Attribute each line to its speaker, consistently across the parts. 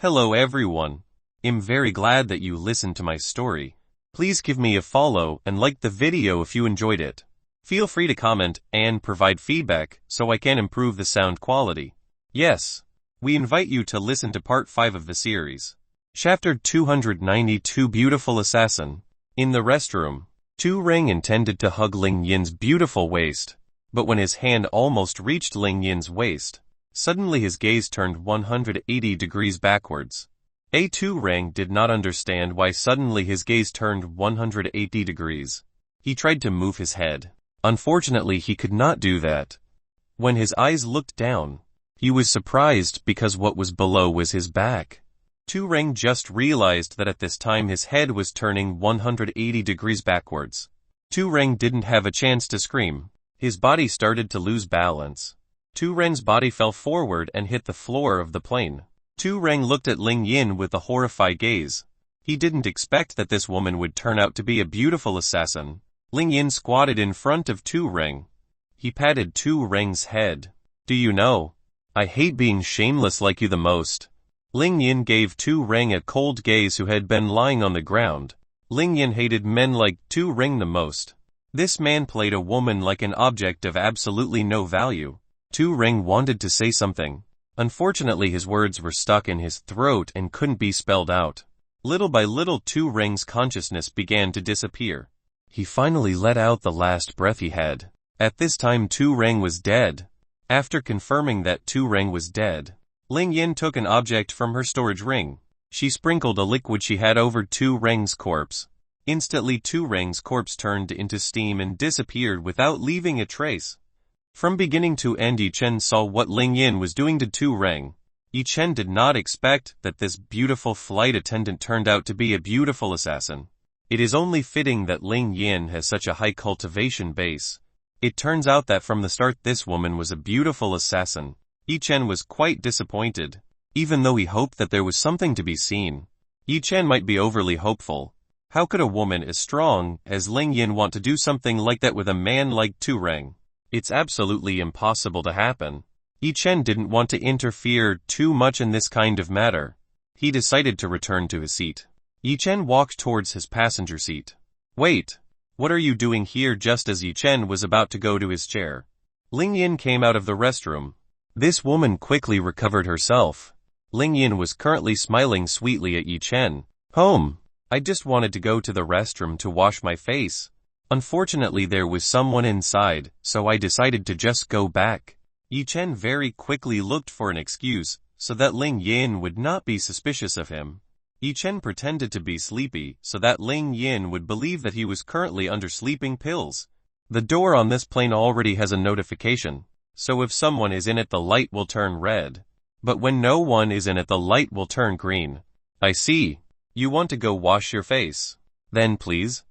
Speaker 1: Hello everyone. I'm very glad that you listened to my story. Please give me a follow and like the video if you enjoyed it. Feel free to comment and provide feedback so I can improve the sound quality. Yes, we invite you to listen to part 5 of the series. Chapter 292 Beautiful Assassin. In the restroom, Tu Reng intended to hug Ling Yin's beautiful waist, but when his hand almost reached Ling Yin's waist, suddenly his gaze turned 180 degrees backwards. Tu Reng did not understand why suddenly his gaze turned 180 degrees. He tried to move his head. Unfortunately, he could not do that. When his eyes looked down, he was surprised because what was below was his back. Tu Reng just realized that at this time his head was turning 180 degrees backwards. Tu Reng didn't have a chance to scream. His body started to lose balance. Tu Reng's body fell forward and hit the floor of the plane. Tu Reng looked at Ling Yin with a horrified gaze. He didn't expect that this woman would turn out to be a beautiful assassin. Ling Yin squatted in front of Tu Reng. He patted Tu Reng's head. "Do you know? I hate being shameless like you the most." Ling Yin gave Tu Reng a cold gaze who had been lying on the ground. Ling Yin hated men like Tu Reng the most. This man played a woman like an object of absolutely no value. Tu Reng wanted to say something. Unfortunately, his words were stuck in his throat and couldn't be spelled out. Little by little, Tu Reng's consciousness began to disappear. He finally let out the last breath he had. At this time, Tu Reng was dead. After confirming that Tu Reng was dead, Ling Yin took an object from her storage ring. She sprinkled a liquid she had over Tu Reng's corpse. Instantly, Tu Reng's corpse turned into steam and disappeared without leaving a trace. From beginning to end, Yi Chen saw what Ling Yin was doing to Tu Reng. Yi Chen did not expect that this beautiful flight attendant turned out to be a beautiful assassin. It is only fitting that Ling Yin has such a high cultivation base. It turns out that from the start this woman was a beautiful assassin. Yi Chen was quite disappointed, even though he hoped that there was something to be seen. Yi Chen might be overly hopeful. How could a woman as strong as Ling Yin want to do something like that with a man like Tu Reng? It's absolutely impossible to happen. Yi Chen didn't want to interfere too much in this kind of matter. He decided to return to his seat. Yi Chen walked towards his passenger seat. "Wait, what are you doing here?" Just as Yi Chen was about to go to his chair, Ling Yin came out of the restroom. This woman quickly recovered herself. Ling Yin was currently smiling sweetly at Yi Chen. "Home. I just wanted to go to the restroom to wash my face. Unfortunately, there was someone inside, so I decided to just go back." Yi Chen very quickly looked for an excuse, so that Ling Yin would not be suspicious of him. Yi Chen pretended to be sleepy, so that Ling Yin would believe that he was currently under sleeping pills. The door on this plane already has a notification, so if someone is in it the light will turn red. But when no one is in it the light will turn green. "I see. You want to go wash your face. Then please."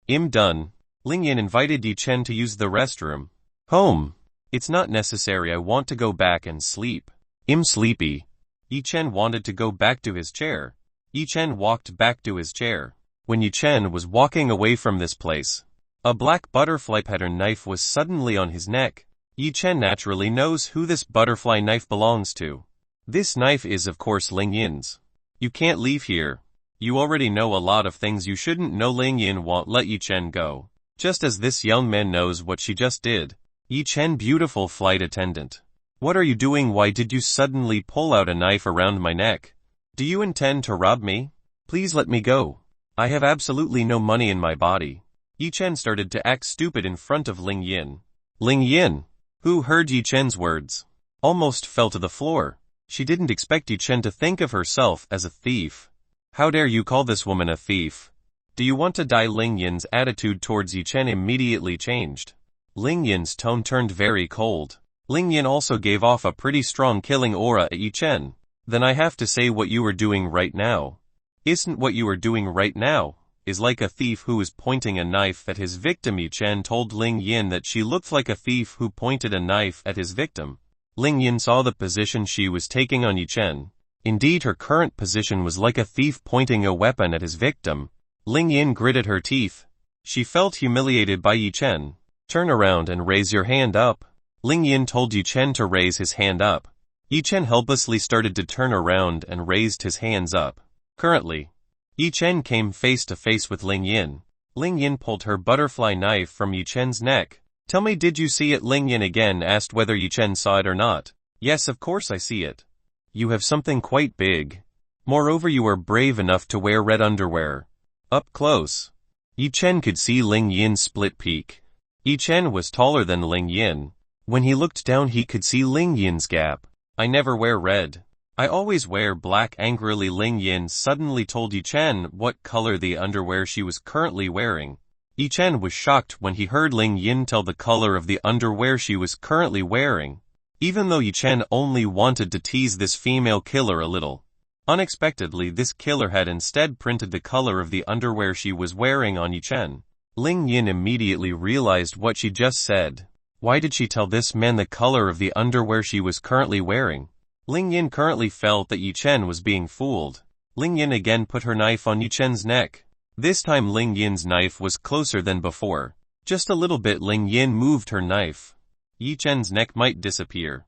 Speaker 1: "I'm done." Ling Yin invited Yi Chen to use the restroom. "Home. It's not necessary. I want to go back and sleep. I'm sleepy." Yi Chen wanted to go back to his chair. Yi Chen walked back to his chair. When Yi Chen was walking away from this place, a black butterfly pattern knife was suddenly on his neck. Yi Chen naturally knows who this butterfly knife belongs to. This knife is of course Ling Yin's. "You can't leave here. You already know a lot of things you shouldn't know." Ling Yin won't let Yi Chen go. Just as this young man knows what she just did. "Yi Chen, beautiful flight attendant. What are you doing? Why did you suddenly pull out a knife around my neck? Do you intend to rob me? Please let me go. I have absolutely no money in my body." Yi Chen started to act stupid in front of Ling Yin. Ling Yin, who heard Yi Chen's words, almost fell to the floor. She didn't expect Yi Chen to think of herself as a thief. "How dare you call this woman a thief? Do you want to die?" Ling Yin's attitude towards Yi Chen immediately changed. Ling Yin's tone turned very cold. Ling Yin also gave off a pretty strong killing aura at Yi Chen. "Then I have to say what you are doing right now. Isn't what you are doing right now is like a thief who is pointing a knife at his victim." Yi Chen told Ling Yin that she looked like a thief who pointed a knife at his victim. Ling Yin saw the position she was taking on Yi Chen. Indeed, her current position was like a thief pointing a weapon at his victim. Ling Yin gritted her teeth. She felt humiliated by Yi Chen. "Turn around and raise your hand up." Ling Yin told Yi Chen to raise his hand up. Yi Chen helplessly started to turn around and raised his hands up. Currently, Yi Chen came face to face with Ling Yin. Ling Yin pulled her butterfly knife from Yi Chen's neck. Tell me, did you see it? Ling Yin again asked whether Yi Chen saw it or not. Yes, of course I see it. You have something quite big. Moreover, you are brave enough to wear red underwear. Up close, Yi Chen could see Ling Yin's split peak. Yi Chen was taller than Ling Yin. When he looked down, he could see Ling Yin's gap. I never wear red. I always wear black. Angrily, Ling Yin suddenly told Yi Chen what color the underwear she was currently wearing. Yi Chen was shocked when he heard Ling Yin tell the color of the underwear she was currently wearing. Even though Yi Chen only wanted to tease this female killer a little, unexpectedly this killer had instead printed the color of the underwear she was wearing on Yi Chen. Ling Yin immediately realized what she just said. Why did she tell this man the color of the underwear she was currently wearing? Ling Yin currently felt that Yi Chen was being fooled. Ling Yin again put her knife on Yi Chen's neck. This time Ling Yin's knife was closer than before. Just a little bit. Ling Yin moved her knife. Yi Chen's neck might disappear.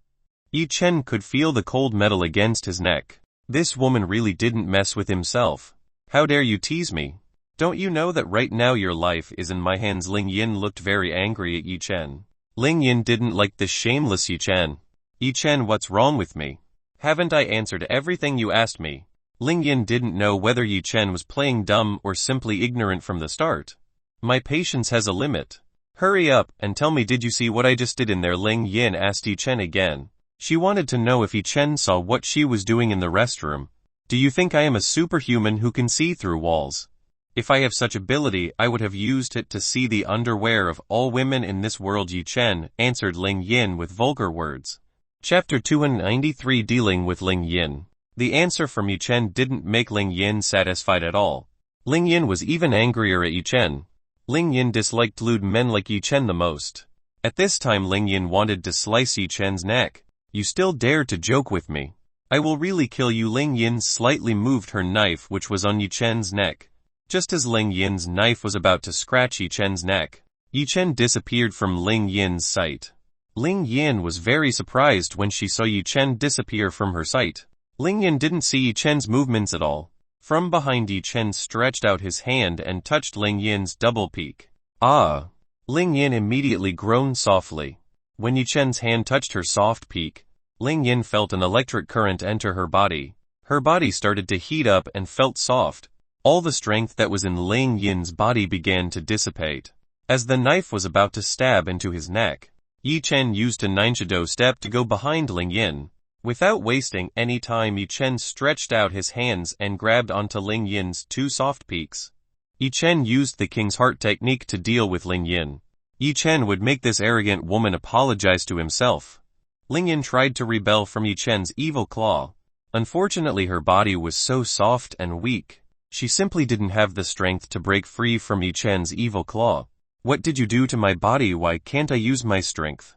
Speaker 1: Yi Chen could feel the cold metal against his neck. This woman really didn't mess with himself. How dare you tease me? Don't you know that right now your life is in my hands? Ling Yin looked very angry at Yi Chen. Ling Yin didn't like this shameless Yi Chen. Yi Chen, what's wrong with me? Haven't I answered everything you asked me? Ling Yin didn't know whether Yi Chen was playing dumb or simply ignorant from the start. My patience has a limit. Hurry up and tell me, did you see what I just did in there? Ling Yin asked Yi Chen again. She wanted to know if Yi Chen saw what she was doing in the restroom. Do you think I am a superhuman who can see through walls? If I have such ability, I would have used it to see the underwear of all women in this world. Yi Chen answered Ling Yin with vulgar words. Chapter 293, Dealing with Ling Yin. The answer from Yi Chen didn't make Ling Yin satisfied at all. Ling Yin was even angrier at Yi Chen. Ling Yin disliked lewd men like Yi Chen the most. At this time Ling Yin wanted to slice Yi Chen's neck. You still dare to joke with me? I will really kill you. Ling Yin slightly moved her knife, which was on Yi Chen's neck. Just as Ling Yin's knife was about to scratch Yi Chen's neck, Yi Chen disappeared from Ling Yin's sight. Ling Yin was very surprised when she saw Yi Chen disappear from her sight. Ling Yin didn't see Yi Chen's movements at all. From behind, Yi Chen stretched out his hand and touched Ling Yin's double peak. Ah! Ling Yin immediately groaned softly. When Yi Chen's hand touched her soft peak, Ling Yin felt an electric current enter her body. Her body started to heat up and felt soft. All the strength that was in Ling Yin's body began to dissipate. As the knife was about to stab into his neck, Yi Chen used a ninja step to go behind Ling Yin. Without wasting any time, Yi Chen stretched out his hands and grabbed onto Ling Yin's two soft peaks. Yi Chen used the King's Heart technique to deal with Ling Yin. Yi Chen would make this arrogant woman apologize to himself. Ling Yin tried to rebel from Yi Chen's evil claw. Unfortunately, her body was so soft and weak. She simply didn't have the strength to break free from Yi Chen's evil claw. What did you do to my body? Why can't I use my strength?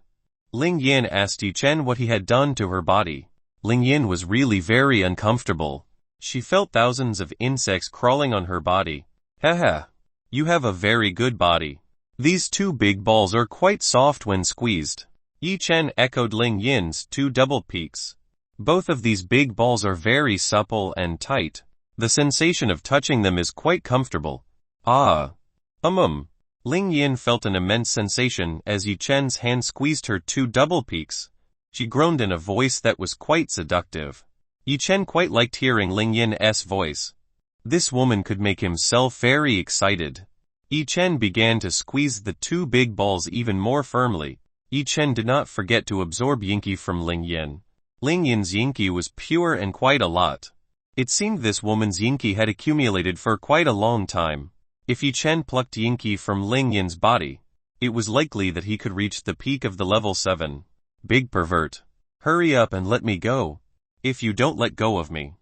Speaker 1: Ling Yin asked Yi Chen what he had done to her body. Ling Yin was really very uncomfortable. She felt thousands of insects crawling on her body. Haha. You have a very good body. These two big balls are quite soft when squeezed. Yi Chen echoed Ling Yin's two double peaks. Both of these big balls are very supple and tight. The sensation of touching them is quite comfortable. Ah. Ling Yin felt an immense sensation as Yi Chen's hand squeezed her two double peaks. She groaned in a voice that was quite seductive. Yi Chen quite liked hearing Ling Yin's voice. This woman could make himself very excited. Yi Chen began to squeeze the two big balls even more firmly. Yi Chen did not forget to absorb yinki from Ling Yin. Ling Yin's yinki was pure and quite a lot. It seemed this woman's yinki had accumulated for quite a long time. If Yi Chen plucked yinki from Ling Yin's body, it was likely that he could reach the peak of the level 7. Big pervert. Hurry up and let me go. If you don't let go of me,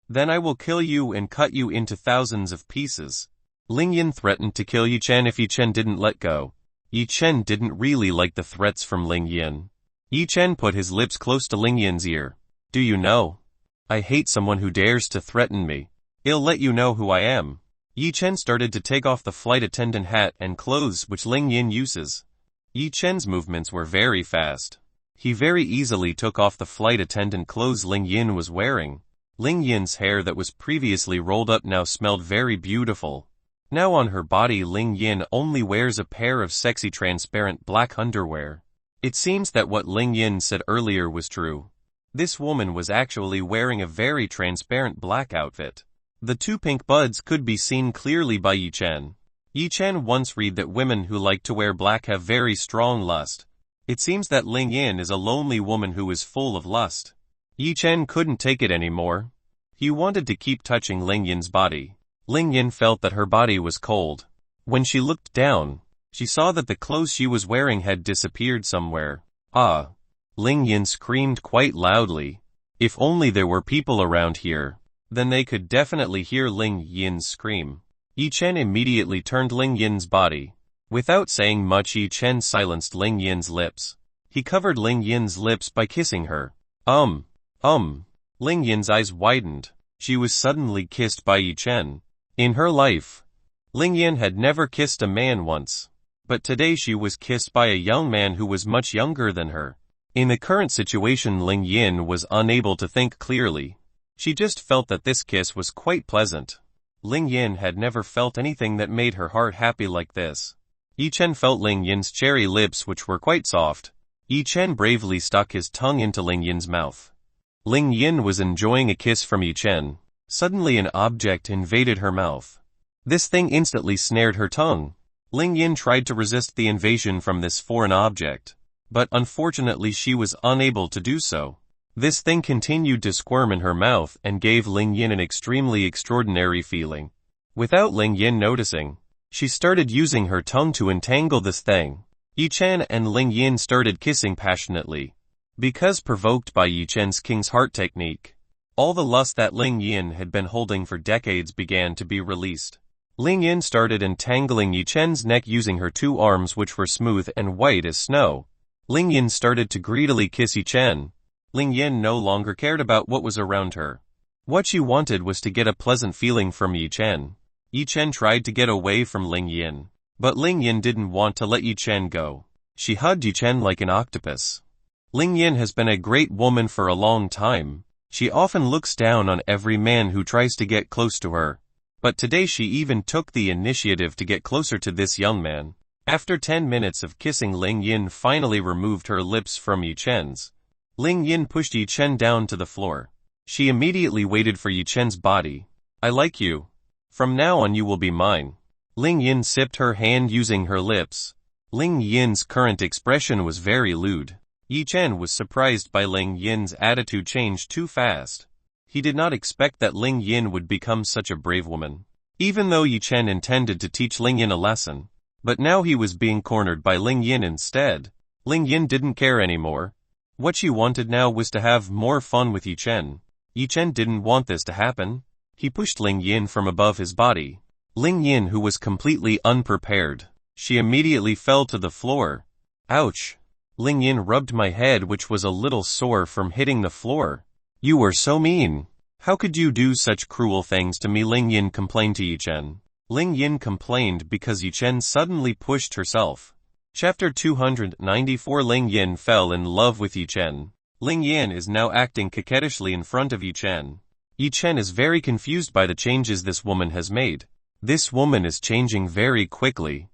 Speaker 1: then I will kill you and cut you into thousands of pieces. Ling Yin threatened to kill Yi Chen if Yi Chen didn't let go. Yi Chen didn't really like the threats from Ling Yin. Yi Chen put his lips close to Ling Yin's ear. Do you know? I hate someone who dares to threaten me. I'll let you know who I am. Yi Chen started to take off the flight attendant hat and clothes which Ling Yin uses. Yi Chen's movements were very fast. He very easily took off the flight attendant clothes Ling Yin was wearing. Ling Yin's hair that was previously rolled up now smelled very beautiful. Now on her body Ling Yin only wears a pair of sexy transparent black underwear. It seems that what Ling Yin said earlier was true. This woman was actually wearing a very transparent black outfit. The two pink buds could be seen clearly by Yi Chen. Yi Chen once read that women who like to wear black have very strong lust. It seems that Ling Yin is a lonely woman who is full of lust. Yi Chen couldn't take it anymore. He wanted to keep touching Ling Yin's body. Ling Yin felt that her body was cold. When she looked down, she saw that the clothes she was wearing had disappeared somewhere. Ah! Ling Yin screamed quite loudly. If only there were people around here, then they could definitely hear Ling Yin's scream. Yi Chen immediately turned Ling Yin's body. Without saying much, Yi Chen silenced Ling Yin's lips. He covered Ling Yin's lips by kissing her. Ling Yin's eyes widened. She was suddenly kissed by Yi Chen. In her life, Ling Yin had never kissed a man once. But today she was kissed by a young man who was much younger than her. In the current situation, Ling Yin was unable to think clearly. She just felt that this kiss was quite pleasant. Ling Yin had never felt anything that made her heart happy like this. Yi Chen felt Ling Yin's cherry lips, which were quite soft. Yi Chen bravely stuck his tongue into Ling Yin's mouth. Ling Yin was enjoying a kiss from Yi Chen. Suddenly an object invaded her mouth. This thing instantly snared her tongue. Ling Yin tried to resist the invasion from this foreign object, but unfortunately she was unable to do so. This thing continued to squirm in her mouth and gave Ling Yin an extremely extraordinary feeling. Without Ling Yin noticing, she started using her tongue to entangle this thing. Yi Chen and Ling Yin started kissing passionately. Because provoked by Yi Chen's King's Heart technique, all the lust that Ling Yin had been holding for decades began to be released. Ling Yin started entangling Yi Chen's neck using her two arms, which were smooth and white as snow. Ling Yin started to greedily kiss Yi Chen. Ling Yin no longer cared about what was around her. What she wanted was to get a pleasant feeling from Yi Chen. Yi Chen tried to get away from Ling Yin, but Ling Yin didn't want to let Yi Chen go. She hugged Yi Chen like an octopus. Ling Yin has been a great woman for a long time. She often looks down on every man who tries to get close to her. But today she even took the initiative to get closer to this young man. After 10 minutes of kissing, Ling Yin finally removed her lips from Yi Chen's. Ling Yin pushed Yi Chen down to the floor. She immediately waited for Yi Chen's body. I like you. From now on you will be mine. Ling Yin sipped her hand using her lips. Ling Yin's current expression was very lewd. Yi Chen was surprised by Ling Yin's attitude change too fast. He did not expect that Ling Yin would become such a brave woman. Even though Yi Chen intended to teach Ling Yin a lesson, but now he was being cornered by Ling Yin instead. Ling Yin didn't care anymore. What she wanted now was to have more fun with Yi Chen. Yi Chen didn't want this to happen. He pushed Ling Yin from above his body. Ling Yin, who was completely unprepared, she immediately fell to the floor. Ouch! Ling Yin rubbed my head, which was a little sore from hitting the floor. You were so mean. How could you do such cruel things to me? Ling Yin complained to Yi Chen. Ling Yin complained because Yi Chen suddenly pushed herself. Chapter 294. Ling Yin fell in love with Yi Chen. Ling Yin is now acting coquettishly in front of Yi Chen. Yi Chen is very confused by the changes this woman has made. This woman is changing very quickly.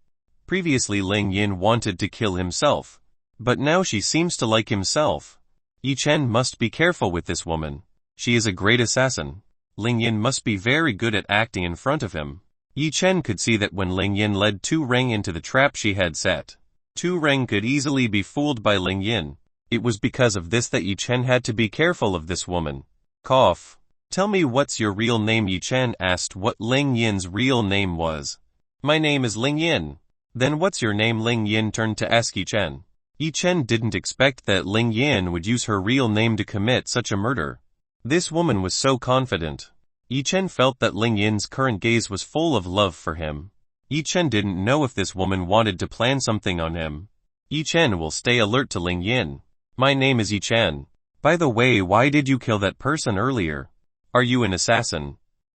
Speaker 1: Previously Ling Yin wanted to kill himself, but now she seems to like himself. Yi Chen must be careful with this woman. She is a great assassin. Ling Yin must be very good at acting in front of him. Yi Chen could see that when Ling Yin led Tu Reng into the trap she had set, Tu Reng could easily be fooled by Ling Yin. It was because of this that Yi Chen had to be careful of this woman. Cough. Tell me, what's your real name? Yi Chen asked what Ling Yin's real name was. My name is Ling Yin. Then what's your name? Ling Yin turned to ask Yi Chen. Yi Chen didn't expect that Ling Yin would use her real name to commit such a murder. This woman was so confident. Yi Chen felt that Ling Yin's current gaze was full of love for him. Yi Chen didn't know if this woman wanted to plan something on him. Yi Chen will stay alert to Ling Yin. My name is Yi Chen. By the way, why did you kill that person earlier? Are you an assassin?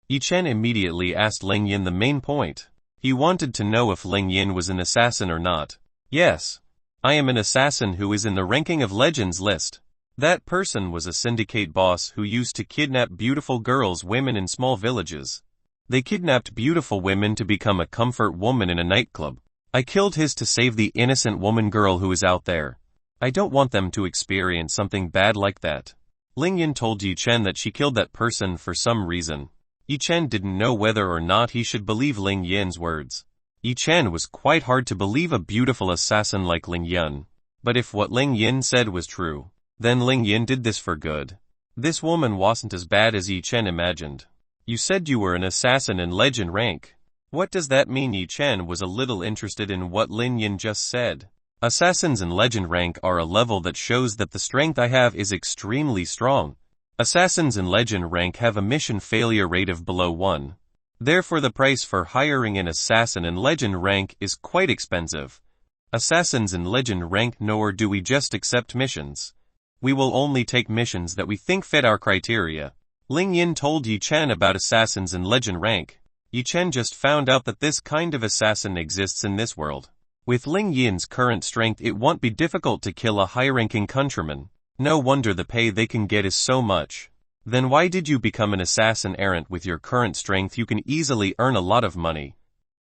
Speaker 1: Yi Chen immediately asked Ling Yin the main point. He wanted to know if Ling Yin was an assassin or not. Yes. I am an assassin who is in the ranking of legends list. That person was a syndicate boss who used to kidnap beautiful girls, women in small villages. They kidnapped beautiful women to become a comfort woman in a nightclub. I killed his to save the innocent woman girl who is out there. I don't want them to experience something bad like that. Ling Yin told Yi Chen that she killed that person for some reason. Yi Chen didn't know whether or not he should believe Ling Yin's words. Yi Chen was quite hard to believe a beautiful assassin like Ling Yin. But if what Ling Yin said was true, then Ling Yin did this for good. This woman wasn't as bad as Yi Chen imagined. You said you were an assassin in legend rank. What does that mean? Yi Chen was a little interested in what Ling Yin just said. Assassins in legend rank are a level that shows that the strength I have is extremely strong. Assassins in legend rank have a mission failure rate of below 1. Therefore the price for hiring an assassin in legend rank is quite expensive. Assassins in legend rank nor do we just accept missions. We will only take missions that we think fit our criteria. Ling Yin told Yi Chen about assassins in legend rank. Yi Chen just found out that this kind of assassin exists in this world. With Ling Yin's current strength it won't be difficult to kill a high-ranking countryman. No wonder the pay they can get is so much. Then why did you become an assassin errant? With your current strength you can easily earn a lot of money.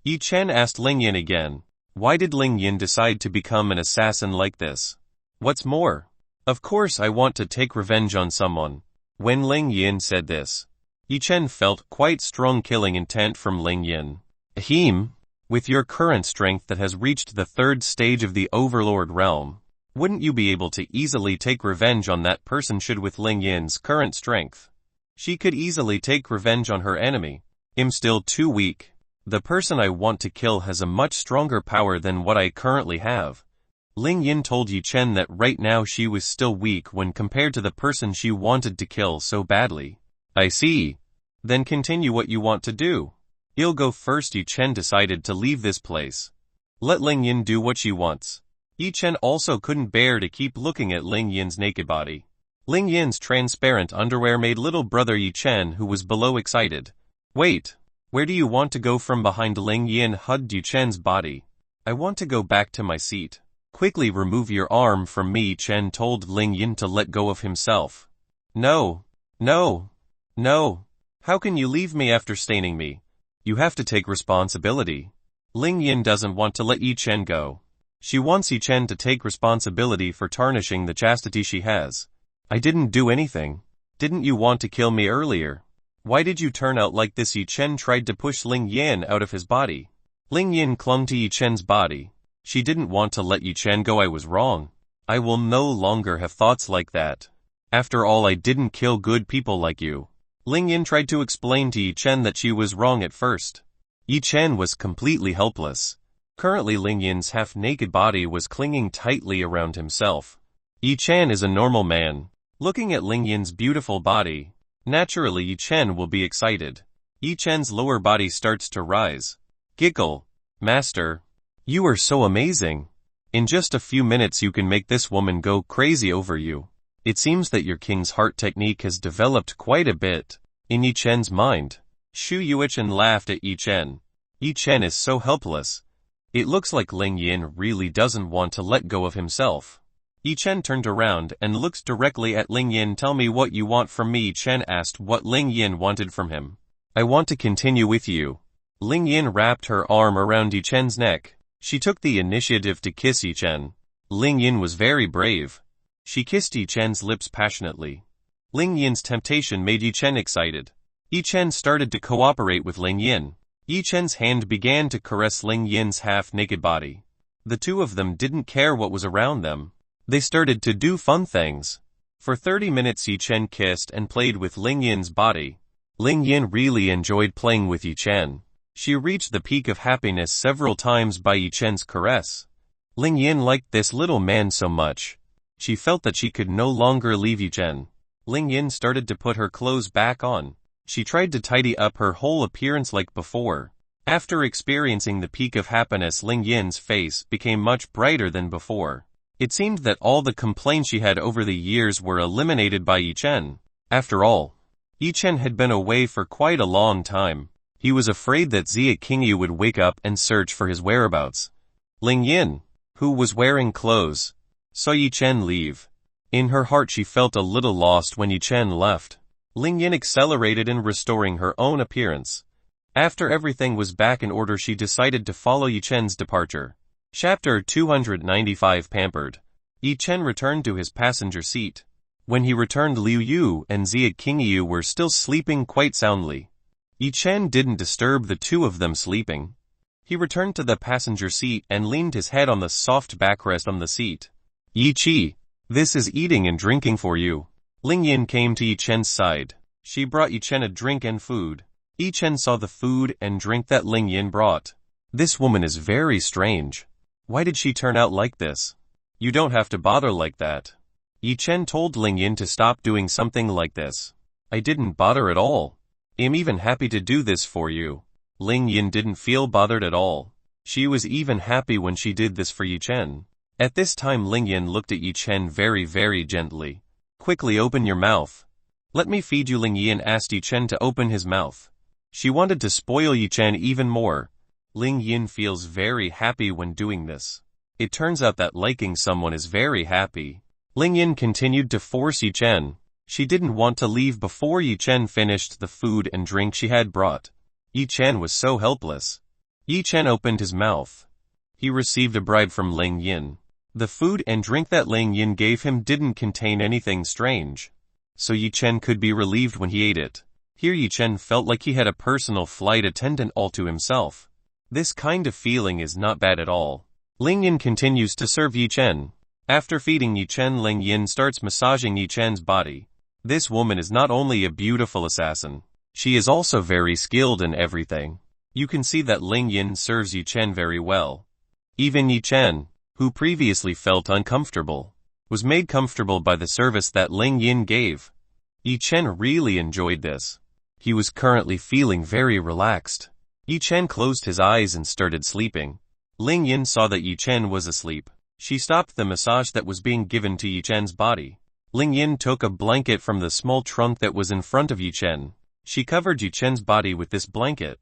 Speaker 1: Yi Chen asked Ling Yin again. Why did Ling Yin decide to become an assassin like this? What's more? Of course I want to take revenge on someone. When Ling Yin said this, Yi Chen felt quite strong killing intent from Ling Yin. Ahem. With your current strength that has reached the 3rd stage of the Overlord realm, wouldn't you be able to easily take revenge on that person? Should with Ling Yin's current strength, she could easily take revenge on her enemy. I'm still too weak. The person I want to kill has a much stronger power than what I currently have. Ling Yin told Yi Chen that right now she was still weak when compared to the person she wanted to kill so badly. I see. Then continue what you want to do. You'll go first. Yi Chen decided to leave this place. Let Ling Yin do what she wants. Yi Chen also couldn't bear to keep looking at Ling Yin's naked body. Ling Yin's transparent underwear made little brother Yi Chen, who was below, excited. Wait, where do you want to go? From behind Ling Yin hugged Yi Chen's body. I want to go back to my seat. Quickly remove your arm from me. Yi Chen told Ling Yin to let go of himself. No. No. No. How can you leave me after staining me? You have to take responsibility. Ling Yin doesn't want to let Yi Chen go. She wants Yi Chen to take responsibility for tarnishing the chastity she has. I didn't do anything. Didn't you want to kill me earlier? Why did you turn out like this? Yi Chen tried to push Ling Yin out of his body. Ling Yin clung to Yi Chen's body. She didn't want to let Yi Chen go. I was wrong. I will no longer have thoughts like that. After all, I didn't kill good people like you. Ling Yin tried to explain to Yi Chen that she was wrong at first. Yi Chen was completely helpless. Currently Ling Yin's half-naked body was clinging tightly around himself. Yi Chen is a normal man. Looking at Ling Yin's beautiful body, naturally Yi Chen will be excited. Yi Chen's lower body starts to rise. Giggle. Master. You are so amazing. In just a few minutes you can make this woman go crazy over you. It seems that your king's heart technique has developed quite a bit. In Yi Chen's mind, Shu Yuichen laughed at Yi Chen. Yi Chen is so helpless. It looks like Ling Yin really doesn't want to let go of himself. Yi Chen turned around and looked directly at Ling Yin. Tell me what you want from me. Yi Chen asked what Ling Yin wanted from him. I want to continue with you. Ling Yin wrapped her arm around Yi Chen's neck. She took the initiative to kiss Yi Chen. Ling Yin was very brave. She kissed Yi Chen's lips passionately. Ling Yin's temptation made Yi Chen excited. Yi Chen started to cooperate with Ling Yin. Yi Chen's hand began to caress Ling Yin's half-naked body. The two of them didn't care what was around them. They started to do fun things. For 30 minutes Yi Chen kissed and played with Ling Yin's body. Ling Yin really enjoyed playing with Yi Chen. She reached the peak of happiness several times by Yi Chen's caress. Ling Yin liked this little man so much. She felt that she could no longer leave Yi Chen. Ling Yin started to put her clothes back on. She tried to tidy up her whole appearance like before. After experiencing the peak of happiness, Ling Yin's face became much brighter than before. It seemed that all the complaints she had over the years were eliminated by Yi Chen. After all, Yi Chen had been away for quite a long time. He was afraid that Xia Qingyu would wake up and search for his whereabouts. Ling Yin, who was wearing clothes, saw Yi Chen leave. In her heart she felt a little lost when Yi Chen left. Ling Yin accelerated in restoring her own appearance. After everything was back in order, she decided to follow Yi Chen's departure. Chapter 295 Pampered. Yi Chen returned to his passenger seat. When he returned, Liu Yu and Xia Qingyu were still sleeping quite soundly. Yi Chen didn't disturb the two of them sleeping. He returned to the passenger seat and leaned his head on the soft backrest on the seat. Yi Qi, this is eating and drinking for you. Ling Yin came to Yi Chen's side. She brought Yi Chen a drink and food. Yi Chen saw the food and drink that Ling Yin brought. This woman is very strange. Why did she turn out like this? You don't have to bother like that. Yi Chen told Ling Yin to stop doing something like this. I didn't bother at all. I'm even happy to do this for you. Ling Yin didn't feel bothered at all. She was even happy when she did this for Yi Chen. At this time Ling Yin looked at Yi Chen very gently. Quickly open your mouth. Let me feed you. Ling Yin asked Yi Chen to open his mouth. She wanted to spoil Yi Chen even more. Ling Yin feels very happy when doing this. It turns out that liking someone is very happy. Ling Yin continued to force Yi Chen. She didn't want to leave before Yi Chen finished the food and drink she had brought. Yi Chen was so helpless. Yi Chen opened his mouth. He received a bribe from Ling Yin. The food and drink that Ling Yin gave him didn't contain anything strange, so Yi Chen could be relieved when he ate it. Here Yi Chen felt like he had a personal flight attendant all to himself. This kind of feeling is not bad at all. Ling Yin continues to serve Yi Chen. After feeding Yi Chen, Ling Yin starts massaging Yi Chen's body. This woman is not only a beautiful assassin, she is also very skilled in everything. You can see that Ling Yin serves Yi Chen very well. Even Yi Chen, who previously felt uncomfortable, was made comfortable by the service that Ling Yin gave. Yi Chen really enjoyed this. He was currently feeling very relaxed. Yi Chen closed his eyes and started sleeping. Ling Yin saw that Yi Chen was asleep. She stopped the massage that was being given to Yi Chen's body. Ling Yin took a blanket from the small trunk that was in front of Yi Chen. She covered Yi Chen's body with this blanket.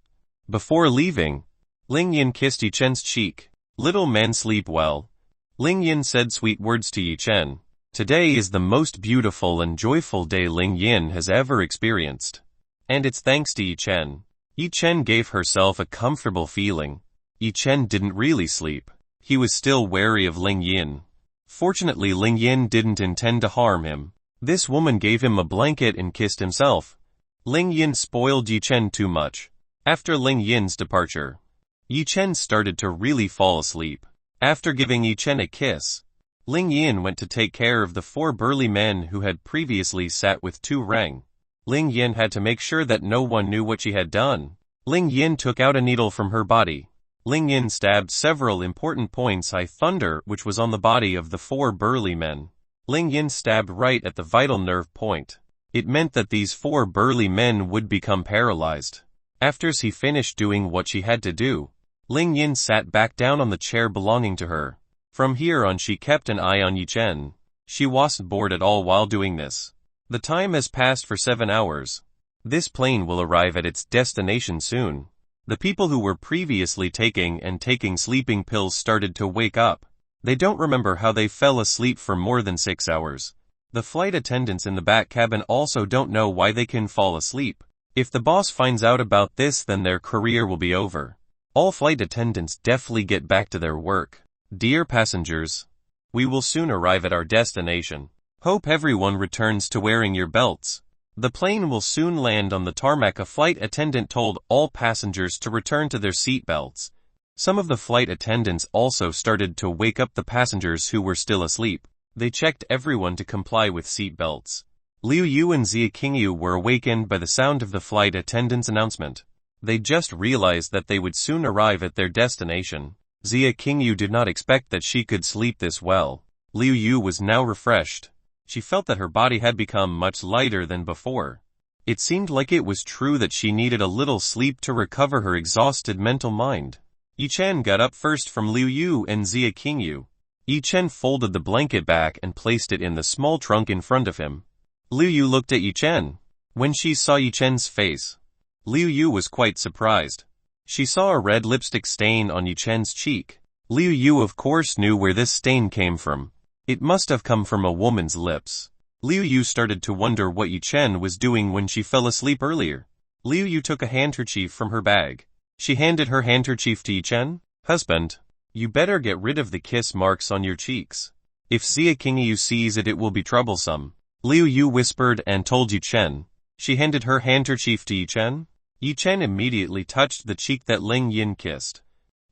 Speaker 1: Before leaving, Ling Yin kissed Yi Chen's cheek. Little man, sleep well. Ling Yin said sweet words to Yi Chen. Today is the most beautiful and joyful day Ling Yin has ever experienced. And it's thanks to Yi Chen. Yi Chen gave herself a comfortable feeling. Yi Chen didn't really sleep. He was still wary of Ling Yin. Fortunately, Ling Yin didn't intend to harm him. This woman gave him a blanket and kissed himself. Ling Yin spoiled Yi Chen too much. After Ling Yin's departure, Yi Chen started to really fall asleep. After giving Yi Chen a kiss, Ling Yin went to take care of the 4 burly men who had previously sat with Tu Reng. Ling Yin had to make sure that no one knew what she had done. Ling Yin took out a needle from her body. Ling Yin stabbed several important points thunder which was on the body of the 4 burly men. Ling Yin stabbed right at the vital nerve point. It meant that these 4 burly men would become paralyzed. After she finished doing what she had to do, Ling Yin sat back down on the chair belonging to her. From here on she kept an eye on Yi Chen. She wasn't bored at all while doing this. The time has passed for 7 hours. This plane will arrive at its destination soon. The people who were previously taking sleeping pills started to wake up. They don't remember how they fell asleep for more than 6 hours. The flight attendants in the back cabin also don't know why they can fall asleep. If the boss finds out about this, then their career will be over. All flight attendants definitely get back to their work. Dear passengers, we will soon arrive at our destination. Hope everyone returns to wearing your belts. The plane will soon land on the tarmac. A flight attendant told all passengers to return to their seat belts. Some of the flight attendants also started to wake up the passengers who were still asleep. They checked everyone to comply with seat belts. Liu Yu and Xia Qingyu were awakened by the sound of the flight attendant's announcement. They just realized that they would soon arrive at their destination. Xia Qingyu did not expect that she could sleep this well. Liu Yu was now refreshed. She felt that her body had become much lighter than before. It seemed like it was true that she needed a little sleep to recover her exhausted mental mind. Yi Chen got up first from Liu Yu and Xia Qingyu. Yi Chen folded the blanket back and placed it in the small trunk in front of him. Liu Yu looked at Yi Chen. When she saw Yi Chen's face, Liu Yu was quite surprised. She saw a red lipstick stain on Yi Chen's cheek. Liu Yu of course knew where this stain came from. It must have come from a woman's lips. Liu Yu started to wonder what Yi Chen was doing when she fell asleep earlier. Liu Yu took a handkerchief from her bag. She handed her handkerchief to Yi Chen. Husband, you better get rid of the kiss marks on your cheeks. If Xia Qingyu sees it, it will be troublesome. Liu Yu whispered and told Yi Chen. She handed her handkerchief to Yi Chen. Yi Chen immediately touched the cheek that Ling Yin kissed.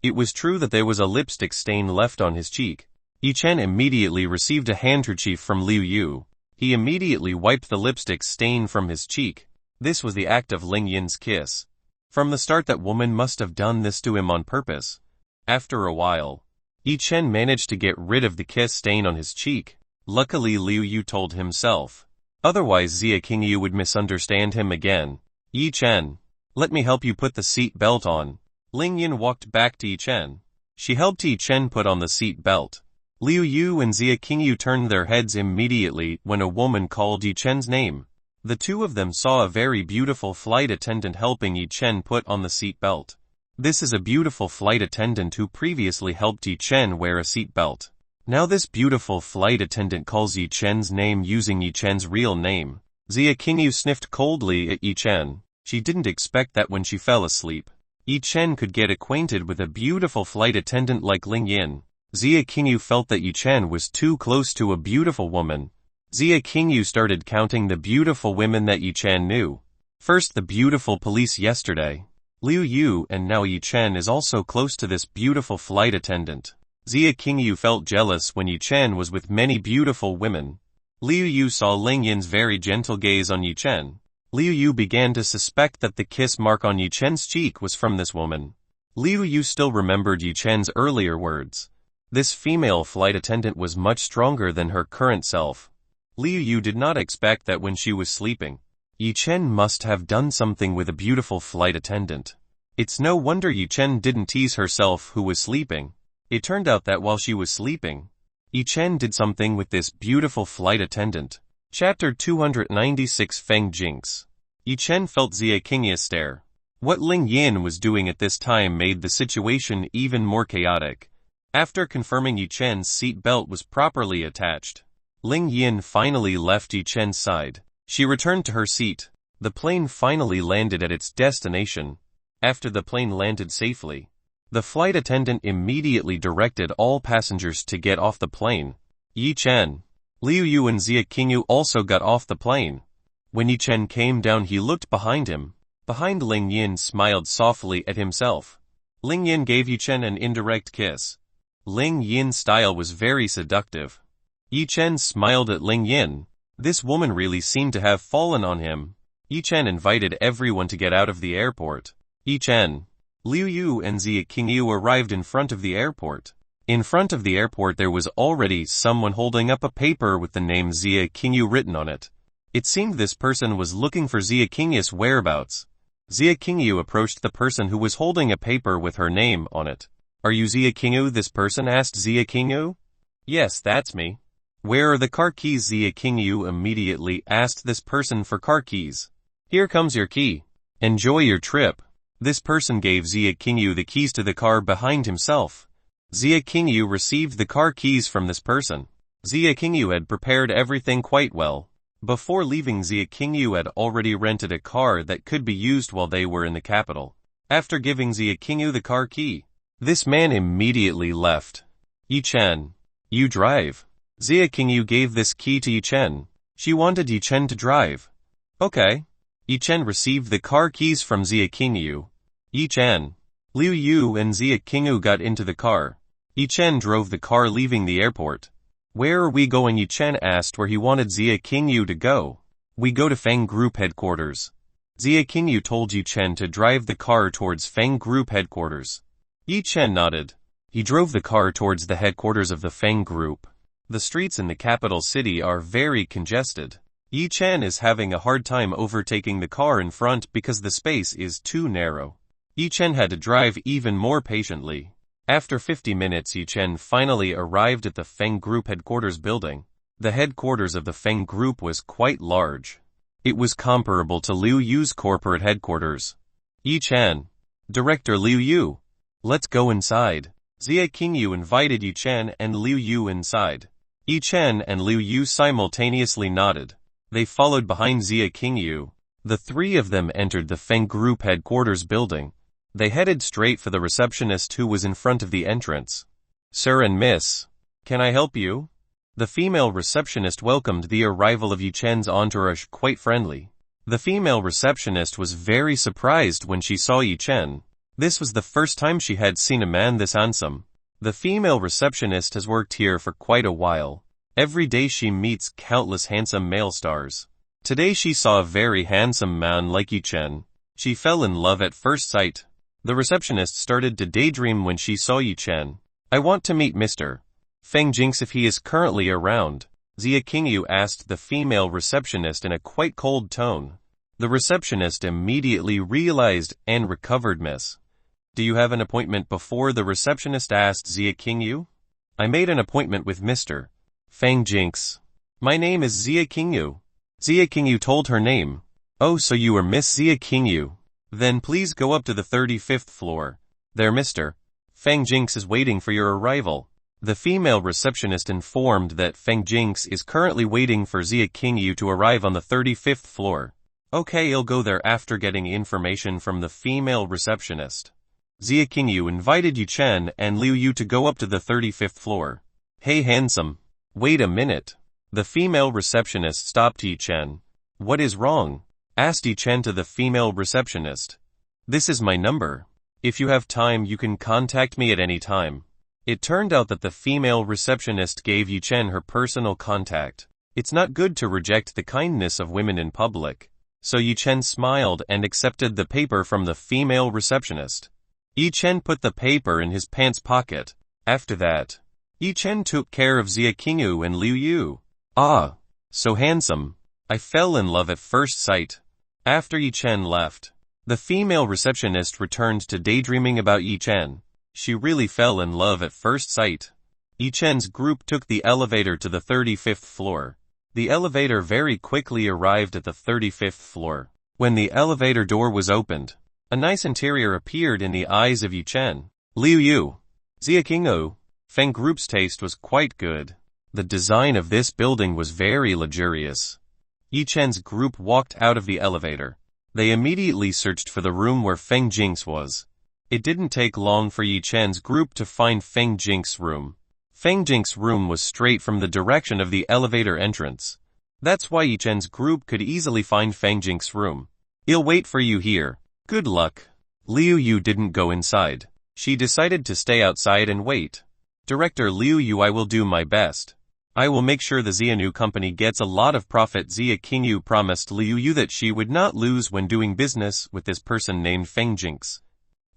Speaker 1: It was true that there was a lipstick stain left on his cheek. Yi Chen immediately received a handkerchief from Liu Yu. He immediately wiped the lipstick stain from his cheek. This was the act of Ling Yin's kiss. From the start, that woman must have done this to him on purpose. After a while, Yi Chen managed to get rid of the kiss stain on his cheek. Luckily, Liu Yu told himself. Otherwise Xia Qingyu would misunderstand him again. Yi Chen, let me help you put the seat belt on. Ling Yin walked back to Yi Chen. She helped Yi Chen put on the seat belt. Liu Yu and Xia Qingyu turned their heads immediately when a woman called Yi Chen's name. The two of them saw a very beautiful flight attendant helping Yi Chen put on the seat belt. This is a beautiful flight attendant who previously helped Yi Chen wear a seat belt. Now this beautiful flight attendant calls Yi Chen's name using Yi Chen's real name. Xia Qingyu sniffed coldly at Yi Chen. She didn't expect that when she fell asleep, Yi Chen could get acquainted with a beautiful flight attendant like Ling Yin. Xia Qingyu felt that Yi Chen was too close to a beautiful woman. Xia Qingyu started counting the beautiful women that Yi Chen knew. First the beautiful police yesterday, Liu Yu, and now Yi Chen is also close to this beautiful flight attendant. Xia Qingyu felt jealous when Yi Chen was with many beautiful women. Liu Yu saw Ling Yin's very gentle gaze on Yi Chen. Liu Yu began to suspect that the kiss mark on Yi Chen's cheek was from this woman. Liu Yu still remembered Yi Chen's earlier words. This female flight attendant was much stronger than her current self. Liu Yu did not expect that when she was sleeping, Yi Chen must have done something with a beautiful flight attendant. It's no wonder Yi Chen didn't tease herself who was sleeping. It turned out that while she was sleeping, Yi Chen did something with this beautiful flight attendant. Chapter 296 Feng Jinx. Yi Chen felt Xia Qingyu stare. What Ling Yin was doing at this time made the situation even more chaotic. After confirming Yi Chen's seat belt was properly attached, Ling Yin finally left Yi Chen's side. She returned to her seat. The plane finally landed at its destination. After the plane landed safely, the flight attendant immediately directed all passengers to get off the plane. Yi Chen, Liu Yu and Xia Qingyu also got off the plane. When Yi Chen came down, he looked behind him. Behind, Ling Yin smiled softly at himself. Ling Yin gave Yi Chen an indirect kiss. Ling Yin's style was very seductive. Yi Chen smiled at Ling Yin. This woman really seemed to have fallen on him. Yi Chen invited everyone to get out of the airport. Yi Chen, Liu Yu and Xia Qingyu arrived in front of the airport. In front of the airport there was already someone holding up a paper with the name Xia Qingyu written on it. It seemed this person was looking for Xia Qingyu's whereabouts. Xia Qingyu approached the person who was holding a paper with her name on it. Are you Xia Qingyu? This person asked Xia Qingyu. Yes, that's me. Where are the car keys? Xia Qingyu immediately asked this person for car keys. Here comes your key. Enjoy your trip. This person gave Xia Qingyu the keys to the car behind himself. Xia Qingyu received the car keys from this person. Xia Qingyu had prepared everything quite well. Before leaving, Xia Qingyu had already rented a car that could be used while they were in the capital. After giving Xia Qingyu the car key, this man immediately left. Yi Chen, you drive. Xia Qingyu gave this key to Yi Chen. She wanted Yi Chen to drive. Okay. Yi Chen received the car keys from Xia Qingyu. Yi Chen, Liu Yu and Xia Qingyu got into the car. Yi Chen drove the car leaving the airport. Where are we going? Yi Chen asked where he wanted Xia Qingyu to go. We go to Feng Group headquarters. Xia Qingyu told Yi Chen to drive the car towards Feng Group headquarters. Yi Chen nodded. He drove the car towards the headquarters of the Feng Group. The streets in the capital city are very congested. Yi Chen is having a hard time overtaking the car in front because the space is too narrow. Yi Chen had to drive even more patiently. After 50 minutes, Yi Chen finally arrived at the Feng Group headquarters building. The headquarters of the Feng Group was quite large. It was comparable to Liu Yu's corporate headquarters. Yi Chen, Director Liu Yu, let's go inside. Zia Qingyu invited Yu Chen and Liu Yu inside. Yu Chen and Liu Yu simultaneously nodded. They followed behind Zia Qingyu. The three of them entered the Feng Group headquarters building. They headed straight for the receptionist who was in front of the entrance. "Sir and Miss, can I help you?" The female receptionist welcomed the arrival of Yu Chen's entourage quite friendly. The female receptionist was very surprised when she saw Yu Chen. This was the first time she had seen a man this handsome. The female receptionist has worked here for quite a while. Every day she meets countless handsome male stars. Today she saw a very handsome man like Yu Chen. She fell in love at first sight. The receptionist started to daydream when she saw Yu Chen. "I want to meet Mr. Feng Jinx if he is currently around," Zia Qingyu asked the female receptionist in a quite cold tone. The receptionist immediately realized and recovered. "Miss, do you have an appointment before?" the receptionist asked Zia Qingyu. "I made an appointment with Mr. Feng Jinx. My name is Zia Qingyu." Zia Qingyu told her name. "Oh, so you are Miss Zia Qingyu. Then please go up to the 35th floor. There Mr. Feng Jinx is waiting for your arrival." The female receptionist informed that Feng Jinx is currently waiting for Zia Qingyu to arrive on the 35th floor. "Okay, I'll go there." After getting information from the female receptionist, Zia Qingyu invited Yu Chen and Liu Yu to go up to the 35th floor. "Hey handsome, wait a minute." The female receptionist stopped Yu Chen. "What is wrong?" asked Yu Chen to the female receptionist. "This is my number. If you have time you can contact me at any time." It turned out that the female receptionist gave Yu Chen her personal contact. It's not good to reject the kindness of women in public. So Yu Chen smiled and accepted the paper from the female receptionist. Yu Chen put the paper in his pants pocket. After that, Yu Chen took care of Zia Qingyu and Liu Yu. "Ah, so handsome. I fell in love at first sight." After Yu Chen left, the female receptionist returned to daydreaming about Yu Chen. She really fell in love at first sight. Yu Chen's group took the elevator to the 35th floor. The elevator very quickly arrived at the 35th floor. When the elevator door was opened, a nice interior appeared in the eyes of Yu Chen. Liu Yu, Zia Qingyu, Feng Group's taste was quite good. The design of this building was very luxurious. Yu Chen's group walked out of the elevator. They immediately searched for the room where Feng Jinx was. It didn't take long for Yu Chen's group to find Feng Jinx's room. Feng Jinx's room was straight from the direction of the elevator entrance. That's why Yu Chen's group could easily find Feng Jinx's room. "I'll wait for you here. Good luck." Liu Yu didn't go inside. She decided to stay outside and wait. "Director Liu Yu, I will do my best. I will make sure the Xianu company gets a lot of profit." Zia Qingyu promised Liu Yu that she would not lose when doing business with this person named Feng Jinx.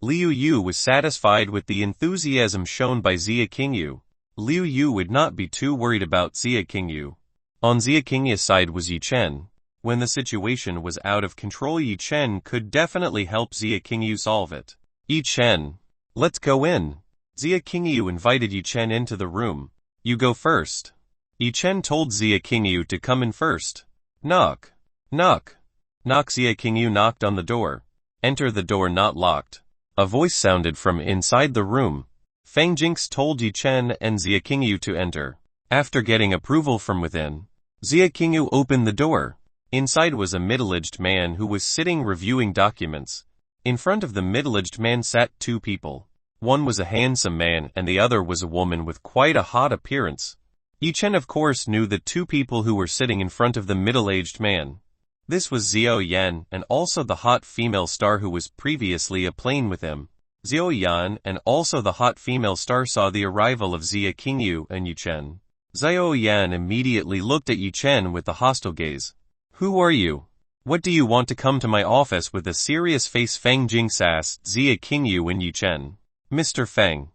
Speaker 1: Liu Yu was satisfied with the enthusiasm shown by Zia Qingyu. Liu Yu would not be too worried about Zia Qingyu. On Zia Qingyu's side was Yu Chen. When the situation was out of control, Yu Chen could definitely help Zia Qingyu solve it. "Yu Chen, let's go in." Zia Qingyu invited Yu Chen into the room. "You go first." Yu Chen told Zia Qingyu to come in first. "Knock. Knock. Knock." Zia Qingyu knocked on the door. "Enter." The door not locked. A voice sounded from inside the room. Feng Jinx told Yu Chen and Zia Qingyu to enter. After getting approval from within, Zia Qingyu opened the door. Inside was a middle-aged man who was sitting reviewing documents. In front of the middle-aged man sat two people. One was a handsome man and the other was a woman with quite a hot appearance. Yu Chen of course knew the two people who were sitting in front of the middle-aged man. This was Xiao Yan and also the hot female star who was previously a plane with him. Xiao Yan and also the hot female star saw the arrival of Zia Qingyu and Yu Chen. Xiao Yan immediately looked at Yu Chen with a hostile gaze. "Who are you? What do you want to come to my office?" With a serious face Feng Jinx asked Zia Qingyu and Yu Chen. "Mr. Feng,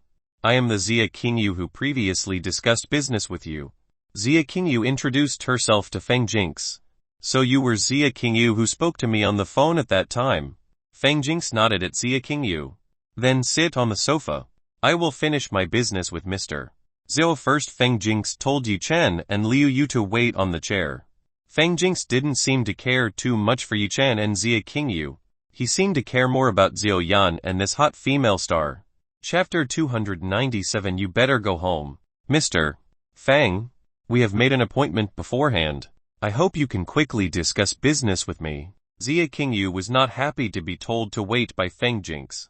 Speaker 1: I am the Zia Qingyu who previously discussed business with you." Zia Qingyu introduced herself to Feng Jinx. "So you were Zia Qingyu who spoke to me on the phone at that time?" Feng Jinx nodded at Zia Qingyu. "Then sit on the sofa. I will finish my business with Mr. Zhou first." Feng Jinx told Yu Chen and Liu Yu to wait on the chair. Feng Jinx didn't seem to care too much for Yu Chen and Zia Qingyu. He seemed to care more about Xiao Yan and this hot female star. Chapter 297. You better go home. Mr. Fang, we have made an appointment beforehand. I hope you can quickly discuss business with me. Xia Qingyu was not happy to be told to wait by Feng Jinx.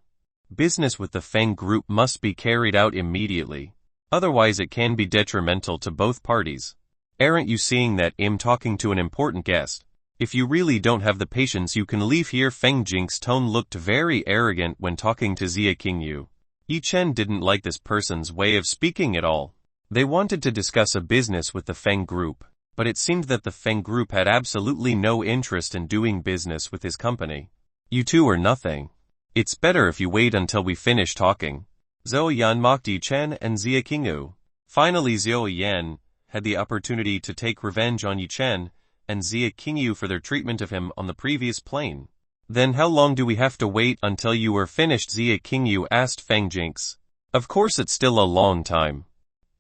Speaker 1: Business with the Feng group must be carried out immediately. Otherwise it can be detrimental to both parties. Aren't you seeing that I'm talking to an important guest? If you really don't have the patience you can leave here. Feng Jinx's tone looked very arrogant when talking to Xia Qingyu. Yi Chen didn't like this person's way of speaking at all. They wanted to discuss a business with the Feng group, but it seemed that the Feng group had absolutely no interest in doing business with his company. You two are nothing. It's better if you wait until we finish talking. Zhou Yan mocked Yi Chen and Xia Qingyu. Finally Zhou Yan had the opportunity to take revenge on Yi Chen and Xia Qingyu for their treatment of him on the previous plane. Then how long do we have to wait until you are finished? Xia Qingyu asked Feng Jinx. Of course it's still a long time.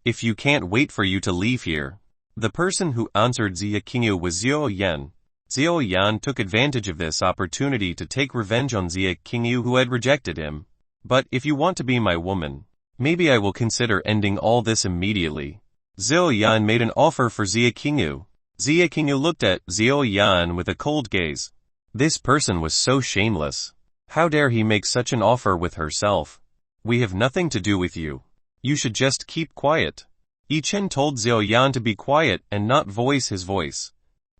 Speaker 1: If you can't wait for you to leave here. The person who answered Xia Qingyu was Zhou Yan. Zhou Yan took advantage of this opportunity to take revenge on Xia Qingyu who had rejected him. But if you want to be my woman, maybe I will consider ending all this immediately. Zhou Yan made an offer for Xia Qingyu. Xia Qingyu looked at Zhou Yan with a cold gaze. This person was so shameless. How dare he make such an offer with herself? We have nothing to do with you. You should just keep quiet. Yi Chen told Zhou Yan to be quiet and not voice his voice.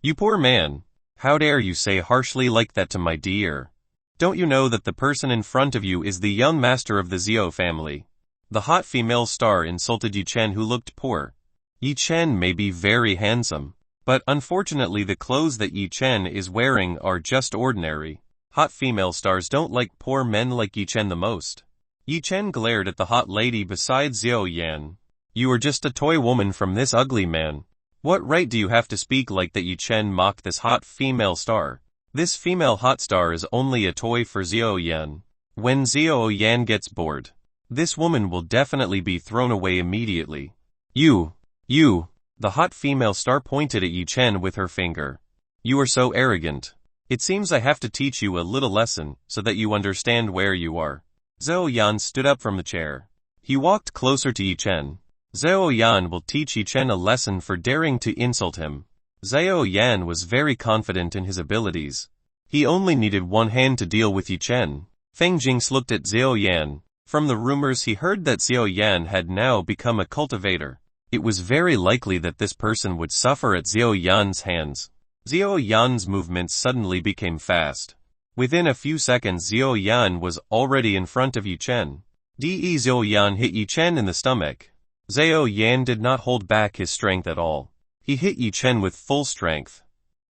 Speaker 1: You poor man. How dare you say harshly like that to my dear? Don't you know that the person in front of you is the young master of the Zhou family? The hot female star insulted Yi Chen who looked poor. Yi Chen may be very handsome, but unfortunately the clothes that Yi Chen is wearing are just ordinary. Hot female stars don't like poor men like Yi Chen the most. Yi Chen glared at the hot lady beside Zhou Yan. You are just a toy woman from this ugly man. What right do you have to speak like that? Yi Chen mocked this hot female star. This female hot star is only a toy for Zhou Yan. When Zhou Yan gets bored, this woman will definitely be thrown away immediately. You, the hot female star pointed at Yi Chen with her finger. You are so arrogant. It seems I have to teach you a little lesson so that you understand where you are. Zhou Yan stood up from the chair. He walked closer to Yi Chen. Zhou Yan will teach Yi Chen a lesson for daring to insult him. Zhou Yan was very confident in his abilities. He only needed one hand to deal with Yi Chen. Feng Jinx looked at Zhou Yan. From the rumors he heard that Zhou Yan had now become a cultivator. It was very likely that this person would suffer at Zhou Yan's hands. Zhou Yan's movements suddenly became fast. Within a few seconds Zhou Yan was already in front of Yi Chen. Zhou Yan hit Yi Chen in the stomach. Zhou Yan did not hold back his strength at all. He hit Yi Chen with full strength.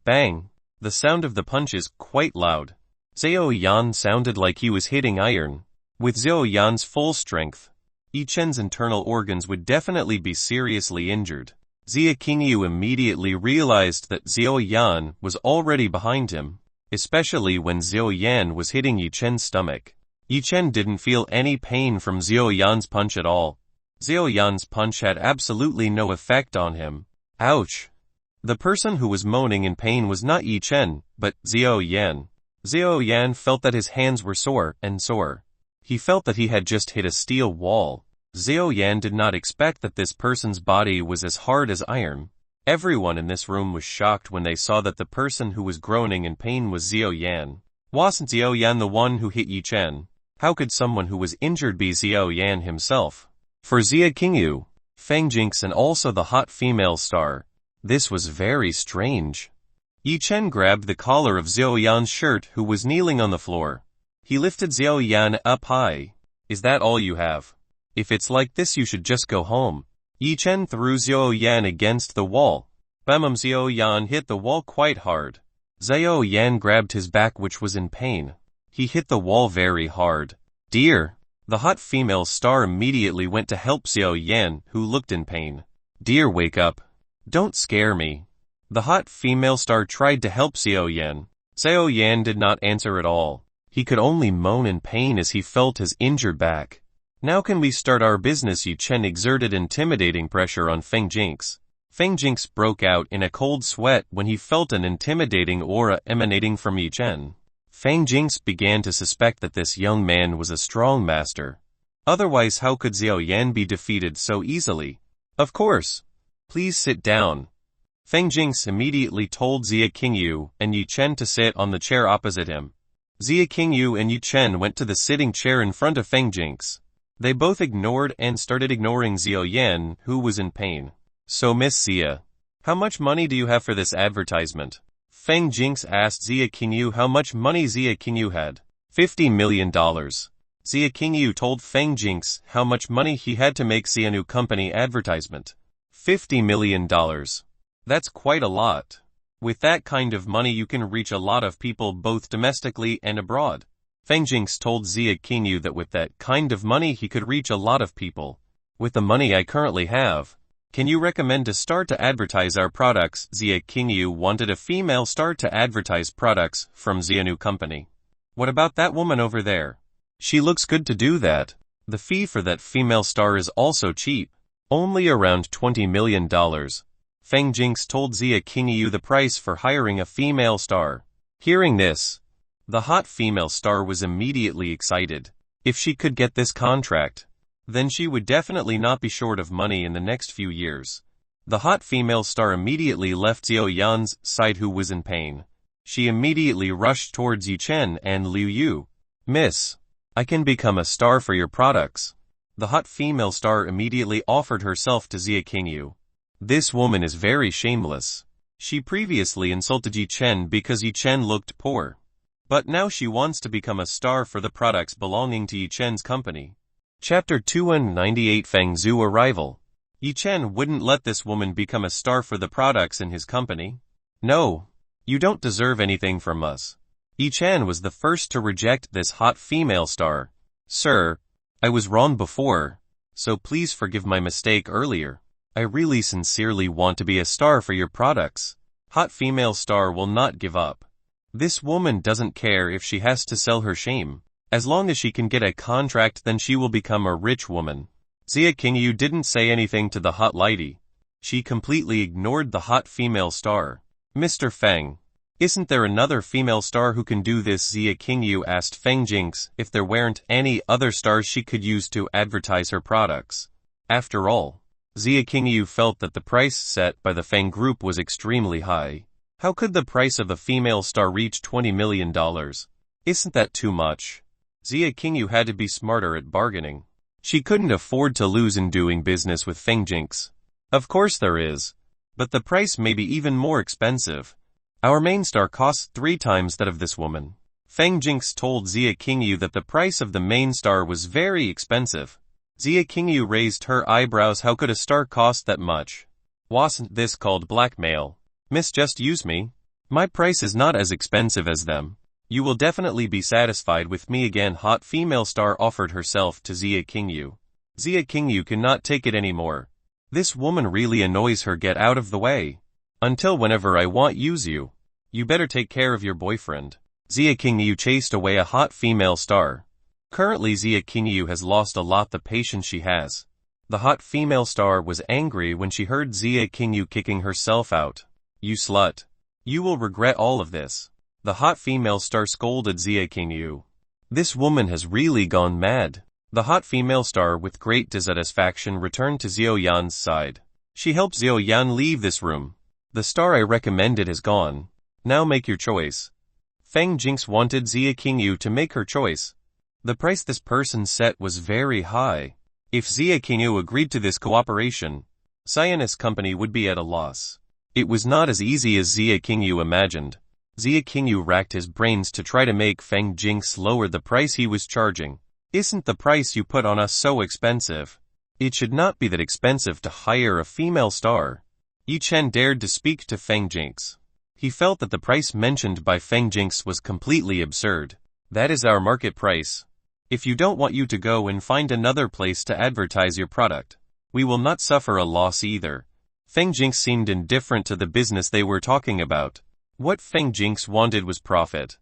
Speaker 1: Bang! The sound of the punch is quite loud. Zhou Yan sounded like he was hitting iron. With Zhou Yan's full strength, Yi Chen's internal organs would definitely be seriously injured. Xia Qingyu immediately realized that Zhou Yan was already behind him, especially when Zhou Yan was hitting Yi Chen's stomach. Yi Chen didn't feel any pain from Zhou Yan's punch at all. Zhou Yan's punch had absolutely no effect on him. Ouch! The person who was moaning in pain was not Yi Chen, but Zhou Yan. Zhou Yan felt that his hands were sore and sore. He felt that he had just hit a steel wall. Zhou Yan did not expect that this person's body was as hard as iron. Everyone in this room was shocked when they saw that the person who was groaning in pain was Zhou Yan. Wasn't Zhou Yan the one who hit Yi Chen? How could someone who was injured be Zhou Yan himself? For Xia Qingyu, Feng Jinx and also the hot female star, this was very strange. Yi Chen grabbed the collar of Zhou Yan's shirt who was kneeling on the floor. He lifted Zhou Yan up high. Is that all you have? If it's like this you should just go home. Yi Chen threw Zhou Yan against the wall. Bam! Zhou Yan hit the wall quite hard. Zhou Yan grabbed his back which was in pain. He hit the wall very hard. Dear! The hot female star immediately went to help Zhou Yan who looked in pain. Dear, wake up. Don't scare me. The hot female star tried to help Zhou Yan. Zhou Yan did not answer at all. He could only moan in pain as he felt his injured back. Now can we start our business? Yi Chen exerted intimidating pressure on Feng Jinx. Feng Jinx broke out in a cold sweat when he felt an intimidating aura emanating from Yi Chen. Feng Jinx began to suspect that this young man was a strong master. Otherwise how could Xiao Yan be defeated so easily? Of course. Please sit down. Feng Jinx immediately told Xia Qingyu and Yi Chen to sit on the chair opposite him. Xia Qingyu and Yi Chen went to the sitting chair in front of Feng Jinx. They both ignored and started ignoring Xiao Yan, who was in pain. So Miss Xia, how much money do you have for this advertisement? Feng Jinx asked Xia Qingyu how much money Xia Qingyu had. $50 million. Xia Qingyu told Feng Jinx how much money he had to make Xianu company advertisement. $50 million. That's quite a lot. With that kind of money you can reach a lot of people both domestically and abroad. Feng Jinx told Xia Qingyu that with that kind of money he could reach a lot of people. With the money I currently have, can you recommend a star to advertise our products? Xia Qingyu wanted a female star to advertise products from Xianu company. What about that woman over there? She looks good to do that. The fee for that female star is also cheap. Only around $20 million. Feng Jinx told Xia Qingyu the price for hiring a female star. Hearing this, the hot female star was immediately excited. If she could get this contract, then she would definitely not be short of money in the next few years. The hot female star immediately left Xiao Yan's side, who was in pain. She immediately rushed towards Yi Chen and Liu Yu. Miss, I can become a star for your products. The hot female star immediately offered herself to Xia Qingyu. This woman is very shameless. She previously insulted Yi Chen because Yi Chen looked poor. But now she wants to become a star for the products belonging to Yi Chen's company. Chapter 298 Feng Zhu Arrival. Yi Chen wouldn't let this woman become a star for the products in his company. No, you don't deserve anything from us. Yi Chen was the first to reject this hot female star. Sir, I was wrong before, so please forgive my mistake earlier. I really sincerely want to be a star for your products. Hot female star will not give up. This woman doesn't care if she has to sell her shame. As long as she can get a contract, then she will become a rich woman. Xia Qingyu didn't say anything to the hot lady. She completely ignored the hot female star. Mr. Feng, isn't there another female star who can do this? Xia Qingyu asked Feng Jinx if there weren't any other stars she could use to advertise her products. After all, Xia Qingyu felt that the price set by the Feng group was extremely high. How could the price of a female star reach $20 million? Isn't that too much? Xia Qingyu had to be smarter at bargaining. She couldn't afford to lose in doing business with Feng Jinx. Of course there is. But the price may be even more expensive. Our main star costs 3 times that of this woman. Feng Jinx told Xia Qingyu that the price of the main star was very expensive. Xia Qingyu raised her eyebrows. How could a star cost that much? Wasn't this called blackmail? Miss, just use me. My price is not as expensive as them. You will definitely be satisfied with me again. Hot female star offered herself to Xia Qingyu. Xia Qingyu cannot take it anymore. This woman really annoys her. Get out of the way. Until whenever I want use you. You better take care of your boyfriend. Xia Qingyu chased away a hot female star. Currently Xia Qingyu has lost a lot the patience she has. The hot female star was angry when she heard Xia Qingyu kicking herself out. You slut. You will regret all of this. The hot female star scolded Xia Qingyu. This woman has really gone mad. The hot female star with great dissatisfaction returned to Xiao Yan's side. She helped Xiao Yan leave this room. The star I recommended is gone. Now make your choice. Feng Jinx wanted Xia Qingyu to make her choice. The price this person set was very high. If Xia Qingyu agreed to this cooperation, Xianu's company would be at a loss. It was not as easy as Xia Qingyu imagined. Xia Qingyu racked his brains to try to make Feng Jinx lower the price he was charging. Isn't the price you put on us so expensive? It should not be that expensive to hire a female star. Yi Chen dared to speak to Feng Jinx. He felt that the price mentioned by Feng Jinx was completely absurd. That is our market price. If you don't want you to go and find another place to advertise your product, we will not suffer a loss either. Feng Jinx seemed indifferent to the business they were talking about. What Feng Jinx wanted was profit.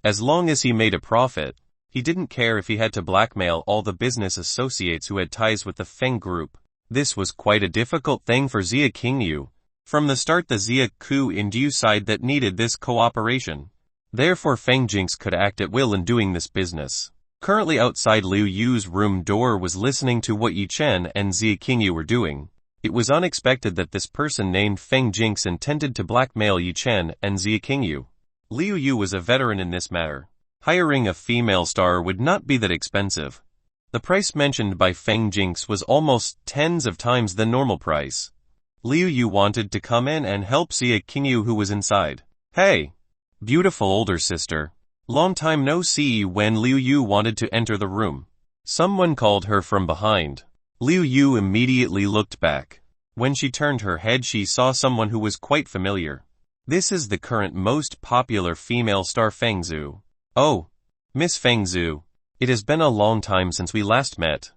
Speaker 1: As long as he made a profit, he didn't care if he had to blackmail all the business associates who had ties with the Feng group. This was quite a difficult thing for Xia Qingyu. From the start the Xia Qingyu side that needed this cooperation. Therefore Feng Jinx could act at will in doing this business. currently outside Liu Yu's room door, was listening to what Yi Chen and Xia Qingyu were doing. It was unexpected that this person named Feng Jinx intended to blackmail Yi Chen and Xia Qingyu. Liu Yu was a veteran in this matter. Hiring a female star would not be that expensive. The price mentioned by Feng Jinx was almost tens of times the normal price. Liu Yu wanted to come in and help Xia Qingyu, who was inside. "Hey, beautiful older sister. Long time no see." When Liu Yu wanted to enter the room, someone called her from behind. Liu Yu immediately looked back. When she turned her head, she saw someone who was quite familiar. This is the current most popular female star, Feng Zhu. "Oh, Miss Feng Zhu. It has been a long time since we last met."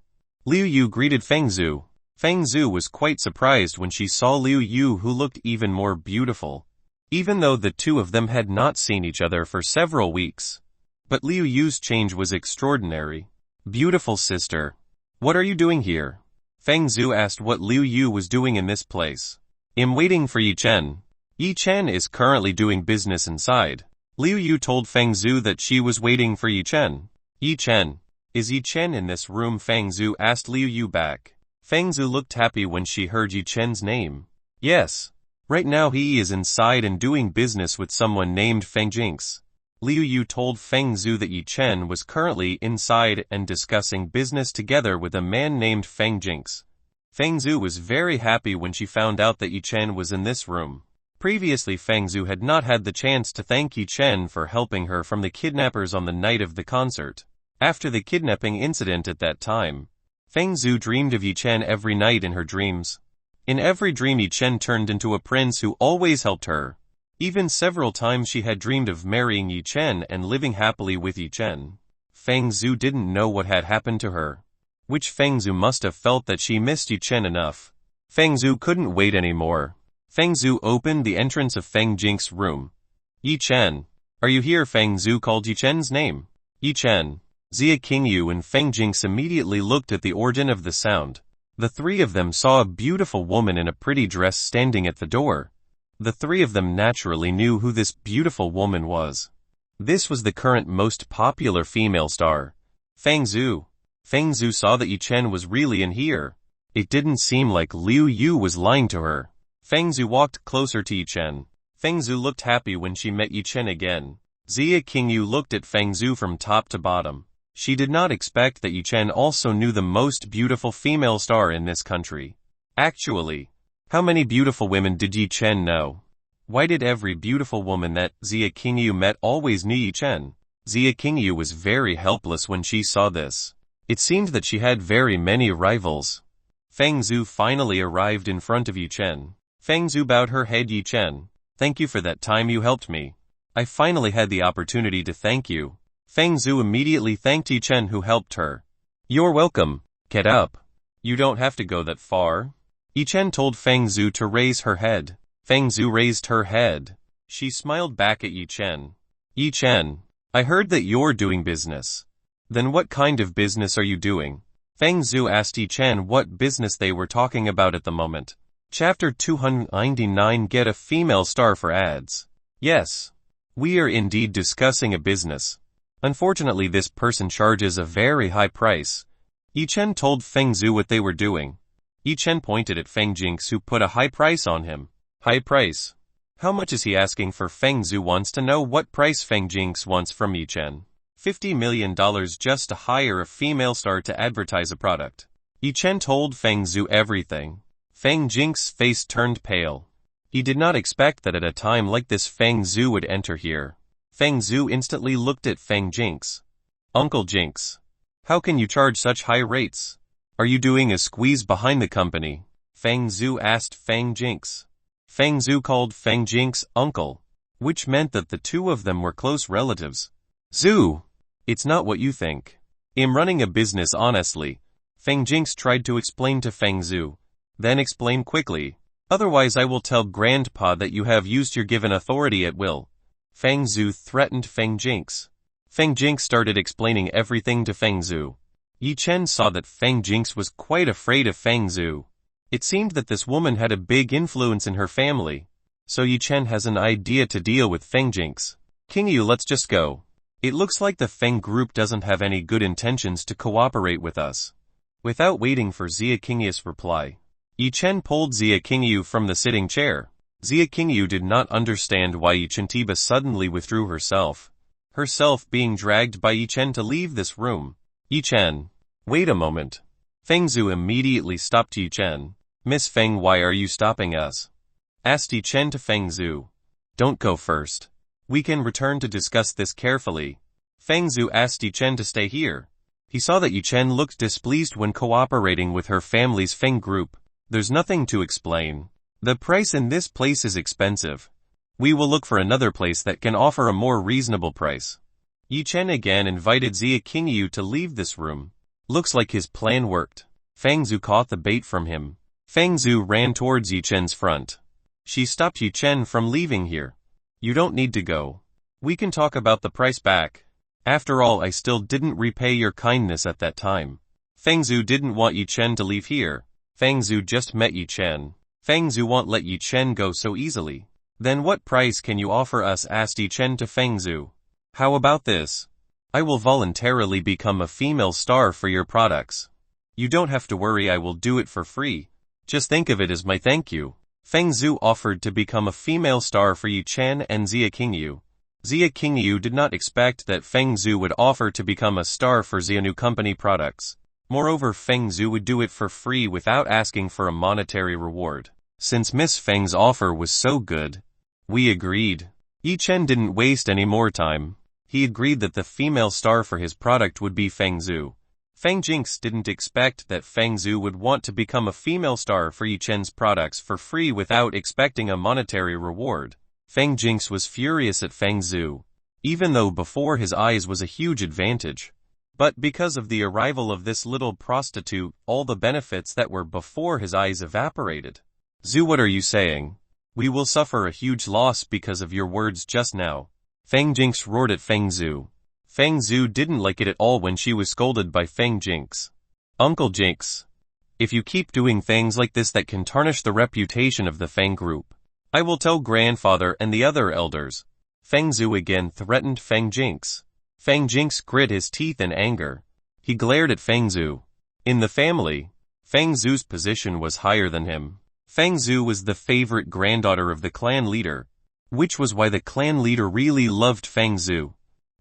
Speaker 1: Liu Yu greeted Feng Zhu. Feng Zhu was quite surprised when she saw Liu Yu, who looked even more beautiful, even though the two of them had not seen each other for several weeks. But Liu Yu's change was extraordinary. "Beautiful sister, what are you doing here?" Feng Zhu asked what Liu Yu was doing in this place. "I'm waiting for Yi Chen. Yi Chen is currently doing business inside." Liu Yu told Feng Zhu that she was waiting for Yi Chen. "Yi Chen. Is Yi Chen in this room?" Feng Zhu asked Liu Yu back. Feng Zhu looked happy when she heard Yi Chen's name. "Yes. Right now he is inside and doing business with someone named Feng Jinx." Liu Yu told Feng Zhu that Yi Chen was currently inside and discussing business together with a man named Feng Jinx. Feng Zhu was very happy when she found out that Yi Chen was in this room. Previously, Feng Zhu had not had the chance to thank Yi Chen for helping her from the kidnappers on the night of the concert. After the kidnapping incident at that time, Feng Zhu dreamed of Yi Chen every night in her dreams. In every dream, Yi Chen turned into a prince who always helped her. Even several times she had dreamed of marrying Yi Chen and living happily with Yi Chen. Feng Zhu didn't know what had happened to her, which Feng Zhu must have felt that she missed Yi Chen enough. Feng Zhu couldn't wait anymore. Feng Zhu opened the entrance of Feng Jinx's room. "Yi Chen, are you here?" Feng Zhu called Yi Chen's name. "Yi Chen." Xia Qingyu and Feng Jinx immediately looked at the origin of the sound. The three of them saw a beautiful woman in a pretty dress standing at the door. The three of them naturally knew who this beautiful woman was. This was the current most popular female star, Feng Zhu. Feng Zhu saw that Yi Chen was really in here. It didn't seem like Liu Yu was lying to her. Feng Zhu walked closer to Yi Chen. Feng Zhu looked happy when she met Yi Chen again. Xia Qingyu looked at Feng Zhu from top to bottom. She did not expect that Yi Chen also knew the most beautiful female star in this country. Actually, how many beautiful women did Yi Chen know? Why did every beautiful woman that Xia Qingyu met always knew Yi Chen? Xia Qingyu was very helpless when she saw this. It seemed that she had very many rivals. Feng Zhu finally arrived in front of Yi Chen. Feng Zhu bowed her head. "Yi Chen, thank you for that time you helped me. I finally had the opportunity to thank you." Feng Zhu immediately thanked Yi Chen, who helped her. "You're welcome. Get up. You don't have to go that far." Yi Chen told Feng Zhu to raise her head. Feng Zhu raised her head. She smiled back at Yi Chen. "Yi Chen, I heard that you're doing business. Then what kind of business are you doing?" Feng Zhu asked Yi Chen what business they were talking about at the moment. Chapter 299. Get a female star for ads. Yes. We are indeed discussing a business. Unfortunately, this person charges a very high price. Yi Chen told Feng Zhu what they were doing. Yi Chen pointed at Feng Jinx, who put a high price on him. "High price? How much is he asking for?" Feng Zhu wants to know what price Feng Jinx wants from Yi Chen. $50 million just to hire a female star to advertise a product. Yi Chen told Feng Zhu everything. Feng Jinx's face turned pale. He did not expect that at a time like this Feng Zhu would enter here. Feng Zhu instantly looked at Feng Jinx. "Uncle Jinx, how can you charge such high rates? Are you doing a squeeze behind the company?" Feng Zhu asked Feng Jinx. Feng Zhu called Feng Jinx uncle, which meant that the two of them were close relatives. "Zhu, it's not what you think. I'm running a business honestly." Feng Jinx tried to explain to Feng Zhu. "Then explain quickly. Otherwise I will tell Grandpa that you have used your given authority at will." Feng Zhu threatened Feng Jinx. Feng Jinx started explaining everything to Feng Zhu. Yi Chen saw that Feng Jinx was quite afraid of Feng Zhu. It seemed that this woman had a big influence in her family. So Yi Chen has an idea to deal with Feng Jinx. "Qingyu, let's just go. It looks like the Feng group doesn't have any good intentions to cooperate with us. Without waiting for Zia Qingyu's reply, Yi Chen pulled Zia Qingyu from the sitting chair. Zia Qingyu did not understand why Yi Chen Tiba suddenly withdrew herself being dragged by Yi Chen to leave this room. Yi Chen, wait a moment. Feng Zhu immediately stopped Yi Chen. Miss Feng, why are you stopping us? Asked Yi Chen to Feng Zhu. Don't go first. We can return to discuss this carefully. Feng Zhu asked Yi Chen to stay here. He saw that Yi Chen looked displeased when cooperating with her family's Feng group. There's nothing to explain. The price in this place is expensive. We will look for another place that can offer a more reasonable price. Yi Chen again invited Zia Qingyu to leave this room. Looks like his plan worked. Feng Zhu caught the bait from him. Feng Zhu ran towards Yi Chen's front. She stopped Yi Chen from leaving here. You don't need to go. We can talk about the price back. After all, I still didn't repay your kindness at that time. Feng Zhu didn't want Yi Chen to leave here. Feng Zhu just met Yi Chen. Feng Zhu won't let Yi Chen go so easily. Then what price can you offer us? Asked Yi Chen to Feng Zhu. How about this? I will voluntarily become a female star for your products. You don't have to worry, I will do it for free. Just think of it as my thank you. Feng Zhu offered to become a female star for Yi Chen and Zia Qingyu. Zia Qingyu did not expect that Feng Zhu would offer to become a star for Xianu Company products. Moreover, Feng Zhu would do it for free without asking for a monetary reward. Since Miss Feng's offer was so good, we agreed. Yi Chen didn't waste any more time. He agreed that the female star for his product would be Feng Zhu. Feng Jinx didn't expect that Feng Zhu would want to become a female star for Yi Chen's products for free without expecting a monetary reward. Feng Jinx was furious at Feng Zhu, even though before his eyes was a huge advantage. But because of the arrival of this little prostitute, all the benefits that were before his eyes evaporated. Zhu, what are you saying? We will suffer a huge loss because of your words just now. Feng Jinx roared at Feng Zhu. Feng Zhu didn't like it at all when she was scolded by Feng Jinx. Uncle Jinx, if you keep doing things like this that can tarnish the reputation of the Feng group, I will tell grandfather and the other elders. Feng Zhu again threatened Feng Jinx. Feng Jinx grit his teeth in anger. He glared at Feng Zhu. In the family, Feng Zhu's position was higher than him. Feng Zhu was the favorite granddaughter of the clan leader, which was why the clan leader really loved Feng Zhu.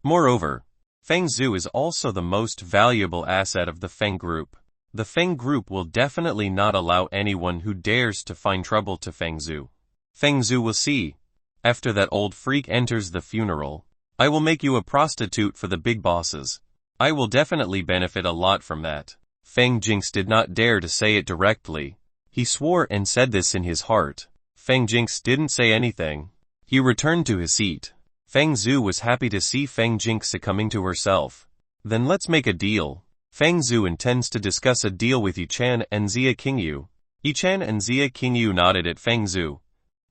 Speaker 1: Moreover, Feng Zhu is also the most valuable asset of the Feng group. The Feng group will definitely not allow anyone who dares to find trouble to Feng Zhu. Feng Zhu will see. After that old freak enters the funeral, I will make you a prostitute for the big bosses. I will definitely benefit a lot from that. Feng Jinx did not dare to say it directly. He swore and said this in his heart. Feng Jinx didn't say anything. He returned to his seat. Feng Zhu was happy to see Feng Jinx succumbing to herself. Then let's make a deal. Feng Zhu intends to discuss a deal with Yi Chen and Zia Qingyu. Yi Chen and Zia Qingyu nodded at Feng Zhu.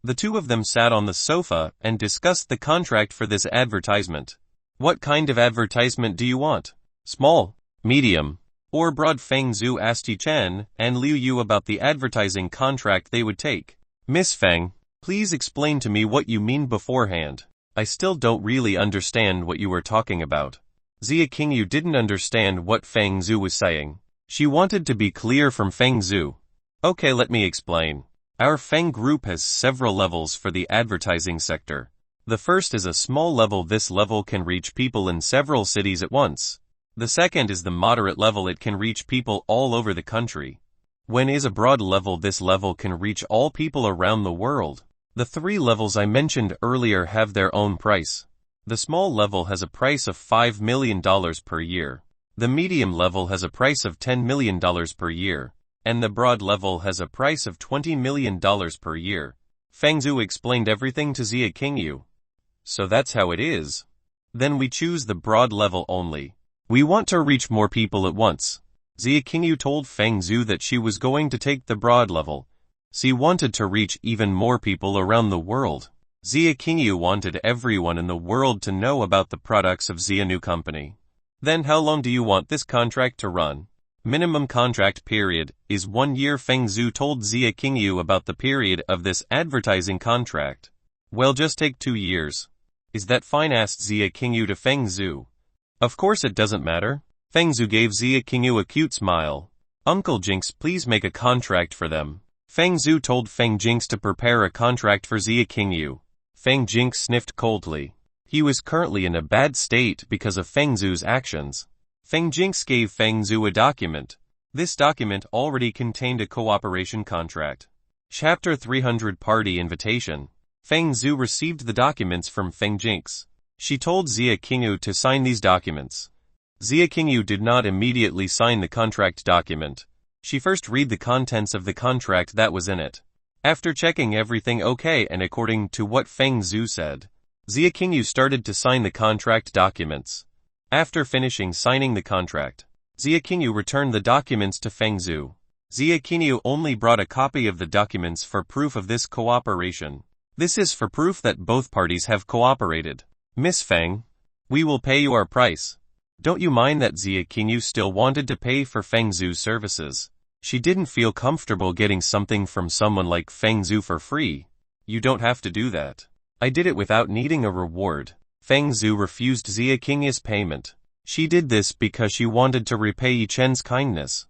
Speaker 1: The two of them sat on the sofa and discussed the contract for this advertisement. What kind of advertisement do you want? Small, medium, or broad? Feng Zhu asked Yi Chen and Liu Yu about the advertising contract they would take. Miss Feng, please explain to me what you mean beforehand. I still don't really understand what you were talking about. Zia Qingyu didn't understand what Feng Zhu was saying. She wanted to be clear from Feng Zhu. Okay, let me explain. Our Feng group has several levels for the advertising sector. The first is a small level. This level can reach people in several cities at once. The second is the moderate level. It can reach people all over the country. When is a broad level, this level can reach all people around the world. The three levels I mentioned earlier have their own price. The small level has a price of $5 million per year. The medium level has a price of $10 million per year. And the broad level has a price of $20 million per year. Feng Zhu explained everything to Zia Qingyu. So that's how it is. Then we choose the broad level only. We want to reach more people at once. Zia Qingyu told Feng Zhu that she was going to take the broad level. She wanted to reach even more people around the world. Zia Qingyu wanted everyone in the world to know about the products of Xianu Company. Then how long do you want this contract to run? Minimum contract period is 1 year. Feng Zhu told Zia Qingyu about the period of this advertising contract. Well, just take 2 years. Is that fine? Asked Zia Qingyu to Feng Zhu. Of course it doesn't matter. Feng Zhu gave Zia Qingyu a cute smile. Uncle Jinx, please make a contract for them. Feng Zhu told Feng Jinx to prepare a contract for Zia Qingyu. Feng Jinx sniffed coldly. He was currently in a bad state because of Feng Zhu's actions. Feng Jinx gave Feng Zhu a document. This document already contained a cooperation contract. Chapter 300 Party Invitation. Feng Zhu received the documents from Feng Jinx. She told Zia Qingyu to sign these documents. Zia Qingyu did not immediately sign the contract document. She first read the contents of the contract that was in it. After checking everything okay and according to what Feng Zhu said, Zia Qingyu started to sign the contract documents. After finishing signing the contract, Zia Qingyu returned the documents to Feng Zhu. Zia Qingyu only brought a copy of the documents for proof of this cooperation. This is for proof that both parties have cooperated. Miss Feng, we will pay you our price. Don't you mind that Zia Qingyu still wanted to pay for Feng Zhu's services? She didn't feel comfortable getting something from someone like Feng Zhu for free. You don't have to do that. I did it without needing a reward. Feng Zhu refused Zia Qingyu's payment. She did this because she wanted to repay Yi Chen's kindness.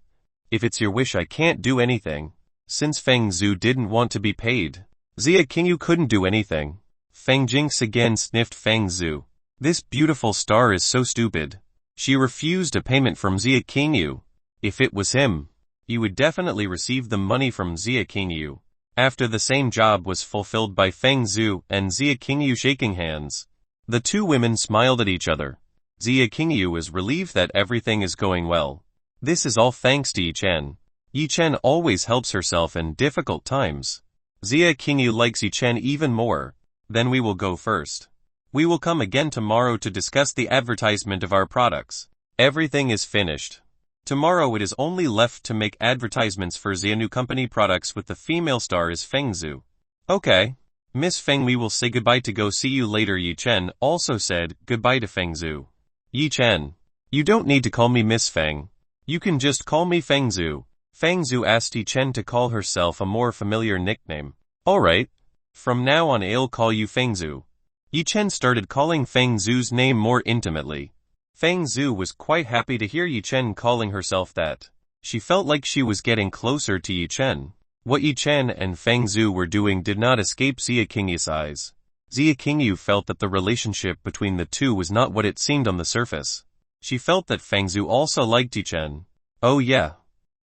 Speaker 1: If it's your wish, I can't do anything. Since Feng Zhu didn't want to be paid, Zia Qingyu couldn't do anything. Feng Jinx again sniffed Feng Zhu. This beautiful star is so stupid. She refused a payment from Zia Qingyu. If it was him, he would definitely receive the money from Zia Qingyu. After the same job was fulfilled by Feng Zhu and Zia Qingyu shaking hands, the two women smiled at each other. Zia Qingyu is relieved that everything is going well. This is all thanks to Yi Chen. Yi Chen always helps herself in difficult times. Zia Qingyu likes Yi Chen even more. Then we will go first. We will come again tomorrow to discuss the advertisement of our products. Everything is finished. Tomorrow it is only left to make advertisements for Zia new company products with the female star is Feng Zhu. Okay. Miss Feng, we will say goodbye to go see you later. Yi Chen also said goodbye to Feng Zhu. Yi Chen, you don't need to call me Miss Feng. You can just call me Feng Zhu. Feng Zhu asked Yi Chen to call herself a more familiar nickname. Alright. From now on I'll call you Feng Zhu. Yi Chen started calling Feng Zhu's name more intimately. Feng Zhu was quite happy to hear Yi Chen calling herself that. She felt like she was getting closer to Yi Chen. What Yi Chen and Feng Zhu were doing did not escape Zia Qingyu's eyes. Zia Qingyu felt that the relationship between the two was not what it seemed on the surface. She felt that Feng Zhu also liked Yi Chen. Oh yeah.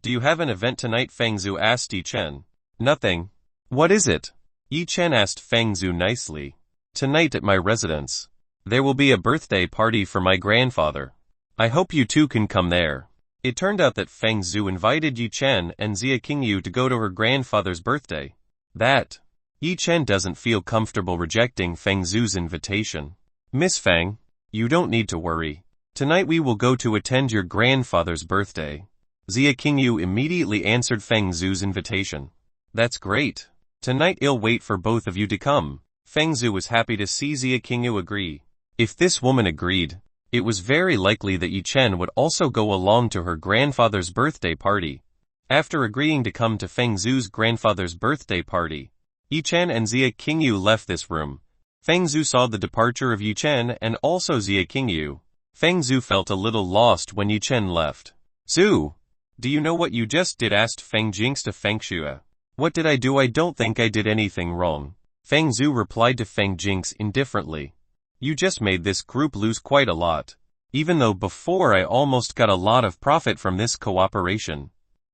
Speaker 1: Do you have an event tonight? Feng Zhu asked Yi Chen. Nothing. What is it? Yi Chen asked Feng Zhu nicely. Tonight at my residence, there will be a birthday party for my grandfather. I hope you two can come there. It turned out that Feng Zhu invited Yi Chen and Zia Qingyu to go to her grandfather's birthday. That Yi Chen doesn't feel comfortable rejecting Feng Zhu's invitation. Miss Feng, you don't need to worry. Tonight we will go to attend your grandfather's birthday. Zia Qingyu immediately answered Feng Zhu's invitation. That's great. Tonight I'll wait for both of you to come. Feng Zhu was happy to see Zia Qingyu agree. If this woman agreed, it was very likely that Yi Chen would also go along to her grandfather's birthday party. After agreeing to come to Feng Zhu's grandfather's birthday party, Yi Chen and Zia Qingyu left this room. Feng Zhu saw the departure of Yi Chen and also Zia Qingyu. Feng Zhu felt a little lost when Yi Chen left. Zhu, do you know what you just did? Asked Feng Jinx to Feng Xue. What did I do? I don't think I did anything wrong. Feng Zhu replied to Feng Jinx indifferently. You just made this group lose quite a lot. Even though before I almost got a lot of profit from this cooperation.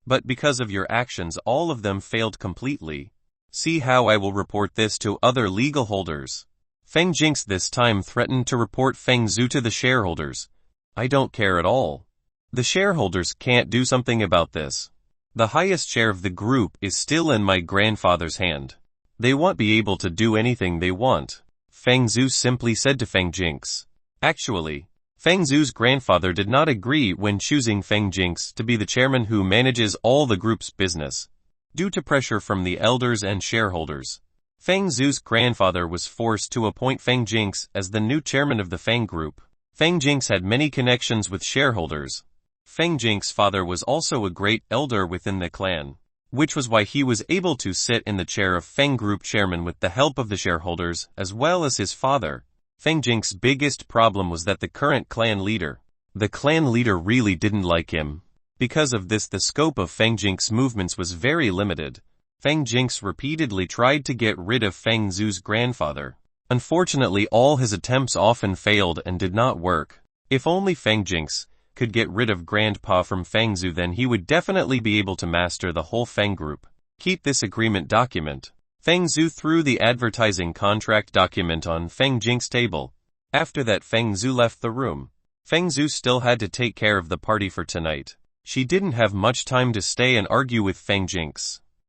Speaker 1: But because of your actions all of them failed completely. See how I will report this to other legal holders. Feng Jinx this time threatened to report Feng Zhu to the shareholders. I don't care at all. The shareholders can't do something about this. The highest share of the group is still in my grandfather's hand. They won't be able to do anything they want. Feng Zhu simply said to Feng Jinx. Actually, Feng Zhu's grandfather did not agree when choosing Feng Jinx to be the chairman who manages all the group's business. Due to pressure from the elders and shareholders, Feng Zhu's grandfather was forced to appoint Feng Jinx as the new chairman of the Feng Group. Feng Jinx had many connections with shareholders. Feng Jinx's father was also a great elder within the clan, which was why he was able to sit in the chair of Feng Group chairman with the help of the shareholders as well as his father. Feng Jing's biggest problem was that the clan leader really didn't like him. Because of this, the scope of Feng Jing's movements was very limited. Feng Jing repeatedly tried to get rid of Feng Zhu's grandfather. Unfortunately, all his attempts often failed and did not work. If only Feng Jing could get rid of Grandpa from Feng Zhu, then he would definitely be able to master the whole Feng group. Keep this agreement document. Feng Zhu threw the advertising contract document on Feng Jing's table. After that, Feng Zhu left the room. Feng Zhu still had to take care of the party for tonight. She didn't have much time to stay and argue with Feng Jing.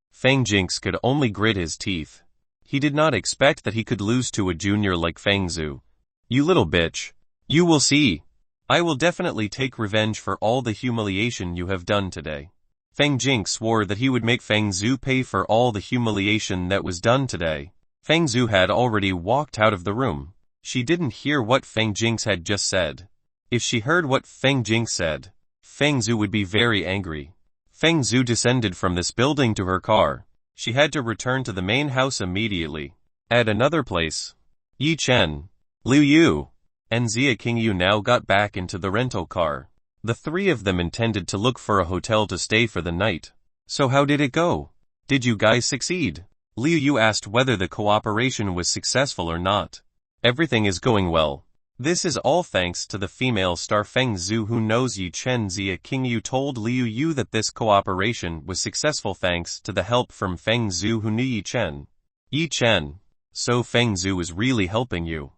Speaker 1: Feng Jing could only grit his teeth. He did not expect that he could lose to a junior like Feng Zhu. You little bitch. You will see. I will definitely take revenge for all the humiliation you have done today. Feng Jing swore that he would make Feng Zhu pay for all the humiliation that was done today. Feng Zhu had already walked out of the room. She didn't hear what Feng Jing had just said. If she heard what Feng Jing said, Feng Zhu would be very angry. Feng Zhu descended from this building to her car. She had to return to the main house immediately. At another place, Yi Chen, Liu Yu, and Xia Qingyu now got back into the rental car. The three of them intended to look for a hotel to stay for the night. So how did it go? Did you guys succeed? Liu Yu asked whether the cooperation was successful or not. Everything is going well. This is all thanks to the female star Feng Zhu who knows Yi Chen. Xia Qingyu told Liu Yu that this cooperation was successful thanks to the help from Feng Zhu who knew Yi Chen. Yi Chen. So Feng Zhu is really helping you.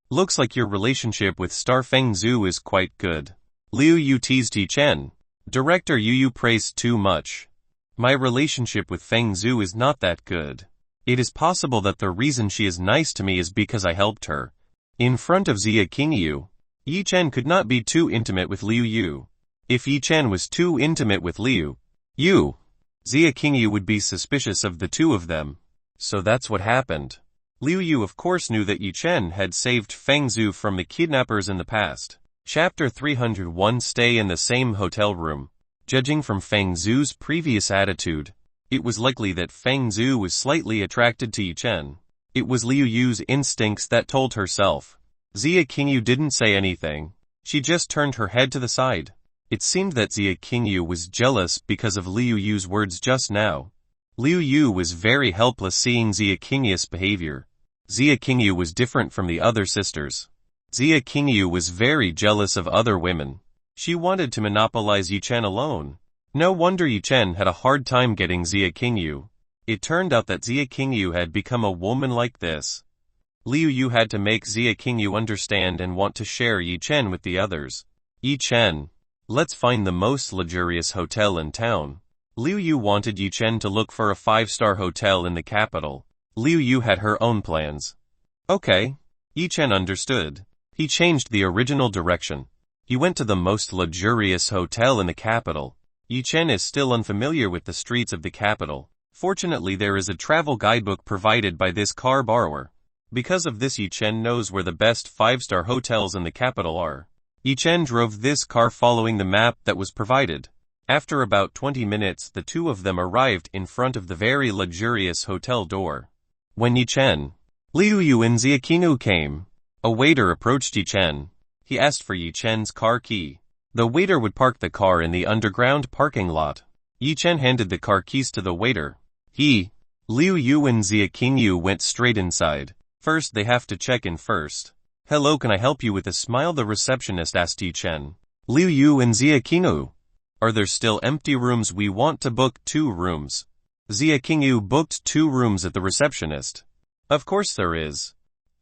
Speaker 1: Looks like your relationship with star Feng Zhu is quite good. Liu Yu teased Yi Chen. Director Yu praised too much. My relationship with Feng Zhu is not that good. It is possible that the reason she is nice to me is because I helped her. In front of Xia Qingyu, Yi Chen could not be too intimate with Liu Yu. If Yi Chen was too intimate with Liu Yu, Xia Qingyu would be suspicious of the two of them. So that's what happened. Liu Yu of course knew that Yi Chen had saved Feng Zhu from the kidnappers in the past. Chapter 301 Stay in the same hotel room. Judging from Feng Zhu's previous attitude, it was likely that Feng Zhu was slightly attracted to Yi Chen. It was Liu Yu's instincts that told herself. Xia Qingyu didn't say anything. She just turned her head to the side. It seemed that Xia Qingyu was jealous because of Liu Yu's words just now. Liu Yu was very helpless seeing Xia Qingyu's behavior. Xia Qingyu was different from the other sisters. Xia Qingyu was very jealous of other women. She wanted to monopolize Yi Chen alone. No wonder Yi Chen had a hard time getting Xia Qingyu. It turned out that Xia Qingyu had become a woman like this. Liu Yu had to make Xia Qingyu understand and want to share Yi Chen with the others. Yi Chen, let's find the most luxurious hotel in town. Liu Yu wanted Yi Chen to look for a 5-star hotel in the capital. Liu Yu had her own plans. Okay. Yi Chen understood. He changed the original direction. He went to the most luxurious hotel in the capital. Yi Chen is still unfamiliar with the streets of the capital. Fortunately, there is a travel guidebook provided by this car borrower. Because of this, Yi Chen knows where the best 5-star hotels in the capital are. Yi Chen drove this car following the map that was provided. After about 20 minutes, the two of them arrived in front of the very luxurious hotel door. When Yi Chen, Liu Yu and Xia Qingyu came, a waiter approached Yi Chen. He asked for Yi Chen's car key. The waiter would park the car in the underground parking lot. Yi Chen handed the car keys to the waiter. Liu Yu and Xia Qingyu went straight inside. First, they have to check in first. Hello, can I help you with a smile? The receptionist asked Yi Chen. Liu Yu and Xia Qingyu. Are there still empty rooms? We want to book 2 rooms. Xia Qingyu booked 2 rooms at the receptionist. Of course there is.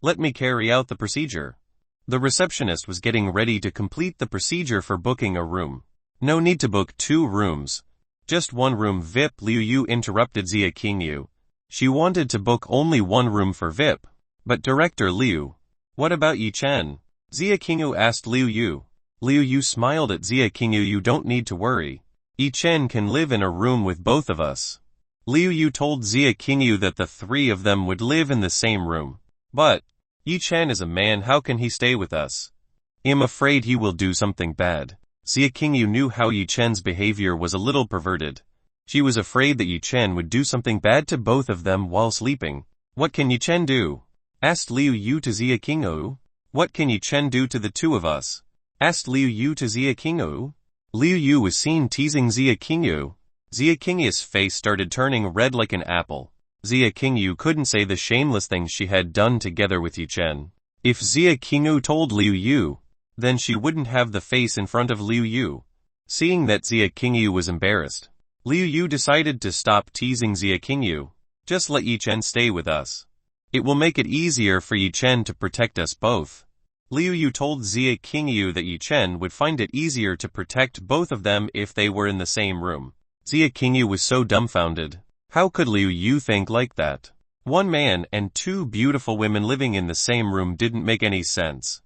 Speaker 1: Let me carry out the procedure. The receptionist was getting ready to complete the procedure for booking a room. No need to book 2 rooms. Just 1 room VIP. Liu Yu interrupted Xia Qingyu. She wanted to book only 1 room for VIP. But Director Liu, what about Yi Chen? Xia Qingyu asked Liu Yu. Liu Yu smiled at Xia Qingyu. You don't need to worry. Yi Chen can live in a room with both of us. Liu Yu told Xia Qingyu that the 3 of them would live in the same room. But Yi Chen is a man, how can he stay with us? I'm afraid he will do something bad. Xia Qingyu knew how Yi Chen's behavior was a little perverted. She was afraid that Yi Chen would do something bad to both of them while sleeping. What can Yi Chen do? Asked Liu Yu to Xia Qingyu. What can Yi Chen do to the two of us? Asked Liu Yu to Xia Qingyu. Liu Yu was seen teasing Xia Qingyu. Xia Qingyu's face started turning red like an apple. Xia Qingyu couldn't say the shameless things she had done together with Yi Chen. If Xia Qingyu told Liu Yu, then she wouldn't have the face in front of Liu Yu. Seeing that Xia Qingyu was embarrassed, Liu Yu decided to stop teasing Xia Qingyu. Just let Yi Chen stay with us. It will make it easier for Yi Chen to protect us both. Liu Yu told Xia Qingyu that Yi Chen would find it easier to protect both of them if they were in the same room. Xia Qingyu was so dumbfounded. How could Liu Yu think like that? One man and two beautiful women living in the same room didn't make any sense.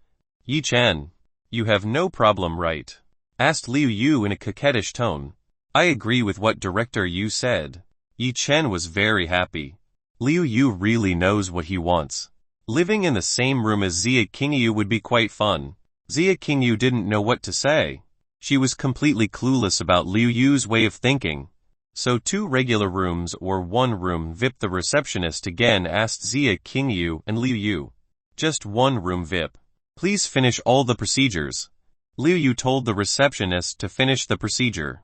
Speaker 1: Yi Chen, you have no problem, right? Asked Liu Yu in a coquettish tone. I agree with what Director Yu said. Yi Chen was very happy. Liu Yu really knows what he wants. Living in the same room as Xia Qingyu would be quite fun. Xia Qingyu didn't know what to say. She was completely clueless about Liu Yu's way of thinking. So 2 regular rooms or 1 room VIP? The receptionist again asked Xia Qingyu and Liu Yu. Just 1 room VIP. Please finish all the procedures. Liu Yu told the receptionist to finish the procedure.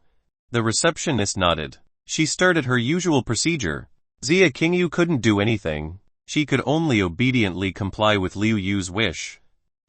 Speaker 1: The receptionist nodded. She started her usual procedure. Xia Qingyu couldn't do anything. She could only obediently comply with Liu Yu's wish.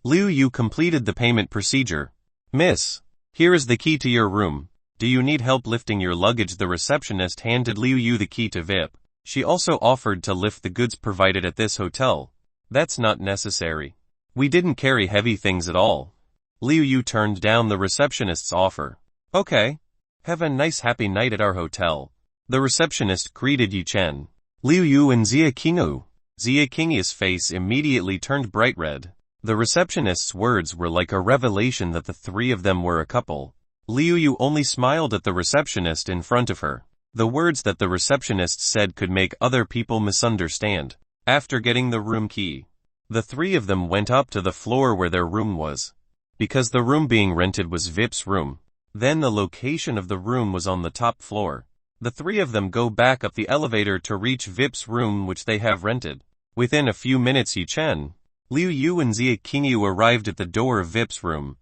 Speaker 1: Liu Yu completed the payment procedure. Miss, here is the key to your room. Do you need help lifting your luggage? The receptionist handed Liu Yu the key to VIP. She also offered to lift the goods provided at this hotel. That's not necessary. We didn't carry heavy things at all. Liu Yu turned down the receptionist's offer. Okay. Have a nice happy night at our hotel. The receptionist greeted Yi Chen, Liu Yu and Xia Qingyu. Xia Qingyu's face immediately turned bright red. The receptionist's words were like a revelation that the 3 of them were a couple. Liu Yu only smiled at the receptionist in front of her. The words that the receptionist said could make other people misunderstand. After getting the room key, the 3 of them went up to the floor where their room was. Because the room being rented was VIP's room, then the location of the room was on the top floor. The 3 of them go back up the elevator to reach VIP's room which they have rented. Within a few minutes Yi Chen, Liu Yu and Xia Qingyu arrived at the door of VIP's room.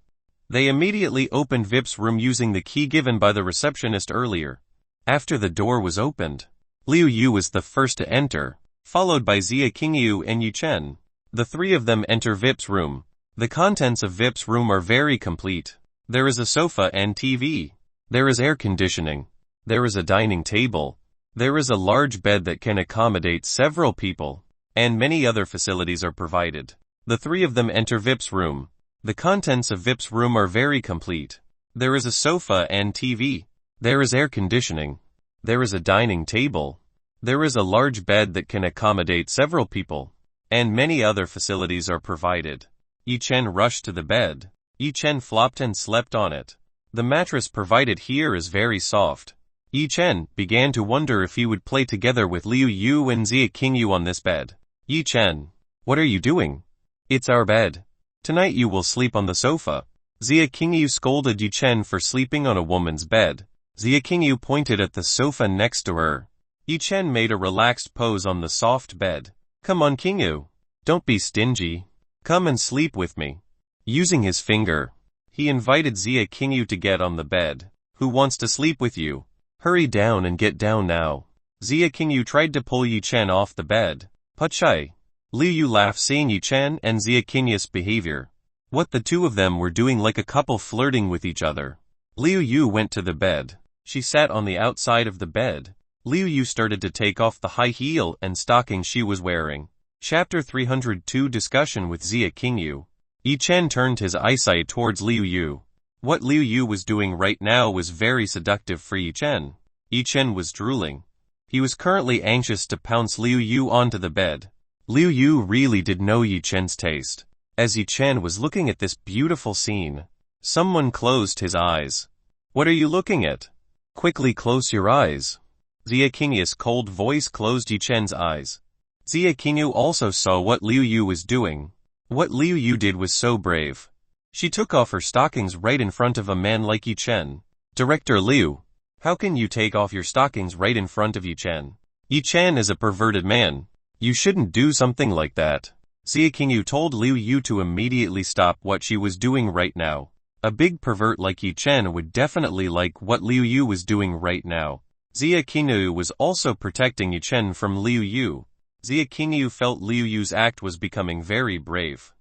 Speaker 1: They immediately opened VIP's room using the key given by the receptionist earlier. After the door was opened, Liu Yu was the first to enter, followed by Xia Qingyu and Yi Chen. The 3 of them enter VIP's room. The contents of VIP's room are very complete. There is a sofa and TV. There is air conditioning. There is a dining table. There is a large bed that can accommodate several people. And many other facilities are provided. The 3 of them enter VIP's room. The contents of VIP's room are very complete. There is a sofa and TV. There is air conditioning. There is a dining table. There is a large bed that can accommodate several people. And many other facilities are provided. Yi Chen rushed to the bed. Yi Chen flopped and slept on it. The mattress provided here is very soft. Yi Chen began to wonder if he would play together with Liu Yu and Xia Qingyu on this bed. Yi Chen, what are you doing? It's our bed. Tonight you will sleep on the sofa. Xia Qingyu scolded Yi Chen for sleeping on a woman's bed. Xia Qingyu pointed at the sofa next to her. Yi Chen made a relaxed pose on the soft bed. Come on Qingyu. Don't be stingy. Come and sleep with me. Using his finger, he invited Xia Qingyu to get on the bed. Who wants to sleep with you? Hurry down and get down now. Xia Qingyu tried to pull Yi Chen off the bed. Puchai. Liu Yu laughed seeing Yi Chen and Xia Qingyu's behavior. What the 2 of them were doing like a couple flirting with each other. Liu Yu went to the bed. She sat on the outside of the bed. Liu Yu started to take off the high heel and stocking she was wearing. Chapter 302 Discussion with Xia Qingyu. Yi Chen turned his eyesight towards Liu Yu. What Liu Yu was doing right now was very seductive for Yi Chen. Yi Chen was drooling. He was currently anxious to pounce Liu Yu onto the bed. Liu Yu really did know Yi Chen's taste. As Yi Chen was looking at this beautiful scene, someone closed his eyes. What are you looking at? Quickly close your eyes. Xia Qingyu's cold voice closed Yi Chen's eyes. Xia Qingyu also saw what Liu Yu was doing. What Liu Yu did was so brave. She took off her stockings right in front of a man like Yi Chen. Director Liu, how can you take off your stockings right in front of Yi Chen? Yi Chen is a perverted man. You shouldn't do something like that. Zia Qingyu told Liu Yu to immediately stop what she was doing right now. A big pervert like Yi Chen would definitely like what Liu Yu was doing right now. Zia Qingyu was also protecting Yi Chen from Liu Yu. Zia Qingyu felt Liu Yu's act was becoming very brave.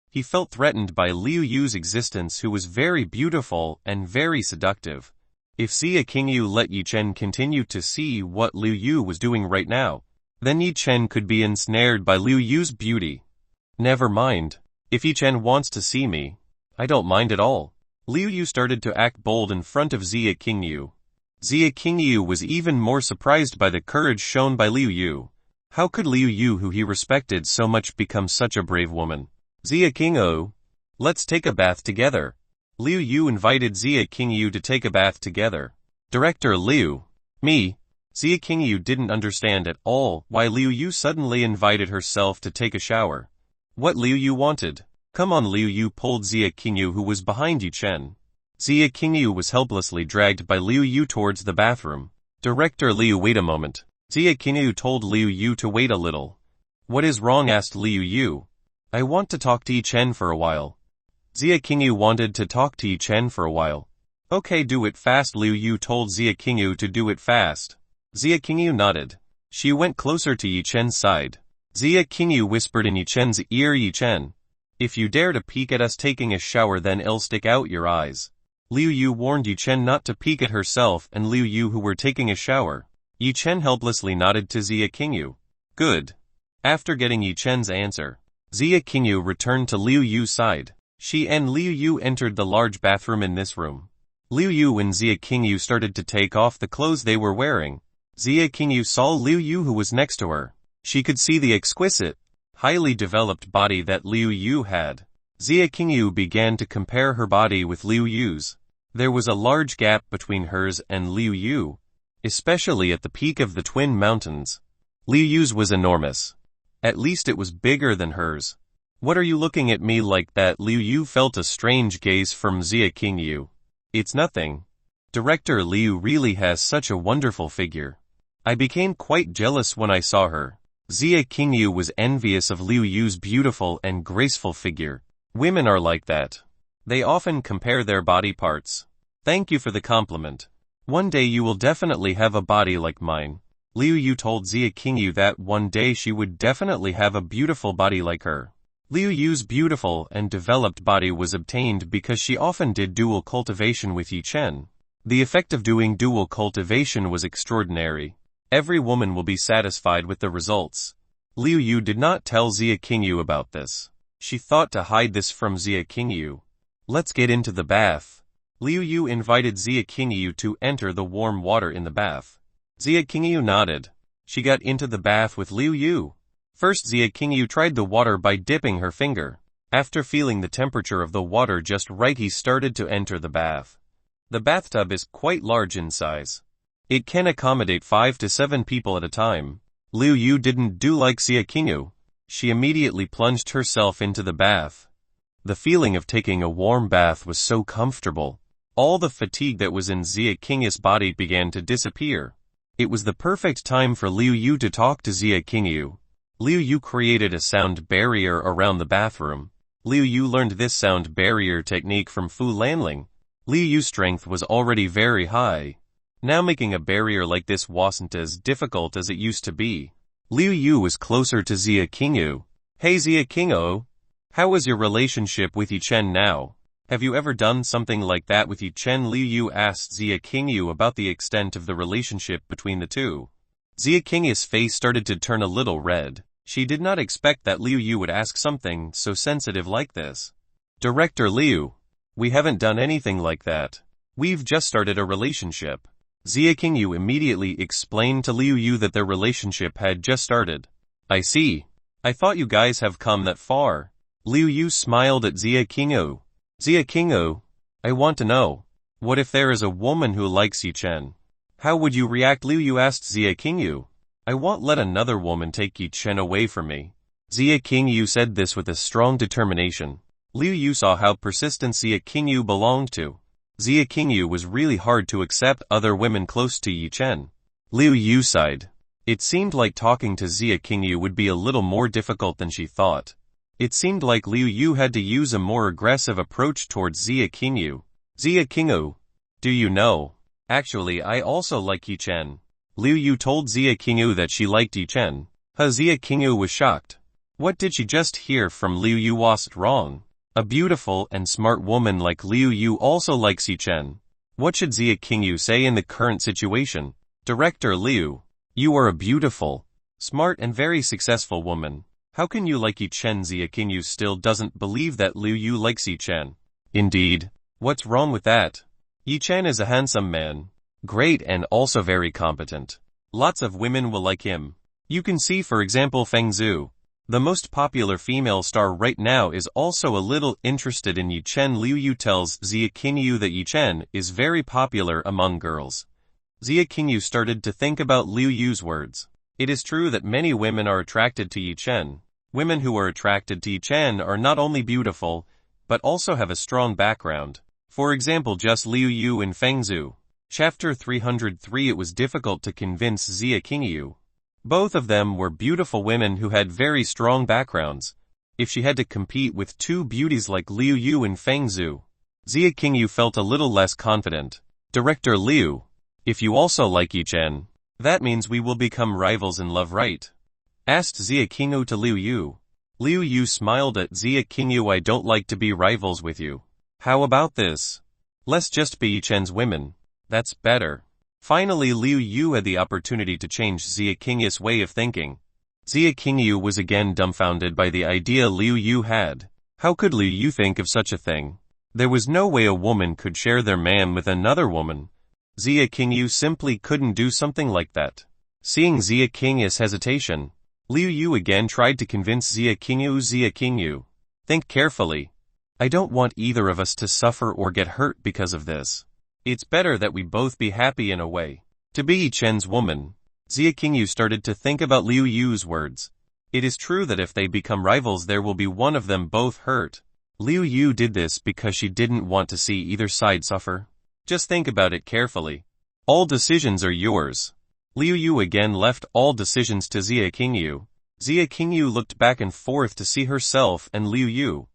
Speaker 1: He felt threatened by Liu Yu's existence, who was very beautiful and very seductive. If Zia Qingyu let Yi Chen continue to see what Liu Yu was doing right now, then Yi Chen could be ensnared by Liu Yu's beauty. Never mind. If Yi Chen wants to see me, I don't mind at all. Liu Yu started to act bold in front of Zia Qingyu. Zia Qingyu was even more surprised by the courage shown by Liu Yu. How could Liu Yu, who he respected so much, become such a brave woman? Zia Qingyu, let's take a bath together. Liu Yu invited Zia Qingyu to take a bath together. Director Liu. Me. Zia Qingyu didn't understand at all why Liu Yu suddenly invited herself to take a shower. What Liu Yu wanted. Come on. Liu Yu pulled Zia Qingyu, who was behind Yi Chen. Zia Qingyu was helplessly dragged by Liu Yu towards the bathroom. Director Liu, wait a moment. Zia Qingyu told Liu Yu to wait a little. What is wrong? Asked Liu Yu. I want to talk to Yi Chen for a while. Zia Qingyu wanted to talk to Yi Chen for a while. Okay, do it fast. Liu Yu told Zia Qingyu to do it fast. Zia Qingyu nodded. She went closer to Yi Chen's side. Zia Qingyu whispered in Yi Chen's ear, Yi Chen, if you dare to peek at us taking a shower, then I'll stick out your eyes. Liu Yu warned Yi Chen not to peek at herself and Liu Yu, who were taking a shower. Yi Chen helplessly nodded to Zia Qingyu. Good. After getting Yi Chen's answer, Zia Qingyu returned to Liu Yu's side. She and Liu Yu entered the large bathroom in this room. Liu Yu and Zia Qingyu started to take off the clothes they were wearing. Zia Qingyu saw Liu Yu, who was next to her. She could see the exquisite, highly developed body that Liu Yu had. Zia Qingyu began to compare her body with Liu Yu's. There was a large gap between hers and Liu Yu, especially at the peak of the Twin Mountains. Liu Yu's was enormous. At least it was bigger than hers. What are you looking at me like that? Liu Yu felt a strange gaze from Zia Qingyu. It's nothing. Director Liu really has such a wonderful figure. I became quite jealous when I saw her. Zia Qingyu was envious of Liu Yu's beautiful and graceful figure. Women are like that. They often compare their body parts. Thank you for the compliment. One day you will definitely have a body like mine. Liu Yu told Zia Qingyu that one day she would definitely have a beautiful body like her. Liu Yu's beautiful and developed body was obtained because she often did dual cultivation with Yi Chen. The effect of doing dual cultivation was extraordinary. Every woman will be satisfied with the results. Liu Yu did not tell Zia Qingyu about this. She thought to hide this from Zia Qingyu. Let's get into the bath. Liu Yu invited Zia Qingyu to enter the warm water in the bath. Zia Qingyu nodded. She got into the bath with Liu Yu. First, Zia Qingyu tried the water by dipping her finger. After feeling the temperature of the water just right, he started to enter the bath. The bathtub is quite large in size. It can accommodate 5 to 7 people at a time. Liu Yu didn't do like Zia Qingyu. She immediately plunged herself into the bath. The feeling of taking a warm bath was so comfortable. All the fatigue that was in Zia Qingyu's body began to disappear. It was the perfect time for Liu Yu to talk to Zia Qingyu. Liu Yu created a sound barrier around the bathroom. Liu Yu learned this sound barrier technique from Fu Lanling. Liu Yu's strength was already very high. Now making a barrier like this wasn't as difficult as it used to be. Liu Yu was closer to Zia Qingyu. Hey Zia Qingyu, how is your relationship with Yi Chen now? Have you ever done something like that with Yi Chen? Liu Yu asked Zia Qingyu about the extent of the relationship between the two. Zia Qingyu's face started to turn a little red. She did not expect that Liu Yu would ask something so sensitive like this. Director Liu, we haven't done anything like that. We've just started a relationship. Zia Qingyu immediately explained to Liu Yu that their relationship had just started. I see. I thought you guys have come that far. Liu Yu smiled at Zia Qingyu. Zia Qingyu, I want to know, what if there is a woman who likes Yi Chen? How would you react? Liu Yu asked Zia Qingyu. I won't let another woman take Yi Chen away from me. Zia Qingyu said this with a strong determination. Liu Yu saw how persistent Zia Qingyu belonged to. Zia Qingyu was really hard to accept other women close to Yi Chen. Liu Yu sighed. It seemed like talking to Zia Qingyu would be a little more difficult than she thought. It seemed like Liu Yu had to use a more aggressive approach towards Xia Qingyu. Xia Qingyu, do you know? Actually, I also like Yi Chen. Liu Yu told Xia Qingyu that she liked Yi Chen. Xia Qingyu was shocked. What did she just hear from Liu Yu was wrong? A beautiful and smart woman like Liu Yu also likes Yi Chen. What should Xia Qingyu say in the current situation? Director Liu, you are a beautiful, smart and very successful woman. How can you like Yi Chen? Xia Qingyu still doesn't believe that Liu Yu likes Yi Chen. Indeed. What's wrong with that? Yi Chen is a handsome man. Great and also very competent. Lots of women will like him. You can see for example Feng Zhu. The most popular female star right now is also a little interested in Yi Chen. Liu Yu tells Xia Qingyu that Yi Chen is very popular among girls. Xia Qingyu started to think about Liu Yu's words. It is true that many women are attracted to Yi Chen. Women who are attracted to Yi Chen are not only beautiful, but also have a strong background. For example, just Liu Yu and Feng Zhu. Chapter 303. It was difficult to convince Xia Qingyu. Both of them were beautiful women who had very strong backgrounds. If she had to compete with two beauties like Liu Yu and Feng Zhu, Xia Qingyu felt a little less confident. Director Liu, if you also like Yi Chen, that means we will become rivals in love, right? Asked Xia Qingyu to Liu Yu. Liu Yu smiled at Xia Qingyu. I don't like to be rivals with you. How about this? Let's just be Yi Chen's women. That's better. Finally, Liu Yu had the opportunity to change Xia Qingyu's way of thinking. Xia Qingyu was again dumbfounded by the idea Liu Yu had. How could Liu Yu think of such a thing? There was no way a woman could share their man with another woman. Xia Qingyu simply couldn't do something like that. Seeing Xia Qingyu's hesitation, Liu Yu again tried to convince Xia Qingyu. Xia Qingyu, think carefully. I don't want either of us to suffer or get hurt because of this. It's better that we both be happy in a way. To be Yi Chen's woman. Xia Qingyu started to think about Liu Yu's words. It is true that if they become rivals there will be one of them both hurt. Liu Yu did this because she didn't want to see either side suffer. Just think about it carefully. All decisions are yours. Liu Yu again left all decisions to Xia Qingyu. Xia Qingyu looked back and forth to see herself and Liu Yu.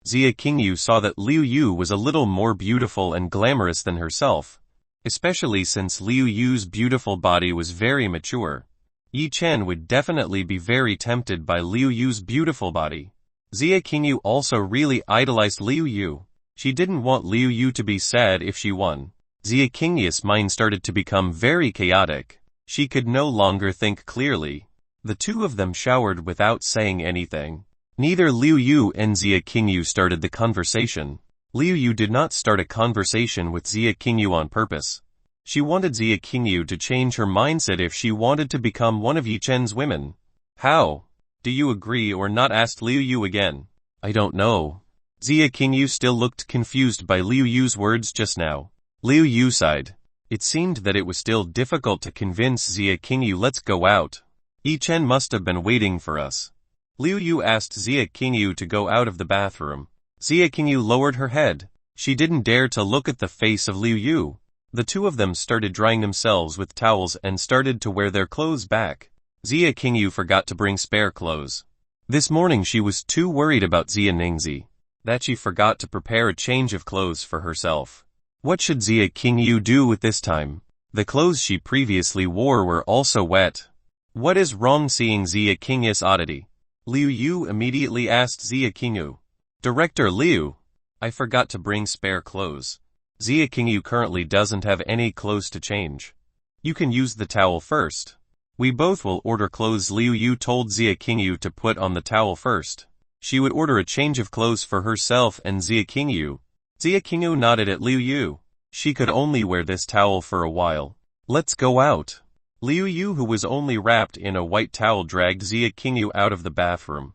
Speaker 1: Xia Qingyu saw that Liu Yu was a little more beautiful and glamorous than herself, especially since Liu Yu's beautiful body was very mature. Yi Chen would definitely be very tempted by Liu Yu's beautiful body. Xia Qingyu also really idolized Liu Yu. She didn't want Liu Yu to be sad if she won. Xia Qingyu's mind started to become very chaotic. She could no longer think clearly. The two of them showered without saying anything. Neither Liu Yu and Xia Qingyu started the conversation. Liu Yu did not start a conversation with Xia Qingyu on purpose. She wanted Xia Qingyu to change her mindset if she wanted to become one of Yi Chen's women. How? Do you agree or not? Asked Liu Yu again. I don't know. Xia Qingyu still looked confused by Liu Yu's words just now. Liu Yu sighed. It seemed that it was still difficult to convince Xia Qingyu. Let's go out. Yi Chen must have been waiting for us. Liu Yu asked Xia Qingyu to go out of the bathroom. Xia Qingyu lowered her head. She didn't dare to look at the face of Liu Yu. The two of them started drying themselves with towels and started to wear their clothes back. Xia Qingyu forgot to bring spare clothes. This morning she was too worried about Xia Ningzi that she forgot to prepare a change of clothes for herself. What should Xia Qingyu do with this time? The clothes she previously wore were also wet. What is wrong? Seeing Xia Qingyu's oddity, Liu Yu immediately asked Xia Qingyu. Director Liu, I forgot to bring spare clothes. Xia Qingyu currently doesn't have any clothes to change. You can use the towel first. We both will order clothes. Liu Yu told Xia Qingyu to put on the towel first. She would order a change of clothes for herself and Xia Qingyu. Xia Qingyu nodded at Liu Yu. She could only wear this towel for a while. Let's go out. Liu Yu, who was only wrapped in a white towel, dragged Xia Qingyu out of the bathroom.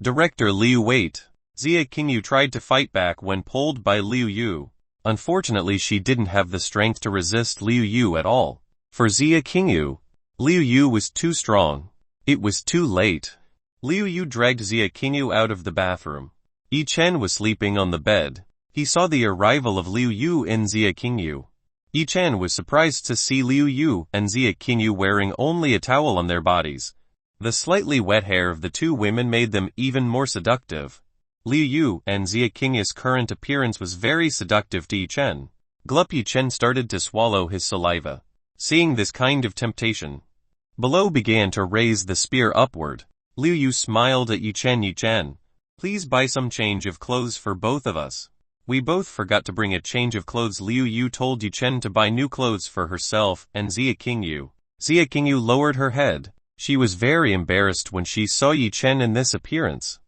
Speaker 1: Director Liu, wait. Xia Qingyu tried to fight back when pulled by Liu Yu. Unfortunately, she didn't have the strength to resist Liu Yu at all. For Xia Qingyu, Liu Yu was too strong. It was too late. Liu Yu dragged Xia Qingyu out of the bathroom. Yi Chen was sleeping on the bed. He saw the arrival of Liu Yu and Xia Qingyu. Yi Chen was surprised to see Liu Yu and Xia Qingyu wearing only a towel on their bodies. The slightly wet hair of the two women made them even more seductive. Liu Yu and Xia Qing's current appearance was very seductive to Yi Chen. Glup. Yi Chen started to swallow his saliva. Seeing this kind of temptation, Below began to raise the spear upward. Liu Yu smiled at Yi Chen. Yi Chen, please buy some change of clothes for both of us. We both forgot to bring a change of clothes. Liu Yu told Yi Chen to buy new clothes for herself and Xia Qingyu. Xia Qingyu lowered her head. She was very embarrassed when she saw Yi Chen in this appearance.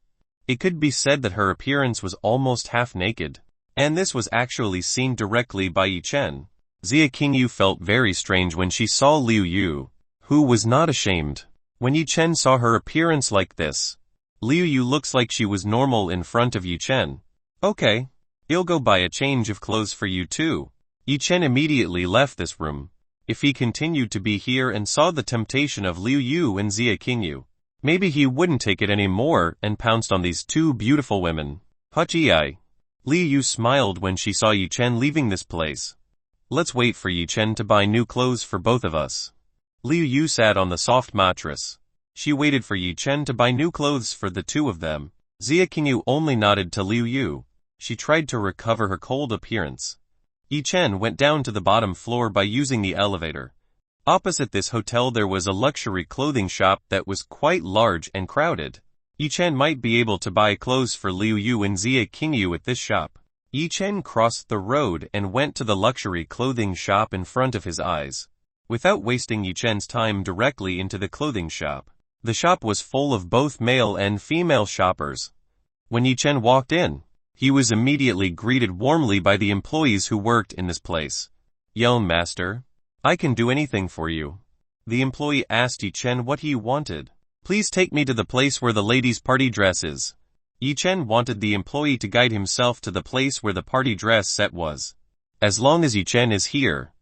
Speaker 1: It could be said that her appearance was almost half naked, and this was actually seen directly by Yi Chen. Xia Qingyu felt very strange when she saw Liu Yu, who was not ashamed. When Yi Chen saw her appearance like this, Liu Yu looks like she was normal in front of Yi Chen. Okay, he'll go buy a change of clothes for you too. Yi Chen immediately left this room. If he continued to be here and saw the temptation of Liu Yu and Xia Qingyu, maybe he wouldn't take it anymore and pounced on these two beautiful women. Huchi. Liu Yu smiled when she saw Yi Chen leaving this place. Let's wait for Yi Chen to buy new clothes for both of us. Liu Yu sat on the soft mattress. She waited for Yi Chen to buy new clothes for the two of them. Xia Qingyu only nodded to Liu Yu. She tried to recover her cold appearance. Yi Chen went down to the bottom floor by using the elevator. Opposite this hotel there was a luxury clothing shop that was quite large and crowded. Yi Chen might be able to buy clothes for Liu Yu and Xia Qingyu at this shop. Yi Chen crossed the road and went to the luxury clothing shop in front of his eyes. Without wasting Yi Chen's time directly into the clothing shop. The shop was full of both male and female shoppers. When Yi Chen walked in, he was immediately greeted warmly by the employees who worked in this place. Yo, master, I can do anything for you. The employee asked Yi Chen what he wanted. Please take me to the place where the ladies' party dress is. Yi Chen wanted the employee to guide himself to the place where the party dress set was. As long as Yi Chen is here,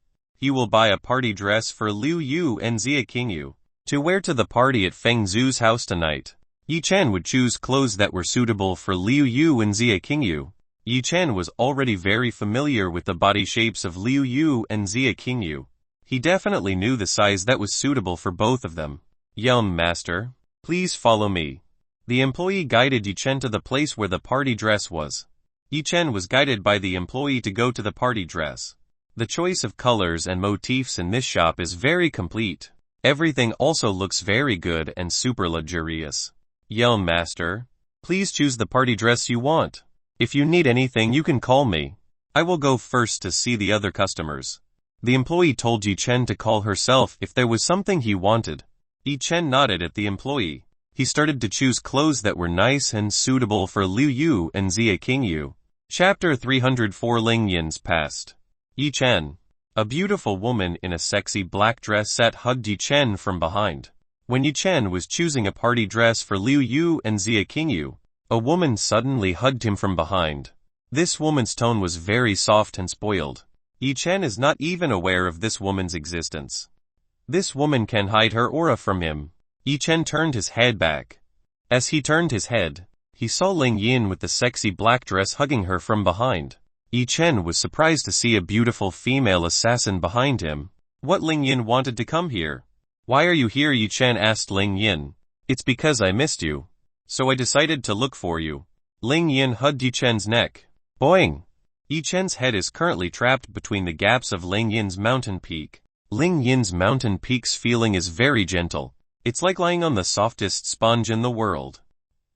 Speaker 1: he will buy a party dress for Liu Yu and Xia Qingyu to wear to the party at Feng Zhu's house tonight. Yi Chen would choose clothes that were suitable for Liu Yu and Xia Qingyu. Yi Chen was already very familiar with the body shapes of Liu Yu and Xia Qingyu. He definitely knew the size that was suitable for both of them. Yum, master, please follow me. The employee guided Yi Chen to the place where the party dress was. Yi Chen was guided by the employee to go to the party dress. The choice of colors and motifs in this shop is very complete. Everything also looks very good and super luxurious. Yum, master, please choose the party dress you want. If you need anything you can call me. I will go first to see the other customers. The employee told Yi Chen to call herself if there was something he wanted. Yi Chen nodded at the employee. He started to choose clothes that were nice and suitable for Liu Yu and Xia Qingyu. Chapter 304 Ling Yin's Past. Yi Chen, a beautiful woman in a sexy black dress set, hugged Yi Chen from behind. When Yi Chen was choosing a party dress for Liu Yu and Xia Qingyu, a woman suddenly hugged him from behind. This woman's tone was very soft and spoiled. Yi Chen is not even aware of this woman's existence. This woman can hide her aura from him. Yi Chen turned his head back. As he turned his head, he saw Ling Yin with the sexy black dress hugging her from behind. Yi Chen was surprised to see a beautiful female assassin behind him. What, Ling Yin wanted to come here? Why are you here? Yi Chen asked Ling Yin. It's because I missed you. So I decided to look for you. Ling Yin hugged Yi Chen's neck. Boing! Yi Chen's head is currently trapped between the gaps of Ling Yin's mountain peak. Ling Yin's mountain peak's feeling is very gentle. It's like lying on the softest sponge in the world.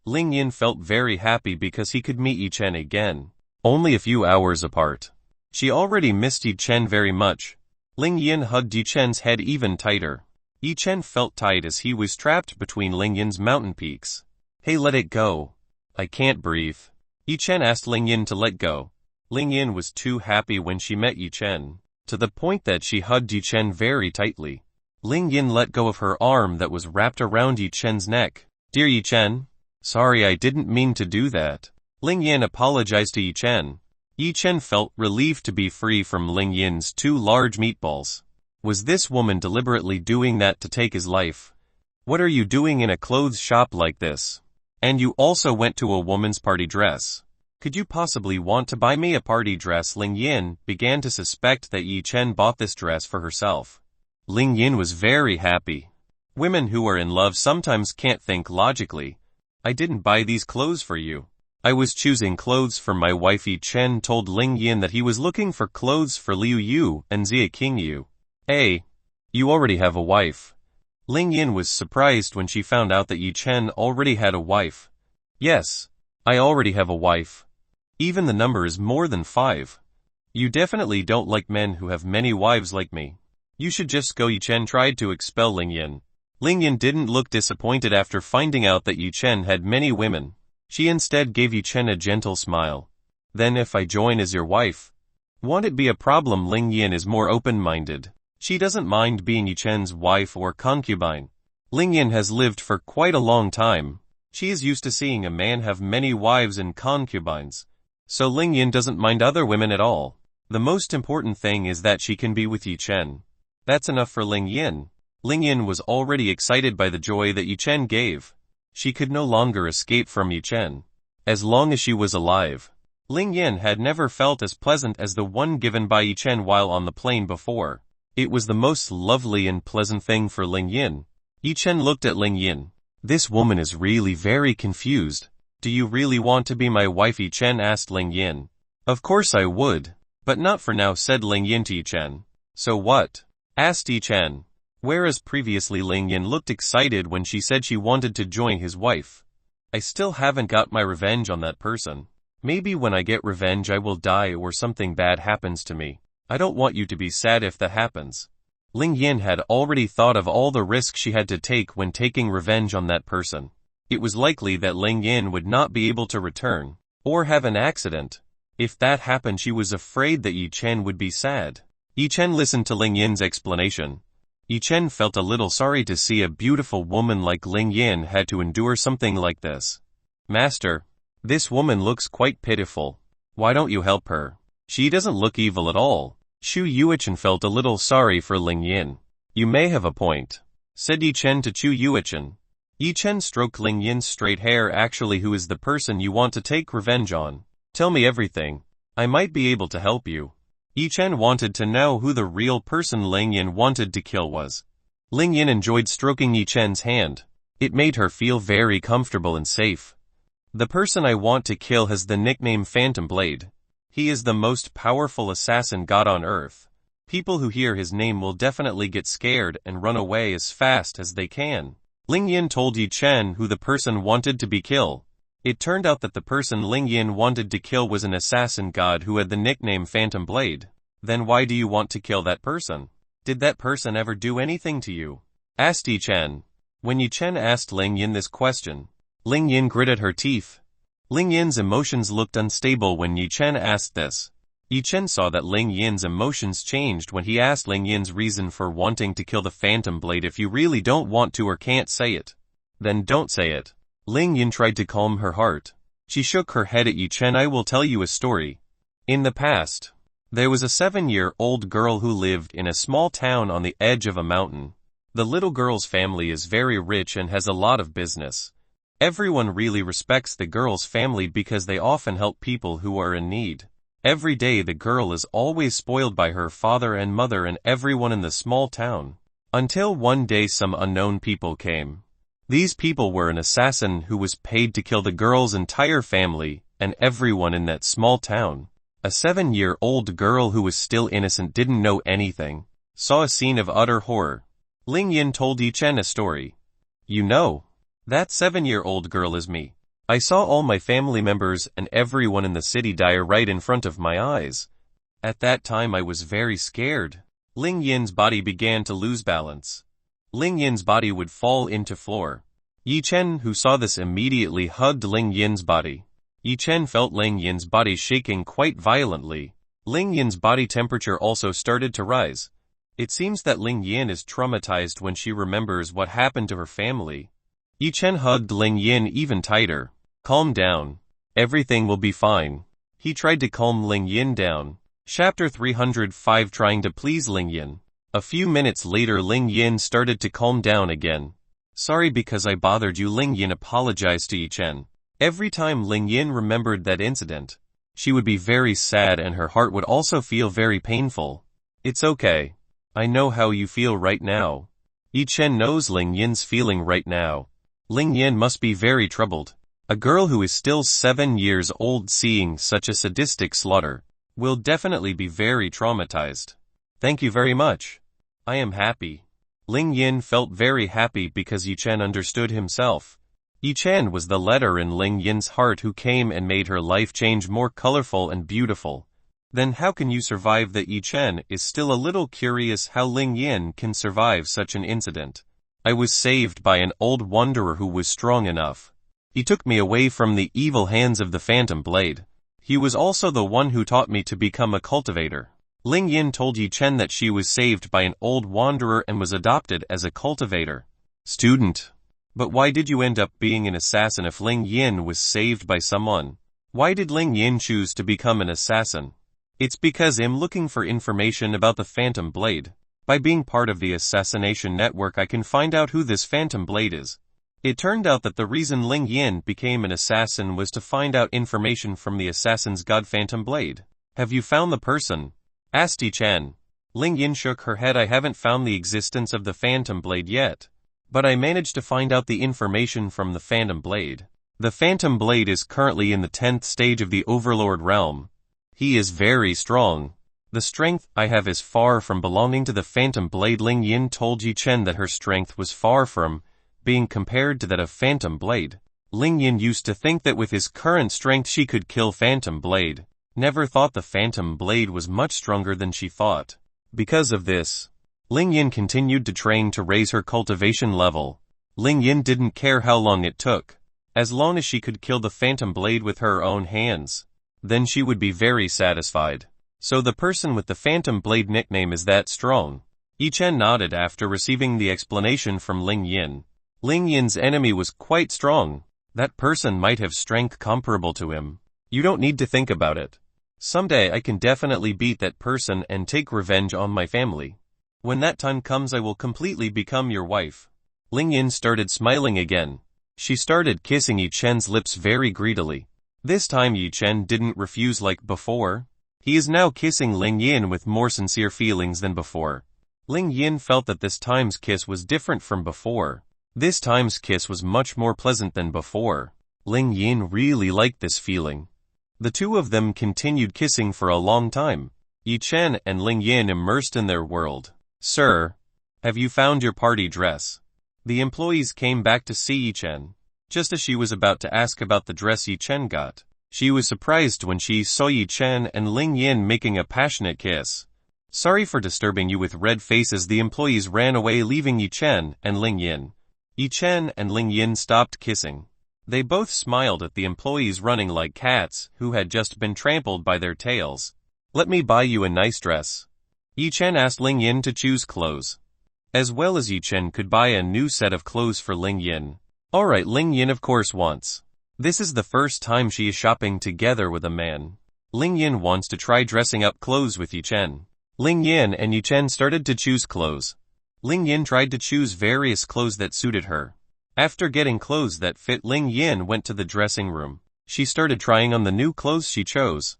Speaker 1: Ling Yin felt very happy because he could meet Yi Chen again. Only a few hours apart. She already missed Yi Chen very much. Ling Yin hugged Yi Chen's head even tighter. Yi Chen felt tight as he was trapped between Ling Yin's mountain peaks. Hey, let it go. I can't breathe. Yi Chen asked Ling Yin to let go. Ling Yin was too happy when she met Yi Chen, to the point that she hugged Yi Chen very tightly. Ling Yin let go of her arm that was wrapped around Yi Chen's neck. Dear Yi Chen, sorry, I didn't mean to do that. Ling Yin apologized to Yi Chen. Yi Chen felt relieved to be free from Ling Yin's two large meatballs. Was this woman deliberately doing that to take his life? What are you doing in a clothes shop like this? And you also went to a woman's party dress. Could you possibly want to buy me a party dress? Ling Yin began to suspect that Yi Chen bought this dress for herself. Ling Yin was very happy. Women who are in love sometimes can't think logically. I didn't buy these clothes for you. I was choosing clothes for my wife. Yi Chen told Ling Yin that he was looking for clothes for Liu Yu and Zia King Yu. Hey, you already have a wife. Ling Yin was surprised when she found out that Yi Chen already had a wife. Yes, I already have a wife. Even the number is more than 5. You definitely don't like men who have many wives like me. You should just go. Yi Chen tried to expel Ling Yin. Ling Yin didn't look disappointed after finding out that Yi Chen had many women. She instead gave Yi Chen a gentle smile. Then if I join as your wife, won't it be a problem? Ling Yin is more open-minded. She doesn't mind being Yi Chen's wife or concubine. Ling Yin has lived for quite a long time. She is used to seeing a man have many wives and concubines. So Ling Yin doesn't mind other women at all. The most important thing is that she can be with Yi Chen. That's enough for Ling Yin. Ling Yin was already excited by the joy that Yi Chen gave. She could no longer escape from Yi Chen. As long as she was alive, Ling Yin had never felt as pleasant as the one given by Yi Chen while on the plane before. It was the most lovely and pleasant thing for Ling Yin. Yi Chen looked at Ling Yin. This woman is really very confused. Do you really want to be my wife? Yi Chen asked Ling Yin. Of course I would, but not for now, said Ling Yin to Yi Chen. So what? Asked Yi Chen. Whereas previously Ling Yin looked excited when she said she wanted to join his wife. I still haven't got my revenge on that person. Maybe when I get revenge I will die or something bad happens to me. I don't want you to be sad if that happens. Ling Yin had already thought of all the risks she had to take when taking revenge on that person. It was likely that Ling Yin would not be able to return, or have an accident. If that happened, she was afraid that Yi Chen would be sad. Yi Chen listened to Ling Yin's explanation. Yi Chen felt a little sorry to see a beautiful woman like Ling Yin had to endure something like this. Master, this woman looks quite pitiful. Why don't you help her? She doesn't look evil at all. Chu Yuichen felt a little sorry for Ling Yin. You may have a point, said Yi Chen to Chu Yuichen. Yi Chen stroked Ling Yin's straight hair. Actually, who is the person you want to take revenge on? Tell me everything. I might be able to help you. Yi Chen wanted to know who the real person Ling Yin wanted to kill was. Ling Yin enjoyed stroking Yi Chen's hand. It made her feel very comfortable and safe. The person I want to kill has the nickname Phantom Blade. He is the most powerful assassin god on earth. People who hear his name will definitely get scared and run away as fast as they can. Ling Yin told Yi Chen who the person wanted to be killed. It turned out that the person Ling Yin wanted to kill was an assassin god who had the nickname Phantom Blade. Then why do you want to kill that person? Did that person ever do anything to you? Asked Yi Chen. When Yi Chen asked Ling Yin this question, Ling Yin gritted her teeth. Ling Yin's emotions looked unstable when Yi Chen asked this. Yi Chen saw that Ling Yin's emotions changed when he asked Ling Yin's reason for wanting to kill the Phantom Blade. If you really don't want to or can't say it, then don't say it. Ling Yin tried to calm her heart. She shook her head at Yi Chen. I will tell you a story. In the past, there was a 7-year-old girl who lived in a small town on the edge of a mountain. The little girl's family is very rich and has a lot of business. Everyone really respects the girl's family because they often help people who are in need. Every day the girl is always spoiled by her father and mother and everyone in the small town. Until one day some unknown people came. These people were an assassin who was paid to kill the girl's entire family and everyone in that small town. A 7-year-old girl who was still innocent, didn't know anything, saw a scene of utter horror. Ling Yin told Yi Chen a story. You know, that 7-year-old girl is me. I saw all my family members and everyone in the city die right in front of my eyes. At that time I was very scared. Ling Yin's body began to lose balance. Ling Yin's body would fall into floor. Yi Chen, who saw this, immediately hugged Ling Yin's body. Yi Chen felt Ling Yin's body shaking quite violently. Ling Yin's body temperature also started to rise. It seems that Ling Yin is traumatized when she remembers what happened to her family. Yi Chen hugged Ling Yin even tighter. Calm down. Everything will be fine. He tried to calm Ling Yin down. Chapter 305, Trying to please Ling Yin. A few minutes later Ling Yin started to calm down again. Sorry because I bothered you, Ling Yin apologized to Yi Chen. Every time Ling Yin remembered that incident, she would be very sad and her heart would also feel very painful. It's okay. I know how you feel right now. Yi Chen knows Ling Yin's feeling right now. Ling Yin must be very troubled. A girl who is still 7 years old seeing such a sadistic slaughter will definitely be very traumatized. Thank you very much. I am happy. Ling Yin felt very happy because Yi Chen understood himself. Yi Chen was the letter in Ling Yin's heart who came and made her life change more colorful and beautiful. Then how can you survive that? Yi Chen is still a little curious how Ling Yin can survive such an incident. I was saved by an old wanderer who was strong enough. He took me away from the evil hands of the Phantom Blade. He was also the one who taught me to become a cultivator. Ling Yin told Yi Chen that she was saved by an old wanderer and was adopted as a cultivator. Student. But why did you end up being an assassin if Ling Yin was saved by someone? Why did Ling Yin choose to become an assassin? It's because I'm looking for information about the Phantom Blade. By being part of the assassination network I can find out who this Phantom Blade is. It turned out that the reason Ling Yin became an assassin was to find out information from the assassin's god Phantom Blade. Have you found the person? Asked Yi Chen. Ling Yin shook her head. I haven't found the existence of the Phantom Blade yet. But I managed to find out the information from the Phantom Blade. The Phantom Blade is currently in the 10th stage of the Overlord realm. He is very strong. The strength I have is far from belonging to the Phantom Blade. Ling Yin told Yi Chen that her strength was far from being compared to that of Phantom Blade. Ling Yin used to think that with his current strength she could kill Phantom Blade. Never thought the Phantom Blade was much stronger than she thought. Because of this, Ling Yin continued to train to raise her cultivation level. Ling Yin didn't care how long it took. As long as she could kill the Phantom Blade with her own hands, then she would be very satisfied. So the person with the Phantom Blade nickname is that strong. Yi Chen nodded after receiving the explanation from Ling Yin. Ling Yin's enemy was quite strong. That person might have strength comparable to him. You don't need to think about it. Someday I can definitely beat that person and take revenge on my family. When that time comes I will completely become your wife. Ling Yin started smiling again. She started kissing Yi Chen's lips very greedily. This time Yi Chen didn't refuse like before. He is now kissing Ling Yin with more sincere feelings than before. Ling Yin felt that this time's kiss was different from before. This time's kiss was much more pleasant than before. Ling Yin really liked this feeling. The two of them continued kissing for a long time. Yi Chen and Ling Yin immersed in their world. Sir, have you found your party dress? The employees came back to see Yi Chen. Just as she was about to ask about the dress Yi Chen got, she was surprised when she saw Yi Chen and Ling Yin making a passionate kiss. Sorry for disturbing you. With red faces the employees ran away leaving Yi Chen and Ling Yin. Yi Chen and Ling Yin stopped kissing. They both smiled at the employees running like cats who had just been trampled by their tails. Let me buy you a nice dress. Yi Chen asked Ling Yin to choose clothes. As well as Yi Chen could buy a new set of clothes for Ling Yin. Alright, Ling Yin of course wants. This is the first time she is shopping together with a man. Ling Yin wants to try dressing up clothes with Yi Chen. Ling Yin and Yi Chen started to choose clothes. Ling Yin tried to choose various clothes that suited her. After getting clothes that fit, Ling Yin went to the dressing room. She started trying on the new clothes she chose.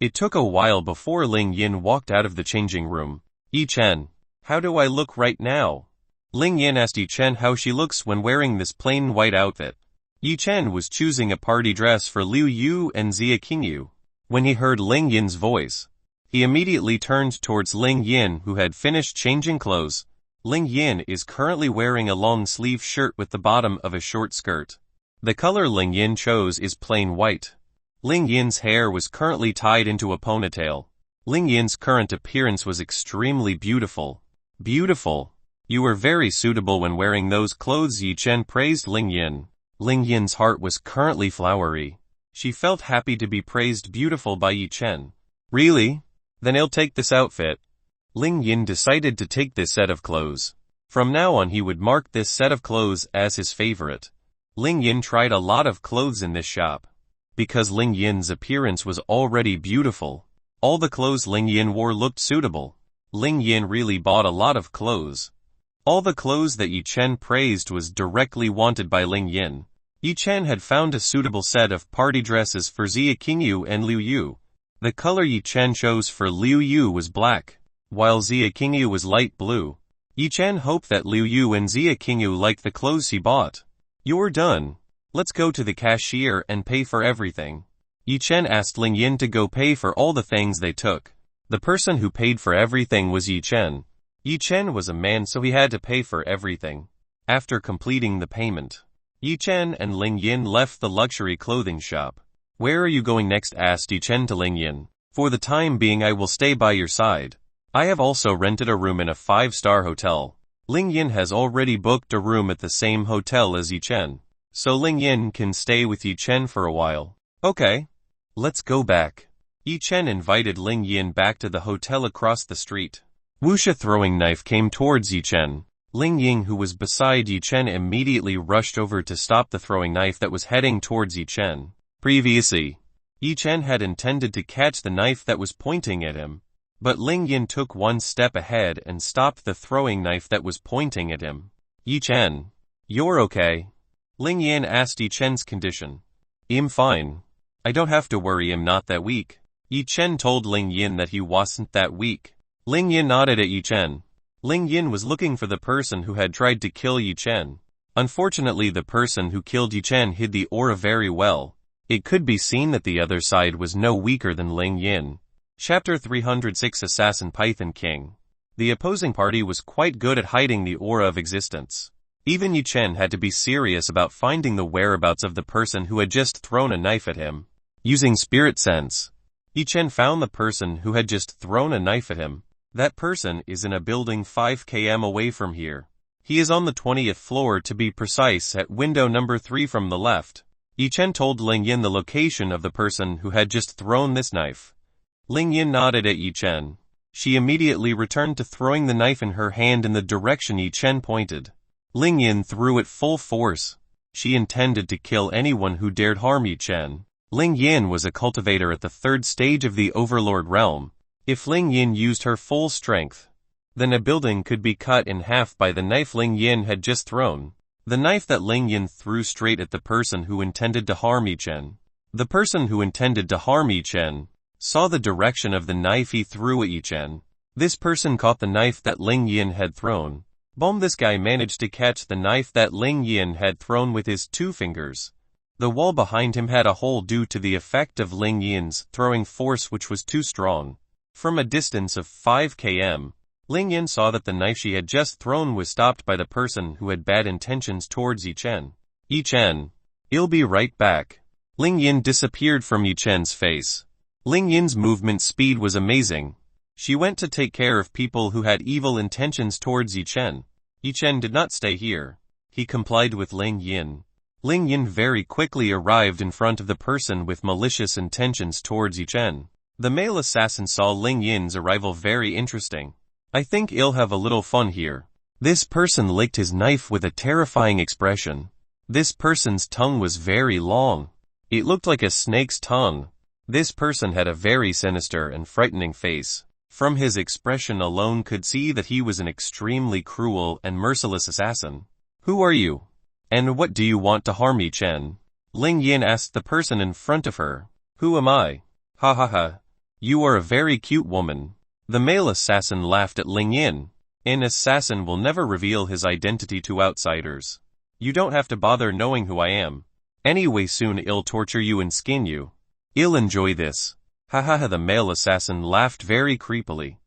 Speaker 1: It took a while before Ling Yin walked out of the changing room. Yi Chen, how do I look right now? Ling Yin asked Yi Chen how she looks when wearing this plain white outfit. Yi Chen was choosing a party dress for Liu Yu and Xia Qingyu. When he heard Ling Yin's voice, he immediately turned towards Ling Yin who had finished changing clothes. Ling Yin is currently wearing a long-sleeve shirt with the bottom of a short skirt. The color Ling Yin chose is plain white. Ling Yin's hair was currently tied into a ponytail. Ling Yin's current appearance was extremely beautiful. Beautiful. You were very suitable when wearing those clothes, Yi Chen praised Ling Yin. Ling Yin's heart was currently flowery. She felt happy to be praised beautiful by Yi Chen. Really? Then I'll take this outfit. Ling Yin decided to take this set of clothes. From now on he would mark this set of clothes as his favorite. Ling Yin tried a lot of clothes in this shop. Because Ling Yin's appearance was already beautiful, all the clothes Ling Yin wore looked suitable. Ling Yin really bought a lot of clothes. All the clothes that Yi Chen praised was directly wanted by Ling Yin. Yi Chen had found a suitable set of party dresses for Xia Qingyu and Liu Yu. The color Yi Chen chose for Liu Yu was black, while Xia Qingyu was light blue. Yi Chen hoped that Liu Yu and Xia Qingyu liked the clothes he bought. You're done. Let's go to the cashier and pay for everything. Yi Chen asked Ling Yin to go pay for all the things they took. The person who paid for everything was Yi Chen. Yi Chen was a man, so he had to pay for everything. After completing the payment, Yi Chen and Ling Yin left the luxury clothing shop. Where are you going next? Asked Yi Chen to Ling Yin. For the time being I will stay by your side. I have also rented a room in a 5-star hotel. Ling Yin has already booked a room at the same hotel as Yi Chen, so Ling Yin can stay with Yi Chen for a while. Okay. Let's go back. Yi Chen invited Ling Yin back to the hotel across the street. Wuxia throwing knife came towards Yi Chen. Ling Yin, who was beside Yi Chen, immediately rushed over to stop the throwing knife that was heading towards Yi Chen. Previously, Yi Chen had intended to catch the knife that was pointing at him, but Ling Yin took one step ahead and stopped the throwing knife that was pointing at him. Yi Chen, you're okay? Ling Yin asked Yi Chen's condition. I'm fine. I don't have to worry, I'm not that weak. Yi Chen told Ling Yin that he wasn't that weak. Ling Yin nodded at Yi Chen. Ling Yin was looking for the person who had tried to kill Yi Chen. Unfortunately, the person who killed Yi Chen hid the aura very well. It could be seen that the other side was no weaker than Ling Yin. Chapter 306 Assassin Python King. The opposing party was quite good at hiding the aura of existence. Even Yi Chen had to be serious about finding the whereabouts of the person who had just thrown a knife at him. Using spirit sense, Yi Chen found the person who had just thrown a knife at him. That person is in a building 5 km away from here. He is on the 20th floor, to be precise, at window number 3 from the left. Yi Chen told Ling Yin the location of the person who had just thrown this knife. Ling Yin nodded at Yi Chen. She immediately returned to throwing the knife in her hand in the direction Yi Chen pointed. Ling Yin threw it full force. She intended to kill anyone who dared harm Yi Chen. Ling Yin was a cultivator at the 3rd stage of the Overlord realm. If Ling Yin used her full strength, then a building could be cut in half by the knife Ling Yin had just thrown. The knife that Ling Yin threw straight at the person who intended to harm Yi Chen. The person who intended to harm Yi Chen saw the direction of the knife he threw at Yi Chen. This person caught the knife that Ling Yin had thrown. Boom! This guy managed to catch the knife that Ling Yin had thrown with his 2 fingers. The wall behind him had a hole due to the effect of Ling Yin's throwing force, which was too strong. From a distance of 5 km, Ling Yin saw that the knife she had just thrown was stopped by the person who had bad intentions towards Yi Chen. Yi Chen, I'll be right back. Ling Yin disappeared from Yi Chen's face. Ling Yin's movement speed was amazing. She went to take care of people who had evil intentions towards Yi Chen. Yi Chen did not stay here. He complied with Ling Yin. Ling Yin very quickly arrived in front of the person with malicious intentions towards Yi Chen. The male assassin saw Ling Yin's arrival very interesting. I think I'll have a little fun here. This person licked his knife with a terrifying expression. This person's tongue was very long. It looked like a snake's tongue. This person had a very sinister and frightening face. From his expression alone could see that he was an extremely cruel and merciless assassin. Who are you? And what do you want to harm Yi Chen? Ling Yin asked the person in front of her. Who am I? Ha ha ha. You are a very cute woman. The male assassin laughed at Ling Yin. An assassin will never reveal his identity to outsiders. You don't have to bother knowing who I am. Anyway, soon I'll torture you and skin you. I'll enjoy this. Ha ha ha. The male assassin laughed very creepily.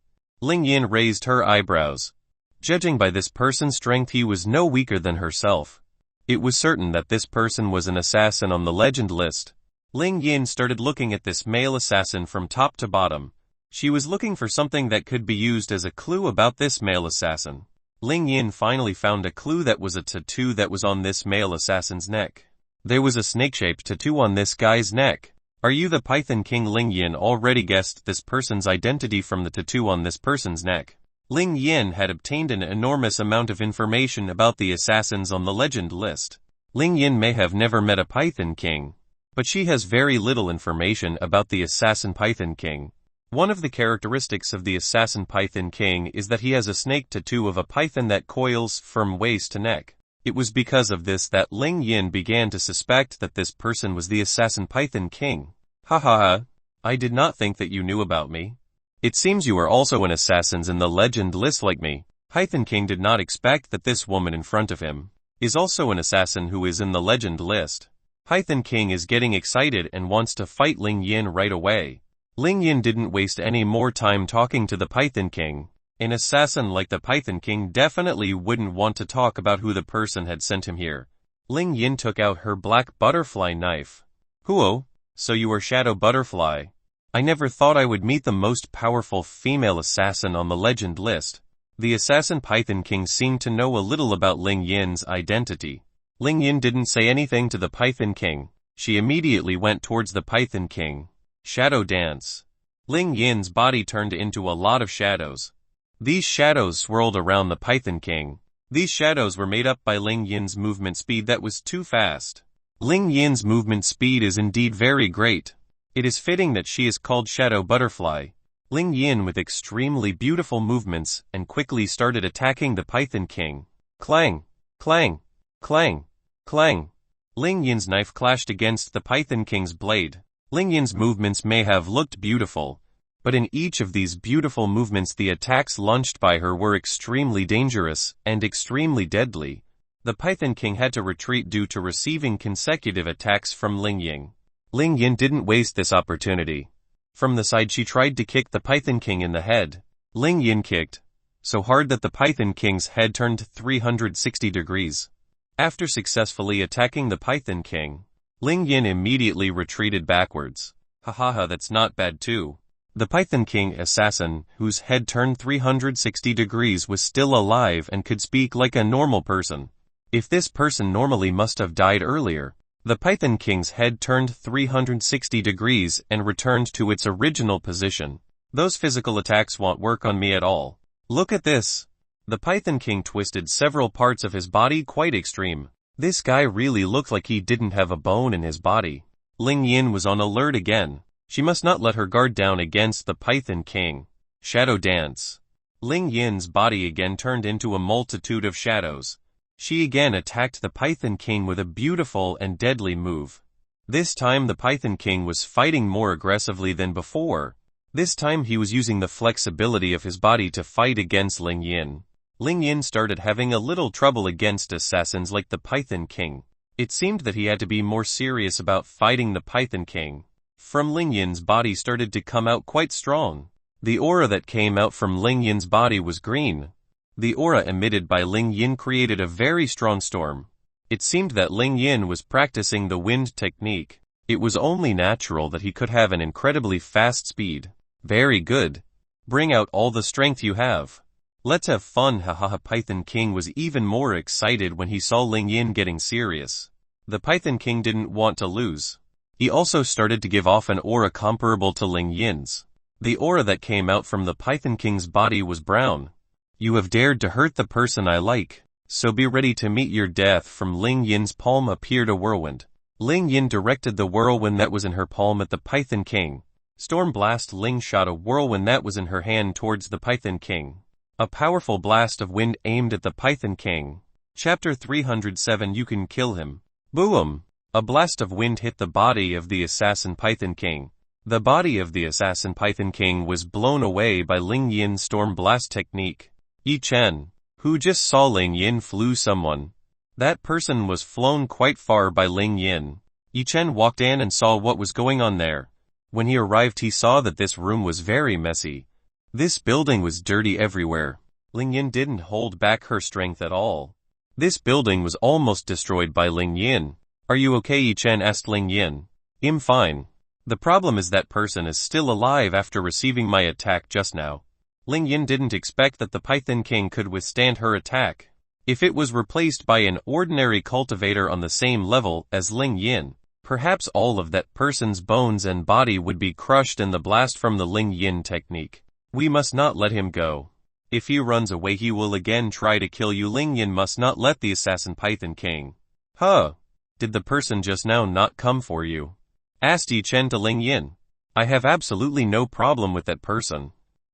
Speaker 1: Ling Yin raised her eyebrows. Judging by this person's strength, he was no weaker than herself. It was certain that this person was an assassin on the legend list. Ling Yin started looking at this male assassin from top to bottom. She was looking for something that could be used as a clue about this male assassin. Ling Yin finally found a clue that was a tattoo that was on this male assassin's neck. There was a snake-shaped tattoo on this guy's neck. Are you the Python King? Ling Yin already guessed this person's identity from the tattoo on this person's neck. Ling Yin had obtained an enormous amount of information about the assassins on the legend list. Ling Yin may have never met a Python King, but she has very little information about the assassin Python King. One of the characteristics of the assassin Python King is that he has a snake tattoo of a python that coils from waist to neck. It was because of this that Ling Yin began to suspect that this person was the assassin Python King. Ha ha ha. I did not think that you knew about me. It seems you are also an assassin in the legend list like me. Python King did not expect that this woman in front of him is also an assassin who is in the legend list. Python King is getting excited and wants to fight Ling Yin right away. Ling Yin didn't waste any more time talking to the Python King. An assassin like the Python King definitely wouldn't want to talk about who the person had sent him here. Ling Yin took out her black butterfly knife. Huo, so you are Shadow Butterfly. I never thought I would meet the most powerful female assassin on the legend list. The assassin Python King seemed to know a little about Ling Yin's identity. Ling Yin didn't say anything to the Python King. She immediately went towards the Python King. Shadow dance. Ling Yin's body turned into a lot of shadows. These shadows swirled around the Python King. These shadows were made up by Ling Yin's movement speed that was too fast. Ling Yin's movement speed is indeed very great. It is fitting that she is called Shadow Butterfly. Ling Yin with extremely beautiful movements and quickly started attacking the Python King. Clang! Clang! Clang! Clang! Ling Yin's knife clashed against the Python King's blade. Ling Yin's movements may have looked beautiful, but in each of these beautiful movements the attacks launched by her were extremely dangerous and extremely deadly. The Python King had to retreat due to receiving consecutive attacks from Ling Yin. Ling Yin didn't waste this opportunity. From the side she tried to kick the Python King in the head. Ling Yin kicked so hard that the Python King's head turned 360 degrees. After successfully attacking the Python King, Ling Yin immediately retreated backwards. Hahaha, that's not bad too. The Python King assassin, whose head turned 360 degrees, was still alive and could speak like a normal person. If this person normally must have died earlier. The Python King's head turned 360 degrees and returned to its original position. Those physical attacks won't work on me at all. Look at this. The Python King twisted several parts of his body quite extreme. This guy really looked like he didn't have a bone in his body. Ling Yin was on alert again. She must not let her guard down against the Python King. Shadow dance. Ling Yin's body again turned into a multitude of shadows. She again attacked the Python King with a beautiful and deadly move. This time the Python King was fighting more aggressively than before. This time he was using the flexibility of his body to fight against Ling Yin. Ling Yin started having a little trouble against assassins like the Python King. It seemed that he had to be more serious about fighting the Python King. From Ling Yin's body started to come out quite strong. The aura that came out from Ling Yin's body was green. The aura emitted by Ling Yin created a very strong storm. It seemed that Ling Yin was practicing the wind technique. It was only natural that he could have an incredibly fast speed. Very good. Bring out all the strength you have. Let's have fun. Hahaha. Python King was even more excited when he saw Ling Yin getting serious. The Python King didn't want to lose. He also started to give off an aura comparable to Ling Yin's. The aura that came out from the Python King's body was brown. You have dared to hurt the person I like, so be ready to meet your death. From Ling Yin's palm appeared a whirlwind. Ling Yin directed the whirlwind that was in her palm at the Python King. Storm blast. Ling shot a whirlwind that was in her hand towards the Python King. A powerful blast of wind aimed at the Python King. Chapter 307. You can kill him. Boom! A blast of wind hit the body of the assassin Python King. The body of the assassin Python King was blown away by Ling Yin's storm blast technique. Yi Chen, who just saw Ling Yin flew someone. That person was flown quite far by Ling Yin. Yi Chen walked in and saw what was going on there. When he arrived he saw that this room was very messy. This building was dirty everywhere. Ling Yin didn't hold back her strength at all. This building was almost destroyed by Ling Yin. Are you okay? Yi Chen asked Ling Yin. I'm fine. The problem is that person is still alive after receiving my attack just now. Ling Yin didn't expect that the Python King could withstand her attack. If it was replaced by an ordinary cultivator on the same level as Ling Yin, perhaps all of that person's bones and body would be crushed in the blast from the Ling Yin technique. We must not let him go. If he runs away he will again try to kill you. Ling Yin must not let the assassin Python King. Huh? Did the person just now not come for you? Asked Yi Chen to Ling Yin. I have absolutely no problem with that person.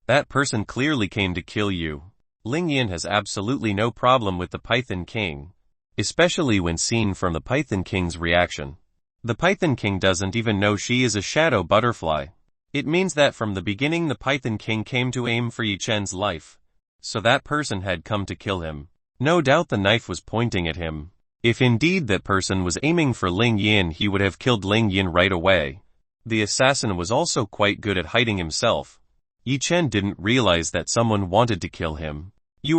Speaker 1: That person clearly came to kill you. Ling Yin has absolutely no problem with the Python King, especially when seen from the Python King's reaction. The Python King doesn't even know she is a shadow butterfly. It means that from the beginning the Python King came to aim for Yi Chen's life. So that person had come to kill him. No doubt the knife was pointing at him. If indeed that person was aiming for Ling Yin, he would have killed Ling Yin right away. The assassin was also quite good at hiding himself. Yi Chen didn't realize that someone wanted to kill him.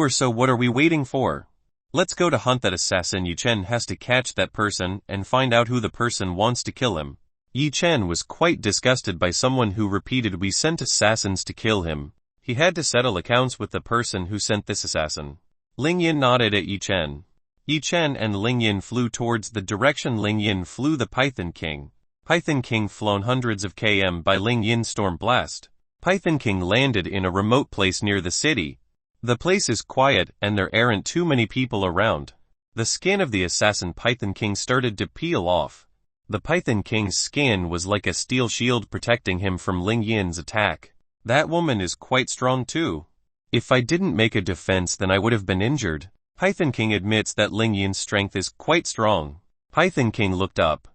Speaker 1: So what are we waiting for? Let's go to hunt that assassin. Yi Chen has to catch that person and find out who the person wants to kill him. Yi Chen was quite disgusted by someone who repeated we sent assassins to kill him. He had to settle accounts with the person who sent this assassin. Ling Yin nodded at Yi Chen. Yi Chen and Ling Yin flew towards the direction Ling Yin flew. The Python King. Python King flown hundreds of km by Ling Yin's storm blast. Python King landed in a remote place near the city. The place is quiet and there aren't too many people around. The skin of the assassin Python King started to peel off. The Python King's skin was like a steel shield protecting him from Ling Yin's attack. That woman is quite strong too. If I didn't make a defense then I would have been injured. Python King admits that Ling Yin's strength is quite strong. Python King looked up.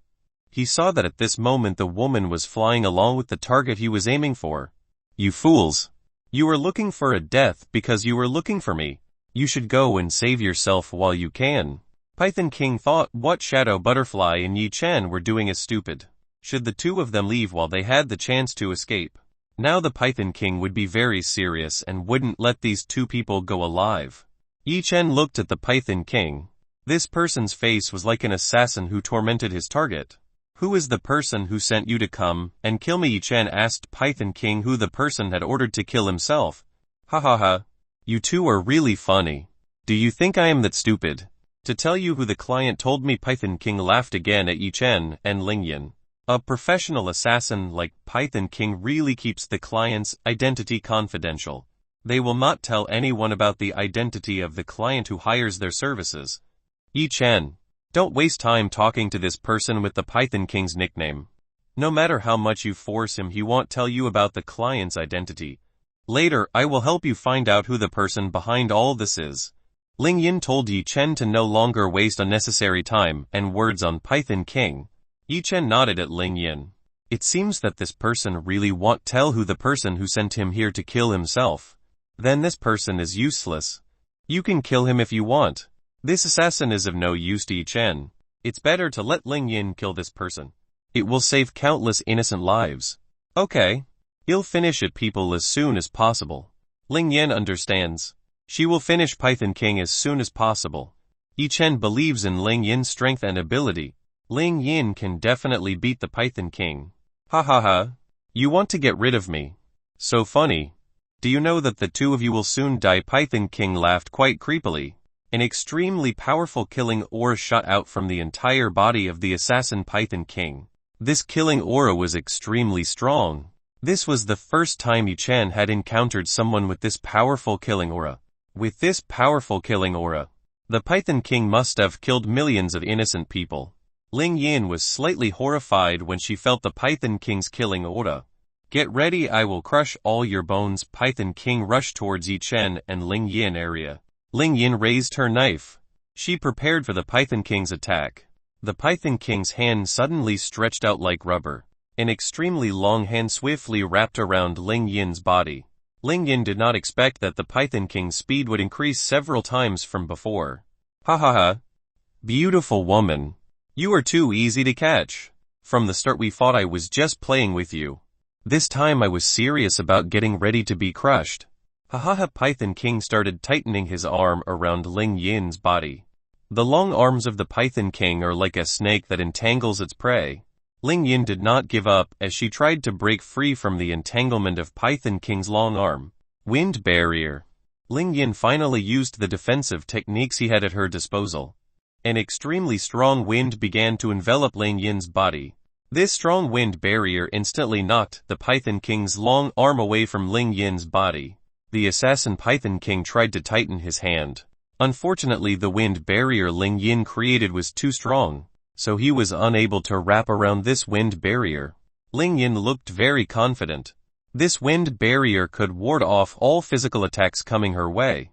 Speaker 1: He saw that at this moment the woman was flying along with the target he was aiming for. You fools! You were looking for a death because you were looking for me. You should go and save yourself while you can. Python King thought what Shadow Butterfly and Yi Chen were doing is stupid. Should the two of them leave while they had the chance to escape? Now the Python King would be very serious and wouldn't let these two people go alive. Yi Chen looked at the Python King. This person's face was like an assassin who tormented his target. Who is the person who sent you to come and kill me? Yi Chen asked Python King who the person had ordered to kill himself. Ha ha ha. You two are really funny. Do you think I am that stupid? To tell you who the client told me. Python King laughed again at Yi Chen and Ling Yin. A professional assassin like Python King really keeps the client's identity confidential. They will not tell anyone about the identity of the client who hires their services. Yi Chen. Don't waste time talking to this person with the Python King's nickname. No matter how much you force him, he won't tell you about the client's identity. Later, I will help you find out who the person behind all this is. Ling Yin told Yi Chen to no longer waste unnecessary time and words on Python King. Yi Chen nodded at Ling Yin. It seems that this person really won't tell who the person who sent him here to kill himself. Then this person is useless. You can kill him if you want. This assassin is of no use to Yi Chen. It's better to let Ling Yin kill this person. It will save countless innocent lives. Okay. He'll finish it people as soon as possible. Ling Yin understands. She will finish Python King as soon as possible. Yi Chen believes in Ling Yin's strength and ability. Ling Yin can definitely beat the Python King. Ha ha ha. You want to get rid of me. So funny. Do you know that the two of you will soon die? Python King laughed quite creepily. An extremely powerful killing aura shot out from the entire body of the assassin Python King. This killing aura was extremely strong. This was the first time Yi Chen had encountered someone with this powerful killing aura. With this powerful killing aura, the Python King must have killed millions of innocent people. Ling Yin was slightly horrified when she felt the Python King's killing aura. Get ready, I will crush all your bones. Python King rushed towards Yi Chen and Ling Yin area. Ling Yin raised her knife. She prepared for the Python King's attack. The Python King's hand suddenly stretched out like rubber. An extremely long hand swiftly wrapped around Ling Yin's body. Ling Yin did not expect that the Python King's speed would increase several times from before. Ha ha ha. Beautiful woman. You are too easy to catch. From the start we thought I was just playing with you. This time I was serious about getting ready to be crushed. Ha ha ha. Python King started tightening his arm around Ling Yin's body. The long arms of the Python King are like a snake that entangles its prey. Ling Yin did not give up as she tried to break free from the entanglement of Python King's long arm. Wind barrier. Ling Yin finally used the defensive techniques he had at her disposal. An extremely strong wind began to envelop Ling Yin's body. This strong wind barrier instantly knocked the Python King's long arm away from Ling Yin's body. The assassin Python King tried to tighten his hand. Unfortunately, the wind barrier Ling Yin created was too strong, so he was unable to wrap around this wind barrier. Ling Yin looked very confident. This wind barrier could ward off all physical attacks coming her way,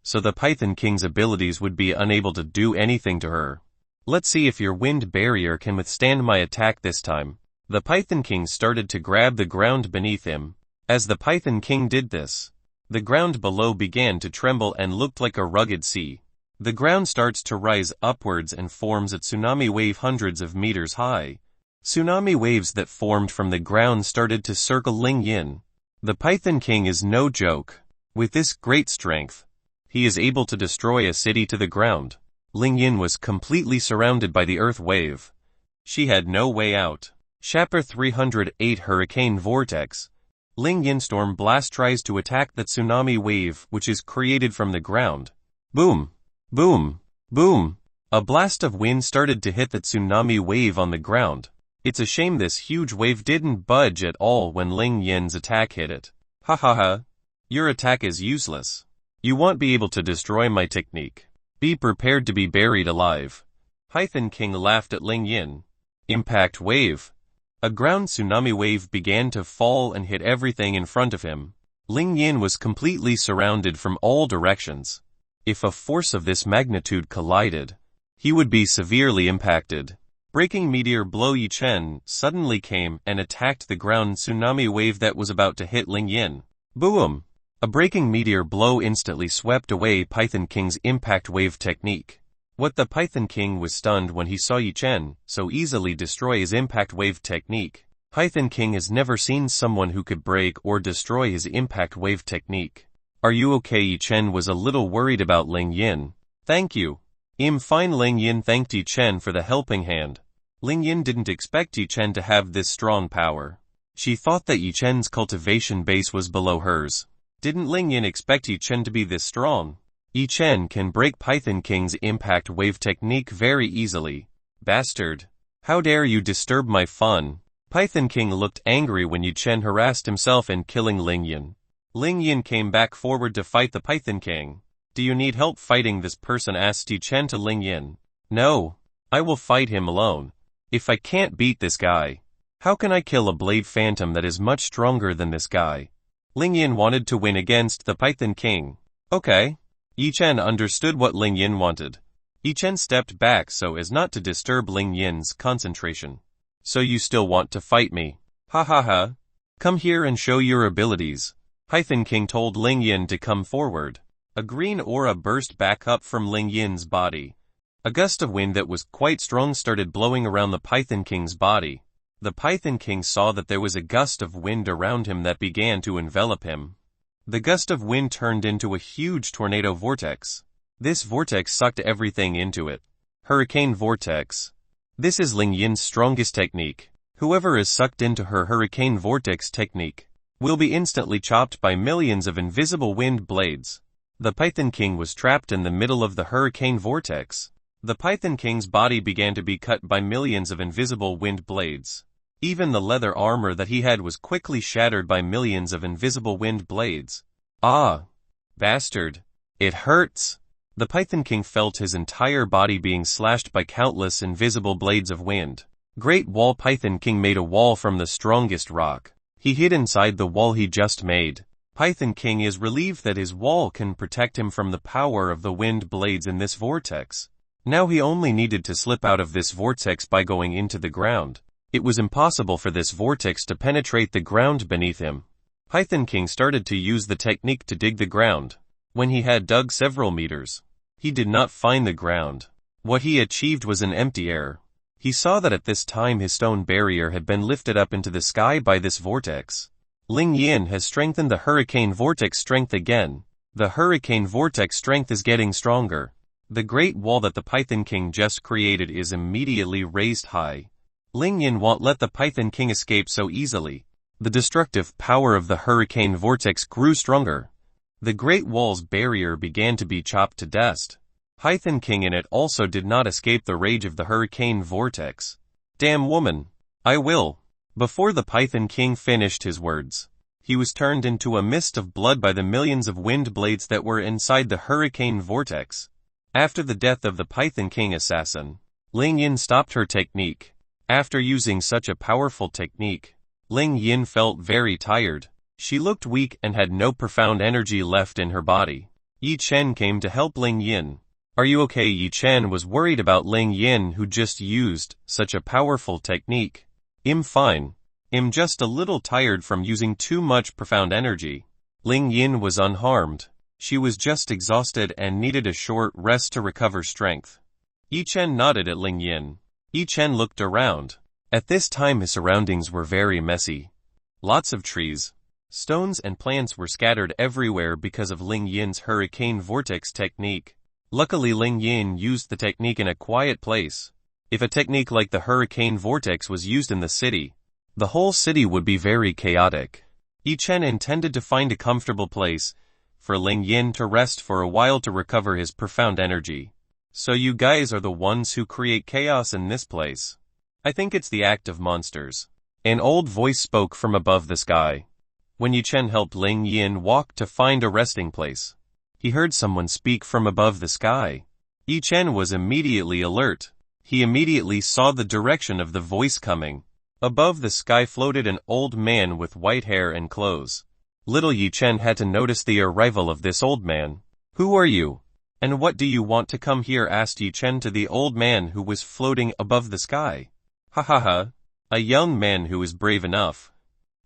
Speaker 1: so the Python King's abilities would be unable to do anything to her. Let's see if your wind barrier can withstand my attack this time. The Python King started to grab the ground beneath him. As the Python King did this, The ground below began to tremble and looked like a rugged sea. The ground starts to rise upwards and forms a tsunami wave hundreds of meters high. Tsunami waves that formed from the ground started to circle Ling Yin. The Python King is no joke. With this great strength, he is able to destroy a city to the ground. Ling Yin was completely surrounded by the earth wave. She had no way out. Chapter 308 Hurricane Vortex. Ling Yin Storm Blast tries to attack the tsunami wave which is created from the ground. Boom! Boom! Boom! A blast of wind started to hit the tsunami wave on the ground. It's a shame this huge wave didn't budge at all when Ling Yin's attack hit it. Ha ha ha! Your attack is useless. You won't be able to destroy my technique. Be prepared to be buried alive. Python King laughed at Ling Yin. Impact wave. A ground tsunami wave began to fall and hit everything in front of him. Ling Yin was completely surrounded from all directions. If a force of this magnitude collided, he would be severely impacted. Breaking meteor blow Yi Chen suddenly came and attacked the ground tsunami wave that was about to hit Ling Yin. Boom! A breaking meteor blow instantly swept away Python King's impact wave technique. What the Python King was stunned when he saw Yi Chen so easily destroy his impact wave technique. Python King has never seen someone who could break or destroy his impact wave technique. Are you okay? Yi Chen was a little worried about Ling Yin. Thank you. I'm fine. Ling Yin thanked Yi Chen for the helping hand. Ling Yin didn't expect Yi Chen to have this strong power. She thought that Yi Chen's cultivation base was below hers. Didn't Ling Yin expect Yi Chen to be this strong? Yi Chen can break Python King's impact wave technique very easily. Bastard. How dare you disturb my fun? Python King looked angry when Yi Chen harassed himself in killing Ling Yin. Ling Yin came back forward to fight the Python King. Do you need help fighting this person? Asked Yi Chen to Ling Yin. No. I will fight him alone. If I can't beat this guy, how can I kill a blade phantom that is much stronger than this guy? Ling Yin wanted to win against the Python King. Okay. Yi Chen understood what Ling Yin wanted. Yi Chen stepped back so as not to disturb Ling Yin's concentration. So you still want to fight me? Ha ha ha. Come here and show your abilities. Python King told Ling Yin to come forward. A green aura burst back up from Ling Yin's body. A gust of wind that was quite strong started blowing around the Python King's body. The Python King saw that there was a gust of wind around him that began to envelop him. The gust of wind turned into a huge tornado vortex. This vortex sucked everything into it. Hurricane vortex. This is Ling Yin's strongest technique. Whoever is sucked into her hurricane vortex technique will be instantly chopped by millions of invisible wind blades. The Python King was trapped in the middle of the hurricane vortex. The Python King's body began to be cut by millions of invisible wind blades. Even the leather armor that he had was quickly shattered by millions of invisible wind blades. Ah! Bastard! It hurts! The Python King felt his entire body being slashed by countless invisible blades of wind. Great Wall. Python King made a wall from the strongest rock. He hid inside the wall he just made. Python King is relieved that his wall can protect him from the power of the wind blades in this vortex. Now he only needed to slip out of this vortex by going into the ground. It was impossible for this vortex to penetrate the ground beneath him. Python King started to use the technique to dig the ground. When he had dug several meters, he did not find the ground. What he achieved was an empty air. He saw that at this time his stone barrier had been lifted up into the sky by this vortex. Ling Yin has strengthened the hurricane vortex strength again. The hurricane vortex strength is getting stronger. The great wall that the Python King just created is immediately raised high. Ling Yin won't let the Python King escape so easily. The destructive power of the hurricane vortex grew stronger. The great wall's barrier began to be chopped to dust. Python King in it also did not escape the rage of the hurricane vortex. Damn woman! I will! Before the Python King finished his words, he was turned into a mist of blood by the millions of wind blades that were inside the hurricane vortex. After the death of the Python King assassin, Ling Yin stopped her technique. After using such a powerful technique, Ling Yin felt very tired. She looked weak and had no profound energy left in her body. Yi Chen came to help Ling Yin. Are you okay? Yi Chen was worried about Ling Yin who just used such a powerful technique. I'm fine. I'm just a little tired from using too much profound energy. Ling Yin was unharmed. She was just exhausted and needed a short rest to recover strength. Yi Chen nodded at Ling Yin. Yi Chen looked around. At this time his surroundings were very messy. Lots of trees, stones and plants were scattered everywhere because of Ling Yin's hurricane vortex technique. Luckily Ling Yin used the technique in a quiet place. If a technique like the hurricane vortex was used in the city, the whole city would be very chaotic. Yi Chen intended to find a comfortable place for Ling Yin to rest for a while to recover his profound energy. So you guys are the ones who create chaos in this place. I think it's the act of monsters. An old voice spoke from above the sky. When Yi Chen helped Ling Yin walk to find a resting place, he heard someone speak from above the sky. Yi Chen was immediately alert. He immediately saw the direction of the voice coming. Above the sky floated an old man with white hair and clothes. Little Yi Chen had to notice the arrival of this old man. "Who are you? And what do you want to come here?" asked Yi Chen to the old man who was floating above the sky. "Ha ha ha. A young man who is brave enough."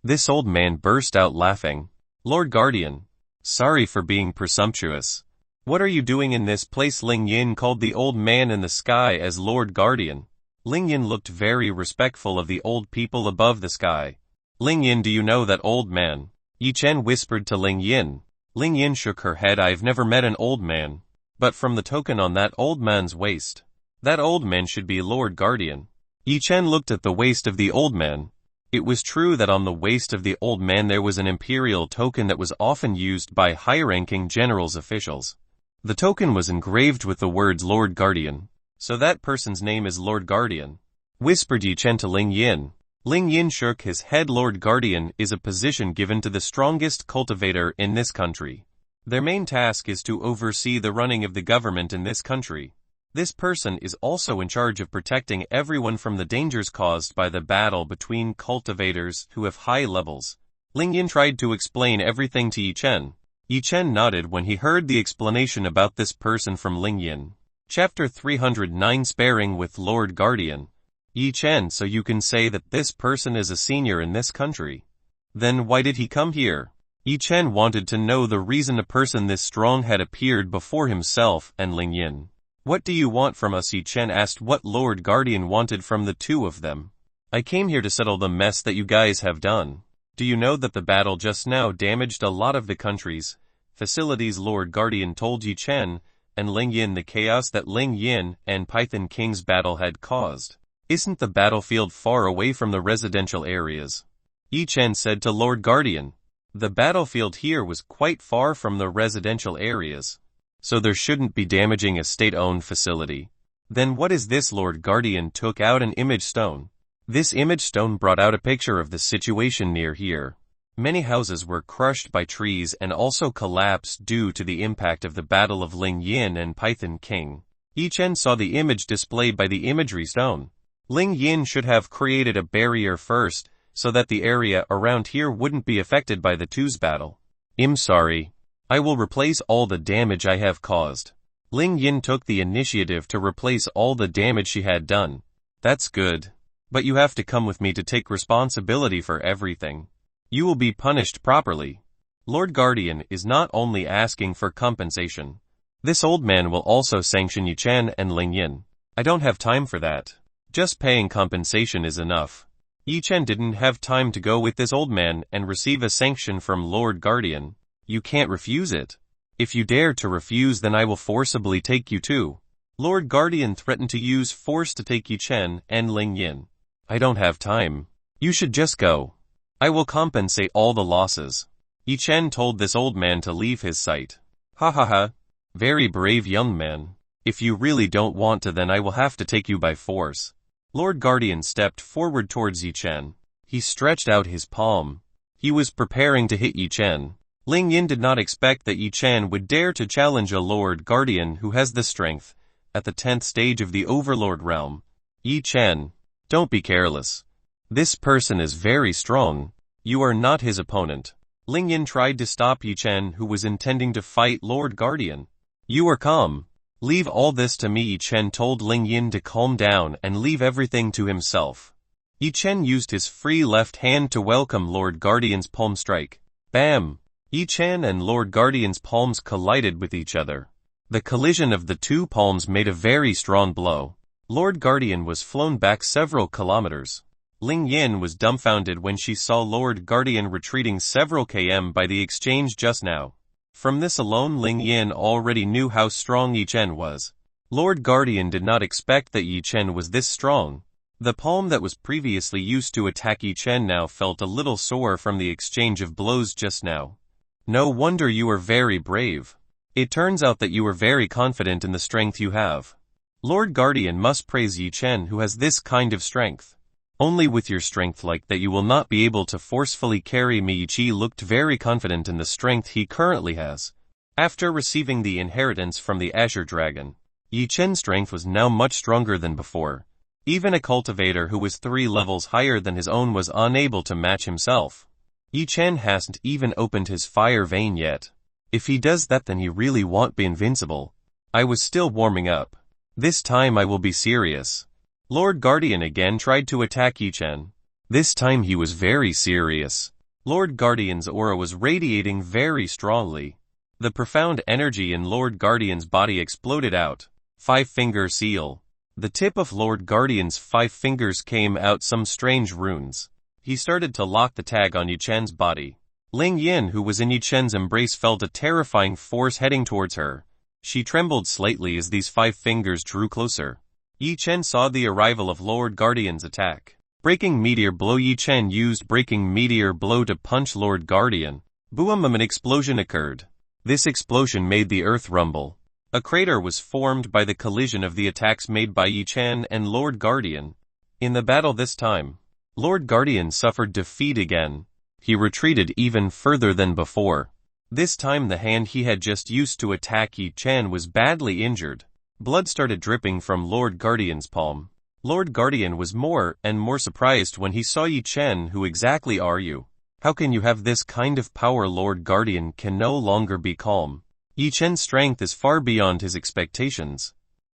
Speaker 1: This old man burst out laughing. "Lord Guardian, sorry for being presumptuous. What are you doing in this place?" Ling Yin called the old man in the sky as Lord Guardian. Ling Yin looked very respectful of the old people above the sky. "Ling Yin, do you know that old man?" Yi Chen whispered to Ling Yin. Ling Yin shook her head. "I've never met an old man. But from the token on that old man's waist, that old man should be Lord Guardian." Yi Chen looked at the waist of the old man. It was true that on the waist of the old man there was an imperial token that was often used by high-ranking generals' officials. The token was engraved with the words Lord Guardian. "So that person's name is Lord Guardian," whispered Yi Chen to Ling Yin. Ling Yin shook his head. "Lord Guardian is a position given to the strongest cultivator in this country. Their main task is to oversee the running of the government in this country. This person is also in charge of protecting everyone from the dangers caused by the battle between cultivators who have high levels." Ling Yin tried to explain everything to Yi Chen. Yi Chen nodded when he heard the explanation about this person from Ling Yin. Chapter 309 Sparring with Lord Guardian. "Yi Chen, so you can say that this person is a senior in this country. Then why did he come here?" Yi Chen wanted to know the reason a person this strong had appeared before himself and Ling Yin. "What do you want from us?" Yi Chen asked what Lord Guardian wanted from the two of them. "I came here to settle the mess that you guys have done. Do you know that the battle just now damaged a lot of the country's facilities?" Lord Guardian told Yi Chen and Ling Yin the chaos that Ling Yin and Python King's battle had caused. "Isn't the battlefield far away from the residential areas?" Yi Chen said to Lord Guardian. "The battlefield here was quite far from the residential areas, so there shouldn't be damaging a state-owned facility." "Then what is this?" Lord Guardian took out an image stone. This image stone brought out a picture of the situation near here. Many houses were crushed by trees and also collapsed due to the impact of the battle of Ling Yin and Python King. Yi Chen saw the image displayed by the imagery stone. Ling Yin should have created a barrier first, so that the area around here wouldn't be affected by the two's battle. "I'm sorry. I will replace all the damage I have caused." Ling Yin took the initiative to replace all the damage she had done. "That's good. But you have to come with me to take responsibility for everything. You will be punished properly." Lord Guardian is not only asking for compensation. This old man will also sanction Yi Chen and Ling Yin. "I don't have time for that. Just paying compensation is enough." Yi Chen didn't have time to go with this old man and receive a sanction from Lord Guardian. "You can't refuse it. If you dare to refuse, then I will forcibly take you too." Lord Guardian threatened to use force to take Yi Chen and Ling Yin. "I don't have time. You should just go. I will compensate all the losses." Yi Chen told this old man to leave his sight. "Ha ha ha. Very brave young man. If you really don't want to, then I will have to take you by force." Lord Guardian stepped forward towards Yi Chen. He stretched out his palm. He was preparing to hit Yi Chen. Ling Yin did not expect that Yi Chen would dare to challenge a Lord Guardian who has the strength at the 10th stage of the Overlord realm. "Yi Chen, don't be careless. This person is very strong. You are not his opponent." Ling Yin tried to stop Yi Chen, who was intending to fight Lord Guardian. "You are calm. Leave all this to me." Yi Chen told Ling Yin to calm down and leave everything to himself. Yi Chen used his free left hand to welcome Lord Guardian's palm strike. Bam! Yi Chen and Lord Guardian's palms collided with each other. The collision of the two palms made a very strong blow. Lord Guardian was flown back several kilometers. Ling Yin was dumbfounded when she saw Lord Guardian retreating several km by the exchange just now. From this alone, Ling Yin already knew how strong Yi Chen was. Lord Guardian did not expect that Yi Chen was this strong. The palm that was previously used to attack Yi Chen now felt a little sore from the exchange of blows just now. No wonder you are very brave. It turns out that you are very confident in the strength you have. Lord Guardian must praise Yi Chen, who has this kind of strength. Only with your strength like that you will not be able to forcefully carry me. Yi Chi looked very confident in the strength he currently has. After receiving the inheritance from the Azure Dragon, Yi Chen's strength was now much stronger than before. Even a cultivator who was 3 levels higher than his own was unable to match himself. Yi Chen hasn't even opened his fire vein yet. If he does that, then he really won't be invincible. I was still warming up. This time I will be serious. Lord Guardian again tried to attack Yi Chen. This time he was very serious. Lord Guardian's aura was radiating very strongly. The profound energy in Lord Guardian's body exploded out. 5-finger seal. The tip of Lord Guardian's 5 fingers came out some strange runes. He started to lock the tag on Yi Chen's body. Ling Yin, who was in Yi Chen's embrace, felt a terrifying force heading towards her. She trembled slightly as these 5 fingers drew closer. Yi Chen saw the arrival of Lord Guardian's attack. Breaking Meteor Blow. Yi Chen used Breaking Meteor Blow to punch Lord Guardian. Boom! An explosion occurred. This explosion made the earth rumble. A crater was formed by the collision of the attacks made by Yi Chen and Lord Guardian. In the battle this time, Lord Guardian suffered defeat again. He retreated even further than before. This time the hand he had just used to attack Yi Chen was badly injured. Blood started dripping from Lord Guardian's palm. Lord Guardian was more and more surprised when he saw Yi Chen. Who exactly are you? How can you have this kind of power? Lord Guardian can no longer be calm. Yi Chen's strength is far beyond his expectations.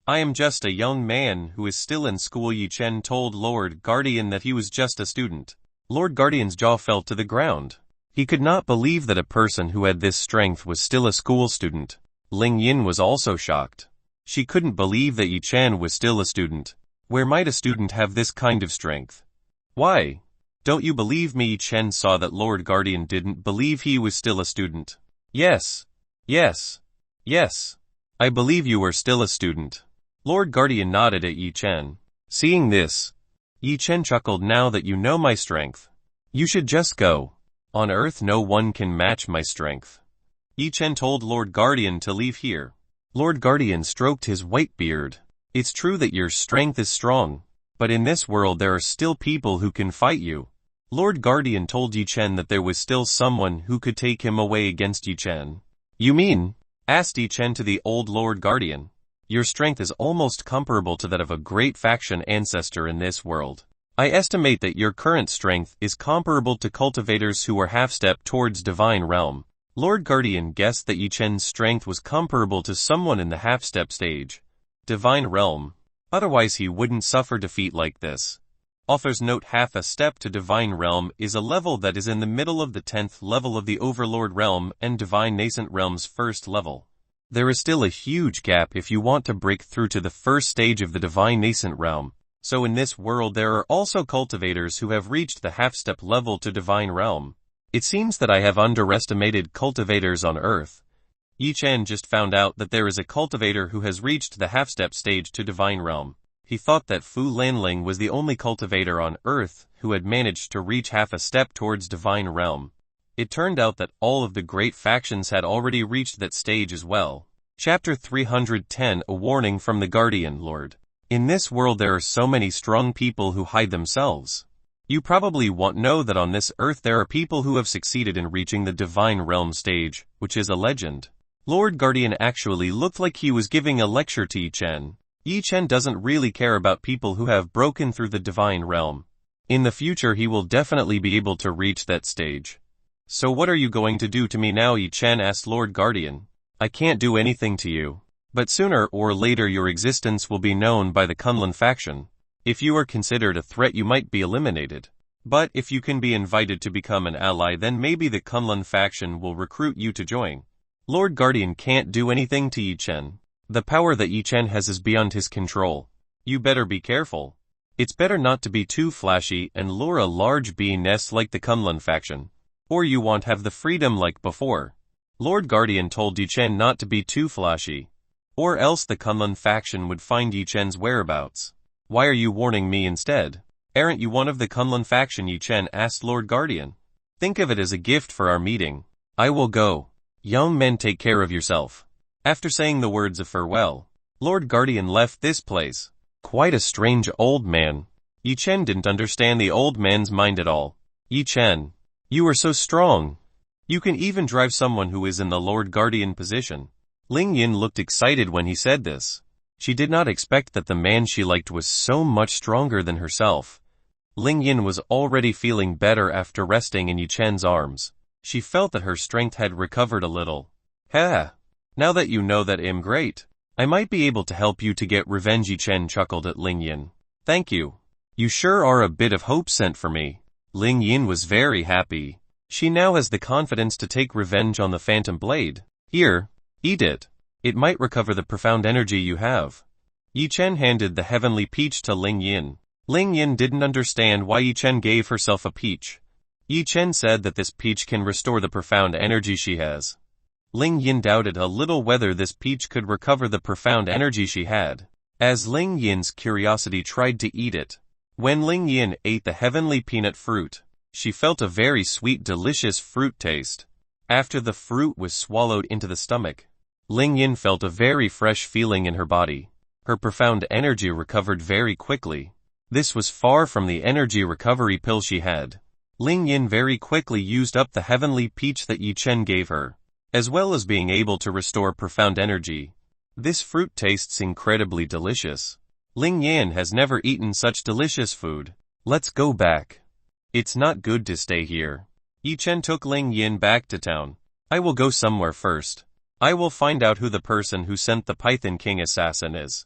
Speaker 1: I am just a young man who is still in school. Yi Chen told Lord Guardian that he was just a student. Lord Guardian's jaw fell to the ground. He could not believe that a person who had this strength was still a school student. Ling Yin was also shocked. She couldn't believe that Yi Chen was still a student. Where might a student have this kind of strength? Why? Don't you believe me? Yi Chen saw that Lord Guardian didn't believe he was still a student. Yes. Yes. Yes. I believe you are still a student. Lord Guardian nodded at Yi Chen. Seeing this, Yi Chen chuckled. Now that you know my strength, you should just go. On Earth no one can match my strength. Yi Chen told Lord Guardian to leave here. Lord Guardian stroked his white beard. It's true that your strength is strong, but in this world there are still people who can fight you. Lord Guardian told Yi Chen that there was still someone who could take him away against Yi Chen. You mean? Asked Yi Chen to the old Lord Guardian. Your strength is almost comparable to that of a great faction ancestor in this world. I estimate that your current strength is comparable to cultivators who are half-step towards divine realm. Lord Guardian guessed that Yi Chen's strength was comparable to someone in the half-step stage. Divine realm. Otherwise he wouldn't suffer defeat like this. Author's note: half a step to divine realm is a level that is in the middle of the 10th level of the Overlord realm and divine nascent realm's first level. There is still a huge gap if you want to break through to the first stage of the divine nascent realm. So in this world there are also cultivators who have reached the half-step level to divine realm. It seems that I have underestimated cultivators on Earth. Yi Chen just found out that there is a cultivator who has reached the half-step stage to divine realm. He thought that Fu Lanling was the only cultivator on Earth who had managed to reach half a step towards divine realm. It turned out that all of the great factions had already reached that stage as well. Chapter 310: A Warning from the Guardian Lord. In this world there are so many strong people who hide themselves. You probably won't know that on this earth there are people who have succeeded in reaching the divine realm stage, which is a legend. Lord Guardian actually looked like he was giving a lecture to Yi Chen. Yi Chen doesn't really care about people who have broken through the divine realm. In the future he will definitely be able to reach that stage. So what are you going to do to me now? Yi Chen asked Lord Guardian. I can't do anything to you. But sooner or later your existence will be known by the Kunlun faction. If you are considered a threat you might be eliminated. But if you can be invited to become an ally, then maybe the Kunlun faction will recruit you to join. Lord Guardian can't do anything to Yi Chen. The power that Yi Chen has is beyond his control. You better be careful. It's better not to be too flashy and lure a large bee nest like the Kunlun faction. Or you won't have the freedom like before. Lord Guardian told Yi Chen not to be too flashy. Or else the Kunlun faction would find Yi Chen's whereabouts. Why are you warning me instead? Aren't you one of the Kunlun faction? Yi Chen asked Lord Guardian. Think of it as a gift for our meeting. I will go. Young men, take care of yourself. After saying the words of farewell, Lord Guardian left this place. Quite a strange old man. Yi Chen didn't understand the old man's mind at all. Yi Chen, you are so strong. You can even drive someone who is in the Lord Guardian position. Ling Yin looked excited when he said this. She did not expect that the man she liked was so much stronger than herself. Ling Yin was already feeling better after resting in Yi Chen's arms. She felt that her strength had recovered a little. Ha! Now that you know that I'm great, I might be able to help you to get revenge. Yi Chen chuckled at Ling Yin. Thank you. You sure are a bit of hope sent for me. Ling Yin was very happy. She now has the confidence to take revenge on the Phantom Blade. Here, eat it. It might recover the profound energy you have. Yi Chen handed the heavenly peach to Ling Yin. Ling Yin didn't understand why Yi Chen gave herself a peach. Yi Chen said that this peach can restore the profound energy she has. Ling Yin doubted a little whether this peach could recover the profound energy she had, as Ling Yin's curiosity tried to eat it. When Ling Yin ate the heavenly peanut fruit, she felt a very sweet, delicious fruit taste. After the fruit was swallowed into the stomach, Ling Yin felt a very fresh feeling in her body. Her profound energy recovered very quickly. This was far from the energy recovery pill she had. Ling Yin very quickly used up the heavenly peach that Yi Chen gave her, as well as being able to restore profound energy. This fruit tastes incredibly delicious. Ling Yin has never eaten such delicious food. Let's go back. It's not good to stay here. Yi Chen took Ling Yin back to town. I will go somewhere first. I will find out who the person who sent the Python King assassin is.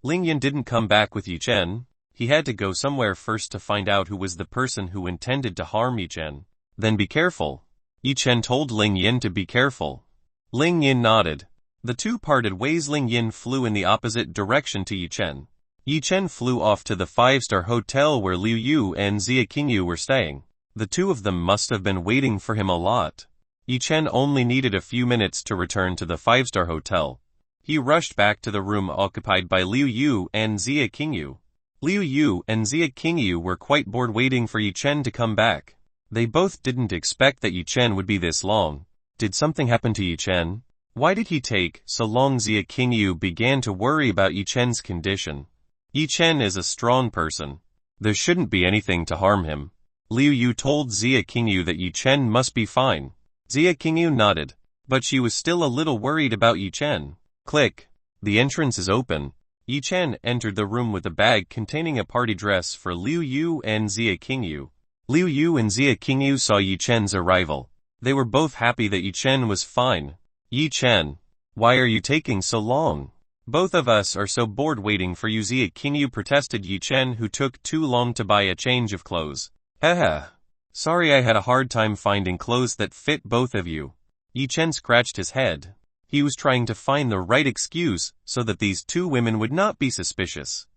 Speaker 1: Ling Yin didn't come back with Yi Chen. He had to go somewhere first to find out who was the person who intended to harm Yi Chen. Then be careful. Yi Chen told Ling Yin to be careful. Ling Yin nodded. The two parted ways. Ling Yin flew in the opposite direction to Yi Chen. Yi Chen flew off to the 5-star hotel where Liu Yu and Xia Qingyu were staying. The two of them must have been waiting for him a lot. Yi Chen only needed a few minutes to return to the 5-star hotel. He rushed back to the room occupied by Liu Yu and Xia Qingyu. Liu Yu and Xia Qingyu were quite bored waiting for Yi Chen to come back. They both didn't expect that Yi Chen would be this long. Did something happen to Yi Chen? Why did he take so long? Xia Qingyu began to worry about Yi Chen's condition. Yi Chen is a strong person. There shouldn't be anything to harm him. Liu Yu told Xia Qingyu that Yi Chen must be fine. Xia Qingyu nodded, but she was still a little worried about Yi Chen. Click. The entrance is open. Yi Chen entered the room with a bag containing a party dress for Liu Yu and Xia Qingyu. Liu Yu and Xia Qingyu saw Yi Chen's arrival. They were both happy that Yi Chen was fine. Yi Chen, why are you taking so long? Both of us are so bored waiting for you. Xia Qingyu protested Yi Chen, who took too long to buy a change of clothes. Haha. Sorry, I had a hard time finding clothes that fit both of you. Yi Chen scratched his head. He was trying to find the right excuse so that these two women would not be suspicious.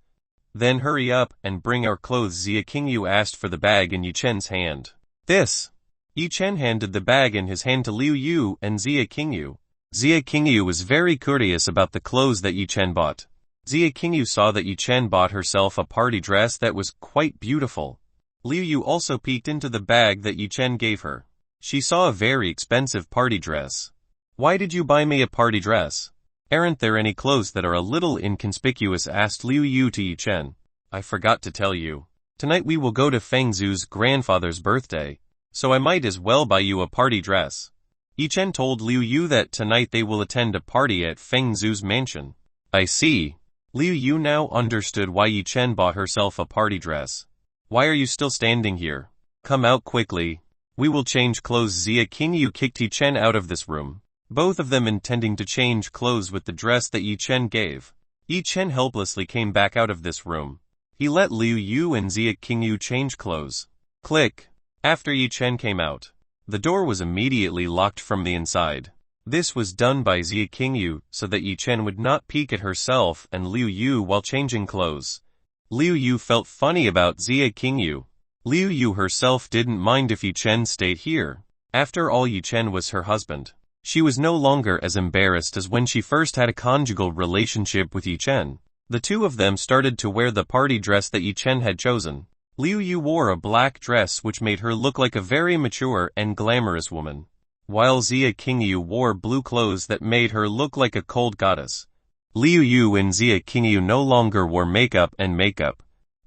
Speaker 1: Then hurry up and bring our clothes. Xia Qingyu asked for the bag in Yi Chen's hand. This. Yi Chen handed the bag in his hand to Liu Yu and Xia Qingyu. Xia Qingyu was very curious about the clothes that Yi Chen bought. Xia Qingyu saw that Yi Chen bought herself a party dress that was quite beautiful. Liu Yu also peeked into the bag that Yi Chen gave her. She saw a very expensive party dress. Why did you buy me a party dress? Aren't there any clothes that are a little inconspicuous? Asked Liu Yu to Yi Chen. I forgot to tell you. Tonight we will go to Feng Zhu's grandfather's birthday, so I might as well buy you a party dress. Yi Chen told Liu Yu that tonight they will attend a party at Feng Zhu's mansion. I see. Liu Yu now understood why Yi Chen bought herself a party dress. Why are you still standing here? Come out quickly. We will change clothes. Xia Qingyu kicked Yi Chen out of this room, both of them intending to change clothes with the dress that Yi Chen gave. Yi Chen helplessly came back out of this room. He let Liu Yu and Xia Qingyu change clothes. Click. After Yi Chen came out, the door was immediately locked from the inside. This was done by Xie Qingyu so that Yi Chen would not peek at herself and Liu Yu while changing clothes. Liu Yu felt funny about Xie Qingyu. Liu Yu herself didn't mind if Yi Chen stayed here. After all, Yi Chen was her husband. She was no longer as embarrassed as when she first had a conjugal relationship with Yi Chen. The two of them started to wear the party dress that Yi Chen had chosen. Liu Yu wore a black dress which made her look like a very mature and glamorous woman, while Xie Qingyu wore blue clothes that made her look like a cold goddess. Liu Yu and Xie Qingyu no longer wore makeup.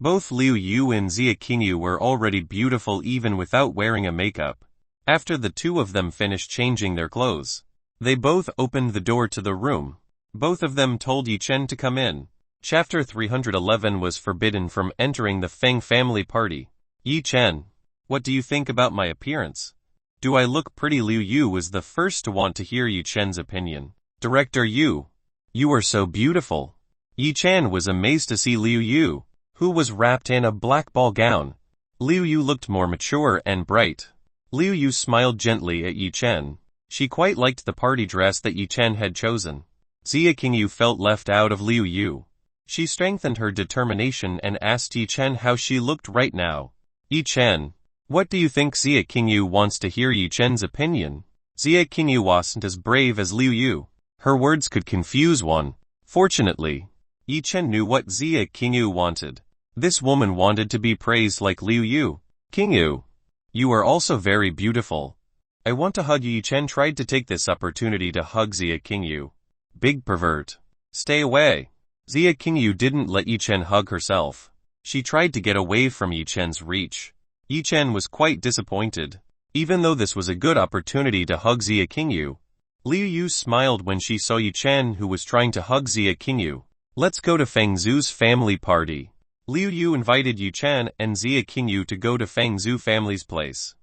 Speaker 1: Both Liu Yu and Xie Qingyu were already beautiful even without wearing a makeup. After the two of them finished changing their clothes, they both opened the door to the room. Both of them told Yi Chen to come in. Chapter 311 was forbidden from entering the Feng family party. Yi Chen, what do you think about my appearance? Do I look pretty? Liu Yu was the first to want to hear Yi Chen's opinion. Director Yu, you are so beautiful. Yi Chen was amazed to see Liu Yu, who was wrapped in a black ball gown. Liu Yu looked more mature and bright. Liu Yu smiled gently at Yi Chen. She quite liked the party dress that Yi Chen had chosen. Xie Qingyu felt left out of Liu Yu. She strengthened her determination and asked Yi Chen how she looked right now. Yi Chen, what do you think? Xie Qingyu wants to hear Yi Chen's opinion. Xie Qingyu wasn't as brave as Liu Yu. Her words could confuse one. Fortunately, Yi Chen knew what Xie Qingyu wanted. This woman wanted to be praised like Liu Yu. Qingyu, you are also very beautiful. I want to hug you. Yi Chen tried to take this opportunity to hug Xie Qingyu. Big pervert. Stay away. Xie Qingyu didn't let Yi Chen hug herself. She tried to get away from Yi Chen's reach. Yi Chen was quite disappointed. Even though this was a good opportunity to hug Xie Qingyu, Liu Yu smiled when she saw Yi Chen, who was trying to hug Xie Qingyu. Let's go to Feng Zhu's family party. Liu Yu invited Yi Chen and Xie Qingyu to go to Feng Zhu family's place.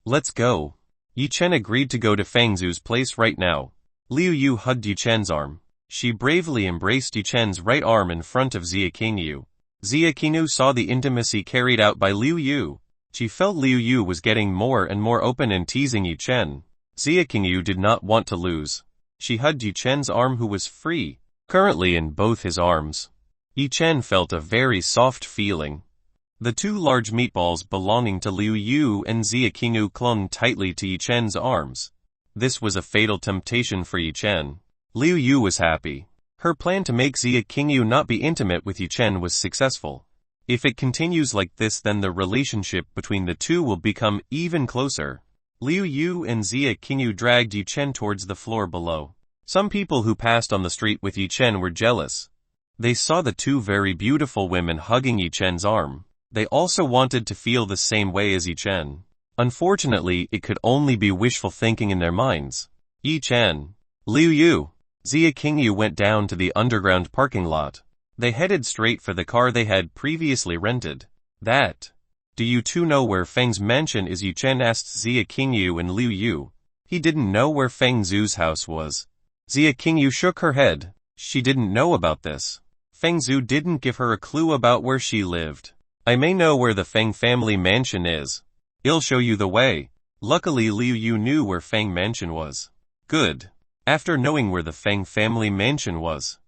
Speaker 1: Let's go. Yi Chen agreed to go to Feng Zhu's place right now. Liu Yu hugged Yi Chen's arm. She bravely embraced Yi Chen's right arm in front of Xie Qingyu. Xie Qingyu saw the intimacy carried out by Liu Yu. She felt Liu Yu was getting more and more open and teasing Yi Chen. Xie Qingyu did not want to lose. She hugged Yi Chen's arm, who was free, currently in both his arms. Yi Chen felt a very soft feeling. The two large meatballs belonging to Liu Yu and Xie Qingyu clung tightly to Yi Chen's arms. This was a fatal temptation for Yi Chen. Liu Yu was happy. Her plan to make Xie Qingyu not be intimate with Yi Chen was successful. If it continues like this, then the relationship between the two will become even closer. Liu Yu and Xie Qingyu dragged Yi Chen towards the floor below. Some people who passed on the street with Yi Chen were jealous. They saw the two very beautiful women hugging Yi Chen's arm. They also wanted to feel the same way as Yi Chen. Unfortunately, it could only be wishful thinking in their minds. Yi Chen, Liu Yu, Xie Qingyu went down to the underground parking lot. They headed straight for the car they had previously rented. Do you two know where Feng's mansion is? Yi Chen asked Xie Qingyu and Liu Yu. He didn't know where Feng Zhu's house was. Xie Qingyu shook her head. She didn't know about this. Feng Zhu didn't give her a clue about where she lived. I may know where the Feng family mansion is. I'll show you the way. Luckily, Liu Yu knew where Feng mansion was. Good. After knowing where the Feng family mansion was,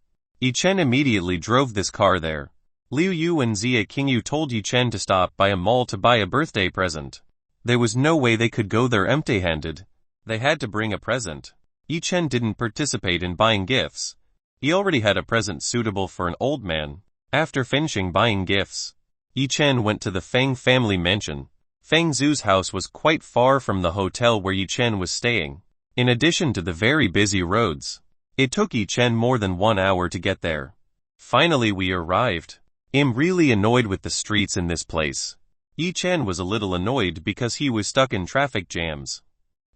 Speaker 1: Yi Chen immediately drove this car there. Liu Yu and Xie Qingyu told Yi Chen to stop by a mall to buy a birthday present. There was no way they could go there empty-handed. They had to bring a present. Yi Chen didn't participate in buying gifts. He already had a present suitable for an old man. After finishing buying gifts, Yi Chen went to the Feng family mansion. Feng Zhu's house was quite far from the hotel where Yi Chen was staying. In addition to the very busy roads, it took Yi Chen more than 1 hour to get there. Finally we arrived. I'm really annoyed with the streets in this place. Yi Chen was a little annoyed because he was stuck in traffic jams.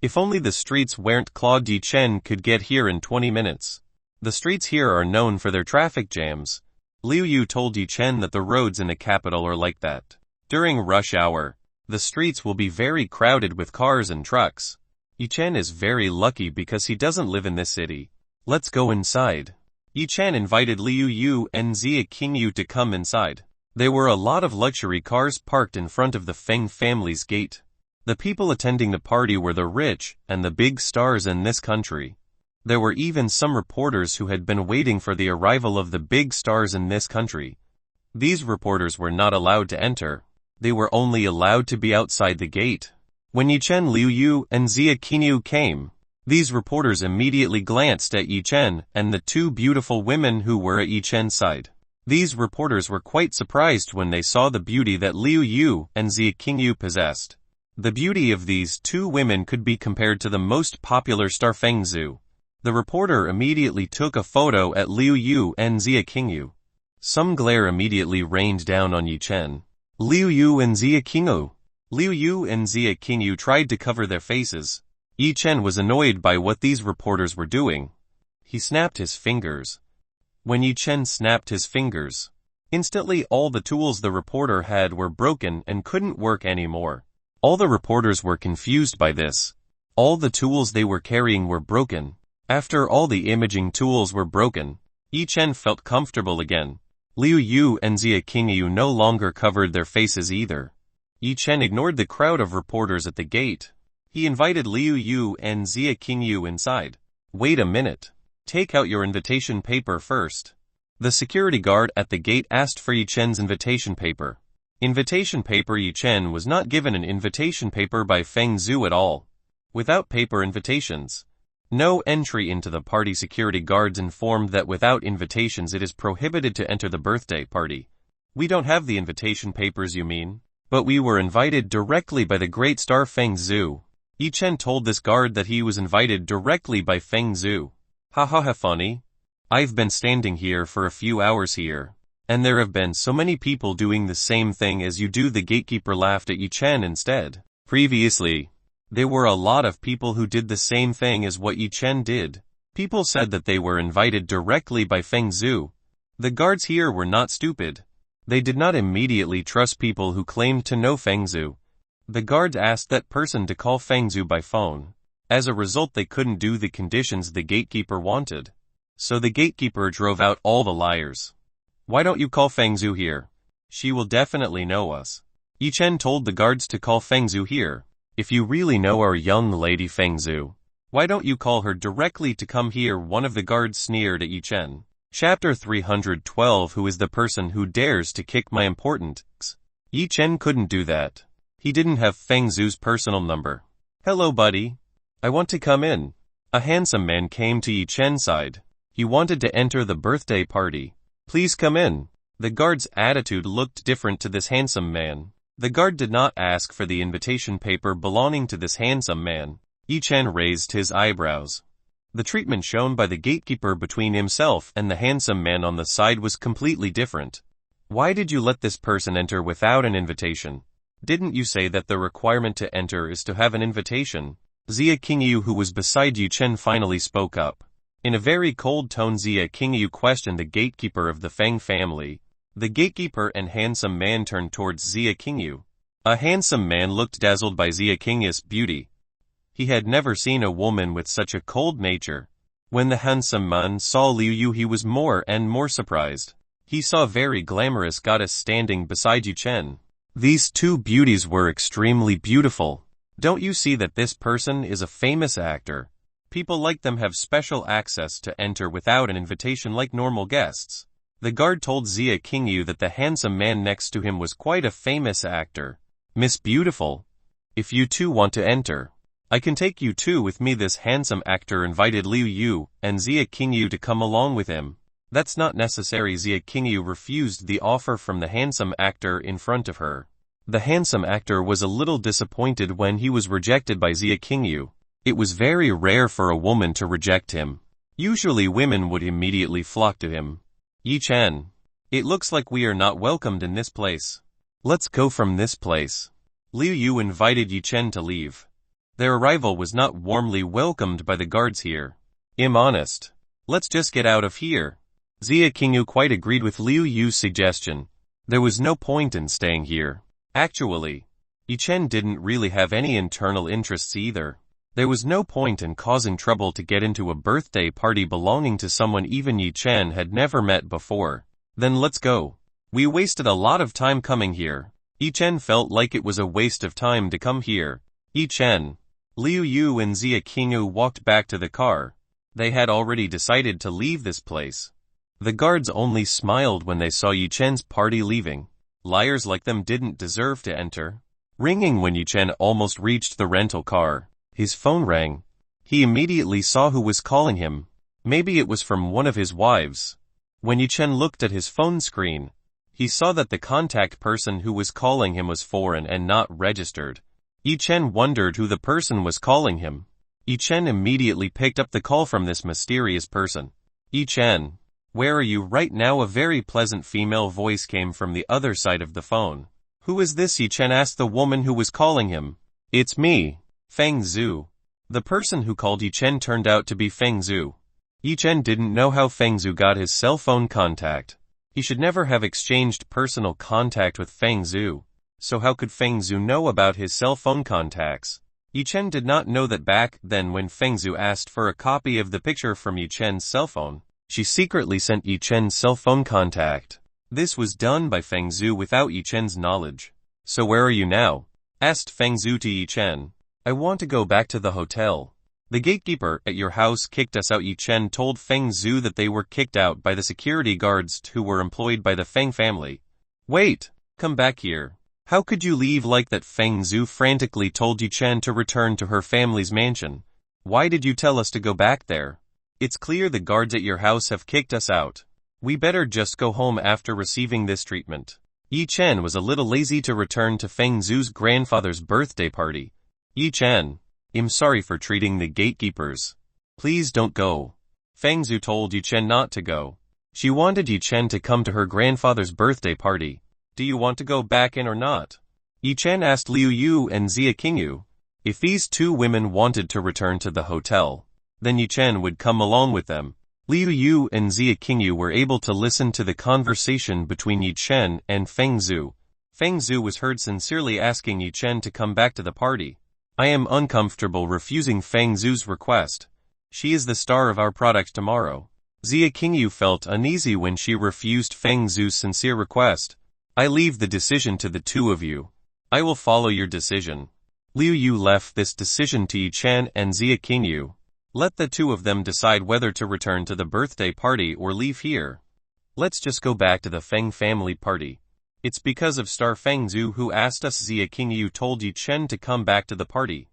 Speaker 1: If only the streets weren't clogged, Yi Chen could get here in 20 minutes. The streets here are known for their traffic jams. Liu Yu told Yi Chen that the roads in the capital are like that. During rush hour, the streets will be very crowded with cars and trucks. Yi Chen is very lucky because he doesn't live in this city. Let's go inside. Yi Chen invited Liu Yu and Xie Qingyu to come inside. There were a lot of luxury cars parked in front of the Feng family's gate. The people attending the party were the rich and the big stars in this country. There were even some reporters who had been waiting for the arrival of the big stars in this country. These reporters were not allowed to enter. They were only allowed to be outside the gate. When Yichen, Liu Yu, and Xia Qingyu came, these reporters immediately glanced at Yichen and the two beautiful women who were at Yichen's side. These reporters were quite surprised when they saw the beauty that Liu Yu and Xia Qingyu possessed. The beauty of these two women could be compared to the most popular star Feng Zhu. The reporter immediately took a photo at Liu Yu and Xia Qingyu. Some glare immediately rained down on Yichen. Liu Yu and Xia Qingyu. Liu Yu and Xia Qingyu tried to cover their faces. Yichen was annoyed by what these reporters were doing. He snapped his fingers. When Yichen snapped his fingers, instantly all the tools the reporter had were broken and couldn't work anymore. All the reporters were confused by this. All the tools they were carrying were broken. After all the imaging tools were broken, Yichen felt comfortable again. Liu Yu and Xia Qingyu no longer covered their faces either. Yichen ignored the crowd of reporters at the gate. He invited Liu Yu and Xia Qingyu inside. Wait a minute. Take out your invitation paper first. The security guard at the gate asked for Yichen's invitation paper. Invitation paper. Yichen was not given an invitation paper by Feng Zhu at all. Without paper invitations, no entry into the party. Security guards informed that without invitations it is prohibited to enter the birthday party. We don't have the invitation papers, you mean? But we were invited directly by the great star Feng Zhu. Yichen told this guard that he was invited directly by Feng Zhu. Ha funny. I've been standing here for a few hours here, and there have been so many people doing the same thing as you do. The gatekeeper laughed at Yichen instead. Previously, there were a lot of people who did the same thing as what Yichen did. People said that they were invited directly by Feng Zhu. The guards here were not stupid. They did not immediately trust people who claimed to know Feng Zhu. The guards asked that person to call Feng Zhu by phone. As a result, they couldn't do the conditions the gatekeeper wanted. So the gatekeeper drove out all the liars. Why don't you call Feng Zhu here? She will definitely know us. Yichen told the guards to call Feng Zhu here. If you really know our young lady Feng Zhu, why don't you call her directly to come here? One of the guards sneered at Yichen. Chapter 312. Who is the person who dares to kick my importance? Yichen couldn't do that. He didn't have Feng Zhu's personal number. Hello, buddy. I want to come in. A handsome man came to Yichen's side. He wanted to enter the birthday party. Please come in. The guard's attitude looked different to this handsome man. The guard did not ask for the invitation paper belonging to this handsome man. Yichen raised his eyebrows. The treatment shown by the gatekeeper between himself and the handsome man on the side was completely different. Why did you let this person enter without an invitation? Didn't you say that the requirement to enter is to have an invitation? Xia Qingyu, who was beside Yichen, finally spoke up. In a very cold tone, Xia Qingyu questioned the gatekeeper of the Feng family. The gatekeeper and handsome man turned towards Xia Qingyu. A handsome man looked dazzled by Xia Qingyu's beauty. He had never seen a woman with such a cold nature. When the handsome man saw Liu Yu, he was more and more surprised. He saw a very glamorous goddess standing beside Yichen. These two beauties were extremely beautiful. Don't you see that this person is a famous actor? People like them have special access to enter without an invitation like normal guests. The guard told Xia Qingyu that the handsome man next to him was quite a famous actor. Miss Beautiful, if you two want to enter, I can take you two with me. This handsome actor invited Liu Yu and Xia Qingyu to come along with him. That's not necessary. Xia Qingyu refused the offer from the handsome actor in front of her. The handsome actor was a little disappointed when he was rejected by Xia Qingyu. It was very rare for a woman to reject him. Usually women would immediately flock to him. Yichen, it looks like we are not welcomed in this place. Let's go from this place. Liu Yu invited Yichen to leave. Their arrival was not warmly welcomed by the guards here. I'm honest. Let's just get out of here. Xia Qingyu quite agreed with Liu Yu's suggestion. There was no point in staying here. Actually, Yichen didn't really have any internal interests either. There was no point in causing trouble to get into a birthday party belonging to someone even Yichen had never met before. Then let's go. We wasted a lot of time coming here. Yi Chen felt like it was a waste of time to come here. Yi Chen, Liu Yu and Xia Qingyu walked back to the car. They had already decided to leave this place. The guards only smiled when they saw Yi Chen's party leaving. Liars like them didn't deserve to enter. Ringing when Yi Chen almost reached the rental car. His phone rang. He immediately saw who was calling him. Maybe it was from one of his wives. When Yi Chen looked at his phone screen, he saw that the contact person who was calling him was foreign and not registered. Yi Chen wondered who the person was calling him. Yi Chen immediately picked up the call from this mysterious person. Yi Chen, where are you right now? A very pleasant female voice came from the other side of the phone. Who is this? Yi Chen asked the woman who was calling him. It's me, Feng Zhu. The person who called Yi Chen turned out to be Feng Zhu. Yi Chen didn't know how Feng Zhu got his cell phone contact. He should never have exchanged personal contact with Feng Zhu. So how could Feng Zhu know about his cell phone contacts? Yi Chen did not know that back then when Feng Zhu asked for a copy of the picture from Yi Chen's cell phone, she secretly sent Yi Chen's cell phone contact. This was done by Feng Zhu without Yi Chen's knowledge. So where are you now? Asked Feng Zhu to Yi Chen. I want to go back to the hotel. The gatekeeper at your house kicked us out. Yi Chen told Feng Zhu that they were kicked out by the security guards who were employed by the Feng family. Wait, come back here. How could you leave like that? Feng Zhu frantically told Yi Chen to return to her family's mansion. Why did you tell us to go back there? It's clear the guards at your house have kicked us out. We better just go home after receiving this treatment. Yi Chen was a little lazy to return to Feng Zhu's grandfather's birthday party. Yi Chen, I'm sorry for treating the gatekeepers. Please don't go. Feng Zhu told Yi Chen not to go. She wanted Yi Chen to come to her grandfather's birthday party. Do you want to go back in or not? Yi Chen asked Liu Yu and Xia Qingyu. If these two women wanted to return to the hotel, then Yi Chen would come along with them. Liu Yu and Xia Qingyu were able to listen to the conversation between Yi Chen and Feng Zhu. Feng Zhu was heard sincerely asking Yi Chen to come back to the party. I am uncomfortable refusing Feng Zhu's request. She is the star of our product tomorrow. Xia Qingyu felt uneasy when she refused Feng Zhu's sincere request. I leave the decision to the two of you. I will follow your decision. Liu Yu left this decision to Yi Chen and Xia Qingyu. Let the two of them decide whether to return to the birthday party or leave here. Let's just go back to the Feng family party. It's because of Star Feng Zhu who asked us. Xia Qingyu told Yi Chen to come back to the party.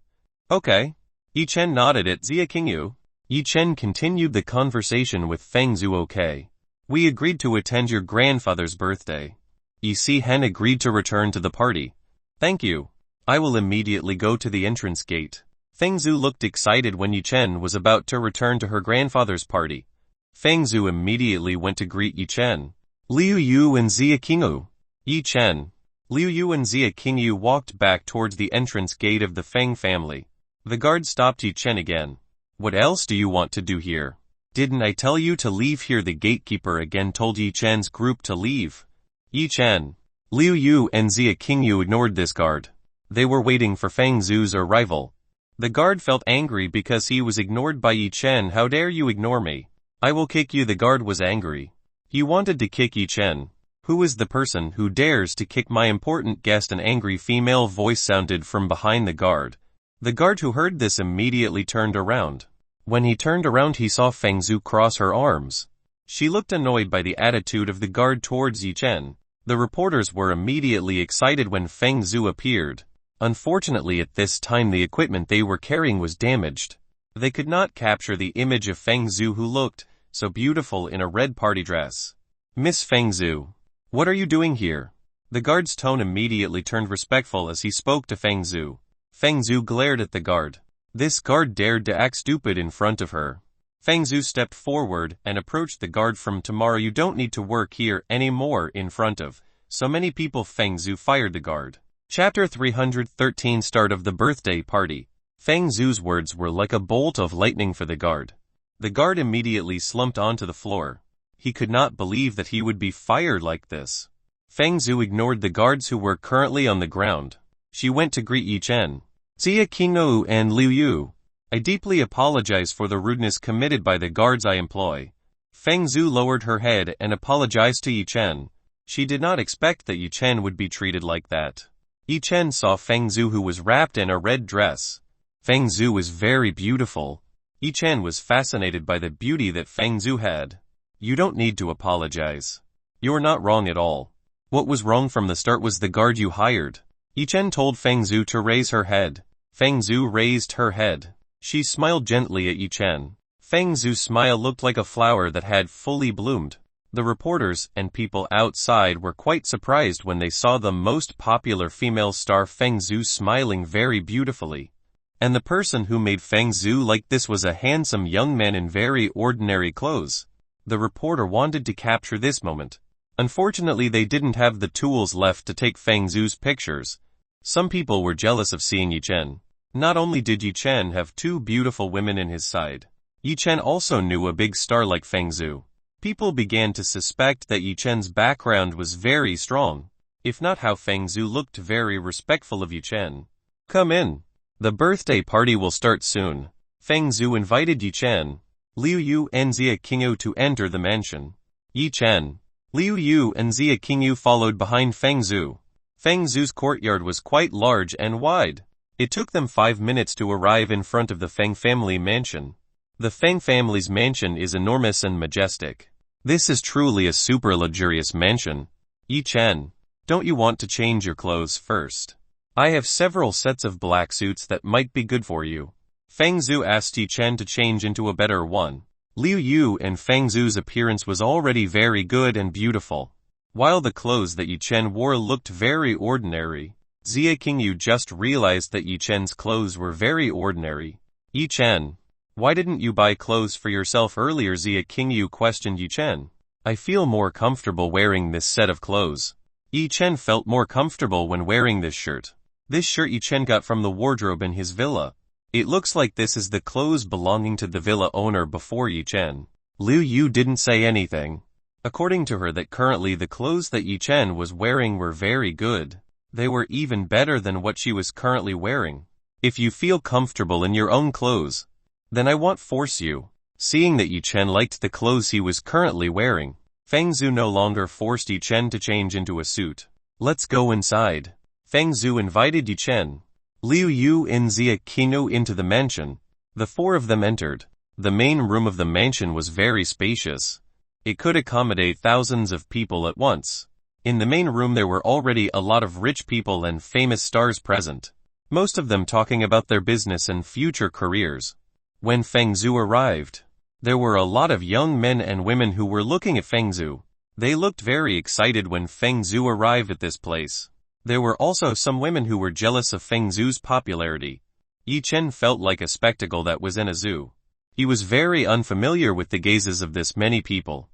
Speaker 1: Okay. Yi Chen nodded at Xia Qingyu. Yi Chen continued the conversation with Feng Zhu. Okay. We agreed to attend your grandfather's birthday. Yi Si-hen agreed to return to the party. Thank you. I will immediately go to the entrance gate. Feng Zhu looked excited when Yi Chen was about to return to her grandfather's party. Feng Zhu immediately went to greet Yi Chen. Liu Yu and Xia Qingyu. Yi Chen, Liu Yu and Xia Qingyu walked back towards the entrance gate of the Feng family. The guard stopped Yi Chen again. What else do you want to do here? Didn't I tell you to leave here? The gatekeeper again told Yi Chen's group to leave. Yi Chen, Liu Yu and Xia Qingyu ignored this guard. They were waiting for Feng Zhu's arrival. The guard felt angry because he was ignored by Yi Chen. How dare you ignore me? I will kick you. The guard was angry. He wanted to kick Yi Chen. Who is the person who dares to kick my important guest? An angry female voice sounded from behind the guard. The guard who heard this immediately turned around. When he turned around he saw Feng Zhu cross her arms. She looked annoyed by the attitude of the guard towards Yi Chen. The reporters were immediately excited when Feng Zhu appeared. Unfortunately at this time the equipment they were carrying was damaged. They could not capture the image of Feng Zhu who looked so beautiful in a red party dress. Miss Feng Zhu, what are you doing here? The guard's tone immediately turned respectful as he spoke to Feng Zhu. Feng Zhu glared at the guard. This guard dared to act stupid in front of her. Feng Zhu stepped forward and approached the guard. From tomorrow you don't need to work here anymore in front of so many people. Feng Zhu fired the guard. Chapter 313 Start of the birthday party. Feng Zhu's words were like a bolt of lightning for the guard. The guard immediately slumped onto the floor. He could not believe that he would be fired like this. Feng Zhu ignored the guards who were currently on the ground. She went to greet Yi Chen. Xia Qingyu and Liu Yu. I deeply apologize for the rudeness committed by the guards I employ. Feng Zhu lowered her head and apologized to Yi Chen. She did not expect that Yi Chen would be treated like that. Yi Chen saw Feng Zhu, who was wrapped in a red dress. Feng Zhu was very beautiful. Yi Chen was fascinated by the beauty that Feng Zhu had. You don't need to apologize. You're not wrong at all. What was wrong from the start was the guard you hired. Yi Chen told Feng Zhu to raise her head. Feng Zhu raised her head. She smiled gently at Yi Chen. Feng Zhu's smile looked like a flower that had fully bloomed. The reporters and people outside were quite surprised when they saw the most popular female star Feng Zhu smiling very beautifully. And the person who made Feng Zhu like this was a handsome young man in very ordinary clothes. The reporter wanted to capture this moment. Unfortunately, they didn't have the tools left to take Feng Zhu's pictures. Some people were jealous of seeing Yi Chen. Not only did Yi Chen have two beautiful women in his side, Yi Chen also knew a big star like Feng Zhu. People began to suspect that Yi Chen's background was very strong. If not, how Feng Zhu looked very respectful of Yi Chen. Come in. The birthday party will start soon. Feng Zhu invited Yi Chen, Liu Yu and Xia Qingyu to enter the mansion. Yi Chen, Liu Yu and Xia Qingyu followed behind Feng Zhu. Feng Zhu's courtyard was quite large and wide. It took them 5 minutes to arrive in front of the Feng family mansion. The Feng family's mansion is enormous and majestic. This is truly a super luxurious mansion. Yi Chen, don't you want to change your clothes first? I have several sets of black suits that might be good for you. Feng Zhu asked Yi Chen to change into a better one. Liu Yu and Feng Zhu's appearance was already very good and beautiful. While the clothes that Yi Chen wore looked very ordinary, Xia Qingyu just realized that Yi Chen's clothes were very ordinary. Yi Chen, why didn't you buy clothes for yourself earlier? Xia Qingyu questioned Yi Chen. I feel more comfortable wearing this set of clothes. Yi Chen felt more comfortable when wearing this shirt. This shirt Yi Chen got from the wardrobe in his villa. It looks like this is the clothes belonging to the villa owner before Yi Chen. Liu Yu didn't say anything. According to her, that currently the clothes that Yi Chen was wearing were very good. They were even better than what she was currently wearing. If you feel comfortable in your own clothes, then I won't force you. Seeing that Yi Chen liked the clothes he was currently wearing, Feng Zhu no longer forced Yi Chen to change into a suit. Let's go inside. Feng Zhu invited Yi Chen, Liu Yu and Xia Qingyu into the mansion. The four of them entered. The main room of the mansion was very spacious. It could accommodate thousands of people at once. In the main room there were already a lot of rich people and famous stars present, most of them talking about their business and future careers. When Feng Zhu arrived, there were a lot of young men and women who were looking at Feng Zhu. They looked very excited when Feng Zhu arrived at this place. There were also some women who were jealous of Feng Zhu's popularity. Yi Chen felt like a spectacle that was in a zoo. He was very unfamiliar with the gazes of this many people.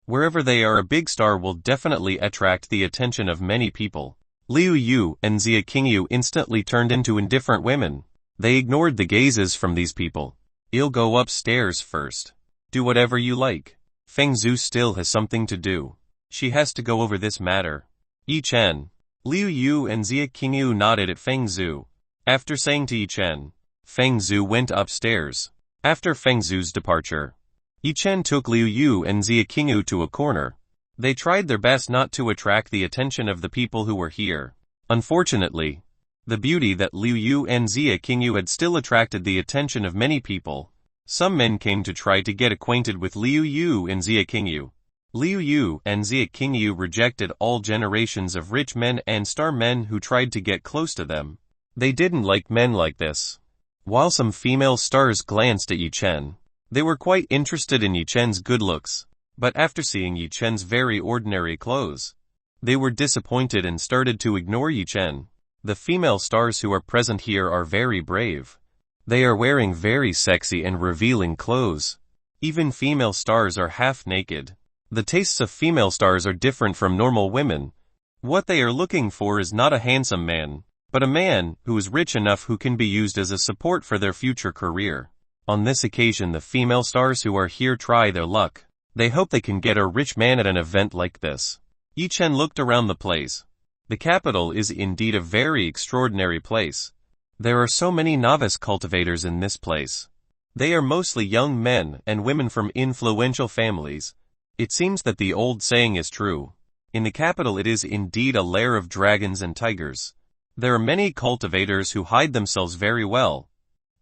Speaker 1: Wherever they are, a big star will definitely attract the attention of many people. Liu Yu and Xia Qingyu instantly turned into indifferent women. They ignored the gazes from these people. You'll go upstairs first. Do whatever you like. Feng Zhu still has something to do. She has to go over this matter. Yi Chen, Liu Yu and Xia Qingyu nodded at Feng Zhu. After saying to Yi Chen, Feng Zhu went upstairs. After Feng Zhu's departure, Yi Chen took Liu Yu and Xia Qingyu to a corner. They tried their best not to attract the attention of the people who were here. Unfortunately, the beauty that Liu Yu and Xia Qingyu had still attracted the attention of many people. Some men came to try to get acquainted with Liu Yu and Xia Qingyu. Liu Yu and Xia Qingyu rejected all generations of rich men and star men who tried to get close to them. They didn't like men like this. While some female stars glanced at Yi Chen, they were quite interested in Yi Chen's good looks. But after seeing Yi Chen's very ordinary clothes, they were disappointed and started to ignore Yi Chen. The female stars who are present here are very brave. They are wearing very sexy and revealing clothes. Even female stars are half naked. The tastes of female stars are different from normal women. What they are looking for is not a handsome man, but a man who is rich enough who can be used as a support for their future career. On this occasion, the female stars who are here try their luck. They hope they can get a rich man at an event like this. Yi Chen looked around the place. The capital is indeed a very extraordinary place. There are so many novice cultivators in this place. They are mostly young men and women from influential families. It seems that the old saying is true. In the capital it is indeed a lair of dragons and tigers. There are many cultivators who hide themselves very well.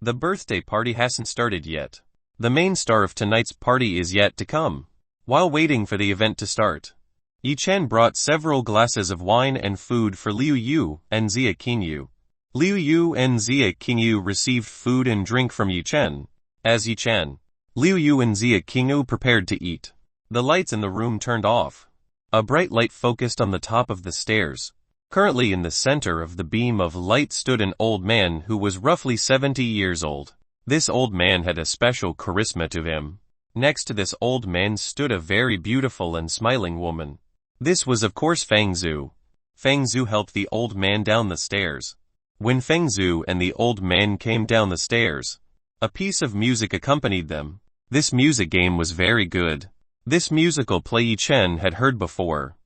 Speaker 1: The birthday party hasn't started yet. The main star of tonight's party is yet to come. While waiting for the event to start, Yi Chen brought several glasses of wine and food for Liu Yu and Xia Qingyu. Liu Yu and Xia Qingyu received food and drink from Yi Chen. As Yi Chen, Liu Yu and Xia Qingyu prepared to eat, the lights in the room turned off. A bright light focused on the top of the stairs. Currently in the center of the beam of light stood an old man who was roughly 70 years old. This old man had a special charisma to him. Next to this old man stood a very beautiful and smiling woman. This was of course Feng Zhu. Feng Zhu helped the old man down the stairs. When Feng Zhu and the old man came down the stairs, a piece of music accompanied them. This music game was very good. This musical play Yi Chen had heard before.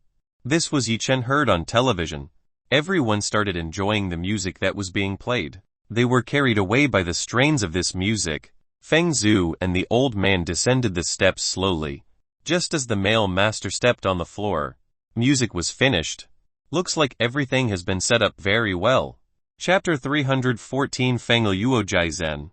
Speaker 1: This was Yi Chen heard on television. Everyone started enjoying the music that was being played. They were carried away by the strains of this music. Feng Zhu and the old man descended the steps slowly. Just as the male master stepped on the floor, music was finished. Looks like everything has been set up very well. Chapter 314 Feng Liuo Jizen.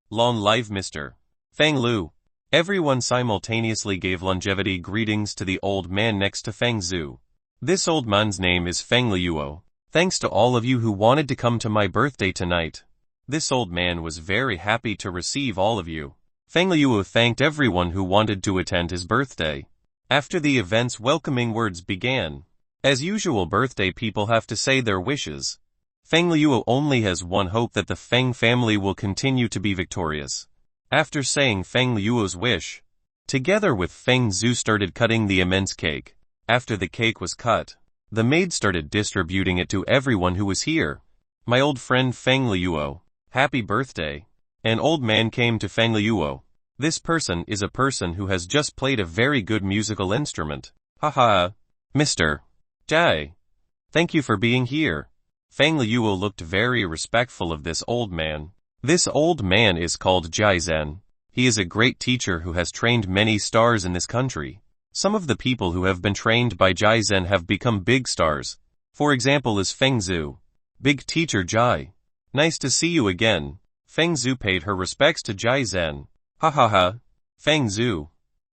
Speaker 1: Long live Mr. Feng Lu. Everyone simultaneously gave longevity greetings to the old man next to Feng Zhu. This old man's name is Feng Liuo. Thanks to all of you who wanted to come to my birthday tonight. This old man was very happy to receive all of you. Feng Liuo thanked everyone who wanted to attend his birthday. After the event's welcoming words began. As usual, birthday people have to say their wishes. Feng Liuo only has one hope, that the Feng family will continue to be victorious. After saying Feng Liuo's wish, together with Feng Zhu started cutting the immense cake. After the cake was cut, the maid started distributing it to everyone who was here. My old friend Feng Liuo, happy birthday. An old man came to Feng Liuo. This person is a person who has just played a very good musical instrument. Haha. Mr. Jai. Thank you for being here. Feng Liuo looked very respectful of this old man. This old man is called Jizen. He is a great teacher who has trained many stars in this country. Some of the people who have been trained by Jizen have become big stars. For example is Feng Zhu. Big teacher Jai. Nice to see you again. Feng Zhu paid her respects to Jizen. Ha ha ha. Feng Zhu.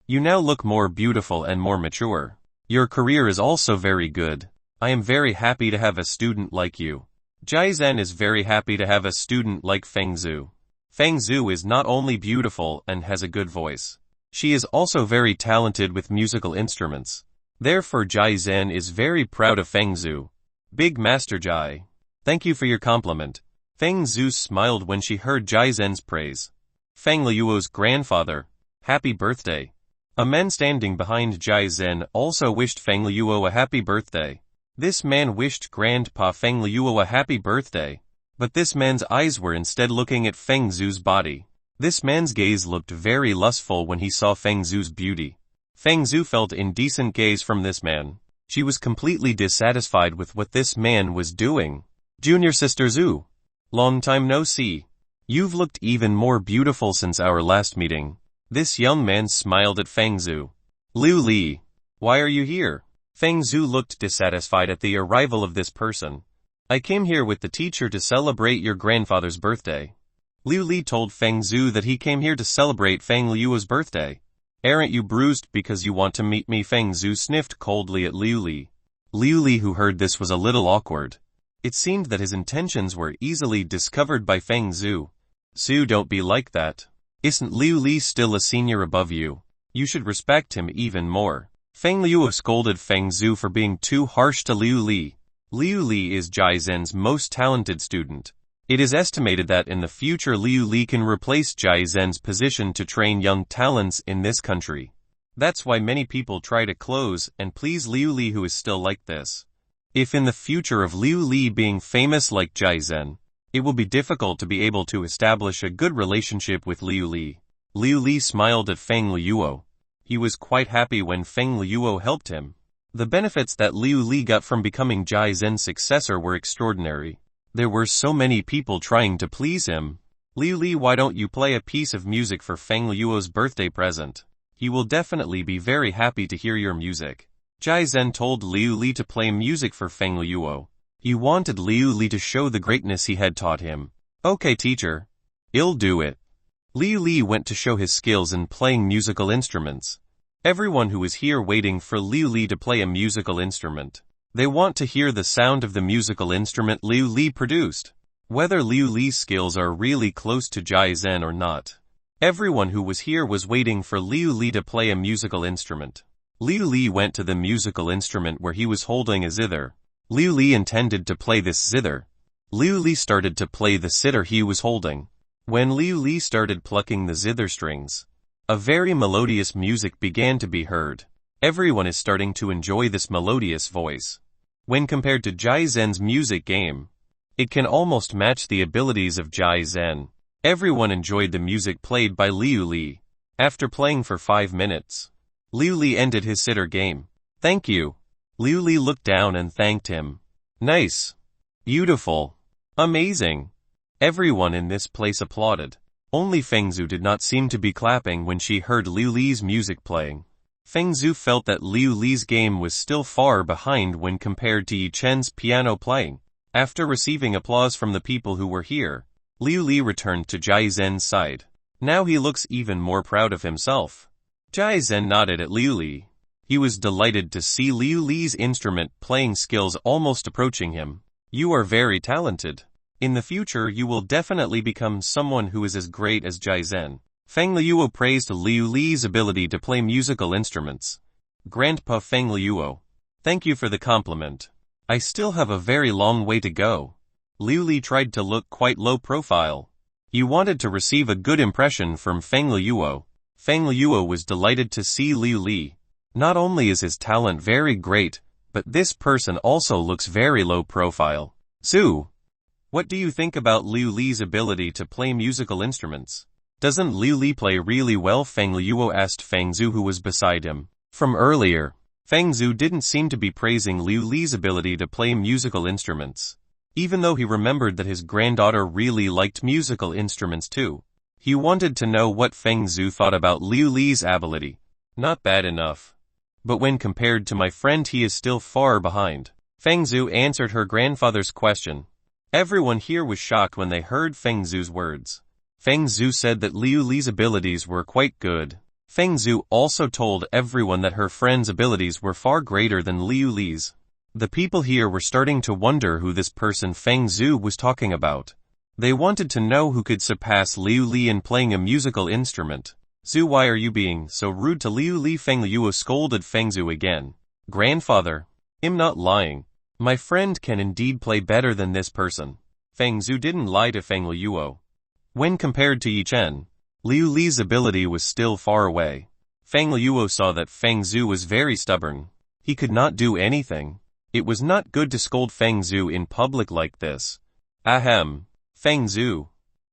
Speaker 1: You now look more beautiful and more mature. Your career is also very good. I am very happy to have a student like you. Jizen is very happy to have a student like Feng Zhu. Feng Zhu is not only beautiful and has a good voice. She is also very talented with musical instruments. Therefore Jizen is very proud of Feng Zhu. Big Master Jai. Thank you for your compliment. Feng Zhu smiled when she heard Jizen's praise. Feng Liuo's grandfather. Happy birthday. A man standing behind Jizen also wished Feng Liuo a happy birthday. This man wished Grandpa Feng Liuo a happy birthday. But this man's eyes were instead looking at Feng Zhu's body. This man's gaze looked very lustful when he saw Feng Zhu's beauty. Feng Zhu felt indecent gaze from this man. She was completely dissatisfied with what this man was doing. Junior sister Zhu. Long time no see. You've looked even more beautiful since our last meeting. This young man smiled at Feng Zhu. Liu Li. Why are you here? Feng Zhu looked dissatisfied at the arrival of this person. I came here with the teacher to celebrate your grandfather's birthday. Liu Li told Feng Zhu that he came here to celebrate Feng Liuo's birthday. Aren't you bruised because you want to meet me? Feng Zhu sniffed coldly at Liu Li. Liu Li, who heard this, was a little awkward. It seemed that his intentions were easily discovered by Feng Zhu. Zhu, don't be like that. Isn't Liu Li still a senior above you? You should respect him even more. Feng Liuo scolded Feng Zhu for being too harsh to Liu Li. Liu Li is Jizen's most talented student. It is estimated that in the future Liu Li can replace Jizen's position to train young talents in this country. That's why many people try to close and please Liu Li, who is still like this. If in the future of Liu Li being famous like Jizen, it will be difficult to be able to establish a good relationship with Liu Li. Liu Li smiled at Feng Liuo. He was quite happy when Feng Liuo helped him. The benefits that Liu Li got from becoming Jizen's successor were extraordinary. There were so many people trying to please him. Liu Li, why don't you play a piece of music for Feng Liuo's birthday present? He will definitely be very happy to hear your music. Jai Zhen told Liu Li to play music for Feng Liuo. He wanted Liu Li to show the greatness he had taught him. Okay teacher. I'll do it. Liu Li went to show his skills in playing musical instruments. Everyone who was here waiting for Liu Li to play a musical instrument. They want to hear the sound of the musical instrument Liu Li produced. Whether Liu Li's skills are really close to Jai Zhen or not. Everyone who was here was waiting for Liu Li to play a musical instrument. Liu Li went to the musical instrument where he was holding a zither. Liu Li intended to play this zither. Liu Li started to play the zither he was holding. When Liu Li started plucking the zither strings, a very melodious music began to be heard. Everyone is starting to enjoy this melodious voice. When compared to Jai Zhen's music game, it can almost match the abilities of Jai Zhen. Everyone enjoyed the music played by Liu Li. After playing for 5 minutes, Liu Li ended his sitter game. Thank you. Liu Li looked down and thanked him. Nice. Beautiful. Amazing. Everyone in this place applauded. Only Feng Zhu did not seem to be clapping when she heard Liu Li's music playing. Feng Zhu felt that Liu Li's game was still far behind when compared to Yi Chen's piano playing. After receiving applause from the people who were here, Liu Li returned to Jai Zhen's side. Now he looks even more proud of himself. Jai Zhen nodded at Liu Li. He was delighted to see Liu Li's instrument playing skills almost approaching him. You are very talented. In the future you will definitely become someone who is as great as Jai Zhen. Feng Liuo praised Liu Li's ability to play musical instruments. Grandpa Feng Liuo. Thank you for the compliment. I still have a very long way to go. Liu Li tried to look quite low profile. He wanted to receive a good impression from Feng Liuo. Feng Liuo was delighted to see Liu Li. Not only is his talent very great, but this person also looks very low profile. Zhu, what do you think about Liu Li's ability to play musical instruments? Doesn't Liu Li play really well? Feng Liuo asked Feng Zhu who was beside him. From earlier, Feng Zhu didn't seem to be praising Liu Li's ability to play musical instruments. Even though he remembered that his granddaughter really liked musical instruments too. He wanted to know what Feng Zhu thought about Liu Li's ability. Not bad enough. But when compared to my friend he is still far behind. Feng Zhu answered her grandfather's question. Everyone here was shocked when they heard Feng Zhu's words. Feng Zhu said that Liu Li's abilities were quite good. Feng Zhu also told everyone that her friend's abilities were far greater than Liu Li's. The people here were starting to wonder who this person Feng Zhu was talking about. They wanted to know who could surpass Liu Li in playing a musical instrument. Zhu, why are you being so rude to Liu Li? Feng Liuo scolded Feng Zhu again. Grandfather, I'm not lying. My friend can indeed play better than this person. Feng Zhu didn't lie to Feng Liuo. When compared to Yi Chen, Liu Li's ability was still far away. Feng Liuo saw that Feng Zhu was very stubborn. He could not do anything. It was not good to scold Feng Zhu in public like this. Ahem. Feng Zhu.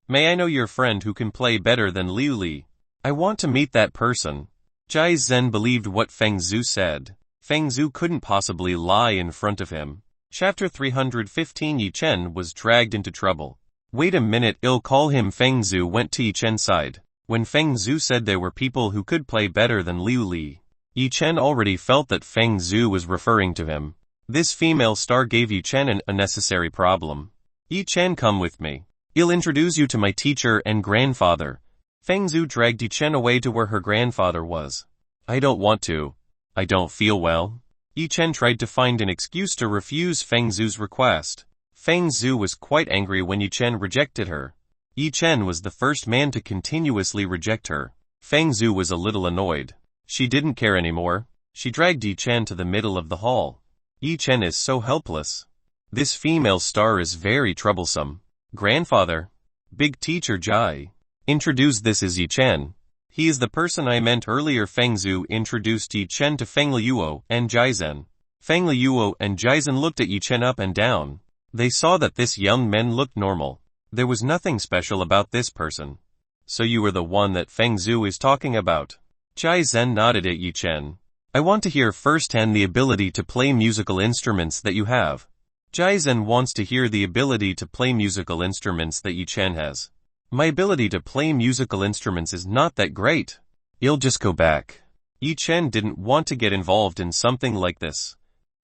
Speaker 1: May I know your friend who can play better than Liu Li? I want to meet that person. Jai Zhen believed what Feng Zhu said. Feng Zhu couldn't possibly lie in front of him. Chapter 315 Yi Chen was dragged into trouble. Wait a minute, I'll call him. Feng Zhu went to Yi Chen's side. When Feng Zhu said there were people who could play better than Liu Li, Yi Chen already felt that Feng Zhu was referring to him. This female star gave Yi Chen an unnecessary problem. Yi Chen, come with me. I'll introduce you to my teacher and grandfather. Feng Zhu dragged Yi Chen away to where her grandfather was. I don't want to. I don't feel well. Yi Chen tried to find an excuse to refuse Feng Zhu's request. Feng Zhu was quite angry when Yi Chen rejected her. Yi Chen was the first man to continuously reject her. Feng Zhu was a little annoyed. She didn't care anymore. She dragged Yi Chen to the middle of the hall. Yi Chen is so helpless. This female star is very troublesome. Grandfather. Big teacher Jai. Introduce, this is Yi Chen. He is the person I meant earlier. Feng Zhu introduced Yi Chen to Feng Liuo and Jai Zhen. Feng Liuo and Jai Zhen looked at Yi Chen up and down. They saw that this young man looked normal. There was nothing special about this person. So you were the one that Feng Zhu is talking about? Jai Zhen nodded at Yi Chen. I want to hear firsthand the ability to play musical instruments that you have. Jai Zhen wants to hear the ability to play musical instruments that Yi Chen has. My ability to play musical instruments is not that great. I'll just go back. Yi Chen didn't want to get involved in something like this.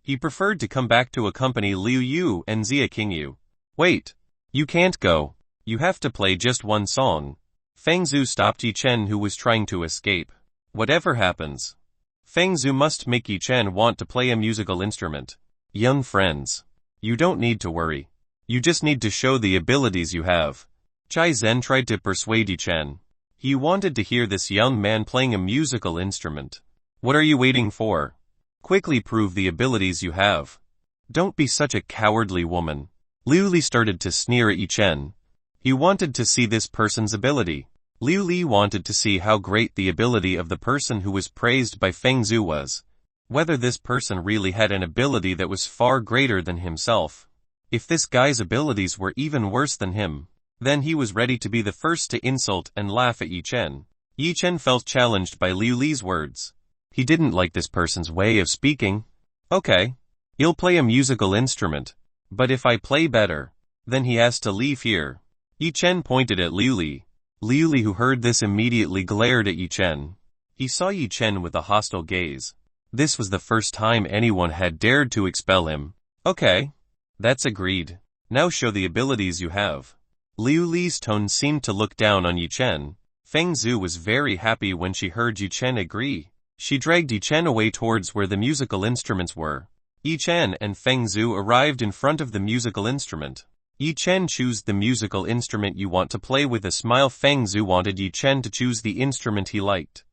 Speaker 1: He preferred to come back to accompany Liu Yu and Xia Qingyu. Wait. You can't go. You have to play just one song. Feng Zhu stopped Yi Chen, who was trying to escape. Whatever happens, Feng Zhu must make Yi Chen want to play a musical instrument. Young friends, you don't need to worry. You just need to show the abilities you have. Chai Zhen tried to persuade Yi Chen. He wanted to hear this young man playing a musical instrument. What are you waiting for? Quickly prove the abilities you have. Don't be such a cowardly woman. Liu Li started to sneer at Yi Chen. He wanted to see this person's ability. Liu Li wanted to see how great the ability of the person who was praised by Feng Zhu was. Whether this person really had an ability that was far greater than himself. If this guy's abilities were even worse than him, then he was ready to be the first to insult and laugh at Yi Chen. Yi Chen felt challenged by Liu Li's words. He didn't like this person's way of speaking. Okay. You'll play a musical instrument. But if I play better, then he has to leave here. Yi Chen pointed at Liu Li. Liu Li, who heard this, immediately glared at Yi Chen. He saw Yi Chen with a hostile gaze. This was the first time anyone had dared to expel him. Okay. That's agreed. Now show the abilities you have. Liu Li's tone seemed to look down on Yi Chen. Feng Zhu was very happy when she heard Yi Chen agree. She dragged Yi Chen away towards where the musical instruments were. Yi Chen and Feng Zhu arrived in front of the musical instrument. Yi Chen, choose the musical instrument you want to play. With a smile, Feng Zhu wanted Yi Chen to choose the instrument he liked.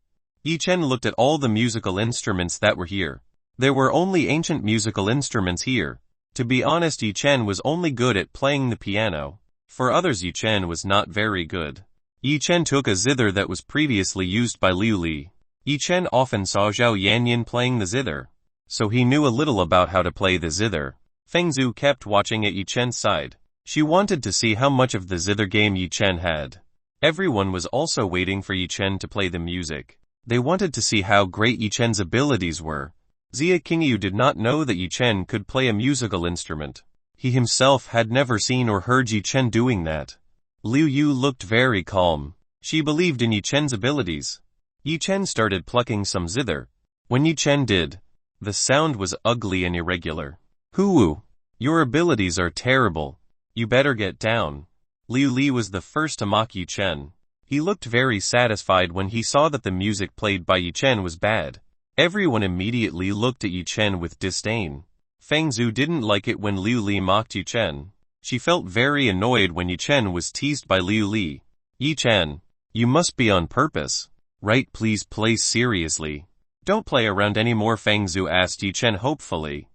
Speaker 1: Yi Chen looked at all the musical instruments that were here. There were only ancient musical instruments here. To be honest, Yi Chen was only good at playing the piano. For others, Yi Chen was not very good. Yi Chen took a zither that was previously used by Liu Li. Yi Chen often saw Zhao Yanyan playing the zither, so he knew a little about how to play the zither. Feng Zhu kept watching at Yi Chen's side. She wanted to see how much of the zither game Yi Chen had. Everyone was also waiting for Yi Chen to play the music. They wanted to see how great Yi Chen's abilities were. Xia Qingyu did not know that Yi Chen could play a musical instrument. He himself had never seen or heard Yi Chen doing that. Liu Yu looked very calm. She believed in Yi Chen's abilities. Yi Chen started plucking some zither. When Yi Chen did, the sound was ugly and irregular. Hoo-woo, your abilities are terrible. You better get down. Liu Li was the first to mock Yi Chen. He looked very satisfied when he saw that the music played by Yi Chen was bad. Everyone immediately looked at Yi Chen with disdain. Feng Zhu didn't like it when Liu Li mocked Yi Chen. She felt very annoyed when Yi Chen was teased by Liu Li. Yi Chen, you must be on purpose. Right, please play seriously. Don't play around anymore, Feng Zhu asked Yi Chen hopefully.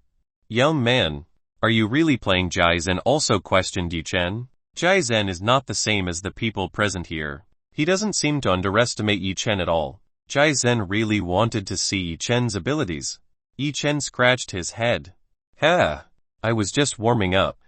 Speaker 1: Young man, are you really playing? Jai Zhen also questioned Yi Chen. Jai Zhen is not the same as the people present here. He doesn't seem to underestimate Yi Chen at all. Jai Zhen really wanted to see Yi Chen's abilities. Yi Chen scratched his head. I was just warming up.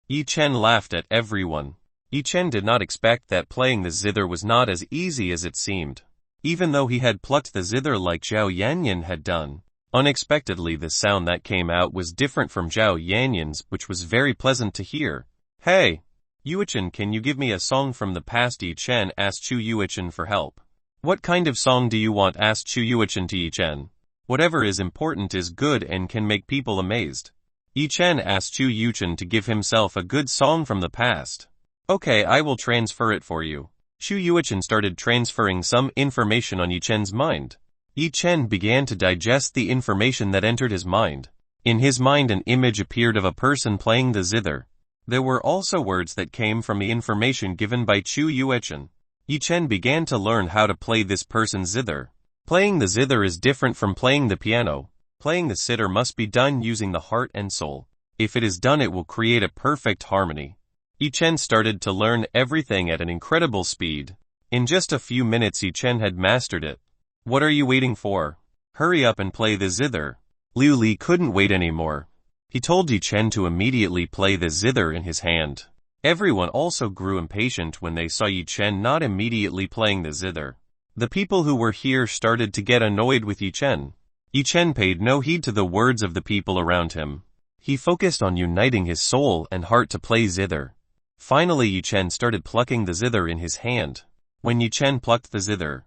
Speaker 1: Yi Chen laughed at everyone. Yi Chen did not expect that playing the zither was not as easy as it seemed. Even though he had plucked the zither like Zhao Yanyan had done, unexpectedly the sound that came out was different from Zhao Yanyan's, which was very pleasant to hear. Hey, Yuichen, can you give me a song from the past? Yi Chen asked Chu Yuichen for help. What kind of song do you want? Asked Chu Yuichen to Yi Chen. Whatever is important is good and can make people amazed. Yi Chen asked Chu Yuichen to give himself a good song from the past. Okay, I will transfer it for you. Chu Yuichen started transferring some information on Yi Chen's mind. Yi Chen began to digest the information that entered his mind. In his mind, an image appeared of a person playing the zither. There were also words that came from the information given by Chu Yuichen. Yi Chen began to learn how to play this person's zither. Playing the zither is different from playing the piano. Playing the zither must be done using the heart and soul. If it is done, it will create a perfect harmony. Yi Chen started to learn everything at an incredible speed. In just a few minutes, Yi Chen had mastered it. What are you waiting for? Hurry up and play the zither. Liu Li couldn't wait anymore. He told Yi Chen to immediately play the zither in his hand. Everyone also grew impatient when they saw Yi Chen not immediately playing the zither. The people who were here started to get annoyed with Yi Chen. Yi Chen paid no heed to the words of the people around him. He focused on uniting his soul and heart to play zither. Finally, Yi Chen started plucking the zither in his hand. When Yi Chen plucked the zither,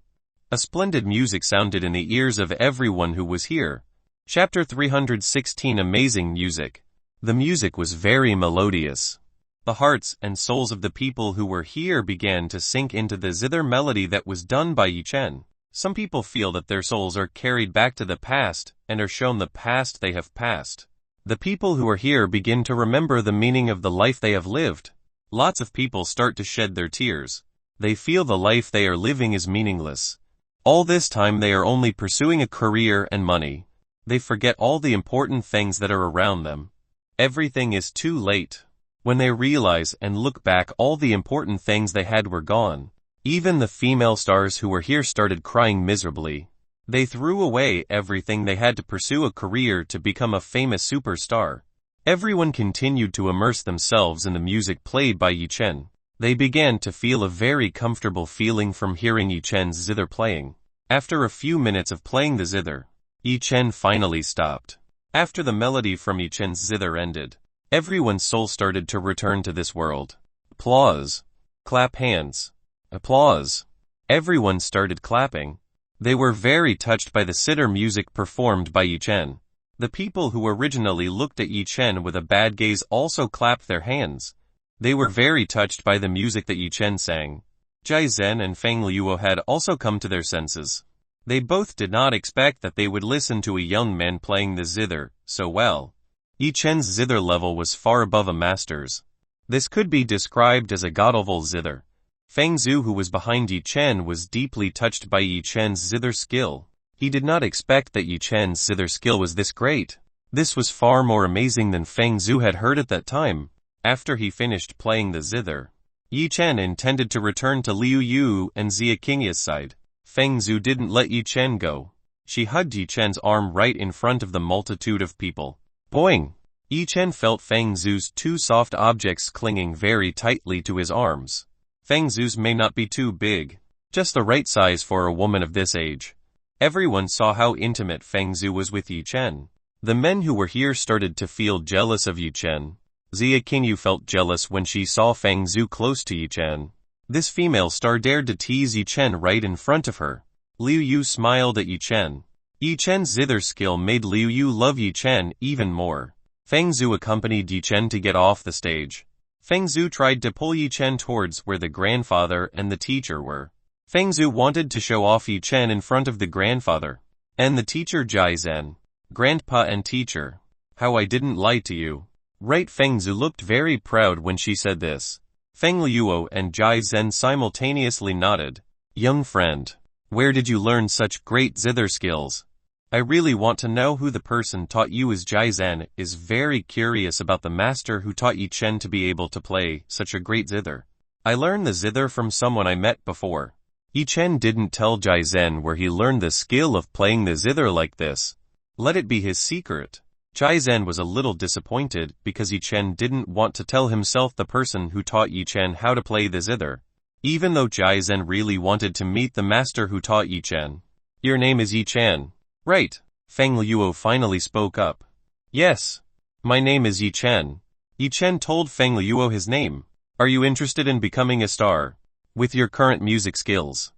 Speaker 1: A splendid music sounded in the ears of everyone who was here. Chapter 316 Amazing Music. The music was very melodious. The hearts and souls of the people who were here began to sink into the zither melody that was done by Yi Chen. Some people feel that their souls are carried back to the past and are shown the past they have passed. The people who are here begin to remember the meaning of the life they have lived. Lots of people start to shed their tears. They feel the life they are living is meaningless. All this time they are only pursuing a career and money. They forget all the important things that are around them. Everything is too late. When they realize and look back, all the important things they had were gone. Even the female stars who were here started crying miserably. They threw away everything they had to pursue a career to become a famous superstar. Everyone continued to immerse themselves in the music played by Yi Chen. They began to feel a very comfortable feeling from hearing Yi Chen's zither playing. After a few minutes of playing the zither, Yi Chen finally stopped. After the melody from Yi Chen's zither ended, everyone's soul started to return to this world. Applause. Clap hands. Applause. Everyone started clapping. They were very touched by the zither music performed by Yi Chen. The people who originally looked at Yi Chen with a bad gaze also clapped their hands. They were very touched by the music that Yi Chen sang. Jai Zhen and Feng Liuo had also come to their senses. They both did not expect that they would listen to a young man playing the zither so well. Yi Chen's zither level was far above a master's. This could be described as a god-level zither. Feng Zhu, who was behind Yi Chen, was deeply touched by Yi Chen's zither skill. He did not expect that Yi Chen's zither skill was this great. This was far more amazing than Feng Zhu had heard at that time. After he finished playing the zither, Yi Chen intended to return to Liu Yu and Xia Qingya's side. Feng Zhu didn't let Yi Chen go. She hugged Yi Chen's arm right in front of the multitude of people. Boing! Yi Chen felt Feng Zhu's two soft objects clinging very tightly to his arms. Feng Zhu's may not be too big, just the right size for a woman of this age. Everyone saw how intimate Feng Zhu was with Yi Chen. The men who were here started to feel jealous of Yi Chen. Xia Qingyu felt jealous when she saw Feng Zhu close to Yi Chen. This female star dared to tease Yi Chen right in front of her. Liu Yu smiled at Yi Chen. Yi Chen's zither skill made Liu Yu love Yi Chen even more. Feng Zhu accompanied Yi Chen to get off the stage. Feng Zhu tried to pull Yi Chen towards where the grandfather and the teacher were. Feng Zhu wanted to show off Yi Chen in front of the grandfather and the teacher Jai Zhen. Grandpa and teacher, how I didn't lie to you. Right? Feng Zhu looked very proud when she said this. Feng Liuo and Jai Zhen simultaneously nodded. Young friend, where did you learn such great zither skills? I really want to know who the person taught you. As Jai Zhen is very curious about the master who taught Yi Chen to be able to play such a great zither. I learned the zither from someone I met before. Yi Chen didn't tell Jai Zhen where he learned the skill of playing the zither like this. Let it be his secret. Jai Zhen was a little disappointed because Yi Chen didn't want to tell himself the person who taught Yi Chen how to play the zither. Even though Jai Zhen really wanted to meet the master who taught Yi Chen. Your name is Yi Chen. Right. Feng Liuo finally spoke up. Yes. My name is Yi Chen. Yi Chen told Feng Liuo his name. Are you interested in becoming a star? With your current music skills,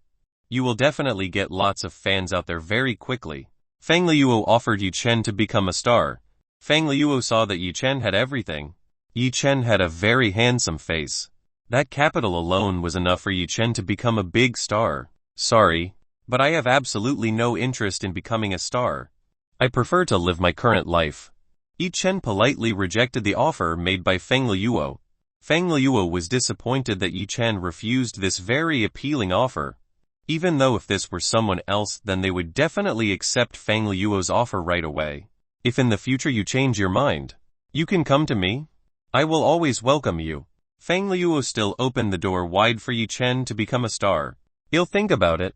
Speaker 1: you will definitely get lots of fans out there very quickly. Feng Liuo offered Yi Chen to become a star. Feng Liuo saw that Yi Chen had everything. Yi Chen had a very handsome face. That capital alone was enough for Yi Chen to become a big star. Sorry, but I have absolutely no interest in becoming a star. I prefer to live my current life. Yi Chen politely rejected the offer made by Feng Liuo. Feng Liuo was disappointed that Yi Chen refused this very appealing offer. Even though if this were someone else, then they would definitely accept Feng Liuo's offer right away. If in the future you change your mind, you can come to me. I will always welcome you. Feng Liuo still opened the door wide for Yi Chen to become a star. He'll think about it.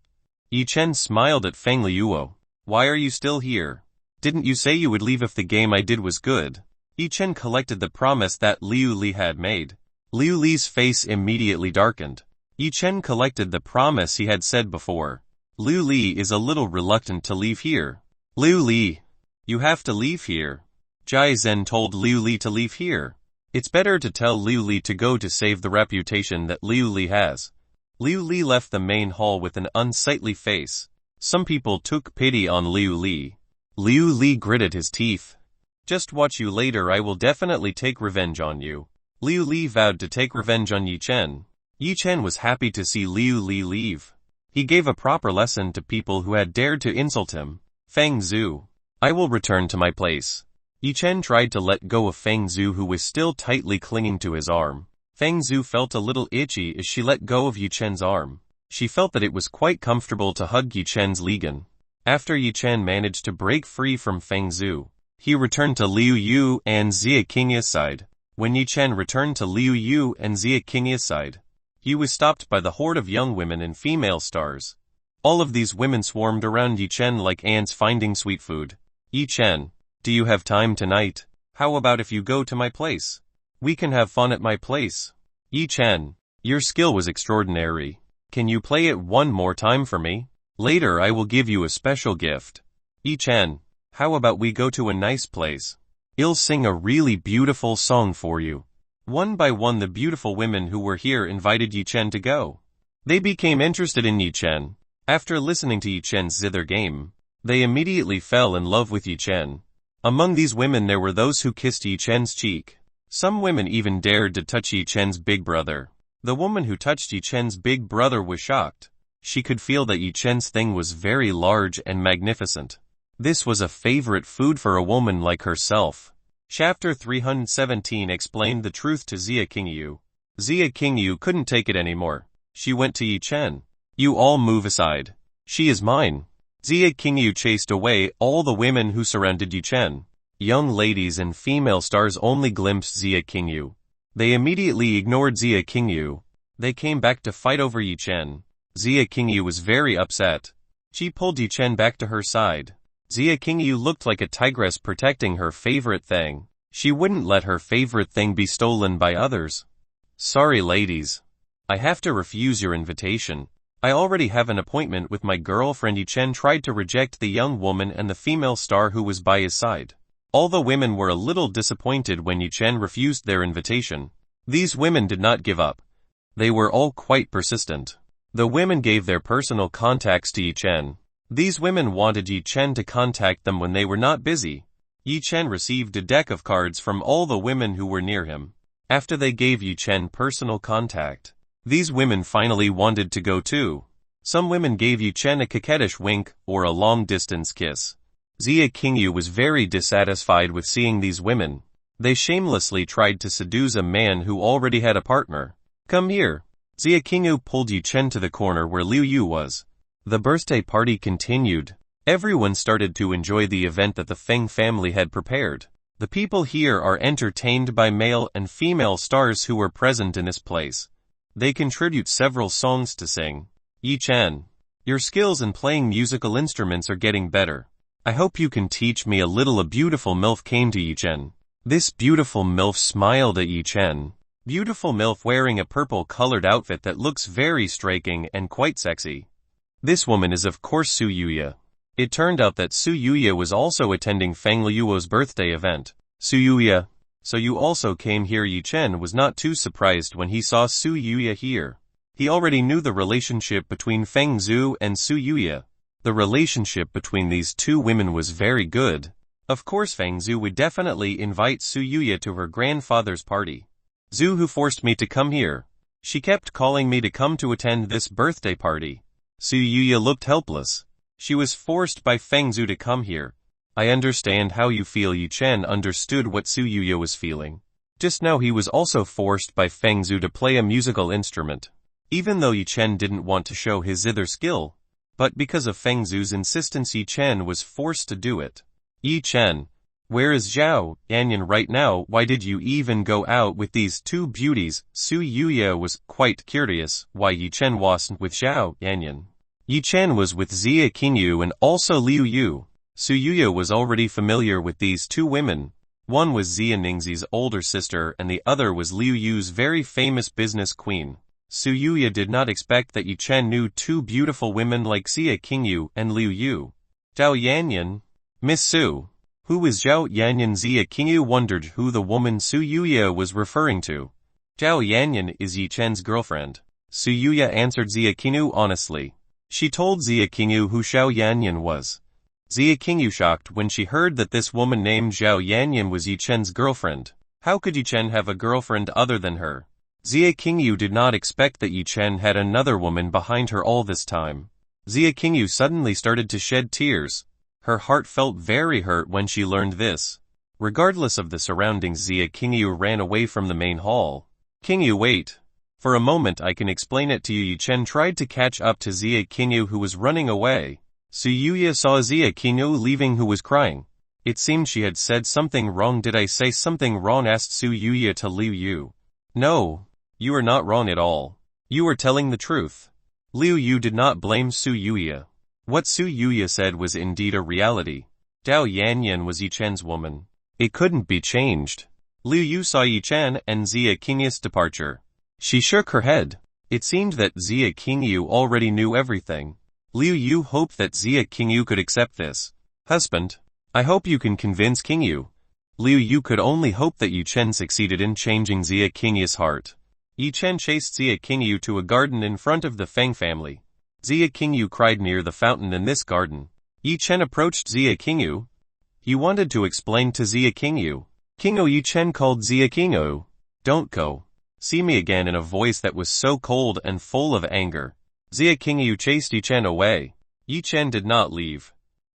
Speaker 1: Yi Chen smiled at Feng Liuo. Why are you still here? Didn't you say you would leave if the game I did was good? Yi Chen collected the promise that Liu Li had made. Liu Li's face immediately darkened. Yi Chen collected the promise he had said before. Liu Li is a little reluctant to leave here. Liu Li, you have to leave here. Jai Zhen told Liu Li to leave here. It's better to tell Liu Li to go to save the reputation that Liu Li has. Liu Li left the main hall with an unsightly face. Some people took pity on Liu Li. Liu Li gritted his teeth. Just watch you later, I will definitely take revenge on you. Liu Li vowed to take revenge on Yi Chen. Yi Chen was happy to see Liu Li leave. He gave a proper lesson to people who had dared to insult him. Feng Zhu. I will return to my place. Yi Chen tried to let go of Feng Zhu, who was still tightly clinging to his arm. Feng Zhu felt a little itchy as she let go of Yi Chen's arm. She felt that it was quite comfortable to hug Yi Chen's Ligan. After Yi Chen managed to break free from Feng Zhu, he returned to Liu Yu and Xia Qingya's side. When Yi Chen returned to Liu Yu and Xia Qingya's side, he was stopped by the horde of young women and female stars. All of these women swarmed around Yi Chen like ants finding sweet food. Yi Chen, do you have time tonight? How about if you go to my place? We can have fun at my place. Yi Chen, your skill was extraordinary. Can you play it one more time for me? Later I will give you a special gift. Yi Chen, how about we go to a nice place? I'll sing a really beautiful song for you. One by one the beautiful women who were here invited Yi Chen to go. They became interested in Yi Chen. After listening to Yi Chen's zither game, they immediately fell in love with Yi Chen. Among these women there were those who kissed Yi Chen's cheek. Some women even dared to touch Yi Chen's big brother. The woman who touched Yi Chen's big brother was shocked. She could feel that Yi Chen's thing was very large and magnificent. This was a favorite food for a woman like herself. Chapter 317 explained the truth to Xia Qingyu. Xia Qingyu couldn't take it anymore. She went to Yi Chen. You all move aside. She is mine. Xia Qingyu chased away all the women who surrounded Yi Chen. Young ladies and female stars only glimpsed Xia Qingyu. They immediately ignored Xia Qingyu. They came back to fight over Yi Chen. Xia Qingyu was very upset. She pulled Yi Chen back to her side. Xia Qingyu looked like a tigress protecting her favorite thing. She wouldn't let her favorite thing be stolen by others. Sorry ladies. I have to refuse your invitation. I already have an appointment with my girlfriend. Yi Chen tried to reject the young woman and the female star who was by his side. All the women were a little disappointed when Yi Chen refused their invitation. These women did not give up. They were all quite persistent. The women gave their personal contacts to Yi Chen. These women wanted Yi Chen to contact them when they were not busy. Yi Chen received a deck of cards from all the women who were near him. After they gave Yi Chen personal contact, these women finally wanted to go too. Some women gave Yi Chen a coquettish wink or a long-distance kiss. Xia Qingyu was very dissatisfied with seeing these women. They shamelessly tried to seduce a man who already had a partner. Come here. Xia Qingyu pulled Yi Chen to the corner where Liu Yu was. The birthday party continued. Everyone started to enjoy the event that the Feng family had prepared. The people here are entertained by male and female stars who were present in this place. They contribute several songs to sing. Yi Chen, your skills in playing musical instruments are getting better. I hope you can teach me a little. A beautiful MILF came to Yi Chen. This beautiful MILF smiled at Yi Chen. Beautiful MILF wearing a purple-colored outfit that looks very striking and quite sexy. This woman is of course Su Yuya. It turned out that Su Yuya was also attending Feng Liuo's birthday event. Su Yuya, so you also came here? Yi Chen was not too surprised when he saw Su Yuya here. He already knew the relationship between Feng Zhu and Su Yuya. The relationship between these two women was very good. Of course Feng Zhu would definitely invite Su Yuya to her grandfather's party. Zhu who forced me to come here. She kept calling me to come to attend this birthday party. Su Yuya looked helpless. She was forced by Feng Zhu to come here. I understand how you feel. Yi Chen understood what Su Yuya was feeling. Just now he was also forced by Feng Zhu to play a musical instrument. Even though Yi Chen didn't want to show his zither skill, but because of Feng Zhu's insistence Yi Chen was forced to do it. Yi Chen, where is Zhao Yanyan right now? Why did you even go out with these two beauties? Su Yuya was quite curious why Yi Chen wasn't with Zhao Yanyan. Yi Chen was with Xia Qingyu and also Liu Yu. Su Yuya was already familiar with these two women. One was Xia Ningxi's older sister and the other was Liu Yu's very famous business queen. Su Yuya did not expect that Yi Chen knew two beautiful women like Xia Qingyu and Liu Yu. Zhao Yanyan? Miss Su. Who is Zhao Yanyan? Xia Qingyu wondered who the woman Su Yuya was referring to. Zhao Yanyan is Yi Chen's girlfriend. Suyuya answered Xia Qingyu honestly. She told Xia Qingyu who Xiao Yanyan was. Xia Qingyu shocked when she heard that this woman named Xiao Yanyan was Yi Chen's girlfriend. How could Yi Chen have a girlfriend other than her? Xia Qingyu did not expect that Yi Chen had another woman behind her all this time. Xia Qingyu suddenly started to shed tears. Her heart felt very hurt when she learned this. Regardless of the surroundings, Xia Qingyu ran away from the main hall. Qingyu, wait. For a moment I can explain it to you. Yi Chen tried to catch up to Xia Qingyu who was running away. Suyuya saw Xia Qingyu leaving who was crying. It seemed she had said something wrong. Did I say something wrong? Asked Suyuya to Liu Yu. No. You are not wrong at all. You are telling the truth. Liu Yu did not blame Suyuya. What Suyuya said was indeed a reality. Dao Yanyan was Yi Chen's woman. It couldn't be changed. Liu Yu saw Yi Chen and Xia Qingyu's departure. She shook her head. It seemed that Xia Qingyu already knew everything. Liu Yu hoped that Xia Qingyu could accept this. Husband, I hope you can convince Qingyu. Liu Yu could only hope that Yi Chen succeeded in changing Xia Qingyu's heart. Yi Chen chased Xia Qingyu to a garden in front of the Feng family. Xia Qingyu cried near the fountain in this garden. Yi Chen approached Xia Qingyu. He wanted to explain to Xia Qingyu. Qingyu, Yi Chen called Xia Qingyu. Don't go. See me again, in a voice that was so cold and full of anger. Xia Qingyu chased Yi Chen away. Yi Chen did not leave.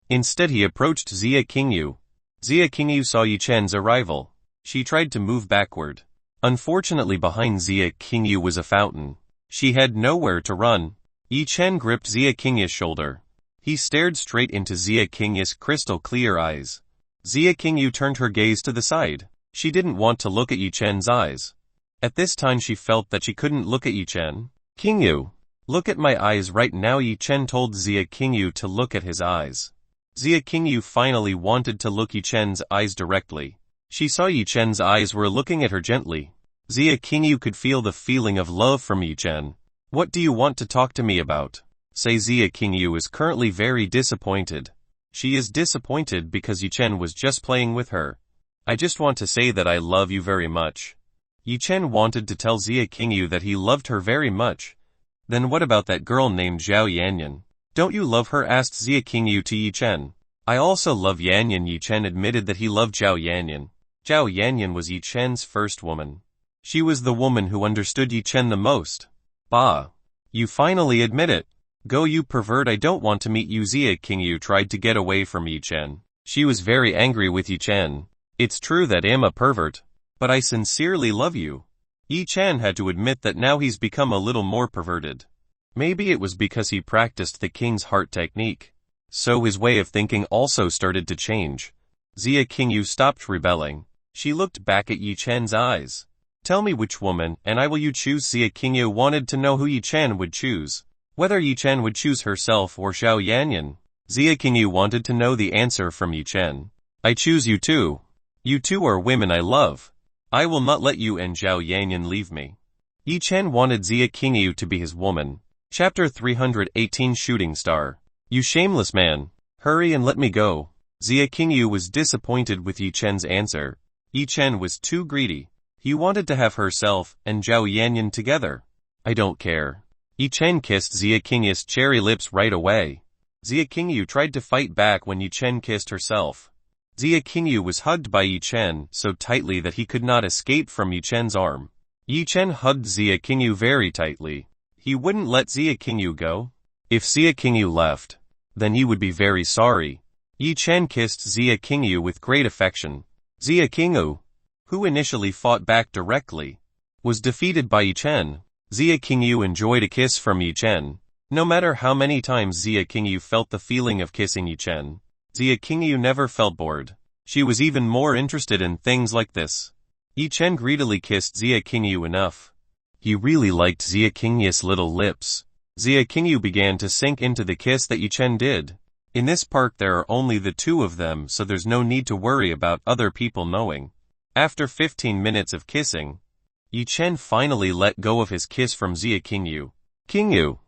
Speaker 1: Instead he approached Xia Qingyu. Xia Qingyu saw Yi Chen's arrival. She tried to move backward. Unfortunately behind Xia Qingyu was a fountain. She had nowhere to run. Yi Chen gripped Xia Qingyu's shoulder. He stared straight into Xia Qingyu's crystal clear eyes. Xia Qingyu turned her gaze to the side. She didn't want to look at Yi Chen's eyes. At this time she felt that she couldn't look at Yi Chen. Qingyu, look at my eyes right now. Yi Chen told Xia Qingyu to look at his eyes. Xia Qingyu finally wanted to look Yi Chen's eyes directly. She saw Yi Chen's eyes were looking at her gently. Xia Qingyu could feel the feeling of love from Yi Chen. What do you want to talk to me about? Say Xia Qingyu is currently very disappointed. She is disappointed because Yi Chen was just playing with her. I just want to say that I love you very much. Yi Chen wanted to tell Xia Qingyu that he loved her very much. Then what about that girl named Xiao Yanyan? Don't you love her? Asked Xia Qingyu to Yi Chen. I also love Yanyan. Yi Chen admitted that he loved Xiao Yanyan. Xiao Yanyan was Yi Chen's first woman. She was the woman who understood Yi Chen the most. Bah! You finally admit it. Go, you pervert, I don't want to meet you. Xia Qingyu tried to get away from Yi Chen. She was very angry with Yi Chen. It's true that I'm a pervert, but I sincerely love you. Yi Chen had to admit that now he's become a little more perverted. Maybe it was because he practiced the king's heart technique. So his way of thinking also started to change. Xia Qingyu stopped rebelling. She looked back at Yi Chen's eyes. Tell me which woman, and I will you choose. Xia Qingyu wanted to know who Yi Chen would choose. Whether Yi Chen would choose herself or Xiao Yanyan. Xia Qingyu wanted to know the answer from Yi Chen. I choose you too. You two are women I love. I will not let you and Xiao Yanyan leave me. Yi Chen wanted Xia Qingyu to be his woman. Chapter 318 Shooting Star. You shameless man. Hurry and let me go. Xia Qingyu was disappointed with Yi Chen's answer. Yi Chen was too greedy. He wanted to have herself and Xiao Yanyan together. I don't care. Yi Chen kissed Xia Qingyu's cherry lips right away. Xia Qingyu tried to fight back when Yi Chen kissed herself. Xia Qingyu was hugged by Yi Chen so tightly that he could not escape from Yi Chen's arm. Yi Chen hugged Xia Qingyu very tightly. He wouldn't let Xia Qingyu go. If Xia Qingyu left, then he would be very sorry. Yi Chen kissed Xia Qingyu with great affection. Xia Qingyu, who initially fought back directly, was defeated by Yi Chen. Xia Qingyu enjoyed a kiss from Yi Chen. No matter how many times Xia Qingyu felt the feeling of kissing Yi Chen, Xia Qingyu never felt bored. She was even more interested in things like this. Yi Chen greedily kissed Xia Qingyu enough. He really liked Xia Qingyu's little lips. Xia Qingyu began to sink into the kiss that Yi Chen did. In this park there are only the two of them, so there's no need to worry about other people knowing. After 15 minutes of kissing, Yi Chen finally let go of his kiss from Xia Qingyu. Qingyu,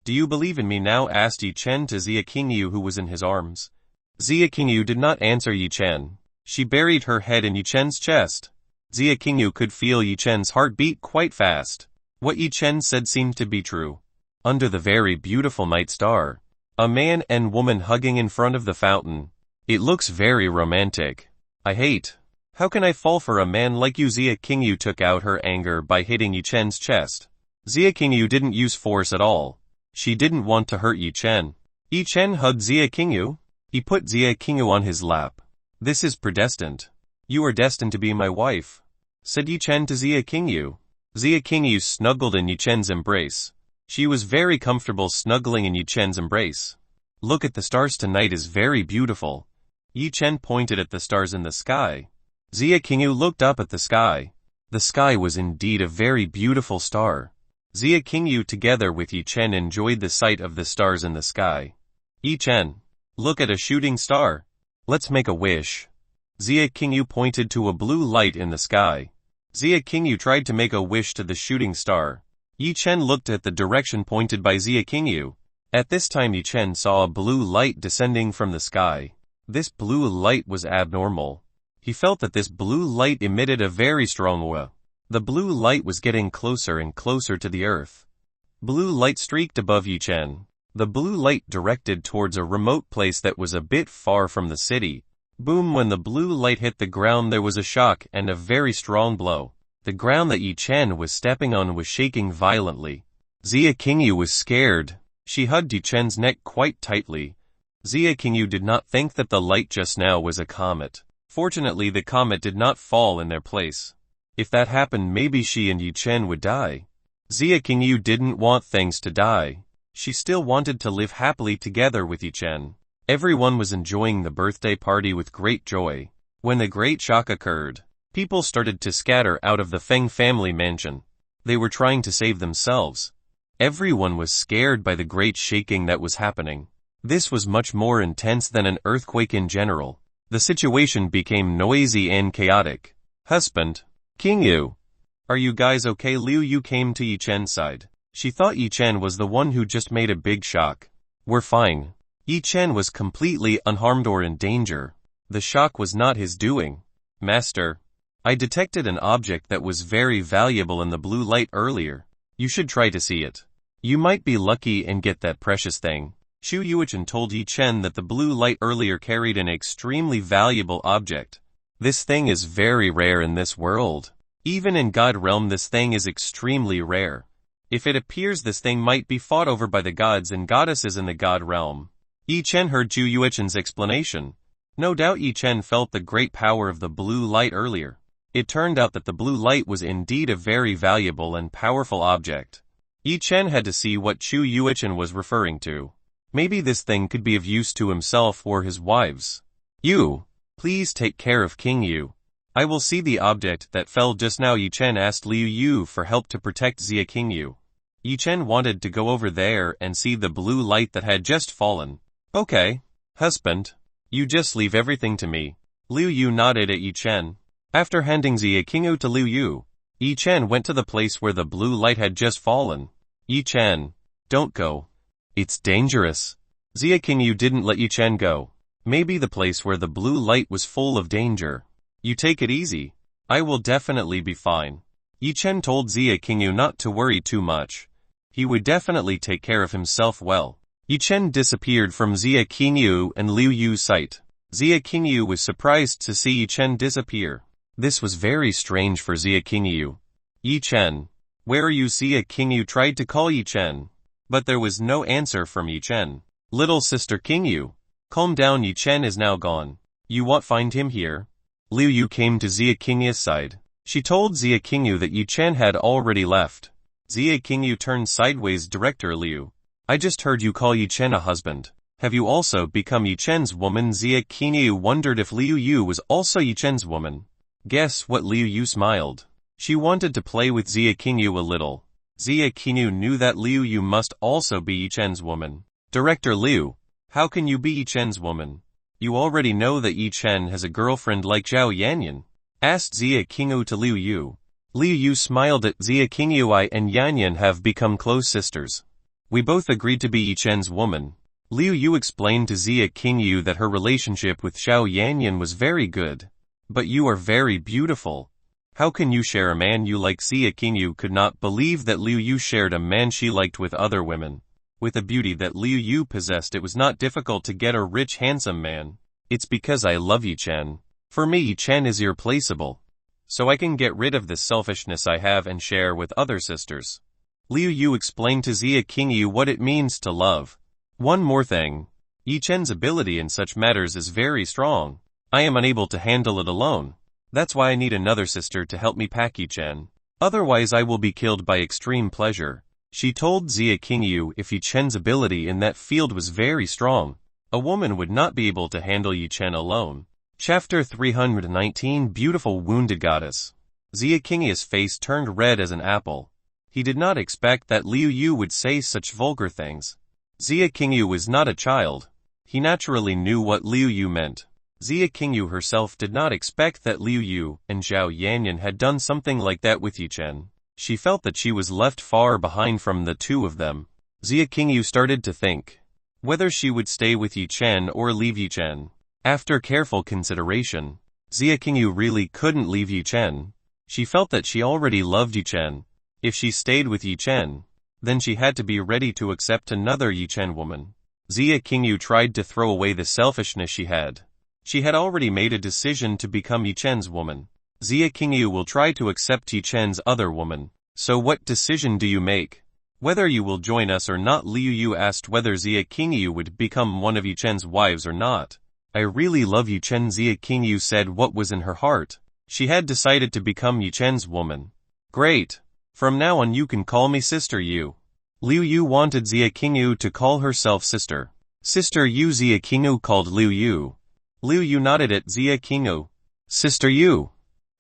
Speaker 1: do you believe in me now? Asked Yi Chen to Xia Qingyu who was in his arms. Xia Qingyu did not answer Yi Chen. She buried her head in Yi Chen's chest. Xia Qingyu could feel Yi Chen's heart beat quite fast. What Yi Chen said seemed to be true. Under the very beautiful night star, a man and woman hugging in front of the fountain. It looks very romantic. I hate. How can I fall for a man like you? Xia Qingyu took out her anger by hitting Yi Chen's chest. Xia Qingyu didn't use force at all. She didn't want to hurt Yi Chen. Yi Chen hugged Xia Qingyu. He put Xia Qingyu on his lap. This is predestined. You are destined to be my wife, said Yi Chen to Xia Qingyu. Xia Qingyu snuggled in Yi Chen's embrace. She was very comfortable snuggling in Yi Chen's embrace. Look at the stars tonight is very beautiful. Yi Chen pointed at the stars in the sky. Xia Qingyu looked up at the sky. The sky was indeed a very beautiful star. Xia Qingyu together with Yi Chen enjoyed the sight of the stars in the sky. Yi Chen, look at a shooting star. Let's make a wish. Xia Qingyu pointed to a blue light in the sky. Xia Qingyu tried to make a wish to the shooting star. Yi Chen looked at the direction pointed by Xia Qingyu. At this time Yi Chen saw a blue light descending from the sky. This blue light was abnormal. He felt that this blue light emitted a very strong aura. The blue light was getting closer and closer to the earth. Blue light streaked above Yi Chen. The blue light directed towards a remote place that was a bit far from the city. Boom! When the blue light hit the ground there was a shock and a very strong blow. The ground that Yi Chen was stepping on was shaking violently. Xia Qingyu was scared. She hugged Yi Chen's neck quite tightly. Xia Qingyu did not think that the light just now was a comet. Fortunately the comet did not fall in their place. If that happened maybe she and Yi Chen would die. Xia Qingyu didn't want things to die. She still wanted to live happily together with Yi Chen. Everyone was enjoying the birthday party with great joy. When the great shock occurred, people started to scatter out of the Feng family mansion. They were trying to save themselves. Everyone was scared by the great shaking that was happening. This was much more intense than an earthquake in general. The situation became noisy and chaotic. Husband, Qingyu, are you guys okay? Liu Yu came to Yi Chen's side. She thought Yi Chen was the one who just made a big shock. We're fine. Yi Chen was completely unharmed or in danger. The shock was not his doing. Master, I detected an object that was very valuable in the blue light earlier. You should try to see it. You might be lucky and get that precious thing. Shu Yuichen told Yi Chen that the blue light earlier carried an extremely valuable object. This thing is very rare in this world. Even in God realm this thing is extremely rare. If it appears this thing might be fought over by the gods and goddesses in the God realm. Yi Chen heard Shu Yuichen's explanation. No doubt Yi Chen felt the great power of the blue light earlier. It turned out that the blue light was indeed a very valuable and powerful object. Yi Chen had to see what Shu Yuichen was referring to. Maybe this thing could be of use to himself or his wives. You, please take care of Qingyu. I will see the object that fell just now. Yi Chen asked Liu Yu for help to protect Xia Qingyu. Yi Chen wanted to go over there and see the blue light that had just fallen. Okay, husband. You just leave everything to me. Liu Yu nodded at Yi Chen. After handing Xia Qingyu to Liu Yu, Yi Chen went to the place where the blue light had just fallen. Yi Chen, don't go. It's dangerous. Xia Qingyu didn't let Yi Chen go. Maybe the place where the blue light was full of danger. You take it easy. I will definitely be fine. Yi Chen told Xia Qingyu not to worry too much. He would definitely take care of himself well. Yi Chen disappeared from Xia Qingyu and Liu Yu's sight. Xia Qingyu was surprised to see Yi Chen disappear. This was very strange for Xia Qingyu. Yi Chen, where are you? Xia Qingyu tried to call Yi Chen, but there was no answer from Yi Chen. Little sister Qingyu, calm down. Yi Chen is now gone. You won't find him here. Liu Yu came to Xia Qingyu's side. She told Xia Qingyu that Yi Chen had already left. Xia Qingyu turned sideways. Director Liu, I just heard you call Yi Chen a husband. Have you also become Yi Chen's woman? Xia Qingyu wondered if Liu Yu was also Yi Chen's woman. Guess what? Liu Yu smiled. She wanted to play with Xia Qingyu a little. Xia Qingyu knew that Liu Yu must also be Yi Chen's woman. Director Liu, how can you be Yi Chen's woman? You already know that Yi Chen has a girlfriend like Zhao Yanyan, asked Xia Qingyu to Liu Yu. Liu Yu smiled at Xia Qingyu. I and Yanyan have become close sisters. We both agreed to be Yi Chen's woman. Liu Yu explained to Xia Qingyu that her relationship with Zhao Yanyan was very good. But you are very beautiful. How can you share a man you like? Zia Qingyu could not believe that Liu Yu shared a man she liked with other women. With the beauty that Liu Yu possessed, it was not difficult to get a rich handsome man. It's because I love Yi Chen. For me, Yi Chen is irreplaceable. So I can get rid of the selfishness I have and share with other sisters. Liu Yu explained to Zia Qingyu what it means to love. One more thing. Yi Chen's ability in such matters is very strong. I am unable to handle it alone. That's why I need another sister to help me pack Yi Chen. Otherwise I will be killed by extreme pleasure. She told Zia Qingyu if Yi Chen's ability in that field was very strong, a woman would not be able to handle Yi Chen alone. Chapter 319 Beautiful Wounded Goddess. Zia Qingyu's face turned red as an apple. He did not expect that Liu Yu would say such vulgar things. Zia Qingyu was not a child. He naturally knew what Liu Yu meant. Zia Qingyu herself did not expect that Liu Yu and Zhao Yanyan had done something like that with Yi Chen. She felt that she was left far behind from the two of them. Zia Qingyu started to think whether she would stay with Yi Chen or leave Yi Chen. After careful consideration, Zia Qingyu really couldn't leave Yi Chen. She felt that she already loved Yi Chen. If she stayed with Yi Chen, then she had to be ready to accept another Yi Chen woman. Zia Qingyu tried to throw away the selfishness she had. She had already made a decision to become Yi Chen's woman. Zia Qingyu will try to accept Yi Chen's other woman. So what decision do you make? Whether you will join us or not? Liu Yu asked whether Zia Qingyu would become one of Yi Chen's wives or not. I really love Yi Chen. Zia Qingyu said what was in her heart. She had decided to become Yi Chen's woman. Great. From now on you can call me Sister Yu. Liu Yu wanted Zia Qingyu to call herself Sister. Sister Yu. Zia Qingyu called Liu Yu. Liu Yu nodded at Zia Qingyu. Sister Yu,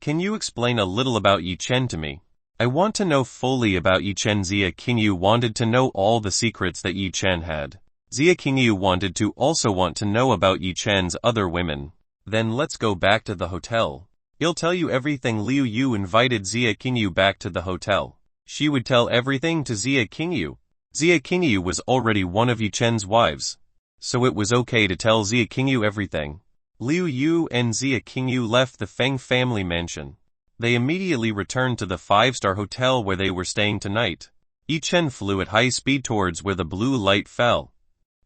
Speaker 1: can you explain a little about Yi Chen to me? I want to know fully about Yi Chen. Zia Qingyu wanted to know all the secrets that Yi Chen had. Zia Qingyu wanted to know about Yi Chen's other women. Then let's go back to the hotel. I'll tell you everything. Liu Yu invited Zia Qingyu back to the hotel. She would tell everything to Zia Qingyu. Zia Qingyu was already one of Yi Chen's wives, so it was okay to tell Zia Qingyu everything. Liu Yu and Zia Qingyu left the Feng family mansion. They immediately returned to the 5-star hotel where they were staying tonight. Yi Chen flew at high speed towards where the blue light fell.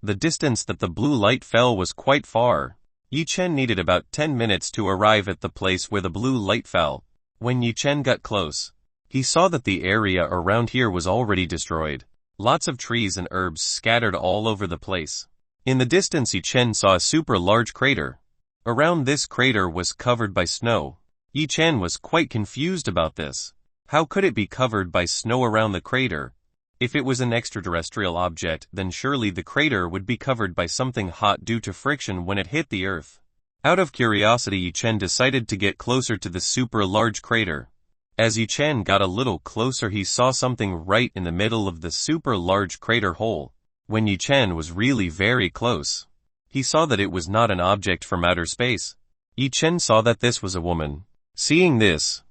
Speaker 1: The distance that the blue light fell was quite far. Yi Chen needed about 10 minutes to arrive at the place where the blue light fell. When Yi Chen got close, he saw that the area around here was already destroyed. Lots of trees and herbs scattered all over the place. In the distance Yi Chen saw a super large crater. Around this crater was covered by snow. Yi Chen was quite confused about this. How could it be covered by snow around the crater? If it was an extraterrestrial object, then surely the crater would be covered by something hot due to friction when it hit the earth. Out of curiosity, Yi Chen decided to get closer to the super large crater. As Yi Chen got a little closer, he saw something right in the middle of the super large crater hole. When Yi Chen was really very close, he saw that it was not an object from outer space. Yi Chen saw that this was a woman. Seeing this,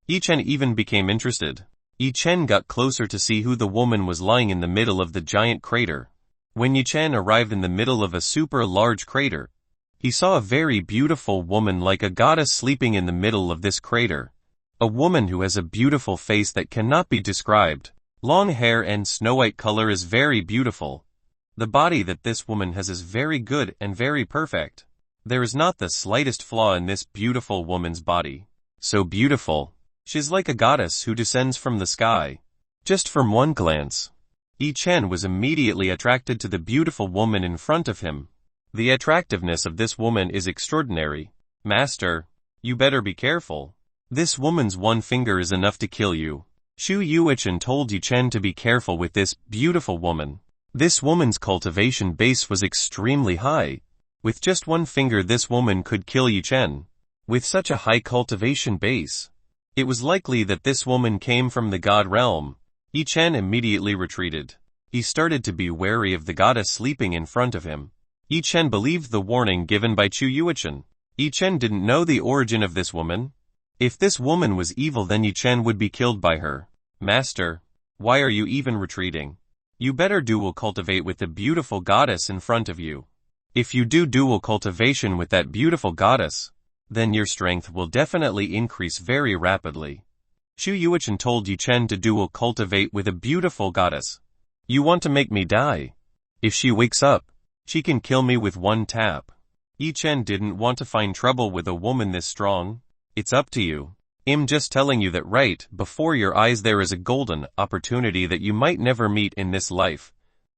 Speaker 1: Yi Chen even became interested. Yi Chen got closer to see who the woman was lying in the middle of the giant crater. When Yi Chen arrived in the middle of a super large crater, he saw a very beautiful woman like a goddess sleeping in the middle of this crater. A woman who has a beautiful face that cannot be described. Long hair and snow-white color is very beautiful. The body that this woman has is very good and very perfect. There is not the slightest flaw in this beautiful woman's body. So beautiful. She's like a goddess who descends from the sky. Just from one glance, Yi Chen was immediately attracted to the beautiful woman in front of him. The attractiveness of this woman is extraordinary. Master, you better be careful. This woman's one finger is enough to kill you. Shu Yuichen told Yi Chen to be careful with this beautiful woman. This woman's cultivation base was extremely high. With just one finger this woman could kill Yi Chen. With such a high cultivation base, it was likely that this woman came from the god realm. Yi Chen immediately retreated. He started to be wary of the goddess sleeping in front of him. Yi Chen believed the warning given by Chu Yuichen. Yi Chen didn't know the origin of this woman. If this woman was evil, then Yi Chen would be killed by her. Master, why are you even retreating? You better dual cultivate with the beautiful goddess in front of you. If you do dual cultivation with that beautiful goddess, then your strength will definitely increase very rapidly. Shu Yuichen told Yi Chen to dual cultivate with a beautiful goddess. You want to make me die? If she wakes up, she can kill me with one tap. Yi Chen didn't want to find trouble with a woman this strong. It's up to you. I'm just telling you that right before your eyes there is a golden opportunity that you might never meet in this life.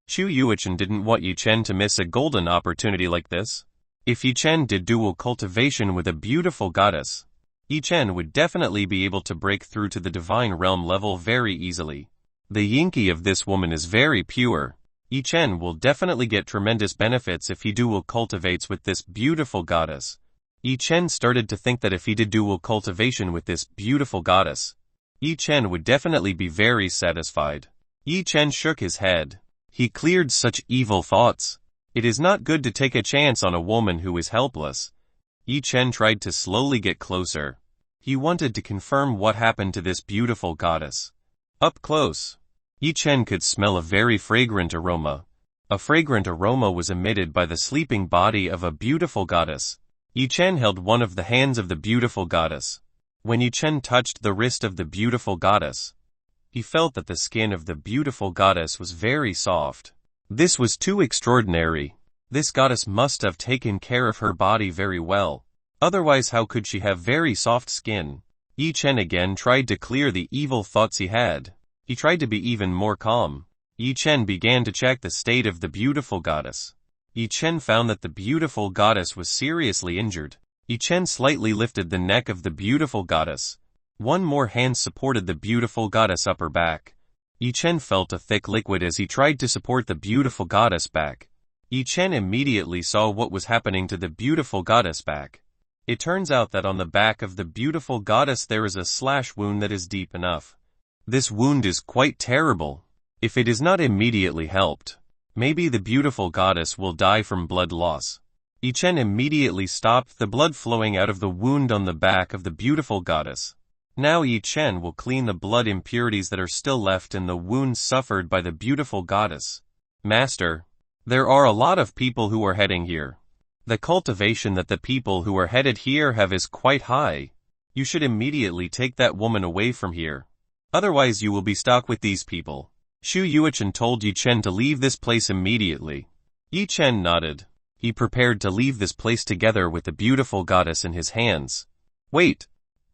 Speaker 1: Shu Yuichen didn't want Yi Chen to miss a golden opportunity like this. If Yi Chen did dual cultivation with a beautiful goddess, Yi Chen would definitely be able to break through to the divine realm level very easily. The yinki of this woman is very pure. Yi Chen will definitely get tremendous benefits if he dual cultivates with this beautiful goddess. Yi Chen started to think that if he did dual cultivation with this beautiful goddess, Yi Chen would definitely be very satisfied. Yi Chen shook his head. He cleared such evil thoughts. It is not good to take a chance on a woman who is helpless. Yi Chen tried to slowly get closer. He wanted to confirm what happened to this beautiful goddess. Up close, Yi Chen could smell a very fragrant aroma. A fragrant aroma was emitted by the sleeping body of a beautiful goddess. Yi Chen held one of the hands of the beautiful goddess. When Yi Chen touched the wrist of the beautiful goddess, he felt that the skin of the beautiful goddess was very soft. This was too extraordinary. This goddess must have taken care of her body very well. Otherwise how could she have very soft skin? Yi Chen again tried to clear the evil thoughts he had. He tried to be even more calm. Yi Chen began to check the state of the beautiful goddess. Yi Chen found that the beautiful goddess was seriously injured. Yi Chen slightly lifted the neck of the beautiful goddess. One more hand supported the beautiful goddess' upper back. Yi Chen felt a thick liquid as he tried to support the beautiful goddess back. Yi Chen immediately saw what was happening to the beautiful goddess back. It turns out that on the back of the beautiful goddess there is a slash wound that is deep enough. This wound is quite terrible. If it is not immediately helped, maybe the beautiful goddess will die from blood loss. Yi Chen immediately stopped the blood flowing out of the wound on the back of the beautiful goddess. Now Yi Chen will clean the blood impurities that are still left in the wounds suffered by the beautiful goddess. Master, there are a lot of people who are heading here. The cultivation that the people who are headed here have is quite high. You should immediately take that woman away from here. Otherwise you will be stuck with these people. Shu Yuichen told Yi Chen to leave this place immediately. Yi Chen nodded. He prepared to leave this place together with the beautiful goddess in his hands. Wait.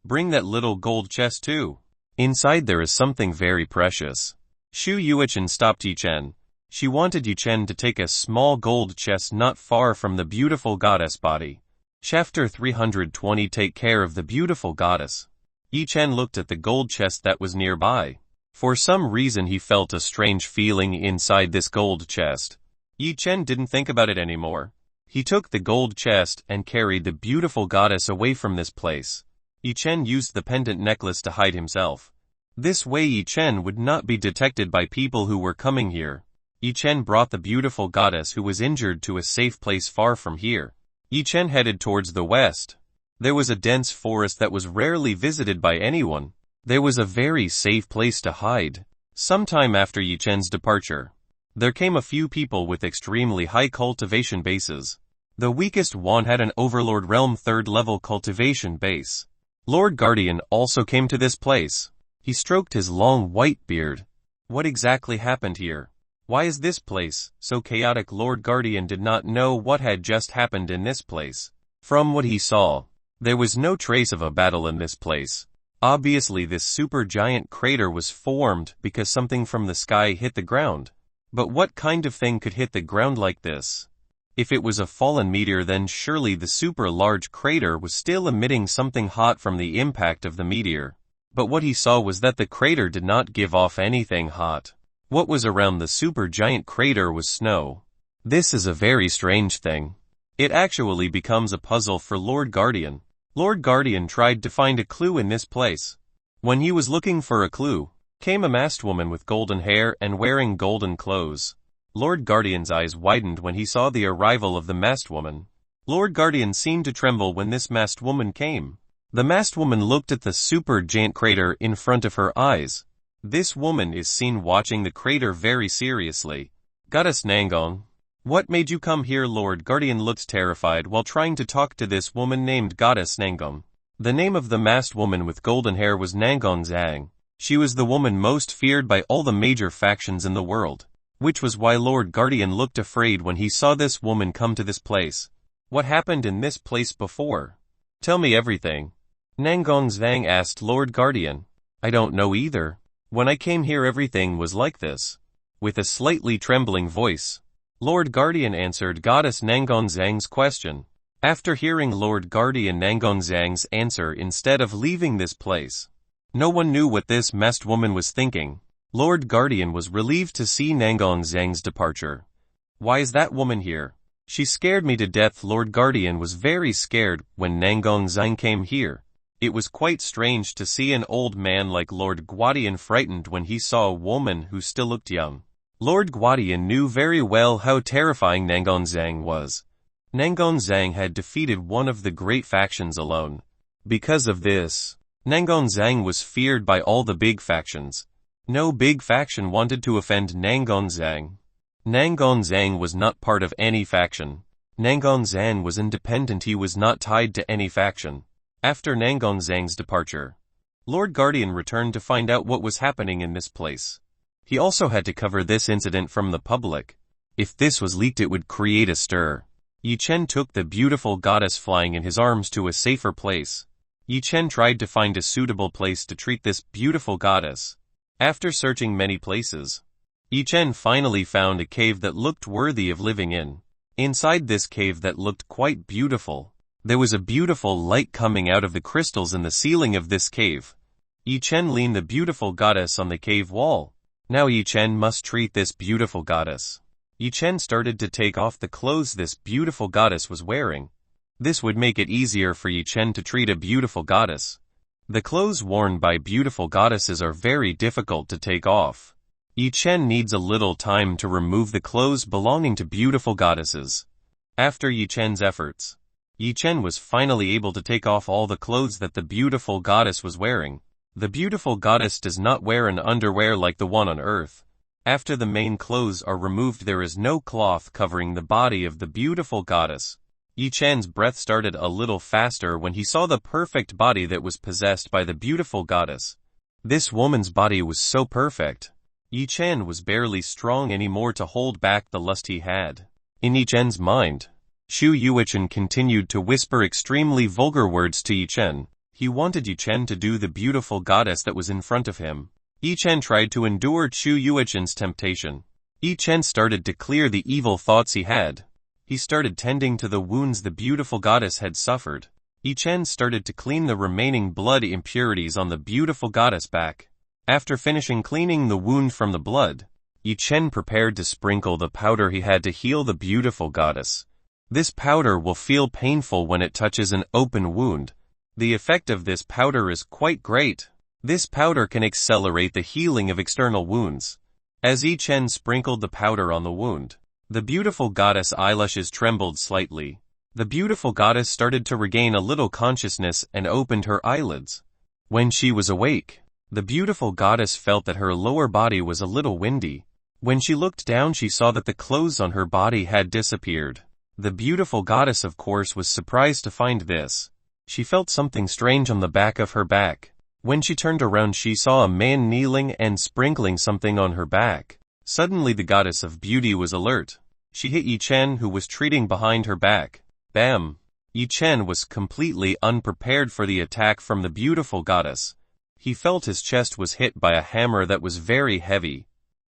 Speaker 1: Bring that little gold chest too. Inside there is something very precious. Shu Yuichen stopped Yi Chen. She wanted Yi Chen to take a small gold chest not far from the beautiful goddess body. Chapter 320 Take care of the beautiful goddess. Yi Chen looked at the gold chest that was nearby. For some reason he felt a strange feeling inside this gold chest. Yi Chen didn't think about it anymore. He took the gold chest and carried the beautiful goddess away from this place. Yi Chen used the pendant necklace to hide himself. This way Yi Chen would not be detected by people who were coming here. Yi Chen brought the beautiful goddess who was injured to a safe place far from here. Yi Chen headed towards the west. There was a dense forest that was rarely visited by anyone. There was a very safe place to hide. Sometime after Yi Chen's departure, there came a few people with extremely high cultivation bases. The weakest one had an Overlord Realm 3rd level cultivation base. Lord Guardian also came to this place. He stroked his long white beard. What exactly happened here? Why is this place so chaotic? Lord Guardian did not know what had just happened in this place. From what he saw, there was no trace of a battle in this place. Obviously this super giant crater was formed because something from the sky hit the ground. But what kind of thing could hit the ground like this? If it was a fallen meteor then surely the super large crater was still emitting something hot from the impact of the meteor. But what he saw was that the crater did not give off anything hot. What was around the super giant crater was snow. This is a very strange thing. It actually becomes a puzzle for Lord Guardian. Lord Guardian tried to find a clue in this place. When he was looking for a clue, came a masked woman with golden hair and wearing golden clothes. Lord Guardian's eyes widened when he saw the arrival of the masked woman. Lord Guardian seemed to tremble when this masked woman came. The masked woman looked at the super giant crater in front of her eyes. This woman is seen watching the crater very seriously. Goddess Nangong. What made you come here? Lord Guardian looked terrified while trying to talk to this woman named Goddess Nangon. The name of the masked woman with golden hair was Nangon Zhang. She was the woman most feared by all the major factions in the world, which was why Lord Guardian looked afraid when he saw this woman come to this place. What happened in this place before? Tell me everything. Nangon Zhang asked Lord Guardian. I don't know either. When I came here everything was like this. With a slightly trembling voice, Lord Guardian answered Goddess Nangon Zhang's question. After hearing Lord Guardian Nangon Zhang's answer, instead of leaving this place, no one knew what this masked woman was thinking. Lord Guardian was relieved to see Nangon Zhang's departure. Why is that woman here? She scared me to death. Lord Guardian was very scared when Nangon Zhang came here. It was quite strange to see an old man like Lord Guardian frightened when he saw a woman who still looked young. Lord Guardian knew very well how terrifying Nangon Zhang was. Nangon Zhang had defeated one of the great factions alone. Because of this, Nangon Zhang was feared by all the big factions. No big faction wanted to offend Nangon Zhang. Nangon Zhang was not part of any faction. Nangon Zhang was independent. He was not tied to any faction. After Nangon Zhang's departure, Lord Guardian returned to find out what was happening in this place. He also had to cover this incident from the public. If this was leaked it would create a stir. Yi Chen took the beautiful goddess flying in his arms to a safer place. Yi Chen tried to find a suitable place to treat this beautiful goddess. After searching many places, Yi Chen finally found a cave that looked worthy of living in. Inside this cave that looked quite beautiful, there was a beautiful light coming out of the crystals in the ceiling of this cave. Yi Chen leaned the beautiful goddess on the cave wall. Now Yi Chen must treat this beautiful goddess. Yi Chen started to take off the clothes this beautiful goddess was wearing. This would make it easier for Yi Chen to treat a beautiful goddess. The clothes worn by beautiful goddesses are very difficult to take off. Yi Chen needs a little time to remove the clothes belonging to beautiful goddesses. After Yi Chen's efforts, Yi Chen was finally able to take off all the clothes that the beautiful goddess was wearing. The beautiful goddess does not wear an underwear like the one on earth. After the main clothes are removed there is no cloth covering the body of the beautiful goddess. Yi Chen's breath started a little faster when he saw the perfect body that was possessed by the beautiful goddess. This woman's body was so perfect. Yi Chen was barely strong anymore to hold back the lust he had. In Yi Chen's mind, Shu Yuichen continued to whisper extremely vulgar words to Yi Chen. He wanted Yi Chen to do the beautiful goddess that was in front of him. Yi Chen tried to endure Shu Yuichen's temptation. Yi Chen started to clear the evil thoughts he had. He started tending to the wounds the beautiful goddess had suffered. Yi Chen started to clean the remaining blood impurities on the beautiful goddess back. After finishing cleaning the wound from the blood, Yi Chen prepared to sprinkle the powder he had to heal the beautiful goddess. This powder will feel painful when it touches an open wound. The effect of this powder is quite great. This powder can accelerate the healing of external wounds. As Yi Chen sprinkled the powder on the wound, the beautiful goddess' eyelashes trembled slightly. The beautiful goddess started to regain a little consciousness and opened her eyelids. When she was awake, the beautiful goddess felt that her lower body was a little windy. When she looked down she saw that the clothes on her body had disappeared. The beautiful goddess of course was surprised to find this. She felt something strange on the back of her back. When she turned around she saw a man kneeling and sprinkling something on her back. Suddenly the goddess of beauty was alert. She hit Yi Chen who was treating behind her back. Bam! Yi Chen was completely unprepared for the attack from the beautiful goddess. He felt his chest was hit by a hammer that was very heavy.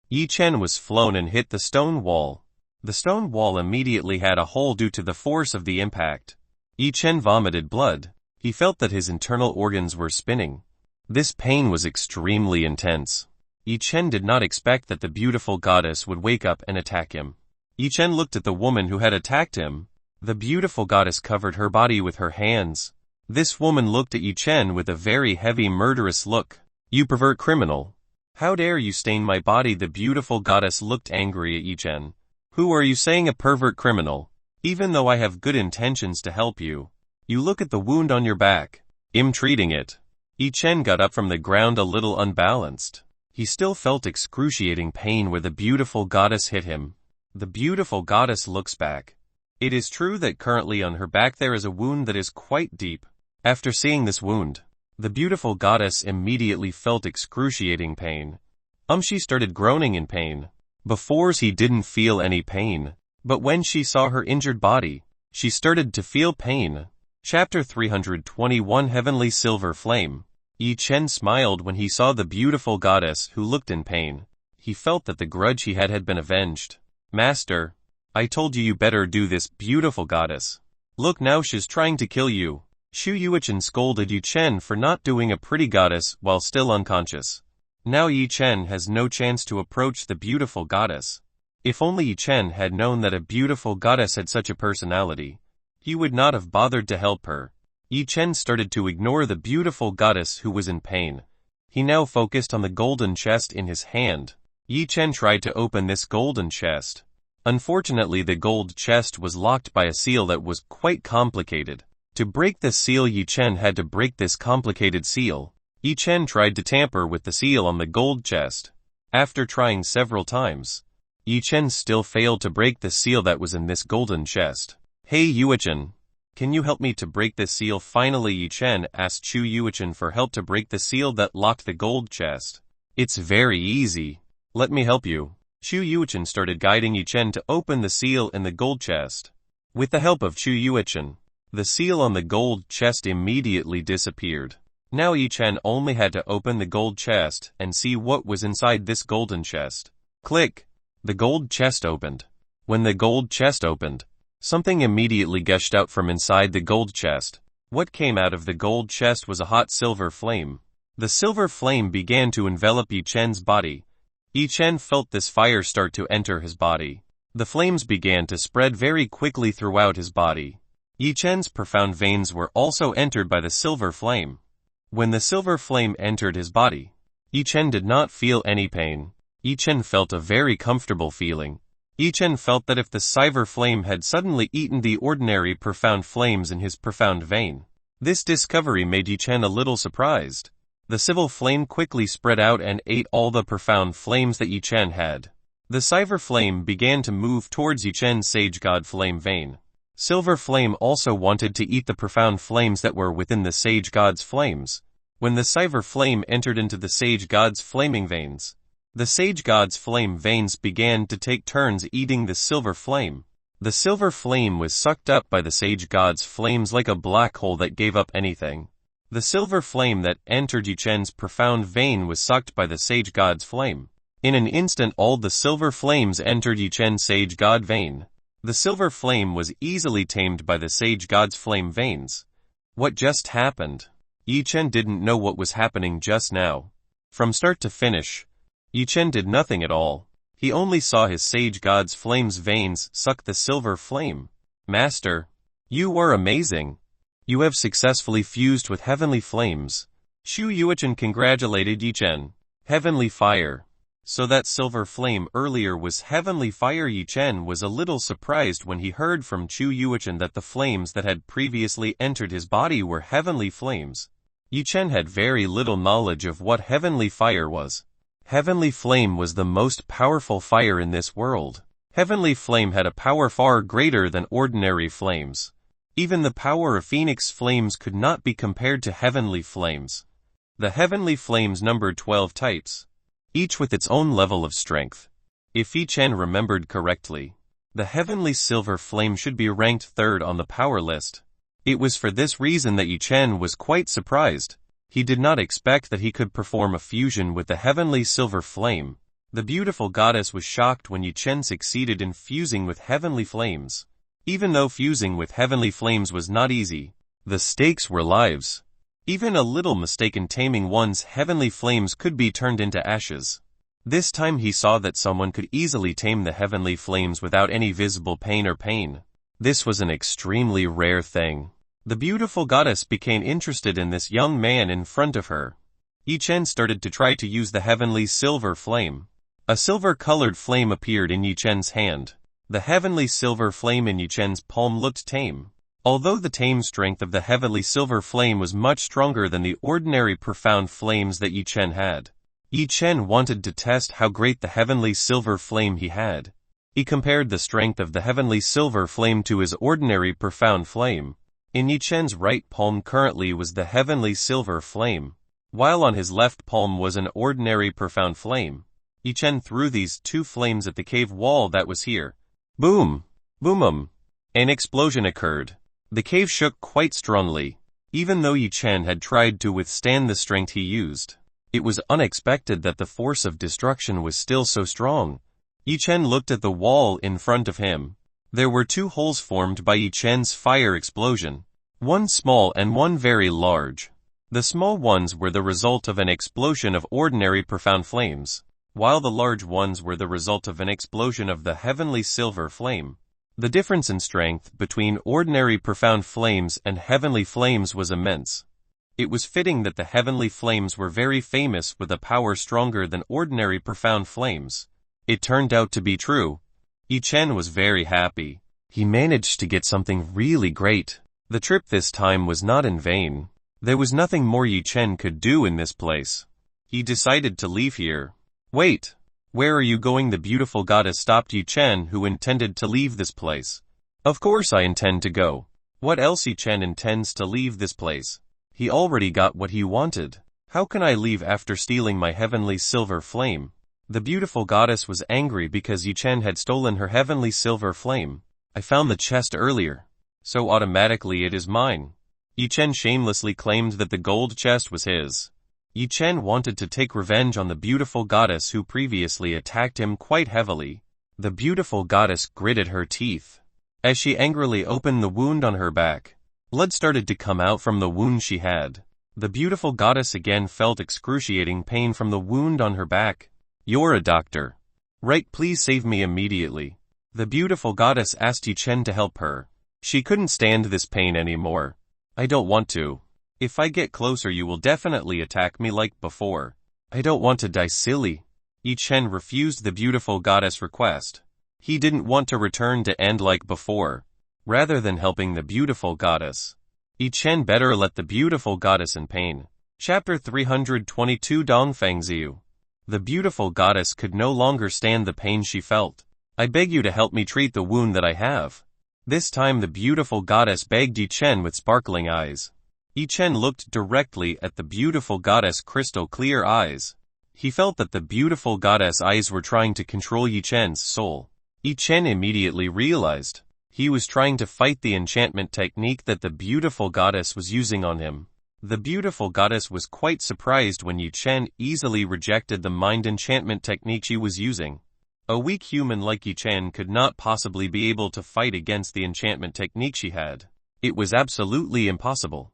Speaker 1: Yi Chen was flown and hit the stone wall. The stone wall immediately had a hole due to the force of the impact. Yi Chen vomited blood. He felt that his internal organs were spinning. This pain was extremely intense. Yi Chen did not expect that the beautiful goddess would wake up and attack him. Yi Chen looked at the woman who had attacked him. The beautiful goddess covered her body with her hands. This woman looked at Yi Chen with a very heavy murderous look. You pervert criminal. How dare you stain my body? The beautiful goddess looked angry at Yi Chen. Who are you saying a pervert criminal? Even though I have good intentions to help you. You look at the wound on your back. I'm treating it. Yi Chen got up from the ground a little unbalanced. He still felt excruciating pain where the beautiful goddess hit him. The beautiful goddess looks back. It is true that currently on her back there is a wound that is quite deep. After seeing this wound, the beautiful goddess immediately felt excruciating pain. She started groaning in pain. Before she didn't feel any pain, but when she saw her injured body, she started to feel pain. Chapter 321 Heavenly Silver Flame. Yi Chen smiled when he saw the beautiful goddess who looked in pain. He felt that the grudge he had been avenged. Master, I told you better do this, beautiful goddess. Look, now she's trying to kill you. Shu Yuichen scolded Yi Chen for not doing a pretty goddess while still unconscious. Now Yi Chen has no chance to approach the beautiful goddess. If only Yi Chen had known that a beautiful goddess had such a personality, he would not have bothered to help her. Yi Chen started to ignore the beautiful goddess who was in pain. He now focused on the golden chest in his hand. Yi Chen tried to open this golden chest. Unfortunately, the gold chest was locked by a seal that was quite complicated. To break this seal, Yi Chen had to break this complicated seal. Yi Chen tried to tamper with the seal on the gold chest. After trying several times, Yi Chen still failed to break the seal that was in this golden chest. Hey Yuichen, can you help me to break this seal? Finally Yi Chen asked Shu Yuichen for help to break the seal that locked the gold chest. It's very easy. Let me help you. Shu Yuichen started guiding Yi Chen to open the seal in the gold chest. With the help of Shu Yuichen, the seal on the gold chest immediately disappeared. Now Yi Chen only had to open the gold chest and see what was inside this golden chest. Click! The gold chest opened. When the gold chest opened, something immediately gushed out from inside the gold chest. What came out of the gold chest was a hot silver flame. The silver flame began to envelop Yi Chen's body. Yi Chen felt this fire start to enter his body. The flames began to spread very quickly throughout his body. Yi Chen's profound veins were also entered by the silver flame. When the silver flame entered his body, Yi Chen did not feel any pain. Yi Chen felt a very comfortable feeling. Yi Chen felt that if the silver flame had suddenly eaten the ordinary profound flames in his profound vein, this discovery made Yi Chen a little surprised. The silver flame quickly spread out and ate all the profound flames that Yi Chen had. The silver flame began to move towards Yi Chen's sage god flame vein. Silver flame also wanted to eat the profound flames that were within the sage god's flames. When the silver flame entered into the sage god's flaming veins, the sage god's flame veins began to take turns eating the silver flame. The silver flame was sucked up by the sage god's flames like a black hole that gave up anything. The silver flame that entered Yi Chen's profound vein was sucked by the sage god's flame. In an instant all the silver flames entered Yi Chen's sage god vein. The silver flame was easily tamed by the sage god's flame veins. What just happened? Yi Chen didn't know what was happening just now. From start to finish, Yi Chen did nothing at all. He only saw his sage god's flames veins suck the silver flame. Master, you are amazing. You have successfully fused with heavenly flames. Shu Yuichen congratulated Yi Chen. Heavenly fire. So that silver flame earlier was heavenly fire. Yi Chen was a little surprised when he heard from Shu Yuichen that the flames that had previously entered his body were heavenly flames. Yi Chen had very little knowledge of what heavenly fire was. Heavenly flame was the most powerful fire in this world. Heavenly flame had a power far greater than ordinary flames. Even the power of phoenix flames could not be compared to heavenly flames. The heavenly flames numbered 12 types, each with its own level of strength. If Yi Chen remembered correctly, the heavenly silver flame should be ranked third on the power list. It was for this reason that Yi Chen was quite surprised. He did not expect that he could perform a fusion with the heavenly silver flame. The beautiful goddess was shocked when Yi Chen succeeded in fusing with heavenly flames. Even though fusing with heavenly flames was not easy, the stakes were lives. Even a little mistake in taming one's heavenly flames could be turned into ashes. This time he saw that someone could easily tame the heavenly flames without any visible pain or pain. This was an extremely rare thing. The beautiful goddess became interested in this young man in front of her. Yi Chen started to try to use the heavenly silver flame. A silver-colored flame appeared in Yi Chen's hand. The heavenly silver flame in Yi Chen's palm looked tame. Although the tame strength of the heavenly silver flame was much stronger than the ordinary profound flames that Yi Chen had, Yi Chen wanted to test how great the heavenly silver flame he had. He compared the strength of the heavenly silver flame to his ordinary profound flame. In Yi Chen's right palm currently was the heavenly silver flame, while on his left palm was an ordinary profound flame. Yi Chen threw these two flames at the cave wall that was here. Boom! Boom! An explosion occurred. The cave shook quite strongly. Even though Yi Chen had tried to withstand the strength he used, it was unexpected that the force of destruction was still so strong. Yi Chen looked at the wall in front of him. There were two holes formed by Yi Chen's fire explosion, one small and one very large. The small ones were the result of an explosion of ordinary profound flames, while the large ones were the result of an explosion of the heavenly silver flame. The difference in strength between ordinary profound flames and heavenly flames was immense. It was fitting that the heavenly flames were very famous with a power stronger than ordinary profound flames. It turned out to be true. Yi Chen was very happy. He managed to get something really great. The trip this time was not in vain. There was nothing more Yi Chen could do in this place. He decided to leave here. Wait! Where are you going? The beautiful goddess stopped Yi Chen, who intended to leave this place. Of course I intend to go. What else? Yi Chen intends to leave this place. He already got what he wanted. How can I leave after stealing my heavenly silver flame? The beautiful goddess was angry because Yi Chen had stolen her heavenly silver flame. I found the chest earlier, so automatically it is mine. Yi Chen shamelessly claimed that the gold chest was his. Yi Chen wanted to take revenge on the beautiful goddess who previously attacked him quite heavily. The beautiful goddess gritted her teeth. As she angrily opened the wound on her back, blood started to come out from the wound she had. The beautiful goddess again felt excruciating pain from the wound on her back. You're a doctor, right? Please save me immediately. The beautiful goddess asked Yi Chen to help her. She couldn't stand this pain anymore. I don't want to. If I get closer you will definitely attack me like before. I don't want to die, silly. Yi Chen refused the beautiful goddess' request. He didn't want to return to end like before. Rather than helping the beautiful goddess, Yi Chen better let the beautiful goddess in pain. Chapter 322 Dongfangziu. The beautiful goddess could no longer stand the pain she felt. I beg you to help me treat the wound that I have. This time the beautiful goddess begged Yi Chen with sparkling eyes. Yi Chen looked directly at the beautiful goddess' crystal clear eyes. He felt that the beautiful goddess' eyes were trying to control Yi Chen's soul. Yi Chen immediately realized he was trying to fight the enchantment technique that the beautiful goddess was using on him. The beautiful goddess was quite surprised when Yi Chen easily rejected the mind enchantment technique she was using. A weak human like Yi Chen could not possibly be able to fight against the enchantment technique she had. It was absolutely impossible.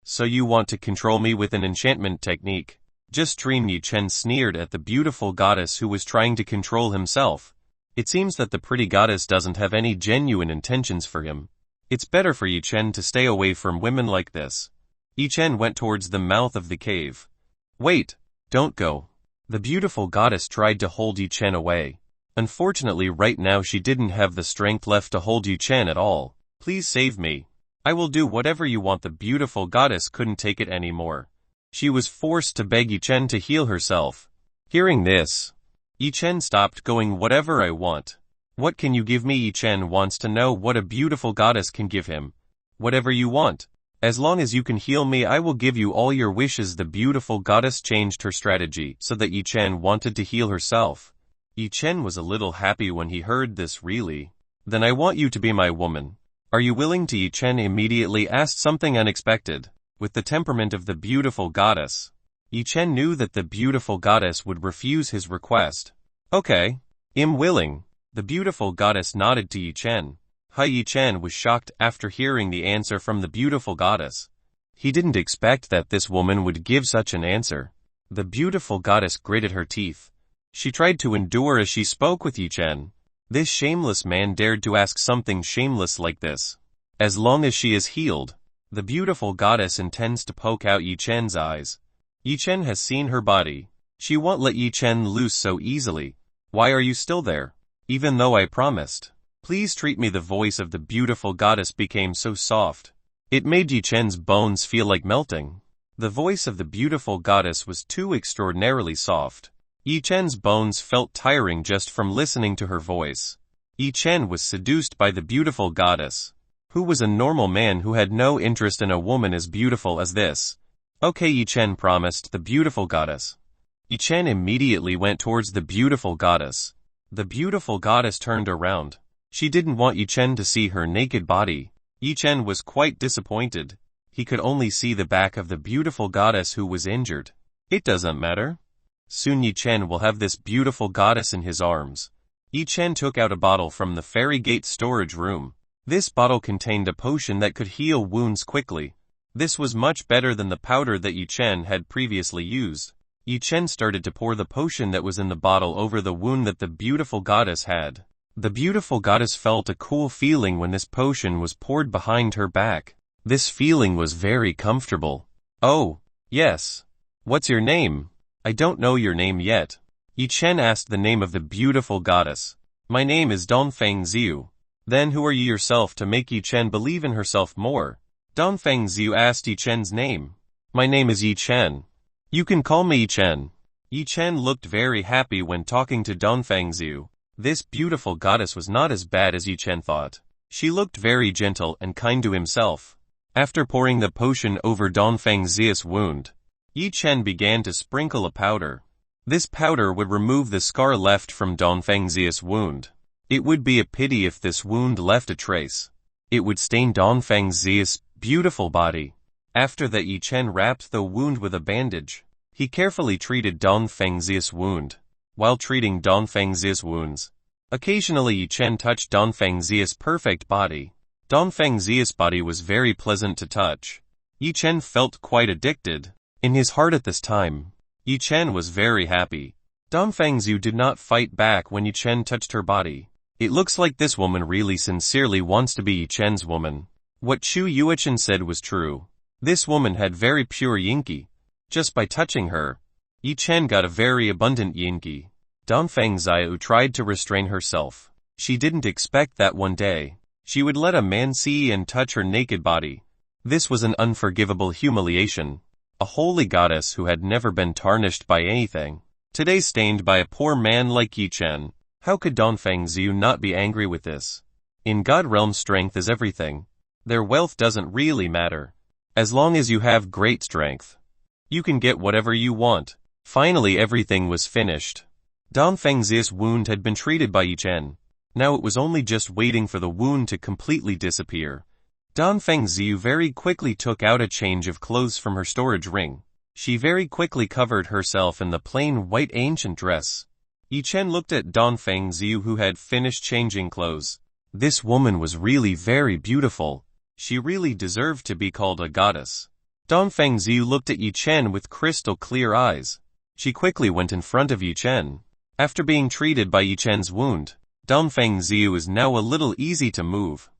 Speaker 1: So you want to control me with an enchantment technique? Just dream. Yi Chen sneered at the beautiful goddess who was trying to control himself. It seems that the pretty goddess doesn't have any genuine intentions for him. It's better for Yi Chen to stay away from women like this. Yi Chen went towards the mouth of the cave. Wait, don't go. The beautiful goddess tried to hold Yi Chen away. Unfortunately right now she didn't have the strength left to hold Yi Chen at all. Please save me. I will do whatever you want. The beautiful goddess couldn't take it anymore. She was forced to beg Yi Chen to heal herself. Hearing this, Yi Chen stopped going. Whatever I want. What can you give me? Yi Chen wants to know what a beautiful goddess can give him. Whatever you want. As long as you can heal me, I will give you all your wishes. The beautiful goddess changed her strategy so that Yi Chen wanted to heal herself. Yi Chen was a little happy when he heard this. Really? Then I want you to be my woman. Are you willing to? Yi Chen immediately asked something unexpected. With the temperament of the beautiful goddess, Yi Chen knew that the beautiful goddess would refuse his request. Okay. I'm willing. The beautiful goddess nodded to Yi Chen. Yi Chen was shocked after hearing the answer from the beautiful goddess. He didn't expect that this woman would give such an answer. The beautiful goddess gritted her teeth. She tried to endure as she spoke with Yi Chen. This shameless man dared to ask something shameless like this. As long as she is healed, the beautiful goddess intends to poke out Yi Chen's eyes. Yi Chen has seen her body. She won't let Yi Chen loose so easily. Why are you still there? Even though I promised. Please treat me. The voice of the beautiful goddess became so soft. It made Yi Chen's bones feel like melting. The voice of the beautiful goddess was too extraordinarily soft. Yi Chen's bones felt tiring just from listening to her voice. Yi Chen was seduced by the beautiful goddess. Who was a normal man who had no interest in a woman as beautiful as this? Okay, Yi Chen promised the beautiful goddess. Yi Chen immediately went towards the beautiful goddess. The beautiful goddess turned around. She didn't want Yi Chen to see her naked body. Yi Chen was quite disappointed. He could only see the back of the beautiful goddess who was injured. It doesn't matter. Soon Yi Chen will have this beautiful goddess in his arms. Yi Chen took out a bottle from the fairy gate storage room. This bottle contained a potion that could heal wounds quickly. This was much better than the powder that Yi Chen had previously used. Yi Chen started to pour the potion that was in the bottle over the wound that the beautiful goddess had. The beautiful goddess felt a cool feeling when this potion was poured behind her back. This feeling was very comfortable. Oh, yes. What's your name? I don't know your name yet. Yi Chen asked the name of the beautiful goddess. My name is Dongfeng Xiu. Then who are you yourself to make Yi Chen believe in herself more? Dongfeng Xiu asked Yi Chen's name. My name is Yi Chen. You can call me Yi Chen. Yi Chen looked very happy when talking to Dongfeng Xiu. This beautiful goddess was not as bad as Yi Chen thought. She looked very gentle and kind to himself. After pouring the potion over Dongfeng Xiu's wound, Yi Chen began to sprinkle a powder. This powder would remove the scar left from Dongfeng Xiu's wound. It would be a pity if this wound left a trace. It would stain Dongfeng Xiu's beautiful body. After that, Yi Chen wrapped the wound with a bandage. He carefully treated Dongfeng Xiu's wound. While treating Dongfeng Xiu's wounds, occasionally Yi Chen touched Dongfeng Xiu's perfect body. Dongfeng Xiu's body was very pleasant to touch. Yi Chen felt quite addicted. In his heart at this time, Yi Chen was very happy. Dongfeng Xiu did not fight back when Yi Chen touched her body. It looks like this woman really sincerely wants to be Yi Chen's woman. What Chu Yuechen said was true. This woman had very pure yinqi. Just by touching her, Yi Chen got a very abundant yinqi. Dongfeng Xiu tried to restrain herself. She didn't expect that one day she would let a man see and touch her naked body. This was an unforgivable humiliation. A holy goddess who had never been tarnished by anything, today stained by a poor man like Yi Chen. How could Dongfeng Xiu not be angry with this? In God realm, strength is everything. Their wealth doesn't really matter. As long as you have great strength, you can get whatever you want. Finally, everything was finished. Dongfeng Xiu's wound had been treated by Yi Chen. Now it was only just waiting for the wound to completely disappear. Dongfeng Xiu very quickly took out a change of clothes from her storage ring. She very quickly covered herself in the plain white ancient dress. Yi Chen looked at Dongfeng Xiu, who had finished changing clothes. This woman was really very beautiful. She really deserved to be called a goddess. Dongfeng Xiu looked at Yi Chen with crystal clear eyes. She quickly went in front of Yi Chen. After being treated by Yi Chen's wound, Dongfeng Xiu is now a little easy to move.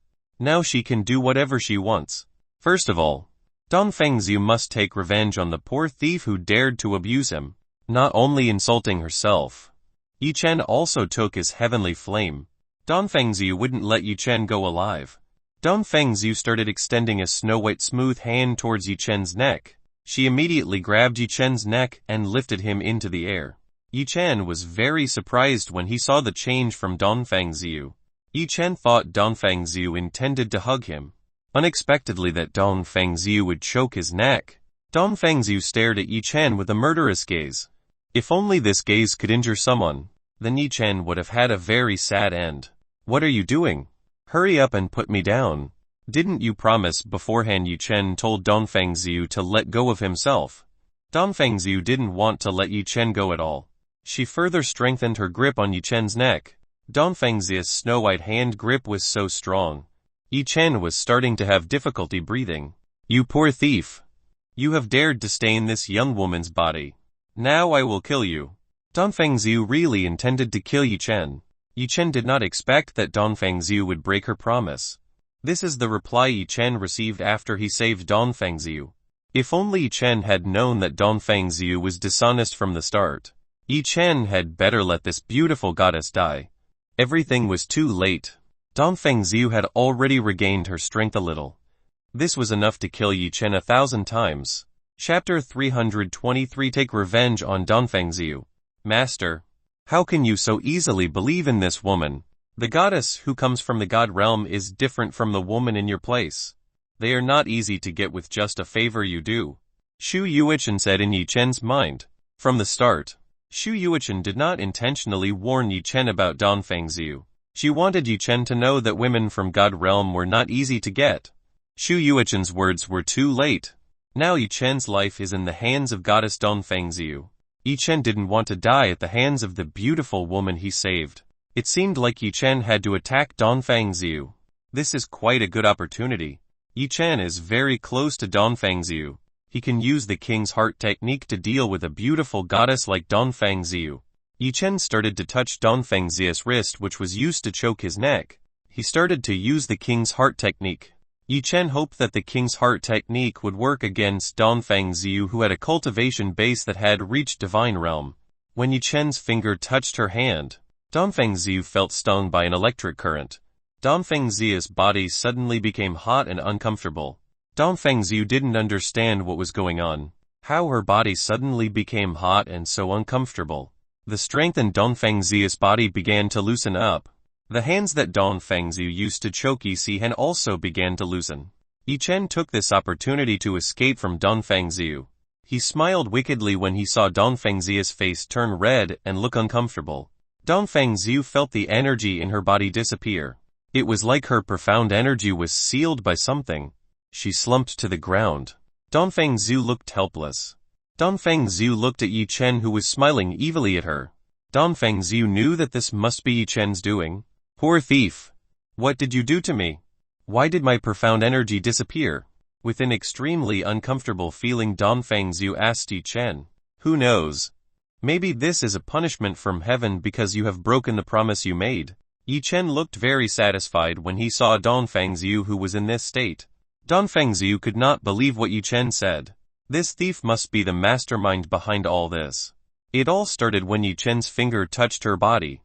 Speaker 1: Now she can do whatever she wants. First of all, Dongfeng Xiu must take revenge on the poor thief who dared to abuse him. Not only insulting herself, Yi Chen also took his heavenly flame. Dongfeng Xiu wouldn't let Yi Chen go alive. Dongfeng Xiu started extending a snow-white smooth hand towards Yi Chen's neck. She immediately grabbed Yi Chen's neck and lifted him into the air. Yi Chen was very surprised when he saw the change from Dongfeng Xiu. Yi Chen thought Dongfeng Xiu intended to hug him. Unexpectedly, that Dongfeng Xiu would choke his neck. Dongfeng Xiu stared at Yi Chen with a murderous gaze. If only this gaze could injure someone, then Yi Chen would have had a very sad end. What are you doing? Hurry up and put me down. Didn't you promise beforehand? Yi Chen told Dongfeng Xiu to let go of himself. Dongfeng Xiu didn't want to let Yi Chen go at all. She further strengthened her grip on Yi Chen's neck. Dongfeng Xiu's snow-white hand grip was so strong. Yi Chen was starting to have difficulty breathing. You poor thief. You have dared to stain this young woman's body. Now I will kill you. Dongfeng Xiu really intended to kill Yi Chen. Yi Chen did not expect that Dongfeng Xiu would break her promise. This is the reply Yi Chen received after he saved Dongfeng Xiu. If only Yi Chen had known that Dongfeng Xiu was dishonest from the start. Yi Chen had better let this beautiful goddess die. Everything was too late. Dongfeng Xiu had already regained her strength a little. This was enough to kill Yi Chen 1,000 times. Chapter 323. Take revenge on Dongfeng Xiu. Master, how can you so easily believe in this woman? The goddess who comes from the god realm is different from the woman in your place. They are not easy to get with just a favor you do. Shu Yuichen said in Yi Chen's mind. From the start, Shu Yuichen did not intentionally warn Yi Chen about Dongfeng Xiu. She wanted Yi Chen to know that women from God realm were not easy to get. Shu Yuichen's words were too late. Now Yi Chen's life is in the hands of goddess Dongfeng Xiu. Yi Chen didn't want to die at the hands of the beautiful woman he saved. It seemed like Yi Chen had to attack Dongfeng Xiu. This is quite a good opportunity. Yi Chen is very close to Dongfeng Xiu. He can use the King's Heart technique to deal with a beautiful goddess like Dongfeng Xiu. Yi Chen started to touch Dongfeng Xiu's wrist, which was used to choke his neck. He started to use the King's Heart technique. Yi Chen hoped that the King's Heart technique would work against Dongfeng Xiu, who had a cultivation base that had reached divine realm. When Yi Chen's finger touched her hand, Dongfeng Xiu felt stung by an electric current. Dongfeng Xiu's body suddenly became hot and uncomfortable. Dongfeng Xiu didn't understand what was going on. How her body suddenly became hot and so uncomfortable. The strength in Dongfeng Xiu's body began to loosen up. The hands that Dongfeng Xiu used to choke Yi Xihen also began to loosen. Yi Chen took this opportunity to escape from Dongfeng Xiu. He smiled wickedly when he saw Dongfeng Xiu's face turn red and look uncomfortable. Dongfeng Xiu felt the energy in her body disappear. It was like her profound energy was sealed by something. She slumped to the ground. Dongfeng Xiu looked helpless. Dongfeng Xiu looked at Yi Chen, who was smiling evilly at her. Dongfeng Xiu knew that this must be Yi Chen's doing. Poor thief! What did you do to me? Why did my profound energy disappear? With an extremely uncomfortable feeling, Dongfeng Xiu asked Yi Chen. Who knows? Maybe this is a punishment from heaven because you have broken the promise you made. Yi Chen looked very satisfied when he saw Dongfeng Xiu, who was in this state. Dongfeng Xiu could not believe what Yi Chen said. This thief must be the mastermind behind all this. It all started when Yi Chen's finger touched her body.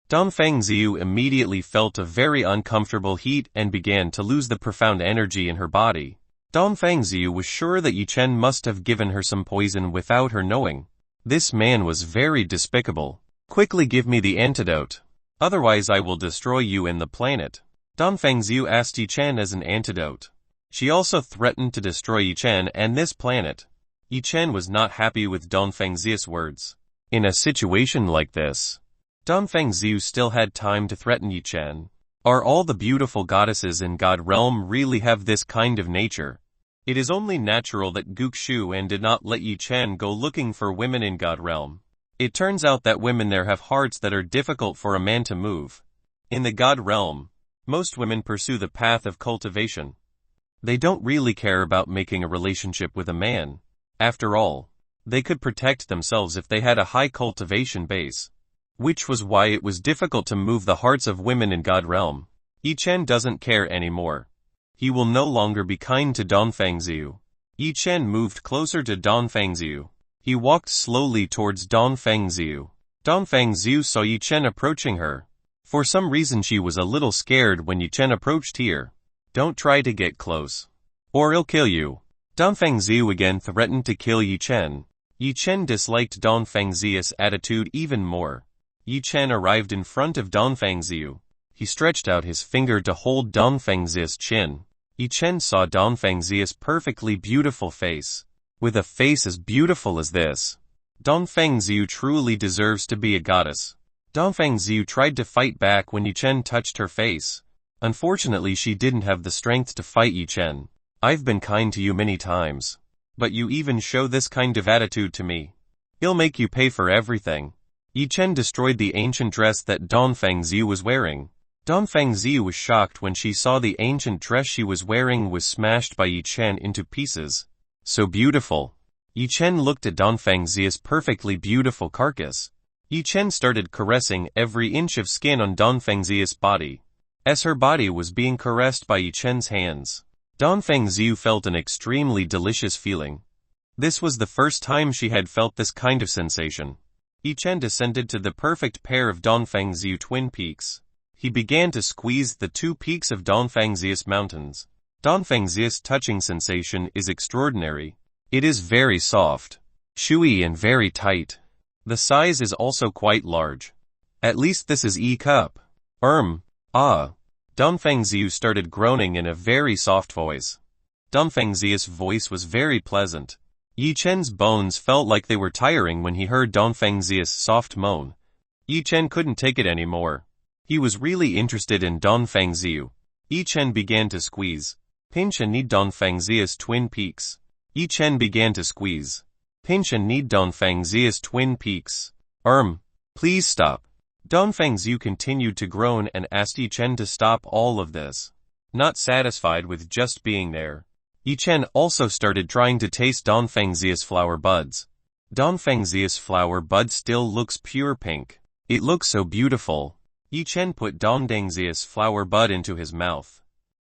Speaker 1: Dongfeng Xiu immediately felt a very uncomfortable heat and began to lose the profound energy in her body. Dongfeng Xiu was sure that Yi Chen must have given her some poison without her knowing. This man was very despicable. Quickly give me the antidote. Otherwise I will destroy you and the planet. Dongfeng Xiu asked Yi Chen as an antidote. She also threatened to destroy Yi Chen and this planet. Yi Chen was not happy with Dongfeng Xiu's words. In a situation like this, Dongfeng Xiu still had time to threaten Yi Chen. Are all the beautiful goddesses in God realm really have this kind of nature? It is only natural that Guxu and did not let Yi Chen go looking for women in God realm. It turns out that women there have hearts that are difficult for a man to move. In the God realm, most women pursue the path of cultivation. They don't really care about making a relationship with a man. After all, they could protect themselves if they had a high cultivation base. Which was why it was difficult to move the hearts of women in God realm. Yi Chen doesn't care anymore. He will no longer be kind to Dongfeng Xiu. Yi Chen moved closer to Dongfeng Xiu. He walked slowly towards Dongfeng Xiu. Dongfeng Xiu saw Yi Chen approaching her. For some reason she was a little scared when Yi Chen approached here. Don't try to get close, or I'll kill you. Dongfeng Xiu again threatened to kill Yi Chen. Yi Chen disliked Dongfeng Xiu's attitude even more. Yi Chen arrived in front of Dongfeng Xiu. He stretched out his finger to hold Dongfeng Xiu's chin. Yi Chen saw Dongfeng Xiu's perfectly beautiful face. With a face as beautiful as this, Dongfeng Xiu truly deserves to be a goddess. Dongfeng Xiu tried to fight back when Yi Chen touched her face. Unfortunately, she didn't have the strength to fight Yi Chen. I've been kind to you many times, but you even show this kind of attitude to me. He'll make you pay for everything. Yi Chen destroyed the ancient dress that Dongfeng Xiu was wearing. Dongfeng Xiu was shocked when she saw the ancient dress she was wearing was smashed by Yi Chen into pieces. So beautiful. Yi Chen looked at Dongfeng Xiu's perfectly beautiful carcass. Yi Chen started caressing every inch of skin on Dongfeng Xiu's body. As her body was being caressed by Yi Chen's hands, Dongfeng Xiu felt an extremely delicious feeling. This was the first time she had felt this kind of sensation. Yi Chen descended to the perfect pair of Dongfeng Xiu twin peaks. He began to squeeze the two peaks of Dongfeng Xiu's mountains. Dongfeng Xiu's touching sensation is extraordinary. It is very soft, chewy and very tight. The size is also quite large. At least this is E-cup. Ah. Dongfengziu started groaning in a very soft voice. Dongfengziu's voice was very pleasant. Yi Chen's bones felt like they were tiring when he heard Dongfengziu's soft moan. Yi Chen couldn't take it anymore. He was really interested in Dongfengziu. Yi Chen began to squeeze. Pinch and knead Dongfengziu's twin peaks. Yi Chen began to squeeze. Pinch and knead Dongfengziu's twin peaks. Please stop. Dongfengziu continued to groan and asked Yi Chen to stop all of this. Not satisfied with just being there, Yi Chen also started trying to taste Dongfengziu's flower buds. Dongfengziu's flower bud still looks pure pink. It looks so beautiful. Yi Chen put Dongfengziu's flower bud into his mouth.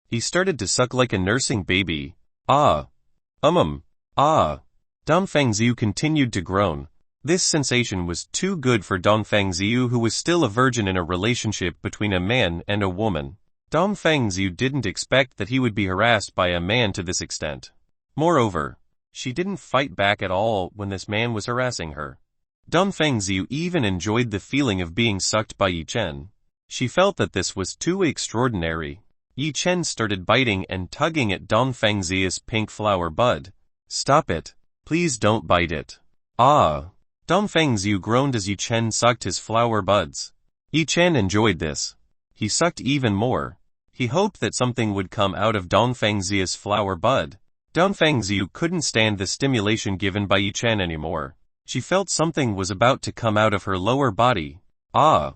Speaker 1: He started to suck like a nursing baby. Ah. Dongfengziu continued to groan. This sensation was too good for Dongfengziu, who was still a virgin in a relationship between a man and a woman. Dongfengziu didn't expect that he would be harassed by a man to this extent. Moreover, she didn't fight back at all when this man was harassing her. Dongfengziu even enjoyed the feeling of being sucked by Yi Chen. She felt that this was too extraordinary. Yi Chen started biting and tugging at Dongfengziu's pink flower bud. Stop it. Please don't bite it. Ah. Dongfengziu groaned as Yi Chen sucked his flower buds. Yi Chen enjoyed this. He sucked even more. He hoped that something would come out of Dongfengziu's flower bud. Dongfengziu couldn't stand the stimulation given by Yi Chen anymore. She felt something was about to come out of her lower body. Ah.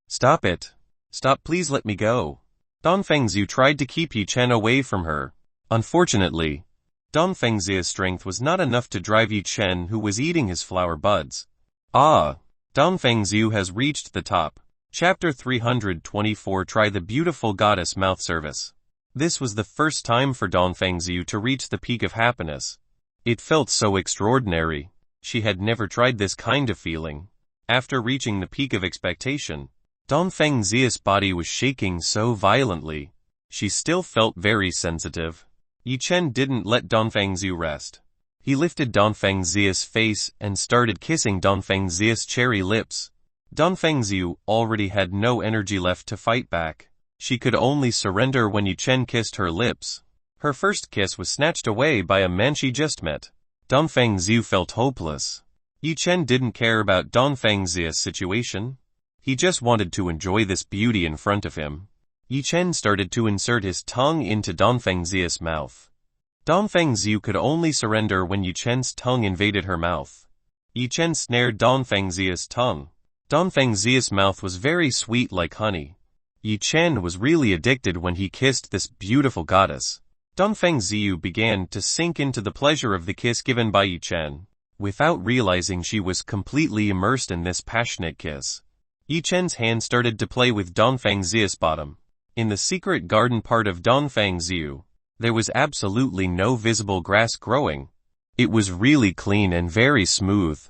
Speaker 1: Stop it. Stop, please let me go. Dongfengziu tried to keep Yi Chen away from her. Unfortunately, Dongfengziu's strength was not enough to drive Yi Chen, who was eating his flower buds. Ah. Dongfengziu has reached the top. Chapter 324. Try the beautiful goddess mouth service. This was the first time for Dongfengziu to reach the peak of happiness. It felt so extraordinary. She had never tried this kind of feeling. After reaching the peak of expectation, Dongfengziu's body was shaking so violently. She still felt very sensitive. Yi Chen didn't let Dongfengziu rest. He lifted Dongfengziu's face and started kissing Dongfengziu's cherry lips. Dongfengziu already had no energy left to fight back. She could only surrender when Yi Chen kissed her lips. Her first kiss was snatched away by a man she just met. Dongfengziu felt hopeless. Yi Chen didn't care about Dongfengziu's situation. He just wanted to enjoy this beauty in front of him. Yi Chen started to insert his tongue into Dongfengziu's mouth. Dongfengziu could only surrender when Yi Chen's tongue invaded her mouth. Yi Chen snared Dongfengziu's tongue. Dongfengziu's mouth was very sweet like honey. Yi Chen was really addicted when he kissed this beautiful goddess. Dongfengziu began to sink into the pleasure of the kiss given by Yi Chen. Without realizing, she was completely immersed in this passionate kiss. Yi Chen's hand started to play with Dongfengziu's bottom. In the secret garden part of Dongfengziu, there was absolutely no visible grass growing. It was really clean and very smooth.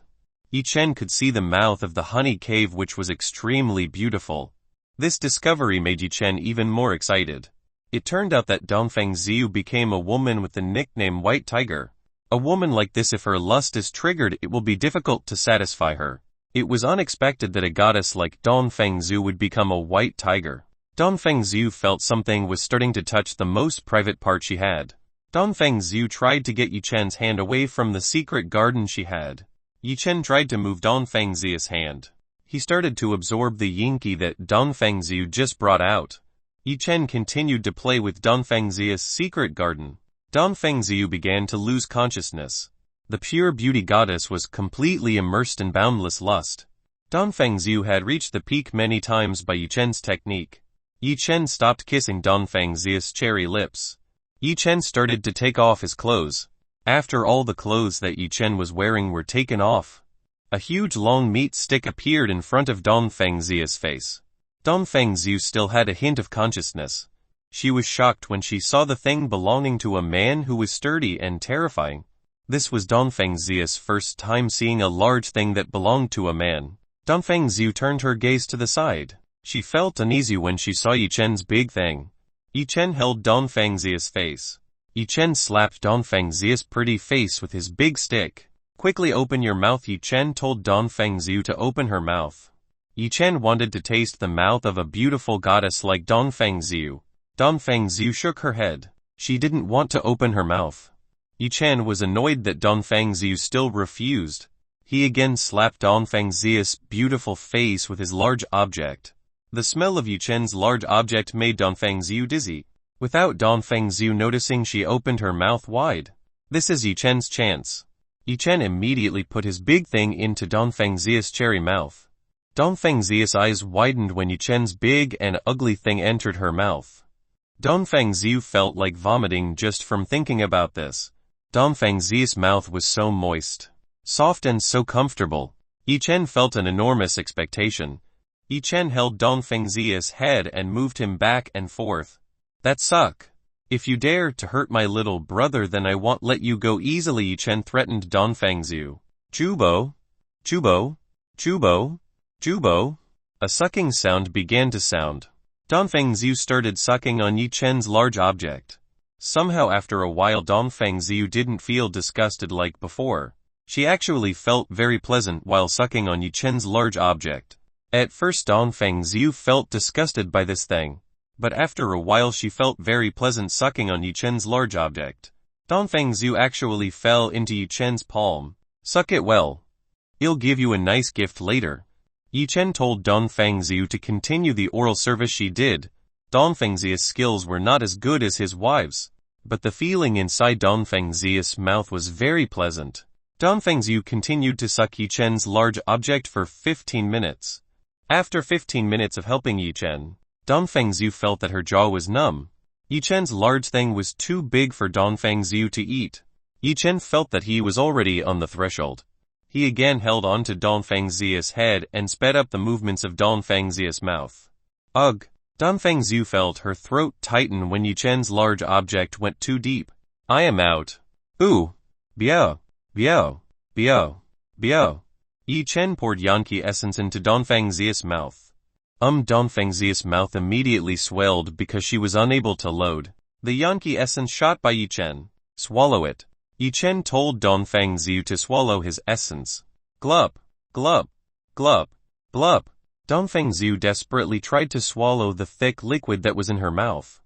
Speaker 1: Yi Chen could see the mouth of the honey cave, which was extremely beautiful. This discovery made Yi Chen even more excited. It turned out that Dongfengziu became a woman with the nickname White Tiger. A woman like this, if her lust is triggered, it will be difficult to satisfy her. It was unexpected that a goddess like Dongfengziu would become a white tiger. Dongfengziu felt something was starting to touch the most private part she had. Dongfengziu tried to get Yi Chen's hand away from the secret garden she had. Yi Chen tried to move Dongfengziu's hand. He started to absorb the yin qi that Dongfengziu just brought out. Yi Chen continued to play with Dongfengziu's secret garden. Dongfengziu began to lose consciousness. The pure beauty goddess was completely immersed in boundless lust. Dongfengziu had reached the peak many times by Yi Chen's technique. Yi Chen stopped kissing Dongfengziu's cherry lips. Yi Chen started to take off his clothes. After all the clothes that Yi Chen was wearing were taken off, a huge long meat stick appeared in front of Dongfengziu's face. Dongfengziu still had a hint of consciousness. She was shocked when she saw the thing belonging to a man who was sturdy and terrifying. This was Dongfengziu's first time seeing a large thing that belonged to a man. Dongfengziu turned her gaze to the side. She felt uneasy when she saw Yi Chen's big thing. Yi Chen held Dongfengziu's face. Yi Chen slapped Dongfengziu's pretty face with his big stick. Quickly open your mouth, Yi Chen told Dong Fengxiu to open her mouth. Yi Chen wanted to taste the mouth of a beautiful goddess like Dong Fengxiu. Dong Fengxiu shook her head. She didn't want to open her mouth. Yi Chen was annoyed that Dong Fengxiu still refused. He again slapped Dong Fengxiu's beautiful face with his large object. The smell of Yi Chen's large object made Dong Fengxiu dizzy. Without Dong Fengxiu noticing, she opened her mouth wide. This is Yi Chen's chance. Yi Chen immediately put his big thing into Dong Fengxiu's cherry mouth. Dong Fengxiu's eyes widened when Yi Chen's big and ugly thing entered her mouth. Dong Fengxiu felt like vomiting just from thinking about this. Dong Fengxiu's mouth was so moist, soft and so comfortable. Yi Chen felt an enormous expectation. Yi Chen held Dong Fengxiu's head and moved him back and forth. That suck. If you dare to hurt my little brother, then I won't let you go easily, Yi Chen threatened Dong Fengxiu. Chubo, chubo, chubo, chubo. A sucking sound began to sound. Dong Fengxiu started sucking on Yi Chen's large object. Somehow after a while Dong Fengxiu didn't feel disgusted like before. She actually felt very pleasant while sucking on Yi Chen's large object. At first Dong Fengxiu felt disgusted by this thing, but after a while she felt very pleasant sucking on Yi Chen's large object. Dong Fengxiu actually fell into Yi Chen's palm. Suck it well. I'll give you a nice gift later. Yi Chen told Dong Fengxiu to continue the oral service. She did. Dong Fengxiu's skills were not as good as his wife's, but the feeling inside Dong Fengxiu's mouth was very pleasant. Dong Fengxiu continued to suck Yi Chen's large object for 15 minutes. After 15 minutes of helping Yi Chen, Dong Fengxiu felt that her jaw was numb. Yi Chen's large thing was too big for Dong Fengxiu to eat. Yi Chen felt that he was already on the threshold. He again held on to Dong Fengxiu's head and sped up the movements of Dong Fengxiu's mouth. Ugh! Dong Fengxiu felt her throat tighten when Yi Chen's large object went too deep. I am out. Ooh! Biao! Biao! Biao! Biao! Yi Chen poured Yanqi essence into Dong Fengxiu's mouth. Dong Fengxiu's mouth immediately swelled because she was unable to load the Yanqi essence shot by Yi Chen. Swallow it. Yi Chen told Dong Fengxiu to swallow his essence. Glup, glup, glup, glup. Dong Fengxiu desperately tried to swallow the thick liquid that was in her mouth.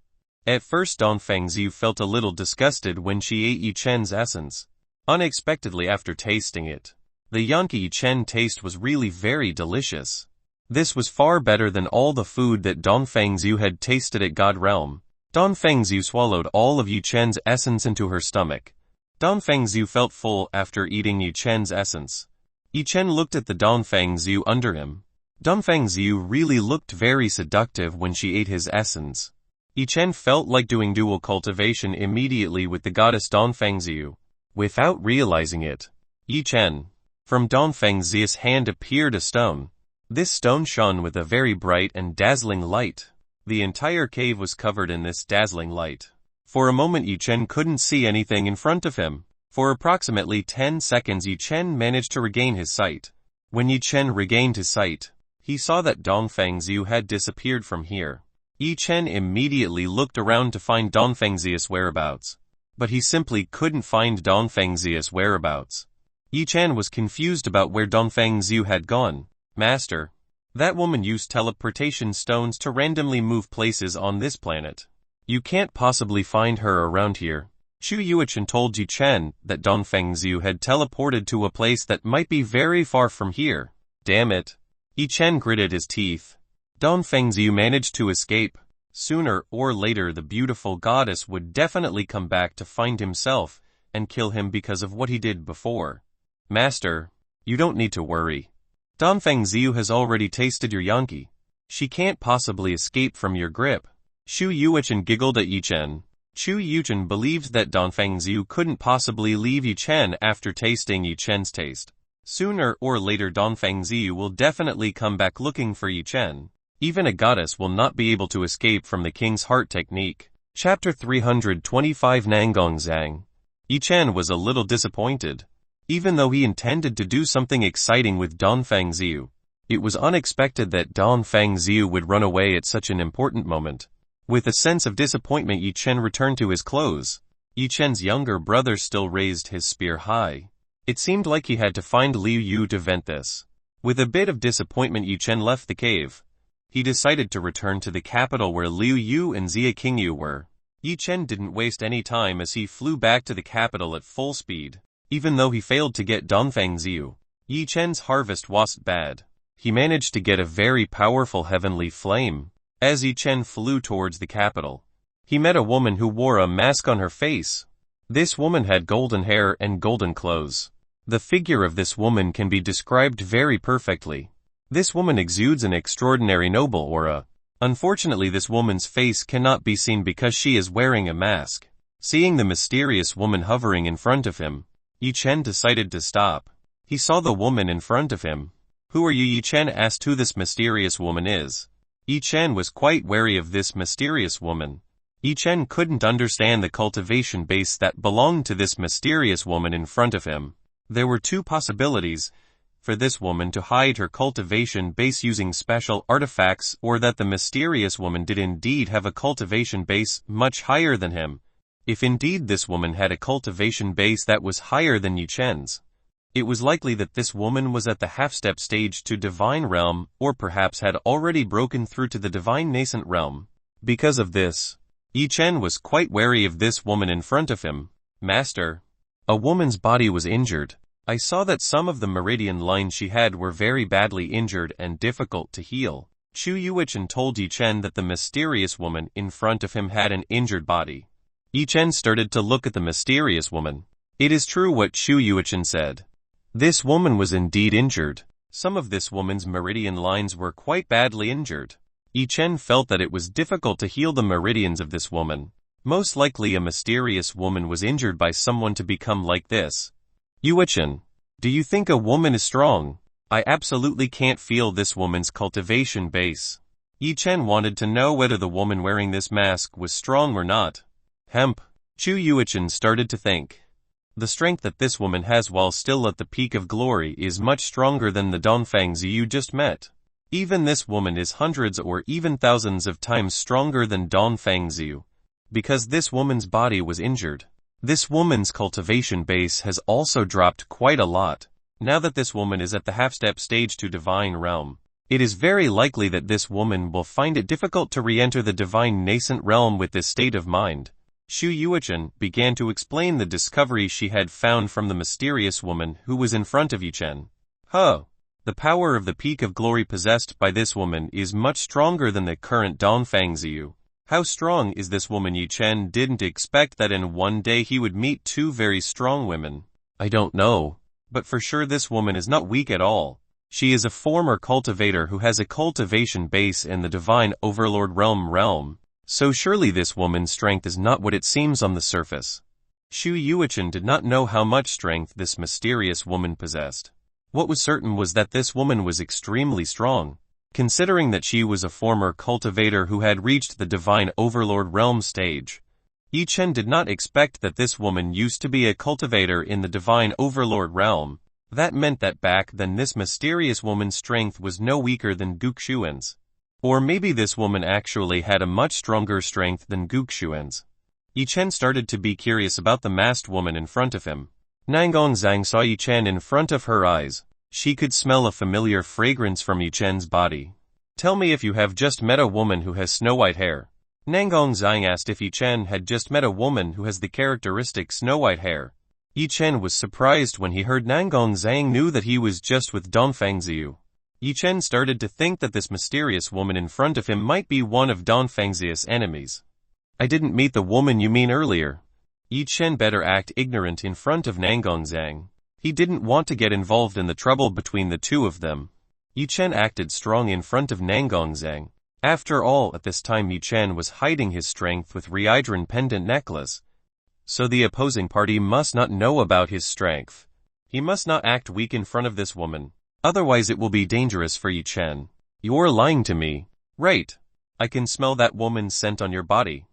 Speaker 1: At first Dong Fengxiu felt a little disgusted when she ate Yi Chen's essence. Unexpectedly after tasting it, the Yanqi Yi Chen taste was really very delicious. This was far better than all the food that Dong Fengxiu had tasted at God Realm. Dong Fengxiu swallowed all of Yi Chen's essence into her stomach. Dong Fengxiu felt full after eating Yi Chen's essence. Yi Chen looked at the Dong Fengxiu under him. Dong Fengxiu really looked very seductive when she ate his essence. Yi Chen felt like doing dual cultivation immediately with the goddess Dong Fengxiu. Without realizing it, Yi Chen, from Dong Fengxiu's hand appeared a stone. This stone shone with a very bright and dazzling light. The entire cave was covered in this dazzling light. For a moment Yi Chen couldn't see anything in front of him. For approximately 10 seconds Yi Chen managed to regain his sight. When Yi Chen regained his sight, he saw that Dong Fengxiu had disappeared from here. Yi Chen immediately looked around to find Dong Fengxiu's whereabouts. But he simply couldn't find Dong Fengxiu's whereabouts. Yi Chen was confused about where Dong Fengxiu had gone. Master, that woman used teleportation stones to randomly move places on this planet. You can't possibly find her around here. Shu Yuichen told Yi Chen that Dong Fengxiu had teleported to a place that might be very far from here. Damn it. Yi Chen gritted his teeth. Dong Fengxiu managed to escape. Sooner or later the beautiful goddess would definitely come back to find himself and kill him because of what he did before. Master, you don't need to worry. Dong Fengxiu has already tasted your Yanqi. She can't possibly escape from your grip. Shu Yuichen giggled at Yi Chen. Shu Yuichen believed that Dong Fengxiu couldn't possibly leave Yi Chen after tasting Yi Chen's taste. Sooner or later Dong Fengxiu will definitely come back looking for Yi Chen. Even a goddess will not be able to escape from the king's heart technique. Chapter 325 Nangong Zhang. Yi Chen was a little disappointed. Even though he intended to do something exciting with Dong Fengxiu, it was unexpected that Dong Fengxiu would run away at such an important moment. With a sense of disappointment Yi Chen returned to his clothes. Yi Chen's younger brother still raised his spear high. It seemed like he had to find Liu Yu to vent this. With a bit of disappointment, Yu Chen left the cave. He decided to return to the capital where Liu Yu and Xia Qingyu were. Yu Chen didn't waste any time as he flew back to the capital at full speed. Even though he failed to get Dongfang Xiu, Yu Chen's harvest wasn't bad. He managed to get a very powerful heavenly flame. As Yu Chen flew towards the capital, he met a woman who wore a mask on her face. This woman had golden hair and golden clothes. The figure of this woman can be described very perfectly. This woman exudes an extraordinary noble aura. Unfortunately, this woman's face cannot be seen because she is wearing a mask. Seeing the mysterious woman hovering in front of him, Yu Chen decided to stop. He saw the woman in front of him. "Who are you?" Yu Chen asked who this mysterious woman is. Yu Chen was quite wary of this mysterious woman. Yu Chen couldn't understand the cultivation base that belonged to this mysterious woman in front of him. There were two possibilities: for this woman to hide her cultivation base using special artifacts, or that the mysterious woman did indeed have a cultivation base much higher than him. If indeed this woman had a cultivation base that was higher than Yu Chen's, it was likely that this woman was at the half-step stage to divine realm, or perhaps had already broken through to the divine nascent realm. Because of this, Yu Chen was quite wary of this woman in front of him. "Master, a woman's body was injured. I saw that some of the meridian lines she had were very badly injured and difficult to heal." Chu Yuichen told Yu Chen that the mysterious woman in front of him had an injured body. Yu Chen started to look at the mysterious woman. It is true what Chu Yuichen said. This woman was indeed injured. Some of this woman's meridian lines were quite badly injured. Yu Chen felt that it was difficult to heal the meridians of this woman. Most likely a mysterious woman was injured by someone to become like this. "Yuichen, do you think a woman is strong? I absolutely can't feel this woman's cultivation base." Yu Chen wanted to know whether the woman wearing this mask was strong or not. Hemp. Chu Yuichen started to think. The strength that this woman has while still at the peak of glory is much stronger than the Dongfang Zi you just met. Even this woman is hundreds or even thousands of times stronger than Dongfang Zi. Because this woman's body was injured, this woman's cultivation base has also dropped quite a lot. Now that this woman is at the half-step stage to divine realm, it is very likely that this woman will find it difficult to re-enter the divine nascent realm with this state of mind. Xu Yuichen began to explain the discovery she had found from the mysterious woman who was in front of Yu Chen. The power of the peak of glory possessed by this woman is much stronger than the current Dongfang Ziyu. How strong is this woman? Yu Chen didn't expect that in one day he would meet two very strong women. I don't know, but for sure this woman is not weak at all. She is a former cultivator who has a cultivation base in the divine overlord realm. So surely this woman's strength is not what it seems on the surface. Xu Yuichen did not know how much strength this mysterious woman possessed. What was certain was that this woman was extremely strong. Considering that she was a former cultivator who had reached the divine overlord realm stage, Yu Chen did not expect that this woman used to be a cultivator in the divine overlord realm. That meant that back then this mysterious woman's strength was no weaker than Guxuan's. Or maybe this woman actually had a much stronger strength than Guxuan's. Yu Chen started to be curious about the masked woman in front of him. Nangong Zhang saw Yu Chen in front of her eyes. She could smell a familiar fragrance from Yu Chen's body. Tell me if you have just met a woman who has snow-white hair. Nangong Zhang asked if Yu Chen had just met a woman who has the characteristic snow-white hair. Yu Chen was surprised when he heard Nangong Zhang knew that he was just with Dongfang Ziyu. Yu Chen started to think that this mysterious woman in front of him might be one of Dongfang Ziya's enemies. I didn't meet the woman you mean earlier. Yu Chen better act ignorant in front of Nangong Zhang. He didn't want to get involved in the trouble between the two of them. Yu Chen acted strong in front of Nangong Zhang. After all, at this time Yu Chen was hiding his strength with Riedran pendant necklace. So the opposing party must not know about his strength. He must not act weak in front of this woman. Otherwise it will be dangerous for Yu Chen. You're lying to me. Right. I can smell that woman's scent on your body.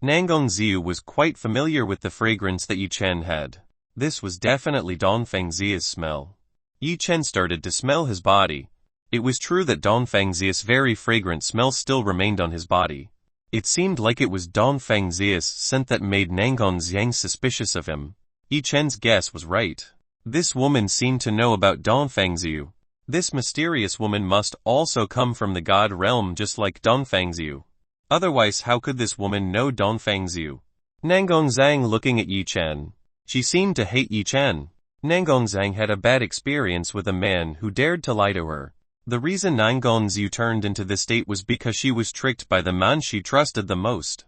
Speaker 1: Nangong Ziyu was quite familiar with the fragrance that Yu Chen had. This was definitely Dongfang Ziya's smell. Yu Chen started to smell his body. It was true that Dongfang Ziya's very fragrant smell still remained on his body. It seemed like it was Dongfang Ziya's scent that made Nangong Zhang suspicious of him. Yu Chen's guess was right. This woman seemed to know about Dongfangzhu. This mysterious woman must also come from the god realm just like Dongfangzhu. Otherwise how could this woman know Dongfangzhu? Nangongzhang looking at Yi Chen. She seemed to hate Yi Chen. Nangongzhang had a bad experience with a man who dared to lie to her. The reason Nangongzhu turned into this state was because she was tricked by the man she trusted the most.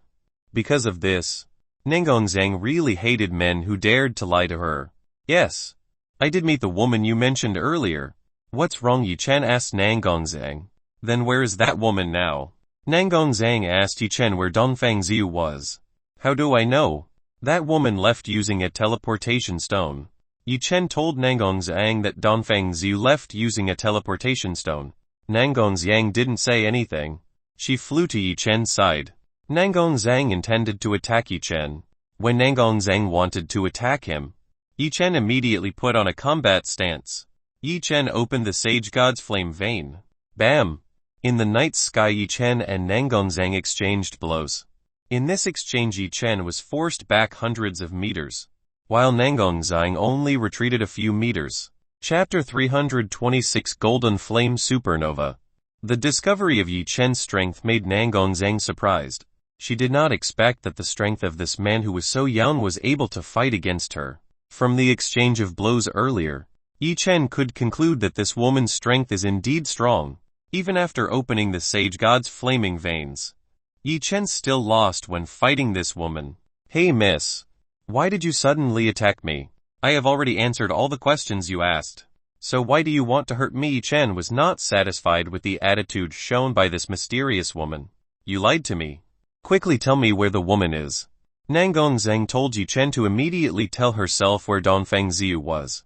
Speaker 1: Because of this, Nangongzhang really hated men who dared to lie to her. Yes, I did meet the woman you mentioned earlier. What's wrong? Yi Chen asked Nangongzhang. Then where is that woman now? Nangongzhang asked Yi Chen where Dongfangzhu was. How do I know? That woman left using a teleportation stone. Yi Chen told Nangongzhang that Dongfangzhu left using a teleportation stone. Nangongzhang didn't say anything. She flew to Yi Chen's side. Nangongzhang intended to attack Yi Chen. When Nangongzhang wanted to attack him, Yi Chen immediately put on a combat stance. Yi Chen opened the Sage God's flame vein. Bam! In the night sky Yi Chen and Nangongzhang exchanged blows. In this exchange Yi Chen was forced back hundreds of meters, while Nangongzhang only retreated a few meters. Chapter 326 Golden Flame Supernova. The discovery of Yi Chen's strength made Nangongzhang surprised. She did not expect that the strength of this man who was so young was able to fight against her. From the exchange of blows earlier, Yi Chen could conclude that this woman's strength is indeed strong. Even after opening the Sage God's flaming veins, Yi Chen still lost when fighting this woman. Hey miss, why did you suddenly attack me? I have already answered all the questions you asked. So why do you want to hurt me? Yi Chen was not satisfied with the attitude shown by this mysterious woman. You lied to me. Quickly tell me where the woman is. Nangongzhang told Yi Chen to immediately tell herself where Dongfangzhu was.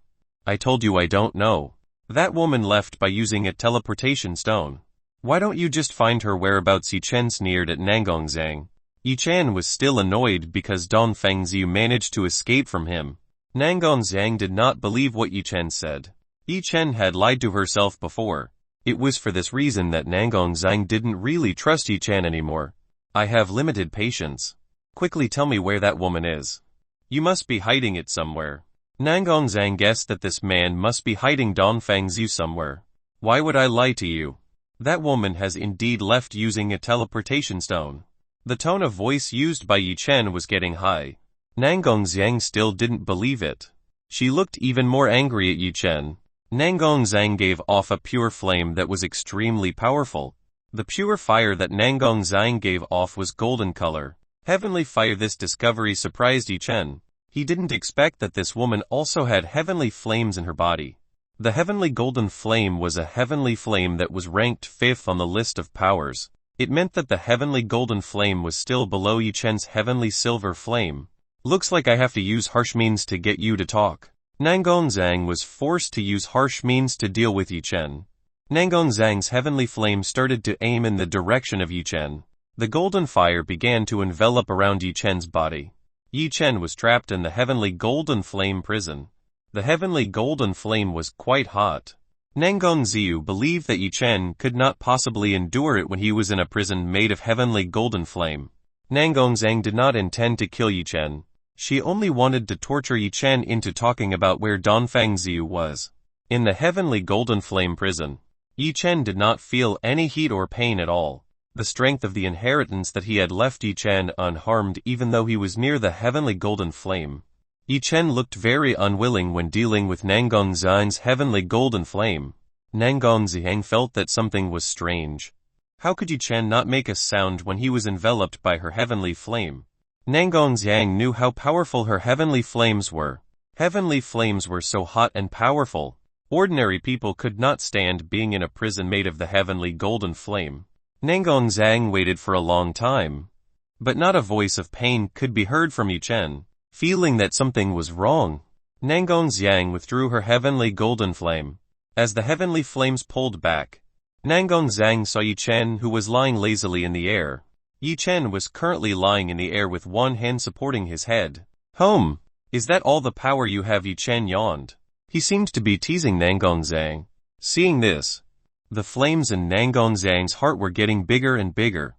Speaker 1: I told you I don't know. That woman left by using a teleportation stone. Why don't you just find her whereabouts? Yi Chen sneered at Nangongzhang. Yi Chen was still annoyed because Dongfangzhu managed to escape from him. Nangongzhang did not believe what Yi Chen said. Yi Chen had lied to herself before. It was for this reason that Nangongzhang didn't really trust Yi Chen anymore. I have limited patience. Quickly tell me where that woman is. You must be hiding it somewhere. Nangongzhang guessed that this man must be hiding Dongfangzhu somewhere. Why would I lie to you? That woman has indeed left using a teleportation stone. The tone of voice used by Yi Chen was getting high. Nangongzhang still didn't believe it. She looked even more angry at Yi Chen. Nangongzhang gave off a pure flame that was extremely powerful. The pure fire that Nangongzhang gave off was golden color. Heavenly fire. This discovery surprised Yi Chen. He didn't expect that this woman also had heavenly flames in her body. The heavenly golden flame was a heavenly flame that was ranked 5th on the list of powers. It meant that the heavenly golden flame was still below Yi Chen's heavenly silver flame. Looks like I have to use harsh means to get you to talk. Nangongzhang was forced to use harsh means to deal with Yi Chen. Nangongzhang's heavenly flame started to aim in the direction of Yi Chen. The golden fire began to envelop around Yi Chen's body. Yi Chen was trapped in the heavenly golden flame prison. The heavenly golden flame was quite hot. Nangongzhu believed that Yi Chen could not possibly endure it when he was in a prison made of heavenly golden flame. Nangongzhang did not intend to kill Yi Chen. She only wanted to torture Yi Chen into talking about where Dongfangzhu was. In the heavenly golden flame prison, Yi Chen did not feel any heat or pain at all. The strength of the inheritance that he had left Yi Chen unharmed even though he was near the heavenly golden flame. Yi Chen looked very unwilling when dealing with Nangongzhang's heavenly golden flame. Nangongzhang felt that something was strange. How could Yi Chen not make a sound when he was enveloped by her heavenly flame? Nangongzhang knew how powerful her heavenly flames were. Heavenly flames were so hot and powerful. Ordinary people could not stand being in a prison made of the heavenly golden flame. Nangongzhang waited for a long time, but not a voice of pain could be heard from Yi Chen. Feeling that something was wrong, Nangongzhang withdrew her heavenly golden flame. As the heavenly flames pulled back, Nangongzhang saw Yi Chen who was lying lazily in the air. Yi Chen was currently lying in the air with one hand supporting his head. Is that all the power you have? Yi Chen yawned. He seemed to be teasing Nangongzhang. Seeing this, the flames in Nangongzhang's heart were getting bigger and bigger.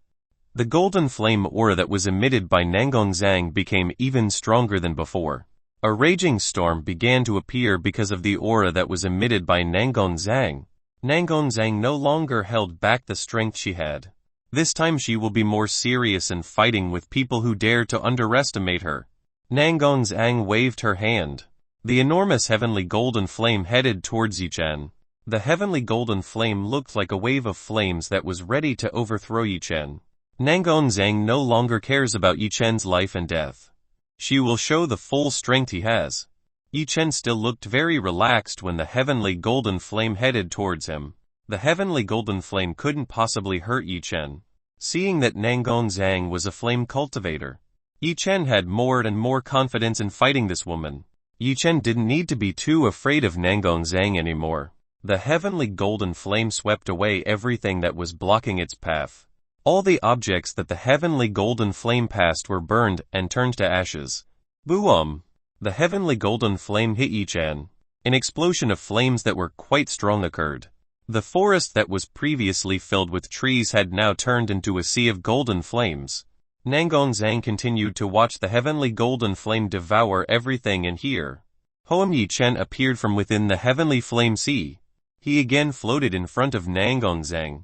Speaker 1: The golden flame aura that was emitted by Nangongzhang became even stronger than before. A raging storm began to appear because of the aura that was emitted by Zhang. Zhang no longer held back the strength she had. This time she will be more serious and fighting with people who dare to underestimate her. Zhang waved her hand. The enormous heavenly golden flame headed towards Yichen. The heavenly golden flame looked like a wave of flames that was ready to overthrow Yichen. Zhang no longer cares about Yichen's life and death. She will show the full strength he has. Yichen still looked very relaxed when the heavenly golden flame headed towards him. The heavenly golden flame couldn't possibly hurt Yichen. Seeing that Zhang was a flame cultivator, Yichen had more and more confidence in fighting this woman. Yichen didn't need to be too afraid of Zhang anymore. The heavenly golden flame swept away everything that was blocking its path. All the objects that the heavenly golden flame passed were burned and turned to ashes. Boom! The heavenly golden flame hit Yichen. An explosion of flames that were quite strong occurred. The forest that was previously filled with trees had now turned into a sea of golden flames. Zhang continued to watch the heavenly golden flame devour everything and hear. Hoam Yichen appeared from within the heavenly flame sea. He again floated in front of Zhang.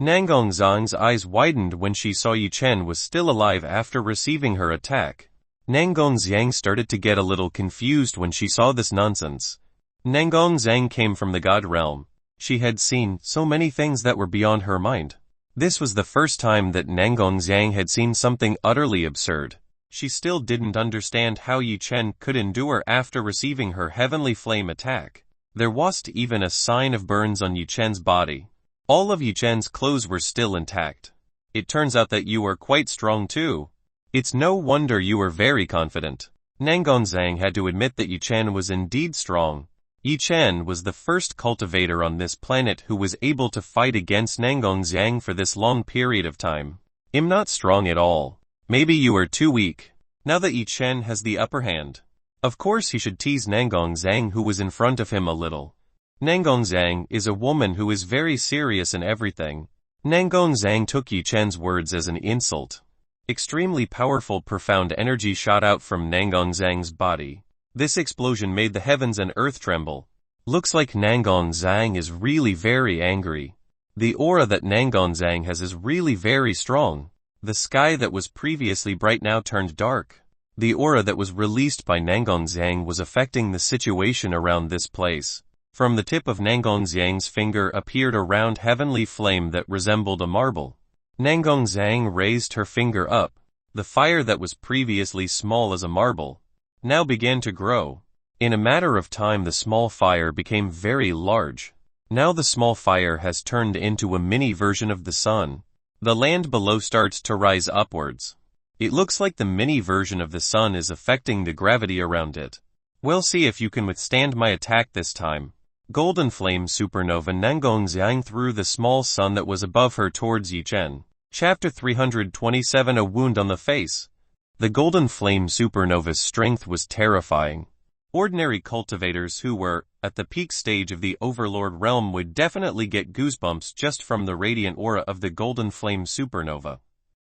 Speaker 1: Zhang's eyes widened when she saw Yichen was still alive after receiving her attack. Zhang started to get a little confused when she saw this nonsense. Zhang came from the God realm. She had seen so many things that were beyond her mind. This was the first time that Zhang had seen something utterly absurd. She still didn't understand how Yichen could endure after receiving her heavenly flame attack. There wasn't even a sign of burns on Yichen's body. All of Yichen's clothes were still intact. It turns out that you are quite strong too. It's no wonder you are very confident. Zhang had to admit that Yichen was indeed strong. Yichen was the first cultivator on this planet who was able to fight against Zhang for this long period of time. I'm not strong at all. Maybe you are too weak. Now that Yichen has the upper hand. Of course he should tease Zhang who was in front of him a little. Zhang is a woman who is very serious in everything. Zhang took Yichen's words as an insult. Extremely powerful profound energy shot out from Zhang's body. This explosion made the heavens and earth tremble. Looks like Zhang is really very angry. The aura that Zhang has is really very strong. The sky that was previously bright now turned dark. The aura that was released by Zhang was affecting the situation around this place. From the tip of Zhang's finger appeared a round heavenly flame that resembled a marble. Zhang raised her finger up. The fire that was previously small as a marble now began to grow. In a matter of time the small fire became very large. Now the small fire has turned into a mini version of the sun. The land below starts to rise upwards. It looks like the mini version of the sun is affecting the gravity around it. We'll see if you can withstand my attack this time. Golden flame supernova Zhang threw the small sun that was above her towards Yichen. Chapter 327 A wound on the face. The golden flame supernova's strength was terrifying. Ordinary cultivators who were at the peak stage of the Overlord realm would definitely get goosebumps just from the radiant aura of the golden flame supernova.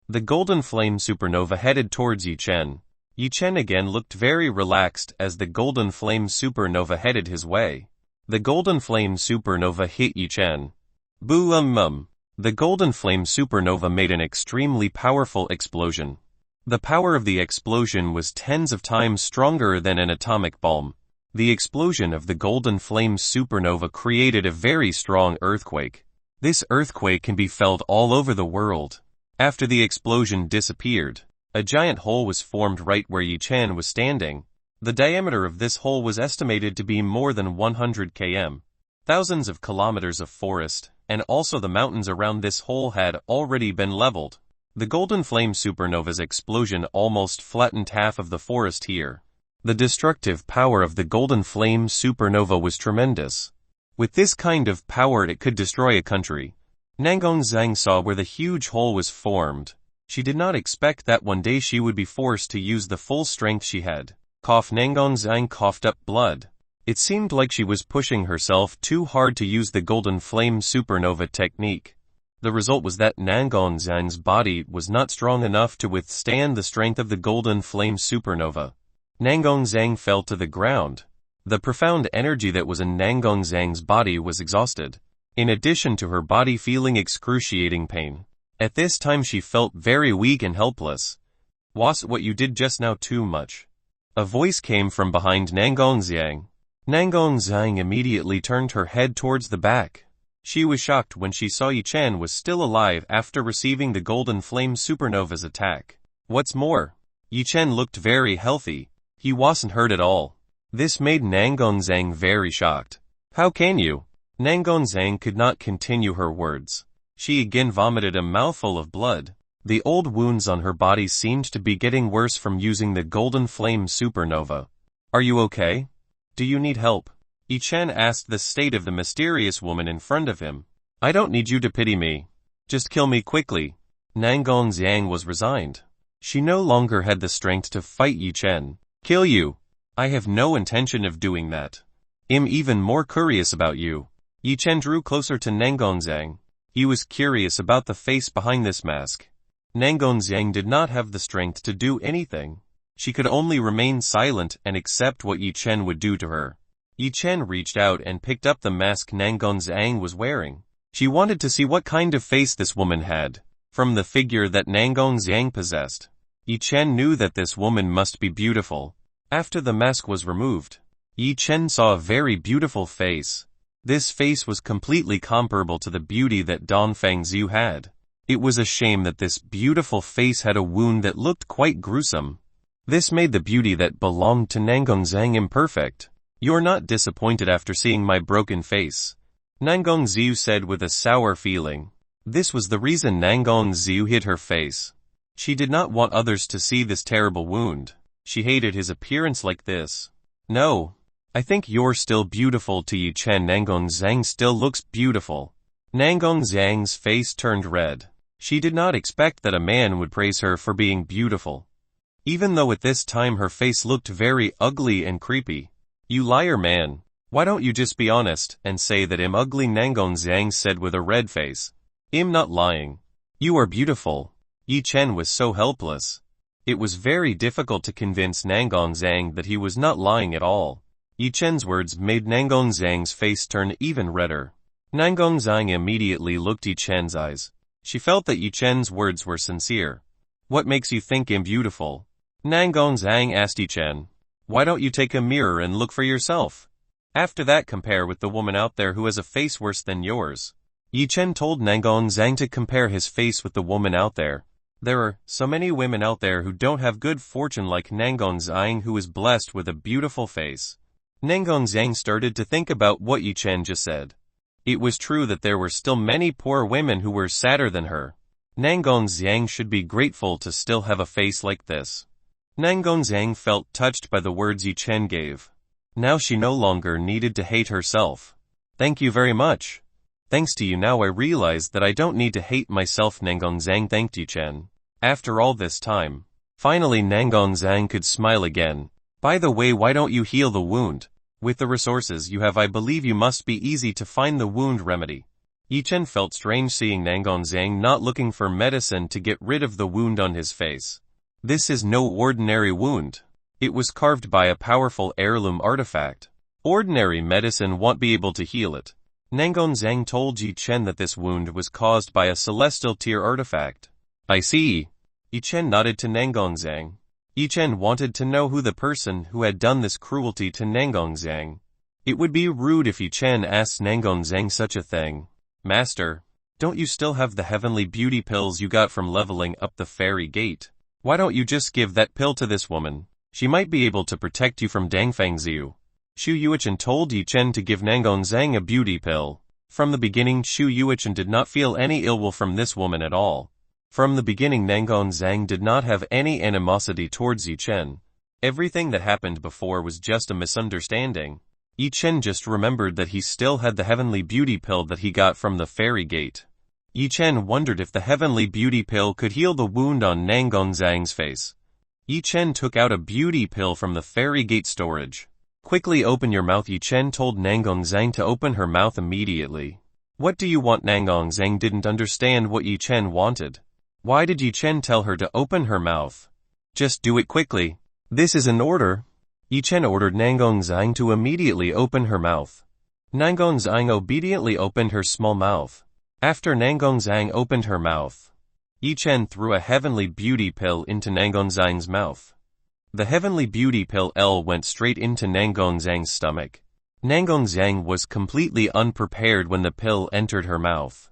Speaker 1: The golden flame supernova headed towards Yichen. Yichen again looked very relaxed as the golden flame supernova headed his way. The golden flame supernova hit Yichen. Boom! The golden flame supernova made an extremely powerful explosion. The power of the explosion was tens of times stronger than an atomic bomb. The explosion of the golden flame supernova created a very strong earthquake. This earthquake can be felt all over the world. After the explosion disappeared, a giant hole was formed right where Yichen was standing. The diameter of this hole was estimated to be more than 100 km. Thousands of kilometers of forest, and also the mountains around this hole had already been leveled. The golden flame supernova's explosion almost flattened half of the forest here. The destructive power of the golden flame supernova was tremendous. With this kind of power it could destroy a country. Zhang saw where the huge hole was formed. She did not expect that one day she would be forced to use the full strength she had. Zhang coughed up blood. It seemed like she was pushing herself too hard to use the golden flame supernova technique. The result was that Zhang's body was not strong enough to withstand the strength of the golden flame supernova. Nangong Zhang fell to the ground. The profound energy that was in Nangong Zhang's body was exhausted, in addition to her body feeling excruciating pain. At this time she felt very weak and helpless. "Was what you did just now too much?" A voice came from behind Nangong Zhang. Nangong Zhang immediately turned her head towards the back. She was shocked when she saw Yi Chen was still alive after receiving the Golden Flame Supernova's attack. What's more, Yi Chen looked very healthy. He wasn't hurt at all. This made Nangong Zhang very shocked. "How can you?" Nangong Zhang could not continue her words. She again vomited a mouthful of blood. The old wounds on her body seemed to be getting worse from using the Golden Flame Supernova. "Are you okay? Do you need help?" Yi Chen asked the state of the mysterious woman in front of him. "I don't need you to pity me. Just kill me quickly." Nangong Zhang was resigned. She no longer had the strength to fight Yi Chen. "Kill you? I have no intention of doing that. I'm even more curious about you." Yi Chen drew closer to Nangong Zhang. He was curious about the face behind this mask. Nangong Zhang did not have the strength to do anything. She could only remain silent and accept what Yi Chen would do to her. Yi Chen reached out and picked up the mask Nangong Zhang was wearing. She wanted to see what kind of face this woman had. From the figure that Nangong Zhang possessed, Yi Chen knew that this woman must be beautiful. After the mask was removed, Yi Chen saw a very beautiful face. This face was completely comparable to the beauty that Don Fangzhu had. It was a shame that this beautiful face had a wound that looked quite gruesome. This made the beauty that belonged to Nangong Zhang imperfect. "You're not disappointed after seeing my broken face?" Nangong Zhu said with a sour feeling. This was the reason Nangong Zhu hid her face. She did not want others to see this terrible wound. She hated his appearance like this. "No. I think you're still beautiful to Yi Chen." Nangong Zhang still looks beautiful. Nangong Zhang's face turned red. She did not expect that a man would praise her for being beautiful. Even though at this time her face looked very ugly and creepy. "You liar, man. Why don't you just be honest and say that I'm ugly?" Nangong Zhang said with a red face. "I'm not lying. You are beautiful." Yi Chen was so helpless. It was very difficult to convince Nangong Zhang that he was not lying at all. Yi Chen's words made Nangong Zhang's face turn even redder. Nangong Zhang immediately looked Yi Chen's eyes. She felt that Yi Chen's words were sincere. "What makes you think I'm beautiful?" Nangong Zhang asked Yi Chen. "Why don't you take a mirror and look for yourself? After that compare with the woman out there who has a face worse than yours." Yi Chen told Nangong Zhang to compare his face with the woman out there. There are so many women out there who don't have good fortune like Nangong Zhang, who is blessed with a beautiful face. Nangong Zhang started to think about what Yi Chen just said. It was true that there were still many poor women who were sadder than her. Nangong Zhang should be grateful to still have a face like this. Nangong Zhang felt touched by the words Yi Chen gave. Now she no longer needed to hate herself. "Thank you very much. Thanks to you now I realize that I don't need to hate myself." Nangong Zhang thanked Yi Chen. After all this time, finally Nangong Zhang could smile again. "By the way, why don't you heal the wound? With the resources you have, I believe you must be easy to find the wound remedy." Yi Chen felt strange seeing Nangong Zhang not looking for medicine to get rid of the wound on his face. This is no ordinary wound. It was carved by a powerful heirloom artifact. Ordinary medicine won't be able to heal it. Nangong Zhang told Yi Chen that this wound was caused by a celestial tier artifact. "I see." Yi Chen nodded to Nangong Zhang. Yi Chen wanted to know who the person who had done this cruelty to Nangong Zhang. It would be rude if Yi Chen asked Nangong Zhang such a thing. "Master, don't you still have the heavenly beauty pills you got from leveling up the fairy gate? Why don't you just give that pill to this woman? She might be able to protect you from Dang Fangzhu." Shu Yuichen told Yi Chen to give Nangong Zhang a beauty pill. From the beginning Shu Yuichen did not feel any ill will from this woman at all. From the beginning Nangong Zhang did not have any animosity towards Yi Chen. Everything that happened before was just a misunderstanding. Yi Chen just remembered that he still had the heavenly beauty pill that he got from the fairy gate. Yi Chen wondered if the heavenly beauty pill could heal the wound on Nangong Zhang's face. Yi Chen took out a beauty pill from the fairy gate storage. "Quickly open your mouth." Yi Chen told Nangong Zhang to open her mouth immediately. "What do you want?" Nangong Zhang didn't understand what Yi Chen wanted. Why did Yi Chen tell her to open her mouth? "Just do it quickly. This is an order." Yi Chen ordered Nangongzang to immediately open her mouth. Nangongzang obediently opened her small mouth. After Nangongzang opened her mouth, Yi Chen threw a heavenly beauty pill into Nangongzang's mouth. The heavenly beauty pill went straight into Nangongzang's stomach. Nangongzang was completely unprepared when the pill entered her mouth.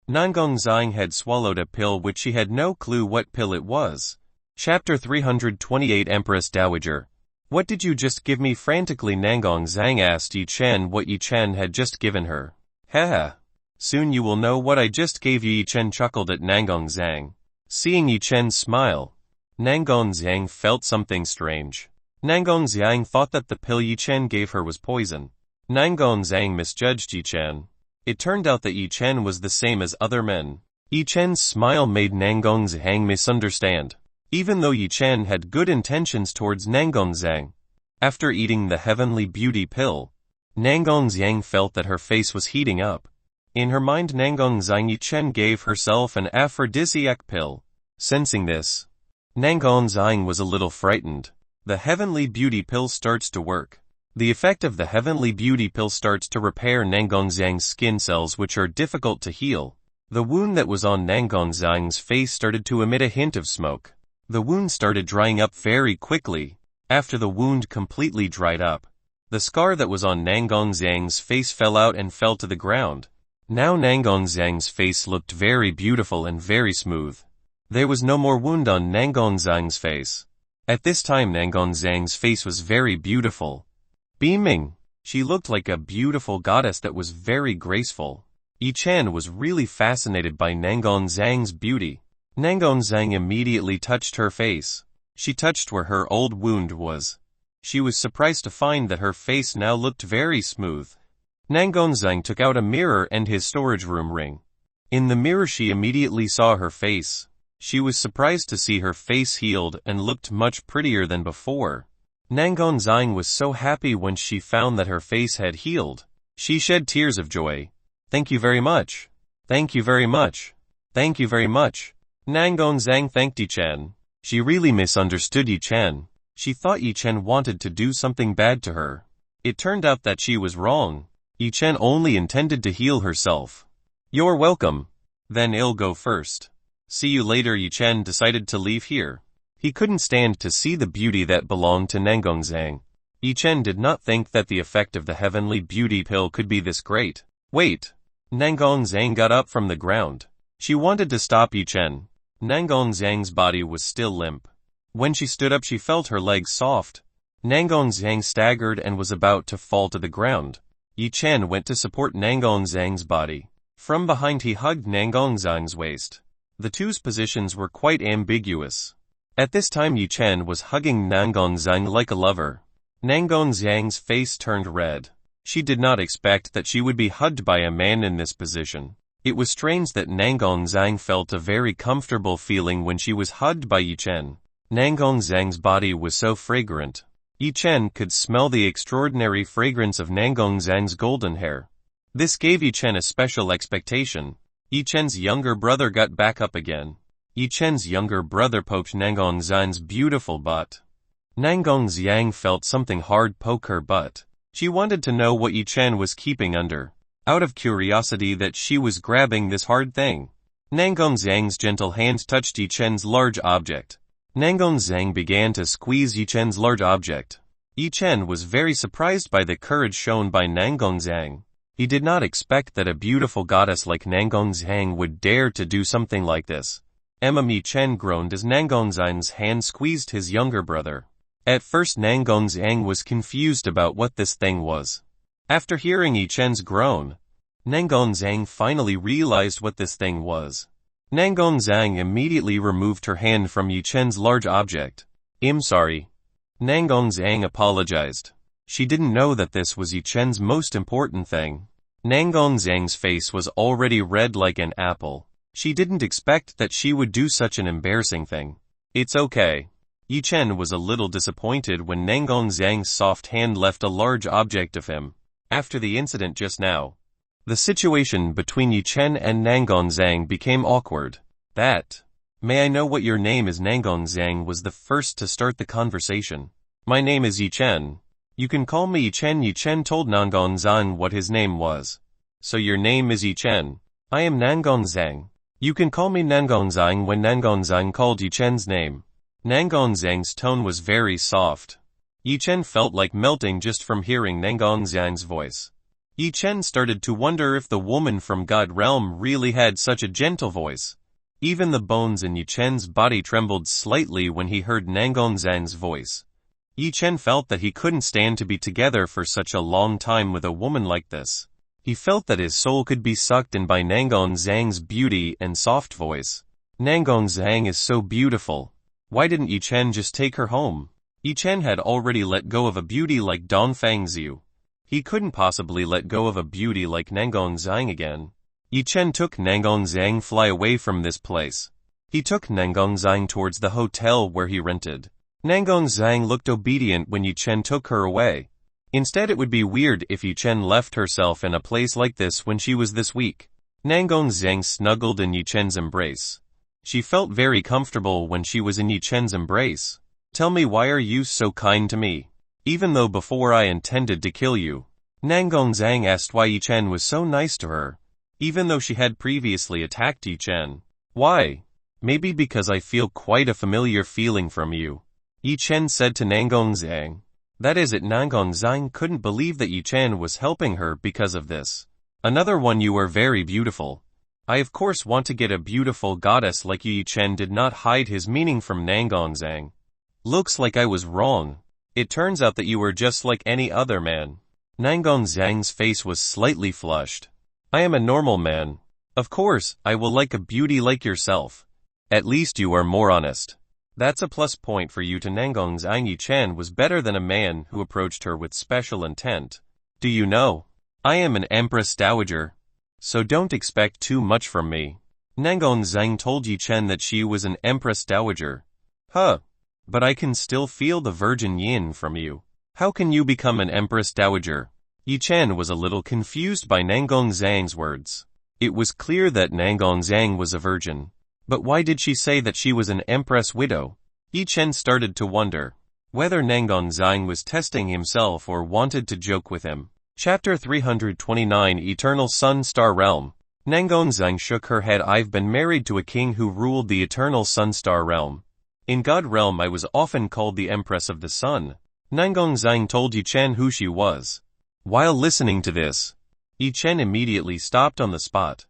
Speaker 1: Nangongzang had swallowed a pill which she had no clue what pill it was. Chapter 328 Empress Dowager. What did you just give me? Frantically Nangongzang asked Yi Chen what Yi Chen had just given her. Haha. Soon you will know what I just gave you. Yi Chen chuckled at Nangongzang. Seeing Yi Chen's smile, Nangongzang felt something strange. Nangongzang thought that the pill Yi Chen gave her was poison. Nangongzang misjudged Yi Chen. It turned out that Yi Chen was the same as other men. Yi Chen's smile made Nangongzang misunderstand, even though Yi Chen had good intentions towards Nangongzang. After eating the heavenly beauty pill, Nangongzang felt that her face was heating up. In her mind Nangongzang Yi Chen gave herself an aphrodisiac pill. Sensing this, Nangongzang was a little frightened. The heavenly beauty pill starts to work. The effect of the heavenly beauty pill starts to repair Nangongzang's skin cells which are difficult to heal. The wound that was on Nangongzang's face started to emit a hint of smoke. The wound started drying up very quickly. After the wound completely dried up, the scar that was on Nangongzang's face fell out and fell to the ground. Now Nangongzang's face looked very beautiful and very smooth. There was no more wound on Nangongzang's face. At this time Nangongzang's face was very beautiful. Beaming, she looked like a beautiful goddess that was very graceful. Yi Chen was really fascinated by Nangongzang's beauty. Nangongzang immediately touched her face. She touched where her old wound was. She was surprised to find that her face now looked very smooth. Nangongzang took out a mirror and his storage room ring. In the mirror she immediately saw her face. She was surprised to see her face healed and looked much prettier than before. Nangongzang was so happy when she found that her face had healed. She shed tears of joy. Thank you very much. Thank you very much. Thank you very much. Nangongzang thanked Yi Chen. She really misunderstood Yi Chen. She thought Yi Chen wanted to do something bad to her. It turned out that she was wrong. Yi Chen only intended to heal herself. You're welcome. Then I'll go first. See you later. Yi Chen decided to leave here. He couldn't stand to see the beauty that belonged to Nangongzang. Yi Chen did not think that the effect of the heavenly beauty pill could be this great. Wait. Nangongzang got up from the ground. She wanted to stop Yi Chen. Nangongzang's body was still limp. When she stood up she felt her legs soft. Nangongzang staggered and was about to fall to the ground. Yi Chen went to support Nangongzang's body. From behind he hugged Nangongzang's waist. The two's positions were quite ambiguous. At this time Yi Chen was hugging Nangongzang like a lover. Nangongzang's face turned red. She did not expect that she would be hugged by a man in this position. It was strange that Nangongzang felt a very comfortable feeling when she was hugged by Yi Chen. Nangongzang's body was so fragrant. Yi Chen could smell the extraordinary fragrance of Nangongzang's golden hair. This gave Yi Chen a special expectation. Yi Chen's younger brother got back up again. Yi Chen's younger brother poked Nangongzang's beautiful butt. Nangongzang felt something hard poke her butt. She wanted to know what Yi Chen was keeping under. Out of curiosity that she was grabbing this hard thing. Nangongzang's gentle hand touched Yi Chen's large object. Nangongzang began to squeeze Yi Chen's large object. Yi Chen was very surprised by the courage shown by Nangongzang. He did not expect that a beautiful goddess like Nangongzang would dare to do something like this. Yi Chen groaned as Nangongzang's hand squeezed his younger brother. At first Nangongzang was confused about what this thing was. After hearing Yi Chen's groan, Nangongzang finally realized what this thing was. Nangongzang immediately removed her hand from Yi Chen's large object. I'm sorry. Nangongzang apologized. She didn't know that this was Yi Chen's most important thing. Nangongzang's face was already red like an apple. She didn't expect that she would do such an embarrassing thing. It's okay. Yi Chen was a little disappointed when Nangongzang's soft hand left a large object of him. After the incident just now, the situation between Yi Chen and Nangongzang became awkward. May I know what your name is? Nangongzang was the first to start the conversation. My name is Yichen. You can call me Yichen. Yichen told Nangon Zhang what his name was. So your name is Yichen. I am Nangon Zhang. You can call me Nangon Zhang. When Nangon Zhang called Yichen's name, Nangon Zhang's tone was very soft. Yichen felt like melting just from hearing Nangon Zhang's voice. Yichen started to wonder if the woman from God Realm really had such a gentle voice. Even the bones in Yichen's body trembled slightly when he heard Nangon Zhang's voice. Yichen felt that he couldn't stand to be together for such a long time with a woman like this. He felt that his soul could be sucked in by Nangon Zhang's beauty and soft voice. Nangon Zhang is so beautiful. Why didn't Yichen just take her home? Yichen had already let go of a beauty like Dongfang Xiu. He couldn't possibly let go of a beauty like Nangon Zhang again. Yichen took Nangon Zhang fly away from this place. He took Nangon Zhang towards the hotel where he rented. Nangon Zhang looked obedient when Yichen took her away. Instead, it would be weird if Yichen left herself in a place like this when she was this weak. Nangon Zhang snuggled in Yichen's embrace. She felt very comfortable when she was in Yichen's embrace. Tell me, why are you so kind to me? Even though before I intended to kill you. Nangon Zhang asked why Yichen was so nice to her, even though she had previously attacked Yichen. Why? Maybe because I feel quite a familiar feeling from you. Yichen said to Nangon Zhang. That is it. Nangon Zhang couldn't believe that Yichen was helping her because of this. Another one. You are very beautiful. I of course want to get a beautiful goddess like you. Yichen did not hide his meaning from Nangon Zhang. Looks like I was wrong. It turns out that you were just like any other man. Nangon Zhang's face was slightly flushed. I am a normal man. Of course, I will like a beauty like yourself. At least you are more honest. That's a plus point for you. To Nangon Zhang, Yichen was better than a man who approached her with special intent. Do you know? I am an Empress Dowager. So don't expect too much from me. Nangon Zhang told Yichen that she was an Empress Dowager. Huh. But I can still feel the virgin yin from you. How can you become an Empress Dowager? Yichen was a little confused by Nangon Zhang's words. It was clear that Nangon Zhang was a virgin. But why did she say that she was an Empress widow? Yichen started to wonder whether Nangon Zhang was testing himself or wanted to joke with him. Chapter 329, Eternal Sun Star Realm. Nangon Zhang shook her head. I've been married to a king who ruled the Eternal Sun Star Realm. In God Realm I was often called the Empress of the Sun. Nangon Zhang told Yichen who she was. While listening to this, Yichen immediately stopped on the spot.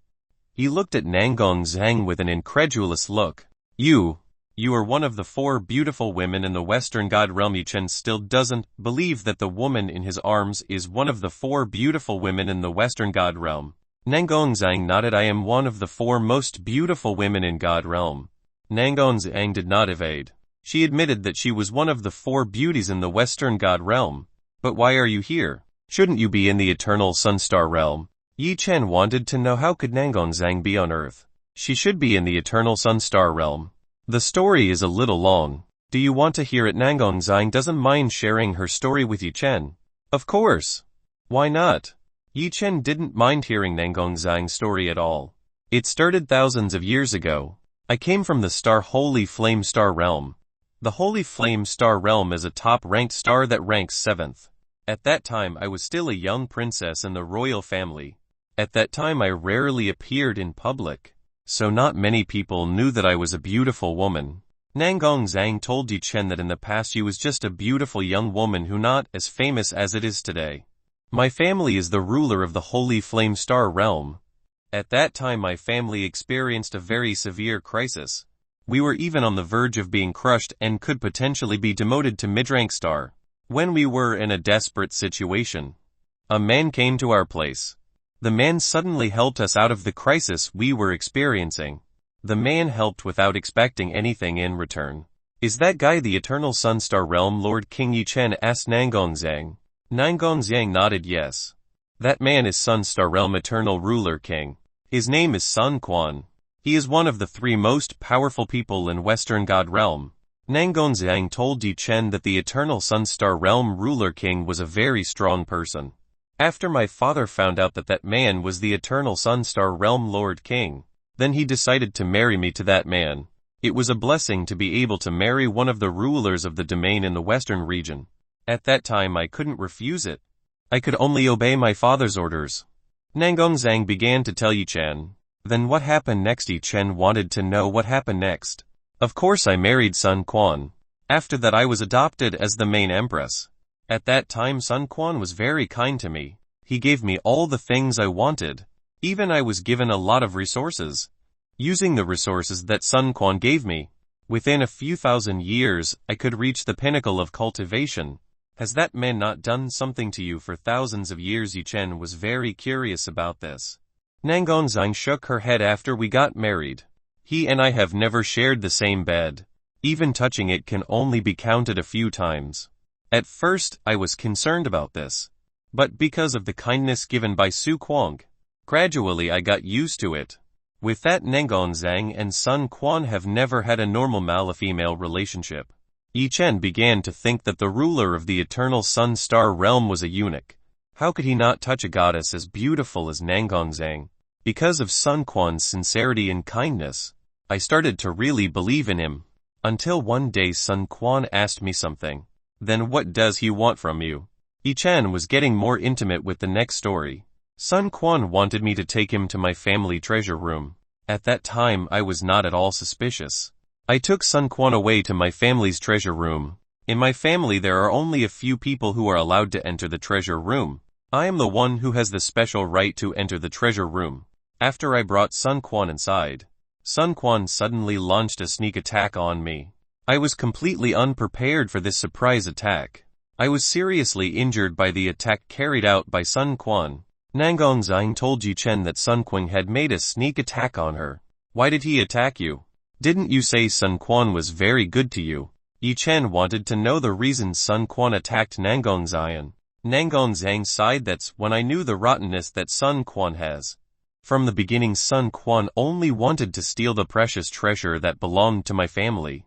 Speaker 1: He looked at Nangon Zhang with an incredulous look. You are one of the 4 beautiful women in the Western God Realm. Yichen still doesn't believe that the woman in his arms is one of the 4 beautiful women in the Western God Realm. Nangon Zhang nodded. I am one of the 4 most beautiful women in God Realm. Nangon Zhang did not evade. She admitted that she was one of the 4 beauties in the Western God Realm. But why are you here? Shouldn't you be in the Eternal Sunstar Realm? Yichen wanted to know how could Nangon Zhang be on Earth. She should be in the Eternal Sunstar Realm. The story is a little long. Do you want to hear it? Nangon Zhang doesn't mind sharing her story with Yichen. Of course. Why not? Yichen didn't mind hearing Nangon Zhang's story at all. It started thousands of years ago. I came from the star Holy Flame Star Realm. The Holy Flame Star Realm is a top-ranked star that ranks 7th. At that time I was still a young princess in the royal family. At that time I rarely appeared in public, so not many people knew that I was a beautiful woman. Nangon Zhang told Yichen that in the past she was just a beautiful young woman who not as famous as it is today. My family is the ruler of the Holy Flame Star Realm. At that time my family experienced a very severe crisis. We were even on the verge of being crushed and could potentially be demoted to mid-rank star. When we were in a desperate situation, a man came to our place. The man suddenly helped us out of the crisis we were experiencing. The man helped without expecting anything in return. Is that guy the Eternal Sunstar Realm Lord King? Yichen asked Nangon Zhang. Nangon Zhang nodded yes. That man is Sunstar Realm Eternal Ruler King. His name is Sun Quan. He is one of the 3 most powerful people in Western God Realm. Nangon Zhang told Yichen that the Eternal Sunstar Realm Ruler King was a very strong person. After my father found out that that man was the Eternal Sunstar Realm Lord King, then he decided to marry me to that man. It was a blessing to be able to marry one of the rulers of the domain in the western region. At that time I couldn't refuse it. I could only obey my father's orders. Nangongzang began to tell Yi-Chen. Then what happened next? Yi-Chen wanted to know what happened next. Of course I married Sun Quan. After that I was adopted as the main empress. At that time Sun Quan was very kind to me. He gave me all the things I wanted. Even I was given a lot of resources. Using the resources that Sun Quan gave me, within a few thousand years I could reach the pinnacle of cultivation. Has that man not done something to you for thousands of years? Yi-Chen was very curious about this. Nangongzang shook her head. After we got married, he and I have never shared the same bed. Even touching it can only be counted a few times. At first, I was concerned about this. But because of the kindness given by Su Kuang, gradually I got used to it. With that, Nangongzang and Sun Quan have never had a normal male-female relationship. Yi-Chen began to think that the ruler of the eternal sun star realm was a eunuch. How could he not touch a goddess as beautiful as Nangongzang? Because of Sun Quan's sincerity and kindness, I started to really believe in him. Until one day Sun Quan asked me something. Then what does he want from you? Yi-Chen was getting more intimate with the next story. Sun Quan wanted me to take him to my family treasure room. At that time I was not at all suspicious. I took Sun Quan away to my family's treasure room. In my family there are only a few people who are allowed to enter the treasure room. I am the one who has the special right to enter the treasure room. After I brought Sun Quan inside, Sun Quan suddenly launched a sneak attack on me. I was completely unprepared for this surprise attack. I was seriously injured by the attack carried out by Sun Quan. Nangongzang told Yi-Chen that Sun Quan had made a sneak attack on her. Why did he attack you? Didn't you say Sun Quan was very good to you? Yi-Chen wanted to know the reason Sun Quan attacked Nangongzang. Nangongzang sighed. That's when I knew the rottenness that Sun Quan has. From the beginning Sun Quan only wanted to steal the precious treasure that belonged to my family.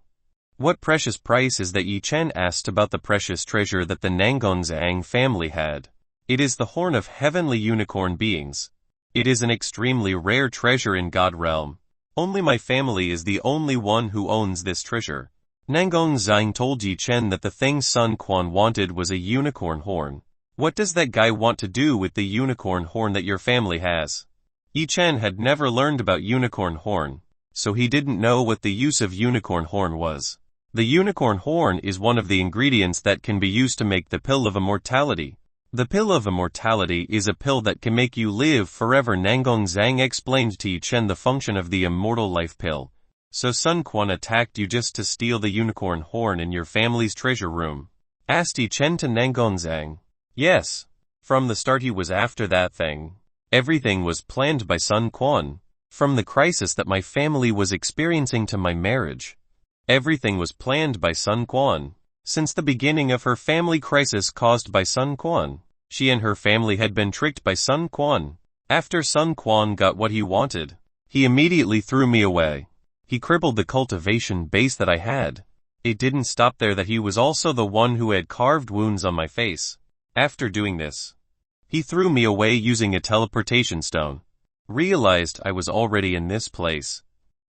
Speaker 1: What precious price is that? Yi-Chen asked about the precious treasure that the Nangongzang family had. It is the horn of heavenly unicorn beings. It is an extremely rare treasure in God realm. Only my family is the only one who owns this treasure. Nangongzang told Yi-Chen that the thing Sun Quan wanted was a unicorn horn. What does that guy want to do with the unicorn horn that your family has? Yi-Chen had never learned about unicorn horn, so he didn't know what the use of unicorn horn was. The unicorn horn is one of the ingredients that can be used to make the pill of immortality. The pill of immortality is a pill that can make you live forever. Nangongzang explained to Yi-Chen the function of the immortal life pill. So Sun Quan attacked you just to steal the unicorn horn in your family's treasure room? Asked Yi-Chen to Nangongzang. Yes. From the start he was after that thing. Everything was planned by Sun Quan. From the crisis that my family was experiencing to my marriage, everything was planned by Sun Quan. Since the beginning of her family crisis caused by Sun Quan, she and her family had been tricked by Sun Quan. After Sun Quan got what he wanted, he immediately threw me away. He crippled the cultivation base that I had. It didn't stop there that he was also the one who had carved wounds on my face. After doing this, he threw me away using a teleportation stone. Realized I was already in this place.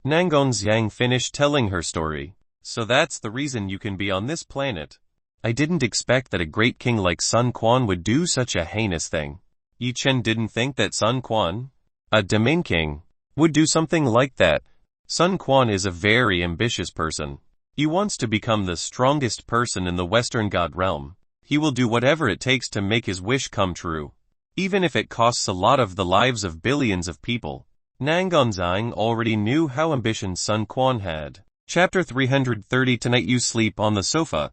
Speaker 1: Nangongzang finished telling her story. So that's the reason you can be on this planet. I didn't expect that a great king like Sun Quan would do such a heinous thing. Yi-Chen didn't think that Sun Quan, a domain king, would do something like that. Sun Quan is a very ambitious person. He wants to become the strongest person in the Western God realm. He will do whatever it takes to make his wish come true, even if it costs a lot of the lives of billions of people. Nangongzang already knew how ambitious Sun Quan had. Chapter 330. Tonight you sleep on the sofa.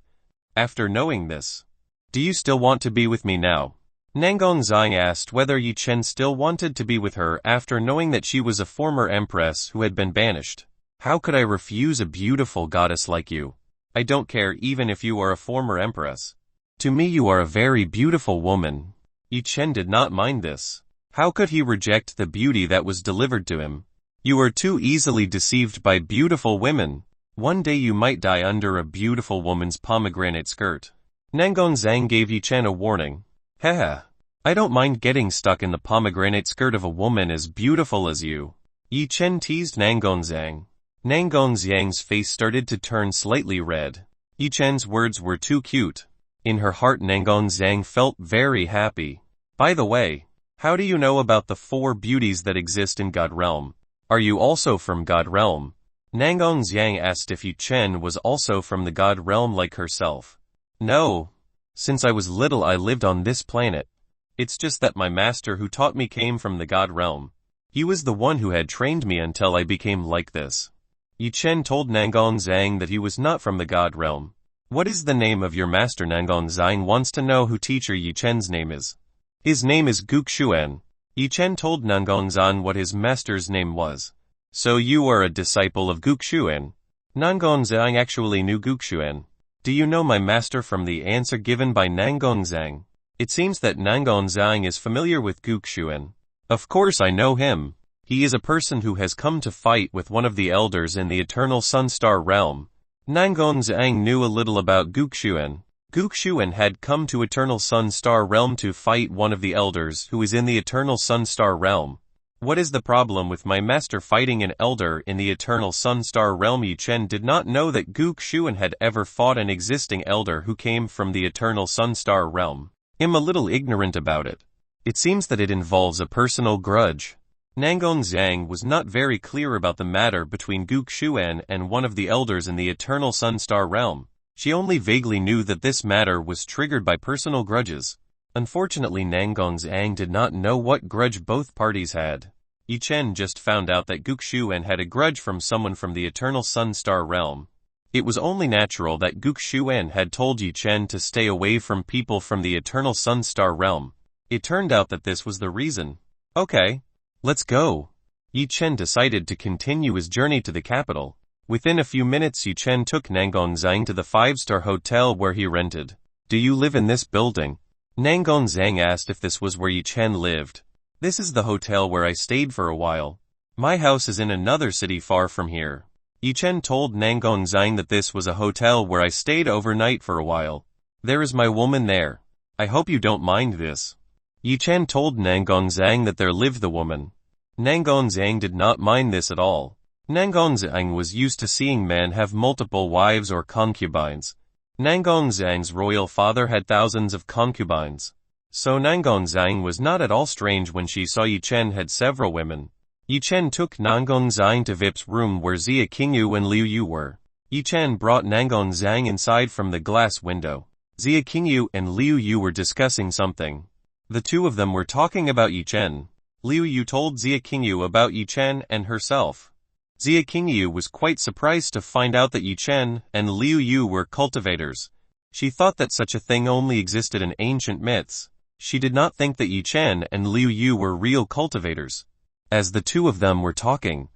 Speaker 1: After knowing this, do you still want to be with me now? Nangongzang asked whether Yi-Chen still wanted to be with her after knowing that she was a former empress who had been banished. How could I refuse a beautiful goddess like you? I don't care even if you are a former empress. To me you are a very beautiful woman. Yi-Chen did not mind this. How could he reject the beauty that was delivered to him? You are too easily deceived by beautiful women. One day you might die under a beautiful woman's pomegranate skirt. Nangongzang gave Yi-Chen a warning. Haha. I don't mind getting stuck in the pomegranate skirt of a woman as beautiful as you. Yi-Chen teased Nangongzang. Nangong's face started to turn slightly red. Yichen's words were too cute. In her heart Nangong felt very happy. By the way, how do you know about the 4 beauties that exist in God Realm? Are you also from God Realm? Nangong asked if Yichen was also from the God Realm like herself. No. Since I was little I lived on this planet. It's just that my master who taught me came from the God Realm. He was the one who had trained me until I became like this. Yichen told Nangong that he was not from the God Realm. What is the name of your master? Nangong wants to know who teacher Yichen's name is. His name is Gukshuan. Yichen told Nangong what his master's name was. So you are a disciple of Gukshuan. Nangong actually knew Gukshuan. Do you know my master? From the answer given by Nangong, it seems that Nangong is familiar with Gukshuan. Of course I know him. He is a person who has come to fight with one of the elders in the eternal Sunstar realm. Nangong knew a little about Gukshuan. Gukshuan had come to eternal Sunstar realm to fight one of the elders who is in the eternal Sunstar realm. What is the problem with my master fighting an elder in the eternal Sunstar realm? Yichen did not know that Gukshuan had ever fought an existing elder who came from the eternal Sunstar realm. I'm a little ignorant about it. It seems that it involves a personal grudge. Nangong was not very clear about the matter between Gukshuan and one of the elders in the eternal Sunstar realm. She only vaguely knew that this matter was triggered by personal grudges. Unfortunately Nangong did not know what grudge both parties had. Yichen just found out that Gukshuan had a grudge from someone from the eternal Sunstar realm. It was only natural that Gukshuan had told Yichen to stay away from people from the eternal Sunstar realm. It turned out that this was the reason. Okay. Let's go. Yichen decided to continue his journey to the capital. Within a few minutes Yichen took Nangong to the 5-star hotel where he rented. Do you live in this building? Nangong asked if this was where Yichen lived. This is the hotel where I stayed for a while. My house is in another city far from here. Yichen told Nangong that this was a hotel where I stayed overnight for a while. There is my woman there. I hope you don't mind this. Yichen told Nangong that there lived the woman. Nangong did not mind this at all. Nangong was used to seeing men have multiple wives or concubines. Nangong's royal father had thousands of concubines. So Nangong was not at all strange when she saw Yichen had several women. Yichen took Nangong to Vip's room where Xia Qingyu and Liu Yu were. Yichen brought Nangong inside from the glass window. Xia Qingyu and Liu Yu were discussing something. The two of them were talking about Yichen. Liu Yu told Xia Qingyu about Yichen and herself. Xia Qingyu was quite surprised to find out that Yichen and Liu Yu were cultivators. She thought that such a thing only existed in ancient myths. She did not think that Yichen and Liu Yu were real cultivators. As the two of them were talking,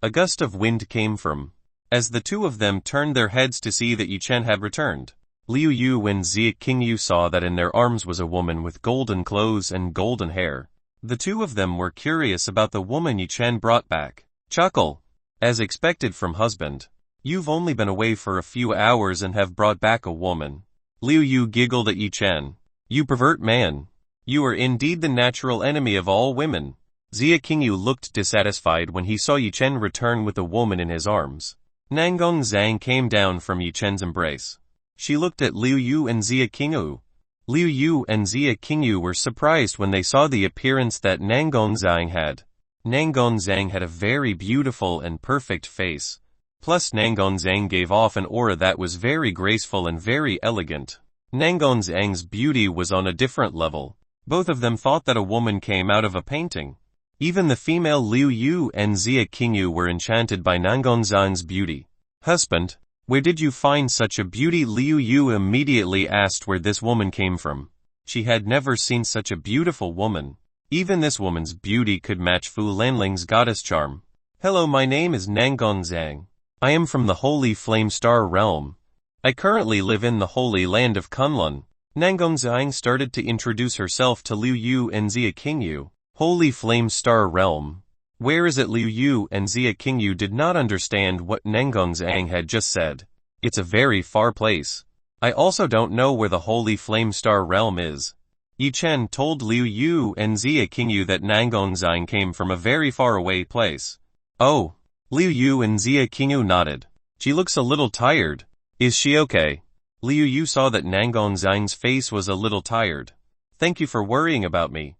Speaker 1: a gust of wind came from. As the two of them turned their heads to see that Yichen had returned, Liu Yu and Xia Qingyu saw that in their arms was a woman with golden clothes and golden hair. The two of them were curious about the woman Yichen brought back. Chuckle. As expected from husband. You've only been away for a few hours and have brought back a woman. Liu Yu giggled at Yichen. You pervert man. You are indeed the natural enemy of all women. Xia Qingyu looked dissatisfied when he saw Yichen return with a woman in his arms. Nangong came down from Yichen's embrace. She looked at Liu Yu and Xia Qingyu. Liu Yu and Xia Qingyu were surprised when they saw the appearance that Nangong had. Nangong had a very beautiful and perfect face. Plus Nangong gave off an aura that was very graceful and very elegant. Nangong's beauty was on a different level. Both of them thought that a woman came out of a painting. Even the female Liu Yu and Xia Qingyu were enchanted by Nangong's beauty. Husband, where did you find such a beauty? Liu Yu immediately asked where this woman came from. She had never seen such a beautiful woman. Even this woman's beauty could match Fu Lanling's goddess charm. Hello, my name is Nangong. I am from the Holy Flame Star realm. I currently live in the Holy Land of Kunlun. Nangong started to introduce herself to Liu Yu and Xia Qingyu. Holy Flame Star realm. Where is it? Liu Yu and Xia Qingyu did not understand what Nangong had just said. It's a very far place. I also don't know where the Holy Flame Star realm is. Yichen told Liu Yu and Xia Qingyu that Nangong came from a very far away place. Oh, Liu Yu and Zia Qingyu nodded. She looks a little tired. Is she okay? Liu Yu saw that Nangong Zhang's face was a little tired. Thank you for worrying about me.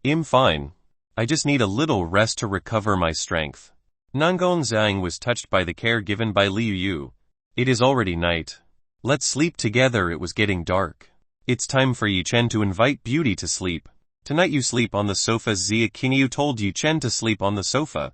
Speaker 1: I'm fine. I just need a little rest to recover my strength. Nangong Zhang was touched by the care given by Liu Yu. It is already night. Let's sleep together. It was getting dark. It's time for Yi Chen to invite Beauty to sleep. Tonight you sleep on the sofa. Zia Qingyu told Yi Chen to sleep on the sofa.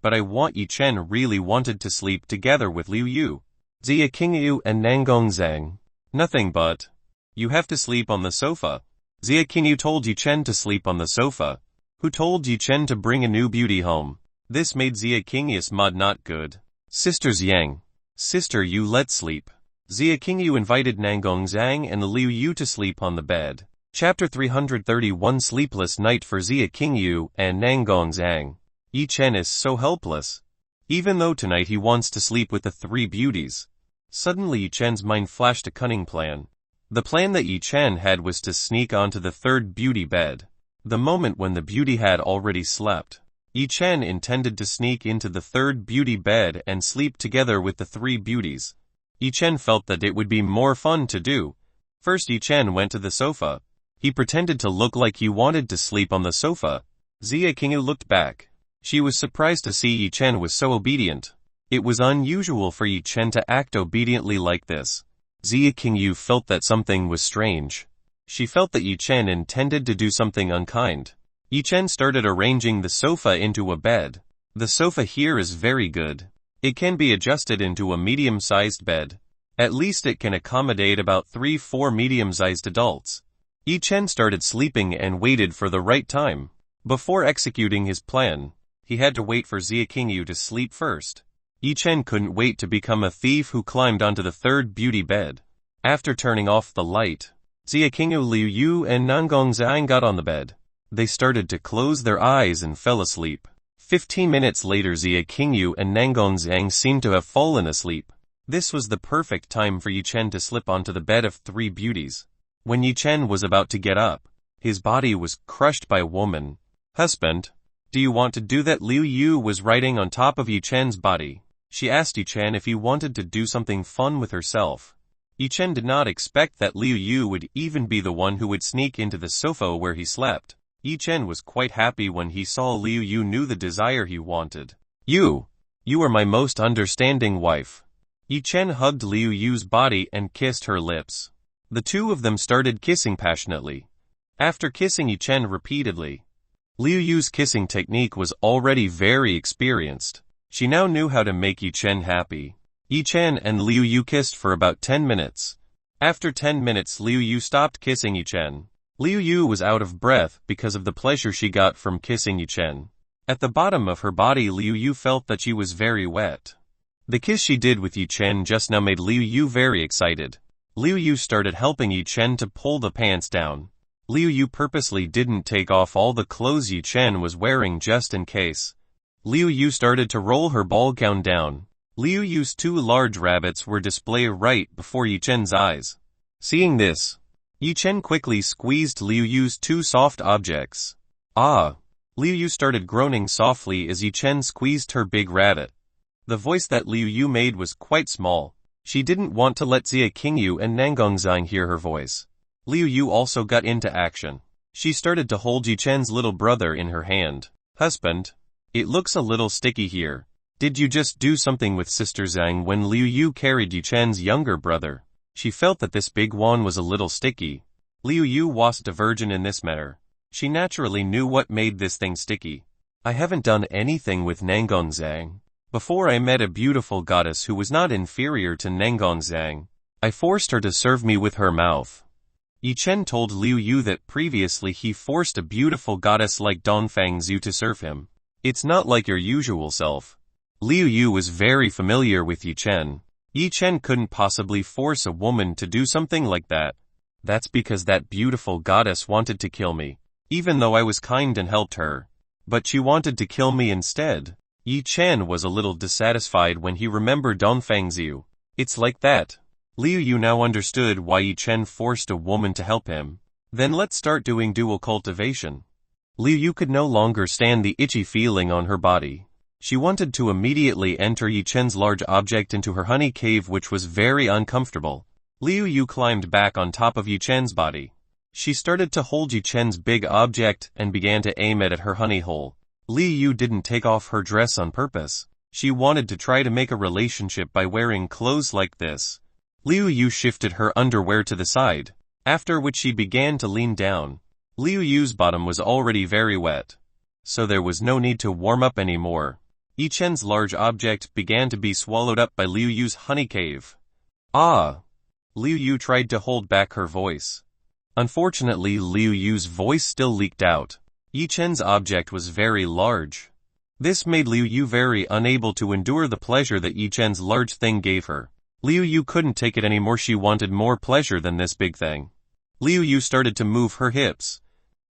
Speaker 1: But I want Yi Chen really wanted to sleep together with Liu Yu. Zia Qingyu and Nangong Zhang. Nothing but. You have to sleep on the sofa. Zia Qingyu told Yi Chen to sleep on the sofa. Who told Yi Chen to bring a new beauty home? This made Zia Qingyu's mod not good. Sisters Yang. Sister, you let's sleep. Zia Qingyu invited Nangong Zhang and Liu Yu to sleep on the bed. Chapter 331 Sleepless Night for Zia Qingyu and Nangong Zhang. Yi Chen is so helpless. Even though tonight he wants to sleep with the three beauties. Suddenly Yi Chen's mind flashed a cunning plan. The plan that Yi Chen had was to sneak onto the third beauty bed. The moment when the beauty had already slept. Yi Chen intended to sneak into the third beauty bed and sleep together with the three beauties. Yi Chen felt that it would be more fun to do. First Yi Chen went to the sofa. He pretended to look like he wanted to sleep on the sofa. Zia Qingyu looked back. She was surprised to see Yi Chen was so obedient. It was unusual for Yi Chen to act obediently like this. Zia Qingyu felt that something was strange. She felt that Yi Chen intended to do something unkind. Yi Chen started arranging the sofa into a bed. The sofa here is very good. It can be adjusted into a medium-sized bed. At least it can accommodate about 3-4 medium-sized adults. Yi Chen started sleeping and waited for the right time. Before executing his plan, he had to wait for Zia Qingyu to sleep first. Yi Chen couldn't wait to become a thief who climbed onto the third beauty bed. After turning off the light, Zia Qingyu, Liu Yu and Nangong Zhang got on the bed. They started to close their eyes and fell asleep. 15 minutes later Zia Qingyu and Nangong Zhang seemed to have fallen asleep. This was the perfect time for Yi Chen to slip onto the bed of three beauties. When Yi Chen was about to get up, his body was crushed by a woman. Husband, do you want to do that? Liu Yu was riding on top of Yi Chen's body. She asked Yi Chen if he wanted to do something fun with herself. Yi Chen did not expect that Liu Yu would even be the one who would sneak into the sofa where he slept. Yi Chen was quite happy when he saw Liu Yu knew the desire he wanted. You are my most understanding wife. Yi Chen hugged Liu Yu's body and kissed her lips. The two of them started kissing passionately. After kissing Yi Chen repeatedly, Liu Yu's kissing technique was already very experienced. She now knew how to make Yi Chen happy. Yi Chen and Liu Yu kissed for about 10 minutes. After 10 minutes Liu Yu stopped kissing Yi Chen. Liu Yu was out of breath because of the pleasure she got from kissing Yi Chen. At the bottom of her body Liu Yu felt that she was very wet. The kiss she did with Yi Chen just now made Liu Yu very excited. Liu Yu started helping Yi Chen to pull the pants down. Liu Yu purposely didn't take off all the clothes Yi Chen was wearing just in case. Liu Yu started to roll her ball gown down. Liu Yu's two large rabbits were displayed right before Yi Chen's eyes. Seeing this, Yi Chen quickly squeezed Liu Yu's two soft objects. Ah! Liu Yu started groaning softly as Yi Chen squeezed her big rabbit. The voice that Liu Yu made was quite small. She didn't want to let Zia Qingyu and Nangong Zhang hear her voice. Liu Yu also got into action. She started to hold Yi Chen's little brother in her hand. Husband, it looks a little sticky here. Did you just do something with Sister Zhang? When Liu Yu carried Yi Chen's younger brother, she felt that this big one was a little sticky. Liu Yu wasn't a virgin in this matter. She naturally knew what made this thing sticky. I haven't done anything with Nangong Zhang. Before I met a beautiful goddess who was not inferior to Nangong Zhang. I forced her to serve me with her mouth. Yi Chen told Liu Yu that previously he forced a beautiful goddess like Dongfang Zhu to serve him. It's not like your usual self. Liu Yu was very familiar with Yi Chen. Yi Chen couldn't possibly force a woman to do something like that. That's because that beautiful goddess wanted to kill me, even though I was kind and helped her. But she wanted to kill me instead. Yi Chen was a little dissatisfied when he remembered Dongfang Zhu. It's like that. Liu Yu now understood why Yi Chen forced a woman to help him. Then let's start doing dual cultivation. Liu Yu could no longer stand the itchy feeling on her body. She wanted to immediately enter Yi Chen's large object into her honey cave, which was very uncomfortable. Liu Yu climbed back on top of Yi Chen's body. She started to hold Yi Chen's big object and began to aim it at her honey hole. Liu Yu didn't take off her dress on purpose. She wanted to try to make a relationship by wearing clothes like this. Liu Yu shifted her underwear to the side, after which she began to lean down. Liu Yu's bottom was already very wet, so there was no need to warm up anymore. Yi Chen's large object began to be swallowed up by Liu Yu's honey cave. Ah! Liu Yu tried to hold back her voice. Unfortunately, Liu Yu's voice still leaked out. Yi Chen's object was very large. This made Liu Yu very unable to endure the pleasure that Yi Chen's large thing gave her. Liu Yu couldn't take it anymore. She wanted more pleasure than this big thing. Liu Yu started to move her hips.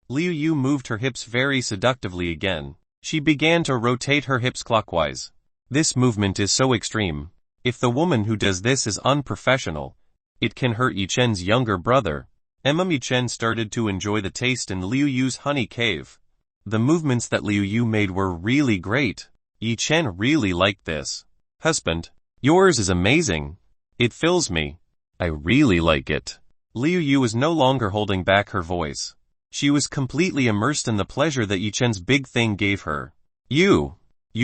Speaker 1: Liu Yu moved her hips very seductively again. She began to rotate her hips clockwise. This movement is so extreme. If the woman who does this is unprofessional, it can hurt Yi Chen's younger brother. Yi Chen started to enjoy the taste in Liu Yu's honey cave. The movements that Liu Yu made were really great. Yi Chen really liked this. Husband, yours is amazing. It fills me. I really like it. Liu Yu was no longer holding back her voice. She was completely immersed in the pleasure that Yi Chen's big thing gave her. You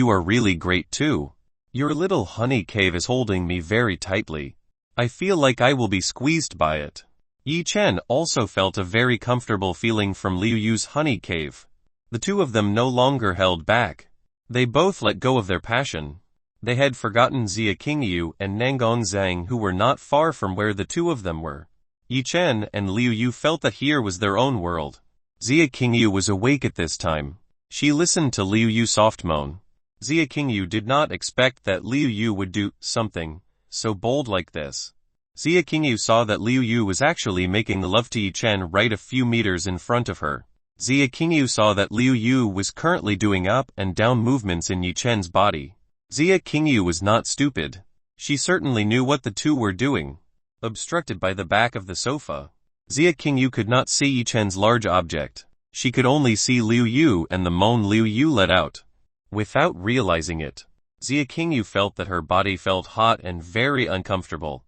Speaker 1: are really great too. Your little honey cave is holding me very tightly. I feel like I will be squeezed by it. Yi Chen also felt a very comfortable feeling from Liu Yu's honey cave. The two of them no longer held back. They both let go of their passion. They had forgotten Xia Qingyu and Nangong Zhang, who were not far from where the two of them were. Yi Chen and Liu Yu felt that here was their own world. Xia Qingyu was awake at this time. She listened to Liu Yu soft moan. Xia Qingyu did not expect that Liu Yu would do something so bold like this. Xia Qingyu saw that Liu Yu was actually making love to Yi Chen right a few meters in front of her. Xia Qingyu saw that Liu Yu was currently doing up and down movements in Yi Chen's body. Xia Qingyu was not stupid. She certainly knew what the two were doing. Obstructed by the back of the sofa, Xia Qingyu could not see Yi Chen's large object. She could only see Liu Yu and the moan Liu Yu let out. Without realizing it, Xia Qingyu felt that her body felt hot and very uncomfortable.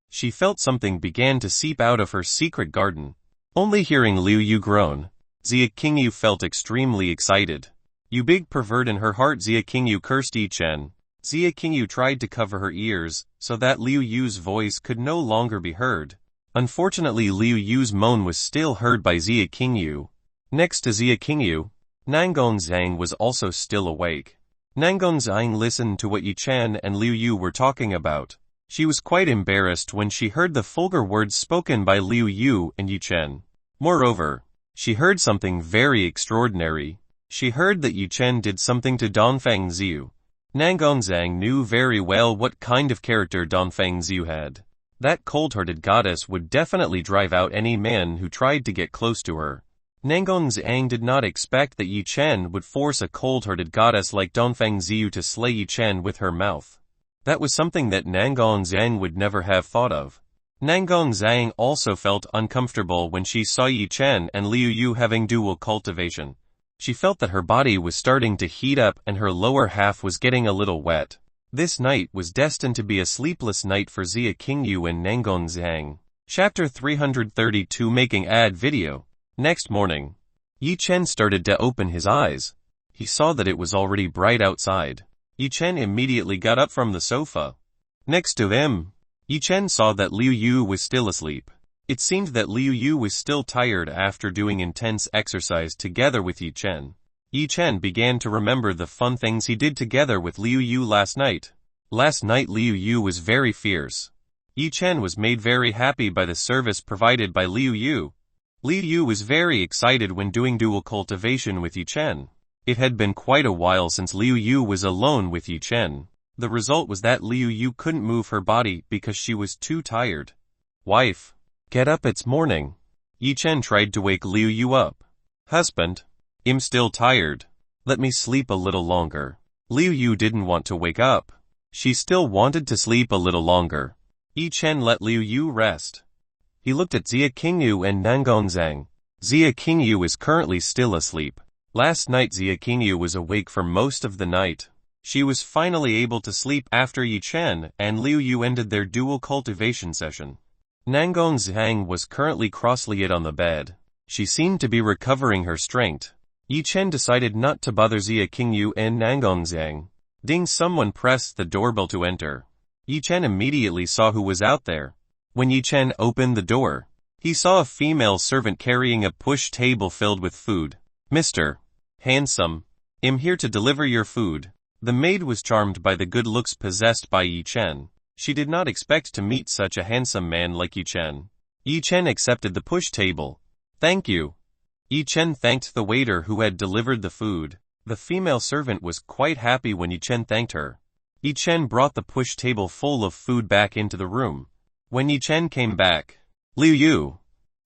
Speaker 1: She felt something began to seep out of her secret garden. Only hearing Liu Yu groan, Xia Qingyu felt extremely excited. You big pervert! In her heart, Xia Qingyu cursed Yi Chen. Xia Qingyu tried to cover her ears so that Liu Yu's voice could no longer be heard. Unfortunately, Liu Yu's moan was still heard by Xia Qingyu. Next to Xia Qingyu, Nangong Zhang was also still awake. Nangong Zhang listened to what Yi Chen and Liu Yu were talking about. She was quite embarrassed when she heard the vulgar words spoken by Liu Yu and Yi Chen. Moreover, she heard something very extraordinary. She heard that Yi Chen did something to Dongfang Xiu. Nangong Zhang knew very well what kind of character Dongfang Xiu had. That cold-hearted goddess would definitely drive out any man who tried to get close to her. Nangong Zhang did not expect that Yi Chen would force a cold-hearted goddess like Dongfang Xiu to slay Yi Chen with her mouth. That was something that Nangong Zhang would never have thought of. Nangong Zhang also felt uncomfortable when she saw Yi Chen and Liu Yu having dual cultivation. She felt that her body was starting to heat up and her lower half was getting a little wet. This night was destined to be a sleepless night for Xia Qingyu and Nangong Zhang. Chapter 332, Making ad video. Next morning, Yi Chen started to open his eyes. He saw that it was already bright outside. Yi Chen immediately got up from the sofa. Next to him, Yi Chen saw that Liu Yu was still asleep. It seemed that Liu Yu was still tired after doing intense exercise together with Yi Chen. Yi Chen began to remember the fun things he did together with Liu Yu last night. Last night Liu Yu was very fierce. Yi Chen was made very happy by the service provided by Liu Yu. Liu Yu was very excited when doing dual cultivation with Yi Chen. It had been quite a while since Liu Yu was alone with Yi Chen. The result was that Liu Yu couldn't move her body because she was too tired. Wife, get up, it's morning. Yi Chen tried to wake Liu Yu up. Husband, I'm still tired. Let me sleep a little longer. Liu Yu didn't want to wake up. She still wanted to sleep a little longer. Yi Chen let Liu Yu rest. He looked at Xia Qingyu and Nangong Zhang. Xia Qingyu is currently still asleep. Last night Xia Qingyu was awake for most of the night. She was finally able to sleep after Yi Chen and Liu Yu ended their dual cultivation session. Nangong Zhang was currently cross-legged on the bed. She seemed to be recovering her strength. Yi Chen decided not to bother Zia Qingyu and Nangong Zhang. Ding! Someone pressed the doorbell to enter. Yi Chen immediately saw who was out there. When Yi Chen opened the door, he saw a female servant carrying a push table filled with food. "Mr. Handsome, I'm here to deliver your food." The maid was charmed by the good looks possessed by Yi Chen. She did not expect to meet such a handsome man like Yi Chen. Yi Chen accepted the push table. "Thank you." Yi Chen thanked the waiter who had delivered the food. The female servant was quite happy when Yi Chen thanked her. Yi Chen brought the push table full of food back into the room. When Yi Chen came back, Liu Yu,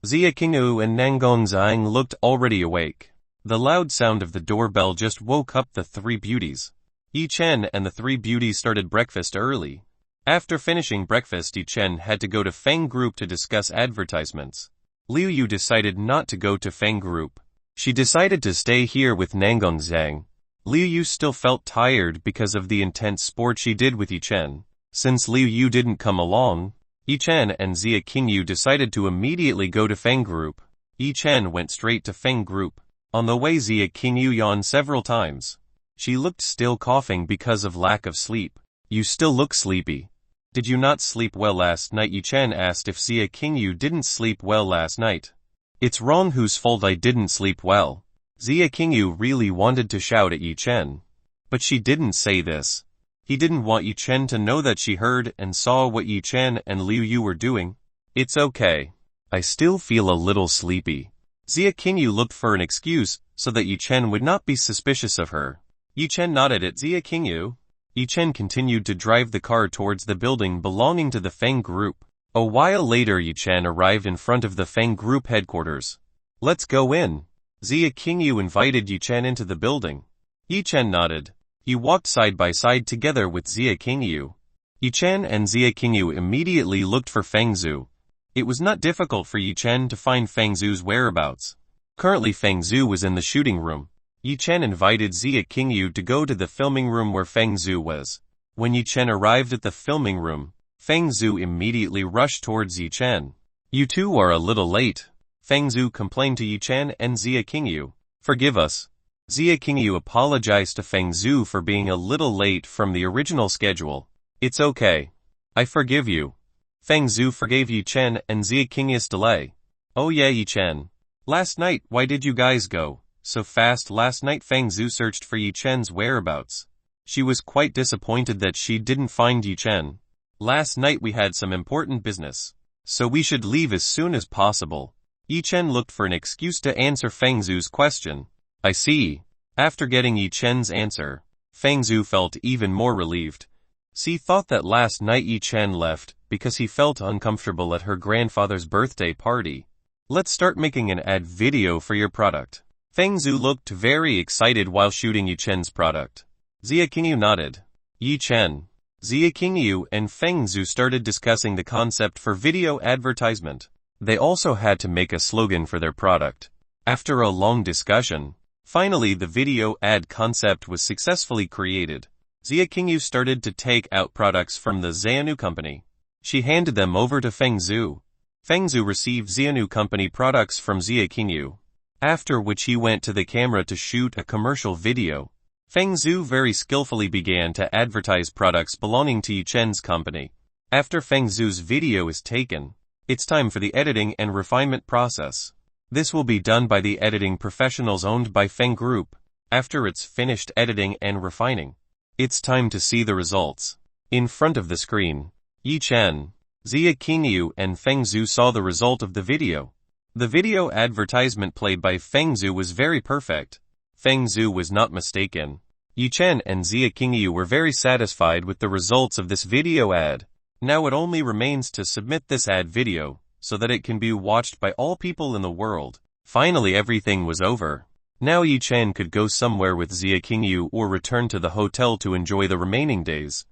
Speaker 1: Zia Qingyu and Nangong Zhang looked already awake. The loud sound of the doorbell just woke up the three beauties. Yi Chen and the three beauties started breakfast early. After finishing breakfast, Yi Chen had to go to Feng Group to discuss advertisements. Liu Yu decided not to go to Feng Group. She decided to stay here with Nangong Zhang. Liu Yu still felt tired because of the intense sport she did with Yi Chen. Since Liu Yu didn't come along, Yi Chen and Zia Qingyu decided to immediately go to Feng Group. Yi Chen went straight to Feng Group. On the way, Zia Qingyu yawned several times. She looked still coughing because of lack of sleep. "You still look sleepy. Did you not sleep well last night?" Yi Chen asked if Zia Qingyu didn't sleep well last night. "It's wrong. Whose fault I didn't sleep well?" Zia Qingyu really wanted to shout at Yi Chen. But she didn't say this. He didn't want Yi Chen to know that she heard and saw what Yi Chen and Liu Yu were doing. "It's okay. I still feel a little sleepy." Zia Qingyu looked for an excuse so that Yi Chen would not be suspicious of her. Yi Chen nodded at Zia Qingyu. Yi Chen continued to drive the car towards the building belonging to the Feng Group. A while later, Yi Chen arrived in front of the Feng Group headquarters. "Let's go in." Zia Qingyu invited Yi Chen into the building. Yi Chen nodded. He walked side by side together with Zia Qingyu. Yi Chen and Zia Qingyu immediately looked for Feng Zhu. It was not difficult for Yi Chen to find Feng Zhu's whereabouts. Currently, Feng Zhu was in the shooting room. Yi Chen invited Zia Qingyu to go to the filming room where Feng Zhu was. When Yi Chen arrived at the filming room, Feng Zhu immediately rushed towards Yi Chen. "You two are a little late," Feng Zhu complained to Yi Chen and Zia Qingyu. "Forgive us." Zia Qingyu apologized to Feng Zhu for being a little late from the original schedule. "It's okay. I forgive you." Feng Zhu forgave Yi Chen and Zia Qingyu's delay. "Oh yeah, Yi Chen. Last night, why did you guys go so fast last night?" Feng Zhu searched for Yi Chen's whereabouts. She was quite disappointed that she didn't find Yi Chen. "Last night we had some important business, so we should leave as soon as possible." Yi Chen looked for an excuse to answer Feng Zhu's question. "I see." After getting Yi Chen's answer, Feng Zhu felt even more relieved. She thought that last night Yi Chen left because he felt uncomfortable at her grandfather's birthday party. "Let's start making an ad video for your product." Feng Zhu looked very excited while shooting Yi Chen's product. Zia Qingyu nodded. Yi Chen, Zia Qingyu and Feng Zhu started discussing the concept for video advertisement. They also had to make a slogan for their product. After a long discussion, finally the video ad concept was successfully created. Zia Qingyu started to take out products from the Xianu company. She handed them over to Feng Zhu. Feng Zhu received Xianu company products from Zia Qingyu, after which he went to the camera to shoot a commercial video. Feng Zhu very skillfully began to advertise products belonging to Yi Chen's company. After Feng Zhu's video is taken, it's time for the editing and refinement process. This will be done by the editing professionals owned by Feng Group. After it's finished editing and refining, it's time to see the results. In front of the screen, Yi Chen, Zia Qingyu and Feng Zhu saw the result of the video. The video advertisement played by Feng Zhu was very perfect. Feng Zhu was not mistaken. Yi Chen and Zia Qingyu were very satisfied with the results of this video ad. Now it only remains to submit this ad video, so that it can be watched by all people in the world. Finally everything was over. Now Yi Chen could go somewhere with Zia Qingyu or return to the hotel to enjoy the remaining days.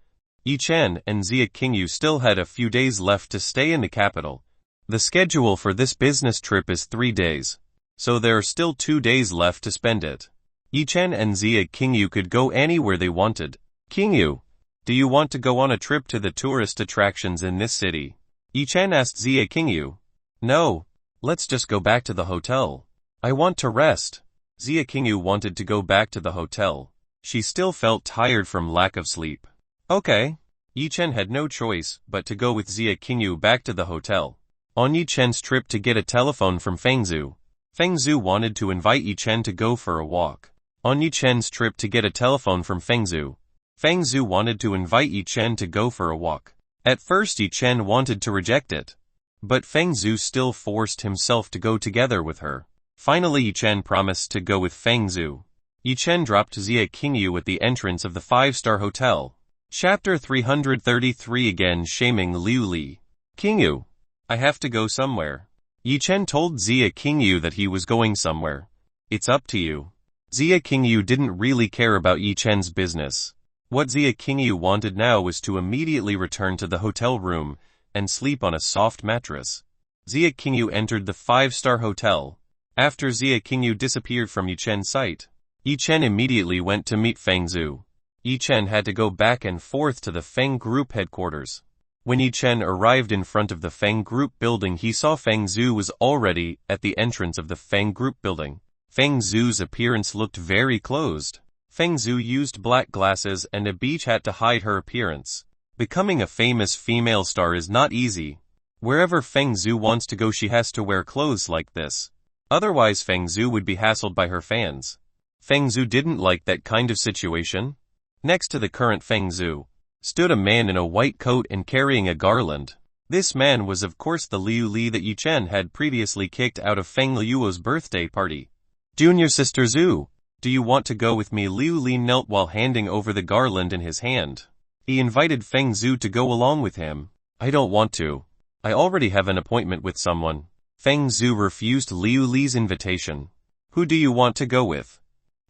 Speaker 1: Yi Chen and Zia Qingyu still had a few days left to stay in the capital. The schedule for this business trip is 3 days, so there are still 2 days left to spend it. Yi Chen and Zia Qingyu could go anywhere they wanted. King Yu, do you want to go on a trip to the tourist attractions in this city? Yi Chen asked Zia King Yu. No, let's just go back to the hotel. I want to rest. Zia King Yu wanted to go back to the hotel. She still felt tired from lack of sleep. Okay. Yi Chen had no choice but to go with Zia King Yu back to the hotel. On Yi Chen's trip to get a telephone from Feng Zhu, Feng Zhu wanted to invite Yi Chen to go for a walk. On Yi Chen's trip to get a telephone from Feng Zhu, Feng Zhu wanted to invite Yi Chen to go for a walk. At first Yi Chen wanted to reject it, but Feng Zhu still forced himself to go together with her. Finally Yi Chen promised to go with Feng Zhu. Yi Chen dropped Zia King Yu at the entrance of the 5-star hotel. Chapter 333 Again shaming Liu Li. King Yu, I have to go somewhere. Yi Chen told Zia King Yu that he was going somewhere. It's up to you. Zia King Yu didn't really care about Yi Chen's business. What Zia King Yu wanted now was to immediately return to the hotel room and sleep on a soft mattress. Zia King Yu entered the 5-star hotel. After Zia King Yu disappeared from Yi Chen's sight, Yi Chen immediately went to meet Feng Zhu. Yi Chen had to go back and forth to the Feng Group headquarters. When Yi Chen arrived in front of the Feng Group building, he saw Feng Zhu was already at the entrance of the Feng Group building. Feng Zhu's appearance looked very closed. Feng Zhu used black glasses and a beach hat to hide her appearance. Becoming a famous female star is not easy. Wherever Feng Zhu wants to go, she has to wear clothes like this. Otherwise Feng Zhu would be hassled by her fans. Feng Zhu didn't like that kind of situation. Next to the current Feng Zhu stood a man in a white coat and carrying a garland. This man was of course the Liu Li that Yi Chen had previously kicked out of Feng Liuo's birthday party. Junior sister Zhu, do you want to go with me? Liu Li knelt while handing over the garland in his hand. He invited Feng Zhu to go along with him. I don't want to. I already have an appointment with someone. Feng Zhu refused Liu Li's invitation. Who do you want to go with?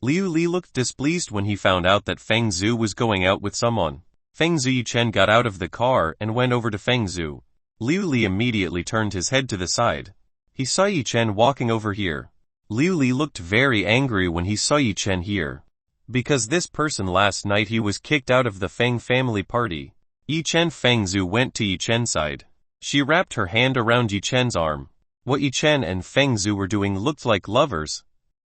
Speaker 1: Liu Li looked displeased when he found out that Feng Zhu was going out with someone. Feng Zhu Yi Chen got out of the car and went over to Feng Zhu. Liu Li immediately turned his head to the side. He saw Yi Chen walking over here. Liu Li looked very angry when he saw Yi Chen here. Because this person last night he was kicked out of the Feng family party. Yi Chen Feng Zhu went to Yi Chen's side. She wrapped her hand around Yi Chen's arm. What Yi Chen and Feng Zhu were doing looked like lovers.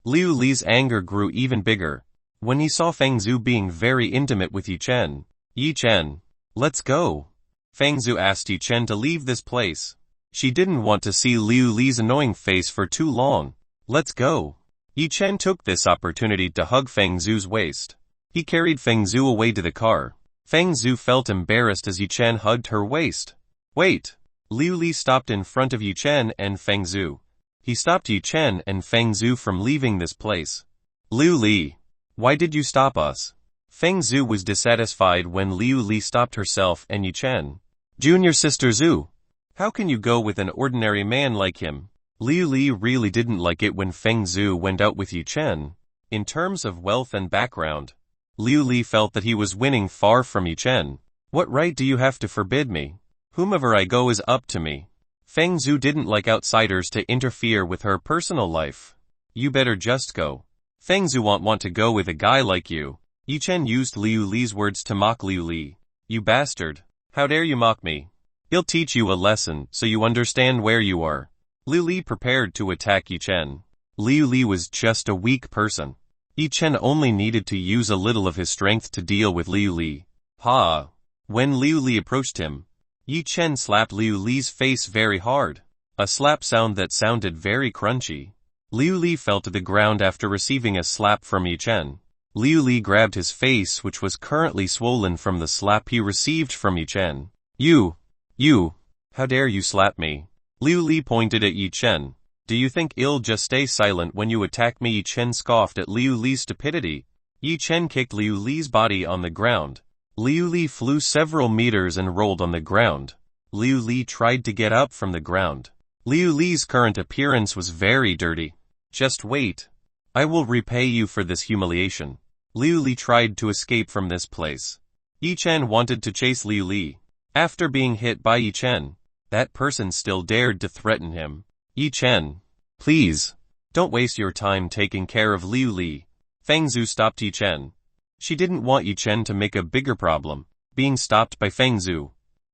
Speaker 1: Liu Li's anger grew even bigger when he saw Feng Zhu being very intimate with Yi Chen. Yi Chen, let's go. Feng Zhu asked Yi Chen to leave this place. She didn't want to see Liu Li's annoying face for too long. Let's go. Yi Chen took this opportunity to hug Feng Zhu's waist. He carried Feng Zhu away to the car. Feng Zhu felt embarrassed as Yi Chen hugged her waist. Wait. Liu Li stopped in front of Yi Chen and Feng Zhu. He stopped Yi Chen and Feng Zhu from leaving this place. Liu Li, why did you stop us? Feng Zhu was dissatisfied when Liu Li stopped herself and Yi Chen. Junior sister Zhu, how can you go with an ordinary man like him? Liu Li really didn't like it when Feng Zhu went out with Yi Chen. In terms of wealth and background, Liu Li felt that he was winning far from Yi Chen. What right do you have to forbid me? Whomever I go is up to me. Feng Zhu didn't like outsiders to interfere with her personal life. You better just go. Feng Zhu won't want to go with a guy like you. Yi Chen used Liu Li's words to mock Liu Li. You bastard. How dare you mock me? He'll teach you a lesson so you understand where you are. Liu Li prepared to attack Yi Chen. Liu Li was just a weak person. Yi Chen only needed to use a little of his strength to deal with Liu Li. Ha! When Liu Li approached him, Yi Chen slapped Liu Li's face very hard. A slap sound that sounded very crunchy. Liu Li fell to the ground after receiving a slap from Yi Chen. Liu Li grabbed his face, which was currently swollen from the slap he received from Yi Chen. You, how dare you slap me? Liu Li pointed at Yi Chen. Do you think I'll just stay silent when you attack me? Yi Chen scoffed at Liu Li's stupidity. Yi Chen kicked Liu Li's body on the ground. Liu Li flew several meters and rolled on the ground. Liu Li tried to get up from the ground. Liu Li's current appearance was very dirty. Just wait. I will repay you for this humiliation. Liu Li tried to escape from this place. Yi Chen wanted to chase Liu Li. After being hit by Yi Chen, that person still dared to threaten him. Yi Chen, please, don't waste your time taking care of Liu Li. Feng Zhu stopped Yi Chen. She didn't want Yi Chen to make a bigger problem, being stopped by Feng Zhu.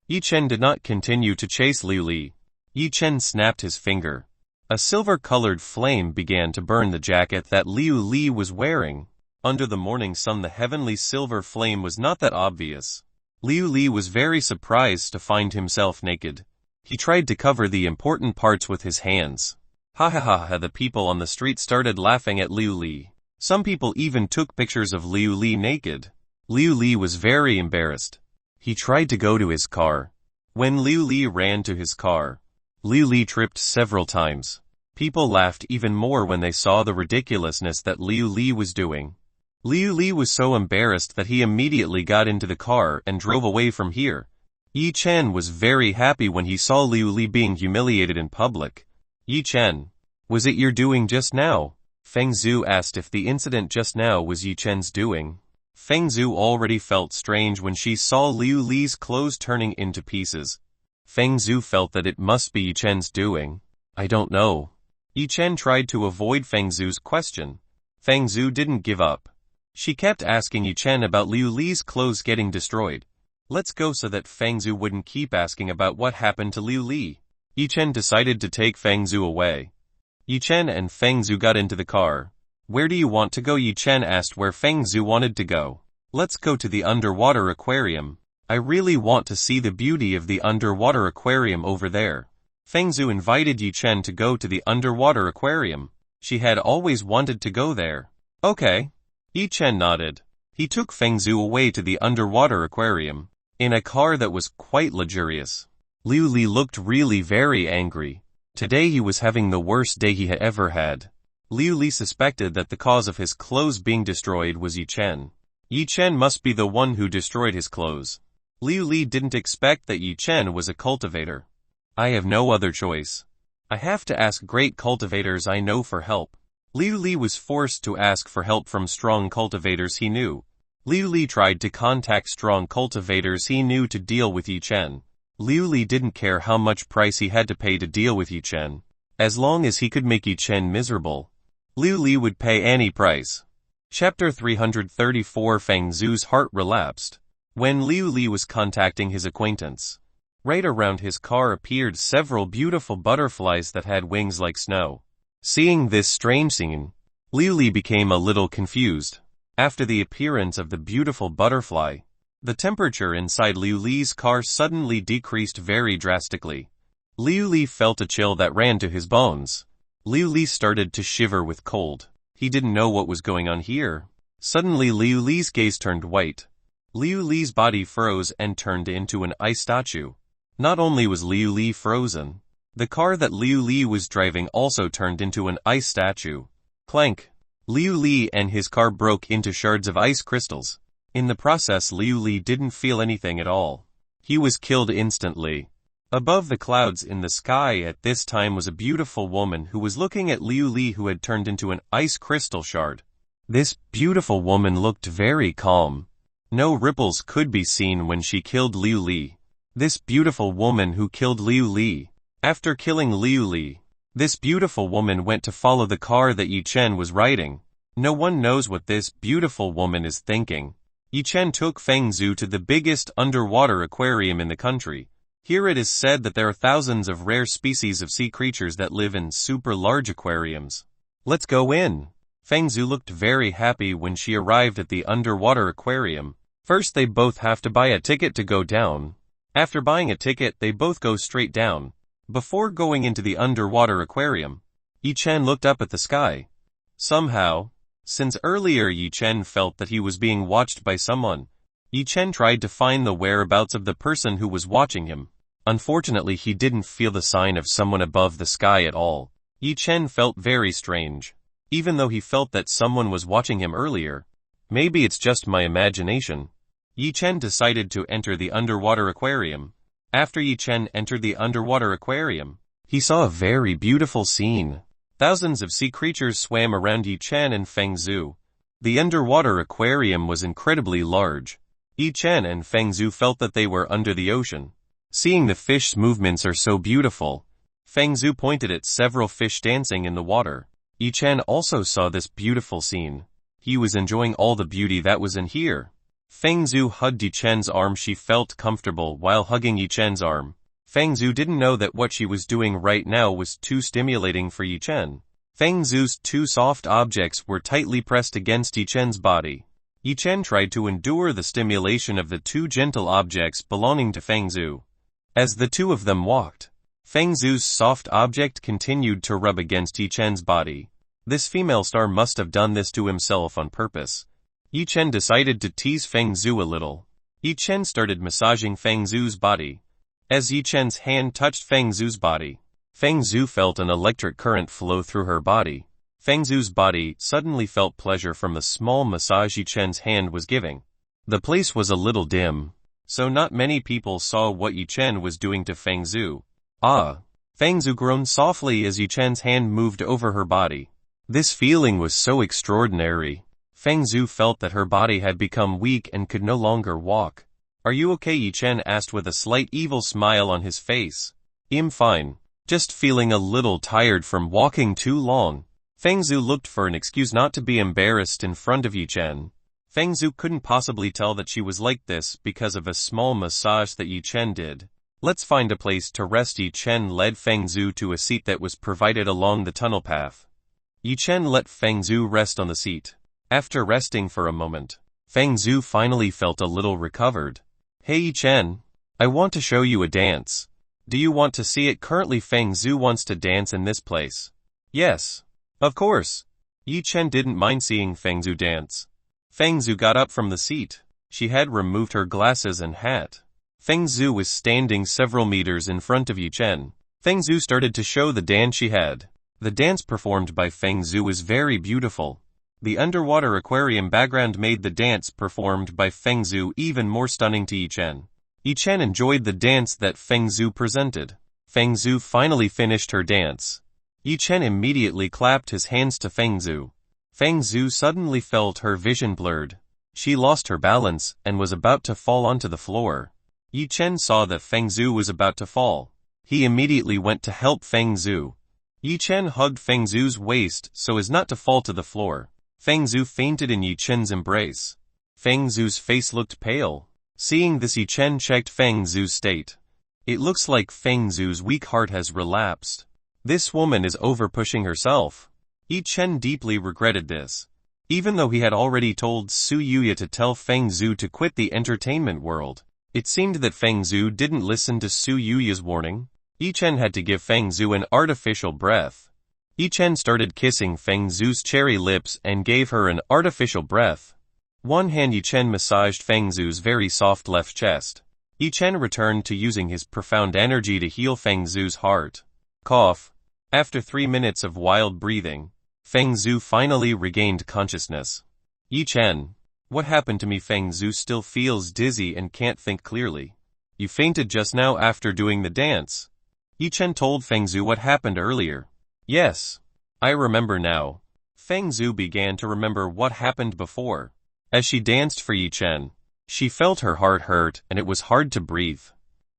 Speaker 1: Yi Chen did not continue to chase Liu Li. Yi Chen snapped his finger. A silver-colored flame began to burn the jacket that Liu Li was wearing. Under the morning sun, the heavenly silver flame was not that obvious. Liu Li was very surprised to find himself naked. He tried to cover the important parts with his hands. Ha ha ha ha, the people on the street started laughing at Liu Li. Some people even took pictures of Liu Li naked. Liu Li was very embarrassed. He tried to go to his car. When Liu Li ran to his car, Liu Li tripped several times. People laughed even more when they saw the ridiculousness that Liu Li was doing. Liu Li was so embarrassed that he immediately got into the car and drove away from here. Yi Chen was very happy when he saw Liu Li being humiliated in public. Yi Chen, was it your doing just now? Feng Zhu asked if the incident just now was Yi Chen's doing. Feng Zhu already felt strange when she saw Liu Li's clothes turning into pieces. Feng Zhu felt that it must be Yi Chen's doing. I don't know. Yi Chen tried to avoid Feng Zhu's question. Feng Zhu didn't give up. She kept asking Yi Chen about Liu Li's clothes getting destroyed. Let's go so that Feng Zhu wouldn't keep asking about what happened to Liu Li. Yi Chen decided to take Feng Zhu away. Yi Chen and Feng Zhu got into the car. Where do you want to go? Yi Chen asked where Feng Zhu wanted to go. Let's go to the underwater aquarium. I really want to see the beauty of the underwater aquarium over there. Feng Zhu invited Yi Chen to go to the underwater aquarium. She had always wanted to go there. Okay. Yi Chen nodded. He took Feng Zhu away to the underwater aquarium, in a car that was quite luxurious. Liu Li looked really very angry. Today he was having the worst day he had ever had. Liu Li suspected that the cause of his clothes being destroyed was Yi Chen. Yi Chen must be the one who destroyed his clothes. Liu Li didn't expect that Yi Chen was a cultivator. I have no other choice. I have to ask great cultivators I know for help. Liu Li was forced to ask for help from strong cultivators he knew. Liu Li tried to contact strong cultivators he knew to deal with Yi Chen. Liu Li didn't care how much price he had to pay to deal with Yi Chen. As long as he could make Yi Chen miserable, Liu Li would pay any price. Chapter 334 Feng Zhu's heart relapsed. When Liu Li was contacting his acquaintance, right around his car appeared several beautiful butterflies that had wings like snow. Seeing this strange scene, Liu Li became a little confused. After the appearance of the beautiful butterfly, the temperature inside Liu Li's car suddenly decreased very drastically. Liu Li felt a chill that ran to his bones. Liu Li started to shiver with cold. He didn't know what was going on here. Suddenly Liu Li's gaze turned white. Liu Li's body froze and turned into an ice statue. Not only was Liu Li frozen, the car that Liu Li was driving also turned into an ice statue. Clank! Liu Li and his car broke into shards of ice crystals. In the process, Liu Li didn't feel anything at all. He was killed instantly. Above the clouds in the sky at this time was a beautiful woman who was looking at Liu Li, who had turned into an ice crystal shard. This beautiful woman looked very calm. No ripples could be seen when she killed Liu Li. This beautiful woman who killed Liu Li. After killing Liu Li, this beautiful woman went to follow the car that Yi Chen was riding. No one knows what this beautiful woman is thinking. Yi Chen took Feng Zhu to the biggest underwater aquarium in the country. Here it is said that there are thousands of rare species of sea creatures that live in super large aquariums. Let's go in. Feng Zhu looked very happy when she arrived at the underwater aquarium. First, they both have to buy a ticket to go down. After buying a ticket, they both go straight down. Before going into the underwater aquarium, Yi Chen looked up at the sky. Somehow, since earlier Yi Chen felt that he was being watched by someone, Yi Chen tried to find the whereabouts of the person who was watching him. Unfortunately, he didn't feel the sign of someone above the sky at all. Yi Chen felt very strange. Even though he felt that someone was watching him earlier. Maybe it's just my imagination. Yi Chen decided to enter the underwater aquarium. After Yi Chen entered the underwater aquarium, he saw a very beautiful scene. Thousands of sea creatures swam around Yi Chen and Feng Zhu. The underwater aquarium was incredibly large. Yi Chen and Feng Zhu felt that they were under the ocean. Seeing the fish's movements are so beautiful. Feng Zhu pointed at several fish dancing in the water. Yi Chen also saw this beautiful scene. He was enjoying all the beauty that was in here. Feng Zhu hugged Yi Chen's arm. She felt comfortable while hugging Yi Chen's arm. Feng Zhu didn't know that what she was doing right now was too stimulating for Yi Chen. Feng Zhu's two soft objects were tightly pressed against Yi Chen's body. Yi Chen tried to endure the stimulation of the two gentle objects belonging to Feng Zhu. As the two of them walked, Feng Zhu's soft object continued to rub against Yi Chen's body. This female star must have done this to himself on purpose. Yi Chen decided to tease Feng Zhu a little. Yi Chen started massaging Feng Zhu's body. As Yi Chen's hand touched Feng Zhu's body, Feng Zhu felt an electric current flow through her body. Feng Zhu's body suddenly felt pleasure from the small massage Yi Chen's hand was giving. The place was a little dim, so not many people saw what Yi Chen was doing to Feng Zhu. Ah! Feng Zhu groaned softly as Yi Chen's hand moved over her body. This feeling was so extraordinary. Feng Zhu felt that her body had become weak and could no longer walk. Are you okay? Yi Chen asked with a slight evil smile on his face. I'm fine. Just feeling a little tired from walking too long. Feng Zhu looked for an excuse not to be embarrassed in front of Yi Chen. Feng Zhu couldn't possibly tell that she was like this because of a small massage that Yi Chen did. Let's find a place to rest. Yi Chen led Feng Zhu to a seat that was provided along the tunnel path. Yi Chen let Feng Zhu rest on the seat. After resting for a moment, Feng Zhu finally felt a little recovered. Hey Yi Chen, I want to show you a dance. Do you want to see it? Currently Feng Zhu wants to dance in this place. Yes. Of course. Yi Chen didn't mind seeing Feng Zhu dance. Feng Zhu got up from the seat. She had removed her glasses and hat. Feng Zhu was standing several meters in front of Yi Chen. Feng Zhu started to show the dance she had. The dance performed by Feng Zhu was very beautiful. The underwater aquarium background made the dance performed by Feng Zhu even more stunning to Yi Chen. Yi Chen enjoyed the dance that Feng Zhu presented. Feng Zhu finally finished her dance. Yi Chen immediately clapped his hands to Feng Zhu. Feng Zhu suddenly felt her vision blurred. She lost her balance and was about to fall onto the floor. Yi Chen saw that Feng Zhu was about to fall. He immediately went to help Feng Zhu. Yi Chen hugged Feng Zhu's waist so as not to fall to the floor. Feng Zhu fainted in Yi Chen's embrace. Feng Zhu's face looked pale. Seeing this, Yi Chen checked Feng Zhu's state. It looks like Feng Zhu's weak heart has relapsed. This woman is over-pushing herself. Yi Chen deeply regretted this. Even though he had already told Su Yuya to tell Feng Zhu to quit the entertainment world, it seemed that Feng Zhu didn't listen to Su Yuya's warning. Yi Chen had to give Feng Zhu an artificial breath. Yi Chen started kissing Feng Zhu's cherry lips and gave her an artificial breath. One hand Yi Chen massaged Feng Zhu's very soft left chest. Yi Chen returned to using his profound energy to heal Feng Zhu's heart. Cough. After 3 minutes of wild breathing, Feng Zhu finally regained consciousness. Yi Chen, what happened to me? Feng Zhu still feels dizzy and can't think clearly. You fainted just now after doing the dance. Yi Chen told Feng Zhu what happened earlier. Yes. I remember now. Feng Zhu began to remember what happened before. As she danced for Yi Chen, she felt her heart hurt and it was hard to breathe.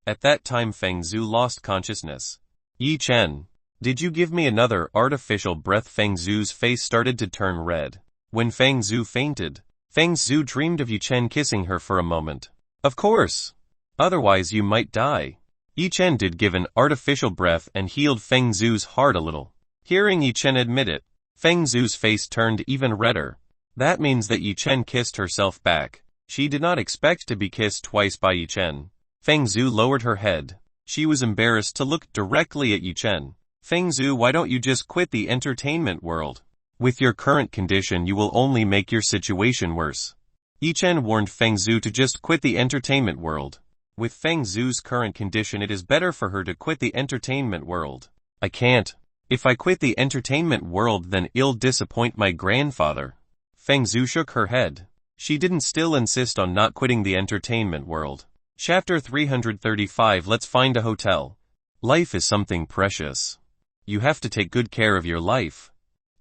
Speaker 1: At that time Feng Zhu lost consciousness. Yi Chen, did you give me another artificial breath? Feng Zhu's face started to turn red. When Feng Zhu fainted, Feng Zhu dreamed of Yi Chen kissing her for a moment. Of course. Otherwise you might die. Yi Chen did give an artificial breath and healed Feng Zhu's heart a little. Hearing Yi Chen admit it, Feng Zhu's face turned even redder. That means that Yi Chen kissed herself back. She did not expect to be kissed twice by Yi Chen. Feng Zhu lowered her head. She was embarrassed to look directly at Yi Chen. Feng Zhu, why don't you just quit the entertainment world? With your current condition you will only make your situation worse. Yi Chen warned Feng Zhu to just quit the entertainment world. With Feng Zhu's current condition it is better for her to quit the entertainment world. I can't. If I quit the entertainment world then I'll disappoint my grandfather. Feng Zhu shook her head. She didn't still insist on not quitting the entertainment world. Chapter 335. Let's find a hotel. Life is something precious. You have to take good care of your life.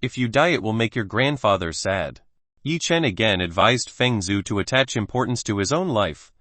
Speaker 1: If you die it will make your grandfather sad. Yi Chen again advised Feng Zhu to attach importance to his own life.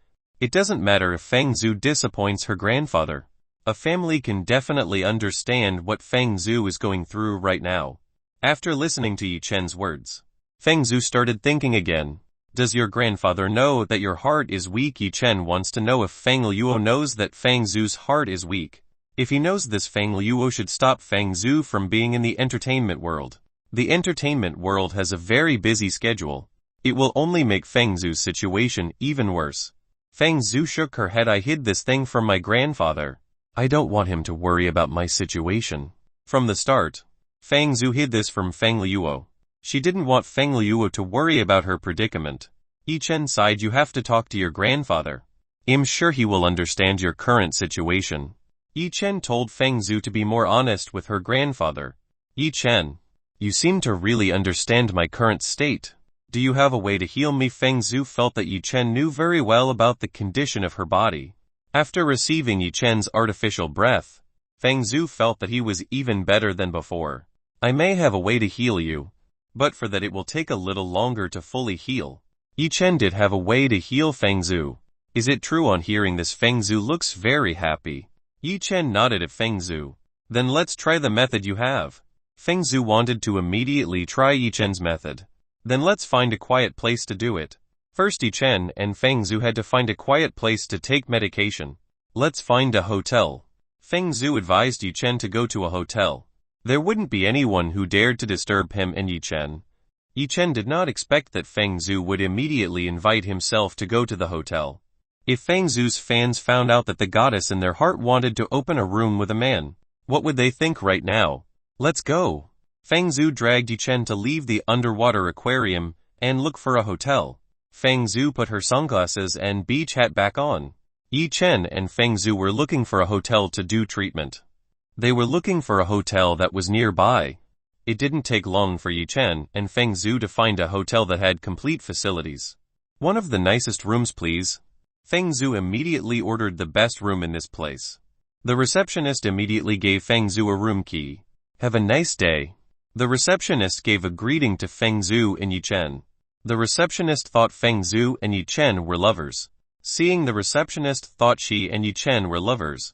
Speaker 1: It doesn't matter if Feng Zhu disappoints her grandfather. A family can definitely understand what Feng Zhu is going through right now. After listening to Yi Chen's words, Feng Zhu started thinking again. Does your grandfather know that your heart is weak? Yi Chen wants to know if Feng Luo knows that Feng Zhu's heart is weak. If he knows this, Feng Luo should stop Feng Zhu from being in the entertainment world. The entertainment world has a very busy schedule. It will only make Feng Zhu's situation even worse. Feng Zhu shook her head. I hid this thing from my grandfather. I don't want him to worry about my situation. From the start, Feng Zhu hid this from Feng Luo. She didn't want Feng Luo to worry about her predicament. Yi Chen sighed. You have to talk to your grandfather. I'm sure he will understand your current situation. Yi Chen told Feng Zhu to be more honest with her grandfather. Yi Chen, you seem to really understand my current state. Do you have a way to heal me? Feng Zhu felt that Yi Chen knew very well about the condition of her body. After receiving Yi Chen's artificial breath, Feng Zhu felt that he was even better than before. I may have a way to heal you, but for that it will take a little longer to fully heal. Yi Chen did have a way to heal Feng Zhu. Is it true? On hearing this, Feng Zhu looks very happy. Yi Chen nodded at Feng Zhu. Then let's try the method you have. Feng Zhu wanted to immediately try Yi Chen's method. Then let's find a quiet place to do it. First, Yi Chen and Feng Zhu had to find a quiet place to take medication. Let's find a hotel. Feng Zhu advised Yi Chen to go to a hotel. There wouldn't be anyone who dared to disturb him and Yi Chen. Yi Chen did not expect that Feng Zhu would immediately invite himself to go to the hotel. If Feng Zhu's fans found out that the goddess in their heart wanted to open a room with a man, what would they think right now? Let's go. Feng Zhu dragged Yi Chen to leave the underwater aquarium and look for a hotel. Feng Zhu put her sunglasses and beach hat back on. Yi Chen and Feng Zhu were looking for a hotel to do treatment. They were looking for a hotel that was nearby. It didn't take long for Yi Chen and Feng Zhu to find a hotel that had complete facilities. One of the nicest rooms, please. Feng Zhu immediately ordered the best room in this place. The receptionist immediately gave Feng Zhu a room key. Have a nice day. The receptionist gave a greeting to Feng Zhu and Yi Chen. The receptionist thought Feng Zhu and Yi Chen were lovers. Seeing the receptionist thought she and Yi Chen were lovers,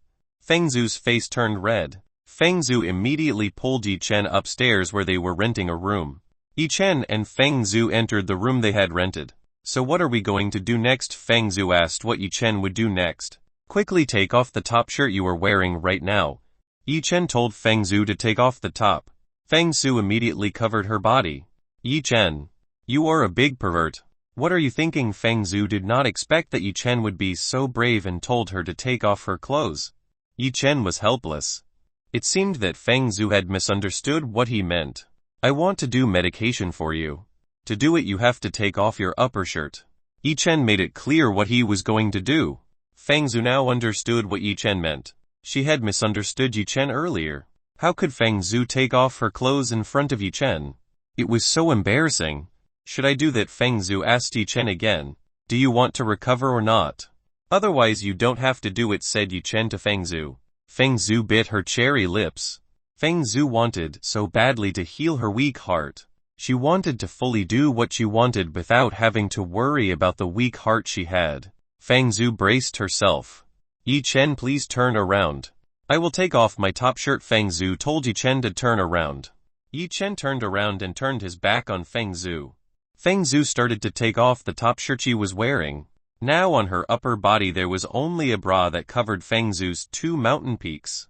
Speaker 1: Feng Zhu's face turned red. Feng Zhu immediately pulled Yi Chen upstairs where they were renting a room. Yi Chen and Feng Zhu entered the room they had rented. So what are we going to do next? Feng Zhu asked what Yi Chen would do next. Quickly take off the top shirt you are wearing right now. Yi Chen told Feng Zhu to take off the top. Feng Zhu immediately covered her body. Yi Chen, you are a big pervert. What are you thinking? Feng Zhu did not expect that Yi Chen would be so brave and told her to take off her clothes. Yi Chen was helpless. It seemed that Feng Zhu had misunderstood what he meant. I want to do medication for you. To do it you have to take off your upper shirt. Yi Chen made it clear what he was going to do. Feng Zhu now understood what Yi Chen meant. She had misunderstood Yi Chen earlier. How could Feng Zhu take off her clothes in front of Yi Chen? It was so embarrassing. Should I do that? Feng Zhu asked Yi Chen again. Do you want to recover or not? Otherwise you don't have to do it, said Yi Chen to Feng Zhu. Feng Zhu bit her cherry lips. Feng Zhu wanted so badly to heal her weak heart. She wanted to fully do what she wanted without having to worry about the weak heart she had. Feng Zhu braced herself. Yi Chen, please turn around. I will take off my top shirt. Feng Zhu told Yi Chen to turn around. Yi Chen turned around and turned his back on Feng Zhu. Feng Zhu started to take off the top shirt she was wearing. Now on her upper body there was only a bra that covered Feng Zhu's 2 mountain peaks.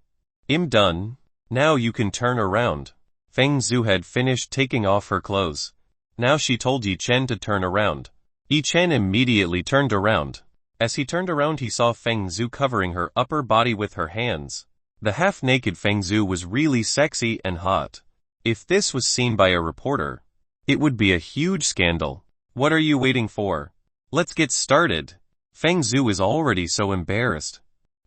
Speaker 1: I'm done. Now you can turn around. Feng Zhu had finished taking off her clothes. Now she told Yi Chen to turn around. Yi Chen immediately turned around. As he turned around he saw Feng Zhu covering her upper body with her hands. The half-naked Feng Zhu was really sexy and hot. If this was seen by a reporter, it would be a huge scandal. What are you waiting for? Let's get started. Feng Zhu is already so embarrassed.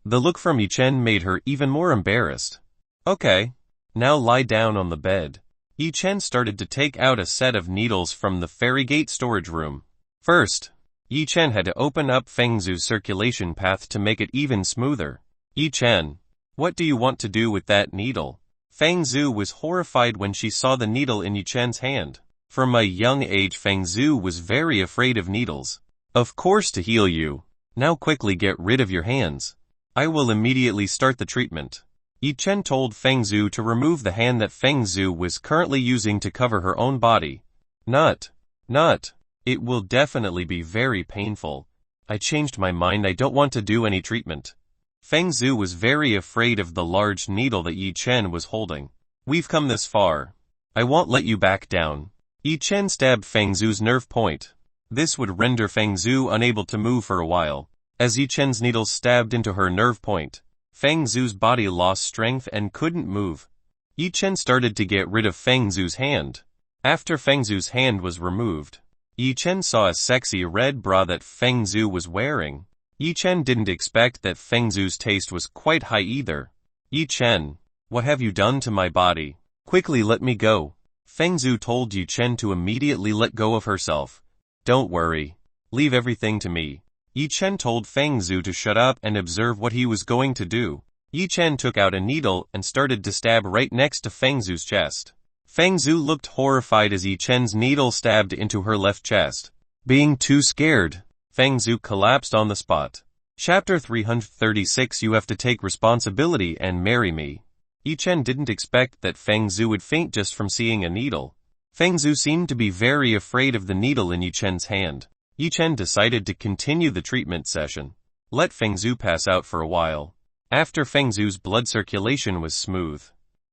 Speaker 1: The look from Yi Chen made her even more embarrassed. Okay. Now lie down on the bed. Yi Chen started to take out a set of needles from the Ferrygate storage room. First, Yi Chen had to open up Feng Zhu's circulation path to make it even smoother. Yi Chen, what do you want to do with that needle? Feng Zhu was horrified when she saw the needle in Yi Chen's hand. From a young age Feng Zhu was very afraid of needles. Of course, to heal you. Now quickly get rid of your hands. I will immediately start the treatment. Yi Chen told Feng Zhu to remove the hand that Feng Zhu was currently using to cover her own body. Not. Not. It will definitely be very painful. I changed my mind, I don't want to do any treatment. Feng Zhu was very afraid of the large needle that Yi Chen was holding. We've come this far. I won't let you back down. Yi Chen stabbed Feng Zhu's nerve point. This would render Feng Zhu unable to move for a while. As Yi Chen's needle stabbed into her nerve point, Feng Zhu's body lost strength and couldn't move. Yi Chen started to get rid of Feng Zhu's hand. After Feng Zhu's hand was removed, Yi Chen saw a sexy red bra that Feng Zhu was wearing. Yi Chen didn't expect that Feng Zhu's taste was quite high either. Yi Chen, what have you done to my body? Quickly let me go. Feng Zhu told Yi Chen to immediately let go of herself. Don't worry. Leave everything to me. Yi Chen told Feng Zhu to shut up and observe what he was going to do. Yi Chen took out a needle and started to stab right next to Feng Zhu's chest. Feng Zhu looked horrified as Yi Chen's needle stabbed into her left chest. Being too scared, Feng Zhu collapsed on the spot. Chapter 336. You have to take responsibility and marry me. Yi Chen didn't expect that Feng Zhu would faint just from seeing a needle. Feng Zhu seemed to be very afraid of the needle in Yi Chen's hand. Yi Chen decided to continue the treatment session. Let Feng Zhu pass out for a while. After Feng Zhu's blood circulation was smooth,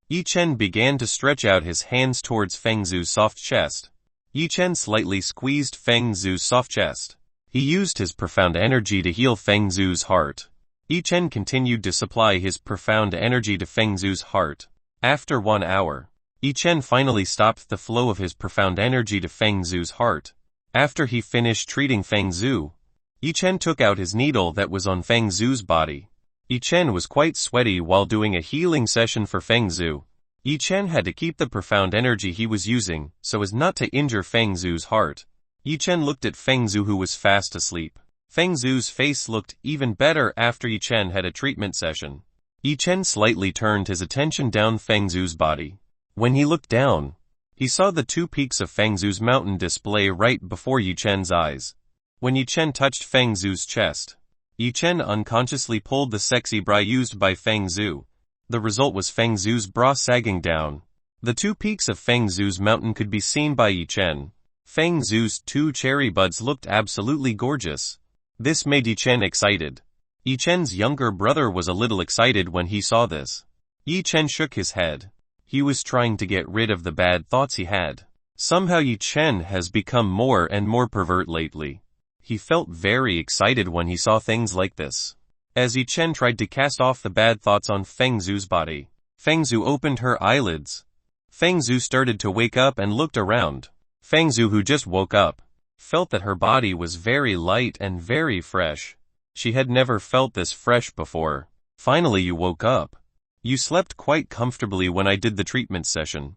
Speaker 1: Yi Chen began to stretch out his hands towards Feng Zhu's soft chest. Yi Chen slightly squeezed Feng Zhu's soft chest. He used his profound energy to heal Feng Zhu's heart. Yi Chen continued to supply his profound energy to Feng Zhu's heart. After 1 hour, Yi Chen finally stopped the flow of his profound energy to Feng Zhu's heart. After he finished treating Feng Zhu, Yi Chen took out his needle that was on Feng Zhu's body. Yi Chen was quite sweaty while doing a healing session for Feng Zhu. Yi Chen had to keep the profound energy he was using so as not to injure Feng Zhu's heart. Yi Chen looked at Feng Zhu, who was fast asleep. Feng Zhu's face looked even better after Yi Chen had a treatment session. Yi Chen slightly turned his attention down Feng Zhu's body. When he looked down, he saw the 2 peaks of Feng Zhu's mountain display right before Yi Chen's eyes. When Yi Chen touched Feng Zhu's chest, Yi Chen unconsciously pulled the sexy bra used by Feng Zhu. The result was Feng Zhu's bra sagging down. The 2 peaks of Feng Zhu's mountain could be seen by Yi Chen. Feng Zhu's 2 cherry buds looked absolutely gorgeous. This made Yi Chen excited. Yi Chen's younger brother was a little excited when he saw this. Yi Chen shook his head. He was trying to get rid of the bad thoughts he had. Somehow Yi Chen has become more and more pervert lately. He felt very excited when he saw things like this. As Yi Chen tried to cast off the bad thoughts on Feng Zhu's body, Feng Zhu opened her eyelids. Feng Zhu started to wake up and looked around. Feng Zhu, who just woke up, felt that her body was very light and very fresh. She had never felt this fresh before. Finally you woke up. You slept quite comfortably when I did the treatment session.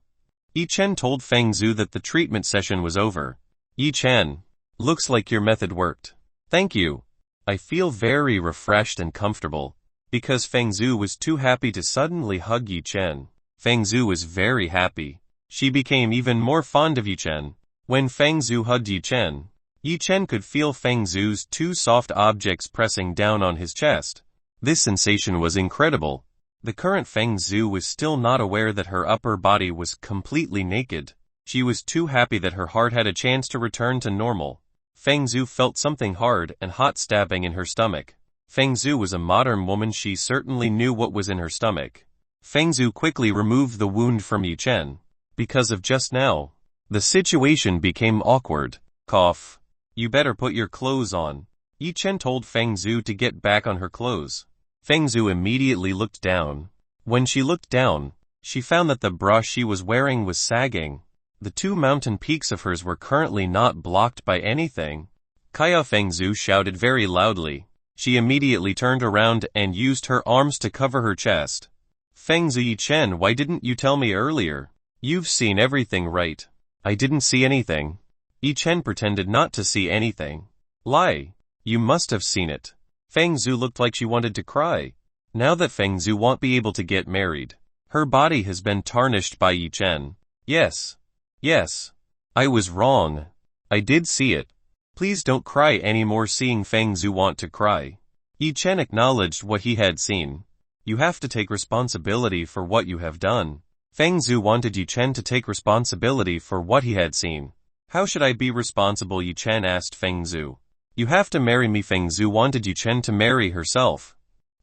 Speaker 1: Yi Chen told Feng Zhu that the treatment session was over. Yi Chen, looks like your method worked. Thank you. I feel very refreshed and comfortable. Because Feng Zhu was too happy to suddenly hug Yi Chen. Feng Zhu was very happy. She became even more fond of Yi Chen. When Feng Zhu hugged Yi Chen could feel Feng Zhu's 2 soft objects pressing down on his chest. This sensation was incredible. The current Feng Zhu was still not aware that her upper body was completely naked. She was too happy that her heart had a chance to return to normal. Feng Zhu felt something hard and hot stabbing in her stomach. Feng Zhu was a modern woman, she certainly knew what was in her stomach. Feng Zhu quickly removed the wound from Yi Chen. Because of just now, the situation became awkward. Cough. You better put your clothes on. Yi Chen told Feng Zhu to get back on her clothes. Feng Zhu immediately looked down. When she looked down, she found that the bra she was wearing was sagging. The 2 mountain peaks of hers were currently not blocked by anything. Kaya, Feng Zhu shouted very loudly. She immediately turned around and used her arms to cover her chest. Feng Zhu, Yi Chen, why didn't you tell me earlier? You've seen everything, right? I didn't see anything. Yi Chen pretended not to see anything. Lie. You must have seen it. Feng Zhu looked like she wanted to cry. Now that Feng Zhu won't be able to get married, her body has been tarnished by Yi Chen. Yes. Yes. I was wrong. I did see it. Please don't cry anymore. Seeing Feng Zhu want to cry, Yi Chen acknowledged what he had seen. You have to take responsibility for what you have done. Feng Zhu wanted Yi Chen to take responsibility for what he had seen. How should I be responsible? Yi Chen asked Feng Zhu. You have to marry me. Feng Zhu wanted Yi Chen to marry herself.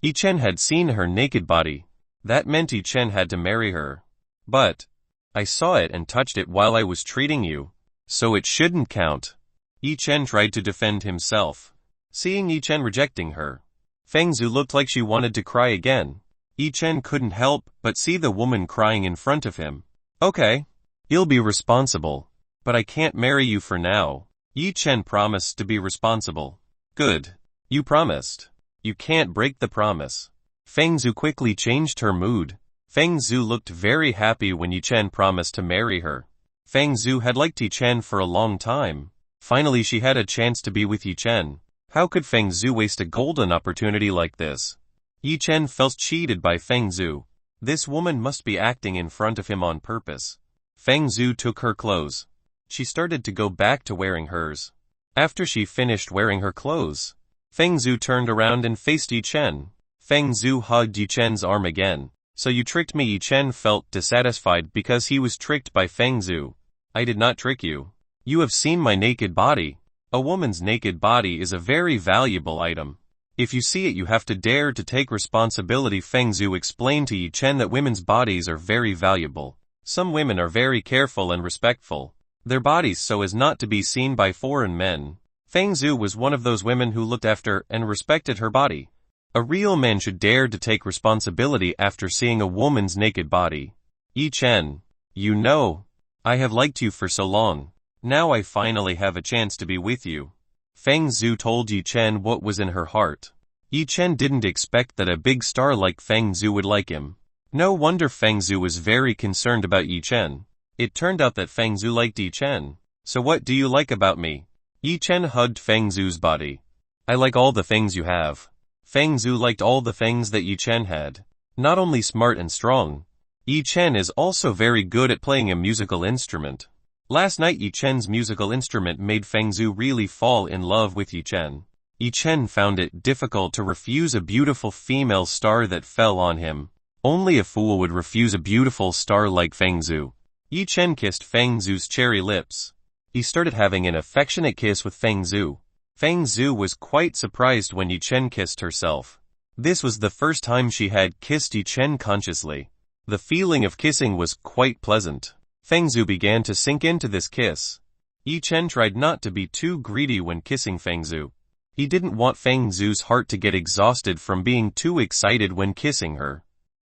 Speaker 1: Yi Chen had seen her naked body. That meant Yi Chen had to marry her. But I saw it and touched it while I was treating you, so it shouldn't count. Yi Chen tried to defend himself. Seeing Yi Chen rejecting her, Feng Zhu looked like she wanted to cry again. Yi Chen couldn't help but see the woman crying in front of him. Okay, you'll be responsible, but I can't marry you for now. Yi Chen promised to be responsible. Good. You promised. You can't break the promise. Feng Zhu quickly changed her mood. Feng Zhu looked very happy when Yi Chen promised to marry her. Feng Zhu had liked Yi Chen for a long time. Finally she had a chance to be with Yi Chen. How could Feng Zhu waste a golden opportunity like this? Yi Chen felt cheated by Feng Zhu. This woman must be acting in front of him on purpose. Feng Zhu took her clothes. She started to go back to wearing hers. After she finished wearing her clothes, Feng Zhu turned around and faced Yi Chen. Feng Zhu hugged Yi Chen's arm again. So you tricked me. Yi Chen felt dissatisfied because he was tricked by Feng Zhu. I did not trick you. You have seen my naked body. A woman's naked body is a very valuable item. If you see it you have to dare to take responsibility. Feng Zhu explained to Yi Chen that women's bodies are very valuable. Some women are very careful and respectful their bodies so as not to be seen by foreign men. Feng Zhu was one of those women who looked after and respected her body. A real man should dare to take responsibility after seeing a woman's naked body. Yi Chen, you know, I have liked you for so long. Now I finally have a chance to be with you. Feng Zhu told Yi Chen what was in her heart. Yi Chen didn't expect that a big star like Feng Zhu would like him. No wonder Feng Zhu was very concerned about Yi Chen. It turned out that Feng Zhu liked Yi Chen. So what do you like about me? Yi Chen hugged Feng Zhu's body. I like all the things you have. Feng Zhu liked all the things that Yi Chen had. Not only smart and strong, Yi Chen is also very good at playing a musical instrument. Last night Yi Chen's musical instrument made Feng Zhu really fall in love with Yi Chen. Yi Chen found it difficult to refuse a beautiful female star that fell on him. Only a fool would refuse a beautiful star like Feng Zhu. Yi Chen kissed Feng Zhu's cherry lips. He started having an affectionate kiss with Feng Zhu. Feng Zhu was quite surprised when Yi Chen kissed herself. This was the first time she had kissed Yi Chen consciously. The feeling of kissing was quite pleasant. Feng Zhu began to sink into this kiss. Yi Chen tried not to be too greedy when kissing Feng Zhu. He didn't want Feng Zhu's heart to get exhausted from being too excited when kissing her.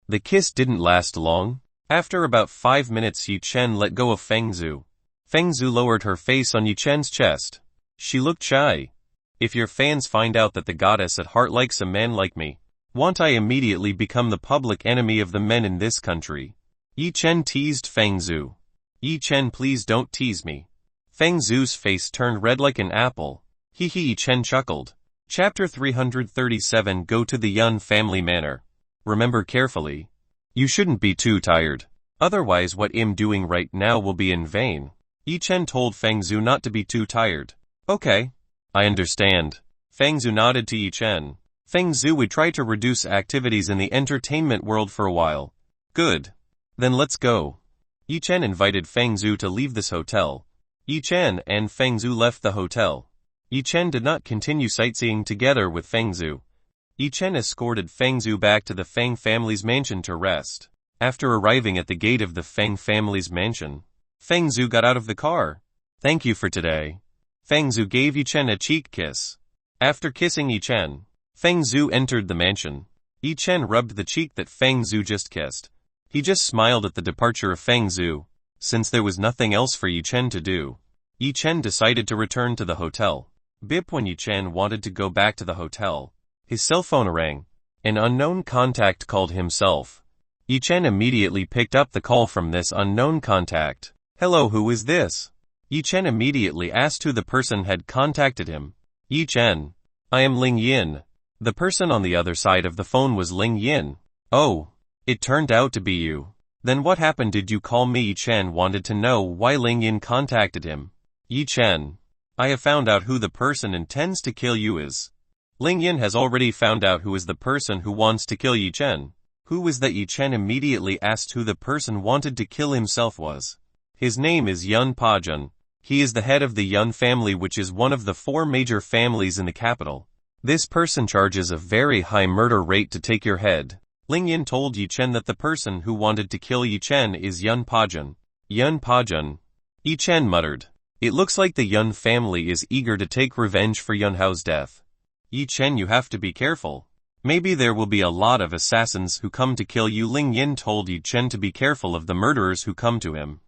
Speaker 1: The kiss didn't last long. After about 5 minutes Yi Chen let go of Feng Zhu. Feng Zhu lowered her face on Yi Chen's chest. She looked shy. If your fans find out that the goddess at heart likes a man like me, won't I immediately become the public enemy of the men in this country? Yi Chen teased Feng Zhu. Yi Chen, please don't tease me. Feng Zhu's face turned red like an apple. Hee hee. Yi Chen chuckled. Chapter 337. Go to the Yun family manor. Remember carefully. You shouldn't be too tired. Otherwise what I'm doing right now will be in vain. Yi Chen told Feng Zhu not to be too tired. Okay. I understand. Feng Zhu nodded to Yi Chen. Feng Zhu would try to reduce activities in the entertainment world for a while. Good. Then let's go. Yi Chen invited Feng Zhu to leave this hotel. Yi Chen and Feng Zhu left the hotel. Yi Chen did not continue sightseeing together with Feng Zhu. Yi Chen escorted Feng Zhu back to the Feng family's mansion to rest. After arriving at the gate of the Feng family's mansion, Feng Zhu got out of the car. Thank you for today. Feng Zhu gave Yi Chen a cheek kiss. After kissing Yi Chen, Feng Zhu entered the mansion. Yi Chen rubbed the cheek that Feng Zhu just kissed. He just smiled at the departure of Feng Zhu. Since there was nothing else for Yi Chen to do, Yi Chen decided to return to the hotel. Bip. When Yi Chen wanted to go back to the hotel, his cell phone rang. An unknown contact called himself. Yi Chen immediately picked up the call from this unknown contact. Hello, who is this? Yi Chen immediately asked who the person had contacted him. Yi Chen. I am Ling Yin. The person on the other side of the phone was Ling Yin. Oh. It turned out to be you. Then what happened? Did you call me? Yi Chen wanted to know why Ling Yin contacted him. Yi Chen. I have found out who the person intends to kill you is. Ling Yin has already found out who is the person who wants to kill Yi Chen. Who was that? Yi Chen immediately asked who the person wanted to kill himself was. His name is Yun Pajun. He is the head of the Yun family, which is one of the 4 major families in the capital. This person charges a very high murder rate to take your head. Ling Yin told Yi Chen that the person who wanted to kill Yi Chen is Yun Pajun. Yun Pajun. Yi Chen muttered. It looks like the Yun family is eager to take revenge for Yun Hao's death. Yi Chen, you have to be careful. Maybe there will be a lot of assassins who come to kill you. Ling Yin told Yi Chen to be careful of the murderers who come to him.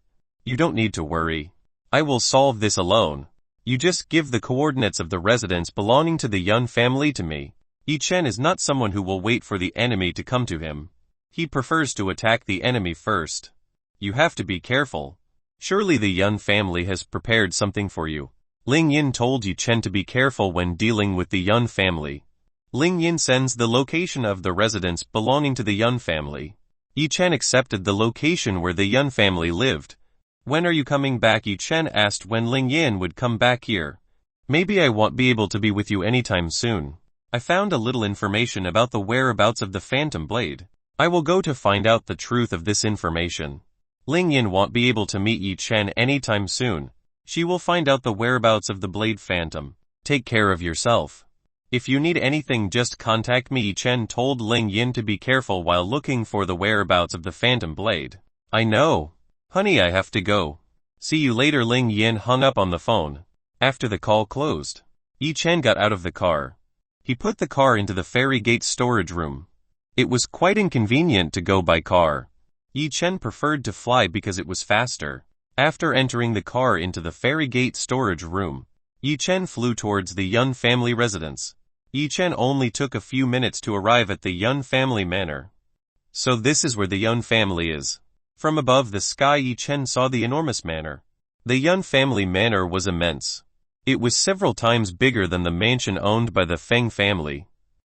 Speaker 1: You don't need to worry. I will solve this alone. You just give the coordinates of the residence belonging to the Yun family to me. Yi Chen is not someone who will wait for the enemy to come to him. He prefers to attack the enemy first. You have to be careful. Surely the Yun family has prepared something for you. Ling Yin told Yi Chen to be careful when dealing with the Yun family. Ling Yin sends the location of the residence belonging to the Yun family. Yi Chen accepted the location where the Yun family lived. When are you coming back? Yi Chen asked when Ling Yin would come back here. Maybe I won't be able to be with you anytime soon. I found a little information about the whereabouts of the Phantom Blade. I will go to find out the truth of this information. Ling Yin won't be able to meet Yi Chen anytime soon. She will find out the whereabouts of the Blade Phantom. Take care of yourself. If you need anything, just contact me. Yi Chen told Ling Yin to be careful while looking for the whereabouts of the Phantom Blade. I know. Honey, I have to go. See you later. Ling Yin hung up on the phone. After the call closed, Yi Chen got out of the car. He put the car into the ferry gate storage room. It was quite inconvenient to go by car. Yi Chen preferred to fly because it was faster. After entering the car into the ferry gate storage room, Yi Chen flew towards the Yun family residence. Yi Chen only took a few minutes to arrive at the Yun family manor. So this is where the Yun family is. From above the sky, Yi Chen saw the enormous manor. The Yun family manor was immense. It was several times bigger than the mansion owned by the Feng family.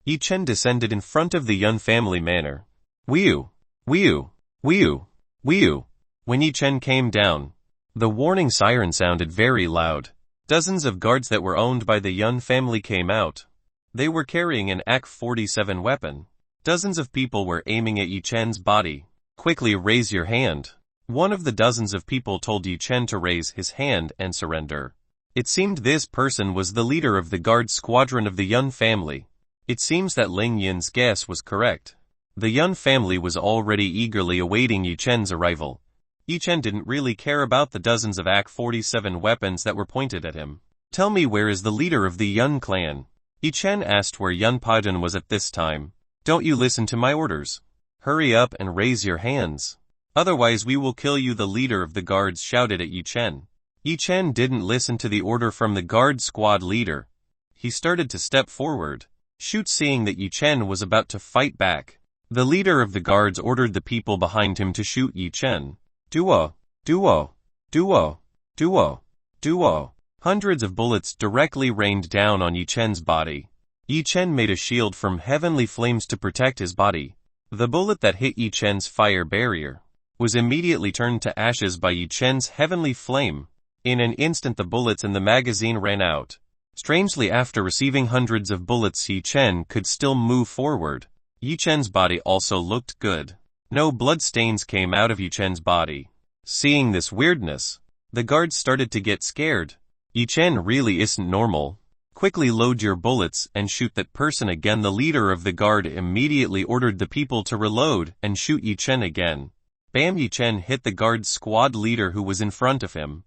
Speaker 1: Yi Chen descended in front of the Yun family manor. Whew! Whew! Whew! Whew! When Yi Chen came down, the warning siren sounded very loud. Dozens of guards that were owned by the Yun family came out. They were carrying an AK-47 weapon. Dozens of people were aiming at Yi Chen's body. Quickly raise your hand. One of the dozens of people told Yi Chen to raise his hand and surrender. It seemed this person was the leader of the guard squadron of the Yun family. It seems that Ling Yin's guess was correct. The Yun family was already eagerly awaiting Yi Chen's arrival. Yi Chen didn't really care about the dozens of AK-47 weapons that were pointed at him. Tell me, where is the leader of the Yun clan? Yi Chen asked where Yun Pajun was at this time. Don't you listen to my orders? Hurry up and raise your hands. Otherwise we will kill you, the leader of the guards shouted at Yi Chen. Yi Chen didn't listen to the order from the guard squad leader. He started to step forward. Shoot! Seeing that Yi Chen was about to fight back, the leader of the guards ordered the people behind him to shoot Yi Chen. Duo! Duo! Duo! Duo! Duo! Hundreds of bullets directly rained down on Yi Chen's body. Yi Chen made a shield from heavenly flames to protect his body. The bullet that hit Yi Chen's fire barrier was immediately turned to ashes by Yi Chen's heavenly flame. In an instant the bullets in the magazine ran out. Strangely, after receiving hundreds of bullets, Yi Chen could still move forward. Yi Chen's body also looked good. No blood stains came out of Yi Chen's body. Seeing this weirdness, the guards started to get scared. Yi Chen really isn't normal. Quickly load your bullets and shoot that person again. The leader of the guard immediately ordered the people to reload and shoot Yi Chen again. Bam! Yi Chen hit the guard squad leader who was in front of him.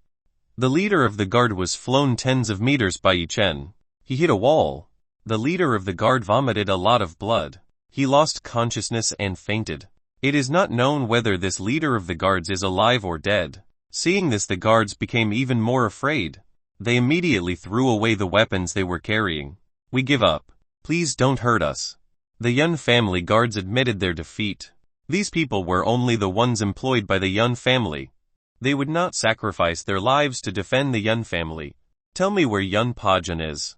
Speaker 1: The leader of the guard was flown tens of meters by Yi Chen. He hit a wall. The leader of the guard vomited a lot of blood. He lost consciousness and fainted. It is not known whether this leader of the guards is alive or dead. Seeing this, the guards became even more afraid. They immediately threw away the weapons they were carrying. We give up. Please don't hurt us. The Yun family guards admitted their defeat. These people were only the ones employed by the Yun family. They would not sacrifice their lives to defend the Yun family. Tell me where Yun Pajun is.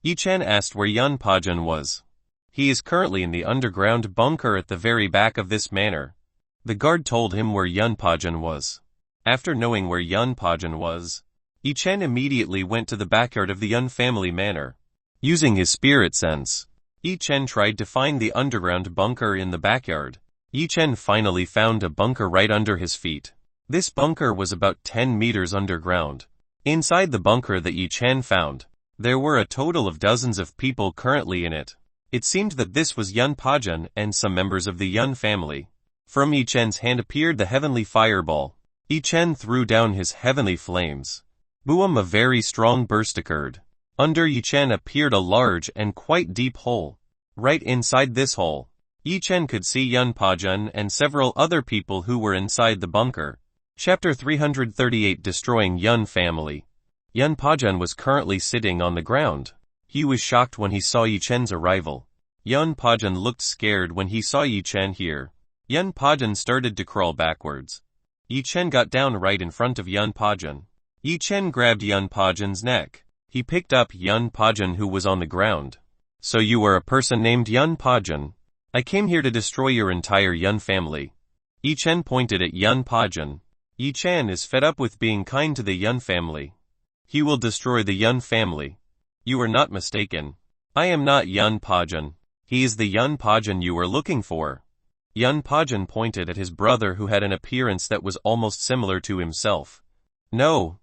Speaker 1: Yi Chen asked where Yun Pajun was. He is currently in the underground bunker at the very back of this manor. The guard told him where Yun Pajun was. After knowing where Yun Pajun was, Yi Chen immediately went to the backyard of the Yun family manor. Using his spirit sense, Yi Chen tried to find the underground bunker in the backyard. Yi Chen finally found a bunker right under his feet. This bunker was about 10 meters underground. Inside the bunker that Yi Chen found, there were a total of dozens of people currently in it. It seemed that this was Yun Pajun and some members of the Yun family. From Yi Chen's hand appeared the heavenly fireball. Yi Chen threw down his heavenly flames. Boom! A very strong burst occurred. Under Yi Chen appeared a large and quite deep hole. Right inside this hole, Yi Chen could see Yun Pajun and several other people who were inside the bunker. Chapter 338 Destroying Yun Family. Yun Pajun was currently sitting on the ground. He was shocked when he saw Yi Chen's arrival. Yun Pajun looked scared when he saw Yi Chen here. Yun Pajun started to crawl backwards. Yi Chen got down right in front of Yun Pajun. Yi Chen grabbed Yun Pajun's neck. He picked up Yun Pajun who was on the ground. So you are a person named Yun Pajun. I came here to destroy your entire Yun family. Yi Chen pointed at Yun Pajun. Yi Chen is fed up with being kind to the Yun family. He will destroy the Yun family. You are not mistaken. I am not Yun Pajun. He is the Yun Pajun you are looking for. Yun Pajun pointed at his brother who had an appearance that was almost similar to himself. No,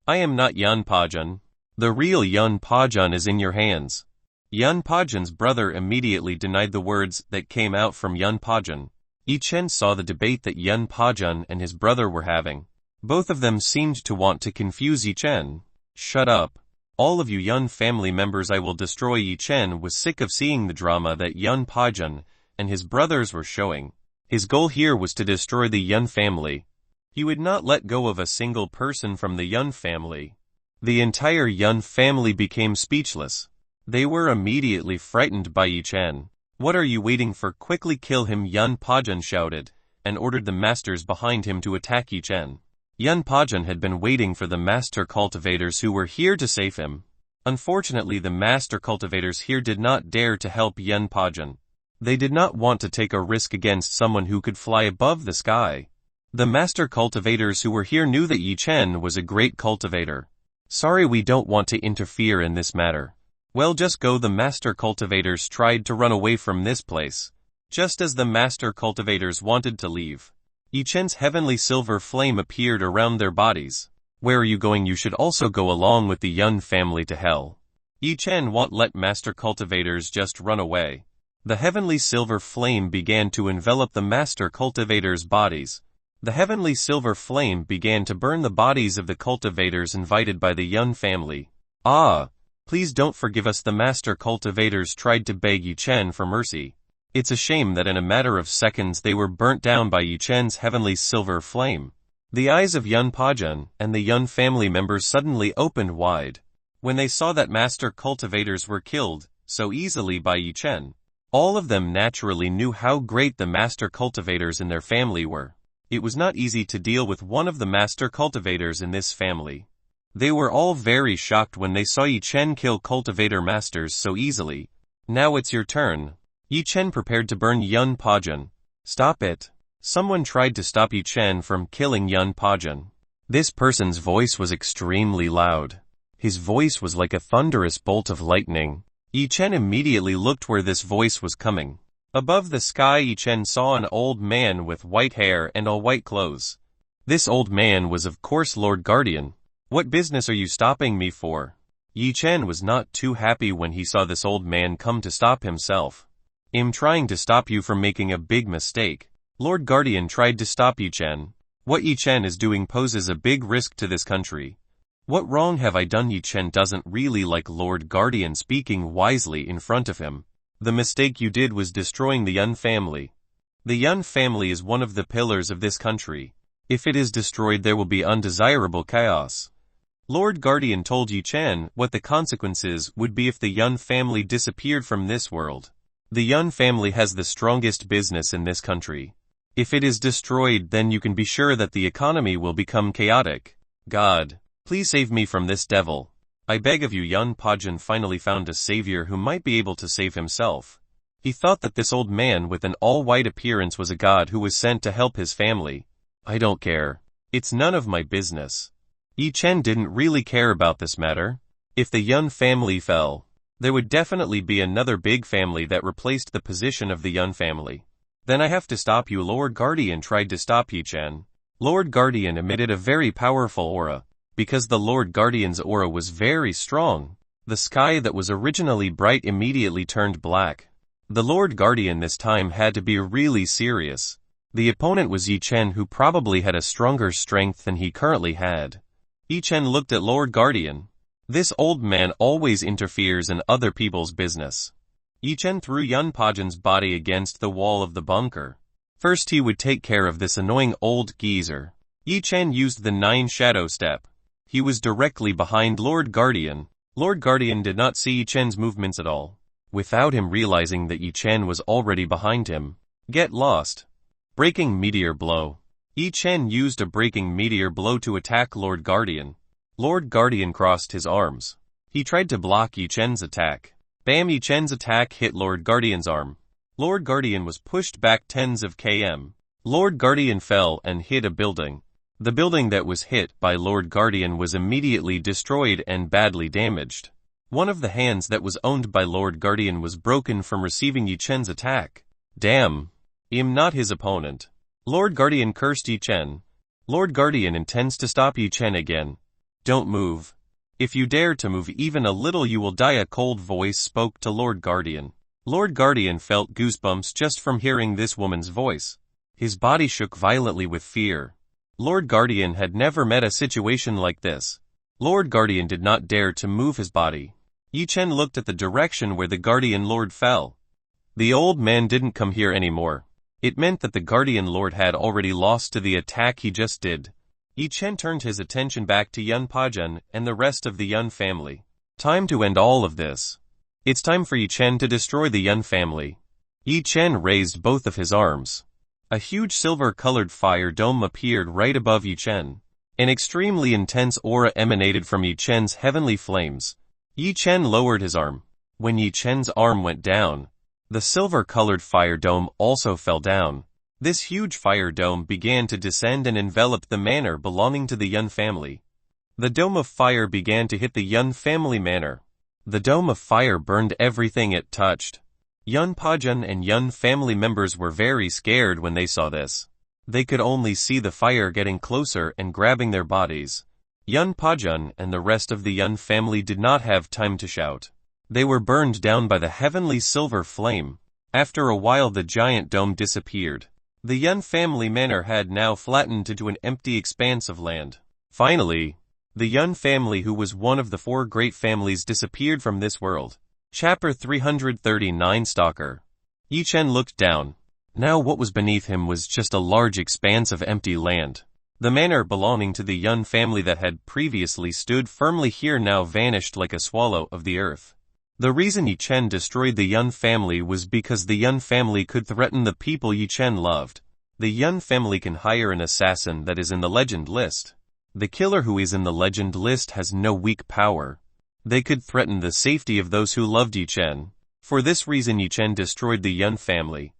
Speaker 1: I am not Yun Pajun. The real Yun Pajun is in your hands. Yun Pajun's brother immediately denied the words that came out from Yun Pajun. Yi Chen saw the debate that Yun Pajun and his brother were having. Both of them seemed to want to confuse Yi Chen. Shut up. All of you Yun family members, I will destroy. Yi Chen was sick of seeing the drama that Yun Pajun and his brothers were showing. His goal here was to destroy the Yun family. He would not let go of a single person from the Yun family. The entire Yun family became speechless. They were immediately frightened by Yi Chen. What are you waiting for? Quickly kill him, Yun Pajun shouted, and ordered the masters behind him to attack Yi Chen. Yun Pajun had been waiting for the master cultivators who were here to save him. Unfortunately, the master cultivators here did not dare to help Yun Pajun. They did not want to take a risk against someone who could fly above the sky. The master cultivators who were here knew that Yi Chen was a great cultivator. Sorry, we don't want to interfere in this matter. Well, just go. The master cultivators tried to run away from this place. Just as the master cultivators wanted to leave, Yi Chen's heavenly silver flame appeared around their bodies. Where are you going? You should also go along with the Yun family to hell. Yi Chen won't let master cultivators just run away. The heavenly silver flame began to envelop the master cultivators' bodies. The heavenly silver flame began to burn the bodies of the cultivators invited by the Yun family. Please don't forgive us. The master cultivators tried to beg Yi Chen for mercy. It's a shame that in a matter of seconds they were burnt down by Yi Chen's heavenly silver flame. The eyes of Yun Pajun and the Yun family members suddenly opened wide when they saw that master cultivators were killed so easily by Yi Chen. All of them naturally knew how great the master cultivators in their family were. It was not easy to deal with one of the master cultivators in this family. They were all very shocked when they saw Yi Chen kill cultivator masters so easily. Now it's your turn. Yi Chen prepared to burn Yun Pajun. Stop it. Someone tried to stop Yi Chen from killing Yun Pajun. This person's voice was extremely loud. His voice was like a thunderous bolt of lightning. Yi Chen immediately looked where this voice was coming. Above the sky, Yi Chen saw an old man with white hair and all white clothes. This old man was of course Lord Guardian. What business are you stopping me for? Yi Chen was not too happy when he saw this old man come to stop himself. I'm trying to stop you from making a big mistake. Lord Guardian tried to stop Yi Chen. What Yi Chen is doing poses a big risk to this country. What wrong have I done? Yi Chen doesn't really like Lord Guardian speaking wisely in front of him. The mistake you did was destroying the Yun family. The Yun family is one of the pillars of this country. If it is destroyed, there will be undesirable chaos. Lord Guardian told Yi Chen what the consequences would be if the Yun family disappeared from this world. The Yun family has the strongest business in this country. If it is destroyed, then you can be sure that the economy will become chaotic. God, please save me from this devil. I beg of you. Yun Pajun finally found a savior who might be able to save himself. He thought that this old man with an all-white appearance was a god who was sent to help his family. I don't care. It's none of my business. Yi Chen didn't really care about this matter. If the Yun family fell, there would definitely be another big family that replaced the position of the Yun family. Then I have to stop you. Lord Guardian tried to stop Yi Chen. Lord Guardian emitted a very powerful aura. Because the Lord Guardian's aura was very strong, the sky that was originally bright immediately turned black. The Lord Guardian this time had to be really serious. The opponent was Yi Chen, who probably had a stronger strength than he currently had. Yi Chen looked at Lord Guardian. This old man always interferes in other people's business. Yi Chen threw Yun Pajan's body against the wall of the bunker. First he would take care of this annoying old geezer. Yi Chen used the 9 shadow step. He was directly behind Lord Guardian. Lord Guardian did not see Yi Chen's movements at all. Without him realizing that Yi Chen was already behind him. Get lost. Breaking meteor blow. Yi Chen used a breaking meteor blow to attack Lord Guardian. Lord Guardian crossed his arms. He tried to block Yi Chen's attack. Bam! Yi Chen's attack hit Lord Guardian's arm. Lord Guardian was pushed back tens of km. Lord Guardian fell and hit a building. The building that was hit by Lord Guardian was immediately destroyed and badly damaged. One of the hands that was owned by Lord Guardian was broken from receiving Yi Chen's attack. Damn. I'm not his opponent. Lord Guardian cursed Yi Chen. Lord Guardian intends to stop Yi Chen again. Don't move. If you dare to move even a little you will die, a cold voice spoke to Lord Guardian. Lord Guardian felt goosebumps just from hearing this woman's voice. His body shook violently with fear. Lord Guardian had never met a situation like this. Lord Guardian did not dare to move his body. Yi Chen looked at the direction where the Guardian Lord fell. The old man didn't come here anymore. It meant that the Guardian Lord had already lost to the attack he just did. Yi Chen turned his attention back to Yun Pajan and the rest of the Yun family. Time to end all of this. It's time for Yi Chen to destroy the Yun family. Yi Chen raised both of his arms. A huge silver-colored fire dome appeared right above Yi Chen. An extremely intense aura emanated from Yi Chen's heavenly flames. Yi Chen lowered his arm. When Yi Chen's arm went down, the silver-colored fire dome also fell down. This huge fire dome began to descend and envelop the manor belonging to the Yun family. The dome of fire began to hit the Yun family manor. The dome of fire burned everything it touched. Yun Pajan and Yun family members were very scared when they saw this. They could only see the fire getting closer and grabbing their bodies. Yun Pajan and the rest of the Yun family did not have time to shout. They were burned down by the heavenly silver flame. After a while the giant dome disappeared. The Yun family manor had now flattened into an empty expanse of land. Finally, the Yun family, who was one of the 4 great families, disappeared from this world. Chapter 339 Stalker. Yi Chen looked down. Now what was beneath him was just a large expanse of empty land. The manor belonging to the Yun family that had previously stood firmly here now vanished like a swallow of the earth. The reason Yi Chen destroyed the Yun family was because the Yun family could threaten the people Yi Chen loved. The Yun family can hire an assassin that is in the legend list. The killer who is in the legend list has no weak power. They could threaten the safety of those who loved Yi Chen. For this reason Yi Chen destroyed the Yun family.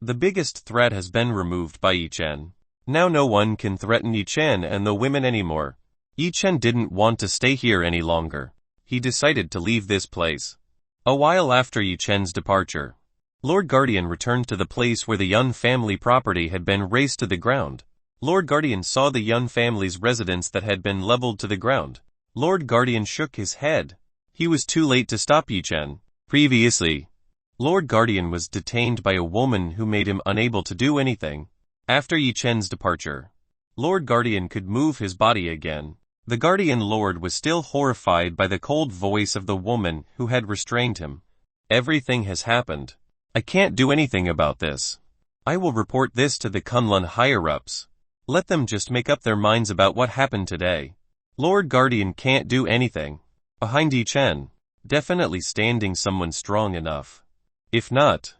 Speaker 1: The biggest threat has been removed by Yi Chen. Now no one can threaten Yi Chen and the women anymore. Yi Chen didn't want to stay here any longer. He decided to leave this place. A while after Yi Chen's departure, Lord Guardian returned to the place where the Yun family property had been razed to the ground. Lord Guardian saw the Yun family's residence that had been leveled to the ground. Lord Guardian shook his head. He was too late to stop Yi Chen. Previously, Lord Guardian was detained by a woman who made him unable to do anything. After Yi Chen's departure, Lord Guardian could move his body again. The Guardian Lord was still horrified by the cold voice of the woman who had restrained him. Everything has happened. I can't do anything about this. I will report this to the Kunlun higher-ups. Let them just make up their minds about what happened today. Lord Guardian can't do anything. Behind Yi Chen, definitely standing someone strong enough. If not,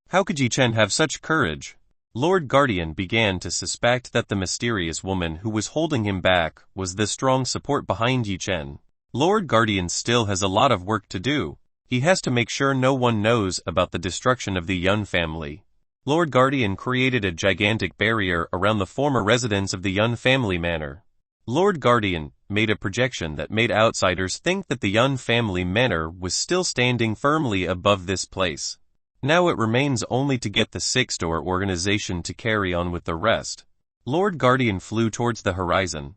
Speaker 1: how could Yi Chen have such courage? Lord Guardian began to suspect that the mysterious woman who was holding him back was the strong support behind Yi Chen. Lord Guardian still has a lot of work to do. He has to make sure no one knows about the destruction of the Yun family. Lord Guardian created a gigantic barrier around the former residence of the Yun family manor. Lord Guardian made a projection that made outsiders think that the Yun family manor was still standing firmly above this place. Now it remains only to get the Six-Door organization to carry on with the rest. Lord Guardian flew towards the horizon.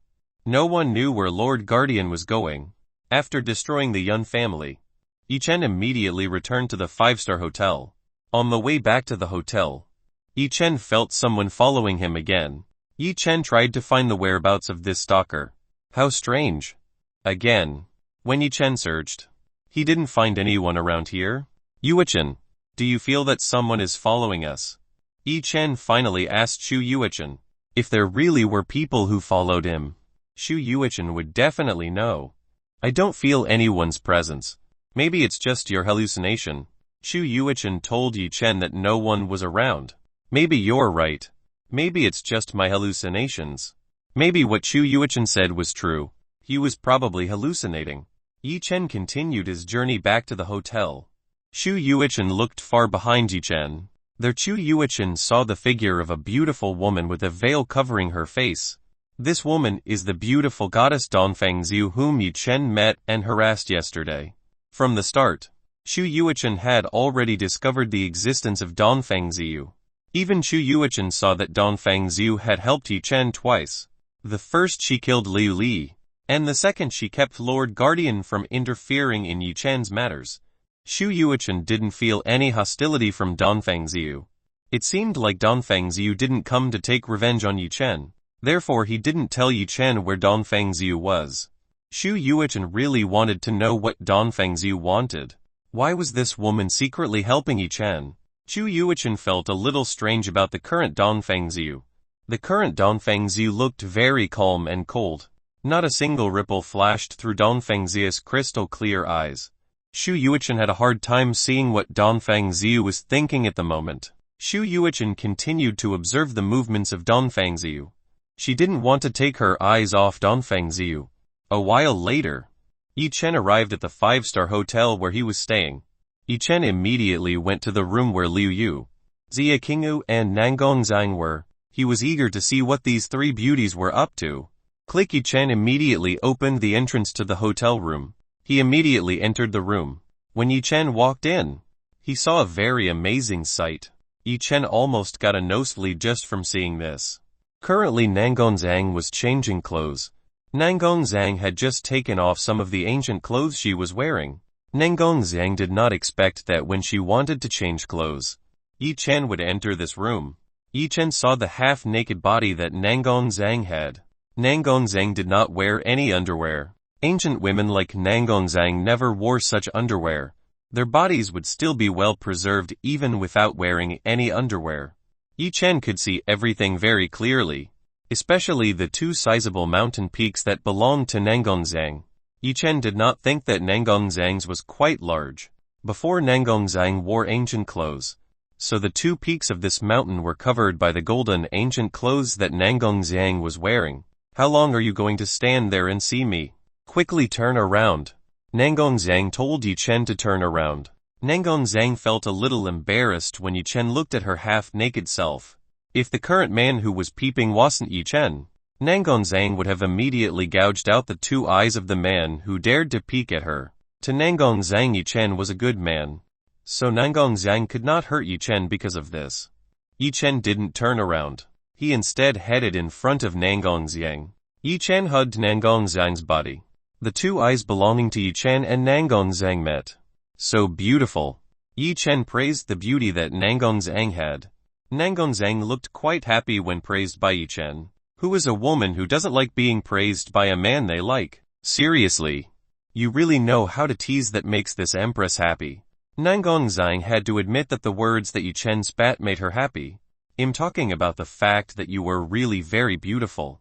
Speaker 1: No one knew where Lord Guardian was going. After destroying the Yun family, Yi Chen immediately returned to the five-star hotel. On the way back to the hotel, Yi Chen felt someone following him again. Yi Chen tried to find the whereabouts of this stalker. How strange. Again, when Yi Chen searched, he didn't find anyone around here. Yuichen, do you feel that someone is following us? Yi Chen finally asked Shu Yuichen. If there really were people who followed him, Shu Yuichen would definitely know. I don't feel anyone's presence. Maybe it's just your hallucination. Shu Yuichen told Yi Chen that no one was around. Maybe you're right. Maybe it's just my hallucinations. Maybe what Shu Yuichen said was true. He was probably hallucinating. Yi Chen continued his journey back to the hotel. Shu Yuichen looked far behind Yi Chen. There Shu Yuichen saw the figure of a beautiful woman with a veil covering her face. This woman is the beautiful goddess Dongfangzhu whom Yi Chen met and harassed yesterday. From the start, Shu Yuichen had already discovered the existence of Dongfangzhu. Even Shu Yuichen saw that Dongfangzhu had helped Yi Chen twice. The first she killed Liu Li, and the second she kept Lord Guardian from interfering in Yi Chen's matters. Shu Yuichen didn't feel any hostility from Dongfangzhu. It seemed like Dongfangzhu didn't come to take revenge on Yi Chen. Therefore he didn't tell Yi Chen where Dongfangzhu was. Shu Yuichen really wanted to know what Dongfangzhu wanted. Why was this woman secretly helping Yi Chen? Shu Yuichen felt a little strange about the current Dongfangzhu. The current Dongfangzhu looked very calm and cold. Not a single ripple flashed through Dongfangzhu's crystal clear eyes. Shu Yuichen had a hard time seeing what Dongfangzhu was thinking at the moment. Shu Yuichen continued to observe the movements of Dongfangzhu. She didn't want to take her eyes off Dongfangzhu. A while later, Yi Chen arrived at the five-star hotel where he was staying. Yi Chen immediately went to the room where Liu Yu, Xia Qingyu and Nangong Zhang were. He was eager to see what these three beauties were up to. Yi Chen immediately opened the entrance to the hotel room. He immediately entered the room. When Yi Chen walked in, he saw a very amazing sight. Yi Chen almost got a nosebleed just from seeing this. Currently Nangong Zhang was changing clothes. Nangong Zhang had just taken off some of the ancient clothes she was wearing. Nangong Zhang did not expect that when she wanted to change clothes, Yi Chen would enter this room. Yi Chen saw the half-naked body that Nangong Zhang had. Nangong Zhang did not wear any underwear. Ancient women like Nangong Zhang never wore such underwear. Their bodies would still be well preserved even without wearing any underwear. Yi Chen could see everything very clearly, especially the two sizable mountain peaks that belonged to Nangong Zhang. Yi Chen did not think that Nangong Zhang's was quite large. Before Nangong Zhang wore ancient clothes, so the two peaks of this mountain were covered by the golden ancient clothes that Nangong Zhang was wearing. How long are you going to stand there and see me? Quickly turn around. Nangong Zhang told Yi Chen to turn around. Nangong Zhang felt a little embarrassed when Yi Chen looked at her half-naked self. If the current man who was peeping wasn't Yi Chen, Nangong Zhang would have immediately gouged out the two eyes of the man who dared to peek at her. To Nangong Zhang, Yi Chen was a good man, so Nangong Zhang could not hurt Yi Chen because of this. Yi Chen didn't turn around. He instead headed in front of Nangong Zhang. Yi Chen hugged Nangong Zhang's body. The two eyes belonging to Yi Chen and Nangong Zhang met. So beautiful. Yi Chen praised the beauty that Nangong Zhang had. Nangong Zhang looked quite happy when praised by Yi Chen. Who is a woman who doesn't like being praised by a man they like? Seriously. You really know how to tease that makes this empress happy. Nangong Zhang had to admit that the words that Yi Chen spat made her happy. I'm talking about the fact that you were really very beautiful.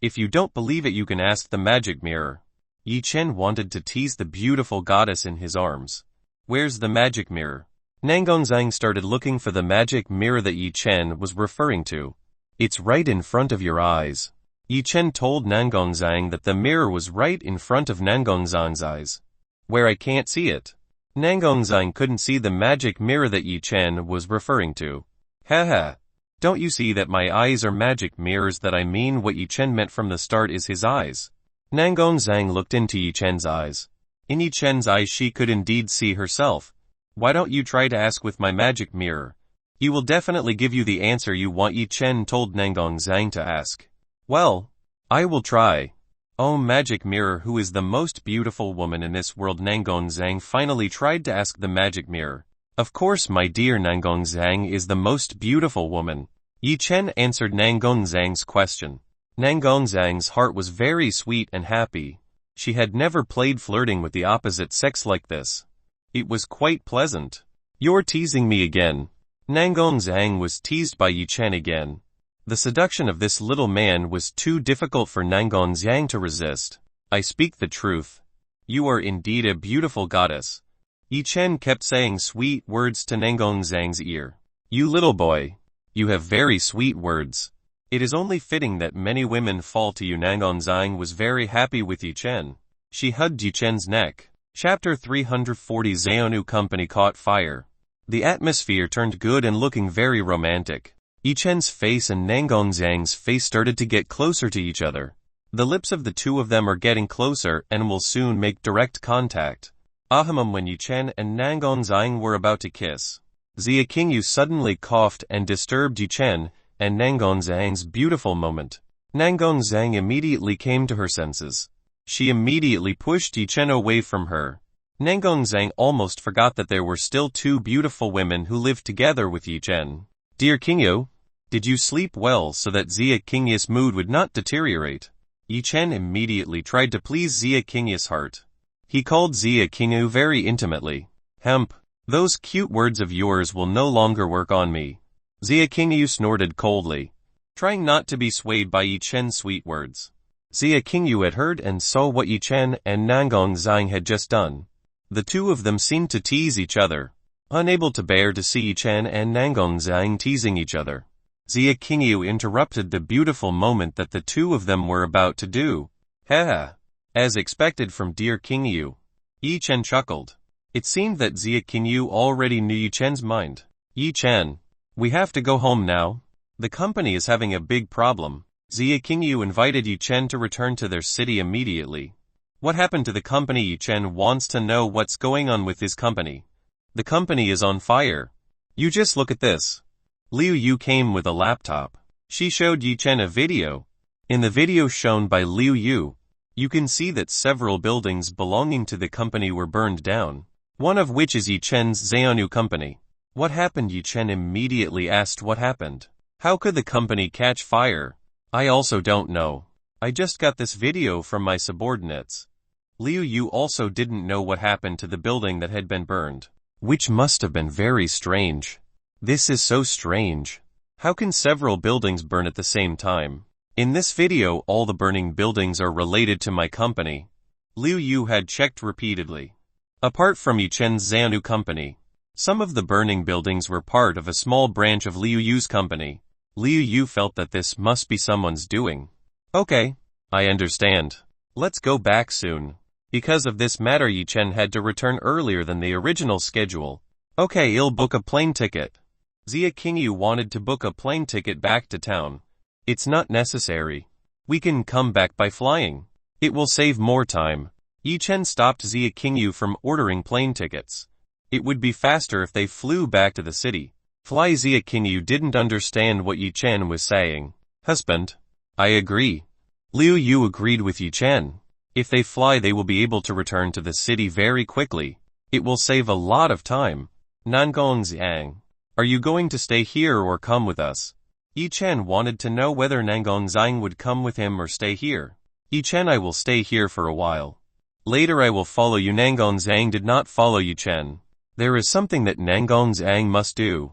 Speaker 1: If you don't believe it, you can ask the magic mirror. Yi Chen wanted to tease the beautiful goddess in his arms. Where's the magic mirror? Nangong Zhang started looking for the magic mirror that Yi Chen was referring to. It's right in front of your eyes. Yi Chen told Nangong Zhang that the mirror was right in front of Nangong Zhang's eyes. Where I can't see it. Nangong Zhang couldn't see the magic mirror that Yi Chen was referring to. Haha. Don't you see that my eyes are magic mirrors? That I mean what Yi Chen meant from the start is his eyes. Nangong Zhang looked into Yi Chen's eyes. In Yi Chen's eyes she could indeed see herself. Why don't you try to ask with my magic mirror? He will definitely give you the answer you want, Yi Chen told Nangong Zhang to ask. Well, I will try. Oh magic mirror, who is the most beautiful woman in this world? Nangongzang finally tried to ask the magic mirror. Of course my dear, Nangongzang is the most beautiful woman. Yi Chen answered Nangongzang's question. Nangongzang's heart was very sweet and happy. She had never played flirting with the opposite sex like this. It was quite pleasant. You're teasing me again. Nangongzang was teased by Yi Chen again. The seduction of this little man was too difficult for Nangongzang to resist. I speak the truth. You are indeed a beautiful goddess. Yi Chen kept saying sweet words to Nangongzang's ear. You little boy. You have very sweet words. It is only fitting that many women fall to you. Nangongzang was very happy with Yi Chen. She hugged Yi Chen's neck. Chapter 340. Xiaonu Company caught fire. The atmosphere turned good and looking very romantic. Yi Chen's face and Nangongzang's face started to get closer to each other. The lips of the two of them are getting closer and will soon make direct contact. Ahamum, when Yi Chen and Nangongzang were about to kiss, Xia Qingyu suddenly coughed and disturbed Yi Chen and Nangongzang's beautiful moment. Nangongzang immediately came to her senses. She immediately pushed Yi Chen away from her. Nangongzang almost forgot that there were still two beautiful women who lived together with Yi Chen. Dear Qingyu, did you sleep well so that Xia Qingyu's mood would not deteriorate? Yi Chen immediately tried to please Xia Qingyu's heart. He called Xia Qingyu very intimately. Hemp, those cute words of yours will no longer work on me. Xia Qingyu snorted coldly, trying not to be swayed by Yi Chen's sweet words. Xia Qingyu had heard and saw what Yi Chen and Nangongzang had just done. The two of them seemed to tease each other, unable to bear to see Yi Chen and Nangongzang teasing each other. Xia Qingyu interrupted the beautiful moment that the two of them were about to do. Ha! As expected from dear Qingyu. Yi Chen chuckled. It seemed that Xia Qingyu already knew Yi Chen's mind. Yi Chen, we have to go home now. The company is having a big problem. Xia Qingyu invited Yi Chen to return to their city immediately. What happened to the company? Yi Chen wants to know what's going on with his company. The company is on fire. You just look at this. Liu Yu came with a laptop. She showed Yi Chen a video. In the video shown by Liu Yu, you can see that several buildings belonging to the company were burned down, one of which is Yi Chen's Xiaonu Company. What happened? Yi Chen immediately asked what happened. How could the company catch fire? I also don't know. I just got this video from my subordinates. Liu Yu also didn't know what happened to the building that had been burned, which must have been very strange. This is so strange. How can several buildings burn at the same time? In this video, all the burning buildings are related to my company. Liu Yu had checked repeatedly. Apart from Yi Chen's Xiaonu Company, some of the burning buildings were part of a small branch of Liu Yu's company. Liu Yu felt that this must be someone's doing. Okay, I understand. Let's go back soon. Because of this matter, Yi Chen had to return earlier than the original schedule. Okay, I'll book a plane ticket. Xia Qingyu wanted to book a plane ticket back to town. It's not necessary. We can come back by flying. It will save more time. Yi Chen stopped Xia Qingyu from ordering plane tickets. It would be faster if they flew back to the city. Fly. Xia Qingyu didn't understand what Yi Chen was saying. Husband, I agree. Liu Yu agreed with Yi Chen. If they fly, they will be able to return to the city very quickly. It will save a lot of time. Nangongzang, are you going to stay here or come with us? Yi Chen wanted to know whether Nangongzang would come with him or stay here. Yi Chen, I will stay here for a while. Later I will follow you. Nangongzang did not follow Yi Chen. There is something that Nangongzang must do.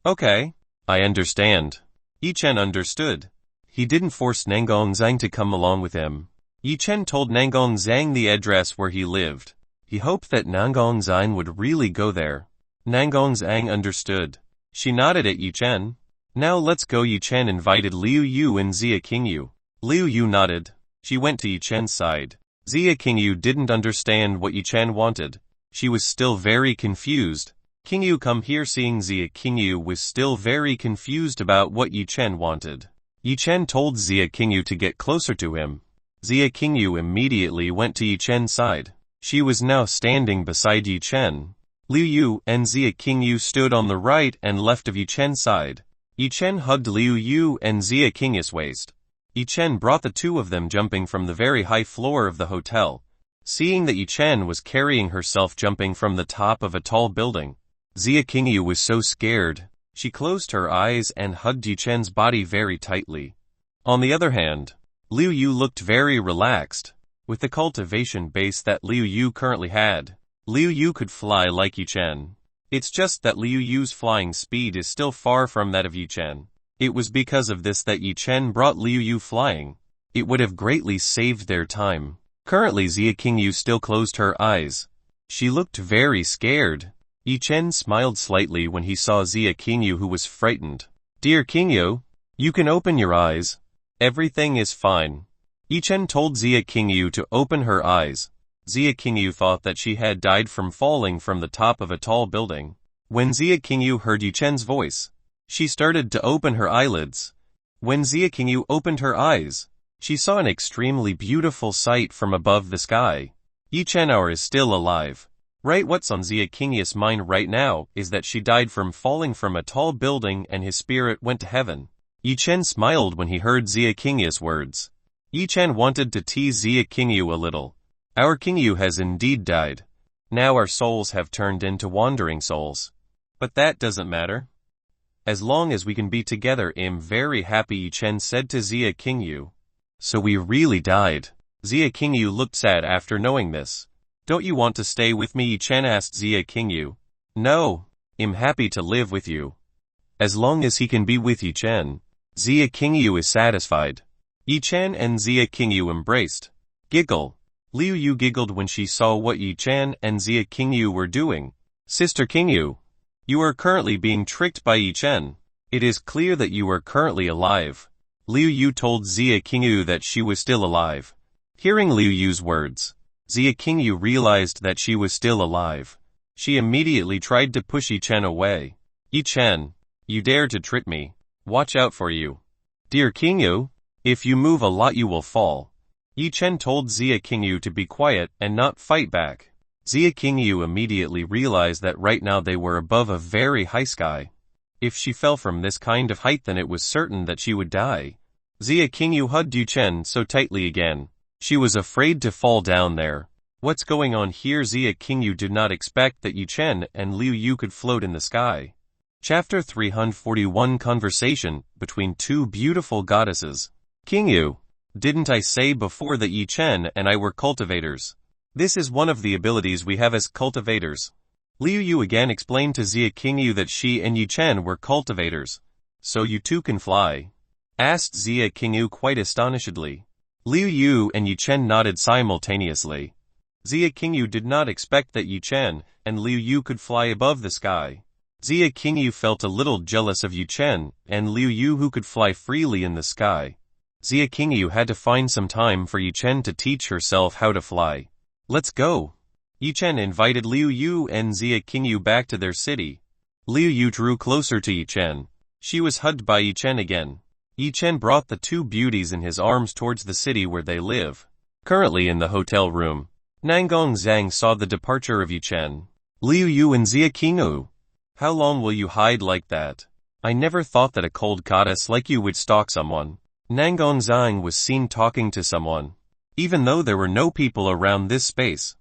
Speaker 1: Okay, I understand. Yi Chen understood. He didn't force Nangongzang to come along with him. Yi Chen told Nangongzang the address where he lived. He hoped that Nangongzang would really go there. Nangongzang understood. She nodded at Yi Chen. Now let's go. Yi Chen invited Liu Yu and Xia Qingyu. Liu Yu nodded. She went to Yi Chen's side. Xia Qingyu didn't understand what Yi Chen wanted. She was still very confused. Qingyu, come here. Seeing Xia Qingyu was still very confused about what Yi Chen wanted, Yi Chen told Xia Qingyu to get closer to him. Xia Qingyu immediately went to Yi Chen's side. She was now standing beside Yi Chen. Liu Yu and Xia Qingyu stood on the right and left of Yi Chen's side. Yi Chen hugged Liu Yu and Xia Qingyu's waist. Yi Chen brought the two of them jumping from the very high floor of the hotel. Seeing that Yi Chen was carrying herself jumping from the top of a tall building, Xia Qingyu was so scared, she closed her eyes and hugged Yi Chen's body very tightly. On the other hand, Liu Yu looked very relaxed. With the cultivation base that Liu Yu currently had, Liu Yu could fly like Yi Chen. It's just that Liu Yu's flying speed is still far from that of Yi Chen. It was because of this that Yi Chen brought Liu Yu flying. It would have greatly saved their time. Currently Xia Qingyu still closed her eyes. She looked very scared. Yi Chen smiled slightly when he saw Xia Qingyu, who was frightened. "Dear Qingyu, you can open your eyes. Everything is fine." Yi Chen told Xia Qingyu to open her eyes. Xia Qingyu thought that she had died from falling from the top of a tall building. When Xia Qingyu heard Yi Chen's voice, she started to open her eyelids. When Xia Qingyu opened her eyes, she saw an extremely beautiful sight from above the sky. Yi Chen is still alive. Right, what's on Xia Qingyu's mind right now is that she died from falling from a tall building and his spirit went to heaven. Yi Chen smiled when he heard Xia Qingyu's words. Yi Chen wanted to tease Xia Qingyu a little. Our Qingyu has indeed died. Now our souls have turned into wandering souls. But that doesn't matter. As long as we can be together, I'm very happy, Yi Chen said to Xia Qingyu. So we really died. Xia Qingyu looked sad after knowing this. Don't you want to stay with me? Yi Chen asked Xia Qingyu. No, I'm happy to live with you. As long as he can be with Yi Chen, Xia Qingyu is satisfied. Yi Chen and Xia Qingyu embraced. Giggle. Liu Yu giggled when she saw what Yi Chen and Xia Qingyu were doing. Sister Qingyu, you are currently being tricked by Yi Chen. It is clear that you are currently alive. Liu Yu told Xia Qingyu that she was still alive. Hearing Liu Yu's words, Xia Qingyu realized that she was still alive. She immediately tried to push Yi Chen away. Yi Chen, you dare to trick me. Watch out for you. Dear Qingyu, if you move a lot you will fall. Yi Chen told Xia Qingyu to be quiet and not fight back. Xia Qingyu immediately realized that right now they were above a very high sky. If she fell from this kind of height then it was certain that she would die. Xia Qingyu hugged Yi Chen so tightly again. She was afraid to fall down there. What's going on here? Xia Qingyu did not expect that Yi Chen and Liu Yu could float in the sky. Chapter 341 Conversation between two beautiful goddesses. Qingyu, didn't I say before that Yi Chen and I were cultivators? This is one of the abilities we have as cultivators. Liu Yu again explained to Xia Qingyu that she and Yi Chen were cultivators. So you two can fly? Asked Xia Qingyu quite astonishedly. Liu Yu and Yi Chen nodded simultaneously. Xia Qingyu did not expect that Yi Chen and Liu Yu could fly above the sky. Xia Qingyu felt a little jealous of Yi Chen and Liu Yu who could fly freely in the sky. Xia Qingyu had to find some time for Yi Chen to teach herself how to fly. Let's go. Yi Chen invited Liu Yu and Xia Qingyu back to their city. Liu Yu drew closer to Yi Chen. She was hugged by Yi Chen again. Yi Chen brought the two beauties in his arms towards the city where they live. Currently in the hotel room, Nangong Zhang saw the departure of Yi Chen. Liu Yu and Xia Qingyu, how long will you hide like that? I never thought that a cold goddess like you would stalk someone. Nangong Zhang was seen talking to someone, even though there were no people around this space.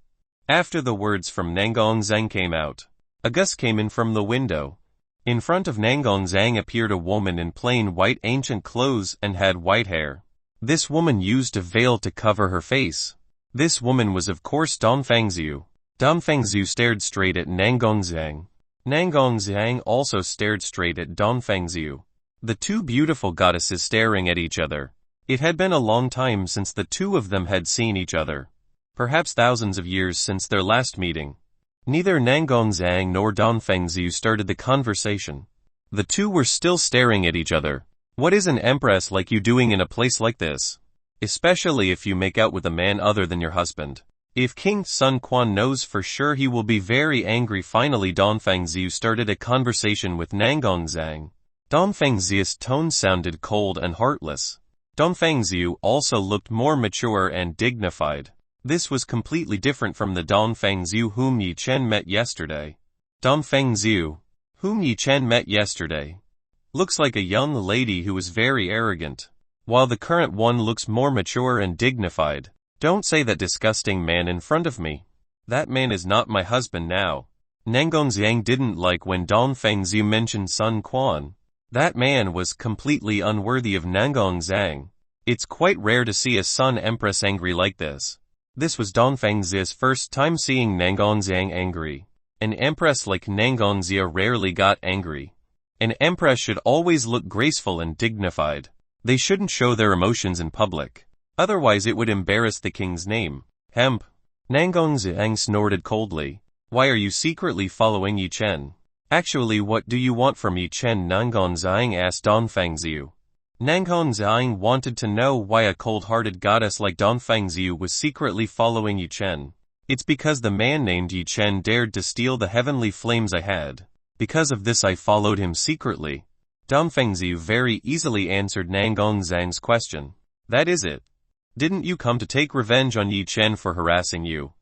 Speaker 1: After the words from Nangong Zhang came out, a gust came in from the window. In front of Nangong Zhang appeared a woman in plain white ancient clothes and had white hair. This woman used a veil to cover her face. This woman was of course Donfangxiu. Donfangxiu stared straight at Nangong Zhang. Nangong Zhang also stared straight at Donfangxiu. The two beautiful goddesses staring at each other. It had been a long time since the two of them had seen each other. Perhaps thousands of years since their last meeting. Neither Nangong Zhang nor Donfangxiu started the conversation. The two were still staring at each other. What is an empress like you doing in a place like this? Especially if you make out with a man other than your husband. If King Sun Quan knows for sure he will be very angry. Finally Donfangxiu started a conversation with Nangong Zhang. Donfangxiu's tone sounded cold and heartless. Donfangxiu also looked more mature and dignified. This was completely different from the Donfangxiu whom Yi Chen met yesterday. Donfangxiu, whom Yi Chen met yesterday, looks like a young lady who is very arrogant. while the current one looks more mature and dignified. Don't say that disgusting man in front of me. That man is not my husband now. Nangongxiang didn't like when Dong Fengzhu mentioned Sun Quan. That man was completely unworthy of Nangongxiang. It's quite rare to see a Sun Empress angry like this. This was Dong Fengzhu's first time seeing Nangongxiang angry. An empress like Nangongxia rarely got angry. An empress should always look graceful and dignified. They shouldn't show their emotions in public. Otherwise it would embarrass the king's name. Hemp. Nangongxiang snorted coldly. Why are you secretly following Yi Chen? Actually, what do you want from Yi Chen? Nangongxiang asked Dong Fengzhu. Nangongxiang wanted to know why a cold-hearted goddess like Dong Fengzhu was secretly following Yi Chen. It's because the man named Yi Chen dared to steal the heavenly flames I had. Because of this I followed him secretly. Dong Fengzhu very easily answered Nangongxiang's question. That is it. Didn't you come to take revenge on Yi Chen for harassing you?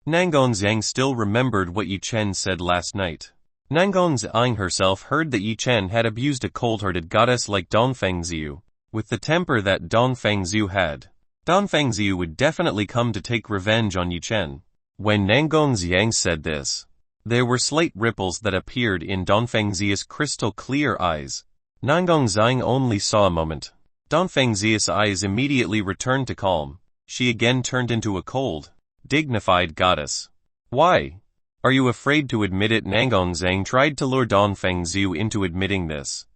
Speaker 1: Nangongxiang still remembered what Yi Chen said last night. Nangongxiang herself heard that Yi Chen had abused a cold-hearted goddess like Dong Fengzhu. With the temper that Dong Fengzhu had, Dong Fengzhu would definitely come to take revenge on Yi Chen. When Nangongxiang said this, there were slight ripples that appeared in Dong Fengzhu's crystal-clear eyes. Nangongxiang only saw a moment. Dong Fengzhu's eyes immediately returned to calm. She again turned into a cold, dignified goddess. Why? Are you afraid to admit it? Nangongxiang tried to lure Dong Fengzhu into admitting this.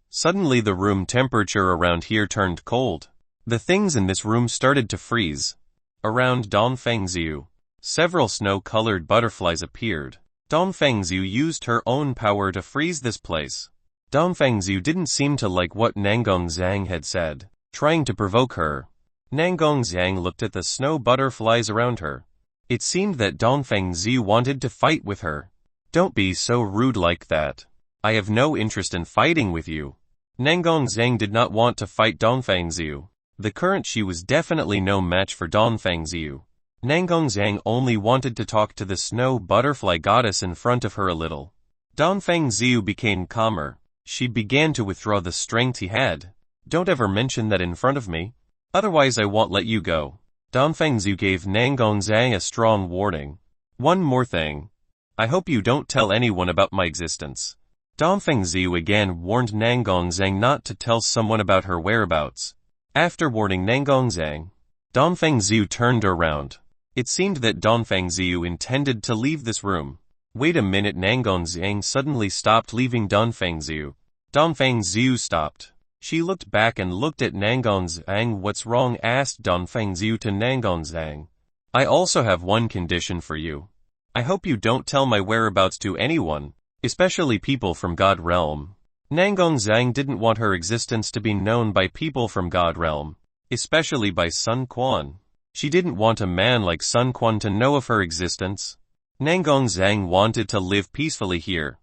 Speaker 1: Suddenly the room temperature around here turned cold. The things in this room started to freeze. Around Dong Fengzhu, several snow-colored butterflies appeared. Dong Fengzhu used her own power to freeze this place. Dong Fengzhu didn't seem to like what Nangongxiang had said, trying to provoke her. Nangongxiang looked at the snow butterflies around her. It seemed that Dong Fengzhu wanted to fight with her. Don't be so rude like that. I have no interest in fighting with you. Nangongxiang did not want to fight Dong Fengzhu. The current she was definitely no match for Dong Fengzhu. Nangongxiang only wanted to talk to the snow butterfly goddess in front of her a little. Dong Fengzhu became calmer. She began to withdraw the strength he had. Don't ever mention that in front of me. Otherwise I won't let you go. Dong Fengzhu gave Nangongxiang a strong warning. One more thing. I hope you don't tell anyone about my existence. Dong Fengzhu again warned Nangongxiang not to tell someone about her whereabouts. After warning Nangongxiang, Dong Fengzhu turned around. It seemed that Dong Fengzhu intended to leave this room. Wait a minute. Nangongxiang suddenly stopped, leaving Dong Fengzhu. Dong Fengzhu stopped. She looked back and looked at Nangongxiang. What's wrong? Asked Dong Fengzhu to Nangongxiang. I also have one condition for you. I hope you don't tell my whereabouts to anyone, especially people from God Realm. Nangongxiang didn't want her existence to be known by people from God Realm, especially by Sun Quan. She didn't want a man like Sun Quan to know of her existence. Nangongxiang wanted to live peacefully here.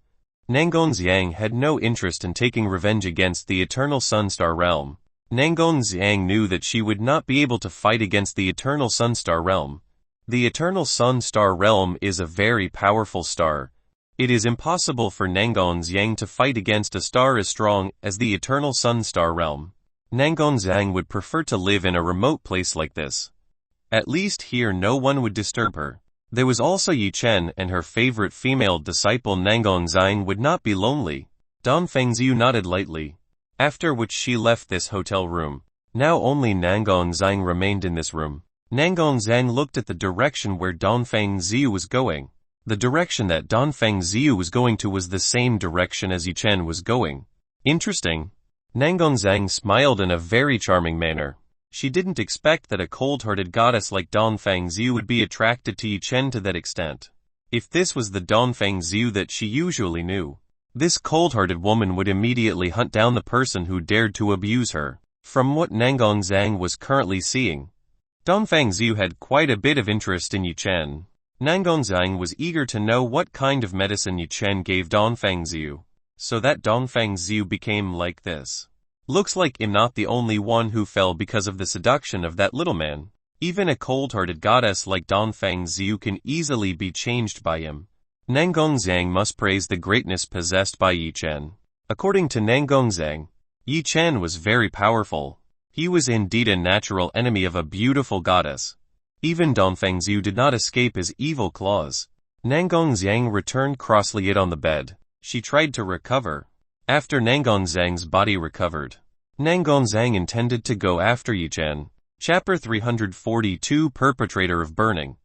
Speaker 1: Nangongxiang had no interest in taking revenge against the Eternal Sunstar Realm. Nangongxiang knew that she would not be able to fight against the Eternal Sunstar Realm. The Eternal Sunstar Realm is a very powerful star. It is impossible for Nangongxiang to fight against a star as strong as the Eternal Sunstar Realm. Nangongxiang would prefer to live in a remote place like this. At least here no one would disturb her. There was also Yi Chen and her favorite female disciple. Nangongxiang would not be lonely. Dong Fengzhu nodded lightly, after which she left this hotel room. Now only Nangongxiang remained in this room. Nangongxiang looked at the direction where Dong Fengzhu was going. The direction that Dong Fengzhu was going to was the same direction as Yi Chen was going. Interesting. Nangongxiang smiled in a very charming manner. She didn't expect that a cold-hearted goddess like Dong Fengzhu would be attracted to Yi Chen to that extent. If this was the Dong Fengzhu that she usually knew, this cold-hearted woman would immediately hunt down the person who dared to abuse her. From what Nangongxiang was currently seeing, Dong Fengzhu had quite a bit of interest in Yi Chen. Nangongxiang was eager to know what kind of medicine Yi Chen gave Dong Fengzhu, so that Dong Fengzhu became like this. Looks like I'm not the only one who fell because of the seduction of that little man. Even a cold-hearted goddess like Dong Fengzhu can easily be changed by him. Nangongxiang must praise the greatness possessed by Yi Chen. According to Nangongxiang, Yi Chen was very powerful. He was indeed a natural enemy of a beautiful goddess. Even Dongfengzhu did not escape his evil claws. Nangongzhang returned crossly yet on the bed. She tried to recover. After Nangongzhang's body recovered, Nangongzhang intended to go after Yichen. Chapter 342 Perpetrator of Burning.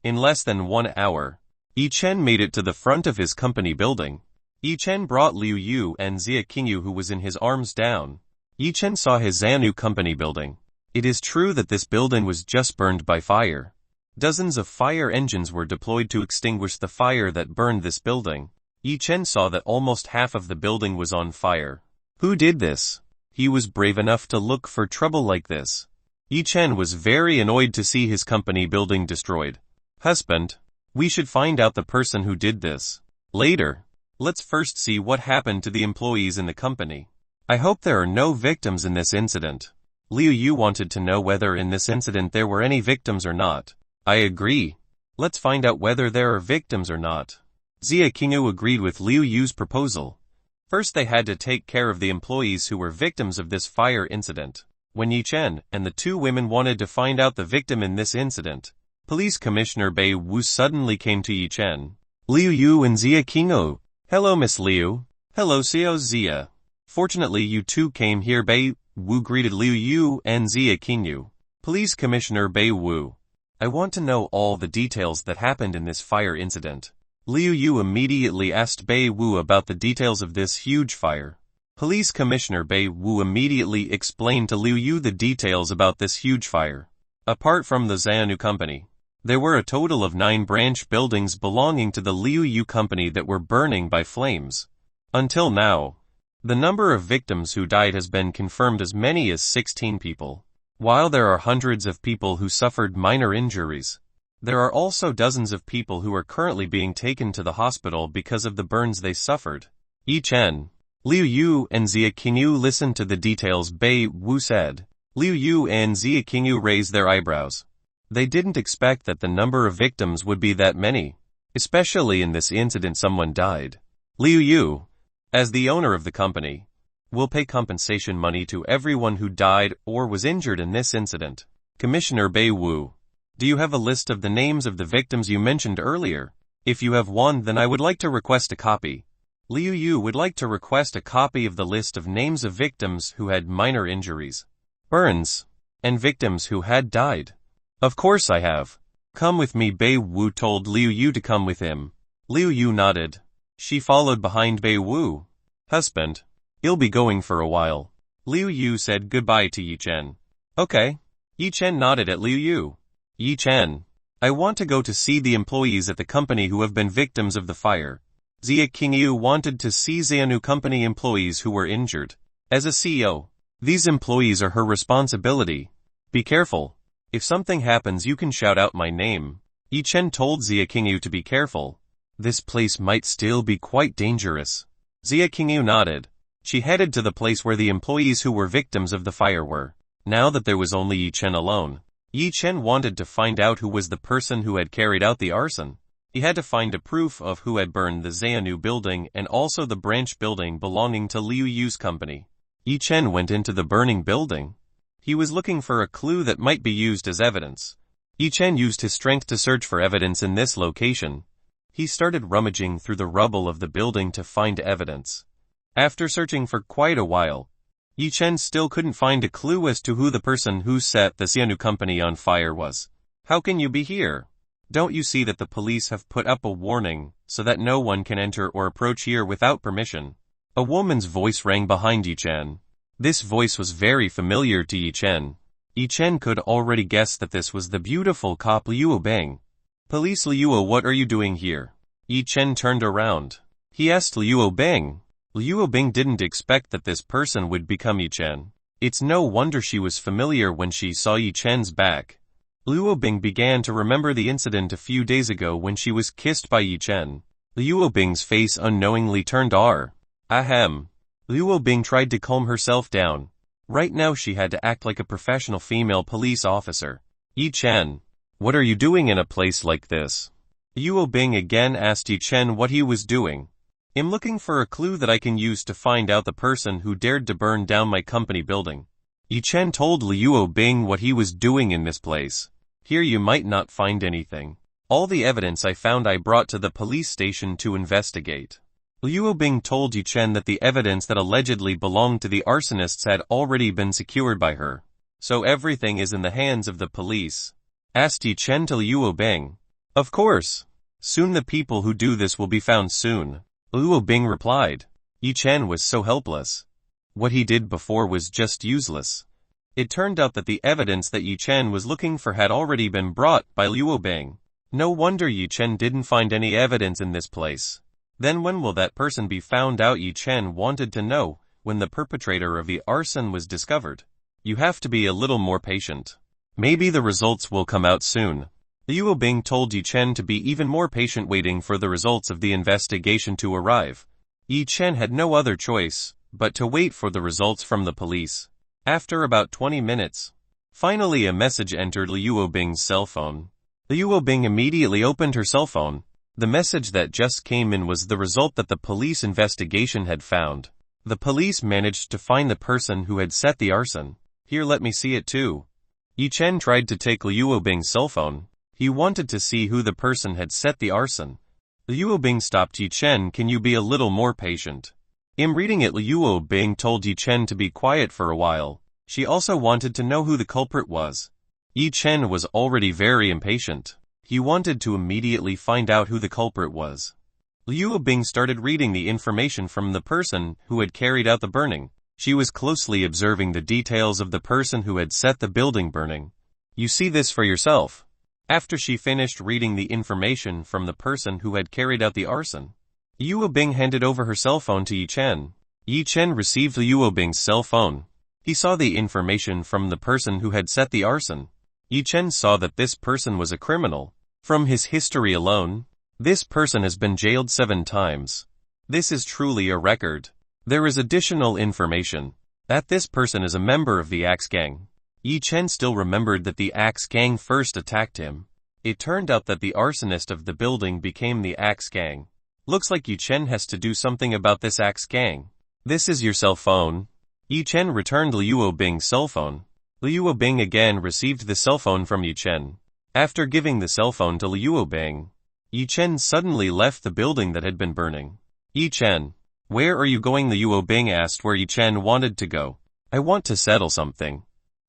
Speaker 1: In less than 1 hour, Yichen made it to the front of his company building. Yichen brought Liu Yu and Xia Qingyu, who was in his arms, down. Yichen saw his Xianu company building. It is true that this building was just burned by fire. Dozens of fire engines were deployed to extinguish the fire that burned this building. Yichen saw that almost half of the building was on fire. Who did this? He was brave enough to look for trouble like this. Yichen was very annoyed to see his company building destroyed. Husband, we should find out the person who did this. Later. Let's first see what happened to the employees in the company. I hope there are no victims in this incident. Liu Yu wanted to know whether in this incident there were any victims or not. I agree. Let's find out whether there are victims or not. Xia Qingyu agreed with Liu Yu's proposal. First they had to take care of the employees who were victims of this fire incident. When Yichen and the two women wanted to find out the victim in this incident, Police Commissioner Bei Wu suddenly came to Yichen. Liu Yu and Xia Qingyu. Hello Miss Liu. Hello Xiao Xia. Fortunately you two came here. Bei Wu greeted Liu Yu and Xia Qingyu. Police Commissioner Bei Wu. I want to know all the details that happened in this fire incident. Liu Yu immediately asked Bei Wu about the details of this huge fire. Police Commissioner Bei Wu immediately explained to Liu Yu the details about this huge fire. Apart from the Xianu company, there were a total of 9 branch buildings belonging to the Liu Yu company that were burning by flames. Until now, the number of victims who died has been confirmed as many as 16 people. While there are hundreds of people who suffered minor injuries, there are also dozens of people who are currently being taken to the hospital because of the burns they suffered. Yichen, Liu Yu and Xia Qingyu listened to the details Bei Wu said. Liu Yu and Xia Qingyu raised their eyebrows. They didn't expect that the number of victims would be that many. Especially in this incident someone died. Liu Yu, as the owner of the company, will pay compensation money to everyone who died or was injured in this incident. Commissioner Bei Wu, do you have a list of the names of the victims you mentioned earlier? If you have one, then I would like to request a copy. Liu Yu would like to request a copy of the list of names of victims who had minor injuries, burns, and victims who had died. Of course I have. Come with me. Bei Wu told Liu Yu to come with him. Liu Yu nodded. She followed behind Bei Wu. Husband, you'll be going for a while. Liu Yu said goodbye to Yichen. Okay. Yichen nodded at Liu Yu. Yichen, I want to go to see the employees at the company who have been victims of the fire. Xia Qingyu wanted to see Xianu company employees who were injured. As a CEO, these employees are her responsibility. Be careful. If something happens you can shout out my name. Yichen told Xia Qingyu to be careful. This place might still be quite dangerous. Xia Qingyu nodded. She headed to the place where the employees who were victims of the fire were. Now that there was only Yichen alone, Yichen wanted to find out who was the person who had carried out the arson. He had to find a proof of who had burned the Xianu building and also the branch building belonging to Liu Yu's company. Yichen went into the burning building. He was looking for a clue that might be used as evidence. Yichen used his strength to search for evidence in this location. He started rummaging through the rubble of the building to find evidence. After searching for quite a while, Yichen still couldn't find a clue as to who the person who set the Xianu company on fire was. How can you be here? Don't you see that the police have put up a warning so that no one can enter or approach here without permission? A woman's voice rang behind Yichen. This voice was very familiar to Yichen. Yichen could already guess that this was the beautiful cop Liu Beng. Police Liu, what are you doing here? Yichen turned around. He asked Liu Beng. Liu Beng didn't expect that this person would become Yichen. It's no wonder she was familiar when she saw Yichen's back. Liu Beng began to remember the incident a few days ago when she was kissed by Yichen. Liu Beng's face unknowingly turned R. Ahem. Liu Beng tried to calm herself down. Right now she had to act like a professional female police officer. Yichen, what are you doing in a place like this? Liu Beng again asked Yichen what he was doing. I'm looking for a clue that I can use to find out the person who dared to burn down my company building. Yi Chen told Liu Bing what he was doing in this place. Here you might not find anything. All the evidence I found I brought to the police station to investigate. Liu Bing told Yi Chen that the evidence that allegedly belonged to the arsonists had already been secured by her. So everything is in the hands of the police. Asked Yi Chen to Liu Bing. Of course. Soon the people who do this will be found soon. Liu Bing replied. Yi Chen was so helpless. What he did before was just useless. It turned out that the evidence that Yi Chen was looking for had already been brought by Liu Bing. No wonder Yi Chen didn't find any evidence in this place. Then when will that person be found out? Yi Chen wanted to know, when the perpetrator of the arson was discovered. You have to be a little more patient. Maybe the results will come out soon. Liu Bing told Yi Chen to be even more patient, waiting for the results of the investigation to arrive. Yi Chen had no other choice but to wait for the results from the police. After about 20 minutes, finally a message entered Liu Bing's cell phone. Liu Bing immediately opened her cell phone. The message that just came in was the result that the police investigation had found. The police managed to find the person who had set the arson. Here, let me see it too. Yi Chen tried to take Liu Bing's cell phone. He wanted to see who the person had set the arson. Liu Bing stopped Yi Chen. Can you be a little more patient? In reading it, Liu Bing told Yi Chen to be quiet for a while. She also wanted to know who the culprit was. Yi Chen was already very impatient. He wanted to immediately find out who the culprit was. Liu Bing started reading the information from the person who had carried out the burning. She was closely observing the details of the person who had set the building burning. You see this for yourself. After she finished reading the information from the person who had carried out the arson, Liu Bing handed over her cell phone to Yi Chen. Yi Chen received Liu Bing's cell phone. He saw the information from the person who had set the arson. Yi Chen saw that this person was a criminal. From his history alone, this person has been jailed 7 times. This is truly a record. There is additional information that this person is a member of the Axe Gang. Yi Chen still remembered that the Axe Gang first attacked him. It turned out that the arsonist of the building became the Axe Gang. Looks like Yi Chen has to do something about this Axe Gang. This is your cell phone. Yi Chen returned Liu Bing's cell phone. Liu Bing again received the cell phone from Yi Chen. After giving the cell phone to Liu Bing, Yi Chen suddenly left the building that had been burning. Yi Chen, where are you going? Liu Bing asked where Yi Chen wanted to go. I want to settle something.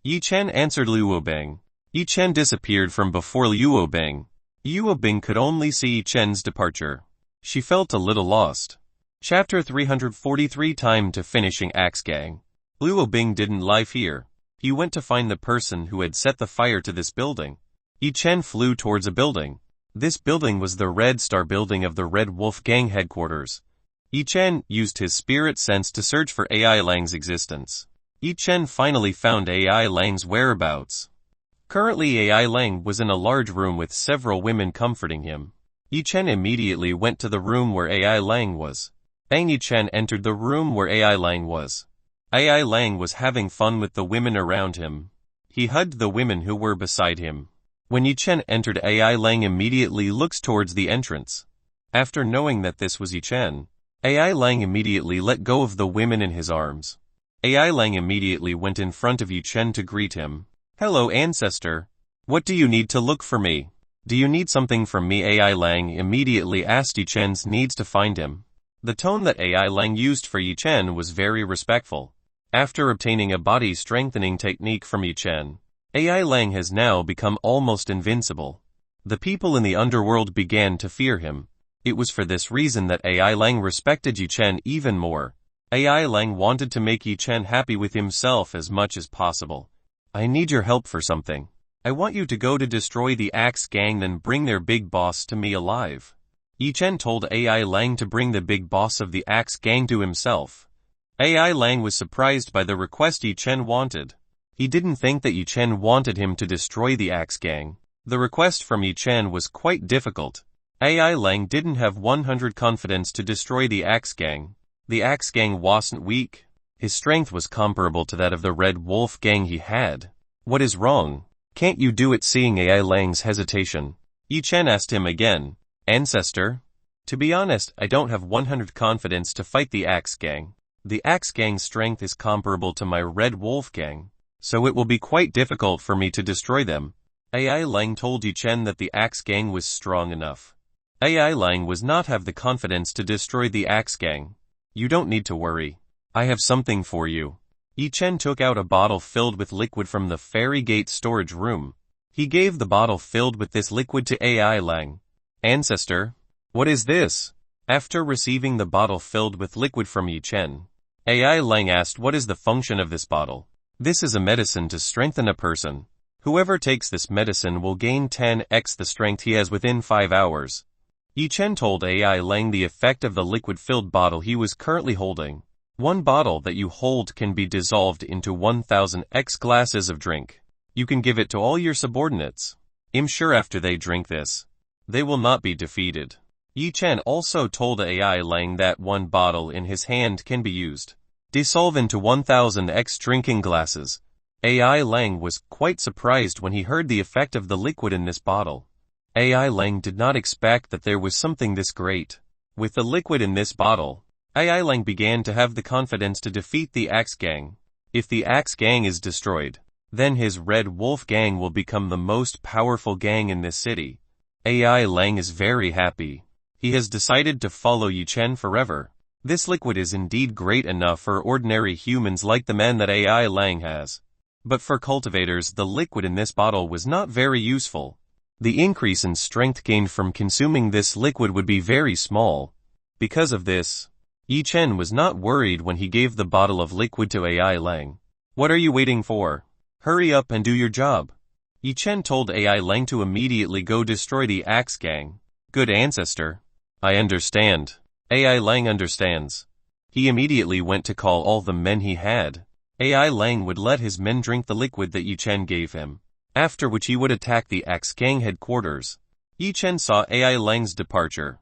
Speaker 1: Yi Chen answered Liu Bing. Yi Chen disappeared from before Liu Bing. Liu Bing could only see Yi Chen's departure. She felt a little lost. Chapter 343. Time to finishing Axe Gang. Liu Bing didn't live here. He went to find the person who had set the fire to this building. Yi Chen flew towards a building. This building was the Red Star building of the Red Wolf Gang headquarters. Yi Chen used his spirit sense to search for AI Lang's existence. Yi Chen finally found AI Lang's whereabouts. Currently AI Lang was in a large room with several women comforting him. Yi Chen immediately went to the room where AI Lang was. Yi Chen entered the room where AI Lang was. AI Lang was having fun with the women around him. He hugged the women who were beside him. When Yi Chen entered, AI Lang immediately looked towards the entrance. After knowing that this was Yi Chen, AI Lang immediately let go of the women in his arms. AI Lang immediately went in front of Yi Chen to greet him. Hello, ancestor. What do you need to look for me? Do you need something from me? AI Lang immediately asked Yi Chen's needs to find him. The tone that AI Lang used for Yi Chen was very respectful. After obtaining a body strengthening technique from Yi Chen, AI Lang has now become almost invincible. The people in the underworld began to fear him. It was for this reason that AI Lang respected Yi Chen even more. AI Lang wanted to make Yi Chen happy with himself as much as possible. I need your help for something. I want you to go to destroy the Axe Gang, then bring their big boss to me alive. Yi Chen told AI Lang to bring the big boss of the Axe Gang to himself. AI Lang was surprised by the request Yi Chen wanted. He didn't think that Yi Chen wanted him to destroy the Axe Gang. The request from Yi Chen was quite difficult. AI Lang didn't have 100 confidence to destroy the Axe Gang. The Axe Gang wasn't weak. His strength was comparable to that of the Red Wolf Gang he had. What is wrong? Can't you do it? Seeing AI Lang's hesitation, Yi Chen asked him again. Ancestor? To be honest, I don't have 100 confidence to fight the Axe Gang. The Axe Gang's strength is comparable to my Red Wolf Gang. so it will be quite difficult for me to destroy them. AI Lang told Yi Chen that the Axe Gang was strong enough. AI Lang was not have the confidence to destroy the Axe Gang. You don't need to worry. I have something for you. Yi Chen took out a bottle filled with liquid from the Fairy Gate storage room. He gave the bottle filled with this liquid to AI Lang. Ancestor, what is this? After receiving the bottle filled with liquid from Yi Chen, AI Lang asked what is the function of this bottle. This is a medicine to strengthen a person. Whoever takes this medicine will gain 10x the strength he has within 5 hours. Yi Chen told AI Lang the effect of the liquid-filled bottle he was currently holding. One bottle that you hold can be dissolved into 1000x glasses of drink. You can give it to all your subordinates. I'm sure after they drink this, they will not be defeated. Yi Chen also told AI Lang that one bottle in his hand can be used. Dissolve into 1000x drinking glasses. AI Lang was quite surprised when he heard the effect of the liquid in this bottle. AI Lang did not expect that there was something this great. With the liquid in this bottle, AI Lang began to have the confidence to defeat the Axe Gang. If the Axe Gang is destroyed, then his Red Wolf Gang will become the most powerful gang in this city. AI Lang is very happy. He has decided to follow Yi Chen forever. This liquid is indeed great enough for ordinary humans like the man that AI Lang has. But for cultivators, the liquid in this bottle was not very useful. The increase in strength gained from consuming this liquid would be very small. Because of this, Yi Chen was not worried when he gave the bottle of liquid to AI Lang. What are you waiting for? Hurry up and do your job. Yi Chen told AI Lang to immediately go destroy the Axe Gang. Good ancestor. I understand. AI Lang understands. He immediately went to call all the men he had. AI Lang would let his men drink the liquid that Yi Chen gave him, after which he would attack the Axe Gang headquarters. Yi Chen saw AI Lang's departure.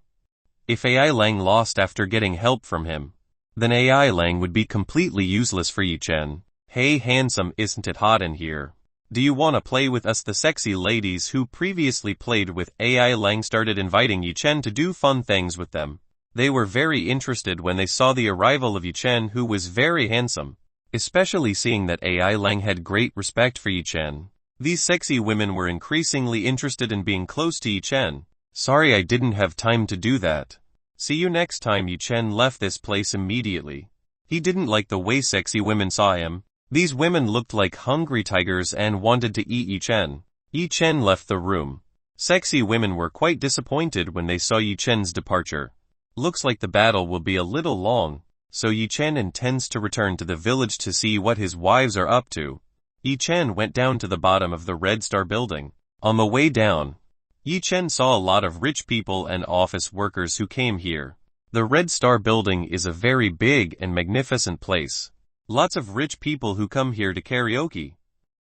Speaker 1: If AI Lang lost after getting help from him, then AI Lang would be completely useless for Yi Chen. Hey handsome, isn't it hot in here? Do you wanna play with us? The sexy ladies who previously played with AI Lang started inviting Yi Chen to do fun things with them. They were very interested when they saw the arrival of Yi Chen, who was very handsome, especially seeing that AI Lang had great respect for Yi Chen. These sexy women were increasingly interested in being close to Yi Chen. Sorry I didn't have time to do that. See you next time. Yi Chen left this place immediately. He didn't like the way sexy women saw him. These women looked like hungry tigers and wanted to eat Yi Chen. Yi Chen left the room. Sexy women were quite disappointed when they saw Yi Chen's departure. Looks like the battle will be a little long, so Yi Chen intends to return to the village to see what his wives are up to. Yi Chen went down to the bottom of the Red Star building. On the way down, Yi Chen saw a lot of rich people and office workers who came here. The Red Star building is a very big and magnificent place. Lots of rich people who come here to karaoke,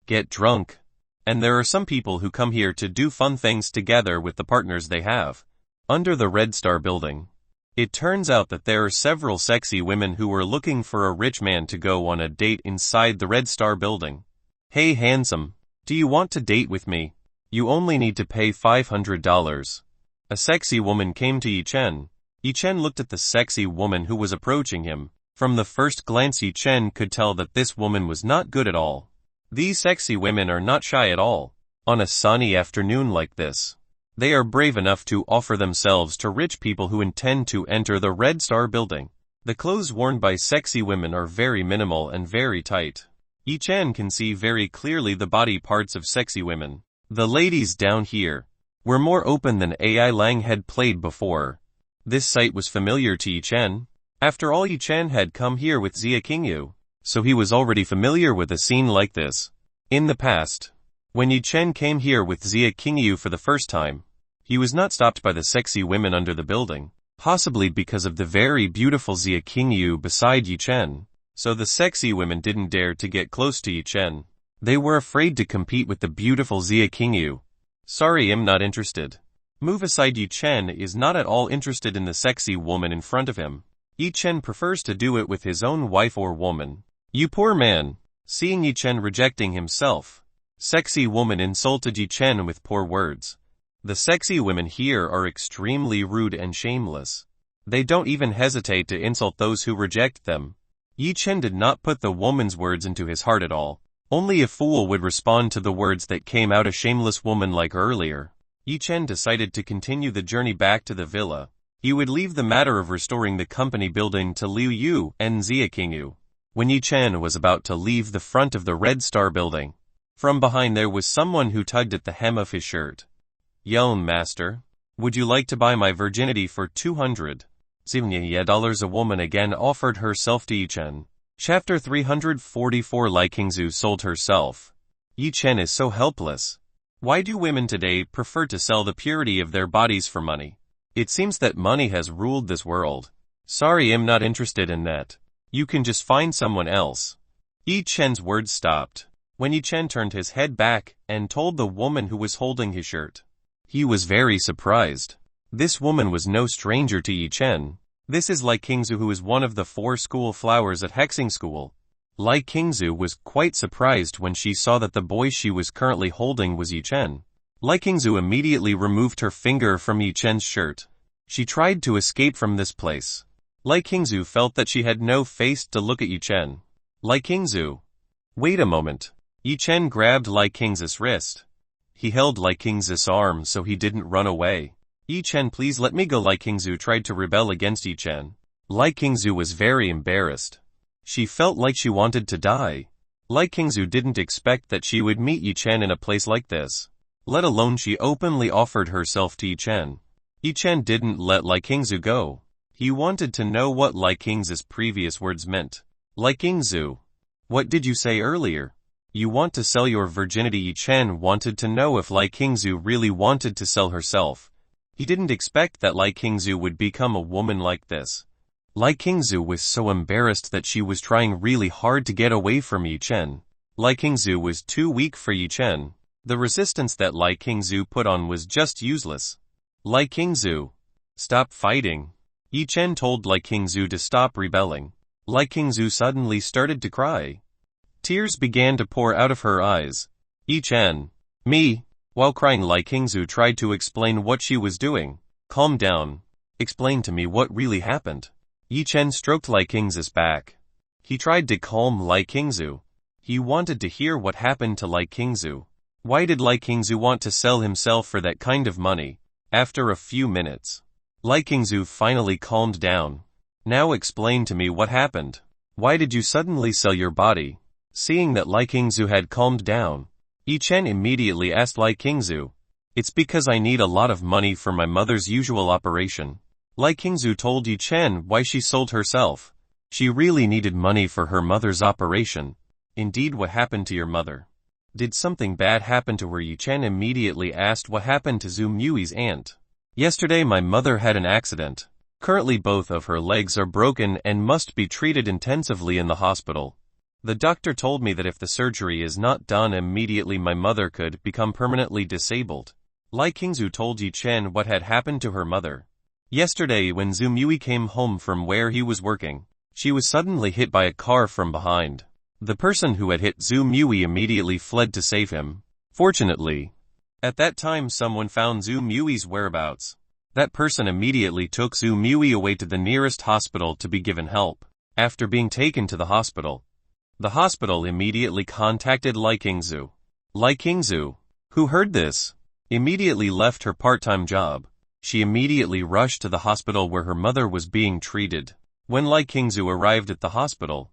Speaker 1: get drunk, and there are some people who come here to do fun things together with the partners they have. Under the Red Star building, it turns out that there are several sexy women who are looking for a rich man to go on a date inside the Red Star building. Hey handsome, do you want to date with me? You only need to pay $500. A sexy woman came to Yi Chen. Yi Chen looked at the sexy woman who was approaching him. From the first glance Yi Chen could tell that this woman was not good at all. These sexy women are not shy at all. On a sunny afternoon like this, they are brave enough to offer themselves to rich people who intend to enter the Red Star building. The clothes worn by sexy women are very minimal and very tight. Yi Chen can see very clearly the body parts of sexy women. The ladies down here were more open than AI Lang had played before. This sight was familiar to Yi Chen. After all, Yi Chen had come here with Xia Qingyu, so he was already familiar with a scene like this. In the past, when Yi Chen came here with Xia Qingyu for the first time, he was not stopped by the sexy women under the building, possibly because of the very beautiful Xia Qingyu beside Yi Chen. So the sexy women didn't dare to get close to Yi Chen. They were afraid to compete with the beautiful Xia Qingyu. Sorry, I'm not interested. Move aside. Yi Chen is not at all interested in the sexy woman in front of him. Yi Chen prefers to do it with his own wife or woman. You poor man. Seeing Yi Chen rejecting himself, sexy woman insulted Yi Chen with poor words. The sexy women here are extremely rude and shameless. They don't even hesitate to insult those who reject them. Yi Chen did not put the woman's words into his heart at all. Only a fool would respond to the words that came out a shameless woman like earlier. Yi Chen decided to continue the journey back to the villa. He would leave the matter of restoring the company building to Liu Yu and Xia Qingyu. When Yi Chen was about to leave the front of the Red Star building, from behind there was someone who tugged at the hem of his shirt. "Young master, would you like to buy my virginity for 200 dollars?" A woman again offered herself to Yi Chen. Chapter 344 Lai Qingzu sold herself. Yi Chen is so helpless. Why do women today prefer to sell the purity of their bodies for money? It seems that money has ruled this world. Sorry, I'm not interested in that. You can just find someone else. Yi Chen's words stopped when Yi Chen turned his head back and told the woman who was holding his shirt. He was very surprised. This woman was no stranger to Yi Chen. This is Lai Qingzu, who is one of the 4 school flowers at Hexing School. Lai Qingzu was quite surprised when she saw that the boy she was currently holding was Yi Chen. Lai Qingzu immediately removed her finger from Yi Chen's shirt. She tried to escape from this place. Lai Qingzu felt that she had no face to look at Yi Chen. Lai Qingzu. Wait a moment. Yi Chen grabbed Lai Qingzu's wrist. He held Lai Qingzu's arm so he didn't run away. Yi Chen, please let me go. Lai Qingzu tried to rebel against Yi Chen. Lai Qingzu was very embarrassed. She felt like she wanted to die. Lai Qingzu didn't expect that she would meet Yi Chen in a place like this. Let alone she openly offered herself to Yi Chen. Yi Chen didn't let Lai Qingzu go. He wanted to know what Lai Qingzu's previous words meant. Lai Qingzu, what did you say earlier? You want to sell your virginity? Yi Chen wanted to know if Lai Qingzu really wanted to sell herself. He didn't expect that Lai Qingzu would become a woman like this. Lai Qingzu was so embarrassed that she was trying really hard to get away from Yi Chen. Lai Qingzu was too weak for Yi Chen. The resistance that Lai Qingzu put on was just useless. Lai Qingzu, stop fighting. Yi Chen told Lai Qingzu to stop rebelling. Lai Qingzu suddenly started to cry. Tears began to pour out of her eyes. Yi Chen, me. While crying, Lai Qingzu tried to explain what she was doing. Calm down. Explain to me what really happened. Yi Chen stroked Lai Qingzu's back. He tried to calm Lai Qingzu. He wanted to hear what happened to Lai Qingzu. Why did Lai Qingzu want to sell himself for that kind of money? After a few minutes, Lai Qingzu finally calmed down. Now explain to me what happened. Why did you suddenly sell your body? Seeing that Lai Qingzu had calmed down, Yi Chen immediately asked Lai Qingzu, "It's because I need a lot of money for my mother's usual operation." Lai Qingzu told Yi Chen why she sold herself. She really needed money for her mother's operation. Indeed, what happened to your mother? Did something bad happen to her? Yi Chen immediately asked what happened to Zhu Mui's aunt. Yesterday my mother had an accident. Currently both of her legs are broken and must be treated intensively in the hospital. The doctor told me that if the surgery is not done immediately, my mother could become permanently disabled. Lai Qingzu told Yi Chen what had happened to her mother. Yesterday when Zhu Mui came home from where he was working, she was suddenly hit by a car from behind. The person who had hit Zhu Mui immediately fled to save him. Fortunately, at that time someone found Zhu Mui's whereabouts. That person immediately took Zhu Mui away to the nearest hospital to be given help. After being taken to the hospital immediately contacted Lai Qingzu. Lai Qingzu, who heard this, immediately left her part-time job. She immediately rushed to the hospital where her mother was being treated. When Lai Qingzu arrived at the hospital,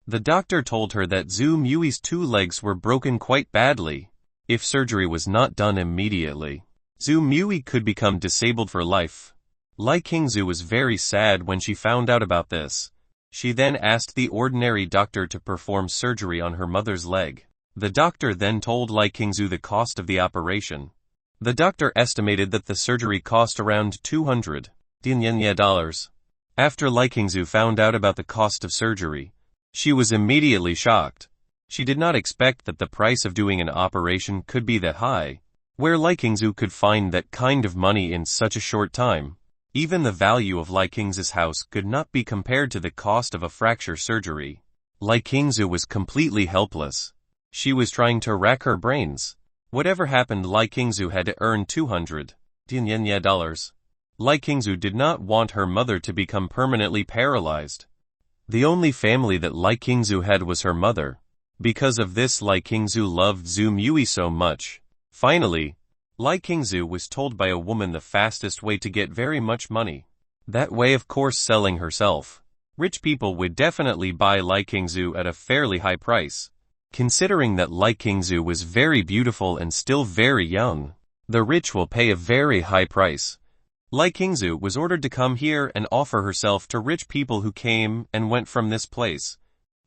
Speaker 1: the doctor told her that Zhu Mui's 2 legs were broken quite badly. If surgery was not done immediately, Zhu Mui could become disabled for life. Lai Qingzu was very sad when she found out about this. She then asked the ordinary doctor to perform surgery on her mother's leg. The doctor then told Lai Qingzu the cost of the operation. The doctor estimated that the surgery cost around 200 dollars. After Lai Qingzu found out about the cost of surgery, she was immediately shocked. She did not expect that the price of doing an operation could be that high. Where Lai Qingzu could find that kind of money in such a short time? Even the value of Lai Qingzu's house could not be compared to the cost of a fracture surgery. Lai Qingzu was completely helpless. She was trying to rack her brains. Whatever happened, Lai Qingzu had to earn 200 dollars. Lai Qingzu did not want her mother to become permanently paralyzed. The only family that Lai Qingzu had was her mother. Because of this, Lai Qingzu loved Zhu Mui so much. Finally, Lai Qingzu was told by a woman the fastest way to get very much money. That way, of course, selling herself. Rich people would definitely buy Lai Qingzu at a fairly high price. Considering that Lai Qingzu was very beautiful and still very young, the rich will pay a very high price. Lai Qingzu was ordered to come here and offer herself to rich people who came and went from this place.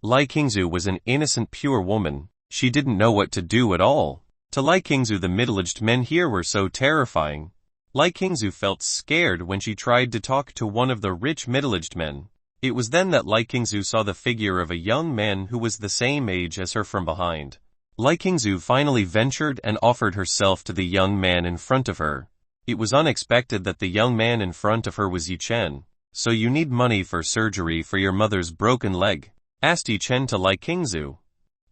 Speaker 1: Lai Qingzu was an innocent, pure woman. She didn't know what to do at all. To Lai Qingzu, the middle-aged men here were so terrifying. Lai Qingzu felt scared when she tried to talk to one of the rich middle-aged men. It was then that Lai Qingzu saw the figure of a young man who was the same age as her from behind. Lai Qingzu finally ventured and offered herself to the young man in front of her. It was unexpected that the young man in front of her was Yi Chen. "So you need money for surgery for your mother's broken leg?" asked Yi Chen to Lai Qingzu.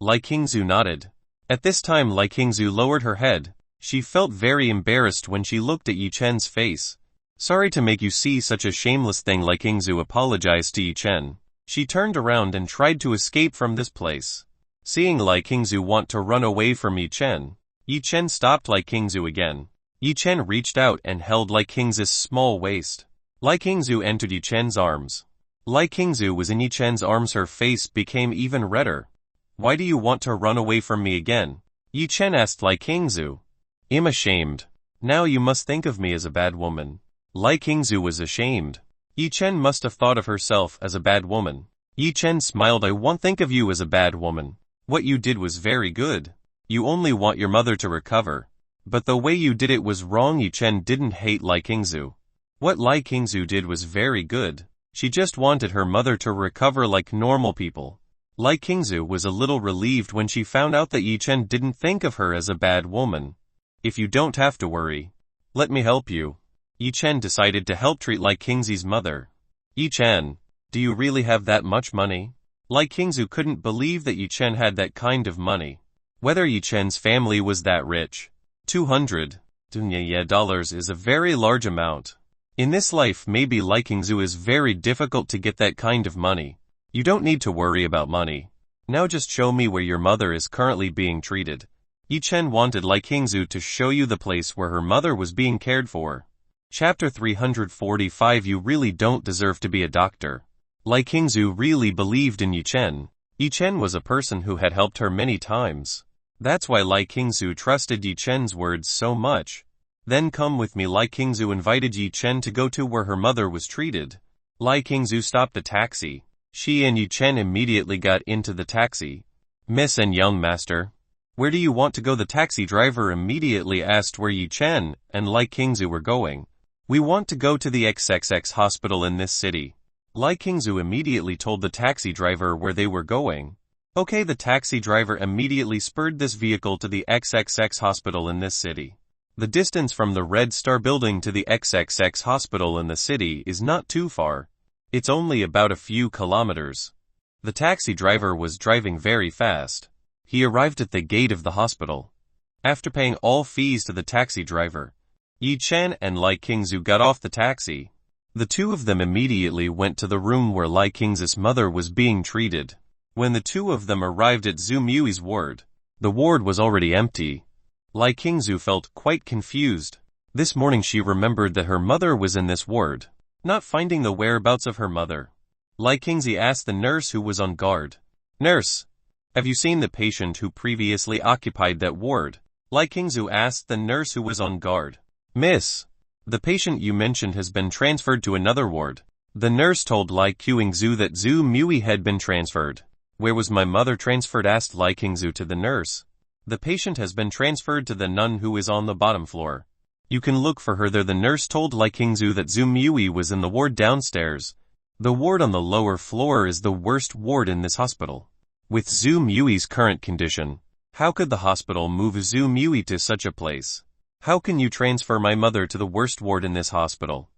Speaker 1: Lai Qingzu nodded. At this time, Lai Qingzu lowered her head. She felt very embarrassed when she looked at Yi Chen's face. "Sorry to make you see such a shameless thing," Lai Qingzu apologized to Yi Chen. She turned around and tried to escape from this place. Seeing Lai Qingzu want to run away from Yi Chen stopped Lai Qingzu again. Yi Chen reached out and held Lai Qingzu's small waist. Lai Qingzu entered Yi Chen's arms. Lai Qingzu was in Yi Chen's arms. Her face became even redder. "Why do you want to run away from me again?" Yi Chen asked Lai Qingzu. "I'm ashamed. Now you must think of me as a bad woman." Lai Qingzu was ashamed. Yi Chen must have thought of herself as a bad woman. Yi Chen smiled. "I won't think of you as a bad woman. What you did was very good. You only want your mother to recover. But the way you did it was wrong." Yi Chen didn't hate Lai Qingzu. What Lai Qingzu did was very good. She just wanted her mother to recover like normal people. Lai Qingzu was a little relieved when she found out that Yi Chen didn't think of her as a bad woman. "If you don't have to worry, let me help you." Yi Chen decided to help treat Lai Qingzu's mother. "Yi Chen, do you really have that much money?" Lai Qingzu couldn't believe that Yi Chen had that kind of money. Whether Yi Chen's family was that rich. $200 is a very large amount. In this life, maybe Lai Qingzu is very difficult to get that kind of money. You don't need to worry about money. Now just show me where your mother is currently being treated. Yi Chen wanted Lai Qingzu to show you the place where her mother was being cared for. Chapter 345. You really don't deserve to be a doctor. Lai Qingzu really believed in Yi Chen. Yi Chen was a person who had helped her many times. That's why Lai Qingzu trusted Yi Chen's words so much. "Then come with me." Lai Qingzu invited Yi Chen to go to where her mother was treated. Lai Qingzu stopped the taxi. She and Yi Chen immediately got into the taxi. "Miss and young master, where do you want to go?" The taxi driver immediately asked where Yi Chen and Lai Qingzu were going. "We want to go to the XXX hospital in this city." Lai Qingzu immediately told the taxi driver where they were going. Okay, the taxi driver immediately spurred this vehicle to the XXX hospital in this city. The distance from the Red Star building to the XXX hospital in the city is not too far. It's only about a few kilometers. The taxi driver was driving very fast. He arrived at the gate of the hospital. After paying all fees to the taxi driver, Yi Chen and Lai Qingzu got off the taxi. The two of them immediately went to the room where Lai Qingzu's mother was being treated. When the two of them arrived at Zhu Mui's ward, the ward was already empty. Lai Qingzu felt quite confused. This morning she remembered that her mother was in this ward. Not finding the whereabouts of her mother, Lai Qingzu asked the nurse who was on guard. "Nurse, have you seen the patient who previously occupied that ward?" Lai Qingzu asked the nurse who was on guard. "Miss, the patient you mentioned has been transferred to another ward." The nurse told Lai Qingzu that Zhu Mui had been transferred. "Where was my mother transferred?" asked Lai Qingzu to the nurse. "The patient has been transferred to the nun who is on the bottom floor. You can look for her there." The nurse told Lai Qingzu that Zhu Mui was in the ward downstairs. The ward on the lower floor is the worst ward in this hospital. With Zhu Mui's current condition, how could the hospital move Zhu Mui to such a place? "How can you transfer my mother to the worst ward in this hospital?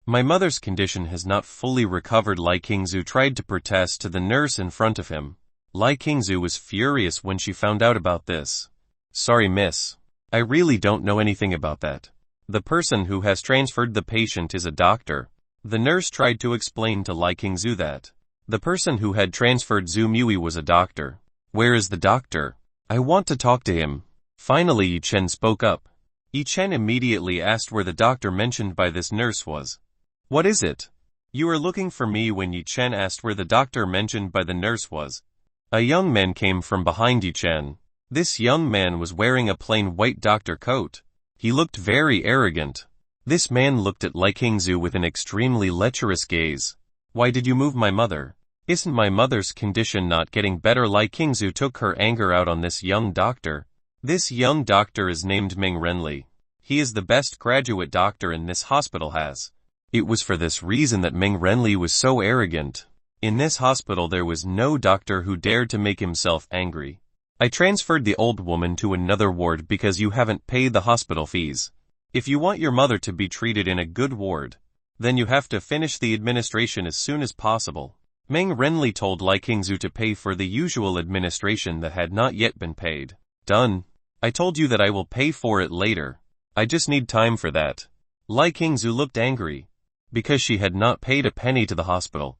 Speaker 1: My mother's condition has not fully recovered." Lai Qingzu tried to protest to the nurse in front of him. Lai Qingzu was furious when she found out about this. "Sorry, miss. I really don't know anything about that. The person who has transferred the patient is a doctor." The nurse tried to explain to Lai Qingzu that the person who had transferred Zhu Mui was a doctor. Where is the doctor? I want to talk to him. Finally Yi Chen spoke up. Yi Chen immediately asked where the doctor mentioned by this nurse was. What is it? You are looking for me. When Yi Chen asked where the doctor mentioned by the nurse was, a young man came from behind Yi Chen. This young man was wearing a plain white doctor coat. He looked very arrogant. This man looked at Lai Qingzu with an extremely lecherous gaze. Why did you move my mother? Isn't my mother's condition not getting better? Lai Qingzu took her anger out on this young doctor. This young doctor is named Meng Renli. He is the best graduate doctor in this hospital has. It was for this reason that Meng Renli was so arrogant. In this hospital there was no doctor who dared to make himself angry. I transferred the old woman to another ward because you haven't paid the hospital fees. If you want your mother to be treated in a good ward, then you have to finish the administration as soon as possible. Meng Renli told Lai Qingzu to pay for the usual administration that had not yet been paid. Done. I told you that I will pay for it later. I just need time for that. Lai Qingzu looked angry because she had not paid a penny to the hospital.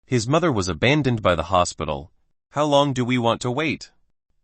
Speaker 1: His mother was abandoned by the hospital. How long do we want to wait?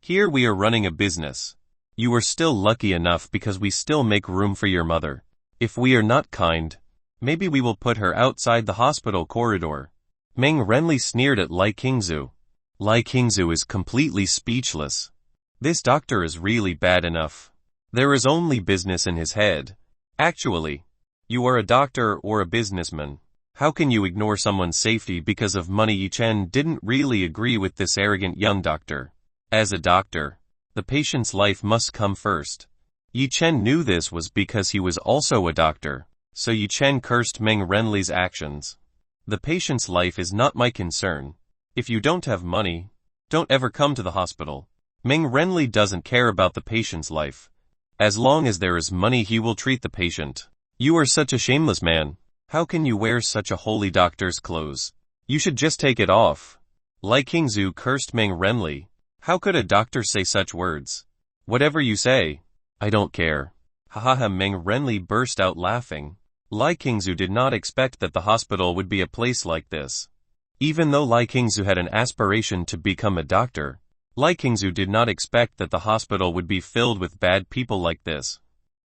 Speaker 1: Here we are running a business. You are still lucky enough because we still make room for your mother. If we are not kind, maybe we will put her outside the hospital corridor. Meng Renli sneered at Lai Qingzu. Lai Qingzu is completely speechless. This doctor is really bad enough. There is only business in his head. Actually, you are a doctor or a businessman. How can you ignore someone's safety because of money? Yi Chen didn't really agree with this arrogant young doctor. As a doctor, the patient's life must come first. Yi Chen knew this was because he was also a doctor, so Yi Chen cursed Meng Renli's actions. The patient's life is not my concern. If you don't have money, don't ever come to the hospital. Meng Renli doesn't care about the patient's life. As long as there is money he will treat the patient. You are such a shameless man. How can you wear such a holy doctor's clothes? You should just take it off. Lai Qingzu cursed Meng Renli. How could a doctor say such words? Whatever you say. I don't care. Hahaha. Meng Renli burst out laughing. Lai Qingzu did not expect that the hospital would be a place like this. Even though Lai Qingzu had an aspiration to become a doctor, Lai Qingzu did not expect that the hospital would be filled with bad people like this.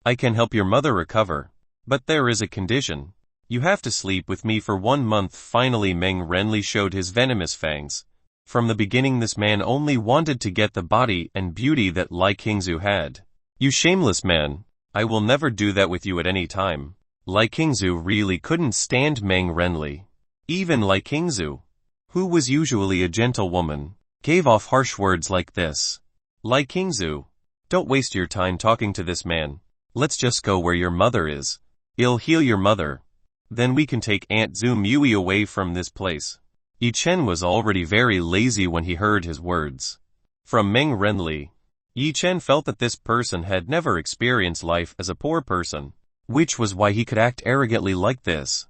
Speaker 1: I can help your mother recover. But there is a condition. You have to sleep with me for 1 month. Finally Meng Renli showed his venomous fangs. From the beginning this man only wanted to get the body and beauty that Lai Qingzu had. You shameless man. I will never do that with you at any time. Lai Qingzu really couldn't stand Meng Renli. Even Lai Qingzu, who was usually a gentle woman, gave off harsh words like this. Lai Qingzu, don't waste your time talking to this man. Let's just go where your mother is. I'll heal your mother. Then we can take Aunt Zhu Mui away from this place. Yi Chen was already very lazy when he heard his words from Meng Renli. Yi Chen felt that this person had never experienced life as a poor person, which was why he could act arrogantly like this.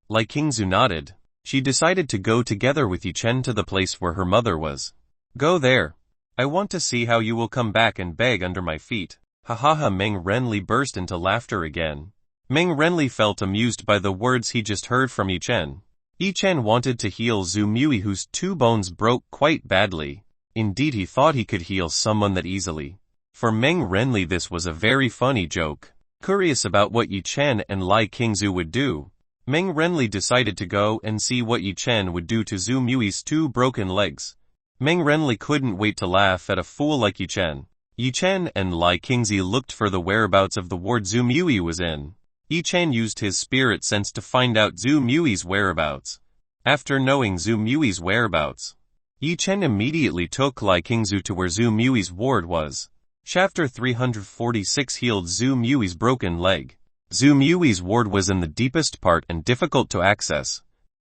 Speaker 1: Lai Qingzu nodded. She decided to go together with Yi Chen to the place where her mother was. Go there. I want to see how you will come back and beg under my feet. Hahaha. Meng Renli burst into laughter again. Meng Renli felt amused by the words he just heard from Yi Chen. Yi Chen wanted to heal Zhu Mui, whose 2 bones broke quite badly. Indeed, he thought he could heal someone that easily. For Meng Renli this was a very funny joke. Curious about what Yi Chen and Lai Qingzu would do, Meng Renli decided to go and see what Yi Chen would do to Zhu Mui's 2 broken legs. Meng Renli couldn't wait to laugh at a fool like Yi Chen. Yi Chen and Lai Qingzu looked for the whereabouts of the ward Zhu Mui was in. Yi Chen used his spirit sense to find out Zhu Mui's whereabouts. After knowing Zhu Mui's whereabouts, Yi Chen immediately took Lai Qingzu to where Zhu Mui's ward was. Chapter 346 healed Zhu Mui's broken leg. Zhu Mui's ward was in the deepest part and difficult to access.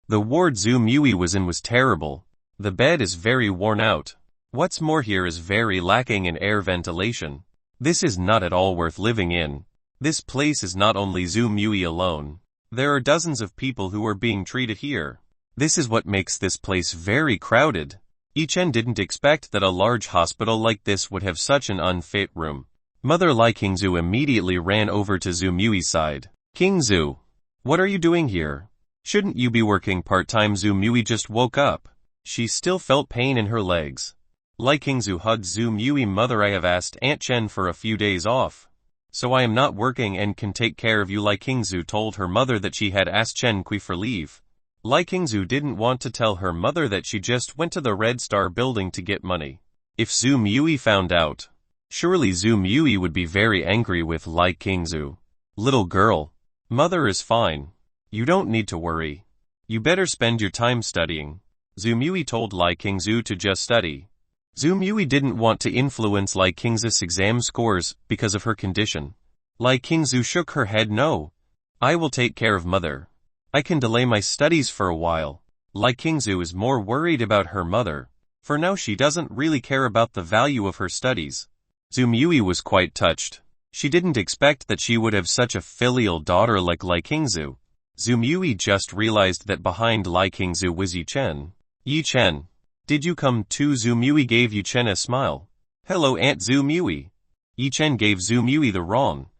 Speaker 1: The ward Zhu Mui was in was terrible. The bed is very worn out. What's more, here is very lacking in air ventilation. This is not at all worth living in. This place is not only Zhu Mui alone. There are dozens of people who are being treated here. This is what makes this place very crowded. Yi Chen didn't expect that a large hospital like this would have such an unfit room. Mother Lai Qingzu immediately ran over to Zhu Mui's side. Qingzu, what are you doing here? Shouldn't you be working part-time? Zhu Mui just woke up. She still felt pain in her legs. Lai Qingzu hugged Zhu Mui. Mother, I have asked Aunt Chen for a few days off, so I am not working and can take care of you. Lai Qingzu told her mother that she had asked Chen Kui for leave. Lai Qingzu didn't want to tell her mother that she just went to the Red Star building to get money. If Zhu Mui found out, surely Zhu Mui would be very angry with Lai Qingzu. Little girl, mother is fine. You don't need to worry. You better spend your time studying. Zhu Mui told Lai Qingzu to just study. Zhu Mui didn't want to influence Lai Qingzu's exam scores because of her condition. Lai Qingzu shook her head. No. I will take care of mother. I can delay my studies for a while. Lai Qingzu is more worried about her mother. For now she doesn't really care about the value of her studies. Zhu Mui was quite touched. She didn't expect that she would have such a filial daughter like Lai Qingzu. Zhu Mui just realized that behind Lai Qingzu was Yi Chen. Yi Chen, did you come too? Zhu Mui gave Yi Chen a smile. Hello Aunt Zhu Mui. Yi Chen gave Zhu Mui the wrong.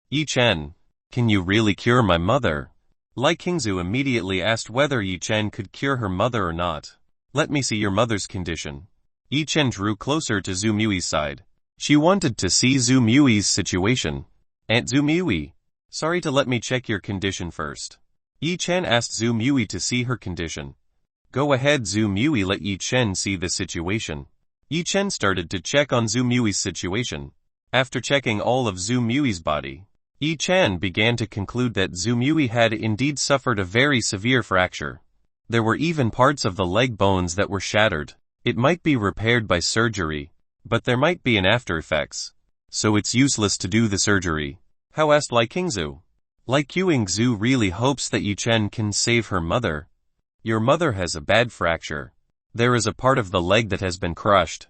Speaker 1: Yi Chen, can you really cure my mother? Lai Qingzu immediately asked whether Yi Chen could cure her mother or not. Let me see your mother's condition. Yi Chen drew closer to Zhu Mui's side. She wanted to see Zhu Mui's situation. Aunt Zhu Mui, sorry to let me check your condition first. Yi Chen asked Zhu Mui to see her condition. Go ahead. Zhu Mui let Yi Chen see the situation. Yi Chen started to check on Zhu Mui's situation. After checking all of Zhu Mui's body, Yi Chen began to conclude that Zhu Mui had indeed suffered a very severe fracture. There were even parts of the leg bones that were shattered. It might be repaired by surgery, but there might be an after effects. So it's useless to do the surgery. How? Asked Lai Qingzu. Lai Qingzu really hopes that Yi Chen can save her mother. Your mother has a bad fracture. There is a part of the leg that has been crushed.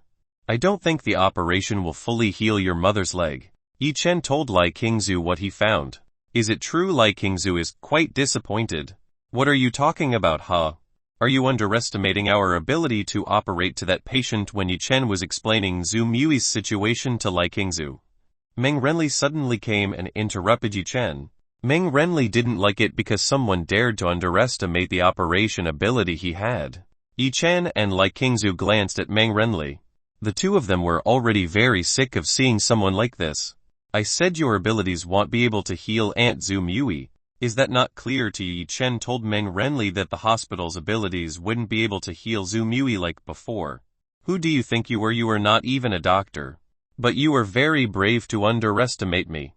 Speaker 1: I don't think the operation will fully heal your mother's leg. Yi Chen told Lai Qingzu what he found. Is it true? Lai Qingzu is quite disappointed. What are you talking about, huh? Are you underestimating our ability to operate to that patient? When Yi Chen was explaining Zhu Mui's situation to Lai Qingzu, Meng Renli suddenly came and interrupted Yi Chen. Meng Renli didn't like it because someone dared to underestimate the operation ability he had. Yi Chen and Lai Qingzu glanced at Meng Renli. The two of them were already very sick of seeing someone like this. I said your abilities won't be able to heal Aunt Zhu Mui. Is that not clear to you? Yi Chen told Meng Renli that the hospital's abilities wouldn't be able to heal Zhu Mui like before. Who do you think you are? You are not even a doctor. But you are very brave to underestimate me.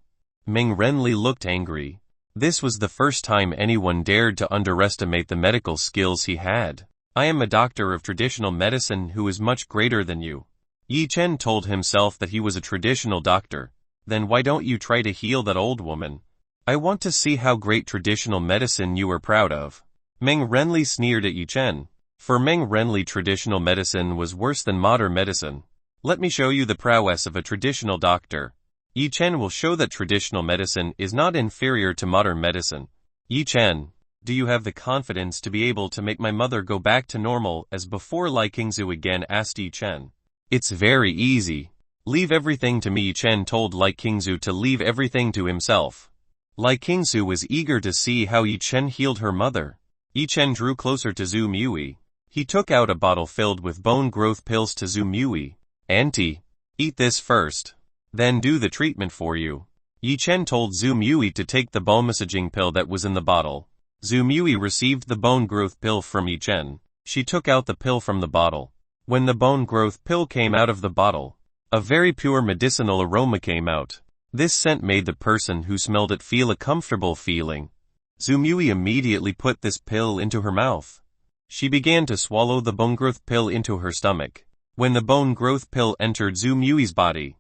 Speaker 1: Meng Renli looked angry. This was the first time anyone dared to underestimate the medical skills he had. I am a doctor of traditional medicine who is much greater than you. Yi Chen told himself that he was a traditional doctor. Then why don't you try to heal that old woman? I want to see how great traditional medicine you are proud of. Meng Renli sneered at Yi Chen. For Meng Renli, traditional medicine was worse than modern medicine. Let me show you the prowess of a traditional doctor. Yi Chen will show that traditional medicine is not inferior to modern medicine. Yi Chen, do you have the confidence to be able to make my mother go back to normal as before? Lai Qingzu again asked Yi Chen. It's very easy. Leave everything to me. Yi Chen told Lai Qingzu to leave everything to himself. Lai Qingzu was eager to see how Yi Chen healed her mother. Yi Chen drew closer to Zhu Mui. He took out a bottle filled with bone growth pills to Zhu Mui. Auntie, eat this first. Then do the treatment for you. Yi Chen told Zhu Mui to take the bone massaging pill that was in the bottle. Zhu Mui received the bone growth pill from Yi Chen. She took out the pill from the bottle. When the bone growth pill came out of the bottle, a very pure medicinal aroma came out. This scent made the person who smelled it feel a comfortable feeling. Zhu Mui immediately put this pill into her mouth. She began to swallow the bone growth pill into her stomach. When the bone growth pill entered Zhu Mui's body,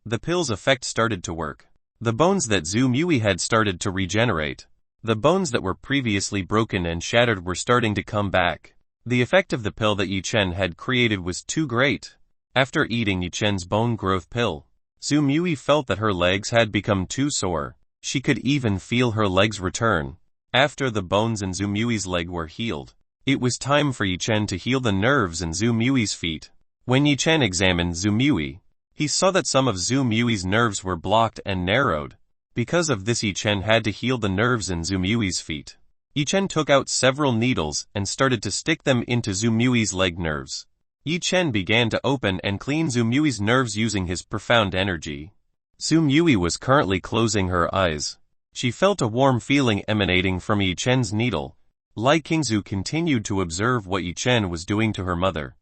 Speaker 1: the pill's effect started to work. The bones that Zhu Mui had started to regenerate. The bones that were previously broken and shattered were starting to come back. The effect of the pill that Yi Chen had created was too great. After eating Yi Chen's bone growth pill, Zhu Mui felt that her legs had become too sore. She could even feel her legs return. After the bones in Zhu Mui's leg were healed, it was time for Yi Chen to heal the nerves in Zhu Mui's feet. When Yi Chen examined Zhu Mui, he saw that some of Zhu Mui's nerves were blocked and narrowed. Because of this, Yi Chen had to heal the nerves in Zhu Mui's feet. Yi Chen took out several needles and started to stick them into Zhu Mui's leg nerves. Yi Chen began to open and clean Zhu Yui's nerves using his profound energy. Zhu Yui was currently closing her eyes. She felt a warm feeling emanating from Yi Chen's needle. Lai Qingzu continued to observe what Yi Chen was doing to her mother.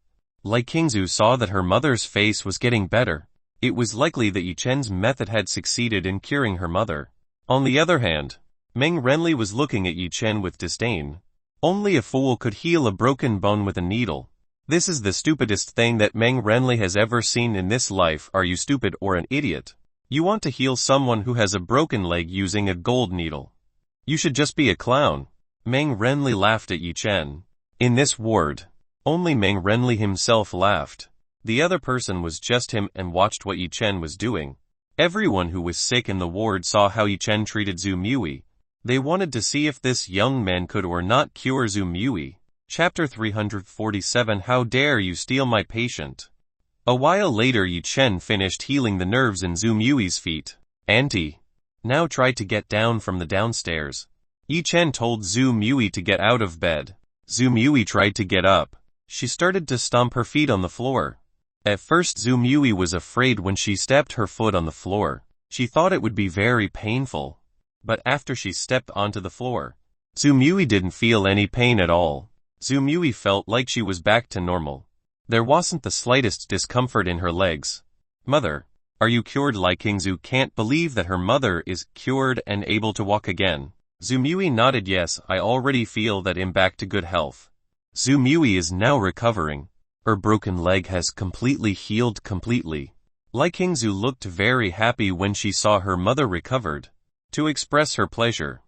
Speaker 1: Lai Qingzu saw that her mother's face was getting better. It was likely that Yi Chen's method had succeeded in curing her mother. On the other hand, Meng Renli was looking at Yi Chen with disdain. Only a fool could heal a broken bone with a needle. This is the stupidest thing that Meng Renli has ever seen in this life. Are you stupid or an idiot? You want to heal someone who has a broken leg using a gold needle? You should just be a clown. Meng Renli laughed at Yi Chen. In this ward, only Meng Renli himself laughed. The other person was just him and watched what Yi Chen was doing. Everyone who was sick in the ward saw how Yi Chen treated Zhu Yui. They wanted to see if this young man could or not cure Zhu Yui. Chapter 347 How dare you steal my patient? A while later Yi Chen finished healing the nerves in Zhu Yui's feet. Auntie, now try to get down from the downstairs. Yi Chen told Zhu Yui to get out of bed. Zhu Yui tried to get up. She started to stomp her feet on the floor. At first Zhu Yui was afraid when she stepped her foot on the floor. She thought it would be very painful. But after she stepped onto the floor, Zhu Yui didn't feel any pain at all. Zhu Yui felt like she was back to normal. There wasn't the slightest discomfort in her legs. Mother, are you cured? Lai Qingzu can't believe that her mother is cured and able to walk again. Zhu Yui nodded. Yes, I already feel that I'm back to good health. Zhu Yui is now recovering. Her broken leg has completely healed completely. Lai Qingzu looked very happy when she saw her mother recovered. To express her pleasure,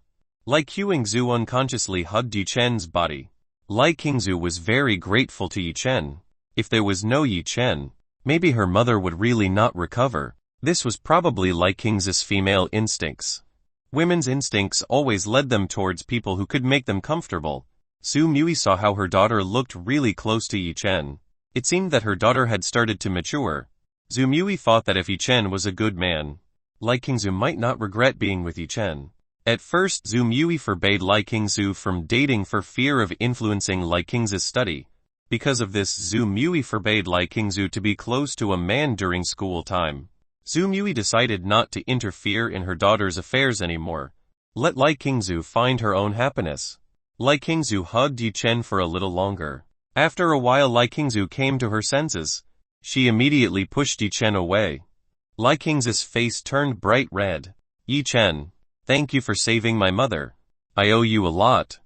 Speaker 1: Lai Qingzu unconsciously hugged Yi Chen's body. Lai Qingzu was very grateful to Yi Chen. If there was no Yi Chen, maybe her mother would really not recover. This was probably Lai Qingzu's female instincts. Women's instincts always led them towards people who could make them comfortable. Zhu Yui saw how her daughter looked really close to Yi Chen. It seemed that her daughter had started to mature. Zhu Yui thought that if Yi Chen was a good man, Lai Qingzu might not regret being with Yi Chen. At first Zhu Yui forbade Lai Qingzu from dating for fear of influencing Lai Qingzu's study. Because of this Zhu Yui forbade Lai Qingzu to be close to a man during school time. Zhu Yui decided not to interfere in her daughter's affairs anymore. Let Lai Qingzu find her own happiness. Lai Qingzu hugged Yi Chen for a little longer. After a while Lai Qingzu came to her senses. She immediately pushed Yi Chen away. Lai Qingzu's face turned bright red. Yi Chen, thank you for saving my mother. I owe you a lot.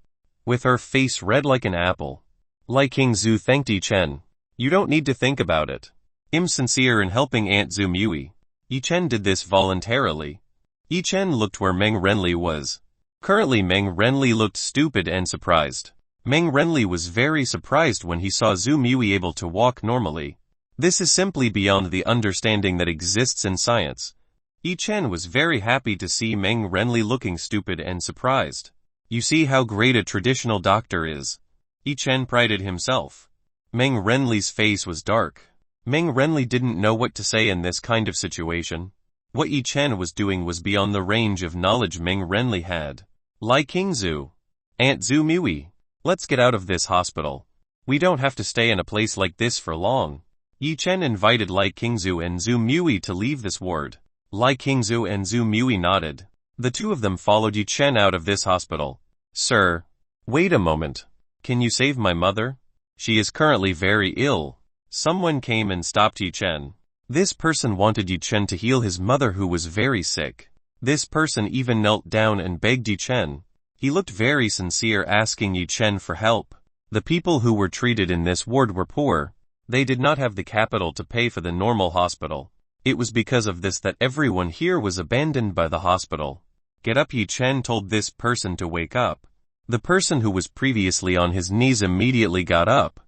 Speaker 1: With her face red like an apple, Lai Qingzu thanked Yi Chen. You don't need to think about it. I'm sincere in helping Aunt Zhu Yui. Yi Chen did this voluntarily. Yi Chen looked where Meng Renli was. Currently Meng Renli looked stupid and surprised. Meng Renli was very surprised when he saw Zhu Yui able to walk normally. This is simply beyond the understanding that exists in science. Yi Chen was very happy to see Meng Renli looking stupid and surprised. You see how great a traditional doctor is. Yi Chen prided himself. Meng Renli's face was dark. Meng Renli didn't know what to say in this kind of situation. What Yi Chen was doing was beyond the range of knowledge Meng Renli had. Lai Qingzu, Aunt Zhu Yui, let's get out of this hospital. We don't have to stay in a place like this for long. Yi Chen invited Lai Qingzu and Zhu Yui to leave this ward. Lai Qingzu and Zhu Yui nodded. The two of them followed Yi Chen out of this hospital. Sir, wait a moment. Can you save my mother? She is currently very ill. Someone came and stopped Yi Chen. This person wanted Yi Chen to heal his mother who was very sick. This person even knelt down and begged Yi Chen. He looked very sincere asking Yi Chen for help. The people who were treated in this ward were poor. They did not have the capital to pay for the normal hospital. It was because of this that everyone here was abandoned by the hospital. Get up, Yi Chen told this person to wake up. The person who was previously on his knees immediately got up.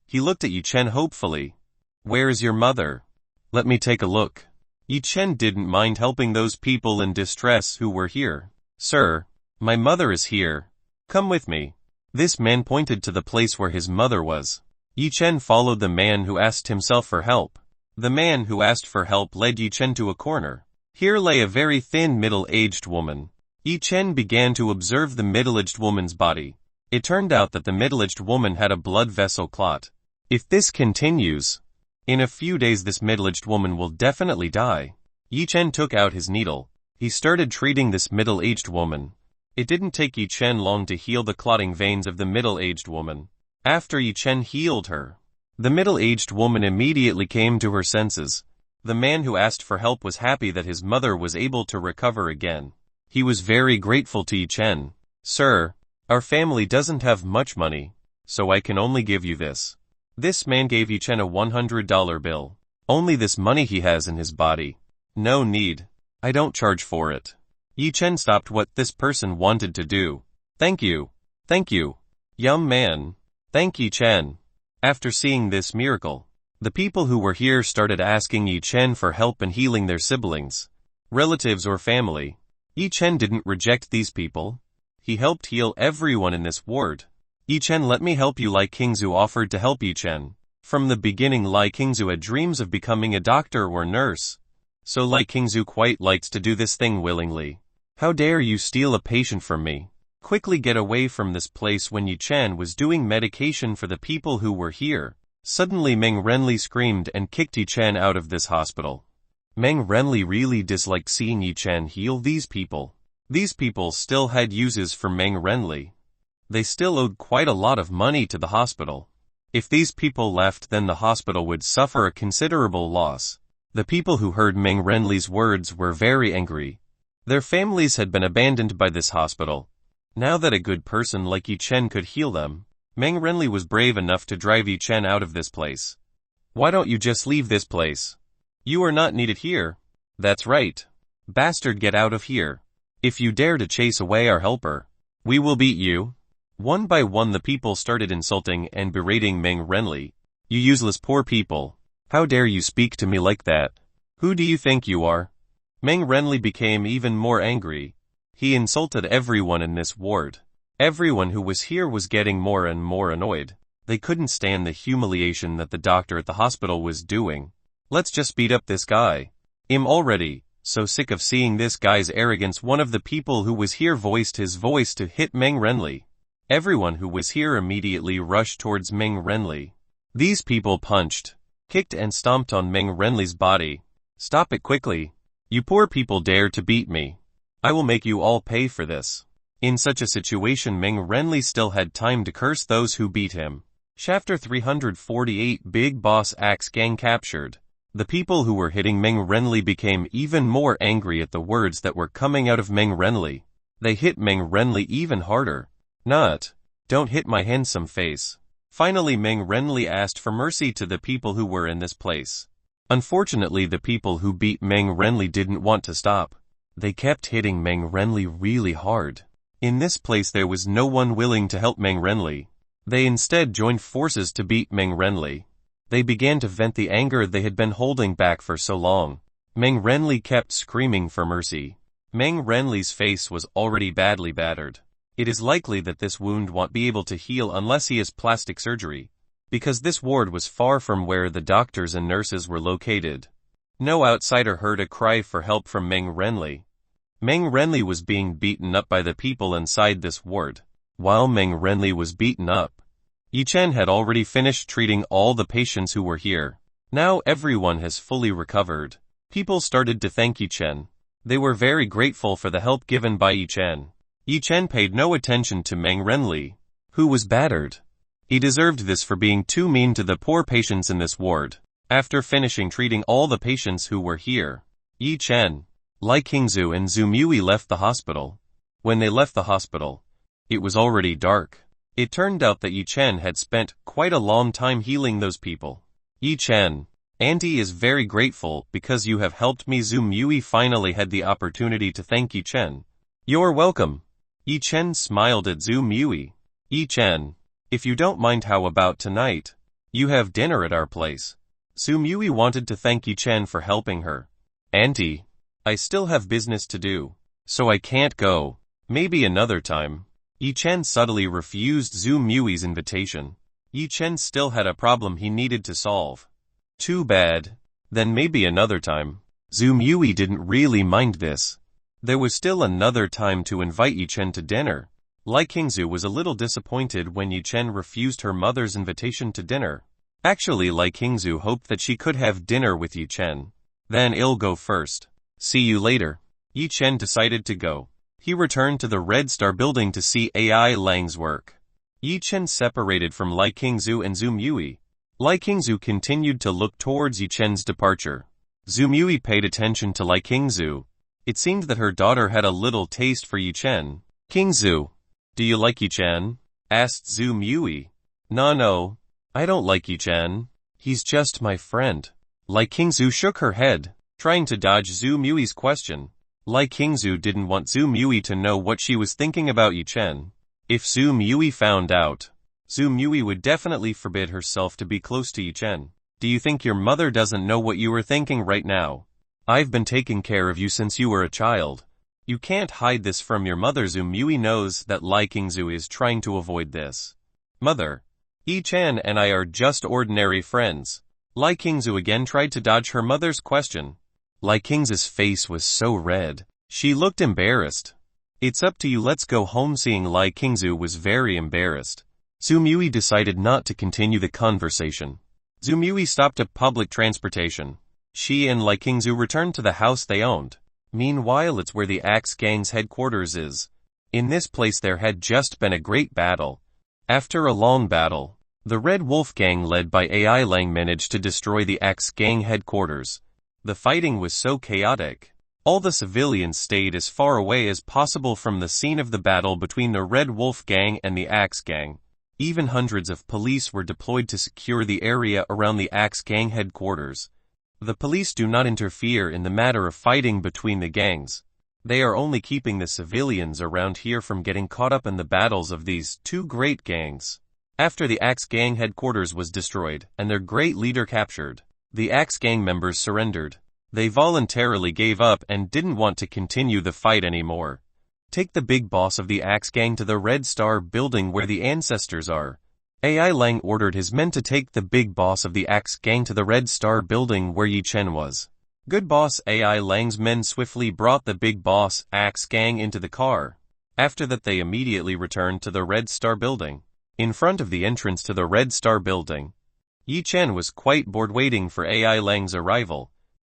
Speaker 1: He looked at Yi Chen hopefully. Where is your mother? Let me take a look. Yi Chen didn't mind helping those people in distress who were here. Sir, my mother is here. Come with me. This man pointed to the place where his mother was. Yi Chen followed the man who asked himself for help. The man who asked for help led Yi Chen to a corner. Here lay a very thin middle-aged woman. Yi Chen began to observe the middle-aged woman's body. It turned out that the middle-aged woman had a blood vessel clot. If this continues, in a few days this middle-aged woman will definitely die. Yi Chen took out his needle. He started treating this middle-aged woman. It didn't take Yi Chen long to heal the clotting veins of the middle-aged woman. After Yi Chen healed her, the middle-aged woman immediately came to her senses. The man who asked for help was happy that his mother was able to recover again. He was very grateful to Yi Chen. "Sir, our family doesn't have much money, so I can only give you this." This man gave Yi Chen a $100 bill. "Only this money he has in his body. No need. I don't charge for it." Yi Chen stopped what this person wanted to do. Thank you. Thank you. Young man. Thank Yi Chen." After seeing this miracle, the people who were here started asking Yi Chen for help in healing their siblings, relatives or family. Yi Chen didn't reject these people. He helped heal everyone in this ward. "Yi Chen, let me help you." Lai Qingzu offered to help Yi Chen. From the beginning Lai Qingzu had dreams of becoming a doctor or nurse. So Lai Qingzu quite liked to do this thing willingly. "How dare you steal a patient from me? Quickly get away from this place." When Yi Chen was doing medication for the people who were here, suddenly Meng Renli screamed and kicked Yi Chen out of this hospital. Meng Renli really disliked seeing Yi Chen heal these people. These people still had uses for Meng Renli. They still owed quite a lot of money to the hospital. If these people left, then the hospital would suffer a considerable loss. The people who heard Meng Renli's words were very angry. Their families had been abandoned by this hospital. Now that a good person like Yi Chen could heal them, Meng Renli was brave enough to drive Yi Chen out of this place. "Why don't you just leave this place? You are not needed here." "That's right. Bastard, get out of here. If you dare to chase away our helper, we will beat you." One by one the people started insulting and berating Meng Renli. "You useless poor people. How dare you speak to me like that? Who do you think you are?" Meng Renli became even more angry. He insulted everyone in this ward. Everyone who was here was getting more and more annoyed. They couldn't stand the humiliation that the doctor at the hospital was doing. "Let's just beat up this guy. I'm already so sick of seeing this guy's arrogance." One of the people who was here voiced his voice to hit Meng Renli. Everyone who was here immediately rushed towards Meng Renli. These people punched, kicked and stomped on Meng Renli's body. "Stop it quickly. You poor people dare to beat me. I will make you all pay for this." In such a situation Meng Renli still had time to curse those who beat him. Chapter 348 Big Boss Axe Gang Captured. The people who were hitting Meng Renli became even more angry at the words that were coming out of Meng Renli. They hit Meng Renli even harder. Don't hit my handsome face." Finally Meng Renli asked for mercy to the people who were in this place. Unfortunately the people who beat Meng Renli didn't want to stop. They kept hitting Meng Renli really hard. In this place there was no one willing to help Meng Renli. They instead joined forces to beat Meng Renli. They began to vent the anger they had been holding back for so long. Meng Renli kept screaming for mercy. Meng Renli's face was already badly battered. It is likely that this wound won't be able to heal unless he has plastic surgery, because this ward was far from where the doctors and nurses were located. No outsider heard a cry for help from Meng Renli. Meng Renli was being beaten up by the people inside this ward. While Meng Renli was beaten up, Yi Chen had already finished treating all the patients who were here. Now everyone has fully recovered. People started to thank Yi Chen. They were very grateful for the help given by Yi Chen. Yi Chen paid no attention to Meng Renli, who was battered. He deserved this for being too mean to the poor patients in this ward. After finishing treating all the patients who were here, Yi Chen, Lai Qingzu and Zhu Mui left the hospital. When they left the hospital, it was already dark. It turned out that Yi Chen had spent quite a long time healing those people. "Yi Chen, Auntie is very grateful because you have helped me." Zhu Mui finally had the opportunity to thank Yi Chen. "You're welcome." Yi Chen smiled at Zhu Mui. "Yi Chen, if you don't mind, how about tonight? You have dinner at our place." Zhu Mui wanted to thank Yi Chen for helping her. "Auntie, I still have business to do, so I can't go. Maybe another time." Yi Chen subtly refused Zhu Mui's invitation. Yi Chen still had a problem he needed to solve. "Too bad. Then maybe another time." Zhu Mui didn't really mind this. There was still another time to invite Yi Chen to dinner. Lai Qingzu was a little disappointed when Yi Chen refused her mother's invitation to dinner. Actually, Lai Qingzu hoped that she could have dinner with Yi Chen. Then I'll go first. See you later. Yi Chen decided to go. He returned to the Red Star building to see AI Lang's work. Yi Chen separated from Lai Qingzu and Zhu Yui. Lai Qingzu continued to look towards Yi Chen's departure. Zhu Yui paid attention to Lai Qingzu. It seemed that her daughter had a little taste for Yi Chen. Qingzu, do you like Yi Chen? Asked Zhu Yui. No, I don't like Yi Chen. He's just my friend. Lai Qingzu shook her head, trying to dodge Zhu Yui's question. Lai Qingzu didn't want Zhu Yui to know what she was thinking about Yi Chen. If Zhu Yui found out, Zhu Yui would definitely forbid herself to be close to Yi Chen. Do you think your mother doesn't know what you are thinking right now? I've been taking care of you since you were a child. You can't hide this from your mother. Zhu Yui knows that Lai Qingzu is trying to avoid this. Mother, Yi Chen and I are just ordinary friends. Lai Qingzu again tried to dodge her mother's question. Lai Qingzu's face was so red. She looked embarrassed. It's up to you, let's go home. Seeing Lai Qingzu was very embarrassed, Zhu Yui decided not to continue the conversation. Zhu Yui stopped at public transportation. She and Lai Qingzu returned to the house they owned. Meanwhile, it's where the Axe Gang's headquarters is. In this place there had just been a great battle. After a long battle, the Red Wolf Gang led by AI Lang managed to destroy the Axe Gang headquarters. The fighting was so chaotic. All the civilians stayed as far away as possible from the scene of the battle between the Red Wolf Gang and the Axe Gang. Even hundreds of police were deployed to secure the area around the Axe Gang headquarters. The police do not interfere in the matter of fighting between the gangs. They are only keeping the civilians around here from getting caught up in the battles of these two great gangs. After the Axe Gang headquarters was destroyed and their great leader captured, the Axe Gang members surrendered. They voluntarily gave up and didn't want to continue the fight anymore. Take the big boss of the Axe Gang to the Red Star building where the ancestors are. AI Lang ordered his men to take the big boss of the Axe Gang to the Red Star building where Yi Chen was. Good boss. AI Lang's men swiftly brought the big boss, Axe Gang, into the car. After that they immediately returned to the Red Star building. In front of the entrance to the Red Star building, Yi Chen was quite bored waiting for AI Lang's arrival.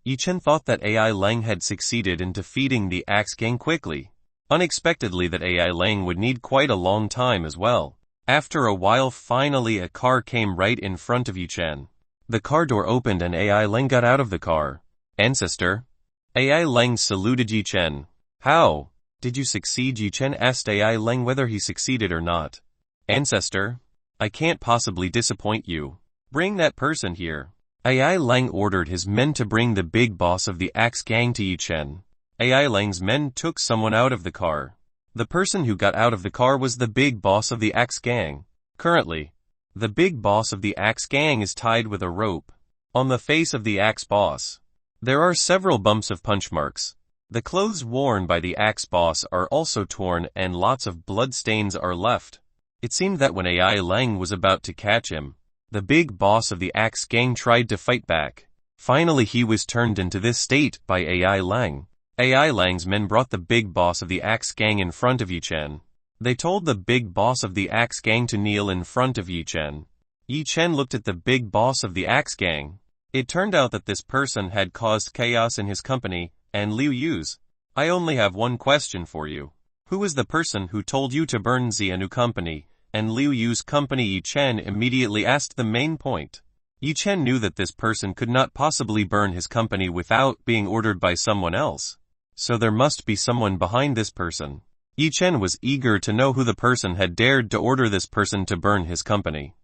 Speaker 1: Yi Chen thought that AI Lang had succeeded in defeating the Axe Gang quickly. Unexpectedly that AI Lang would need quite a long time as well. After a while finally a car came right in front of Yi Chen. The car door opened and AI Lang got out of the car. Ancestor? AI Lang saluted Yi Chen. How did you succeed? Yi Chen asked AI Lang whether he succeeded or not. Ancestor, I can't possibly disappoint you. Bring that person here. AI Lang ordered his men to bring the big boss of the Axe Gang to Yi Chen. AI Lang's men took someone out of the car. The person who got out of the car was the big boss of the Axe Gang. Currently, the big boss of the Axe Gang is tied with a rope on the face of the Axe boss. There are several bumps of punch marks. The clothes worn by the Axe boss are also torn and lots of blood stains are left. It seemed that when AI Lang was about to catch him, the big boss of the Axe Gang tried to fight back. Finally he was turned into this state by AI Lang. AI Lang's men brought the big boss of the Axe Gang in front of Yi Chen. They told the big boss of the Axe Gang to kneel in front of Yi Chen. Yi Chen looked at the big boss of the Axe Gang. It turned out that this person had caused chaos in his company, and Liu Yu's. I only have one question for you. Who is the person who told you to burn Xianu company, and Liu Yu's company? Yi Chen immediately asked the main point. Yi Chen knew that this person could not possibly burn his company without being ordered by someone else. So there must be someone behind this person. Yi Chen was eager to know who the person had dared to order this person to burn his company.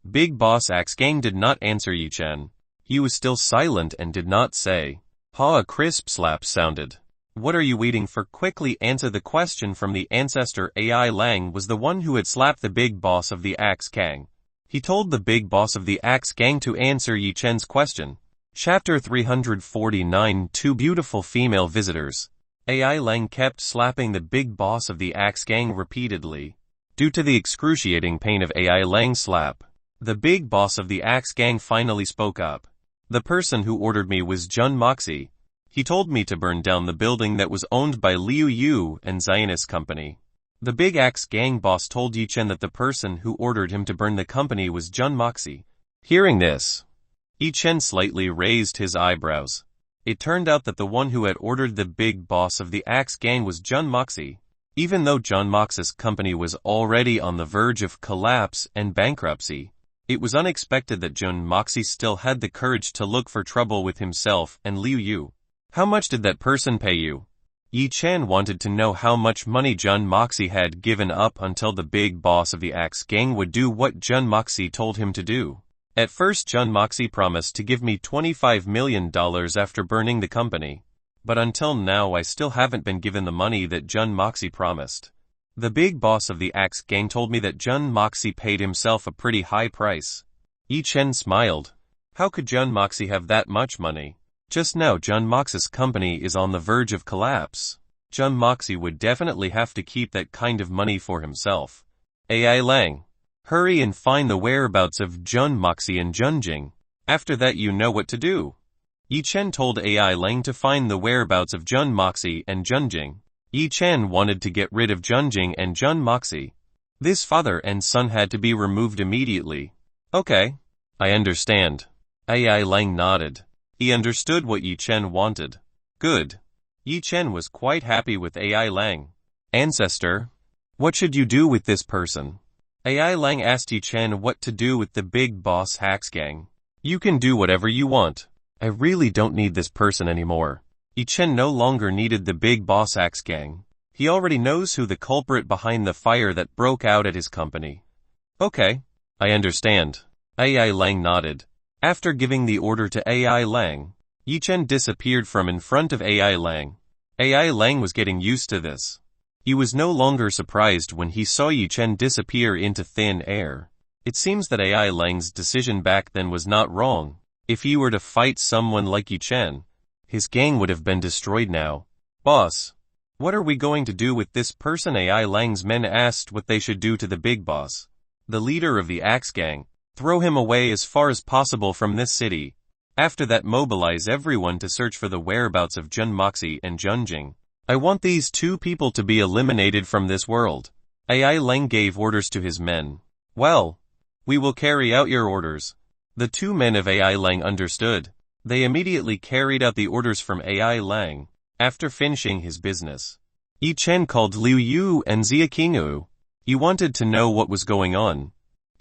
Speaker 1: Big Boss Axe Gang did not answer Yi Chen. He was still silent and did not say. A crisp slap sounded. What are you waiting for? Quickly answer the question from the ancestor. AI Lang was the one who had slapped the big boss of the Axe Gang. He told the big boss of the Axe Gang to answer Yi Chen's question. Chapter 349. Two beautiful female visitors. AI Lang kept slapping the big boss of the Axe Gang repeatedly. Due to the excruciating pain of AI Lang's slap, the big boss of the Axe Gang finally spoke up. The person who ordered me was Jun Moxie. He told me to burn down the building that was owned by Liu Yu and Zionist company. The big Axe Gang boss told Yi Chen that the person who ordered him to burn the company was Jun Moxie. Hearing this, Yi Chen slightly raised his eyebrows. It turned out that the one who had ordered the big boss of the Axe Gang was Jun Moxie. Even though Jun Moxie's company was already on the verge of collapse and bankruptcy, it was unexpected that Jun Moxie still had the courage to look for trouble with himself and Liu Yu. How much did that person pay you? Yi Chen wanted to know how much money Jun Moxie had given up until the big boss of the Axe Gang would do what Jun Moxie told him to do. At first Jun Moxie promised to give me $25 million after burning the company. But until now I still haven't been given the money that Jun Moxie promised. The big boss of the Axe Gang told me that Jun Moxie paid himself a pretty high price. Yi Chen smiled. How could Jun Moxie have that much money? Just now Jun Moxie's company is on the verge of collapse. Jun Moxie would definitely have to keep that kind of money for himself. AI Lang, hurry and find the whereabouts of Jun Moxie and Junjing. After that you know what to do. Yi Chen told AI Lang to find the whereabouts of Jun Moxie and Junjing. Yi Chen wanted to get rid of Junjing and Jun Moxie. This father and son had to be removed immediately. Okay. I understand. AI Lang nodded. He understood what Yi Chen wanted. Good. Yi Chen was quite happy with AI Lang. Ancestor, what should you do with this person? AI Lang asked Yi Chen what to do with the big boss Axe Gang. You can do whatever you want. I really don't need this person anymore. Yi Chen no longer needed the big boss Axe Gang. He already knows who the culprit behind the fire that broke out at his company. Okay. I understand. AI Lang nodded. After giving the order to AI Lang, Yi Chen disappeared from in front of AI Lang. AI Lang was getting used to this. He was no longer surprised when he saw Yi Chen disappear into thin air. It seems that AI Lang's decision back then was not wrong. If he were to fight someone like Yi Chen, his gang would have been destroyed now. Boss, what are we going to do with this person? AI Lang's men asked what they should do to the big boss, the leader of the Axe Gang. Throw him away as far as possible from this city. After that mobilize everyone to search for the whereabouts of Jun Moxie and Junjing. I want these two people to be eliminated from this world. AI Lang gave orders to his men. Well, we will carry out your orders. The two men of AI Lang understood. They immediately carried out the orders from AI Lang. After finishing his business, Yi Chen called Liu Yu and Xia Qingyu. He wanted to know what was going on.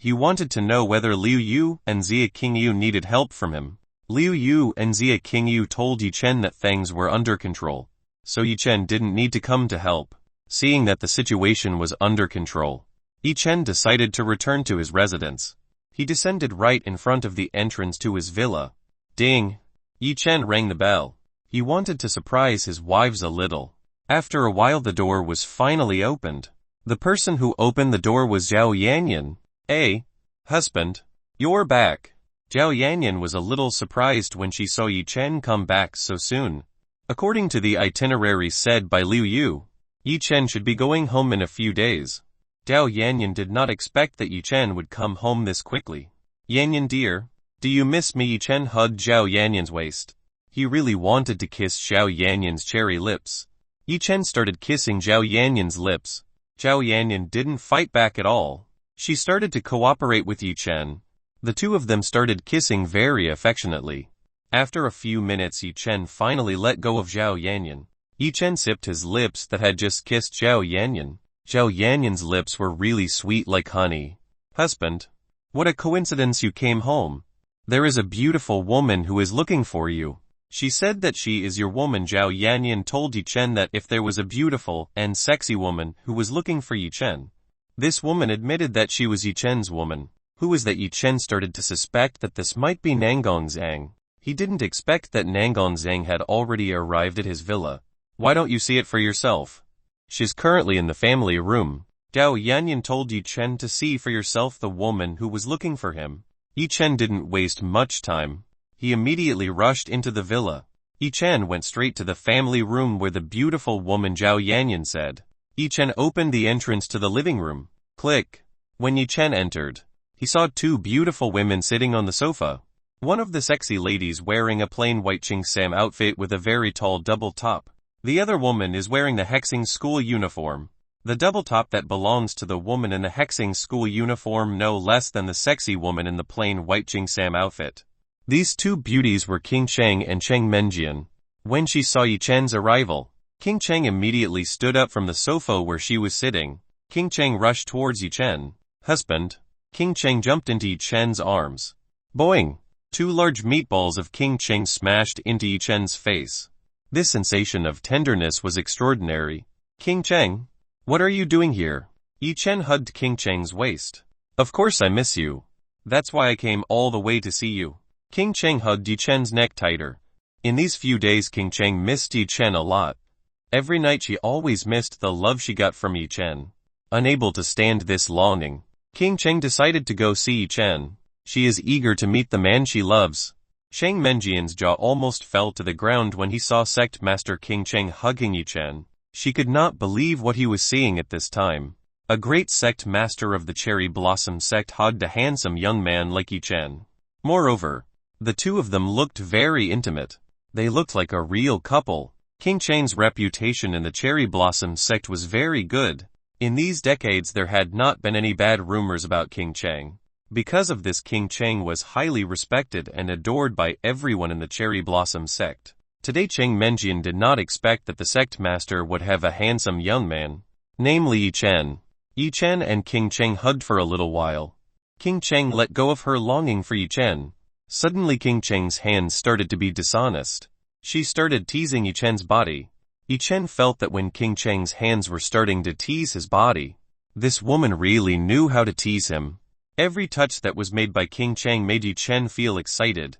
Speaker 1: He wanted to know whether Liu Yu and Xia Qingyu needed help from him. Liu Yu and Xia Qingyu told Yi Chen that things were under control, so Yi Chen didn't need to come to help. Seeing that the situation was under control, Yi Chen decided to return to his residence. He descended right in front of the entrance to his villa. Ding! Yi Chen rang the bell. He wanted to surprise his wives a little. After a while the door was finally opened. The person who opened the door was Zhao Yanyan. Hey, husband, you're back. Zhao Yanyan was a little surprised when she saw Yi Chen come back so soon. According to the itinerary said by Liu Yu, Yi Chen should be going home in a few days. Zhao Yanyan did not expect that Yi Chen would come home this quickly. Yanyan dear, do you miss me? Yi Chen hugged Zhao Yanyan's waist. He really wanted to kiss Zhao Yanyan's cherry lips. Yi Chen started kissing Zhao Yanyan's lips. Zhao Yanyan didn't fight back at all. She started to cooperate with Yi Chen. The two of them started kissing very affectionately. After a few minutes Yi Chen finally let go of Zhao Yanyan. Yi Chen sipped his lips that had just kissed Zhao Yanyan. Zhao Yanyan's lips were really sweet like honey. Husband, what a coincidence you came home. There is a beautiful woman who is looking for you. She said that she is your woman. Zhao Yanyan told Yi Chen that if there was a beautiful and sexy woman who was looking for Yi Chen, this woman admitted that she was Yi Chen's woman. Who was that? Yi Chen started to suspect that this might be Nangong Zhang. He didn't expect that Nangong Zhang had already arrived at his villa. Why don't you see it for yourself? She's currently in the family room. Zhao Yanyan told Yi Chen to see for yourself the woman who was looking for him. Yi Chen didn't waste much time. He immediately rushed into the villa. Yi Chen went straight to the family room where the beautiful woman Zhao Yanyan said. Yi Chen opened the entrance to the living room. Click. When Yi Chen entered, he saw two beautiful women sitting on the sofa. One of the sexy ladies wearing a plain white Sam outfit with a very tall double top. The other woman is wearing the Hexing school uniform. The double top that belongs to the woman in the hexing school uniform no less than the sexy woman in the plain white Jing-sam outfit. These two beauties were King Cheng and Cheng Menjian. When she saw Yi Chen's arrival, King Cheng immediately stood up from the sofa where she was sitting. King Cheng rushed towards Yi Chen. Husband. King Cheng jumped into Yi Chen's arms. Boing! 2 large meatballs of King Cheng smashed into Yi Chen's face. This sensation of tenderness was extraordinary. King Cheng? What are you doing here? Yi Chen hugged King Cheng's waist. Of course I miss you. That's why I came all the way to see you. King Cheng hugged Yi Chen's neck tighter. In these few days King Cheng missed Yi Chen a lot. Every night she always missed the love she got from Yi Chen. Unable to stand this longing, King Cheng decided to go see Yi Chen. She is eager to meet the man she loves. Cheng Menjian's jaw almost fell to the ground when he saw Sect Master King Cheng hugging Yi Chen. She could not believe what he was seeing at this time. A great sect master of the Cherry Blossom sect hugged a handsome young man like Yi Chen. Moreover, the two of them looked very intimate. They looked like a real couple. King Cheng's reputation in the Cherry Blossom sect was very good. In these decades there had not been any bad rumors about King Cheng. Because of this King Cheng was highly respected and adored by everyone in the Cherry Blossom sect. Today Cheng Menjian did not expect that the sect master would have a handsome young man, namely Yi Chen. Yi Chen and King Cheng hugged for a little while. King Cheng let go of her longing for Yi Chen. Suddenly King Cheng's hands started to be dishonest. She started teasing Yi Chen's body. Yi Chen felt that when King Cheng's hands were starting to tease his body, this woman really knew how to tease him. Every touch that was made by King Cheng made Yi Chen feel excited.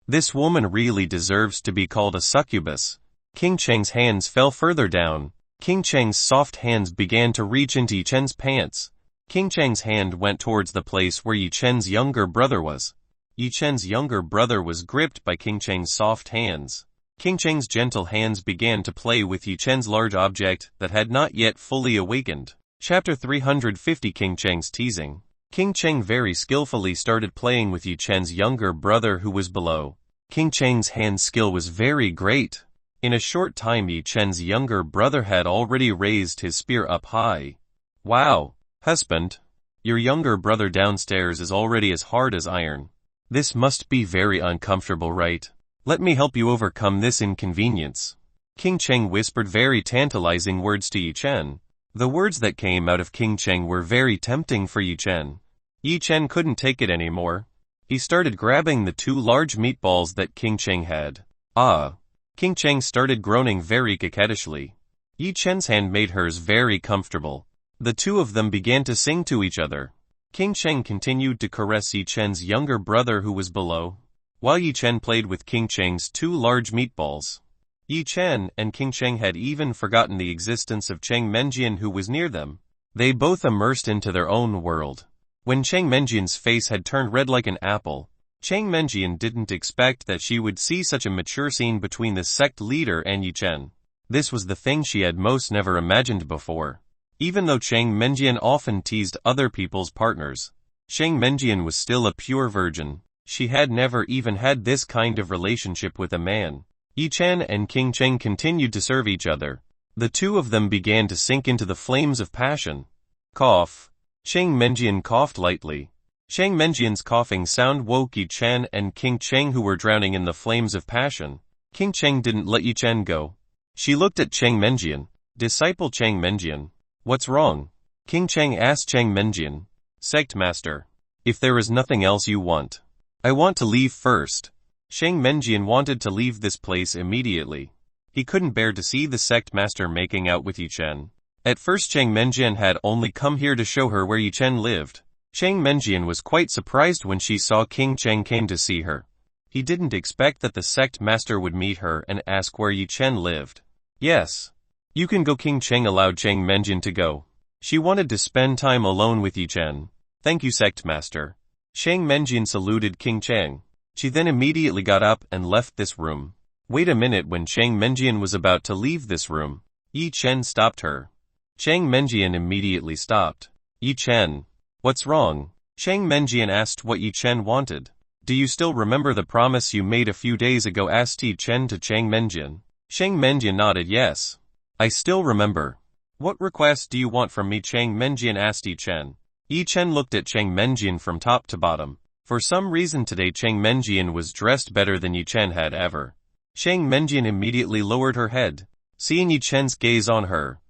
Speaker 1: This woman really deserves to be called a succubus. King Cheng's hands fell further down. King Cheng's soft hands began to reach into Yi Chen's pants. King Cheng's hand went towards the place where Yi Chen's younger brother was. Yi Chen's younger brother was gripped by King Cheng's soft hands. King Cheng's gentle hands began to play with Yi Chen's large object that had not yet fully awakened. Chapter 350 King Cheng's teasing. King Cheng very skillfully started playing with Yi Chen's younger brother who was below. King Cheng's hand skill was very great. In a short time Yi Chen's younger brother had already raised his spear up high. Wow, husband. Your younger brother downstairs is already as hard as iron. This must be very uncomfortable, right? Let me help you overcome this inconvenience. King Cheng whispered very tantalizing words to Yi Chen. The words that came out of King Cheng were very tempting for Yi Chen. Yi Chen couldn't take it anymore. He started grabbing the 2 large meatballs that King Cheng had. Ah! King Cheng started groaning very coquettishly. Yi Chen's hand made hers very comfortable. The two of them began to sing to each other. King Cheng continued to caress Yi Chen's younger brother who was below, while Yi Chen played with King Cheng's 2 large meatballs. Yi Chen and King Cheng had even forgotten the existence of Cheng Menjian who was near them. They both immersed into their own world. When Cheng Menjian's face had turned red like an apple, Cheng Menjian didn't expect that she would see such a mature scene between the sect leader and Yi Chen. This was the thing she had most never imagined before. Even though Cheng Menjian often teased other people's partners, Cheng Menjian was still a pure virgin. She had never even had this kind of relationship with a man. Yi Chen and King Cheng continued to serve each other. The two of them began to sink into the flames of passion. Cough. Cheng Menjian coughed lightly. Cheng Menjian's coughing sound woke Yi Chen and King Cheng who were drowning in the flames of passion. King Cheng didn't let Yi Chen go. She looked at Cheng Menjian. Disciple Cheng Menjian. What's wrong? King Cheng asked Cheng Menjian. Sect Master. If there is nothing else you want. I want to leave first. Cheng Menjian wanted to leave this place immediately. He couldn't bear to see the sect master making out with Yi Chen. At first Cheng Menjian had only come here to show her where Yi Chen lived. Cheng Menjian was quite surprised when she saw King Cheng came to see her. He didn't expect that the sect master would meet her and ask where Yi Chen lived. Yes. You can go. King Cheng allowed Cheng Menjian to go. She wanted to spend time alone with Yi Chen. Thank you, sect master. Cheng Menjian saluted King Cheng. She then immediately got up and left this room. Wait a minute. When Cheng Menjian was about to leave this room, Yi Chen stopped her. Cheng Menjian immediately stopped. Yi Chen. What's wrong? Cheng Menjian asked what Yi Chen wanted. Do you still remember the promise you made a few days ago? Asked Yi Chen to Cheng Menjian. Cheng Menjian nodded yes. I still remember. What request do you want from me? Chang Menjian asked Yi Chen. Yi Chen looked at Chang Menjian from top to bottom. For some reason today Chang Menjian was dressed better than Yi Chen had ever. Chang Menjian immediately lowered her head. Seeing Yi Chen's gaze on her,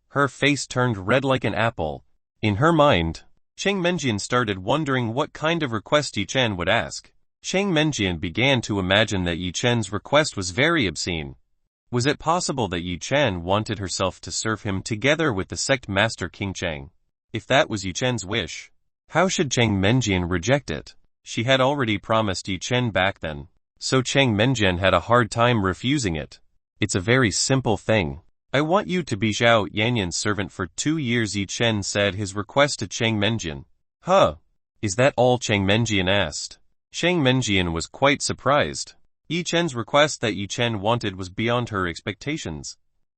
Speaker 1: her face turned red like an apple. In her mind, Chang Menjian started wondering what kind of request Yi Chen would ask. Chang Menjian began to imagine that Yi Chen's request was very obscene. Was it possible that Yi Chen wanted herself to serve him together with the sect master King Chang? If that was Yi Chen's wish, how should Chang Menjian reject it? She had already promised Yi Chen back then, so Chang Menjian had a hard time refusing it. It's a very simple thing. I want you to be Zhao Yanyan's servant for 2 years, Yi Chen said his request to Chang Menjian. Huh? Is that all? Chang Menjian asked. Chang Menjian was quite surprised. Yi Chen's request that Yi Chen wanted was beyond her expectations.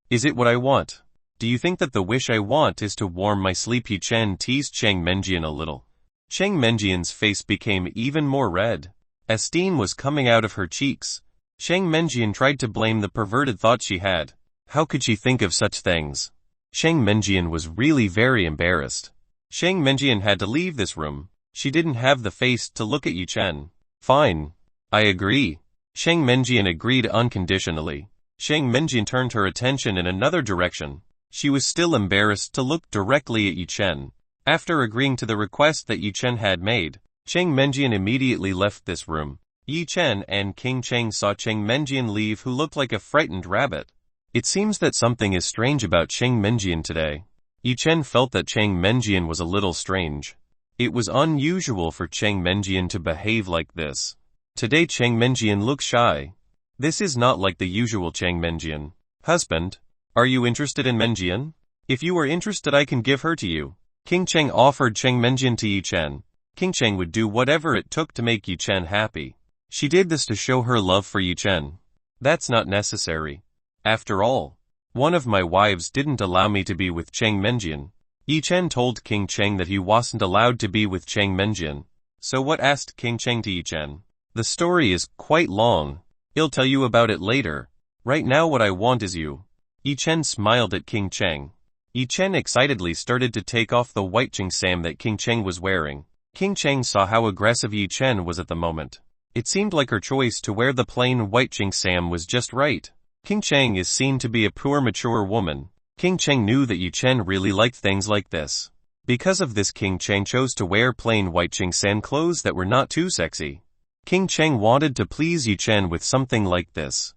Speaker 1: Is it what I want? Do you think that the wish I want is to warm my sleep? Yi Chen teased Chang Menjian a little. Chang Menjian's face became even more red. As steam was coming out of her cheeks, Chang Menjian tried to blame the perverted thought she had. How could she think of such things? Chang Menjian was really very embarrassed. Chang Menjian had to leave this room. She didn't have the face to look at Yi Chen. Fine. I agree. Chang Menjian agreed unconditionally. Chang Menjian turned her attention in another direction. She was still embarrassed to look directly at Yi Chen. After agreeing to the request that Yi Chen had made, Chang Menjian immediately left this room. Yi Chen and King Chang saw Chang Menjian leave, who looked like a frightened rabbit. It seems that something is strange about Chang Menjian today. Yi Chen felt that Chang Menjian was a little strange. It was unusual for Chang Menjian to behave like this. Today Chang Menjian looks shy. This is not like the usual Chang Menjian. Husband, are you interested in Menjian? If you are interested, I can give her to you. King Chang offered Chang Menjian to Yi Chen. King Chang would do whatever it took to make Yi Chen happy. She did this to show her love for Yi Chen. That's not necessary. After all, one of my wives didn't allow me to be with Chang Menjian. Yi Chen told King Chang that he wasn't allowed to be with Chang Menjian. So what? Asked King Chang to Yi Chen. The story is quite long. I'll tell you about it later. Right now what I want is you. Yi Chen smiled at King Chang. Yi Chen excitedly started to take off the white cheongsam that King Chang was wearing. King Chang saw how aggressive Yi Chen was at the moment. It seemed like her choice to wear the plain white cheongsam was just right. King Chang is seen to be a poor mature woman. King Chang knew that Yi Chen really liked things like this. Because of this, King Chang chose to wear plain white cheongsam clothes that were not too sexy. King Chang wanted to please Yi Chen with something like this.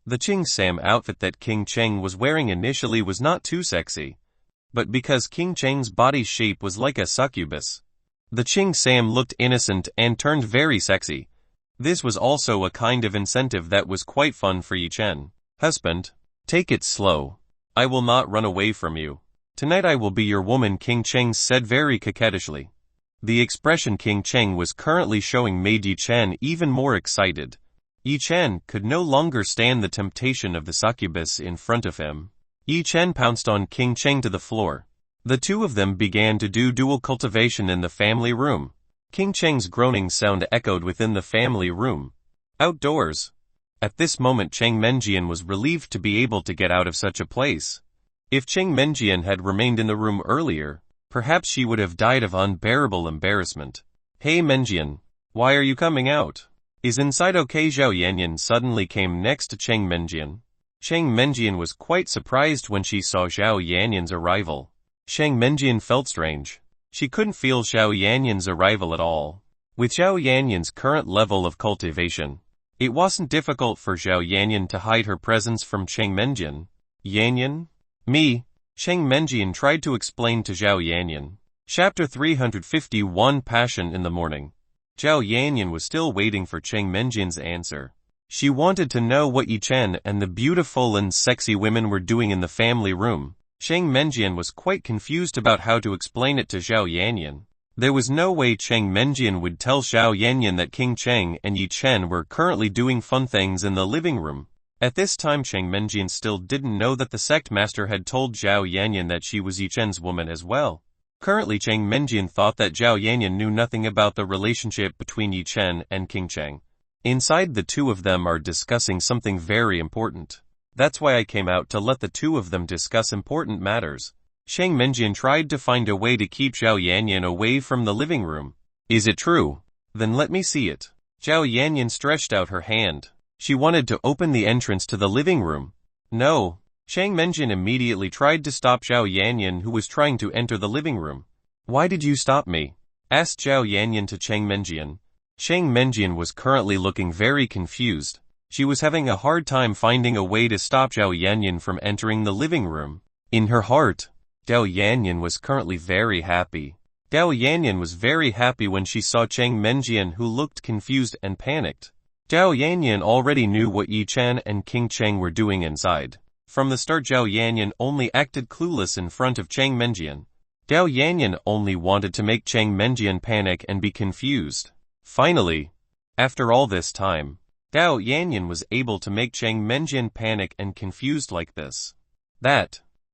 Speaker 1: The cheongsam outfit that King Chang was wearing initially was not too sexy. But because King Chang's body shape was like a succubus, the cheongsam looked innocent and turned very sexy. This was also a kind of incentive that was quite fun for Yi Chen. Husband, take it slow. I will not run away from you. Tonight I will be your woman, King Chang said very coquettishly. The expression King Chang was currently showing made Yi Chen even more excited. Yi Chen could no longer stand the temptation of the succubus in front of him. Yi Chen pounced on King Chang to the floor. The two of them began to do dual cultivation in the family room. King Chang's groaning sound echoed within the family room. Outdoors. At this moment Chang Menjian was relieved to be able to get out of such a place. If Chang Menjian had remained in the room earlier, perhaps she would have died of unbearable embarrassment. Hey Menjian, why are you coming out? Is inside okay? Zhao Yanyan suddenly came next to Chang Menjian. Chang Menjian was quite surprised when she saw Zhao Yanyan's arrival. Chang Menjian felt strange. She couldn't feel Zhao Yanyan's arrival at all. With Zhao Yanyan's current level of cultivation, it wasn't difficult for Zhao Yanyan to hide her presence from Chang Menjian. Yanyan? Me? Chang Menjian tried to explain to Zhao Yanyan. Chapter 351 Passion in the Morning. Zhao Yanyan was still waiting for Chang Menjian's answer. She wanted to know what Yi Chen and the beautiful and sexy women were doing in the family room. Chang Menjian was quite confused about how to explain it to Zhao Yanyan. There was no way Chang Menjian would tell Zhao Yanyan that King Chang and Yi Chen were currently doing fun things in the living room. At this time Chang Menjian still didn't know that the sect master had told Zhao Yanyan that she was Yi Chen's woman as well. Currently Chang Menjian thought that Zhao Yanyan knew nothing about the relationship between Yi Chen and King Chang. Inside, the two of them are discussing something very important. That's why I came out to let the two of them discuss important matters. Shang Menjian tried to find a way to keep Zhao Yanyan away from the living room. Is it true? Then let me see it. Zhao Yanyan stretched out her hand. She wanted to open the entrance to the living room. No. Shang Menjian immediately tried to stop Zhao Yanyan, who was trying to enter the living room. Why did you stop me? Asked Zhao Yanyan to Shang Menjian. Shang Menjian was currently looking very confused. She was having a hard time finding a way to stop Zhao Yanyan from entering the living room. In her heart, Zhao Yanyan was currently very happy. Zhao Yanyan was very happy when she saw Shang Menjian, who looked confused and panicked. Zhao Yanyan already knew what Yi Chen and King Cheng were doing inside. From the start, Zhao Yanyan only acted clueless in front of Shang Menjian. Zhao Yanyan only wanted to make Shang Menjian panic and be confused. Finally, after all this time, Zhao Yanyan was able to make Shang Menjian panic and confused like this.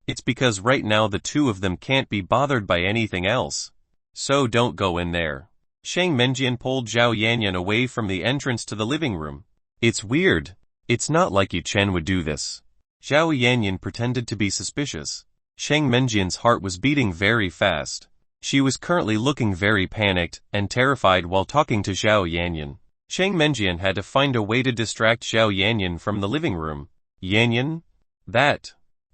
Speaker 1: It's because right now the two of them can't be bothered by anything else. So don't go in there. Shang Menjian pulled Zhao Yanyan away from the entrance to the living room. It's weird. It's not like Yi Chen would do this. Zhao Yanyan pretended to be suspicious. Shang Menjian's heart was beating very fast. She was currently looking very panicked and terrified while talking to Zhao Yanyan. Shang Menjian had to find a way to distract Zhao Yanyan from the living room. Yanyan?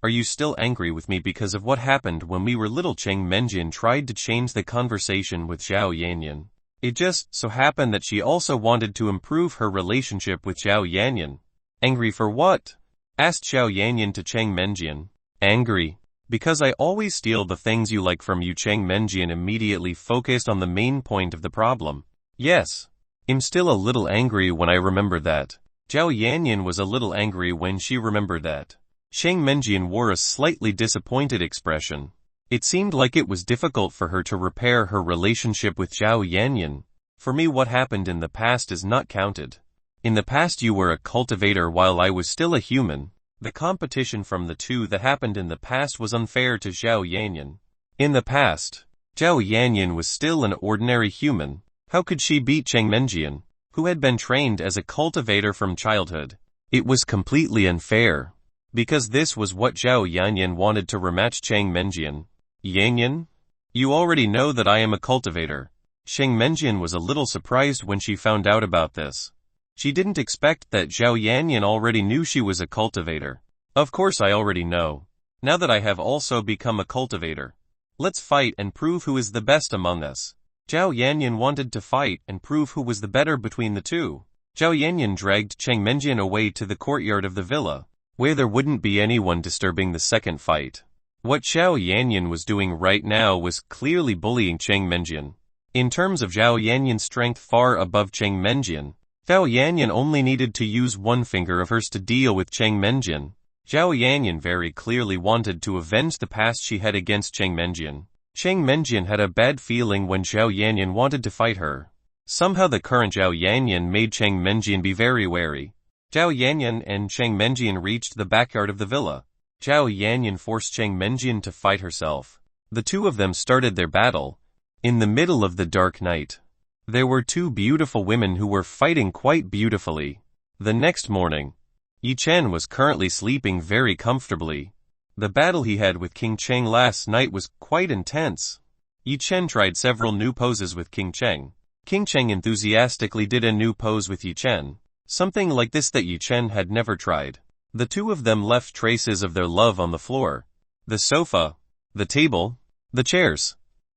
Speaker 1: Are you still angry with me because of what happened when we were little? Shang Menjian tried to change the conversation with Zhao Yanyan. It just so happened that she also wanted to improve her relationship with Zhao Yanyan. Angry for what? Asked Zhao Yanyan to Shang Menjian. Angry. Because I always steal the things you like from you. Shang Menjian immediately focused on the main point of the problem. Yes. I'm still a little angry when I remember that. Zhao Yanyan was a little angry when she remembered that. Shang Menjian wore a slightly disappointed expression. It seemed like it was difficult for her to repair her relationship with Zhao Yanyan. For me, what happened in the past is not counted. In the past you were a cultivator while I was still a human. The competition from the two that happened in the past was unfair to Zhao Yanyan. In the past, Zhao Yanyan was still an ordinary human. How could she beat Shang Menjian, who had been trained as a cultivator from childhood? It was completely unfair. Because this was what Zhao Yanyan wanted to rematch Shang Menjian. Yanyan? You already know that I am a cultivator. Shang Menjian was a little surprised when she found out about this. She didn't expect that Zhao Yanyan already knew she was a cultivator. Of course I already know. Now that I have also become a cultivator. Let's fight and prove who is the best among us. Zhao Yanyan wanted to fight and prove who was the better between the two. Zhao Yanyan dragged Shang Menjian away to the courtyard of the villa, where there wouldn't be anyone disturbing the second fight. What Zhao Yanyan was doing right now was clearly bullying Shang Menjian. In terms of Zhao Yanyan's strength far above Shang Menjian, Zhao Yanyan only needed to use one finger of hers to deal with Shang Menjian. Zhao Yanyan very clearly wanted to avenge the past she had against Shang Menjian. Shang Menjian had a bad feeling when Zhao Yanyan wanted to fight her. Somehow the current Zhao Yanyan made Shang Menjian be very wary. Zhao Yanyan and Shang Menjian reached the backyard of the villa. Zhao Yanyan forced Shang Menjian to fight herself. The two of them started their battle. In the middle of the dark night, there were two beautiful women who were fighting quite beautifully. The next morning, Yi Chen was currently sleeping very comfortably. The battle he had with King Cheng last night was quite intense. Yi Chen tried several new poses with King Cheng. King Cheng enthusiastically did a new pose with Yi Chen. Something like this that Yi Chen had never tried. The two of them left traces of their love on the floor, the sofa, the table, the chairs,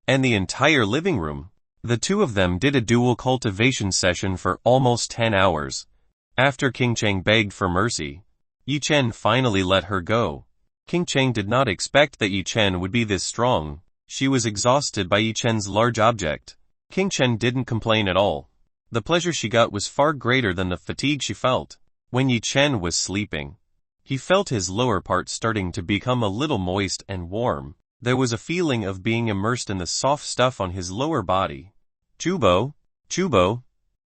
Speaker 1: and the entire living room. The two of them did a dual cultivation session for almost 10 hours. After King Cheng begged for mercy, Yi Chen finally let her go. King Cheng did not expect that Yi Chen would be this strong. She was exhausted by Yi Chen's large object. King Chen didn't complain at all. The pleasure she got was far greater than the fatigue she felt. When Yi Chen was sleeping, he felt his lower part starting to become a little moist and warm. There was a feeling of being immersed in the soft stuff on his lower body. Chubo, chubo,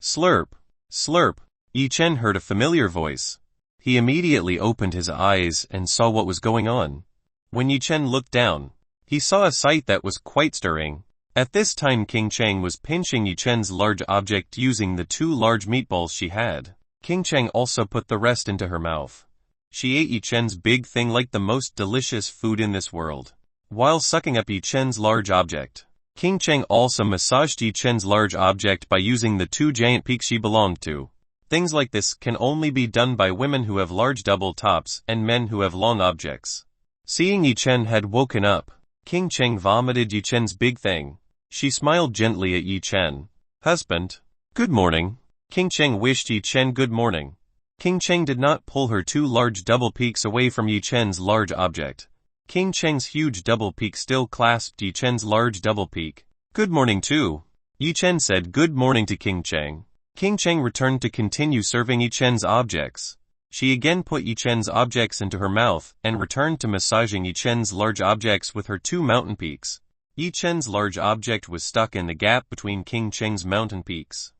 Speaker 1: slurp, slurp. Yi Chen heard a familiar voice. He immediately opened his eyes and saw what was going on. When Yi Chen looked down, he saw a sight that was quite stirring. At this time King Cheng was pinching Yi Chen's large object using the two large meatballs she had. King Cheng also put the rest into her mouth. She ate Yi Chen's big thing like the most delicious food in this world. while sucking up Yi Chen's large object. King Cheng also massaged Yi Chen's large object by using the two giant peaks she belonged to. Things like this can only be done by women who have large double tops and men who have long objects. Seeing Yi Chen had woken up, King Cheng vomited Yi Chen's big thing. She smiled gently at Yi Chen. Husband. Good morning. King Cheng wished Yi Chen good morning. King Cheng did not pull her two large double peaks away from Yi Chen's large object. King Cheng's huge double peak still clasped Yi Chen's large double peak. Good morning too. Yi Chen said good morning to King Cheng. King Cheng returned to continue serving Yi Chen's objects. She again put Yi Chen's objects into her mouth and returned to massaging Yi Chen's large objects with her two mountain peaks. Yi Chen's large object was stuck in the gap between King Cheng's mountain peaks.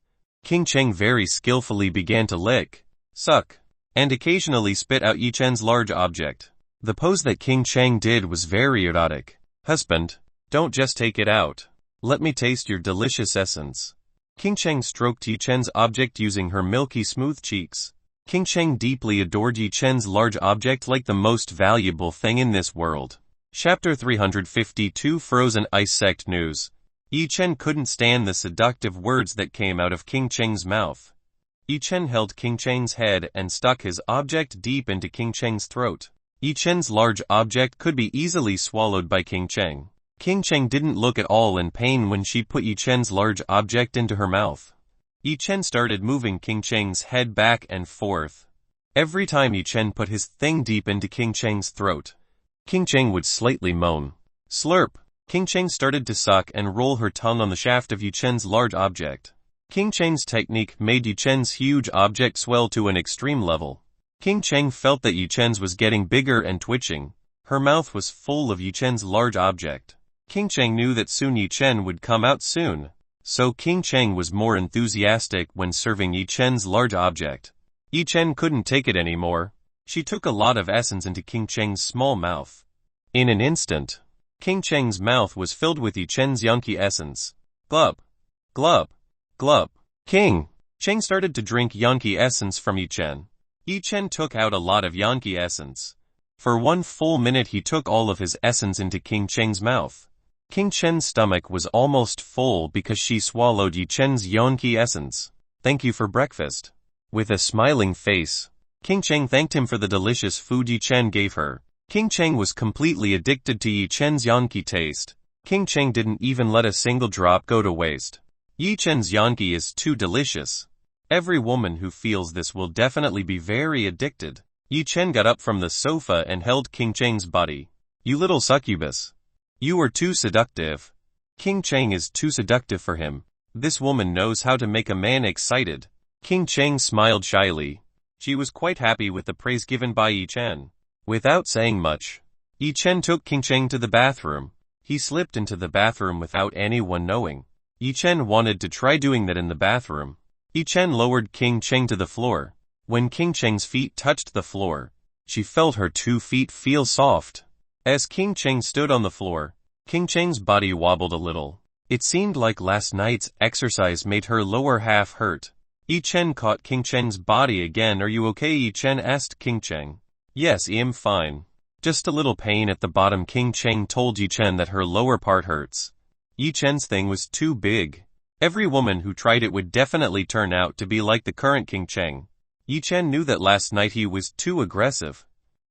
Speaker 1: King Cheng very skillfully began to lick, suck, and occasionally spit out Yi Chen's large object. The pose that King Cheng did was very erotic. Husband, don't just take it out. Let me taste your delicious essence. King Cheng stroked Yi Chen's object using her milky smooth cheeks. King Cheng deeply adored Yi Chen's large object like the most valuable thing in this world. Chapter 352 Frozen Ice Sect News. Yi Chen couldn't stand the seductive words that came out of King Cheng's mouth. Yi Chen held King Cheng's head and stuck his object deep into King Cheng's throat. Yi Chen's large object could be easily swallowed by King Cheng. King Cheng didn't look at all in pain when she put Yi Chen's large object into her mouth. Yi Chen started moving King Cheng's head back and forth. Every time Yi Chen put his thing deep into King Cheng's throat, King Cheng would slightly moan. Slurp. King Cheng started to suck and roll her tongue on the shaft of Yi Chen's large object. King Cheng's technique made Yi Chen's huge object swell to an extreme level. King Cheng felt that Yi Chen's was getting bigger and twitching. Her mouth was full of Yi Chen's large object. King Cheng knew that soon Yi Chen would come out soon. So King Cheng was more enthusiastic when serving Yi Chen's large object. Yi Chen couldn't take it anymore. She took a lot of essence into King Cheng's small mouth. In an instant, King Cheng's mouth was filled with Yi Chen's yonky essence. Glub. Glub. Glub. King Cheng started to drink yonky essence from Yi Chen. Yi Chen took out a lot of yonky essence. For 1 full minute he took all of his essence into King Cheng's mouth. King Chen's stomach was almost full because she swallowed Yi Chen's yonky essence. Thank you for breakfast. With a smiling face, King Cheng thanked him for the delicious food Yi Chen gave her. King Cheng was completely addicted to Yi Chen's yonky taste. King Cheng didn't even let a single drop go to waste. Yi Chen's yonky is too delicious. Every woman who feels this will definitely be very addicted. Yi Chen got up from the sofa and held King Cheng's body. You little succubus. You are too seductive. King Cheng is too seductive for him. This woman knows how to make a man excited. King Cheng smiled shyly. She was quite happy with the praise given by Yi Chen. Without saying much, Yi Chen took King Cheng to the bathroom. He slipped into the bathroom without anyone knowing. Yi Chen wanted to try doing that in the bathroom. Yi Chen lowered King Cheng to the floor. When King Cheng's feet touched the floor, she felt her 2 feet feel soft. As King Cheng stood on the floor, King Cheng's body wobbled a little. It seemed like last night's exercise made her lower half hurt. Yi Chen caught King Cheng's body again. Are you okay? Yi Chen asked King Cheng. Yes, I'm fine. Just a little pain at the bottom. King Cheng told Yi Chen that her lower part hurts. Yi Chen's thing was too big. Every woman who tried it would definitely turn out to be like the current King Cheng. Yi Chen knew that last night he was too aggressive.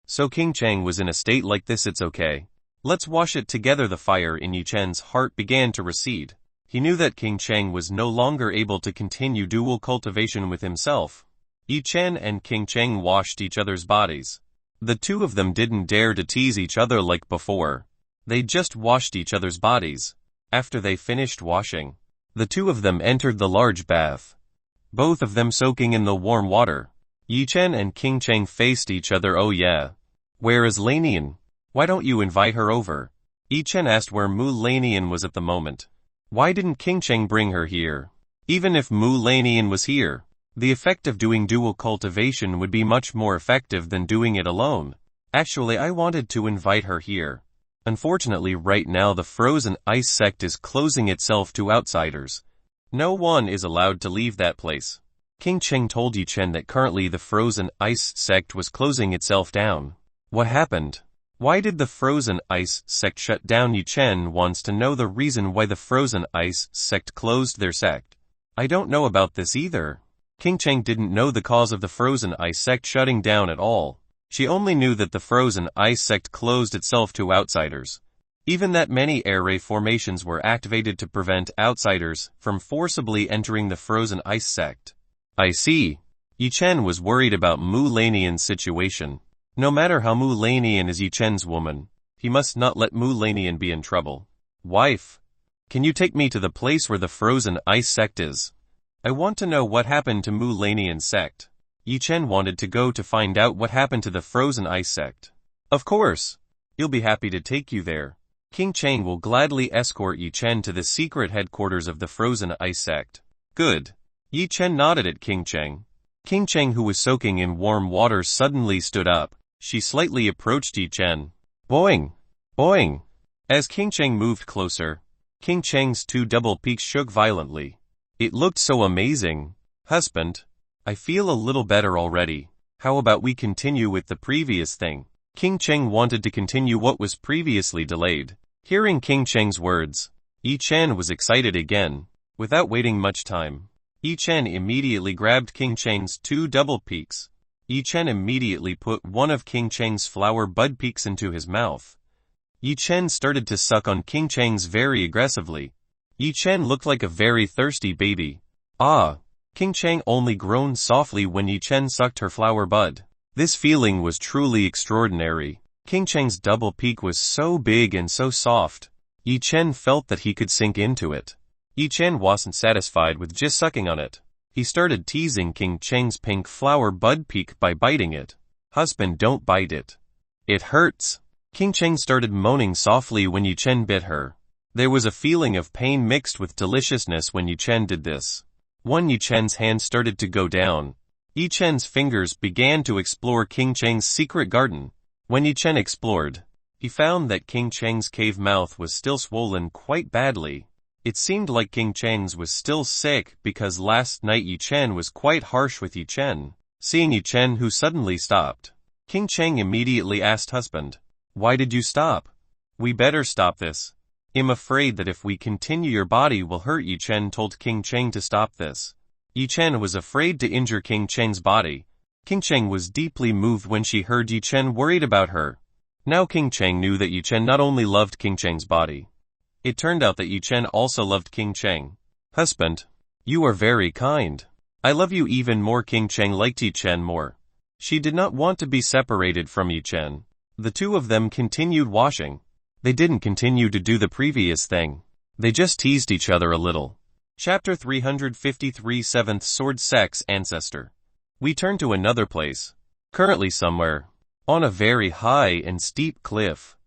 Speaker 1: So King Cheng was in a state like this. It's okay. Let's wash it together. The fire in Yi Chen's heart began to recede. He knew that King Cheng was no longer able to continue dual cultivation with himself. Yi Chen and King Cheng washed each other's bodies. The two of them didn't dare to tease each other like before. They just washed each other's bodies. After they finished washing, the two of them entered the large bath, both of them soaking in the warm water. Yi Chen and King Cheng faced each other. Oh yeah. Where is Lanian? Why don't you invite her over? Yi Chen asked where Mu Lanian was at the moment. Why didn't King Cheng bring her here? Even if Mu Lanian was here, the effect of doing dual cultivation would be much more effective than doing it alone. Actually, I wanted to invite her here. Unfortunately, right now the frozen ice sect is closing itself to outsiders. No one is allowed to leave that place. King Cheng told Yi Chen that currently the frozen ice sect was closing itself down. What happened? Why did the frozen ice sect shut down? Yi-Chen wants to know the reason why the frozen ice sect closed their sect. I don't know about this either. King Cheng didn't know the cause of the frozen ice sect shutting down at all. She only knew that the frozen ice sect closed itself to outsiders. Even that many air ray formations were activated to prevent outsiders from forcibly entering the frozen ice sect. I see. Yi-Chen was worried about Mu Lanian's situation. No matter how Mu Lanian is Yi-Chen's woman, he must not let Mu Lanian be in trouble. Wife, can you take me to the place where the frozen ice sect is? I want to know what happened to Mu Lanian's sect. Yi-Chen wanted to go to find out what happened to the frozen ice sect. Of course. He'll be happy to take you there. King Cheng will gladly escort Yi-Chen to the secret headquarters of the frozen ice sect. Good. Yi-Chen nodded at King Cheng. King Cheng, who was soaking in warm water, suddenly stood up. She slightly approached Yi-Chen. Boing! Boing! As King Cheng moved closer, King Cheng's two double peaks shook violently. It looked so amazing. Husband, I feel a little better already. How about we continue with the previous thing? King Cheng wanted to continue what was previously delayed. Hearing King Cheng's words, Yi-Chen was excited again. Without waiting much time, Yi-Chen immediately grabbed King Cheng's two double peaks. Yi-Chen immediately put one of King Cheng's flower bud peaks into his mouth. Yi-Chen started to suck on King Cheng's very aggressively. Yi-Chen looked like a very thirsty baby. Ah! King Cheng only groaned softly when Yi-Chen sucked her flower bud. This feeling was truly extraordinary. King Cheng's double peak was so big and so soft. Yi-Chen felt that he could sink into it. Yi-Chen wasn't satisfied with just sucking on it. He started teasing King Cheng's pink flower bud peak by biting it. Husband, don't bite it. It hurts. King Cheng started moaning softly when Yi-Chen bit her. There was a feeling of pain mixed with deliciousness when Yi-Chen did this. Yi-Chen's hand started to go down. Yi-Chen's fingers began to explore King Cheng's secret garden. When Yi-Chen explored, he found that King Cheng's cave mouth was still swollen quite badly. It seemed like King Cheng's was still sick because last night Yi-Chen was quite harsh with Yi-Chen. Seeing Yi-Chen, who suddenly stopped, King Cheng immediately asked husband, "Why did you stop?" "We better stop this. I'm afraid that if we continue your body will hurt." Yi-Chen told King Cheng to stop this. Yi-Chen was afraid to injure King Cheng's body. King Cheng was deeply moved when she heard Yi-Chen worried about her. Now King Cheng knew that Yi-Chen not only loved King Cheng's body. It turned out that Yi-Chen also loved King Cheng. "Husband, you are very kind. I love you even more." King Cheng liked Yi-Chen more. She did not want to be separated from Yi-Chen. The two of them continued washing. They didn't continue to do the previous thing. They just teased each other a little. Chapter 353, 7th Sword Sex Ancestor. We turn to another place. Currently somewhere, on a very high and steep cliff,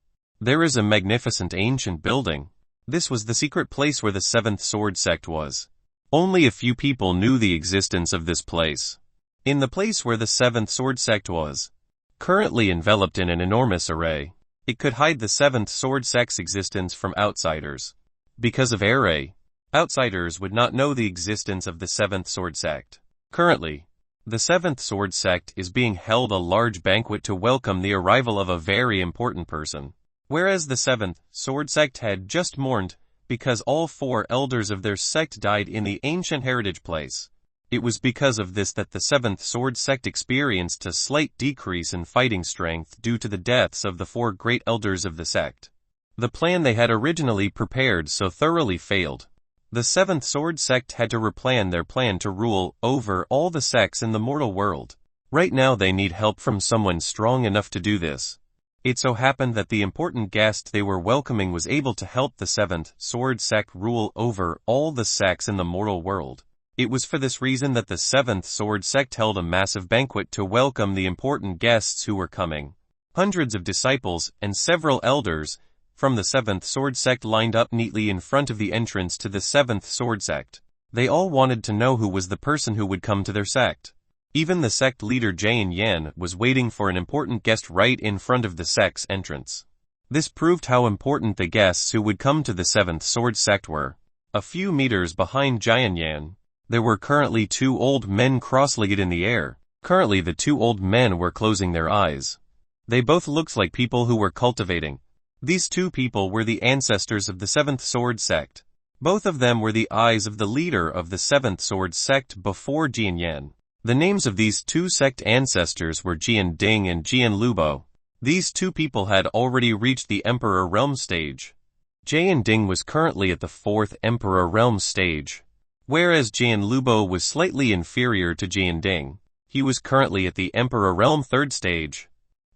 Speaker 1: there is a magnificent ancient building. This was the secret place where the 7th Sword Sect was. Only a few people knew the existence of this place. In the place where the 7th Sword Sect was, currently enveloped in an enormous array, it could hide the 7th Sword Sect's existence from outsiders. Because of array, outsiders would not know the existence of the 7th Sword Sect. Currently, the 7th Sword Sect is being held a large banquet to welcome the arrival of a very important person. Whereas the 7th Sword Sect had just mourned because all 4 elders of their sect died in the ancient heritage place. It was because of this that the 7th Sword Sect experienced a slight decrease in fighting strength due to the deaths of the 4 great elders of the sect. The plan they had originally prepared so thoroughly failed. The 7th Sword Sect had to replan their plan to rule over all the sects in the mortal world. Right now they need help from someone strong enough to do this. It so happened that the important guest they were welcoming was able to help the 7th Sword Sect rule over all the sects in the mortal world. It was for this reason that the 7th Sword Sect held a massive banquet to welcome the important guests who were coming. Hundreds of disciples and several elders from the 7th Sword Sect lined up neatly in front of the entrance to the 7th Sword Sect. They all wanted to know who was the person who would come to their sect. Even the sect leader Jian Yan was waiting for an important guest right in front of the sect's entrance. This proved how important the guests who would come to the 7th Sword Sect were. A few meters behind Jian Yan, there were currently 2 old men cross-legged in the air. Currently the 2 old men were closing their eyes. They both looked like people who were cultivating. These two people were the ancestors of the Seventh Sword Sect. Both of them were the eyes of the leader of the Seventh Sword Sect before Jian Yan. The names of these two sect ancestors were Jian Ding and Jian Lubo. These two people had already reached the Emperor Realm stage. Jian Ding was currently at the 4th Emperor Realm stage, whereas Jian Lubo was slightly inferior to Jian Ding. He was currently at the Emperor Realm 3rd stage.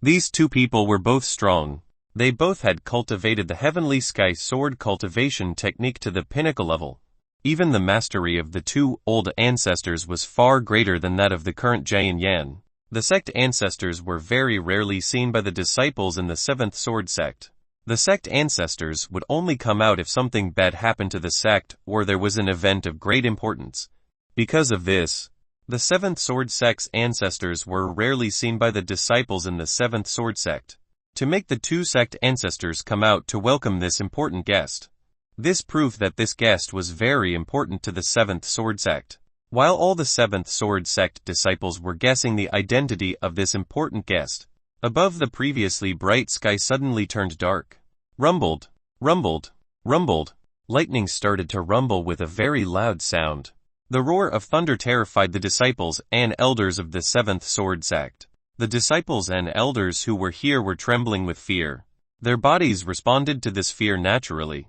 Speaker 1: These two people were both strong. They both had cultivated the Heavenly Sky Sword cultivation technique to the pinnacle level. Even the mastery of the two old ancestors was far greater than that of the current Jian Yan. The sect ancestors were very rarely seen by the disciples in the Seventh Sword Sect. The sect ancestors would only come out if something bad happened to the sect or there was an event of great importance. Because of this, the Seventh Sword Sect's ancestors were rarely seen by the disciples in the Seventh Sword Sect. To make the two sect ancestors come out to welcome this important guest. This proved that this guest was very important to the Seventh Sword Sect. While all the Seventh Sword Sect disciples were guessing the identity of this important guest, above the previously bright sky suddenly turned dark. Rumbled, rumbled, rumbled. Lightning started to rumble with a very loud sound. The roar of thunder terrified the disciples and elders of the Seventh Sword Sect. The disciples and elders who were here were trembling with fear. Their bodies responded to this fear naturally.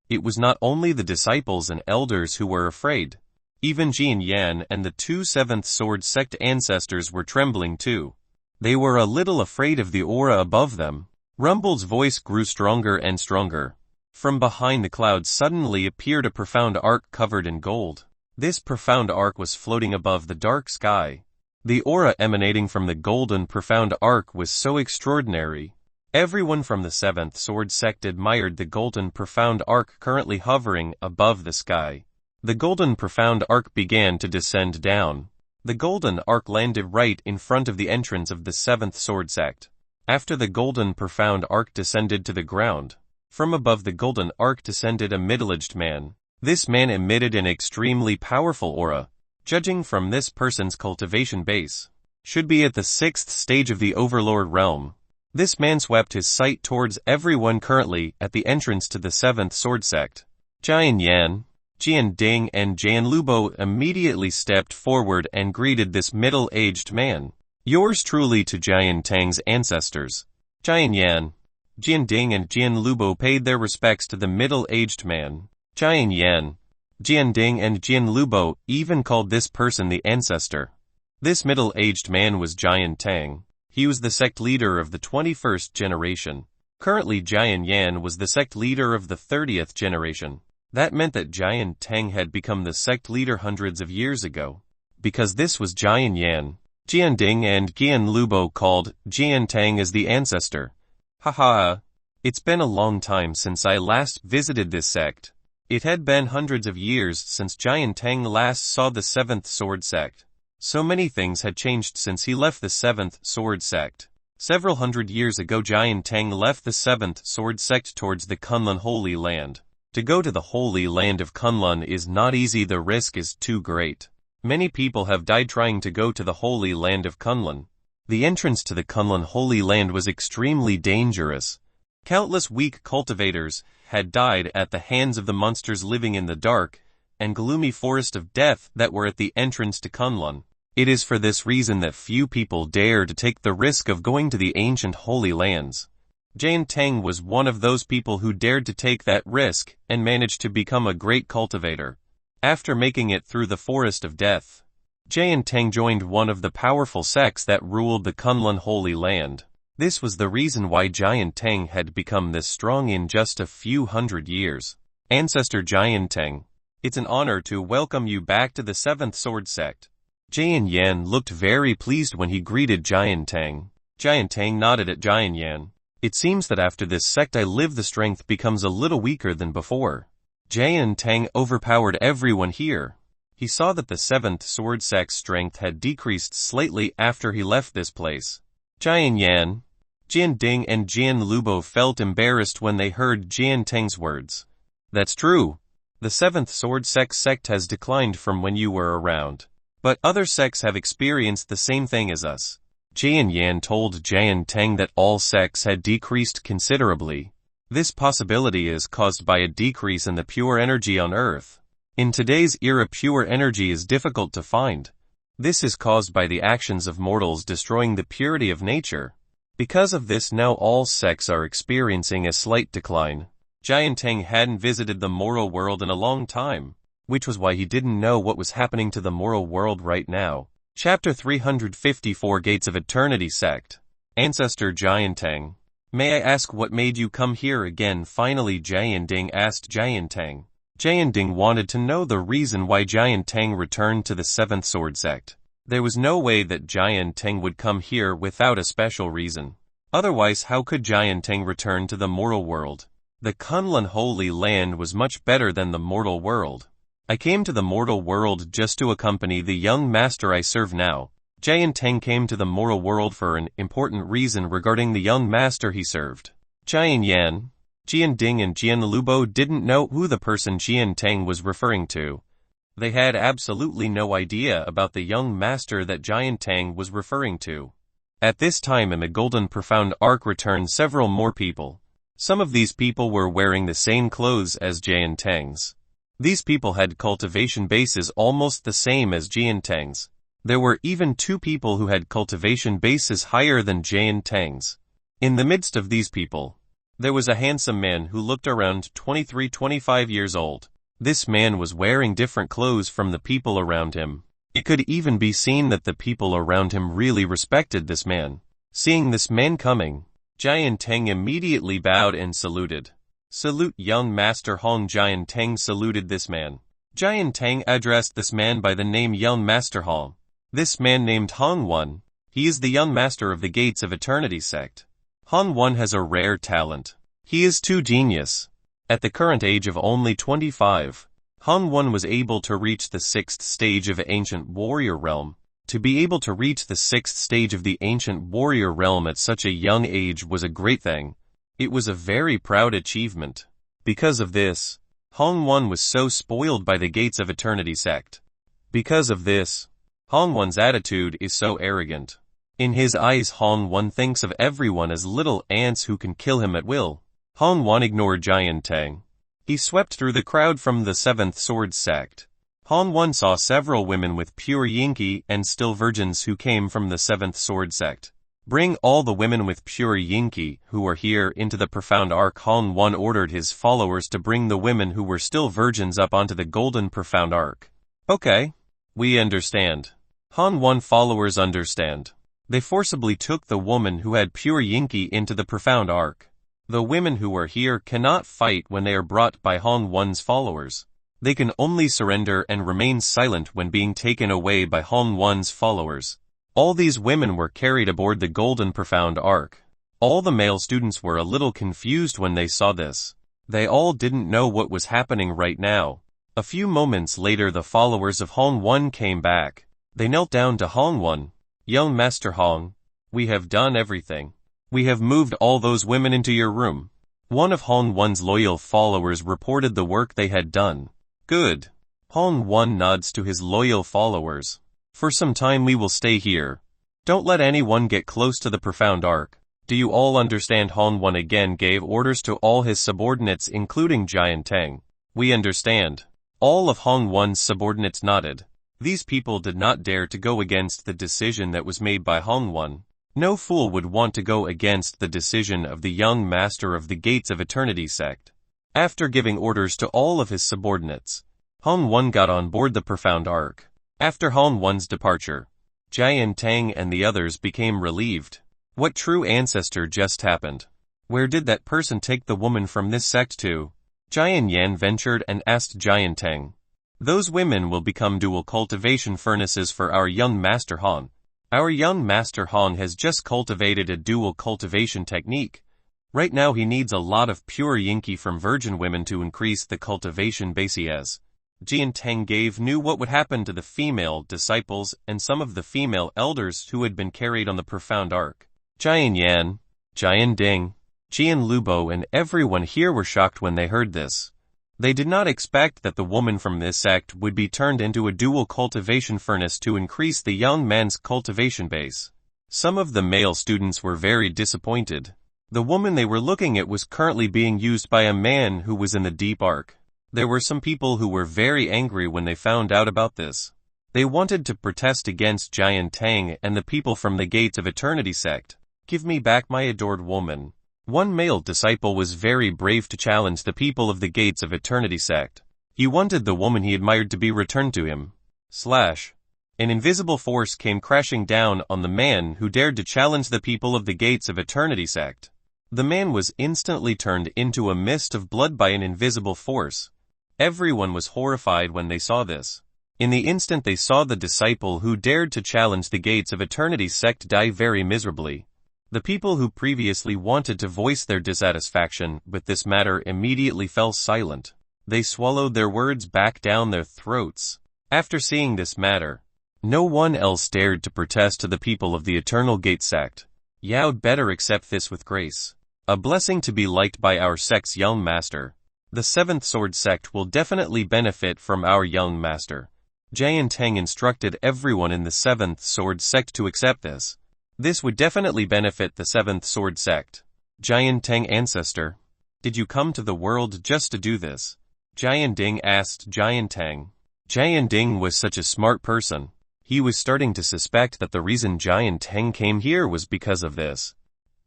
Speaker 1: It was not only the disciples and elders who were afraid. Even Jian Yan and the two Seventh Sword Sect ancestors were trembling too. They were a little afraid of the aura above them. Rumble's voice grew stronger and stronger. From behind the clouds suddenly appeared a profound arc covered in gold. This profound arc was floating above the dark sky. The aura emanating from the golden profound arc was so extraordinary. Everyone from the Seventh Sword Sect admired the golden profound arc currently hovering above the sky. The golden profound arc began to descend down. The golden arc landed right in front of the entrance of the Seventh Sword Sect. After the golden profound arc descended to the ground, from above the golden arc descended a middle-aged man. This man emitted an extremely powerful aura. Judging from this person's cultivation base, should be at the 6th stage of the Overlord realm. This man swept his sight towards everyone currently at the entrance to the Seventh Sword Sect. Jian Yan, Jian Ding and Jian Lubo immediately stepped forward and greeted this middle-aged man. Yours truly to Jian Tang's ancestors. Jian Yan, Jian Ding and Jian Lubo paid their respects to the middle-aged man. Jian Yan, Jian Ding and Jian Lubo even called this person the ancestor. This middle-aged man was Jian Tang. He was the sect leader of the 21st generation. Currently Jian Yan was the sect leader of the 30th generation. That meant that Jian Tang had become the sect leader hundreds of years ago. Because this was Jian Yan, Jian Ding and Jian Lubo called Jian Tang as the ancestor. Haha, it's been a long time since I last visited this sect. It had been hundreds of years since Jian Tang last saw the Seventh Sword Sect. So many things had changed since he left the Seventh Sword Sect. Several hundred years ago Jian Tang left the Seventh Sword Sect towards the Kunlun Holy Land. To go to the Holy Land of Kunlun is not easy, the risk is too great. Many people have died trying to go to the Holy Land of Kunlun. The entrance to the Kunlun Holy Land was extremely dangerous. Countless weak cultivators had died at the hands of the monsters living in the dark and gloomy forest of death that were at the entrance to Kunlun. It is for this reason that few people dare to take the risk of going to the ancient holy lands. Jian Tang was one of those people who dared to take that risk and managed to become a great cultivator. After making it through the forest of death, Jian Tang joined one of the powerful sects that ruled the Kunlun Holy Land. This was the reason why Jian Tang had become this strong in just a few hundred years. Ancestor Jian Tang, it's an honor to welcome you back to the Seventh Sword Sect. Jian Yan looked very pleased when he greeted Jian Tang. Jian Tang nodded at Jian Yan. It seems that after this sect I live the strength becomes a little weaker than before. Jian Tang overpowered everyone here. He saw that the Seventh Sword Sect's strength had decreased slightly after he left this place. Jian Yan, Jian Ding and Jian Lubo felt embarrassed when they heard Jian Tang's words. That's true. The Seventh Sword sect has declined from when you were around. But other sects have experienced the same thing as us. Jian Yan told Jian Teng that all sects had decreased considerably. This possibility is caused by a decrease in the pure energy on Earth. In today's era, pure energy is difficult to find. This is caused by the actions of mortals destroying the purity of nature. Because of this, now all sects are experiencing a slight decline. Jian Teng hadn't visited the moral world in a long time, which was why he didn't know what was happening to the moral world right now. Chapter 354, Gates of Eternity Sect. Ancestor Jian Teng. May I ask what made you come here again? Finally Jian Ding asked Jian Teng. Jian Ding wanted to know the reason why Jian Teng returned to the Seventh Sword Sect. There was no way that Jian Teng would come here without a special reason. Otherwise, how could Jian Teng return to the mortal world? The Kunlun Holy Land was much better than the mortal world. I came to the mortal world just to accompany the young master I serve now. Jian Teng came to the mortal world for an important reason regarding the young master he served. Jian Yan, Jian Ding and Jian Lubo didn't know who the person Jian Teng was referring to. They had absolutely no idea about the young master that Jian Teng was referring to. At this time in the Golden Profound Arc returned several more people. Some of these people were wearing the same clothes as Jian Teng's. These people had cultivation bases almost the same as Jian Teng's. There were even 2 people who had cultivation bases higher than Jian Teng's. In the midst of these people, there was a handsome man who looked around 23-25 years old. This man was wearing different clothes from the people around him. It could even be seen that the people around him really respected this man. Seeing this man coming, Jian Teng immediately bowed and saluted. Salute young master Hong. Jian Teng saluted this man. Jian Teng addressed this man by the name young master Hong. This man named Han Wan. He is the young master of the Gates of Eternity sect. Han Wan has a rare talent. He is too genius. At the current age of only 25, Han Wan was able to reach the 6th stage of Ancient Warrior Realm. To be able to reach the 6th stage of the Ancient Warrior Realm at such a young age was a great thing. It was a very proud achievement. Because of this, Han Wan was so spoiled by the Gates of Eternity sect. Because of this, Han Wan's attitude is so arrogant. In his eyes, Han Wan thinks of everyone as little ants who can kill him at will. Han Wan ignored Jian Teng. He swept through the crowd from the 7th Sword sect. Han Wan saw several women with pure Yinki and still virgins who came from the 7th Sword sect. Bring all the women with pure Yinki who are here into the Profound Arc. Han Wan ordered his followers to bring the women who were still virgins up onto the Golden Profound Arc. Okay. We understand. Han Wan followers understand. They forcibly took the woman who had pure Yinki into the Profound Arc. The women who are here cannot fight when they are brought by Han Wan's followers. They can only surrender and remain silent when being taken away by Han Wan's followers. All these women were carried aboard the Golden Profound Arc. All the male students were a little confused when they saw this. They all didn't know what was happening right now. A few moments later, the followers of Han Wan came back. They knelt down to Han Wan. Young Master Hong, we have done everything. We have moved all those women into your room. One of Han Wan's loyal followers reported the work they had done. Good. Han Wan nods to his loyal followers. For some time we will stay here. Don't let anyone get close to the Profound Arc. Do you all understand? Han Wan again gave orders to all his subordinates including Jian Teng. We understand. All of Han Wan's subordinates nodded. These people did not dare to go against the decision that was made by Han Wan. No fool would want to go against the decision of the young master of the Gates of Eternity sect. After giving orders to all of his subordinates, Han Wan got on board the Profound Arc. After Han Wan's departure, Jian Teng and the others became relieved. What true ancestor just happened? Where did that person take the woman from this sect to? Jian Yan ventured and asked Jian Teng. Those women will become dual cultivation furnaces for our young Master Han. Our young Master Han has just cultivated a dual cultivation technique. Right now he needs a lot of pure Yinki from virgin women to increase the cultivation base he has. Jian Teng knew what would happen to the female disciples and some of the female elders who had been carried on the Profound Arc. Jian Yan, Jian Ding, Jian Lubo and everyone here were shocked when they heard this. They did not expect that the woman from this sect would be turned into a dual cultivation furnace to increase the young man's cultivation base. Some of the male students were very disappointed. The woman they were looking at was currently being used by a man who was in the deep arc. There were some people who were very angry when they found out about this. They wanted to protest against Giant Tang and the people from the Gates of Eternity sect. Give me back my adored woman. One male disciple was very brave to challenge the people of the Gates of Eternity sect. He wanted the woman he admired to be returned to him. An invisible force came crashing down on the man who dared to challenge the people of the Gates of Eternity sect. The man was instantly turned into a mist of blood by an invisible force. Everyone was horrified when they saw this. In the instant they saw the disciple who dared to challenge the Gates of Eternity sect die very miserably. The people who previously wanted to voice their dissatisfaction with this matter immediately fell silent. They swallowed their words back down their throats. After seeing this matter, no one else dared to protest to the people of the Eternal Gate sect. You'd better accept this with grace. A blessing to be liked by our sect's young master. The Seventh Sword sect will definitely benefit from our young master. Jian Tang instructed everyone in the Seventh Sword sect to accept this. This would definitely benefit the Seventh Sword sect. Jian Tang ancestor, did you come to the world just to do this? Jian Ding asked Jian Tang. Jian Ding was such a smart person. He was starting to suspect that the reason Jian Tang came here was because of this.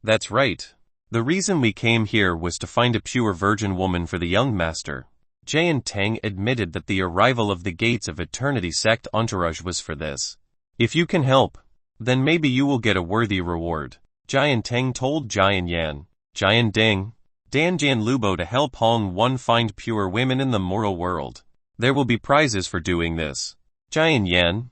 Speaker 1: That's right. The reason we came here was to find a pure virgin woman for the young master. Jian Tang admitted that the arrival of the Gates of Eternity sect entourage was for this. If you can help, then maybe you will get a worthy reward. Jian Tang told Jian Yan, Jian Ding, Dan Jian Lubo to help Hong One find pure women in the mortal world. There will be prizes for doing this. Jian Yan,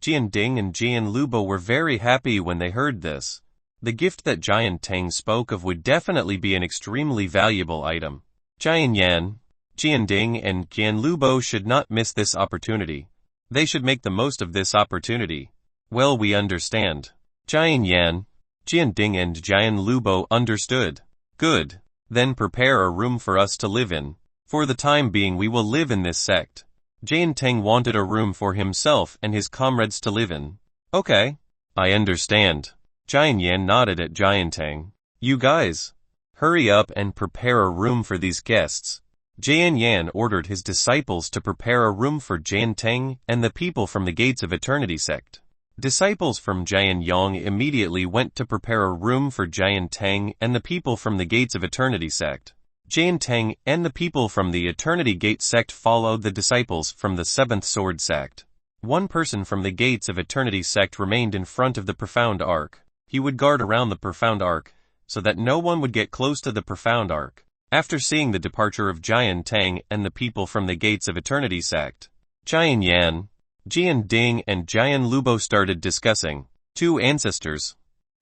Speaker 1: Jian Ding and Jian Lubo were very happy when they heard this. The gift that Jian Tang spoke of would definitely be an extremely valuable item. Jian Yan, Jian Ding and Jian Lubo should not miss this opportunity. They should make the most of this opportunity. Well, we understand. Jian Yan, Jian Ding and Jian Lubo understood. Good. Then prepare a room for us to live in. For the time being we will live in this sect. Jian Tang wanted a room for himself and his comrades to live in. Okay. I understand. Jian Yan nodded at Jian Tang. You guys, hurry up and prepare a room for these guests. Jian Yan ordered his disciples to prepare a room for Jian Tang and the people from the Gates of Eternity sect. Disciples from Jian Yang immediately went to prepare a room for Jian Tang and the people from the Gates of Eternity sect. Jian Tang and the people from the Eternity Gate sect followed the disciples from the Seventh Sword sect. One person from the Gates of Eternity sect remained in front of the Profound Arc. He would guard around the Profound Arc, so that no one would get close to the Profound Arc. After seeing the departure of Jian Tang and the people from the Gates of Eternity sect, Jian Yan, Jian Ding and Jian Lubo started discussing. Two ancestors.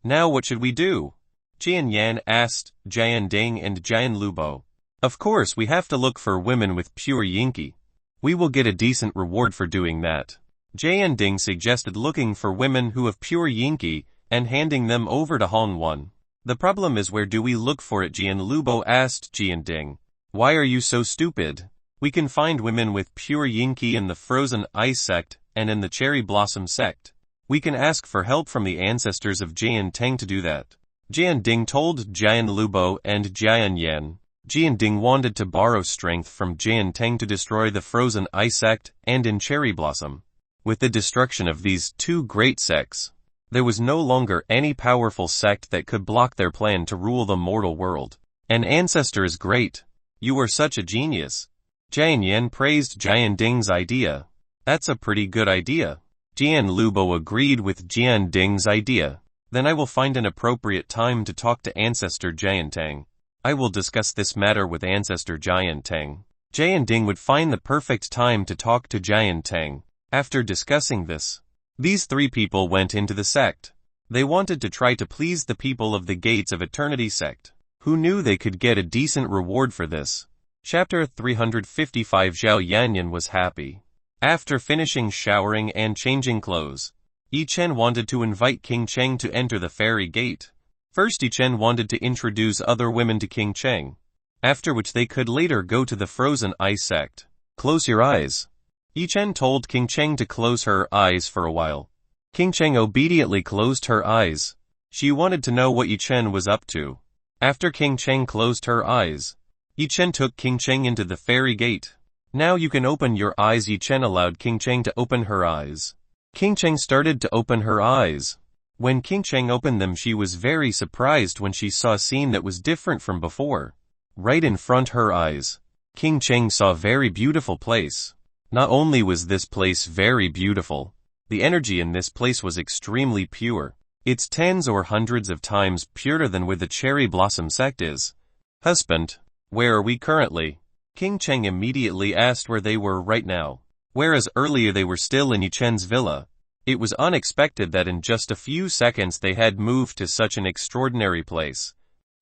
Speaker 1: Now what should we do? Jian Yan asked Jian Ding and Jian Lubo. Of course we have to look for women with pure yinki. We will get a decent reward for doing that. Jian Ding suggested looking for women who have pure yinki and handing them over to Hong One. The problem is, where do we look for it? Jian Lubo asked Jian Ding. Why are you so stupid? We can find women with pure yinki in the Frozen Ice sect and in the Cherry Blossom sect. We can ask for help from the ancestors of Jian Tang to do that. Jian Ding told Jian Lubo and Jian Yan. Jian Ding wanted to borrow strength from Jian Tang to destroy the Frozen Ice sect and in Cherry Blossom. With the destruction of these two great sects, there was no longer any powerful sect that could block their plan to rule the mortal world. An ancestor is great. You are such a genius. Jian Yan praised Jian Ding's idea. That's a pretty good idea. Jian Lubo agreed with Jian Ding's idea. Then I will find an appropriate time to talk to Ancestor Jian Tang. I will discuss this matter with Ancestor Jian Tang. Jian Ding would find the perfect time to talk to Jian Tang. After discussing this, these three people went into the sect. They wanted to try to please the people of the Gates of Eternity sect, who knew they could get a decent reward for this. Chapter 355. Zhao Yanyan was happy. After finishing showering and changing clothes, Yi Chen wanted to invite King Cheng to enter the fairy gate. First Yi Chen wanted to introduce other women to King Cheng, after which they could later go to the Frozen Ice sect. Close your eyes. Yi Chen told King Cheng to close her eyes for a while. King Cheng obediently closed her eyes. She wanted to know what Yi Chen was up to. After King Cheng closed her eyes, Yi Chen took King Cheng into the fairy gate. Now you can open your eyes. Yi Chen allowed King Cheng to open her eyes. King Cheng started to open her eyes. When King Cheng opened them, she was very surprised when she saw a scene that was different from before. Right in front her eyes, King Cheng saw a very beautiful place. Not only was this place very beautiful, the energy in this place was extremely pure. It's tens or hundreds of times purer than where the cherry blossom sect is. Husband, where are we currently? King Cheng immediately asked where they were right now. Whereas earlier they were still in Yi Chen's villa. It was unexpected that in just a few seconds they had moved to such an extraordinary place.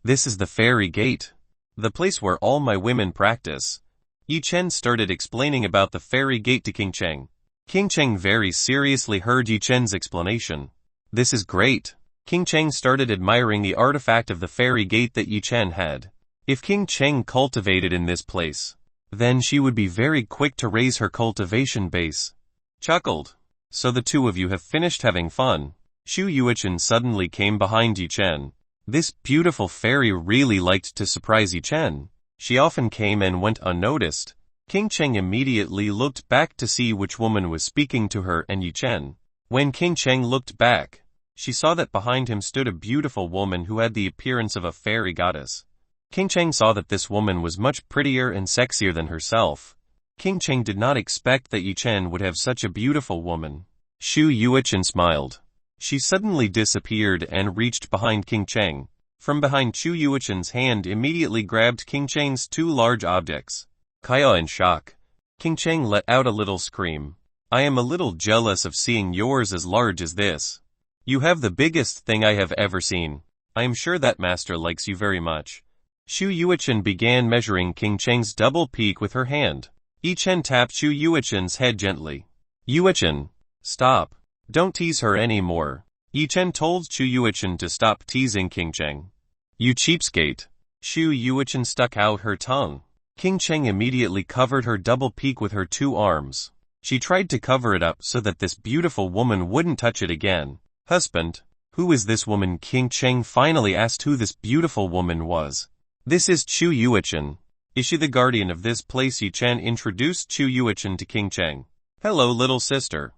Speaker 1: This is the fairy gate. The place where all my women practice. Yi Chen started explaining about the fairy gate to King Cheng. King Cheng very seriously heard Yi Chen's explanation. This is great. King Cheng started admiring the artifact of the fairy gate that Yi Chen had. If King Cheng cultivated in this place, then she would be very quick to raise her cultivation base. Chuckled. So the two of you have finished having fun. Shu Yuichen suddenly came behind Yi Chen. This beautiful fairy really liked to surprise Yi Chen. She often came and went unnoticed. King Cheng immediately looked back to see which woman was speaking to her and Yi Chen. When King Cheng looked back, she saw that behind him stood a beautiful woman who had the appearance of a fairy goddess. King Cheng saw that this woman was much prettier and sexier than herself. King Cheng did not expect that Yi Chen would have such a beautiful woman. Shu Yuichen smiled. She suddenly disappeared and reached behind King Cheng. From behind, Shu Yuichen's hand immediately grabbed King Cheng's two large objects. Kaya in shock. King Cheng let out a little scream. I am a little jealous of seeing yours as large as this. You have the biggest thing I have ever seen. I am sure that master likes you very much. Shu Yuichen began measuring King Cheng's double peak with her hand. Yi Chen tapped Shu Yuichen's head gently. Yuichen, stop. Don't tease her anymore. Yi Chen told Shu Yuichen to stop teasing King Cheng. You cheapskate. Shu Yuichen stuck out her tongue. King Cheng immediately covered her double peak with her two arms. She tried to cover it up so that this beautiful woman wouldn't touch it again. Husband, who is this woman? King Cheng finally asked who this beautiful woman was. This is Shu Yuichen. Is she the guardian of this place? Yi Chen introduced Shu Yuichen to King Cheng. Hello, little sister.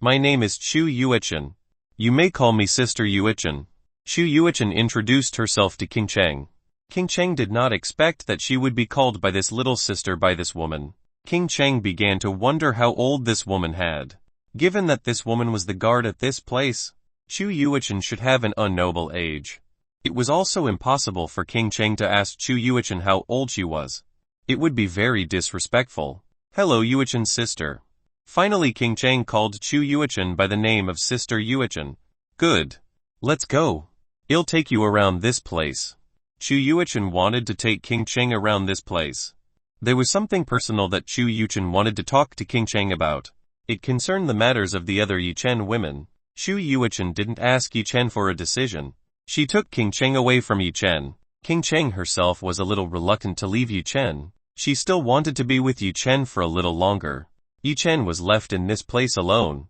Speaker 1: My name is Shu Yuichen. You may call me Sister Yuichen. Shu Yuichen introduced herself to King Cheng. King Cheng did not expect that she would be called by this little sister by this woman. King Cheng began to wonder how old this woman had. Given that this woman was the guard at this place, Shu Yuichen should have an unknowable age. It was also impossible for King Cheng to ask Shu Yuichen how old she was. It would be very disrespectful. Hello, Yuichen's sister. Finally, King Cheng called Shu Yuichen by the name of Sister Yuichen. Good. Let's go. I'll take you around this place. Shu Yuichen wanted to take King Cheng around this place. There was something personal that Shu Yuichen wanted to talk to King Cheng about. It concerned the matters of the other Yi Chen women. Shu Yuichen didn't ask Yi Chen for a decision. She took King Cheng away from Yi Chen. King Cheng herself was a little reluctant to leave Yi Chen. She still wanted to be with Yi Chen for a little longer. Yi Chen was left in this place alone.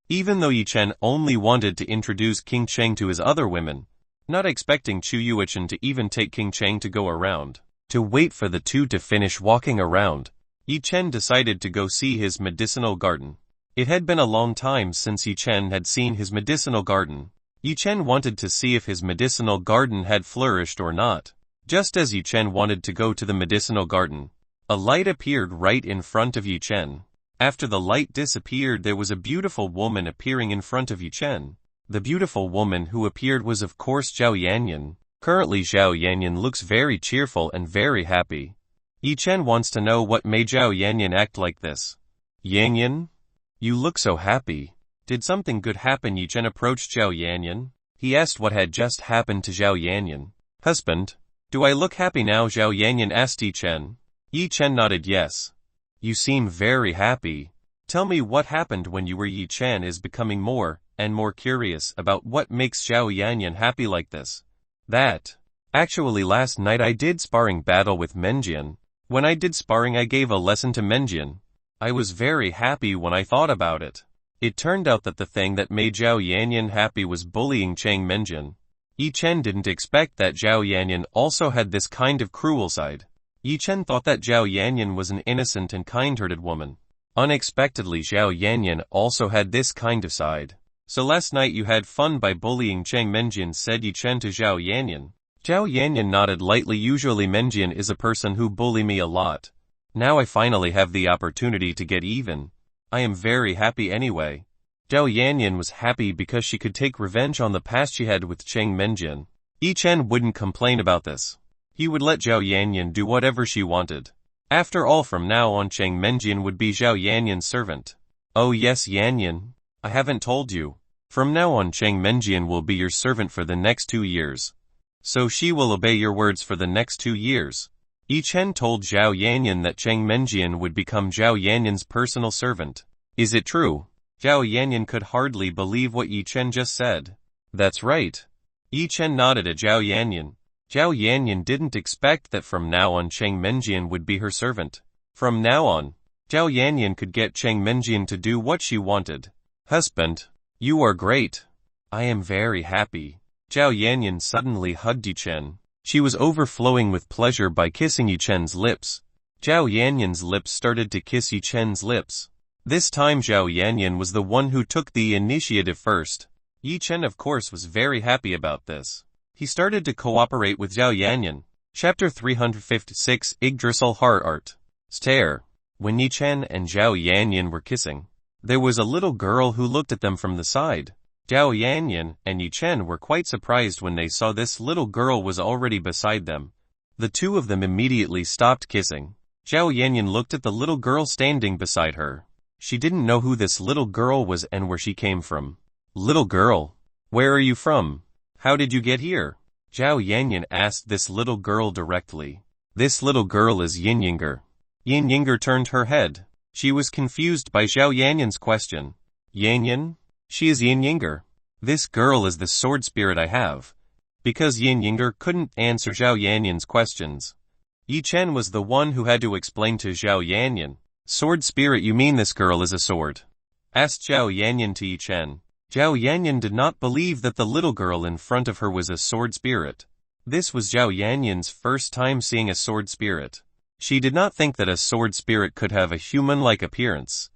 Speaker 1: Even though Yi Chen only wanted to introduce King Cheng to his other women, not expecting Shu Yuichen to even take King Cheng to go around. To wait for the two to finish walking around, Yi Chen decided to go see his medicinal garden. It had been a long time since Yi Chen had seen his medicinal garden. Yi Chen wanted to see if his medicinal garden had flourished or not. Just as Yi Chen wanted to go to the medicinal garden, a light appeared right in front of Yi Chen. After the light disappeared, there was a beautiful woman appearing in front of Yi Chen. The beautiful woman who appeared was of course Zhao Yanyan. Currently Zhao Yanyan looks very cheerful and very happy. Yi Chen wants to know what made Zhao Yanyan act like this. Yanyan? You look so happy. Did something good happen? Yi Chen approached Zhao Yanyan. He asked what had just happened to Zhao Yanyan. Husband, do I look happy now? Zhao Yanyan asked Yi Chen. Yi Chen nodded yes. You seem very happy. Tell me what happened when you were. Yi Chen is becoming more and more curious about what makes Zhao Yanyan happy like this. Actually last night I did sparring battle with Menjian. When I did sparring I gave a lesson to Menjian. I was very happy when I thought about it. It turned out that the thing that made Zhao Yanyan happy was bullying Chang Menjian. Yi Chen didn't expect that Zhao Yanyan also had this kind of cruel side. Yi Chen thought that Zhao Yanyan was an innocent and kind-hearted woman. Unexpectedly, Zhao Yanyan also had this kind of side. So last night you had fun by bullying Chang Menjian, said Yi Chen to Zhao Yanyan. Zhao Yanyan nodded lightly. Usually Menjian is a person who bully me a lot. Now I finally have the opportunity to get even. I am very happy anyway. Zhao Yanyan was happy because she could take revenge on the past she had with Chang Menjian. Yi Chen wouldn't complain about this. He would let Zhao Yanyan do whatever she wanted. After all, from now on Chang Menjian would be Zhao Yanyan's servant. Oh yes, Yanyan. I haven't told you. From now on Chang Menjian will be your servant for the next 2 years. So she will obey your words for the next 2 years. Yi Chen told Zhao Yanyan that Chang Menjian would become Zhao Yanyan's personal servant. Is it true? Zhao Yanyan could hardly believe what Yi Chen just said. That's right. Yi Chen nodded at Zhao Yanyan. Zhao Yanyan didn't expect that from now on Chang Menjian would be her servant. From now on, Zhao Yanyan could get Chang Menjian to do what she wanted. Husband, you are great. I am very happy. Zhao Yanyan suddenly hugged Yi Chen. She was overflowing with pleasure by kissing Yi Chen's lips. Zhao Yanyan's lips started to kiss Yi Chen's lips. This time Zhao Yanyan was the one who took the initiative first. Yi Chen of course was very happy about this. He started to cooperate with Zhao Yanyan. Chapter 356 Yggdrasil Heart Art. Stare. When Yi Chen and Zhao Yanyan were kissing, there was a little girl who looked at them from the side. Zhao Yanyan and Yi Chen were quite surprised when they saw this little girl was already beside them. The two of them immediately stopped kissing. Zhao Yanyan looked at the little girl standing beside her. She didn't know who this little girl was and where she came from. Little girl, where are you from? How did you get here? Zhao Yanyan asked this little girl directly. This little girl is Yin Yinger. Yin Yinger turned her head. She was confused by Zhao Yanyan's question. Yanyan? She is Yin Yinger. This girl is the sword spirit I have. Because Yin Yinger couldn't answer Zhao Yanyan's questions, Yi Chen was the one who had to explain to Zhao Yanyan. Sword spirit, you mean this girl is a sword? Asked Zhao Yanyan to Yi Chen. Zhao Yanyan did not believe that the little girl in front of her was a sword spirit. This was Zhao Yanyan's first time seeing a sword spirit. She did not think that a sword spirit could have a human-like appearance.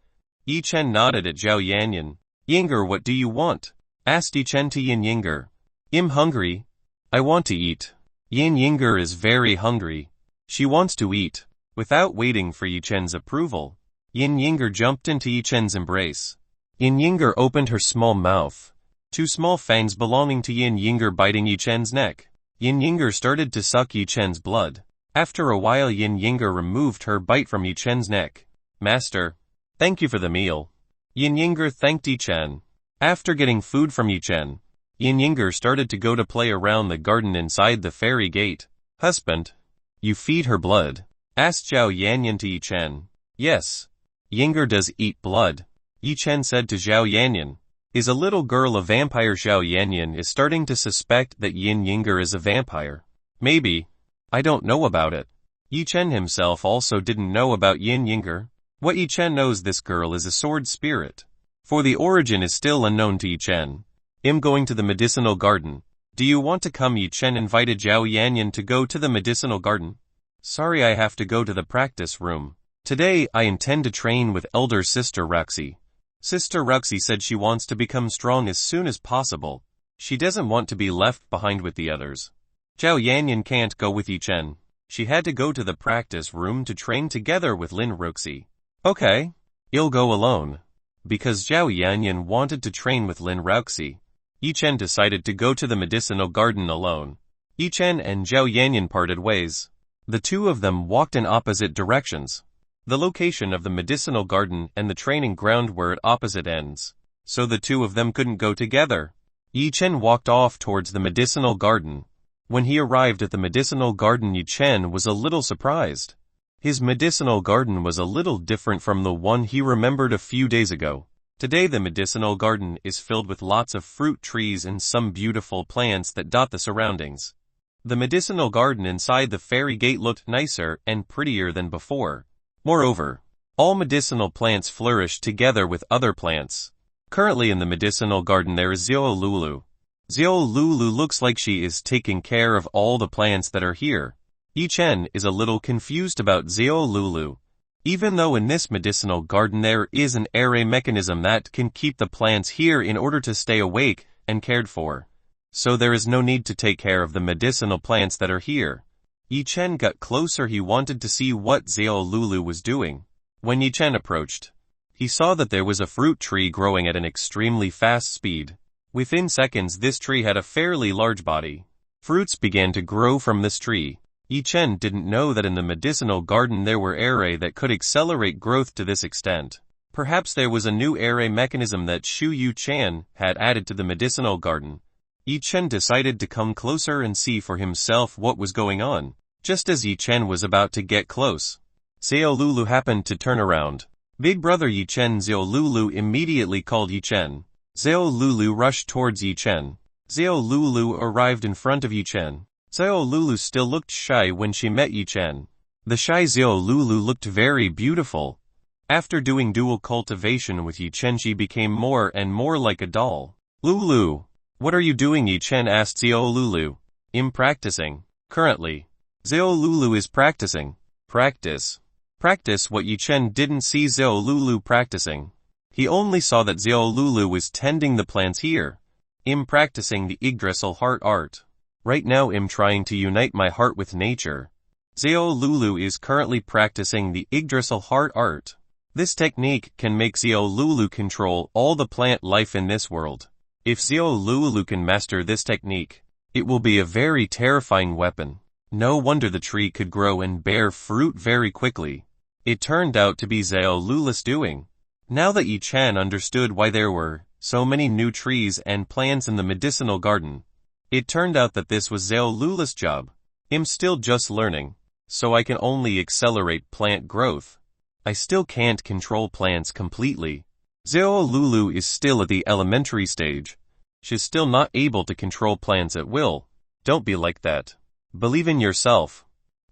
Speaker 1: Yi Chen nodded at Zhao Yanyan. Yinger, what do you want? Asked Yi Chen to Yin Yinger. I'm hungry. I want to eat. Yin Yinger is very hungry. She wants to eat. Without waiting for Yi Chen's approval, Yin Yinger jumped into Yi Chen's embrace. Yin Yinger opened her small mouth. 2 small fangs belonging to Yin Yinger biting Yi Chen's neck. Yin Yinger started to suck Yi Chen's blood. After a while Yin Yinger removed her bite from Yi Chen's neck. Master, thank you for the meal. Yin Yinger thanked Yi Chen. After getting food from Yi Chen, Yin Yinger started to go to play around the garden inside the fairy gate. Husband, you feed her blood? Asked Zhao Yanyan to Yi Chen. Yes. Yinger does eat blood. Yi Chen said to Zhao Yanyan. Is a little girl a vampire? Zhao Yanyan is starting to suspect that Yin Yinger is a vampire. Maybe. I don't know about it. Yi Chen himself also didn't know about Yin Yinger. What Yi Chen knows, this girl is a sword spirit. For the origin is still unknown to Yi Chen. I'm going to the medicinal garden. Do you want to come? Yi Chen invited Zhao Yanyan to go to the medicinal garden. Sorry, I have to go to the practice room. Today I intend to train with elder sister Roxy. Sister Roxy said she wants to become strong as soon as possible. She doesn't want to be left behind with the others. Zhao Yanyan can't go with Yi Chen. She had to go to the practice room to train together with Lin Roxy. Okay. I'll go alone. Because Zhao Yanyan wanted to train with Lin Roxy, Yi Chen decided to go to the medicinal garden alone. Yi Chen and Zhao Yanyan parted ways. The two of them walked in opposite directions. The location of the medicinal garden and the training ground were at opposite ends, so the two of them couldn't go together. Yi Chen walked off towards the medicinal garden. When he arrived at the medicinal garden, Yi Chen was a little surprised. His medicinal garden was a little different from the one he remembered a few days ago. Today the medicinal garden is filled with lots of fruit trees and some beautiful plants that dot the surroundings. The medicinal garden inside the fairy gate looked nicer and prettier than before. Moreover, all medicinal plants flourished together with other plants. Currently in the medicinal garden there is Xiao Lulu. Xiao Lulu looks like she is taking care of all the plants that are here. Yi Chen is a little confused about Xiao Lulu. Even though in this medicinal garden there is an array mechanism that can keep the plants here in order to stay awake and cared for. So there is no need to take care of the medicinal plants that are here. Yi Chen got closer. He wanted to see what Xiao Lulu was doing. When Yi Chen approached, he saw that there was a fruit tree growing at an extremely fast speed. Within seconds this tree had a fairly large body. Fruits began to grow from this tree. Yi Chen didn't know that in the medicinal garden there were array that could accelerate growth to this extent. Perhaps there was a new array mechanism that Shu Yu Chan had added to the medicinal garden. Yi Chen decided to come closer and see for himself what was going on. Just as Yi Chen was about to get close, Xiao Lulu happened to turn around. Big brother Yi Chen. Xiao Lulu immediately called Yi Chen. Xiao Lulu rushed towards Yi Chen. Xiao Lulu arrived in front of Yi Chen. Xiao Lulu still looked shy when she met Yi Chen. The shy Xiao Lulu looked very beautiful. After doing dual cultivation with Yi Chen she became more and more like a doll. Lulu, what are you doing? Yi Chen asked Xiao Lulu. I'm practicing. Currently, Xiao Lulu is practicing. Practice what Yi Chen didn't see Xiao Lulu practicing. He only saw that Xiao Lulu was tending the plants here. I'm practicing the Yggdrasil heart art. Right now I'm trying to unite my heart with nature. Xiao Lulu is currently practicing the Yggdrasil heart art. This technique can make Xiao Lulu control all the plant life in this world. If Xiao Lulu can master this technique, it will be a very terrifying weapon. No wonder the tree could grow and bear fruit very quickly. It turned out to be Xiao Lulu's doing. Now that Yi Chen understood why there were so many new trees and plants in the medicinal garden, it turned out that this was Xiao Lulu's job. I'm still just learning, so I can only accelerate plant growth. I still can't control plants completely. Xiao Lulu is still at the elementary stage. She's still not able to control plants at will. Don't be like that. Believe in yourself.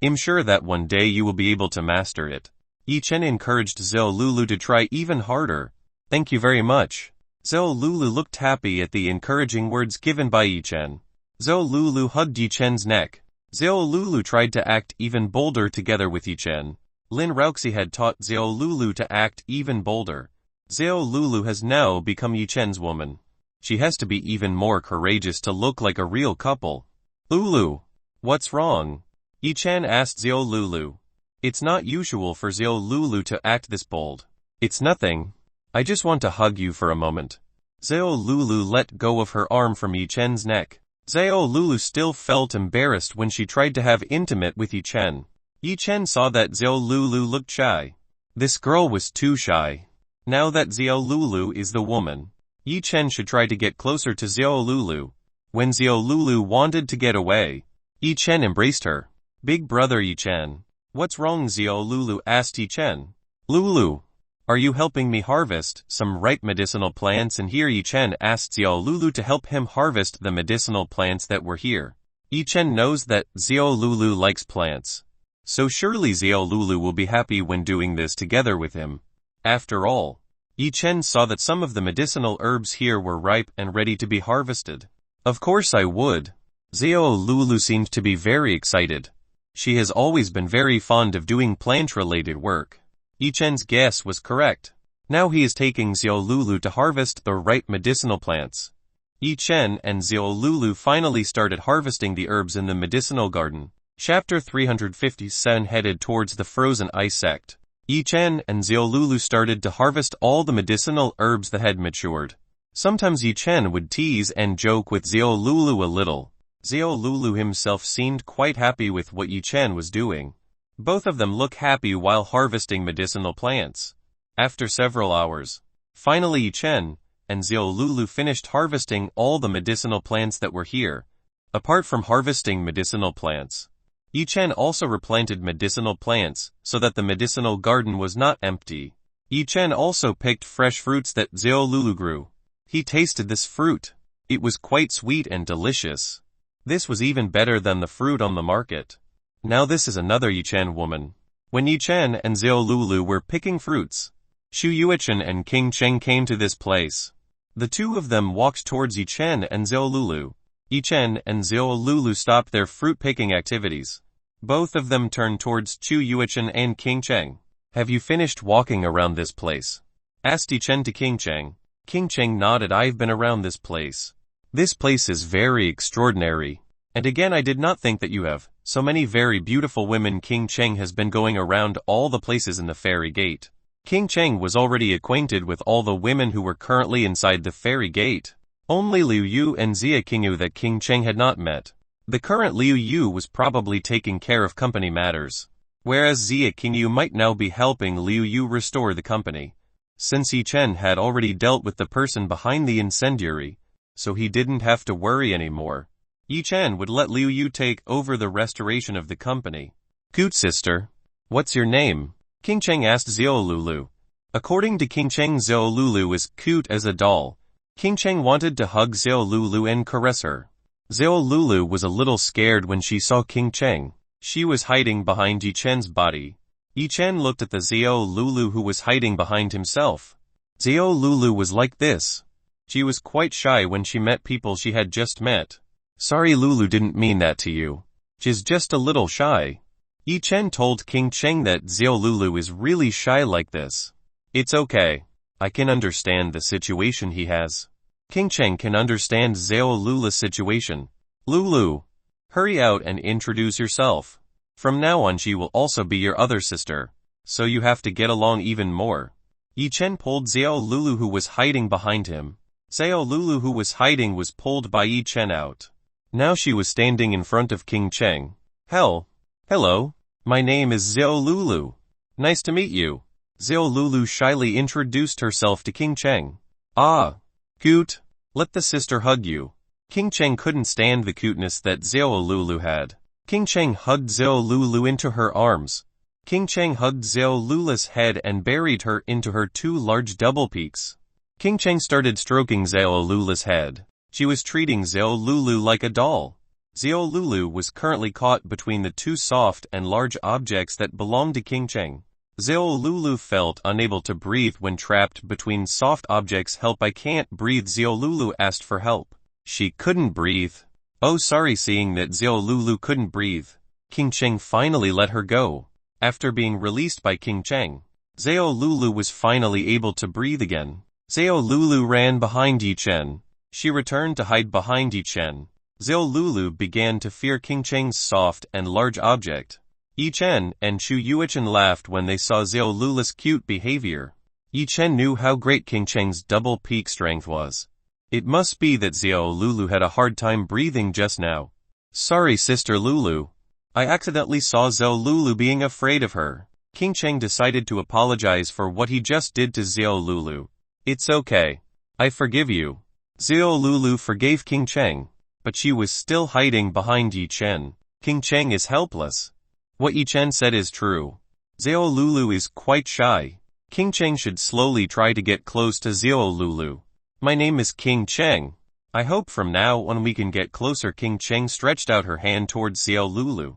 Speaker 1: I'm sure that one day you will be able to master it. Yi Chen encouraged Xiao Lulu to try even harder. Thank you very much. Xiao Lulu looked happy at the encouraging words given by Yi Chen. Xiao Lulu hugged Yi Chen's neck. Xiao Lulu tried to act even bolder together with Yi Chen. Lin Raoxi had taught Xiao Lulu to act even bolder. Xiao Lulu has now become Yi Chen's woman. She has to be even more courageous to look like a real couple. Lulu, what's wrong? Yi Chen asked Xiao Lulu. It's not usual for Xiao Lulu to act this bold. It's nothing. I just want to hug you for a moment. Xiao Lulu let go of her arm from Yi Chen's neck. Xiao Lulu still felt embarrassed when she tried to have intimate with Yi Chen. Yi Chen saw that Xiao Lulu looked shy. This girl was too shy. Now that Xiao Lulu is the woman, Yi Chen should try to get closer to Xiao Lulu. When Xiao Lulu wanted to get away, Yi Chen embraced her. Big brother Yi Chen. What's wrong? Xiao Lulu asked Yi Chen. Lulu, are you helping me harvest some ripe medicinal plants in here? Yi Chen asked Xiao Lulu to help him harvest the medicinal plants that were here. Yi Chen knows that Xiao Lulu likes plants, so surely Xiao Lulu will be happy when doing this together with him. After all, Yi Chen saw that some of the medicinal herbs here were ripe and ready to be harvested. Of course I would. Xiao Lulu seemed to be very excited. She has always been very fond of doing plant-related work. Yi Chen's guess was correct. Now he is taking Xiao Lulu to harvest the ripe medicinal plants. Yi Chen and Xiao Lulu finally started harvesting the herbs in the medicinal garden. Chapter 357 headed towards the frozen ice sect. Yi Chen and Xiao Lulu started to harvest all the medicinal herbs that had matured. Sometimes Yi Chen would tease and joke with Xiao Lulu a little. Xiao Lulu himself seemed quite happy with what Yi Chen was doing. Both of them look happy while harvesting medicinal plants. After several hours, finally Yi Chen and Xiao Lulu finished harvesting all the medicinal plants that were here. Apart from harvesting medicinal plants, Yi Chen also replanted medicinal plants so that the medicinal garden was not empty. Yi Chen also picked fresh fruits that Xiao Lulu grew. He tasted this fruit. It was quite sweet and delicious. This was even better than the fruit on the market. Now this is another Yi Chen woman. When Yi Chen and Xiao Lulu were picking fruits, Shu Yuchen and King Cheng came to this place. The two of them walked towards Yi Chen and Xiao Lulu. Yi Chen and Xiao Lulu stopped their fruit-picking activities. Both of them turned towards Chu Yuichen and King Cheng. Have you finished walking around this place? Asked Yi Chen to King Cheng. King Cheng nodded. I've been around this place. This place is very extraordinary. And again, I did not think that you have so many very beautiful women. King Cheng has been going around all the places in the fairy gate. King Cheng was already acquainted with all the women who were currently inside the fairy gate. Only Liu Yu and Xia Qingyu that King Cheng had not met. The current Liu Yu was probably taking care of company matters, whereas Xia Qingyu might now be helping Liu Yu restore the company. Since Yi Chen had already dealt with the person behind the incendiary, so he didn't have to worry anymore. Yi Chen would let Liu Yu take over the restoration of the company. Cute sister, what's your name? King Cheng asked Xiao Lulu. According to King Cheng, Xiao Lulu is cute as a doll. King Cheng wanted to hug Xiao Lulu and caress her. Xiao Lulu was a little scared when she saw King Cheng. She was hiding behind Yi Chen's body. Yi Chen looked at the Xiao Lulu who was hiding behind himself. Xiao Lulu was like this. She was quite shy when she met people she had just met. Sorry, Lulu didn't mean that to you. She's just a little shy. Yi Chen told King Cheng that Xiao Lulu is really shy like this. It's okay. I can understand the situation he has. King Cheng can understand Xiao Lulu's situation. Lulu, hurry out and introduce yourself. From now on she will also be your other sister, so you have to get along even more. Yi Chen pulled Xiao Lulu who was hiding behind him. Xiao Lulu who was hiding was pulled by Yi Chen out. Now she was standing in front of King Cheng. Hello, my name is Xiao Lulu. Nice to meet you. Xiao Lulu shyly introduced herself to King Cheng. Ah, cute. Let the sister hug you. King Cheng couldn't stand the cuteness that Xiao Lulu had. King Cheng hugged Xiao Lulu into her arms. King Cheng hugged Xiao Lulu's head and buried her into her two large double peaks. King Cheng started stroking Xiao Lulu's head. She was treating Xiao Lulu like a doll. Xiao Lulu was currently caught between the two soft and large objects that belonged to King Cheng. Xiao Lulu felt unable to breathe when trapped between soft objects. Help, I can't breathe. Xiao Lulu asked for help. She couldn't breathe. Oh sorry. Seeing that Xiao Lulu couldn't breathe, King Cheng finally let her go. After being released by King Cheng, Xiao Lulu was finally able to breathe again. Xiao Lulu ran behind Yi Chen. She returned to hide behind Yi Chen. Xiao Lulu began to fear King Cheng's soft and large object. Yi Chen and Chu Yuichen laughed when they saw Xiao Lulu's cute behavior. Yi Chen knew how great King Cheng's double peak strength was. It must be that Xiao Lulu had a hard time breathing just now. Sorry, Sister Lulu. I accidentally saw Xiao Lulu being afraid of her. King Cheng decided to apologize for what he just did to Xiao Lulu. It's okay. I forgive you. Xiao Lulu forgave King Cheng, but she was still hiding behind Yi Chen. King Cheng is helpless. What Yi Chen said is true. Xiao Lulu is quite shy. King Cheng should slowly try to get close to Xiao Lulu. My name is King Cheng. I hope from now on we can get closer. King Cheng stretched out her hand towards Xiao Lulu.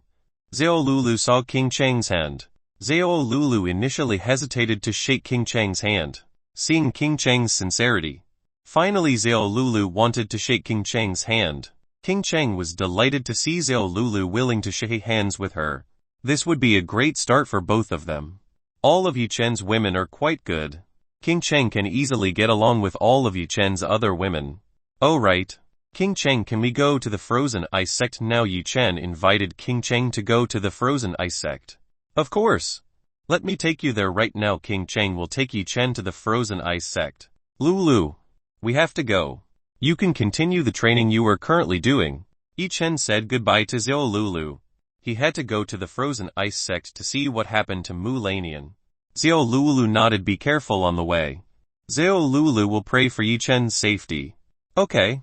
Speaker 1: Xiao Lulu saw King Cheng's hand. Xiao Lulu initially hesitated to shake King Cheng's hand, seeing King Cheng's sincerity. Finally Xiao Lulu wanted to shake King Cheng's hand. King Cheng was delighted to see Xiao Lulu willing to shake hands with her. This would be a great start for both of them. All of Yi Chen's women are quite good. King Cheng can easily get along with all of Yi Chen's other women. Oh right. King Cheng, can we go to the frozen ice sect now? Yi Chen invited King Cheng to go to the frozen ice sect. Of course. Let me take you there right now. King Cheng will take Yi Chen to the frozen ice sect. Lulu, we have to go. You can continue the training you are currently doing. Yi Chen said goodbye to Xiao Lulu. He had to go to the frozen ice sect to see what happened to Mu Lanian. Xiao Lulu nodded. Be careful on the way. Xiao Lulu will pray for Yi Chen's safety. Okay.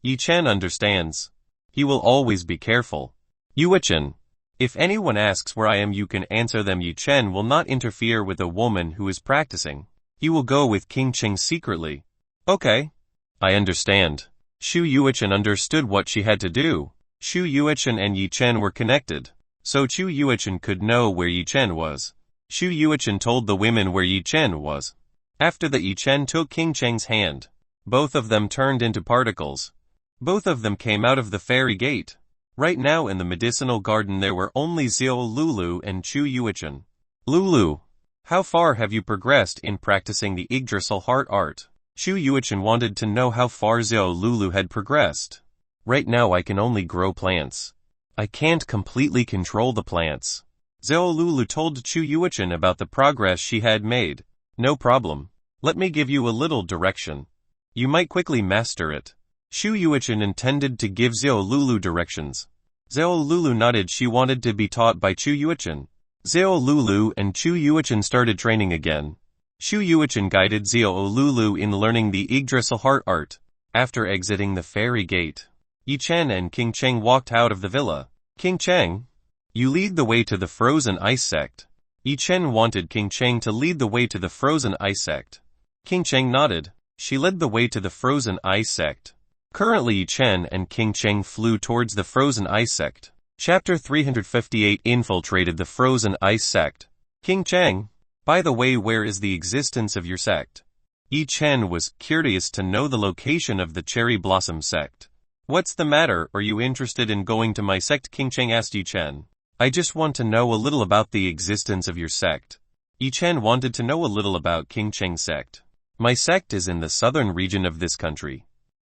Speaker 1: Yi Chen understands. He will always be careful. Yuichen. If anyone asks where I am, you can answer them. Yi Chen will not interfere with a woman who is practicing. He will go with King Cheng secretly. Okay. I understand. Shu Yuichen understood what she had to do. Shu Yuichen and Yi Chen were connected, so Chu Yuichen could know where Yi Chen was. Shu Yuichen told the women where Yi Chen was. After that, Yi Chen took King Cheng's hand. Both of them turned into particles. Both of them came out of the fairy gate. Right now in the medicinal garden there were only Xiao Lulu and Chu Yuichen. Lulu, how far have you progressed in practicing the Yggdrasil heart art? Chu Yuichen wanted to know how far Xiao Lulu had progressed. Right now I can only grow plants. I can't completely control the plants. Xiao Lulu told Chu Yuichen about the progress she had made. No problem. Let me give you a little direction. You might quickly master it. Chu Yuichen intended to give Xiao Lulu directions. Xiao Lulu nodded. She wanted to be taught by Chu Yuichen. Xiao Lulu and Chu Yuichen started training again. Chu Yuichen guided Xiao Lulu in learning the Yggdrasil heart art. After exiting the fairy gate, Yi Chen and King Cheng walked out of the villa. King Cheng, you lead the way to the frozen ice sect. Yi Chen wanted King Cheng to lead the way to the frozen ice sect. King Cheng nodded. She led the way to the frozen ice sect. Currently Yi Chen and King Cheng flew towards the frozen ice sect. Chapter 358 Infiltrated the frozen ice sect. King Cheng, by the way, where is the existence of your sect? Yi Chen was curious to know the location of the cherry blossom sect. What's the matter? Are you interested in going to my sect? King Cheng asked Yi Chen. I just want to know a little about the existence of your sect. Yi Chen wanted to know a little about King Cheng's sect. My sect is in the southern region of this country.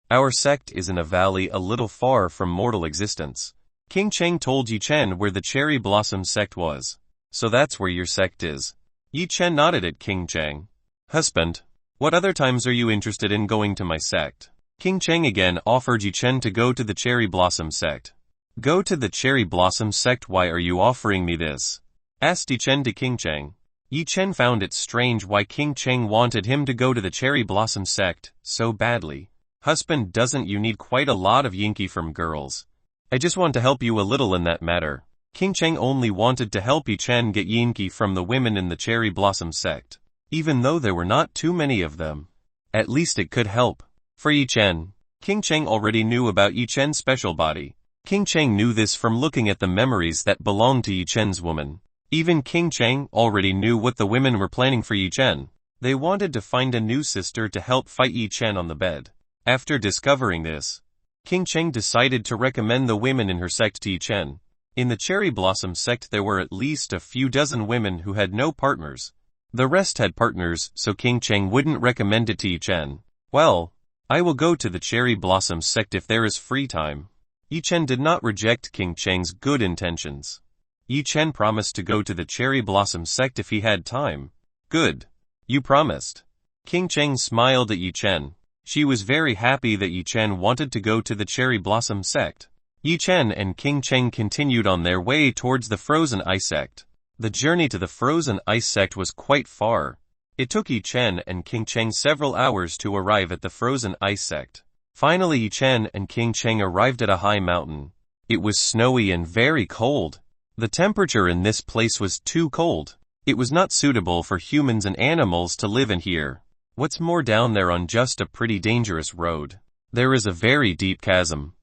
Speaker 1: Our sect is in a valley a little far from mortal existence. King Cheng told Yi Chen where the cherry blossom sect was. So that's where your sect is. Yi Chen nodded at King Cheng. Husband, what other times are you interested in going to my sect? King Cheng again offered Yi Chen to go to the cherry blossom sect. Go to the cherry blossom sect? Why are you offering me this? Asked Yi Chen to King Cheng. Yi Chen found it strange why King Cheng wanted him to go to the cherry blossom sect so badly. Husband, doesn't you need quite a lot of yinki from girls? I just want to help you a little in that matter. King Cheng only wanted to help Yi Chen get yinki from the women in the cherry blossom sect. Even though there were not too many of them, at least it could help. For Yi Chen, King Cheng already knew about Yi Chen's special body. King Cheng knew this from looking at the memories that belonged to Yi Chen's woman. Even King Cheng already knew what the women were planning for Yi Chen. They wanted to find a new sister to help fight Yi Chen on the bed. After discovering this, King Cheng decided to recommend the women in her sect to Yi Chen. In the cherry blossom sect there were at least a few dozen women who had no partners. The rest had partners, so King Cheng wouldn't recommend it to Yi Chen. Well, I will go to the cherry blossom sect if there is free time. Yi Chen did not reject King Cheng's good intentions. Yi Chen promised to go to the cherry blossom sect if he had time. Good. You promised. King Cheng smiled at Yi Chen. She was very happy that Yi Chen wanted to go to the cherry blossom sect. Yi Chen and King Cheng continued on their way towards the frozen ice sect. The journey to the frozen ice sect was quite far. It took Yi Chen and King Cheng several hours to arrive at the frozen ice sect. Finally Yi Chen and King Cheng arrived at a high mountain. It was snowy and very cold. The temperature in this place was too cold. It was not suitable for humans and animals to live in here. What's more, down there on just a pretty dangerous road, there is a very deep chasm.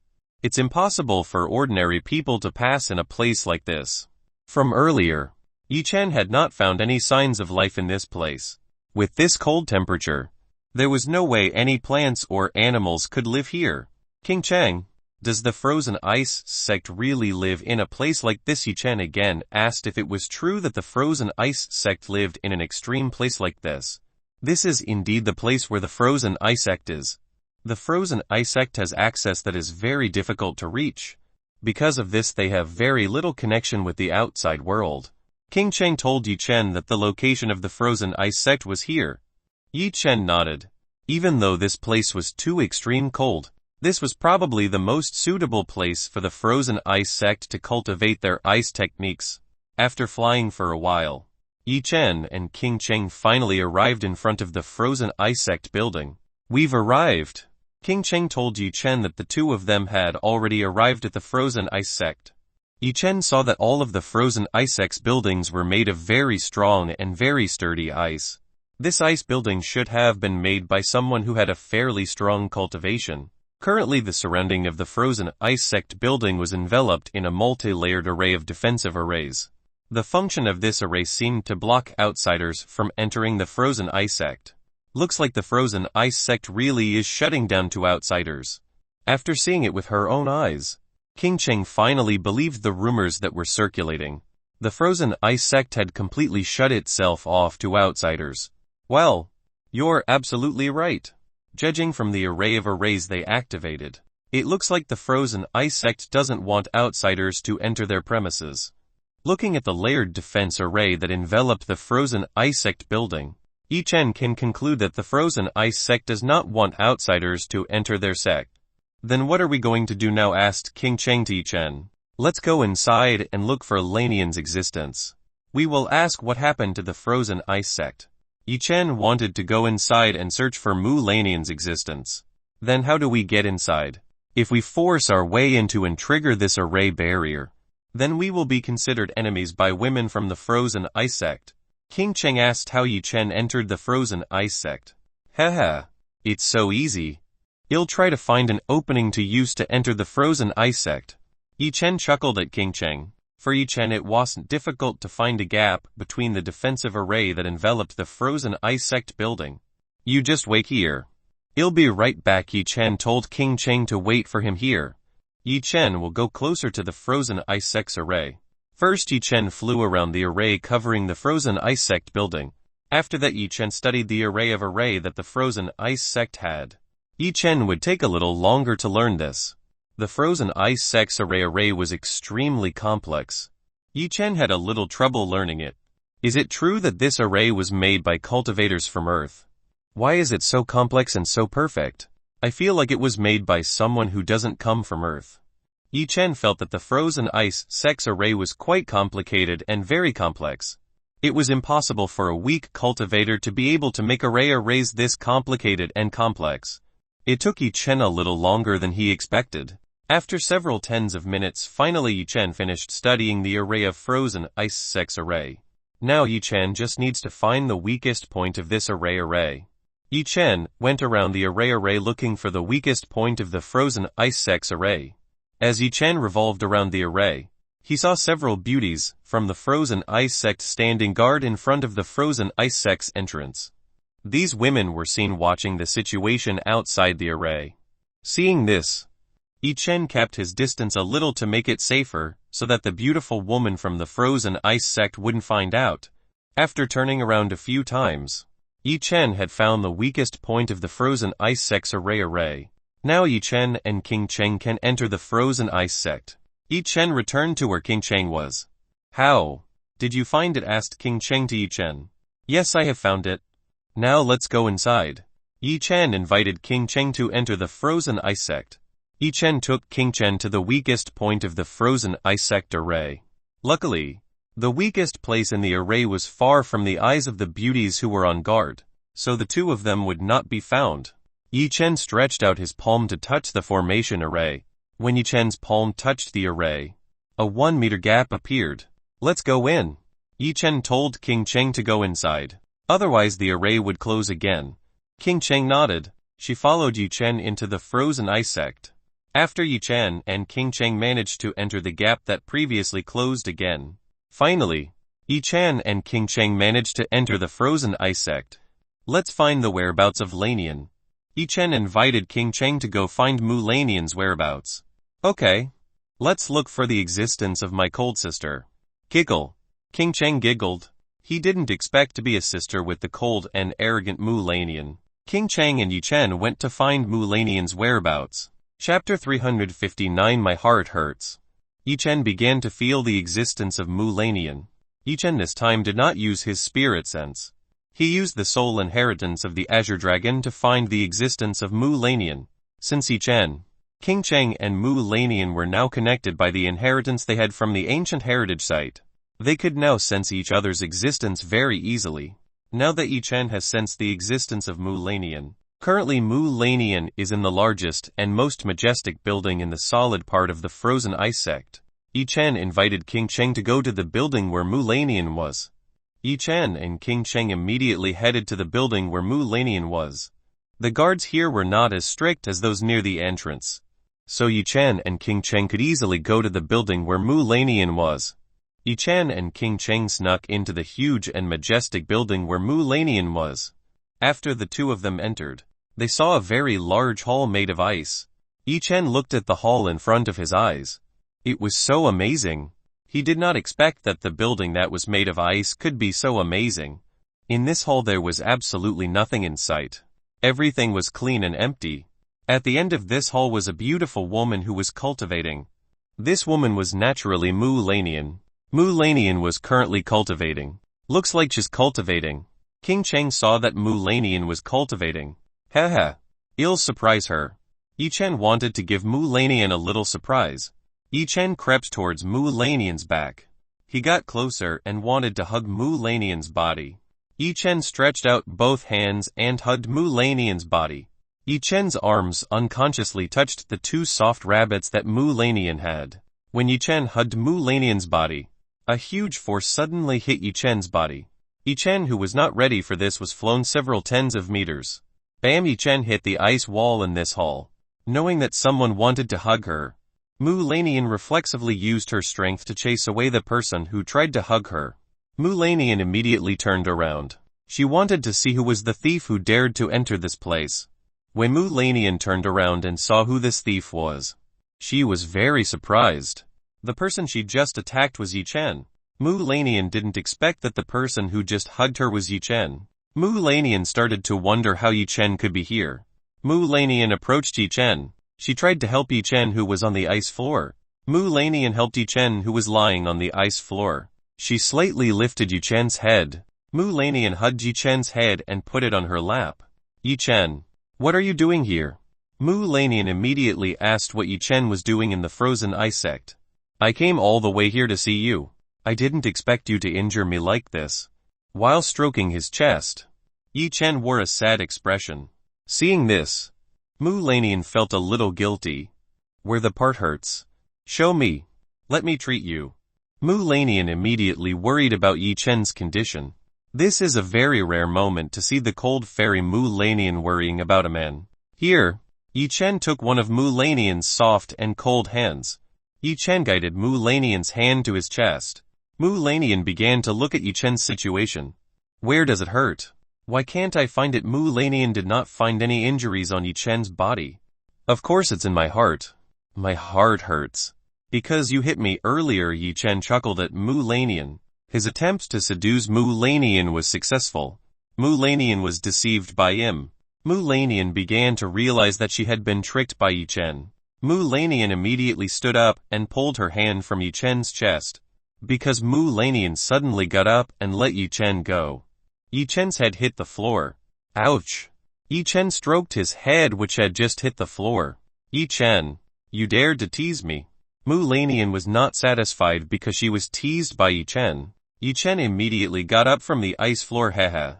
Speaker 1: It's impossible for ordinary people to pass in a place like this. From earlier, Yi Chen had not found any signs of life in this place. With this cold temperature, there was no way any plants or animals could live here. King Cheng, does the frozen ice sect really live in a place like this? Yi Chen again asked if it was true that the frozen ice sect lived in an extreme place like this. This is indeed the place where the frozen ice sect is. The frozen ice sect has access that is very difficult to reach. Because of this they have very little connection with the outside world. King Cheng told Yi Chen that the location of the frozen ice sect was here. Yi Chen nodded. Even though this place was too extreme cold, this was probably the most suitable place for the frozen ice sect to cultivate their ice techniques. After flying for a while, Yi Chen and King Cheng finally arrived in front of the frozen ice sect building. We've arrived. King Cheng told Yi Chen that the two of them had already arrived at the frozen ice sect. Yi Chen saw that all of the frozen ice sect's buildings were made of very strong and very sturdy ice. This ice building should have been made by someone who had a fairly strong cultivation. Currently the surrounding of the frozen ice sect building was enveloped in a multi-layered array of defensive arrays. The function of this array seemed to block outsiders from entering the frozen ice sect. Looks like the frozen ice sect really is shutting down to outsiders. After seeing it with her own eyes, King Cheng finally believed the rumors that were circulating. The frozen ice sect had completely shut itself off to outsiders. Well, you're absolutely right. Judging from the array of arrays they activated, it looks like the frozen ice sect doesn't want outsiders to enter their premises. Looking at the layered defense array that enveloped the frozen ice sect building, Yi Chen can conclude that the frozen ice sect does not want outsiders to enter their sect. Then what are we going to do now? Asked King Cheng to Yi Chen. Let's go inside and look for Lanian's existence. We will ask what happened to the frozen ice sect. Yi Chen wanted to go inside and search for Mu Lanian's existence. Then how do we get inside? If we force our way into and trigger this array barrier, then we will be considered enemies by women from the frozen ice sect. King Cheng asked how Yi Chen entered the frozen ice sect. Haha, it's so easy. You'll try to find an opening to use to enter the frozen ice sect. Yi Chen chuckled at King Cheng. For Yi Chen it wasn't difficult to find a gap between the defensive array that enveloped the frozen ice sect building. You just wait here. I'll be right back. Yi Chen told King Cheng to wait for him here. Yi Chen will go closer to the frozen ice sect's array. First Yi Chen flew around the array covering the frozen ice sect building. After that Yi Chen studied the array that the frozen ice sect had. Yi Chen would take a little longer to learn this. The frozen ice sect's array was extremely complex. Yi Chen had a little trouble learning it. Is it true that this array was made by cultivators from Earth? Why is it so complex and so perfect? I feel like it was made by someone who doesn't come from Earth. Yi Chen felt that the frozen ice sect's array was quite complicated and very complex. It was impossible for a weak cultivator to be able to make arrays this complicated and complex. It took Yi Chen a little longer than he expected. After several tens of minutes, finally Yi Chen finished studying the array of frozen ice sect's array. Now Yi Chen just needs to find the weakest point of this array. Yi Chen went around the array looking for the weakest point of the frozen ice sect's array. As Yi Chen revolved around the array, he saw several beauties from the frozen ice sect standing guard in front of the frozen ice sect's entrance. These women were seen watching the situation outside the array. Seeing this, Yi Chen kept his distance a little to make it safer, so that the beautiful woman from the frozen ice sect wouldn't find out. After turning around a few times, Yi Chen had found the weakest point of the frozen ice sect's array. Now Yi Chen and King Cheng can enter the frozen ice sect. Yi Chen returned to where King Cheng was. How did you find it? Asked King Cheng to Yi Chen. Yes, I have found it. Now let's go inside. Yi Chen invited King Cheng to enter the frozen ice sect. Yi Chen took King Cheng to the weakest point of the frozen ice sect array. Luckily, the weakest place in the array was far from the eyes of the beauties who were on guard, so the two of them would not be found. Yi Chen stretched out his palm to touch the formation array. When Yi Chen's palm touched the array, a 1-meter gap appeared. Let's go in. Yi Chen told King Cheng to go inside. Otherwise the array would close again. King Cheng nodded. She followed Yi Chen into the frozen ice sect. After Yi Chen and King Cheng managed to enter the gap that previously closed again. Finally, Yi Chen and King Cheng managed to enter the frozen ice sect. Let's find the whereabouts of Lanian. Yi Chen invited King Cheng to go find Mu Lanian's whereabouts. Okay. Let's look for the existence of my cold sister. Giggle. King Cheng giggled. He didn't expect to be a sister with the cold and arrogant Mu Lanian. King Cheng and Yi Chen went to find Mu Lanian's whereabouts. Chapter 359 My Heart Hurts. Yi Chen began to feel the existence of Mu Lanian. Yi Chen this time did not use his spirit sense. He used the soul inheritance of the Azure Dragon to find the existence of Mu Lanian. Since Yi Chen, King Cheng and Mu Lanian were now connected by the inheritance they had from the ancient heritage site. They could now sense each other's existence very easily. Now that Yi Chen has sensed the existence of Mu Lanian, currently Mu Lanian is in the largest and most majestic building in the solid part of the frozen ice sect. Yi Chen invited King Cheng to go to the building where Mu Lanian was. Yi Chen and King Cheng immediately headed to the building where Mu Lanian was. The guards here were not as strict as those near the entrance, so Yi Chen and King Cheng could easily go to the building where Mu Lanian was. Yi Chen and King Cheng snuck into the huge and majestic building where Mu Lanian was. After the two of them entered, they saw a very large hall made of ice. Yi Chen looked at the hall in front of his eyes. It was so amazing. He did not expect that the building that was made of ice could be so amazing. In this hall there was absolutely nothing in sight. Everything was clean and empty. At the end of this hall was a beautiful woman who was cultivating. This woman was naturally Mu Lanian. Mu Lanian was currently cultivating. Looks like she's cultivating. King Cheng saw that Mu Lanian was cultivating. Haha. It'll surprise her. Yi Chen wanted to give Mu Lanian a little surprise. Yi Chen crept towards Mu Lanian's back. He got closer and wanted to hug Mu Lanian's body. Yi Chen stretched out both hands and hugged Mu Lanian's body. Yi Chen's arms unconsciously touched the two soft rabbits that Mu Lanian had. When Yi Chen hugged Mu Lanian's body, a huge force suddenly hit Yi Chen's body. Yi Chen, who was not ready for this, was flown several tens of meters. Bam! Yi Chen hit the ice wall in this hall. Knowing that someone wanted to hug her, Mu Lanian reflexively used her strength to chase away the person who tried to hug her. Mu Lanian immediately turned around. She wanted to see who was the thief who dared to enter this place. When Mu Lanian turned around and saw who this thief was, she was very surprised. The person she just attacked was Yi Chen. Mu Lanian didn't expect that the person who just hugged her was Yi Chen. Mu Lanian started to wonder how Yi Chen could be here. Mu Lanian approached Yi Chen. She tried to help Yi Chen, who was on the ice floor. Mu Lanian helped Yi Chen, who was lying on the ice floor. She slightly lifted Yi Chen's head. Mu Lanian hugged Yi Chen's head and put it on her lap. Yi Chen, what are you doing here? Mu Lanian immediately asked what Yi Chen was doing in the frozen ice sect. I came all the way here to see you. I didn't expect you to injure me like this. While stroking his chest, Yi Chen wore a sad expression. Seeing this, Mu Lanian felt a little guilty. Where the part hurts? Show me. Let me treat you. Mu Lanian immediately worried about Yi Chen's condition. This is a very rare moment to see the cold fairy Mu Lanian worrying about a man. Here, Yi Chen took one of Mu Lanian's soft and cold hands. Yi Chen guided Mu Lanian's hand to his chest. Mu Lanian began to look at Yi Chen's situation. Where does it hurt? Why can't I find it? Mu Lanian did not find any injuries on Yi Chen's body. Of course it's in my heart. My heart hurts. Because you hit me earlier. Yi Chen chuckled at Mu Lanian. His attempt to seduce Mu Lanian was successful. Mu Lanian was deceived by him. Mu Lanian began to realize that she had been tricked by Yi Chen. Mu Lanian immediately stood up and pulled her hand from Yi Chen's chest. Because Mu Lanian suddenly got up and let Yi Chen go. Yi Chen's head hit the floor. Ouch! Yi Chen stroked his head, which had just hit the floor. Yi Chen, you dared to tease me. Mu Lanian was not satisfied because she was teased by Yi Chen. Yi Chen immediately got up from the ice floor. Haha.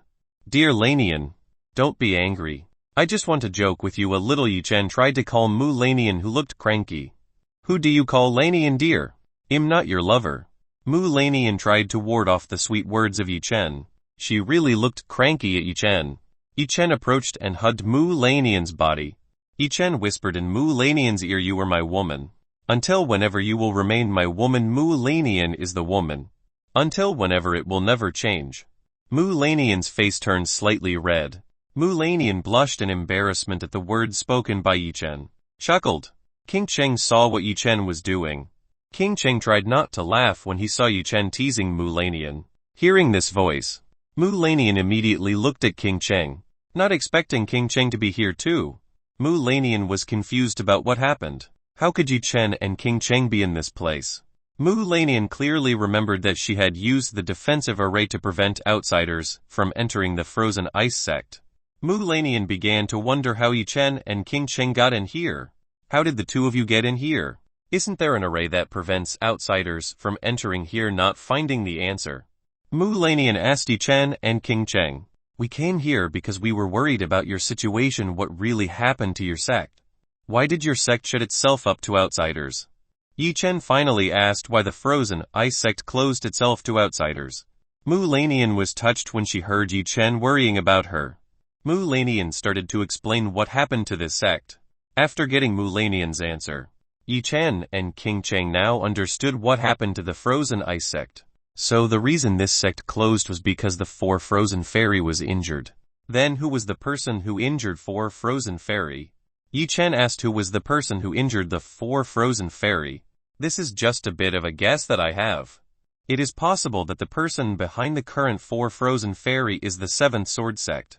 Speaker 1: Dear Lanian, don't be angry. I just want to joke with you a little. Yi Chen tried to calm Mu Lanian, who looked cranky. Who do you call Lanian, dear? I'm not your lover. Mu Lanian tried to ward off the sweet words of Yi Chen. She really looked cranky at Yi Chen. Yi Chen approached and hugged Mu Lanian's body. Yi Chen whispered in Mu Lanian's ear, you are my woman. Until whenever you will remain my woman. Mu Lanian is the woman. Until whenever it will never change. Mu Lanian's face turned slightly red. Mu Lanian blushed in embarrassment at the words spoken by Yi Chen. Chuckled. King Cheng saw what Yi Chen was doing. King Cheng tried not to laugh when he saw Yi Chen teasing Mu Lanian. Hearing this voice, Mu Lanian immediately looked at King Cheng, not expecting King Cheng to be here too. Mu Lanian was confused about what happened. How could Yi Chen and King Cheng be in this place? Mu Lanian clearly remembered that she had used the defensive array to prevent outsiders from entering the frozen ice sect. Mu Lanian began to wonder how Yi Chen and King Cheng got in here. How did the two of you get in here? Isn't there an array that prevents outsiders from entering here? Not finding the answer, Mu Lanian asked Yi Chen and King Cheng. We came here because we were worried about your situation. What really happened to your sect? Why did your sect shut itself up to outsiders? Yi Chen finally asked why the frozen ice sect closed itself to outsiders. Mu Lanian was touched when she heard Yi Chen worrying about her. Mu Lanian started to explain what happened to this sect. After getting Mu Lanian's answer, Yi Chen and King Cheng now understood what happened to the frozen ice sect. So the reason this sect closed was because the 4 frozen fairy was injured. Then who was the person who injured 4 frozen fairy? Yi Chen asked who was the person who injured the 4 frozen fairy. This is just a bit of a guess that I have. It is possible that the person behind the current 4 frozen fairy is the 7th Sword Sect.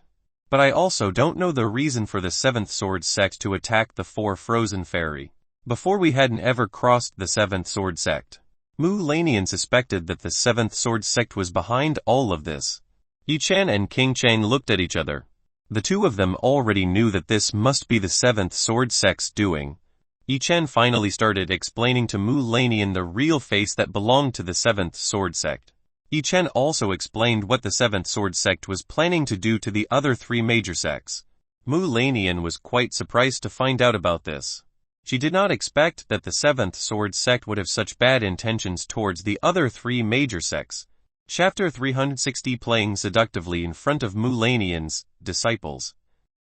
Speaker 1: But I also don't know the reason for the 7th Sword Sect to attack the 4 frozen fairy. Before we hadn't ever crossed the 7th Sword Sect. Mu Lanian suspected that the 7th Sword Sect was behind all of this. Yi Chen and King Cheng looked at each other. The two of them already knew that this must be the 7th Sword Sect's doing. Yi Chen finally started explaining to Mu Lanian the real face that belonged to the 7th Sword Sect. Yi Chen also explained what the 7th Sword Sect was planning to do to the other 3 major sects. Mu Lanian was quite surprised to find out about this. She did not expect that the 7th Sword Sect would have such bad intentions towards the other 3 major sects. Chapter 360 Playing seductively in front of Mu Lanian's disciples.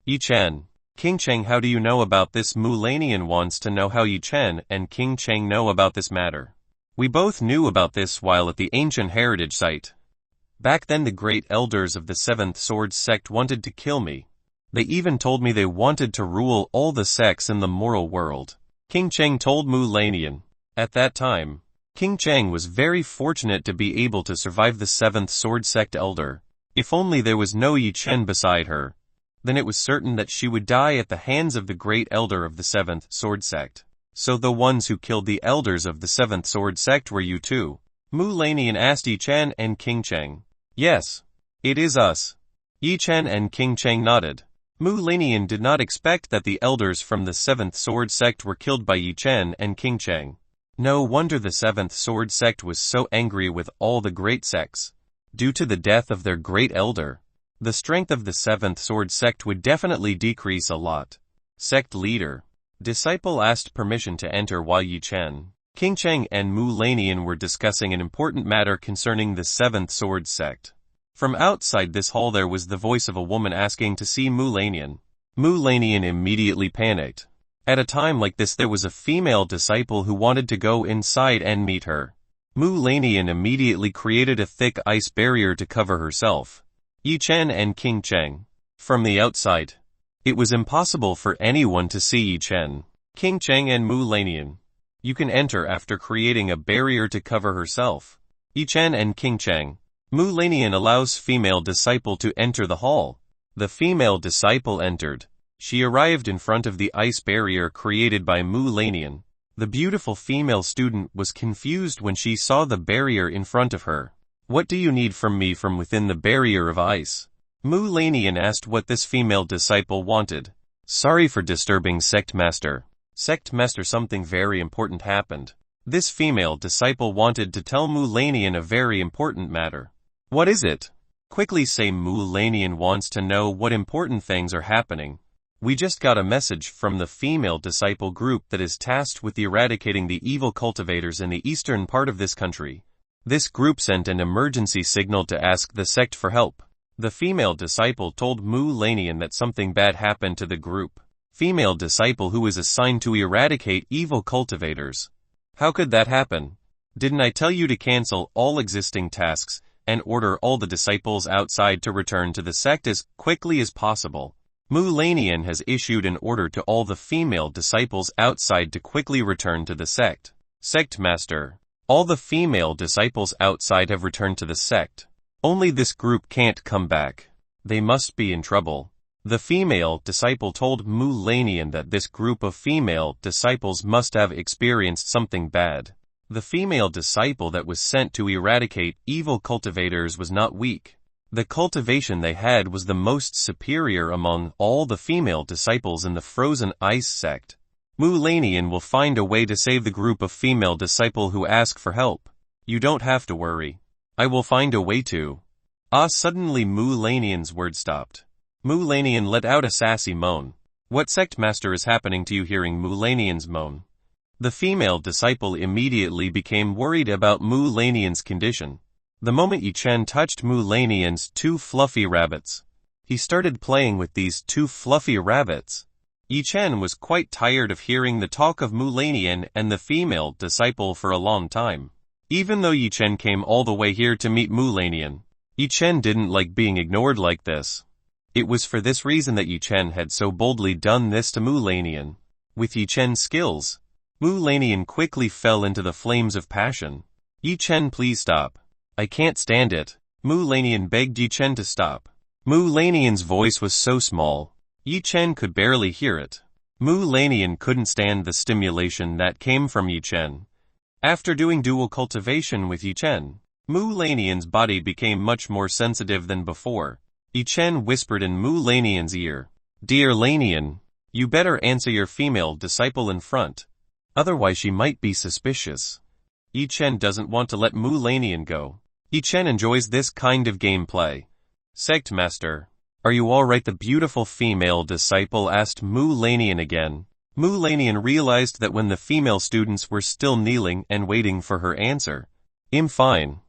Speaker 1: Yi Chen. King Cheng, how do you know about this? Mu Lanian wants to know how Yi Chen and King Cheng know about this matter. We both knew about this while at the ancient heritage site. Back then the great elders of the 7th Sword Sect wanted to kill me. They even told me they wanted to rule all the sects in the moral world. King Cheng told Mu Lanian. At that time, King Cheng was very fortunate to be able to survive the 7th Sword Sect elder. If only there was no Yi Chen beside her, then it was certain that she would die at the hands of the great elder of the 7th Sword Sect. So the ones who killed the elders of the 7th Sword Sect were you too? Mu Lanian asked Yi Chen and King Cheng. Yes. It is us. Yi Chen and King Cheng nodded. Mu Lanian did not expect that the elders from the 7th Sword Sect were killed by Yi Chen and King Cheng. No wonder the 7th Sword Sect was so angry with all the great sects. Due to the death of their great elder, the strength of the 7th Sword Sect would definitely decrease a lot. Sect leader. Disciple asked permission to enter while Yi Chen, King Cheng and Mu Lanian were discussing an important matter concerning the 7th Sword Sect. From outside this hall there was the voice of a woman asking to see Mu Lanian. Mu Lanian immediately panicked. At a time like this there was a female disciple who wanted to go inside and meet her. Mu Lanian immediately created a thick ice barrier to cover herself. Yi Chen and King Cheng. From the outside, it was impossible for anyone to see Yi Chen, King Cheng and Mu Lanian. You can enter after creating a barrier to cover herself. Yi Chen and King Cheng. Mu Lanian allows female disciple to enter the hall. The female disciple entered. She arrived in front of the ice barrier created by Mu Lanian. The beautiful female student was confused when she saw the barrier in front of her. What do you need from me from within the barrier of ice? Mu Lanian asked what this female disciple wanted. Sorry for disturbing Sect Master. Sect Master, something very important happened. This female disciple wanted to tell Mu Lanian a very important matter. What is it? Quickly say. Mu Lanian wants to know what important things are happening. We just got a message from the female disciple group that is tasked with eradicating the evil cultivators in the eastern part of this country. This group sent an emergency signal to ask the sect for help. The female disciple told Mu Lanian that something bad happened to the group. Female disciple who is assigned to eradicate evil cultivators. How could that happen? Didn't I tell you to cancel all existing tasks and order all the disciples outside to return to the sect as quickly as possible? Mu Lanian has issued an order to all the female disciples outside to quickly return to the sect. Sect Master. All the female disciples outside have returned to the sect. Only this group can't come back. They must be in trouble. The female disciple told Mu Lanian that this group of female disciples must have experienced something bad. The female disciple that was sent to eradicate evil cultivators was not weak. The cultivation they had was the most superior among all the female disciples in the frozen ice sect. Mu Lanian will find a way to save the group of female disciple who ask for help. You don't have to worry. I will find a way to. Suddenly Mu Lanian's word stopped. Mu Lanian let out a sassy moan. What sect master is happening to you? Hearing Mu Lanian's moan, the female disciple immediately became worried about Mu Lanian's condition. The moment Yi Chen touched Mu Lanian's 2 fluffy rabbits, he started playing with these 2 fluffy rabbits. Yi Chen was quite tired of hearing the talk of Mu Lanian and the female disciple for a long time. Even though Yi Chen came all the way here to meet Mu Lanian, Yi Chen didn't like being ignored like this. It was for this reason that Yi Chen had so boldly done this to Mu Lanian. With Yi Chen's skills, Mu Lanian quickly fell into the flames of passion. Yi Chen, please stop. I can't stand it. Mu Lanian begged Yi Chen to stop. Mu Lanian's voice was so small, Yi Chen could barely hear it. Mu Lanian couldn't stand the stimulation that came from Yi Chen. After doing dual cultivation with Yi Chen, Mu Lanian's body became much more sensitive than before. Yi Chen whispered in Mu Lanian's ear, "Dear Lanian, you better answer your female disciple in front. Otherwise she might be suspicious." Yi Chen doesn't want to let Mu Lanian go. Yi Chen enjoys this kind of gameplay. "Sect Master, are you alright?" the beautiful female disciple asked Mu Lanian again. Mu Lanian realized that when the female students were still kneeling and waiting for her answer. "I'm fine.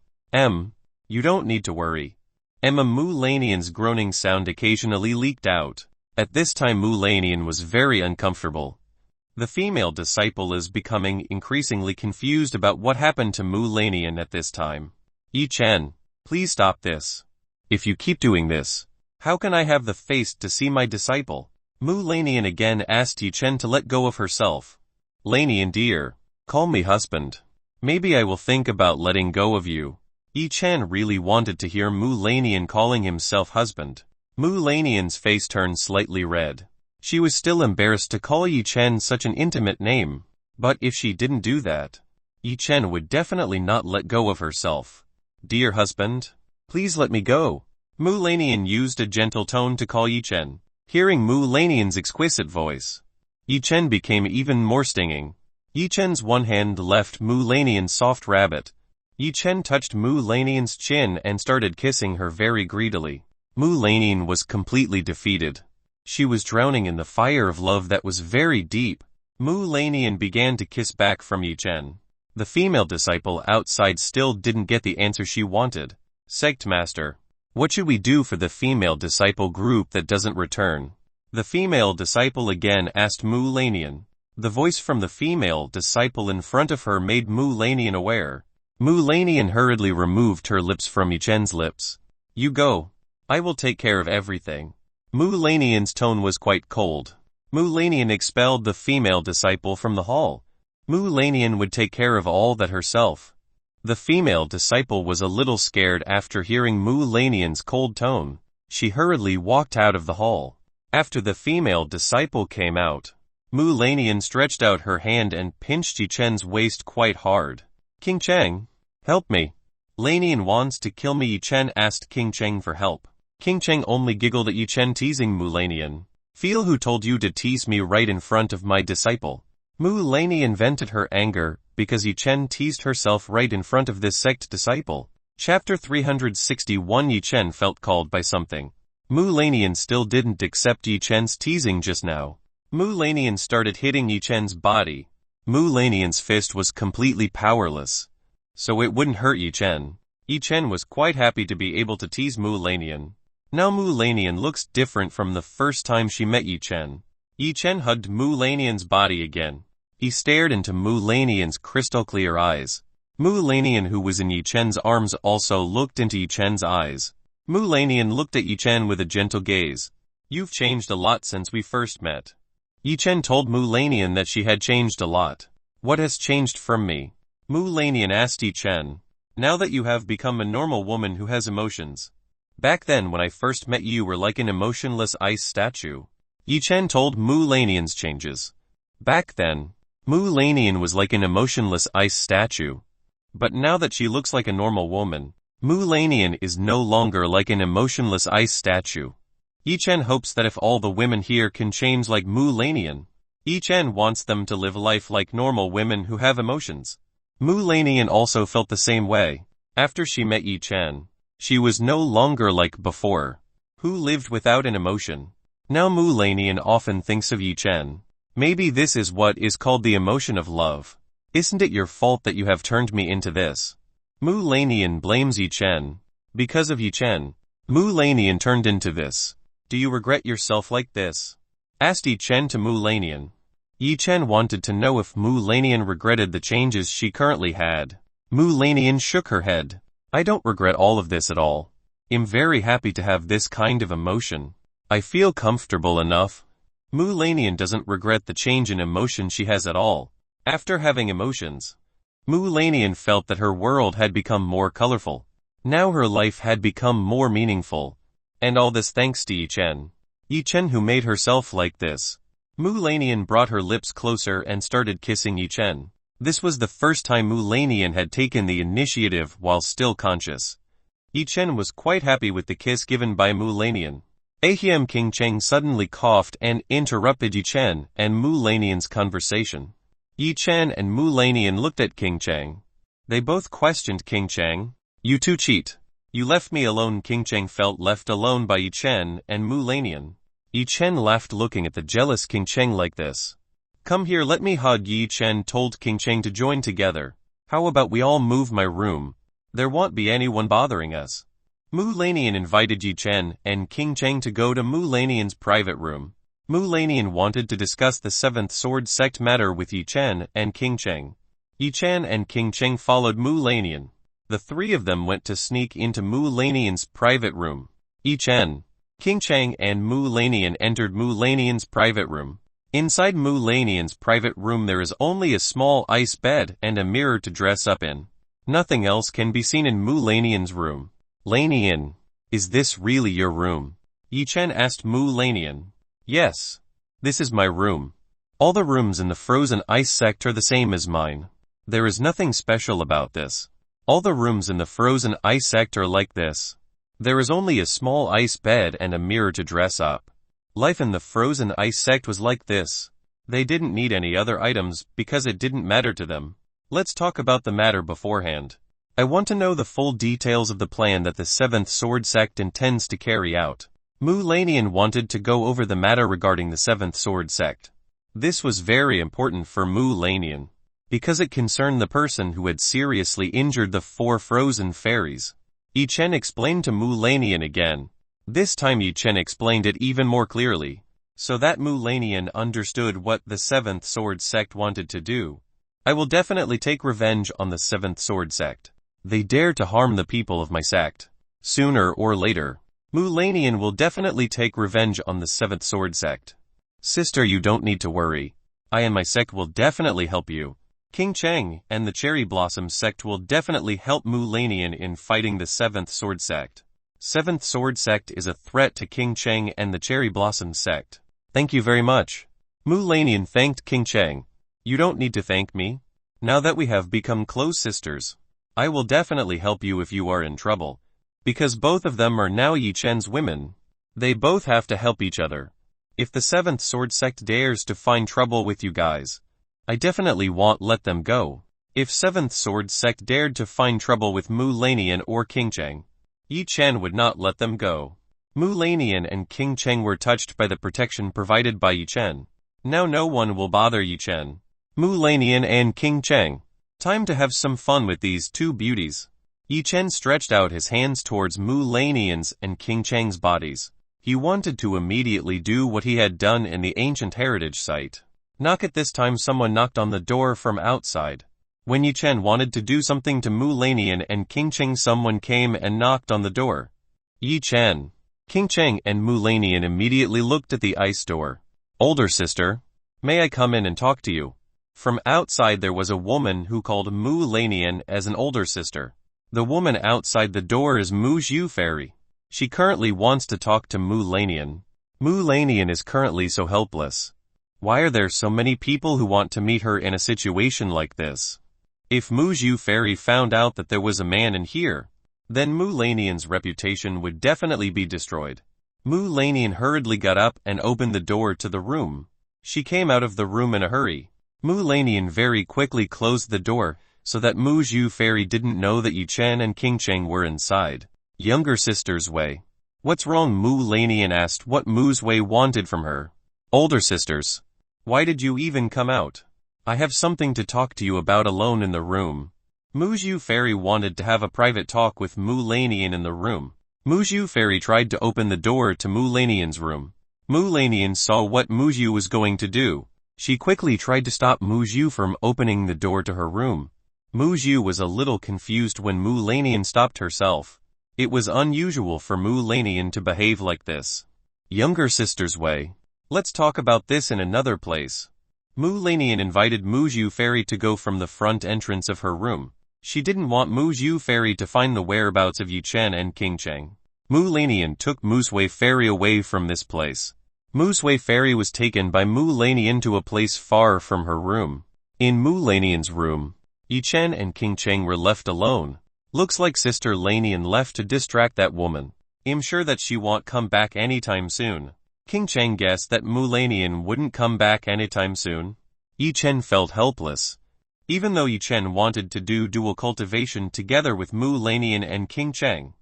Speaker 1: You don't need to worry." Mu Lanian's groaning sound occasionally leaked out. At this time Mu Lanian was very uncomfortable. The female disciple is becoming increasingly confused about what happened to Mu Lanian at this time. "Yi Chen, please stop this. If you keep doing this, how can I have the face to see my disciple?" Mu Lanian again asked Yi Chen to let go of herself. "Lanian dear, call me husband. Maybe I will think about letting go of you." Yi Chen really wanted to hear Mu Lanian calling himself husband. Mu Lanian's face turned slightly red. She was still embarrassed to call Yi Chen such an intimate name, but if she didn't do that, Yi Chen would definitely not let go of herself. "Dear husband, please let me go." Mu Lanian used a gentle tone to call Yi Chen. Hearing Mu Lanian's exquisite voice, Yi Chen became even more stinging. Yi Chen's one hand left Mu Lanian's soft rabbit. Yi Chen touched Mu Lanian's chin and started kissing her very greedily. Mu Lanian was completely defeated. She was drowning in the fire of love that was very deep. Mu Lanian began to kiss back from Yi Chen. The female disciple outside still didn't get the answer she wanted. "Sect Master, what should we do for the female disciple group that doesn't return?" The female disciple again asked Mu Lanian. The voice from the female disciple in front of her made Mu Lanian aware. Mu Lanian hurriedly removed her lips from Yi Chen's lips. "You go. I will take care of everything." Mu Lanian's tone was quite cold. Mu Lanian expelled the female disciple from the hall. Mu Lanian would take care of all that herself. The female disciple was a little scared after hearing Mu Lanian's cold tone. She hurriedly walked out of the hall. After the female disciple came out, Mu Lanian stretched out her hand and pinched Yi Chen's waist quite hard. "King Cheng, help me. Lanian wants to kill me." Yi Chen asked King Cheng for help. King Cheng only giggled at Yi Chen teasing Mu Lanian. "Feel who told you to tease me right in front of my disciple." Mu Lanian vented her anger because Yi Chen teased herself right in front of this sect disciple. Chapter 361. Yi Chen felt called by something. Mu Lanian still didn't accept Yi Chen's teasing just now. Mu Lanian started hitting Yi Chen's body. Mu Lanian's fist was completely powerless, so it wouldn't hurt Yi Chen. Yi Chen was quite happy to be able to tease Mu Lanian. Now Mu Lanian looks different from the first time she met Yi Chen. Yi Chen hugged Mu Lanian's body again. He stared into Mu Lanian's crystal clear eyes. Mu Lanian, who was in Yi Chen's arms, also looked into Yi Chen's eyes. Mu Lanian looked at Yi Chen with a gentle gaze. "You've changed a lot since we first met." Yi Chen told Mu Lanian that she had changed a lot. "What has changed from me?" Mu Lanian asked Yi Chen. "Now that you have become a normal woman who has emotions. Back then when I first met you were like an emotionless ice statue." Yi Chen told Mu Lanian's changes. Back then, Mu Lanian was like an emotionless ice statue. But now that she looks like a normal woman, Mu Lanian is no longer like an emotionless ice statue. Yi Chen hopes that if all the women here can change like Mu Lanian, Yi Chen wants them to live life like normal women who have emotions. Mu Lanian also felt the same way. After she met Yi Chen, she was no longer like before, who lived without an emotion. Now Mu Lanian often thinks of Yi Chen. Maybe this is what is called the emotion of love. "Isn't it your fault that you have turned me into this?" Mu Lanian blames Yi Chen. Because of Yi Chen, Mu Lanian turned into this. "Do you regret yourself like this?" asked Yi Chen to Mu Lanian. Yi Chen wanted to know if Mu Lanian regretted the changes she currently had. Mu Lanian shook her head. "I don't regret all of this at all. I'm very happy to have this kind of emotion." I feel comfortable enough. Mu Lanian doesn't regret the change in emotion she has at all. After having emotions, Mu Lanian felt that her world had become more colorful. Now her life had become more meaningful. And all this thanks to Yi Chen. Yi Chen who made herself like this. Mu Lanian brought her lips closer and started kissing Yi Chen. This was the first time Mu Lanian had taken the initiative while still conscious. Yi Chen was quite happy with the kiss given by Mu Lanian. Ahem King Cheng suddenly coughed and interrupted Yi Chen and Mu Lanian's conversation. Yi Chen and Mu Lanian looked at King Cheng. They both questioned King Cheng. You two cheat. You left me alone. King Cheng felt left alone by Yi Chen and Mu Lanian. Yi Chen laughed looking at the jealous King Cheng like this. Come here, let me hug. Yi Chen told King Cheng to join together. How about we all move my room? There won't be anyone bothering us. Mu Lanian invited Yi Chen and King Cheng to go to Mu Lanian's private room. Mu Lanian wanted to discuss the Seventh Sword Sect matter with Yi Chen and King Cheng. Yi Chen and King Cheng followed Mu Lanian. The three of them went to sneak into Mu Lanian's private room. Yi Chen, King Cheng and Mu Lanian entered Mu Lanian's private room. Inside Mu Lanian's private room there is only a small ice bed and a mirror to dress up in. Nothing else can be seen in Mu Lanian's room. Lanian, is this really your room? Yi Chen asked Mu Lanian. Yes. This is my room. All the rooms in the frozen ice sect are the same as mine. There is nothing special about this. All the rooms in the frozen ice sect are like this. There is only a small ice bed and a mirror to dress up. Life in the frozen ice sect was like this. They didn't need any other items because it didn't matter to them. Let's talk about the matter beforehand. I want to know the full details of the plan that the Seventh Sword Sect intends to carry out. Mu Lanian wanted to go over the matter regarding the Seventh Sword Sect. This was very important for Mu Lanian, because it concerned the person who had seriously injured the four frozen fairies. Yi Chen explained to Mu Lanian again. This time Yi Chen explained it even more clearly, so that Mu Lanian understood what the Seventh Sword Sect wanted to do. I will definitely take revenge on the Seventh Sword Sect. They dare to harm the people of my sect. Sooner or later, Mu Lanian will definitely take revenge on the Seventh Sword Sect. Sister, you don't need to worry. I and my sect will definitely help you. King Cheng and the Cherry Blossom sect will definitely help Mu Lanian in fighting the Seventh Sword Sect. Seventh Sword Sect is a threat to King Cheng and the Cherry Blossom sect. Thank you very much. Mu Lanian thanked King Cheng. You don't need to thank me. Now that we have become close sisters, I will definitely help you if you are in trouble. Because both of them are now Yi Chen's women. They both have to help each other. If the Seventh Sword Sect dares to find trouble with you guys, I definitely won't let them go. If Seventh Sword Sect dared to find trouble with Mu Lanian or King Cheng, Yi Chen would not let them go. Mu Lanian and King Cheng were touched by the protection provided by Yi Chen. Now no one will bother Yi Chen. Mu Lanian and King Cheng. Time to have some fun with these two beauties. Yi Chen stretched out his hands towards Mu Lanian's and King Cheng's bodies. He wanted to immediately do what he had done in the ancient heritage site. Knock. At this time someone knocked on the door from outside. When Yi Chen wanted to do something to Mu Lanian and King Cheng, someone came and knocked on the door. Yi Chen, King Cheng and Mu Lanian immediately looked at the ice door. Older sister, may I come in and talk to you? From outside there was a woman who called Mu Lanian as an older sister. The woman outside the door is Mu Zhu Fairy. She currently wants to talk to Mu Lanian. Mu Lanian is currently so helpless. Why are there so many people who want to meet her in a situation like this? If Mu Zhu Fairy found out that there was a man in here, then Mu Lanian's reputation would definitely be destroyed. Mu Lanian hurriedly got up and opened the door to the room. She came out of the room in a hurry. Mu Lanian very quickly closed the door, so that Mu Zhu Fairy didn't know that Yi Chen and King Cheng were inside. Younger sister's way. What's wrong? Mu Lanian asked what Mu's way wanted from her. Older sisters. Why did you even come out? I have something to talk to you about alone in the room. Mu Zhu Fairy wanted to have a private talk with Mu Lanian in the room. Mu Zhu Fairy tried to open the door to Mu Lanian's room. Mu Lanian saw what Mu Zhu was going to do. She quickly tried to stop Mu Zhu from opening the door to her room. Mu Zhu was a little confused when Mu Lanian stopped herself. It was unusual for Mu Lanian to behave like this. Younger sister's way. Let's talk about this in another place. Mu Lanian invited Mu Zhu Fairy to go from the front entrance of her room. She didn't want Mu Zhu Fairy to find the whereabouts of Yi Chen and King Cheng. Mu Lanian took Mu Sui Fairy away from this place. Mu Sui Fairy was taken by Mu Lanian to a place far from her room. In Mu Lanian's room, Yi Chen and King Cheng were left alone. Looks like Sister Lanian left to distract that woman. I'm sure that she won't come back anytime soon. King Cheng guessed that Mu Lanian wouldn't come back anytime soon. Yi Chen felt helpless. Even though Yi Chen wanted to do dual cultivation together with Mu Lanian and King Cheng,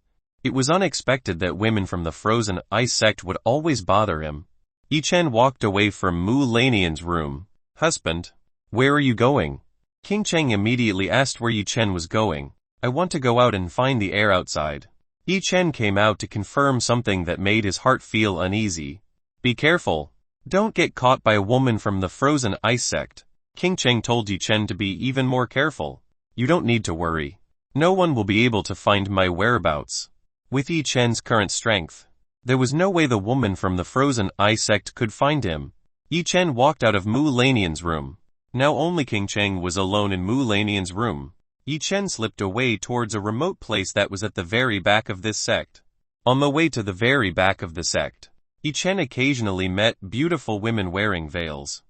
Speaker 1: it was unexpected that women from the frozen ice sect would always bother him. Yi Chen walked away from Mu Lanian's room. Husband, where are you going? King Cheng immediately asked where Yi Chen was going. I want to go out and find the air outside. Yi Chen came out to confirm something that made his heart feel uneasy. Be careful. Don't get caught by a woman from the frozen ice sect. King Cheng told Yi Chen to be even more careful. You don't need to worry. No one will be able to find my whereabouts. With Yi Chen's current strength, there was no way the woman from the frozen ice sect could find him. Yi Chen walked out of Mu Lanian's room. Now only King Cheng was alone in Mu Lanian's room. Yi Chen slipped away towards a remote place that was at the very back of this sect. On the way to the very back of the sect, Yi Chen occasionally met beautiful women wearing veils.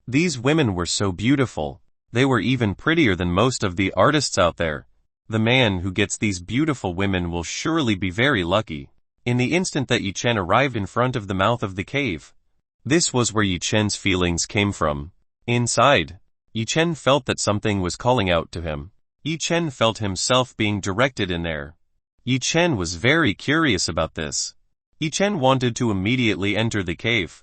Speaker 1: These women were so beautiful, they were even prettier than most of the artists out there. The man who gets these beautiful women will surely be very lucky. In the instant that Yi Chen arrived in front of the mouth of the cave, this was where Yi Chen's feelings came from. Inside, Yi Chen felt that something was calling out to him. Yi Chen felt himself being directed in there. Yi Chen was very curious about this. Yi Chen wanted to immediately enter the cave.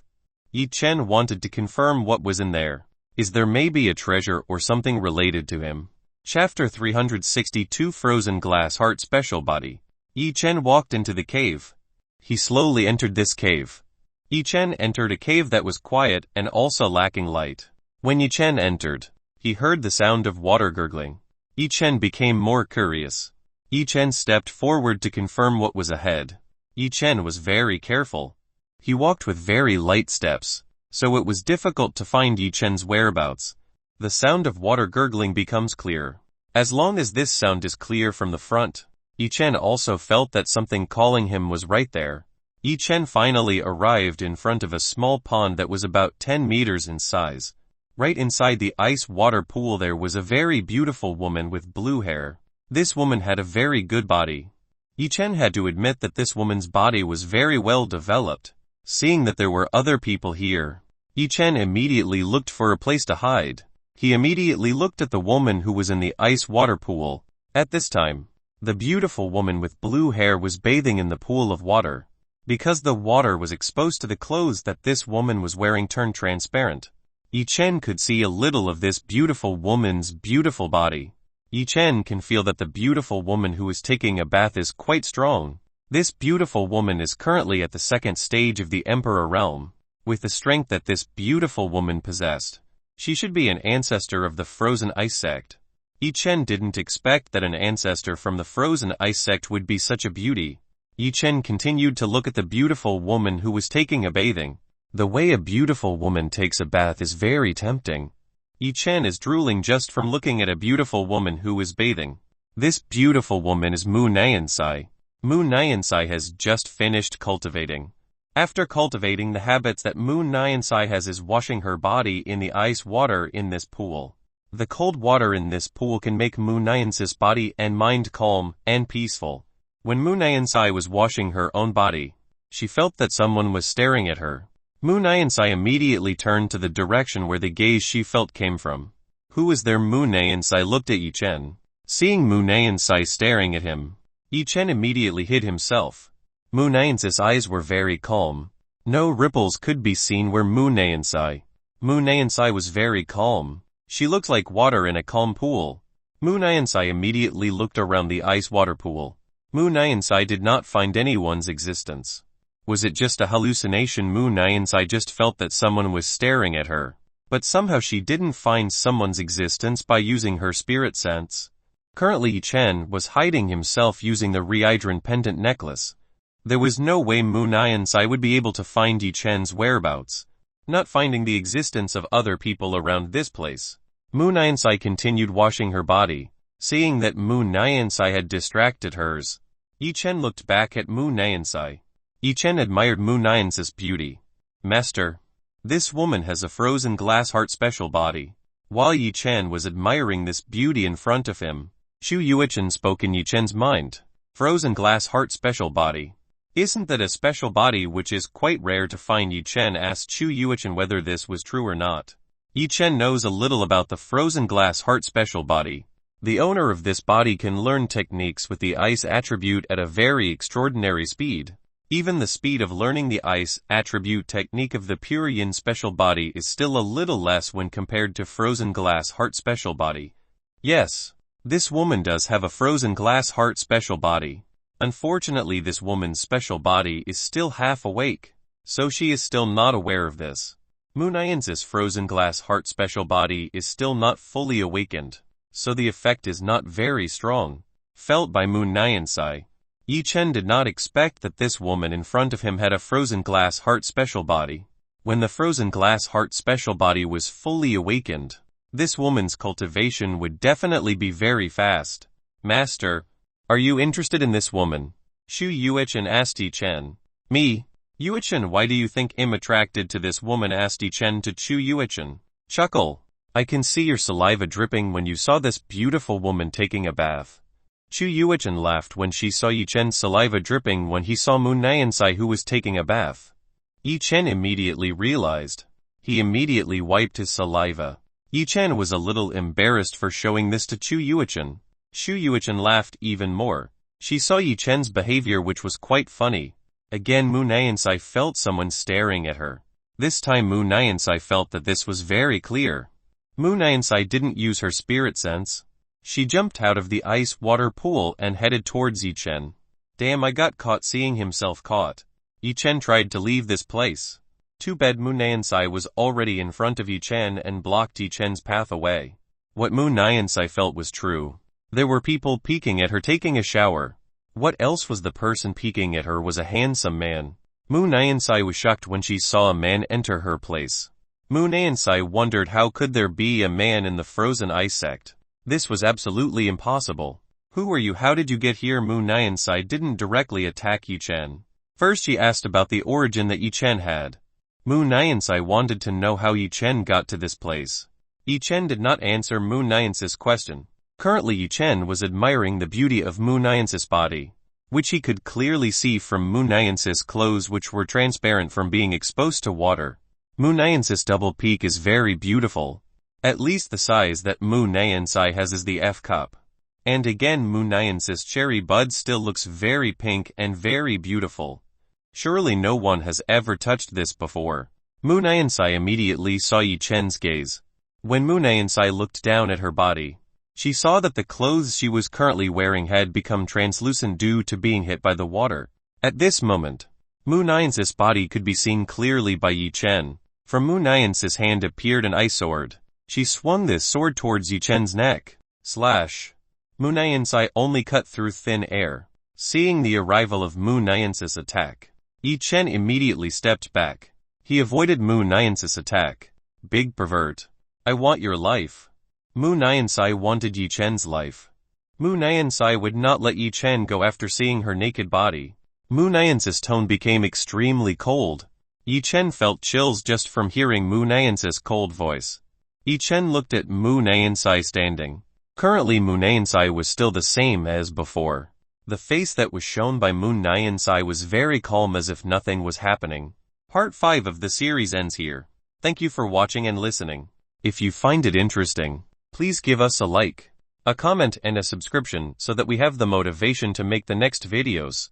Speaker 1: Yi Chen wanted to confirm what was in there. Is there maybe a treasure or something related to him? Chapter 362 Frozen Glass Heart Special Body. Yi Chen walked into the cave. He slowly entered this cave. Yi Chen entered a cave that was quiet and also lacking light. When Yi Chen entered, he heard the sound of water gurgling. Yi Chen became more curious. Yi Chen stepped forward to confirm what was ahead. Yi Chen was very careful. He walked with very light steps, so it was difficult to find Yi Chen's whereabouts. The sound of water gurgling becomes clear. As long as this sound is clear from the front, Yi Chen also felt that something calling him was right there. Yi Chen finally arrived in front of a small pond that was about 10 meters in size. Right inside the ice water pool there was a very beautiful woman with blue hair. This woman had a very good body. Yi Chen had to admit that this woman's body was very well developed. Seeing that there were other people here, Yi Chen immediately looked for a place to hide. He immediately looked at the woman who was in the ice water pool. At this time, the beautiful woman with blue hair was bathing in the pool of water. Because the water was exposed to the clothes that this woman was wearing turned transparent, Yi Chen could see a little of this beautiful woman's beautiful body. Yi Chen can feel that the beautiful woman who is taking a bath is quite strong. This beautiful woman is currently at the second stage of the Emperor realm. With the strength that this beautiful woman possessed, she should be an ancestor of the Frozen Ice sect. Yi Chen didn't expect that an ancestor from the Frozen Ice sect would be such a beauty. Yi Chen continued to look at the beautiful woman who was taking a bathing. The way a beautiful woman takes a bath is very tempting. Yi Chen is drooling just from looking at a beautiful woman who is bathing. This beautiful woman is Mu Niansai. Mu Niansai has just finished cultivating. After cultivating the habits that Mu Niansai has is washing her body in the ice water in this pool. The cold water in this pool can make Mu Niansai's body and mind calm and peaceful. When Mu Niansai was washing her own body, she felt that someone was staring at her. Mu Niansai immediately turned to the direction where the gaze she felt came from. Who is there? Mu Niansai looked at Yi Chen. Seeing Mu Niansai staring at him, Yi Chen immediately hid himself. Mu Niansai's eyes were very calm. No ripples could be seen where Mu Niansai. Mu Niansai was very calm. She looked like water in a calm pool. Mu Niansai immediately looked around the ice water pool. Mu Niansai did not find anyone's existence. Was it just a hallucination? Mu Niansai just felt that someone was staring at her. But somehow she didn't find someone's existence by using her spirit sense. Currently Yi Chen was hiding himself using the Reidron pendant necklace. There was no way Mu Nyansai would be able to find Yi Chen's whereabouts, not finding the existence of other people around this place. Mu Nyansai continued washing her body, seeing that Mu Nyansai had distracted hers. Yi Chen looked back at Mu Nyansai. Yi Chen admired Mu Nyansai's beauty. Master, this woman has a frozen glass heart special body. While Yi Chen was admiring this beauty in front of him, Shu Yuichen spoke in Yi Chen's mind. Frozen glass heart special body. Isn't that a special body which is quite rare to find? Yi Chen asked Shu Yuichen whether this was true or not. Yi Chen knows a little about the frozen glass heart special body. The owner of this body can learn techniques with the ice attribute at a very extraordinary speed. Even the speed of learning the ice attribute technique of the pure yin special body is still a little less when compared to frozen glass heart special body. Yes, this woman does have a frozen glass heart special body. Unfortunately, this woman's special body is still half awake, so she is still not aware of this. Mu Nyansai's frozen glass heart special body is still not fully awakened, so the effect is not very strong, felt by Mu Nyansai. Yi Chen did not expect that this woman in front of him had a frozen glass heart special body. When the frozen glass heart special body was fully awakened, this woman's cultivation would definitely be very fast. Master, are you interested in this woman? Shu Yuichen asked Yi Chen. Me? Yuichen, why do you think I'm attracted to this woman? Asked Yi Chen to Shu Yuichen. Chuckle. I can see your saliva dripping when you saw this beautiful woman taking a bath. Shu Yuichen laughed when she saw Yi Chen's saliva dripping when he saw Mu Nyansai who was taking a bath. Yi Chen immediately realized. He immediately wiped his saliva. Yi Chen was a little embarrassed for showing this to Shu Yuichen. Shu Yuichen laughed even more. She saw Yi Chen's behavior, which was quite funny. Again, Mu Nyansai felt someone staring at her. This time Mu Nyansai felt that this was very clear. Mu Nyansai didn't use her spirit sense. She jumped out of the ice water pool and headed towards Yi Chen. Damn, I got caught seeing himself caught. Yi Chen tried to leave this place. Too bad Mu Nyansai was already in front of Yi Chen and blocked Yi Chen's path away. What Mu Nyansai felt was true. There were people peeking at her taking a shower. What else was the person peeking at her was a handsome man. Mu Nyansai was shocked when she saw a man enter her place. Mu Nyansai wondered how could there be a man in the frozen ice sect. This was absolutely impossible. Who are you? How did you get here? Mu Nyansai didn't directly attack Yi Chen. First she asked about the origin that Yi Chen had. Mu Nyansai wanted to know how Yi Chen got to this place. Yi Chen did not answer Mu Nyansai's question. Currently Yi Chen was admiring the beauty of Mu Nyansai's body, which he could clearly see from Mu Nyansai's clothes, which were transparent from being exposed to water. Mu Nyansai's double peak is very beautiful. At least the size that Mu Nyansai has is the F cup. And again Mu Nyansai's cherry bud still looks very pink and very beautiful. Surely no one has ever touched this before. Mu Nyansai immediately saw Yi Chen's gaze. When Mu Nyansai looked down at her body, she saw that the clothes she was currently wearing had become translucent due to being hit by the water. At this moment, Mu Nyansai's body could be seen clearly by Yi Chen. From Mu Nyansai's hand appeared an ice sword. She swung this sword towards Yi Chen's neck. Slash. Mu Nyansai only cut through thin air. Seeing the arrival of Mu Nyansai's attack, Yi Chen immediately stepped back. He avoided Mu Nyansai's attack. Big pervert. I want your life. Mu Nyansai wanted Yi Chen's life. Mu Nyansai would not let Yi Chen go after seeing her naked body. Mu Nyansai's tone became extremely cold. Yi Chen felt chills just from hearing Mu Nyansai's cold voice. Yi Chen looked at Mu Nyansai standing. Currently Mu Nyansai was still the same as before. The face that was shown by Mu Nyansai was very calm, as if nothing was happening. Part 5 of the series ends here. Thank you for watching and listening. If you find it interesting, please give us a like, a comment and a subscription so that we have the motivation to make the next videos.